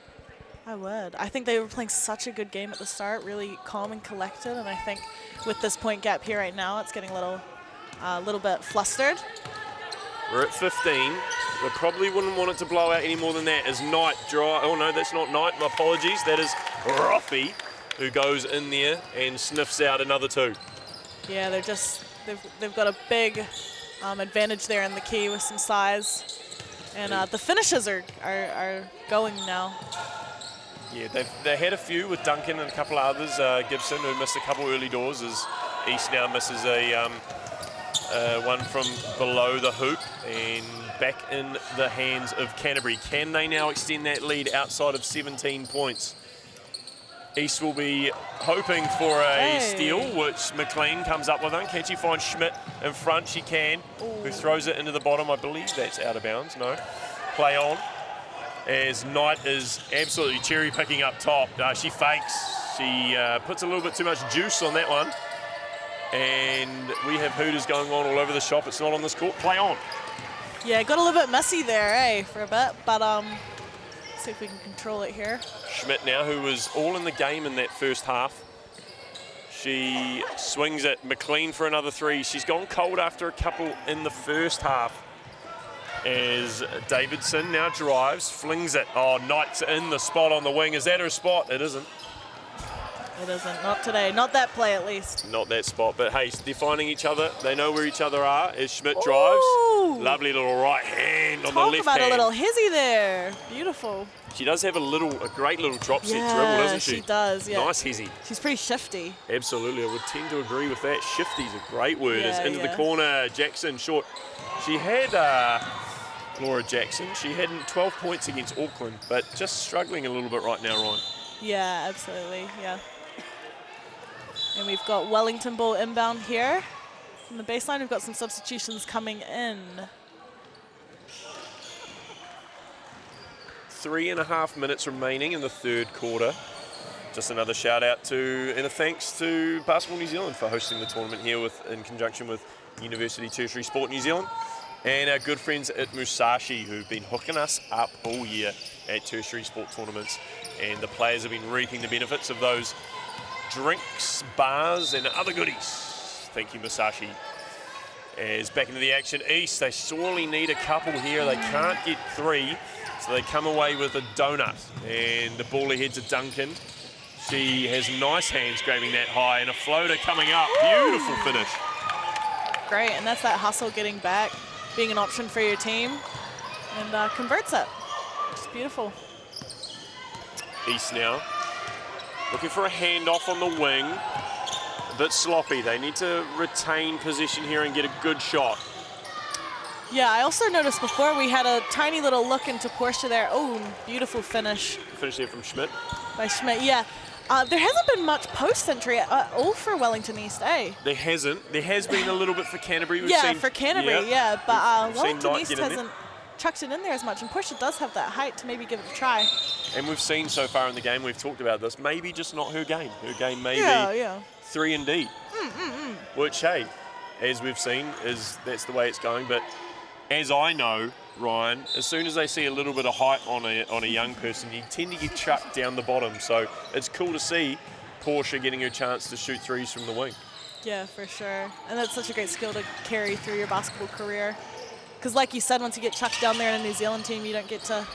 I would. I think they were playing such a good game at the start, really calm and collected, and I think with this point gap here right now, it's getting a little bit flustered. We're at 15. We probably wouldn't want it to blow out any more than that as Knight dry. Oh no, that's not Knight. My apologies. That is Roffey who goes in there and sniffs out another 2. Yeah, they've got a big advantage there in the key with some size, and the finishes are going now. Yeah, they had a few with Duncan and a couple of others. Gibson, who missed a couple early doors, as East now misses a one from below the hoop and back in the hands of Canterbury. Can they now extend that lead outside of 17 points? East will be hoping for a steal, which McLean comes up with. Can she find Schmidt in front? She can. Ooh. Who throws it into the bottom. I believe that's out of bounds. No. Play on. As Knight is absolutely cherry picking up top. She fakes. She puts a little bit too much juice on that one. And we have Hooters going on all over the shop. It's not on this court. Play on. Yeah, got a little bit messy there, for a bit. But let's see if we can control it here. Schmidt now, who was all in the game in that first half. She swings at McLean for another 3. She's gone cold after a couple in the first half. As Davidson now drives, flings it. Oh, Knight's in the spot on the wing. Is that her spot? It isn't. It isn't. Not today. Not that play, at least. Not that spot. But, hey, they're finding each other. They know where each other are as Schmidt drives. Lovely little right hand on the left hand. Talk about a little hizzy there. Beautiful. She does have a great little drop set dribble, doesn't she? She does, yeah. Nice hizzy. She's pretty shifty. Absolutely. I would tend to agree with that. Shifty's a great word. Into the corner. Jackson short. She had Laura Jackson. She had 12 points against Auckland, but just struggling a little bit right now, Ryan. Yeah, absolutely. Yeah. And we've got Wellington ball inbound here. From the baseline, we've got some substitutions coming in. 3.5 minutes remaining in the third quarter. Just another shout out to and a thanks to Basketball New Zealand for hosting the tournament here in conjunction with University Tertiary Sport New Zealand. And our good friends at Musashi, who've been hooking us up all year at tertiary sport tournaments. And the players have been reaping the benefits of those drinks, bars, and other goodies. Thank you, Musashi. As back into the action, East, they sorely need a couple here. They can't get 3, so they come away with a donut. And the ball ahead to Duncan. She has nice hands grabbing that high, and a floater coming up. Beautiful finish. Great, and that's that hustle getting back, being an option for your team, and converts it. It's beautiful. East now looking for a handoff on the wing. A bit sloppy. They need to retain position here and get a good shot. Yeah, I also noticed before we had a tiny little look into Portia there. Oh, beautiful finish. Finish there from Schmidt. By Schmidt, yeah. There hasn't been much post entry at all for Wellington East, eh? There hasn't. There has been a little bit for Canterbury. We've Yeah, seen, for Canterbury, yeah. But Wellington Knight East get in there. hasn't chucked it in there as much, and Portia does have that height to maybe give it a try. And we've seen so far in the game, we've talked about this, maybe just not her game. Her game may Yeah. 3 and D. Which, hey, as we've seen, that's the way it's going. But as I know, Ryan, as soon as they see a little bit of height on a young person, you tend to get chucked down the bottom. So it's cool to see Portia getting her chance to shoot 3s from the wing. Yeah, for sure. And that's such a great skill to carry through your basketball career. Because like you said, once you get chucked down there in a New Zealand team, you don't get to...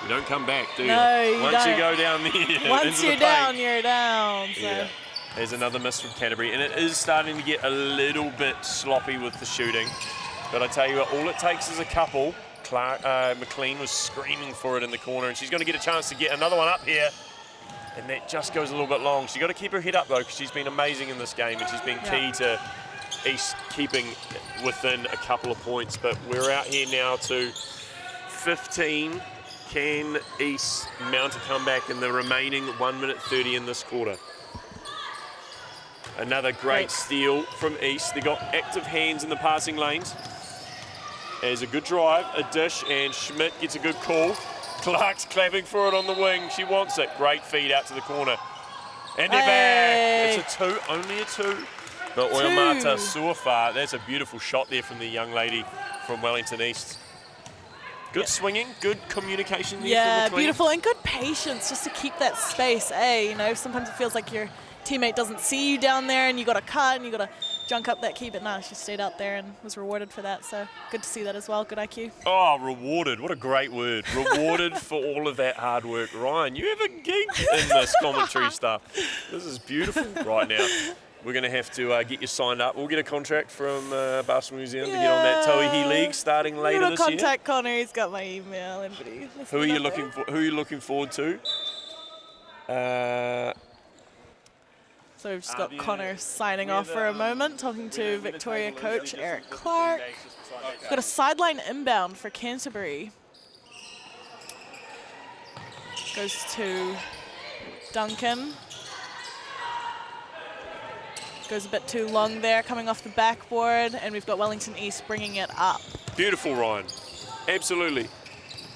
You don't come back, do you? No, you Once don't. you go down there, Once into you're the down, paint. you're down. So. Yeah. There's another miss from Canterbury, and it is starting to get a little bit sloppy with the shooting. But I tell you what, all it takes is a couple. McLean was screaming for it in the corner, and she's going to get a chance to get another one up here. And that just goes a little bit long. She's got to keep her head up, though, because she's been amazing in this game, and she's been key to East keeping within a couple of points. But we're out here now to 15. Can East mount a comeback in the remaining 1 minute 30 in this quarter? Another great steal from East. They got active hands in the passing lanes. There's a good drive, a dish, and Schmidt gets a good call. Clark's clapping for it on the wing. She wants it. Great feed out to the corner. And they're back. It's a 2, only a 2. But Oiomata Suafa, that's a beautiful shot there from the young lady from Wellington East. Good swinging, good communication there from McLean. Beautiful, and good patience just to keep that space, eh? You know, sometimes it feels like your teammate doesn't see you down there and you got to cut and you got to junk up that key, but no, she stayed out there and was rewarded for that, so good to see that as well. Good IQ. Oh, rewarded. What a great word. Rewarded for all of that hard work. Ryan, you have a gig in this commentary stuff. This is beautiful right now. We're going to have to get you signed up. We'll get a contract from Basketball New Zealand to get on that Tauihi League starting later this year. Contact Connor. He's got my email. Everybody. Who are you looking for? Who are you looking forward to? So we've just got Connor signing off for a moment, talking to Victoria coach Eric Clark. We've got a sideline inbound for Canterbury. Goes to Duncan. Goes a bit too long there, coming off the backboard, and we've got Wellington East bringing it up. Beautiful, Ryan. Absolutely.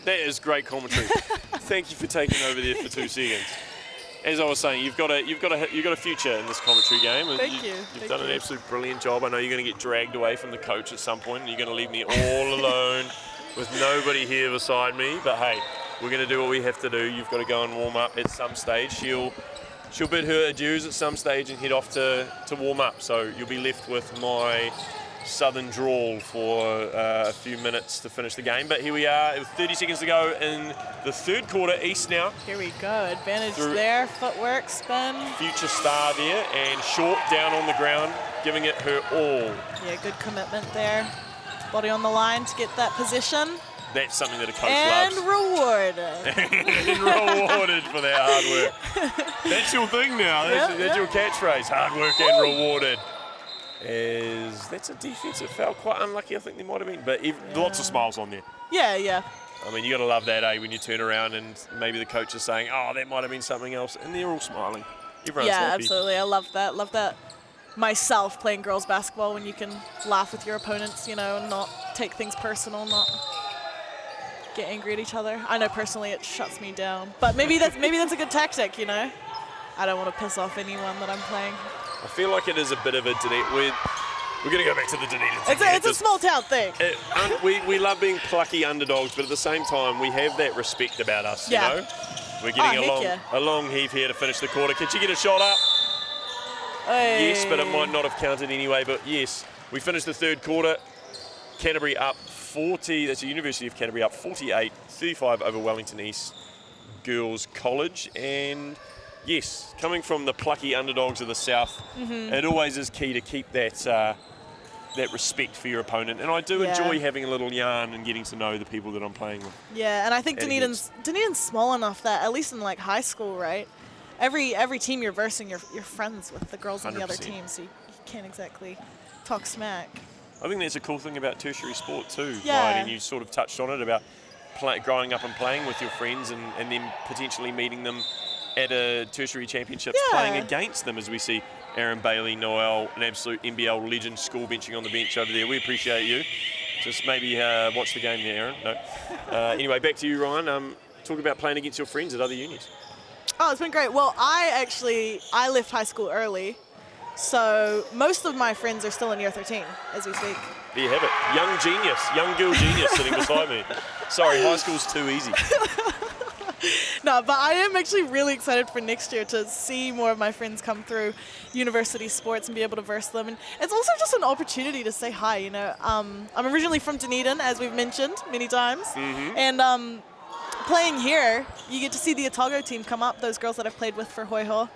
That is great commentary. Thank you for taking over there for 2 seconds. As I was saying, you've got a future in this commentary game. And Thank you. You've done an absolute brilliant job. I know you're going to get dragged away from the coach at some point, and you're going to leave me all alone with nobody here beside me. But hey, we're going to do what we have to do. You've got to go and warm up at some stage. She'll bid her adieus at some stage and head off to warm up. So you'll be left with my southern drawl for a few minutes to finish the game. But here we are, with 30 seconds to go in the third quarter. East now. Here we go, advantage there, footwork, spin. Future star there, and Short down on the ground, giving it her all. Yeah, good commitment there. Body on the line to get that position. That's something that a coach and loves. Rewarded. And rewarded for that hard work. That's your thing now. That's your catchphrase. Hard work and rewarded. That's a defensive foul. Quite unlucky, I think there might have been. But lots of smiles on there. Yeah. I mean, you got to love that, when you turn around and maybe the coach is saying, oh, that might have been something else. And they're all smiling. Everyone's happy. Absolutely. I love that. Love that myself playing girls basketball when you can laugh with your opponents, and not take things personal, not get angry at each other. I know personally it shuts me down, but maybe that's a good tactic, I don't want to piss off anyone that I'm playing. I feel like it is a bit of a direct. We're going to go back to the Dunedin thing. It's a small town thing. We love being plucky underdogs, but at the same time, we have that respect about us, Yeah. you know? We're getting a long heave here to finish the quarter. Can she get a shot up? Yes, but it might not have counted anyway, but yes. We finished the third quarter. Canterbury up 40, that's the University of Canterbury up 48-35 over Wellington East Girls College. And yes, coming from the plucky underdogs of the South, it always is key to keep that respect for your opponent. And I do enjoy having a little yarn and getting to know the people that I'm playing with. Yeah, and I think Dunedin's small enough that, at least in like high school, right? Every team you're versing, you're friends with the girls on the other 100%. team, so you can't exactly talk smack. I think that's a cool thing about tertiary sport too, Yeah. right? And you sort of touched on it about growing up and playing with your friends and then potentially meeting them at a tertiary championships, playing against them, as we see Aaron Bailey, Noel, an absolute NBL legend, school benching on the bench over there. We appreciate you. Just maybe watch the game there, Aaron. No. Anyway, back to you, Ryan. Talk about playing against your friends at other unis. Oh, it's been great. Well, I left high school early, so most of my friends are still in year 13 as we speak. There you have it. Young girl genius sitting beside me. Sorry, high school's too easy. No, but I am actually really excited for next year to see more of my friends come through university sports and be able to verse them. And it's also just an opportunity to say hi, you know. I'm originally from Dunedin, as we've mentioned many times. And playing here, you get to see the Otago team come up, those girls that I've played with for Hoiho.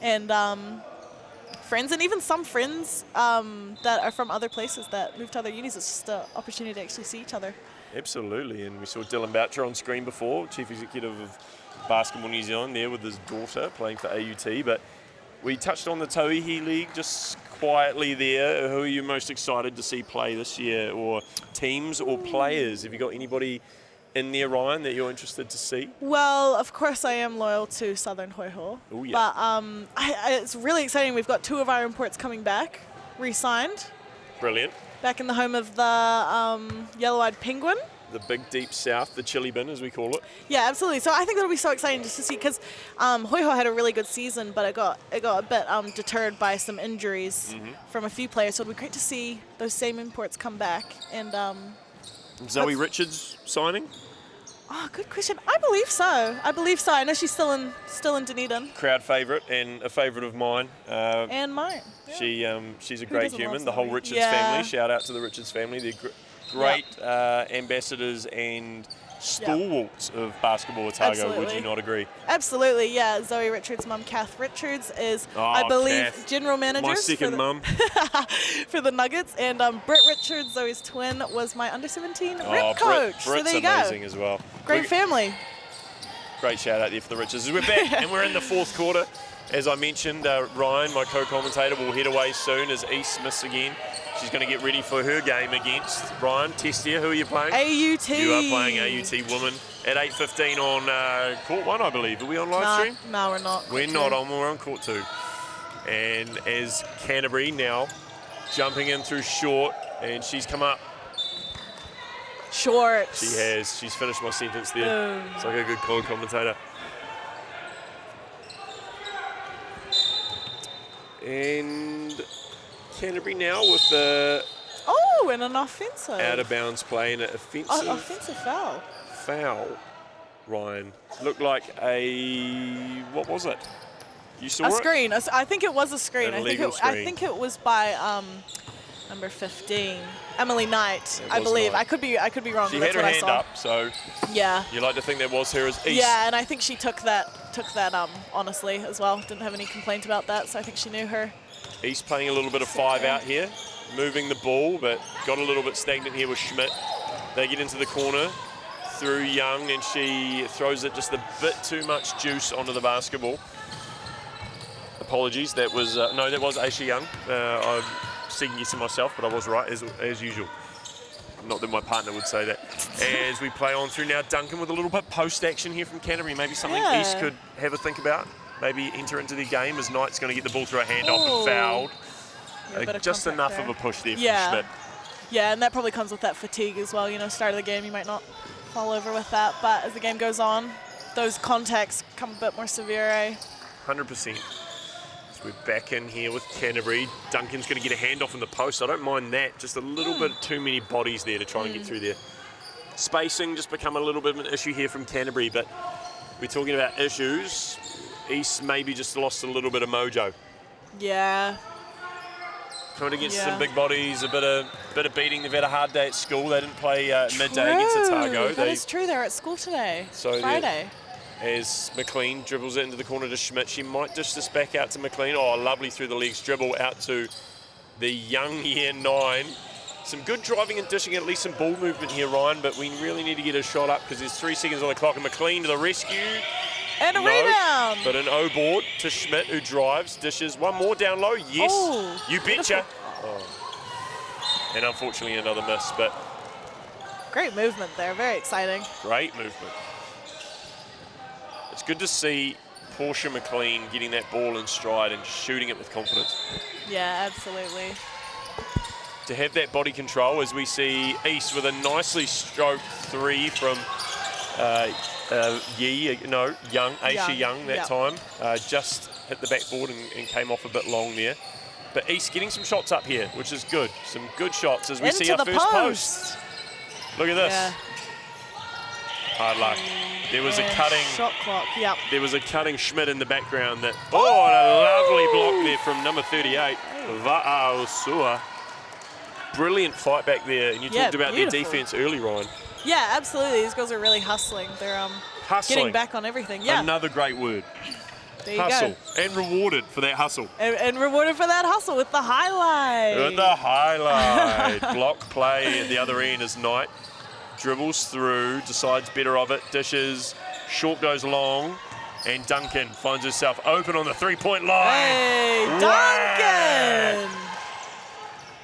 And friends, and even some friends that are from other places that moved to other unis. It's just an opportunity to actually see each other. Absolutely, and we saw Dylan Boucher on screen before, Chief Executive of Basketball New Zealand there with his daughter playing for AUT, but we touched on the Tauihi League just quietly there. Who are you most excited to see play this year, or teams or players? Have you got anybody in there, Ryan, that you're interested to see? Well, of course I am loyal to Southern Hoiho, Oh, yeah. but it's really exciting. We've got 2 of our imports coming back, re-signed, Brilliant. back in the home of the Yellow-Eyed Penguin. The big deep south, the chili bin as we call it. Yeah, absolutely. So I think that'll be so exciting just to see, because Hoiho had a really good season, but it got a bit deterred by some injuries from a few players. So it'll be great to see those same imports come back. And Zoe Richards signing? oh, good question. I believe so. I know she's still in Dunedin. Crowd favourite and a favourite of mine. And mine. She's a great doesn't human. love The whole Zoe? Richards Yeah. family. Shout out to the Richards family. They're great ambassadors and stalwarts of basketball Otago. Absolutely. Would you not agree? Absolutely, yeah. Zoe Richards' mum, Kath Richards, is, I believe, Kath. general manager My second mum. for the Nuggets. And Britt Richards, Zoe's twin, was my under-17 rep coach. Britt's so there you amazing go. as well. Great family. Great shout out there for the Richards. We're back and we're in the fourth quarter. As I mentioned, Ryan, my co-commentator, will head away soon as East miss again. She's going to get ready for her game against Ryan Testia. Who are you playing? AUT. You are playing AUT women at 8:15 on Court 1, I believe. Are we on live stream? No, we're not. We're not on. We're on Court 2. And as Canterbury now jumping in through short, and she's come up. Shorts. She has. She's finished my sentence there. It's like a good co-commentator. And Canterbury now with the and an offensive. out of bounds play and an offensive Offensive foul. foul. Ryan, looked like a, what was it? You saw A it? screen. I think it was a screen. An I illegal think screen. it was by number 15, Emily Knight, It I was believe. Knight. I could be wrong. She but had that's her what hand I saw. up, so Yeah. you like to think that was her as East. Yeah, and I think she took that honestly as well. Didn't have any complaint about that, so I think she knew her. East playing a little bit of 5 out here, moving the ball, but got a little bit stagnant here with Schmidt. They get into the corner through Young, and she throws it just a bit too much juice onto the basketball. Apologies, that was no, that was Aisha Young. I'm second guessing myself, but I was right as usual. Not that my partner would say that. As we play on through now, Duncan with a little bit post action here from Canterbury. Maybe something East could have a think about. Maybe enter into the game as Knight's going to get the ball through a handoff and fouled. Yeah, a bit of Just contact enough there. of a push there from Yeah. Schmidt. Yeah, and that probably comes with that fatigue as well. You know, start of the game, you might not fall over with that, but as the game goes on, those contacts come a bit more severe, eh? 100%. So we're back in here with Canterbury. Duncan's going to get a handoff in the post. I don't mind that. Just a little bit too many bodies there to try and get through there. Spacing just become a little bit of an issue here from Canterbury, but we're talking about issues. East maybe just lost a little bit of mojo. Yeah. Coming against some big bodies, a bit of beating. They've had a hard day at school. They didn't play midday against Otago. That is true. They're at school today. So Friday. As McLean dribbles it into the corner to Schmidt, she might dish this back out to McLean. Oh, lovely through the legs dribble out to the young year 9. Some good driving and dishing, at least some ball movement here, Ryan, but we really need to get a shot up because there's 3 seconds on the clock. And McLean to the rescue. And a rebound. But an O-board to Schmidt, who drives, dishes. One more down low. Yes, you betcha. Oh. And unfortunately another miss, but great movement there. Very exciting. Great movement. It's good to see Portia McLean getting that ball in stride and shooting it with confidence. Yeah, absolutely. To have that body control as we see East with a nicely stroked 3 from Aisha Young that time. Just hit the backboard and came off a bit long there. But East getting some shots up here, which is good. Some good shots as we see our first post. Look at this. Yeah. Hard luck. There was a cutting shot clock. Yep. There was a cutting Schmidt in the background that. Oh, and a lovely block there from number 38, Va'ausua. Brilliant fight back there, and you talked about their defense early, Ryan. Yeah, absolutely. These girls are really hustling. They're getting back on everything. Yeah. Another great word. There you hustle. Go. And rewarded for that hustle. And rewarded for that hustle with the highlight. With the highlight. Block play at the other end as Knight dribbles through, decides better of it, dishes, short goes long, and Duncan finds herself open on the 3-point line. Hey, Duncan!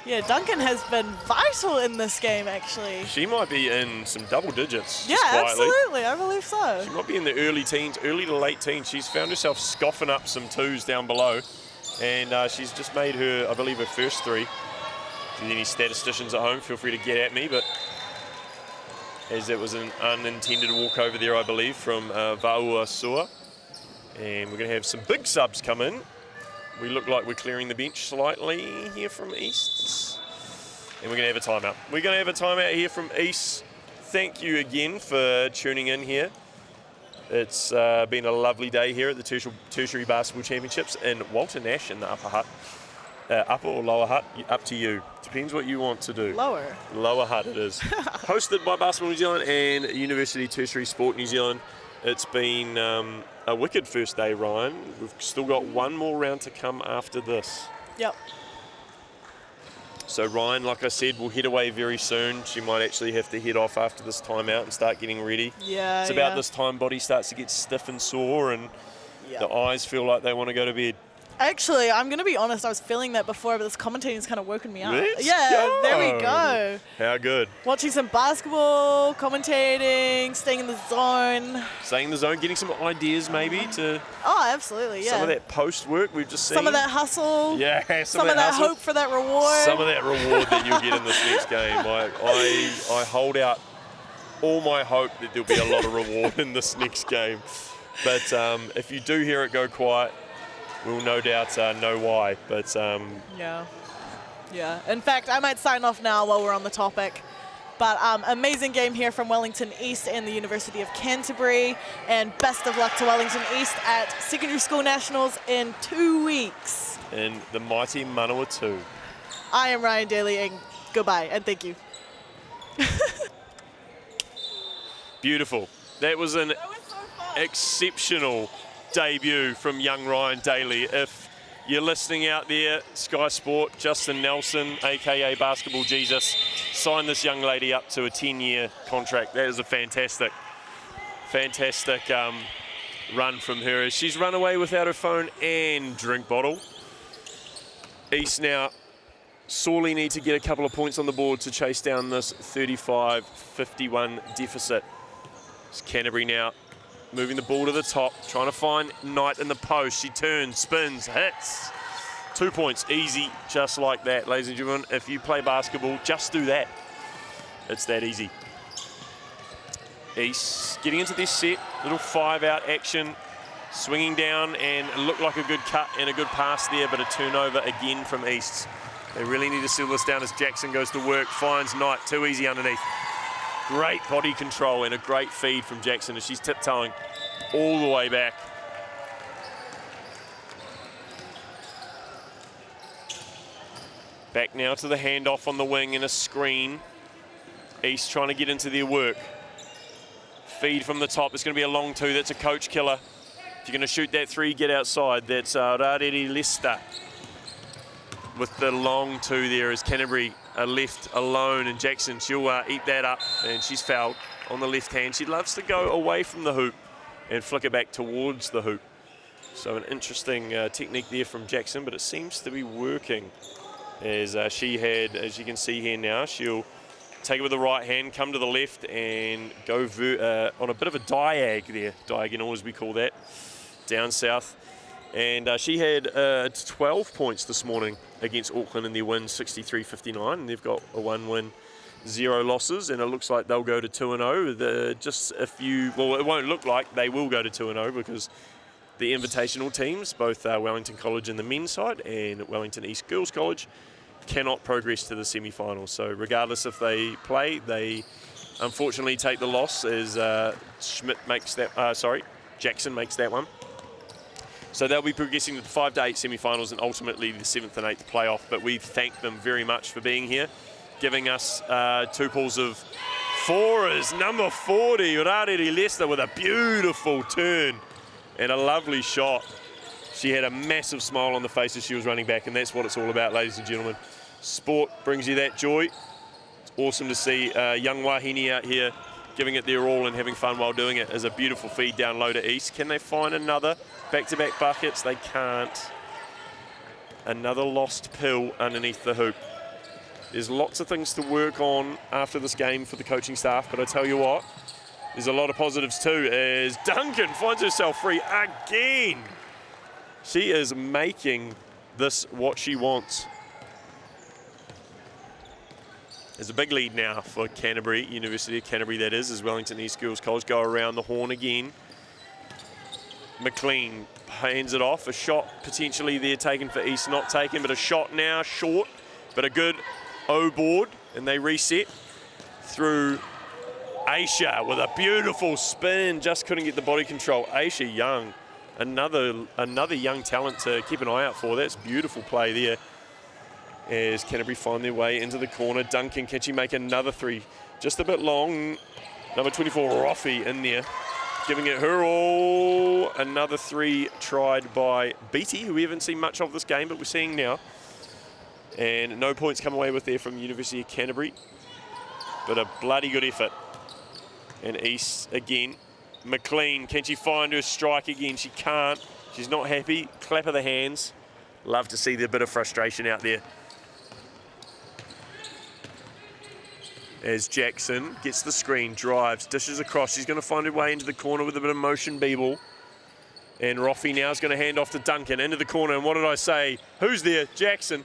Yeah, Duncan has been vital in this game, actually. She might be in some double digits. Yeah, absolutely. I believe so. She might be in the early teens, early to late teens. She's found herself scoffing up some 2s down below. And she's just made her, I believe, her first 3. If there's any statisticians at home, feel free to get at me. But as it was an unintended walkover there, I believe, from Va'ausua. And we're going to have some big subs come in. We look like we're clearing the bench slightly here from East. And we're going to have a timeout. We're going to have a timeout here from East. Thank you again for tuning in here. It's been a lovely day here at the Tertiary Basketball Championships in Walter Nash in the upper hut. Upper or lower hut, up to you. Depends what you want to do. Lower. Lower hut it is. Hosted by Basketball New Zealand and University Tertiary Sport New Zealand. It's been a wicked first day, Ryan. We've still got one more round to come after this. Yep. So Ryan, like I said, will head away very soon. She might actually have to head off after this timeout and start getting ready. Yeah, it's about this time body starts to get stiff and sore and the eyes feel like they want to go to bed. Actually, I'm going to be honest, I was feeling that before, but this commentating's kind of woken me up. Let's go. There we go. How good. Watching some basketball, commentating, staying in the zone. Staying in the zone, getting some ideas maybe to... Oh, absolutely, yeah. Some of that post work we've just seen. Some of that hustle. Yeah, some of that hope for that reward. Some of that reward that you'll get in this next game. I hold out all my hope that there'll be a lot of reward in this next game. But if you do hear it go quiet, we'll no doubt know why, but... Yeah. In fact, I might sign off now while we're on the topic. But amazing game here from Wellington East and the University of Canterbury. And best of luck to Wellington East at Secondary School Nationals in 2 weeks. In the mighty Manawatu. I am Ryan Daly, and goodbye, and thank you. Beautiful. That was an exceptional debut from young Ryan Daly. If you're listening out there, Sky Sport, Justin Nelson, aka Basketball Jesus, signed this young lady up to a 10-year contract. That is a fantastic run from her. As she's run away without her phone and drink bottle. East now sorely need to get a couple of points on the board to chase down this 35-51 deficit. It's Canterbury now moving the ball to the top, trying to find Knight in the post. She turns, spins, hits. 2 points, easy, just like that, ladies and gentlemen. If you play basketball, just do that. It's that easy. East getting into this set, little 5-out action. Swinging down, and it looked like a good cut and a good pass there, but a turnover again from East. They really need to seal this down as Jackson goes to work, finds Knight, too easy underneath. Great body control and a great feed from Jackson as she's tiptoeing all the way back. Back now to the handoff on the wing and a screen. East trying to get into their work. Feed from the top, it's going to be a long two, that's a coach killer. If you're going to shoot that three, get outside. That's Rareri Lester with the long two there as Canterbury are left alone, and Jackson, she'll eat that up, and she's fouled on the left hand. She loves to go away from the hoop and flick it back towards the hoop. So an interesting technique there from Jackson, but it seems to be working as she had, as you can see here now, she'll take it with the right hand, come to the left and go on a bit of a diag there, diagonal as we call that, down south. And she had 12 points this morning against Auckland in their win 63-59, and they've got a 1 win, 0 losses, and it looks like they'll go to 2-0. Just a few, well, it won't look like they will go to 2-0 because the invitational teams, both Wellington College in the men's side and Wellington East Girls College, cannot progress to the semi-finals. So regardless if they play, they unfortunately take the loss as Jackson makes that one. So they'll be progressing to the 5 to 8 semi-finals and ultimately the 7th and 8th playoff. But we thank them very much for being here, giving us 2 pools of 4 is number 40, Rareri Lester, with a beautiful turn and a lovely shot. She had a massive smile on the face as she was running back, and that's what it's all about, ladies and gentlemen. Sport brings you that joy. It's awesome to see young Wahine out here giving it their all and having fun while doing it. As a beautiful feed down low to East. Can they find another back-to-back buckets? They can't. Another lost pill underneath the hoop. There's lots of things to work on after this game for the coaching staff, but I tell you what, there's a lot of positives too, as Duncan finds herself free again. She is making this what she wants. There's a big lead now for Canterbury, University of Canterbury that is, as Wellington East Girls College go around the horn again. McLean hands it off, a shot potentially there taken for East, not taken, but a shot now short, but a good O-board, and they reset through Aisha with a beautiful spin, just couldn't get the body control. Aisha Young, another young talent to keep an eye out for. That's beautiful play there as Canterbury find their way into the corner. Duncan, can she make another three? Just a bit long. Number 24, Roffey in there, giving it her all. Another three tried by Beattie, who we haven't seen much of this game, but we're seeing now. And no points come away with there from University of Canterbury, but a bloody good effort. And East again. McLean, can she find her strike again? She can't. She's not happy. Clap of the hands. Love to see the bit of frustration out there. As Jackson gets the screen, drives, dishes across. She's going to find her way into the corner with a bit of motion, B-ball. And Roffey now is going to hand off to Duncan into the corner. And what did I say? Who's there? Jackson.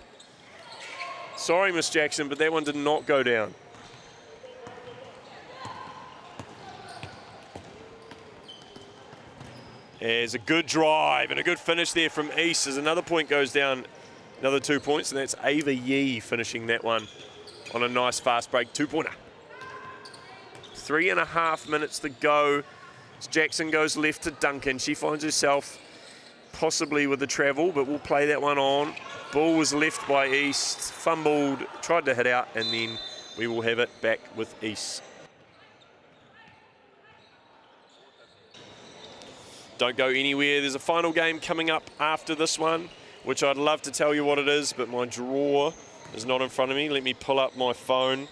Sorry, Miss Jackson, but that one did not go down. There's a good drive and a good finish there from East as another point goes down, another 2 points, and that's Ava Yee finishing that one on a nice fast break, 2-pointer. 3.5 minutes to go. As Jackson goes left to Duncan. She finds herself possibly with the travel, but we'll play that one on. Ball was left by East, fumbled, tried to hit out, and then we will have it back with East. Don't go anywhere. There's a final game coming up after this one, which I'd love to tell you what it is, but my drawer is not in front of me. Let me pull up my phone.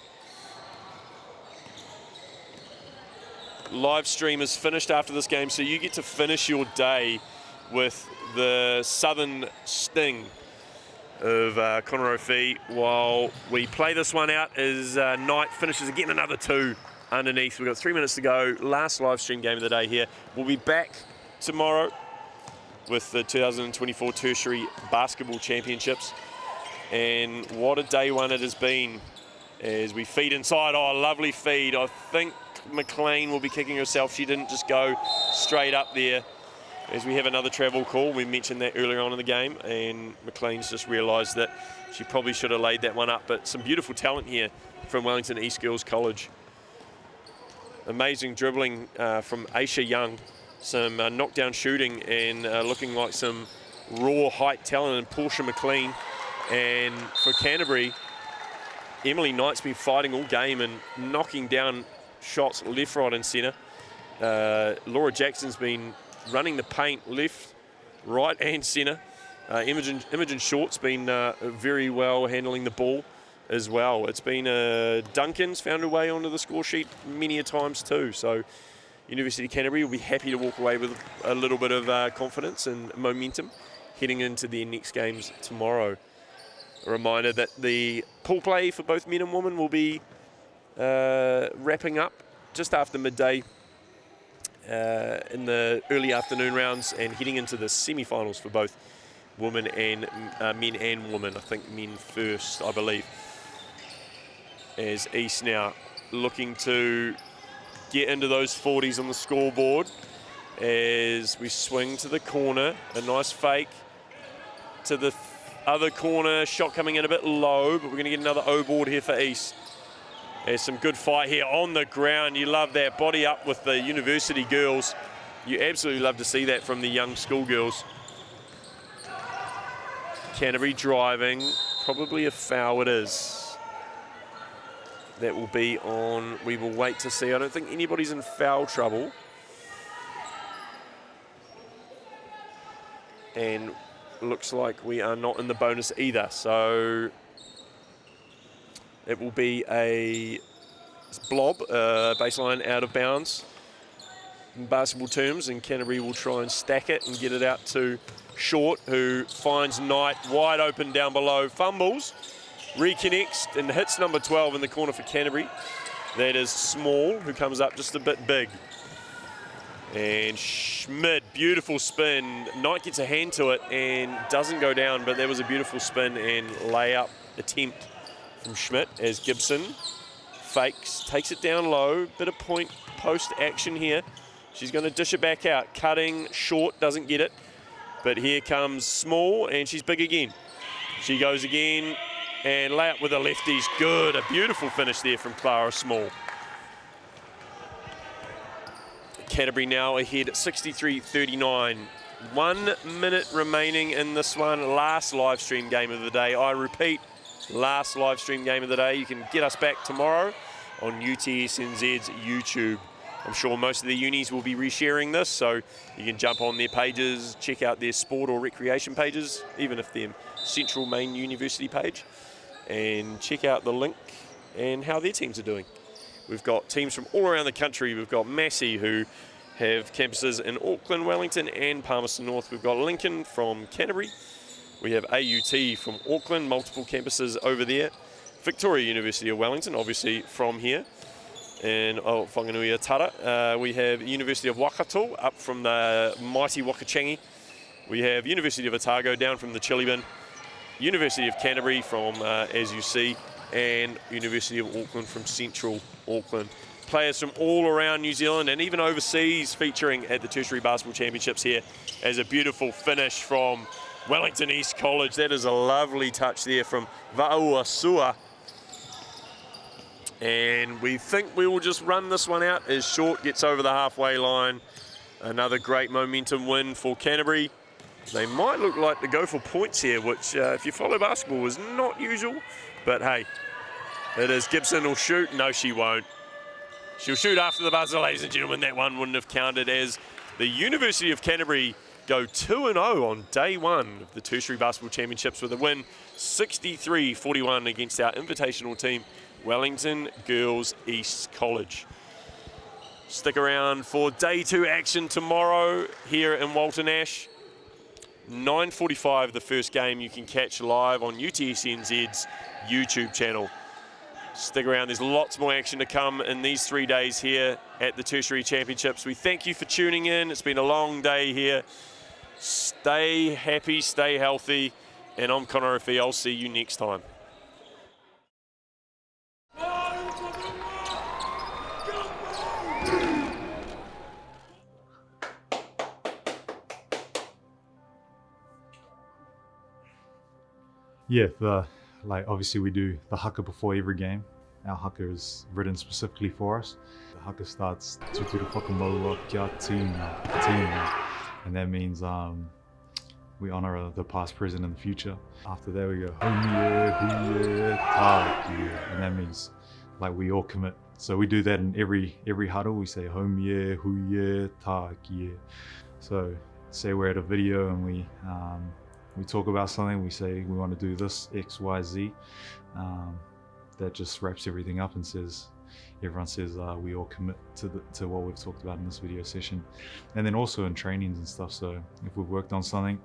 Live stream is finished after this game, so you get to finish your day with the Southern Sting of Conor O'Fee while we play this one out as Knight finishes again another 2 underneath. We've got 3 minutes to go. Last live stream game of the day here. We'll be back tomorrow with the 2024 Tertiary Basketball Championships. And what a day one it has been as we feed inside. Oh, lovely feed. I think McLean will be kicking herself. She didn't just go straight up there. as we have another travel call. We mentioned that earlier on in the game, and McLean's just realised that she probably should have laid that one up. But some beautiful talent here from Wellington East Girls College. Amazing dribbling from Aisha Young. Some knockdown shooting and looking like some raw height talent. And Portia McLean. And for Canterbury, Emily Knight's been fighting all game and knocking down shots left, right and centre. Laura Jackson's been running the paint left, right and centre. Imogen Short's been very well handling the ball as well. It's been Duncan's found her way onto the score sheet many a times too. So University of Canterbury will be happy to walk away with a little bit of confidence and momentum heading into their next games tomorrow. A reminder that the pool play for both men and women will be wrapping up just after midday in the early afternoon rounds and heading into the semi-finals for both women and men and women. I think men first, I believe. As East now looking to get into those 40s on the scoreboard as we swing to the corner. A nice fake to the other corner. Shot coming in a bit low, but we're going to get another O-board here for East. There's some good fight here on the ground. You love that. Body up with the university girls. You absolutely love to see that from the young schoolgirls. Canterbury driving. Probably a foul it is. That will be on, we will wait to see. I don't think anybody's in foul trouble. And looks like we are not in the bonus either. So it will be a blob, baseline out of bounds in basketball terms, and Canterbury will try and stack it and get it out to Short, who finds Knight wide open down below, fumbles, reconnects and hits number 12 in the corner for Canterbury. That is Small, who comes up just a bit big. And Schmidt, beautiful spin. Knight gets a hand to it and doesn't go down, but that was a beautiful spin and layup attempt from Schmidt as Gibson fakes, takes it down low, bit of point post action here. She's going to dish it back out, cutting Short, doesn't get it. But here comes Small, and she's big again. She goes again, and layup with the lefties, good. A beautiful finish there from Clara Small. Canterbury now ahead 63-39. 1 minute remaining in this one. Last live stream game of the day. I repeat, last live stream game of the day. You can get us back tomorrow on UTSNZ's YouTube. I'm sure most of the unis will be resharing this, so you can jump on their pages, check out their sport or recreation pages, even if they're central main university page, and check out the link and how their teams are doing. We've got teams from all around the country. We've got Massey, who have campuses in Auckland, Wellington and Palmerston North. We've got Lincoln from Canterbury. We have AUT from Auckland, multiple campuses over there. Victoria University of Wellington, obviously from here. And Whanganui Tara. We have University of Waikato up from the mighty Wakachangi. We have University of Otago down from the Chili Bin. University of Canterbury from, as you see, and University of Auckland from Central Auckland. Players from all around New Zealand and even overseas featuring at the Tertiary Basketball Championships here as a beautiful finish from Wellington East College. That is a lovely touch there from Va'uasua. And we think we will just run this one out as Short gets over the halfway line. Another great momentum win for Canterbury. They might look like to go for points here, which if you follow basketball is not usual. But hey, it is. Gibson will shoot. No, she won't. She'll shoot after the buzzer, ladies and gentlemen. That one wouldn't have counted as the University of Canterbury go 2-0 on day one of the Tertiary Basketball Championships with a win 63-41 against our invitational team, Wellington Girls East College. Stick around for day two action tomorrow here in Walton Ash. 9:45 the first game you can catch live on UTSNZ's YouTube channel. Stick around, there's lots more action to come in these 3 days here at the Tertiary Championships. We thank you for tuning in. It's been a long day here. Stay happy, stay healthy, and I'm Connor O'Fee. I'll see you next time. Yeah, obviously we do the haka before every game. Our haka is written specifically for us. The haka starts Tuturu whakamaua kia tīna, and that means we honor the past, present, and the future. After that we go Homie, huie, tākie, and that means like we all commit. So we do that in every huddle. We say Homie, huie, tākie. So say we're at a video and we talk about something, we say we want to do this X, Y, Z. That just wraps everything up and everyone says we all commit to what we've talked about in this video session. And then also in trainings and stuff, so if we've worked on something,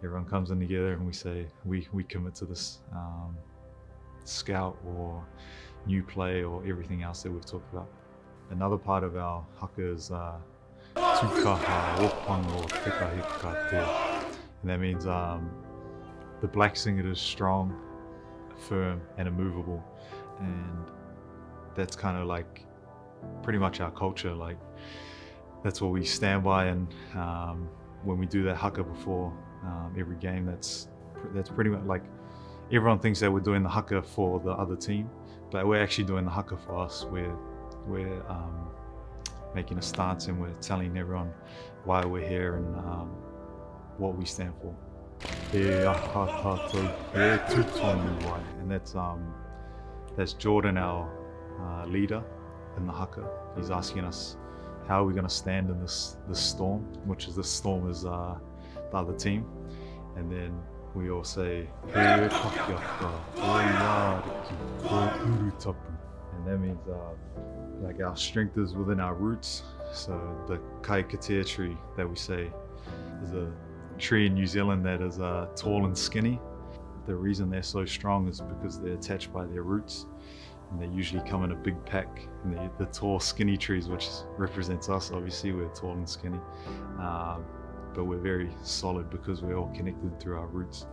everyone comes in together and we say we commit to this scout or new play or everything else that we've talked about. Another part of our haka is tukaha opango tekahikate, and that means the black singlet is strong, firm, and immovable, and that's kind of like pretty much our culture. Like that's what we stand by, and when we do that haka before every game, that's pretty much like everyone thinks that we're doing the haka for the other team, but we're actually doing the haka for us. We're making a stance and we're telling everyone why we're here and what we stand for. And that's Jordan, our leader in the haka. He's asking us how are we going to stand in this storm, which is this storm is the other team. And then we all say and that means like our strength is within our roots. So the kaikatea tree that we say is a tree in New Zealand that is tall and skinny. The reason they're so strong is because they're attached by their roots, and they usually come in a big pack. And the tall skinny trees, which represents us, obviously we're tall and skinny, but we're very solid because we're all connected through our roots.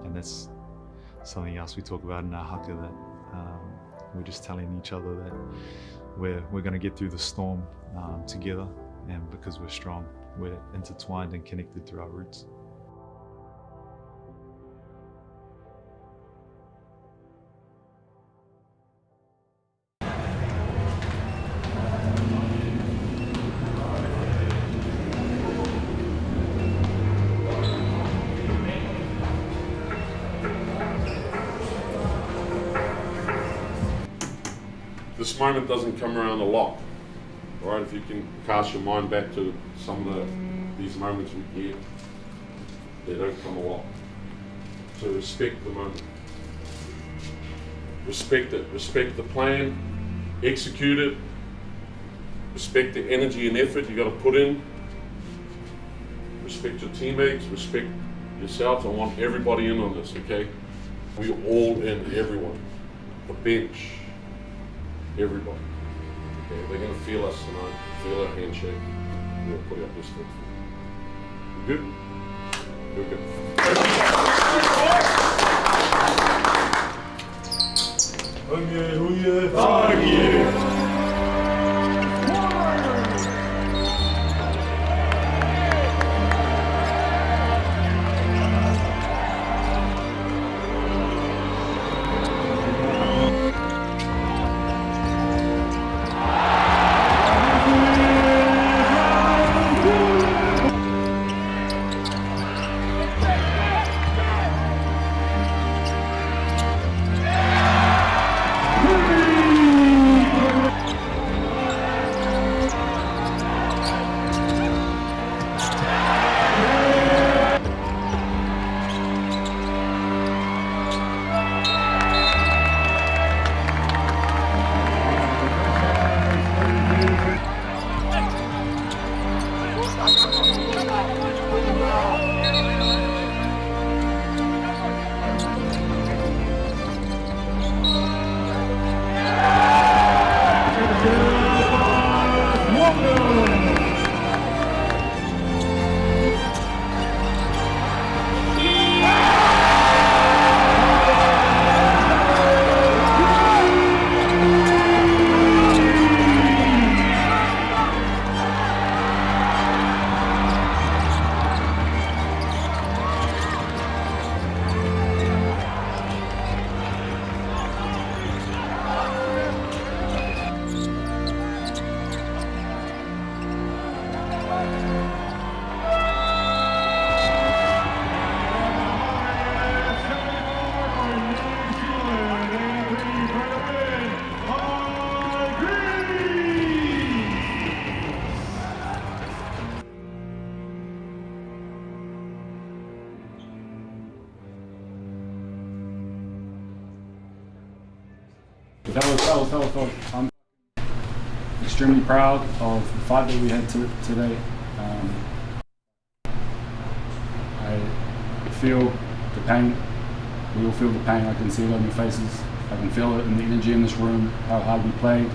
And that's something else we talk about in our haka, that we're just telling each other that we're going to get through the storm together, and because we're strong, we're intertwined and connected through our roots. This moment doesn't come around a lot, right? If you can cast your mind back to some of these moments we get, they don't come a lot. So respect the moment. Respect it. Respect the plan. Execute it. Respect the energy and effort you got to put in. Respect your teammates. Respect yourselves. I want everybody in on this, okay? We're all in, everyone. The bench. Everybody. Okay, they're going to feel us tonight, feel our handshake. We'll put out this foot. You good? We're good. Fellas. I'm extremely proud of the fight that we had today. I feel the pain. We all feel the pain. I can see it on your faces. I can feel it in the energy in this room, how hard we played,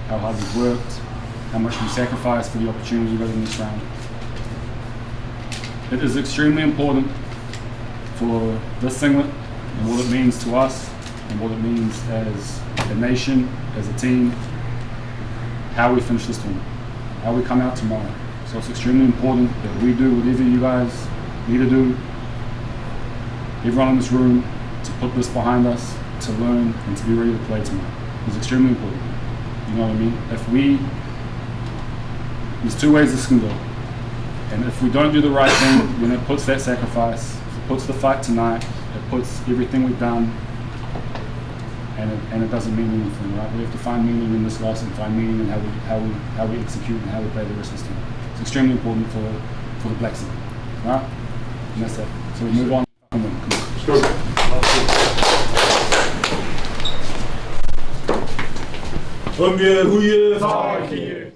how hard we worked, how much we sacrificed for the opportunity we got in this round. It is extremely important for this singlet and what it means to us and what it means as a nation, as a team, how we finish this tournament, how we come out tomorrow. So it's extremely important that we do whatever you guys need to do, everyone in this room, to put this behind us, to learn and to be ready to play tomorrow. It's extremely important. You know what I mean? There's two ways this can go. And if we don't do the right thing, then it puts that sacrifice, it puts the fight tonight, it puts everything we've done, and it doesn't mean anything, right? We have to find meaning in this loss and find meaning in how we execute and how we play the rest of this team. It's extremely important for the Black Sea, right? And that's it. So we move on. Come on. Let's go. Hung je goeie vaartje.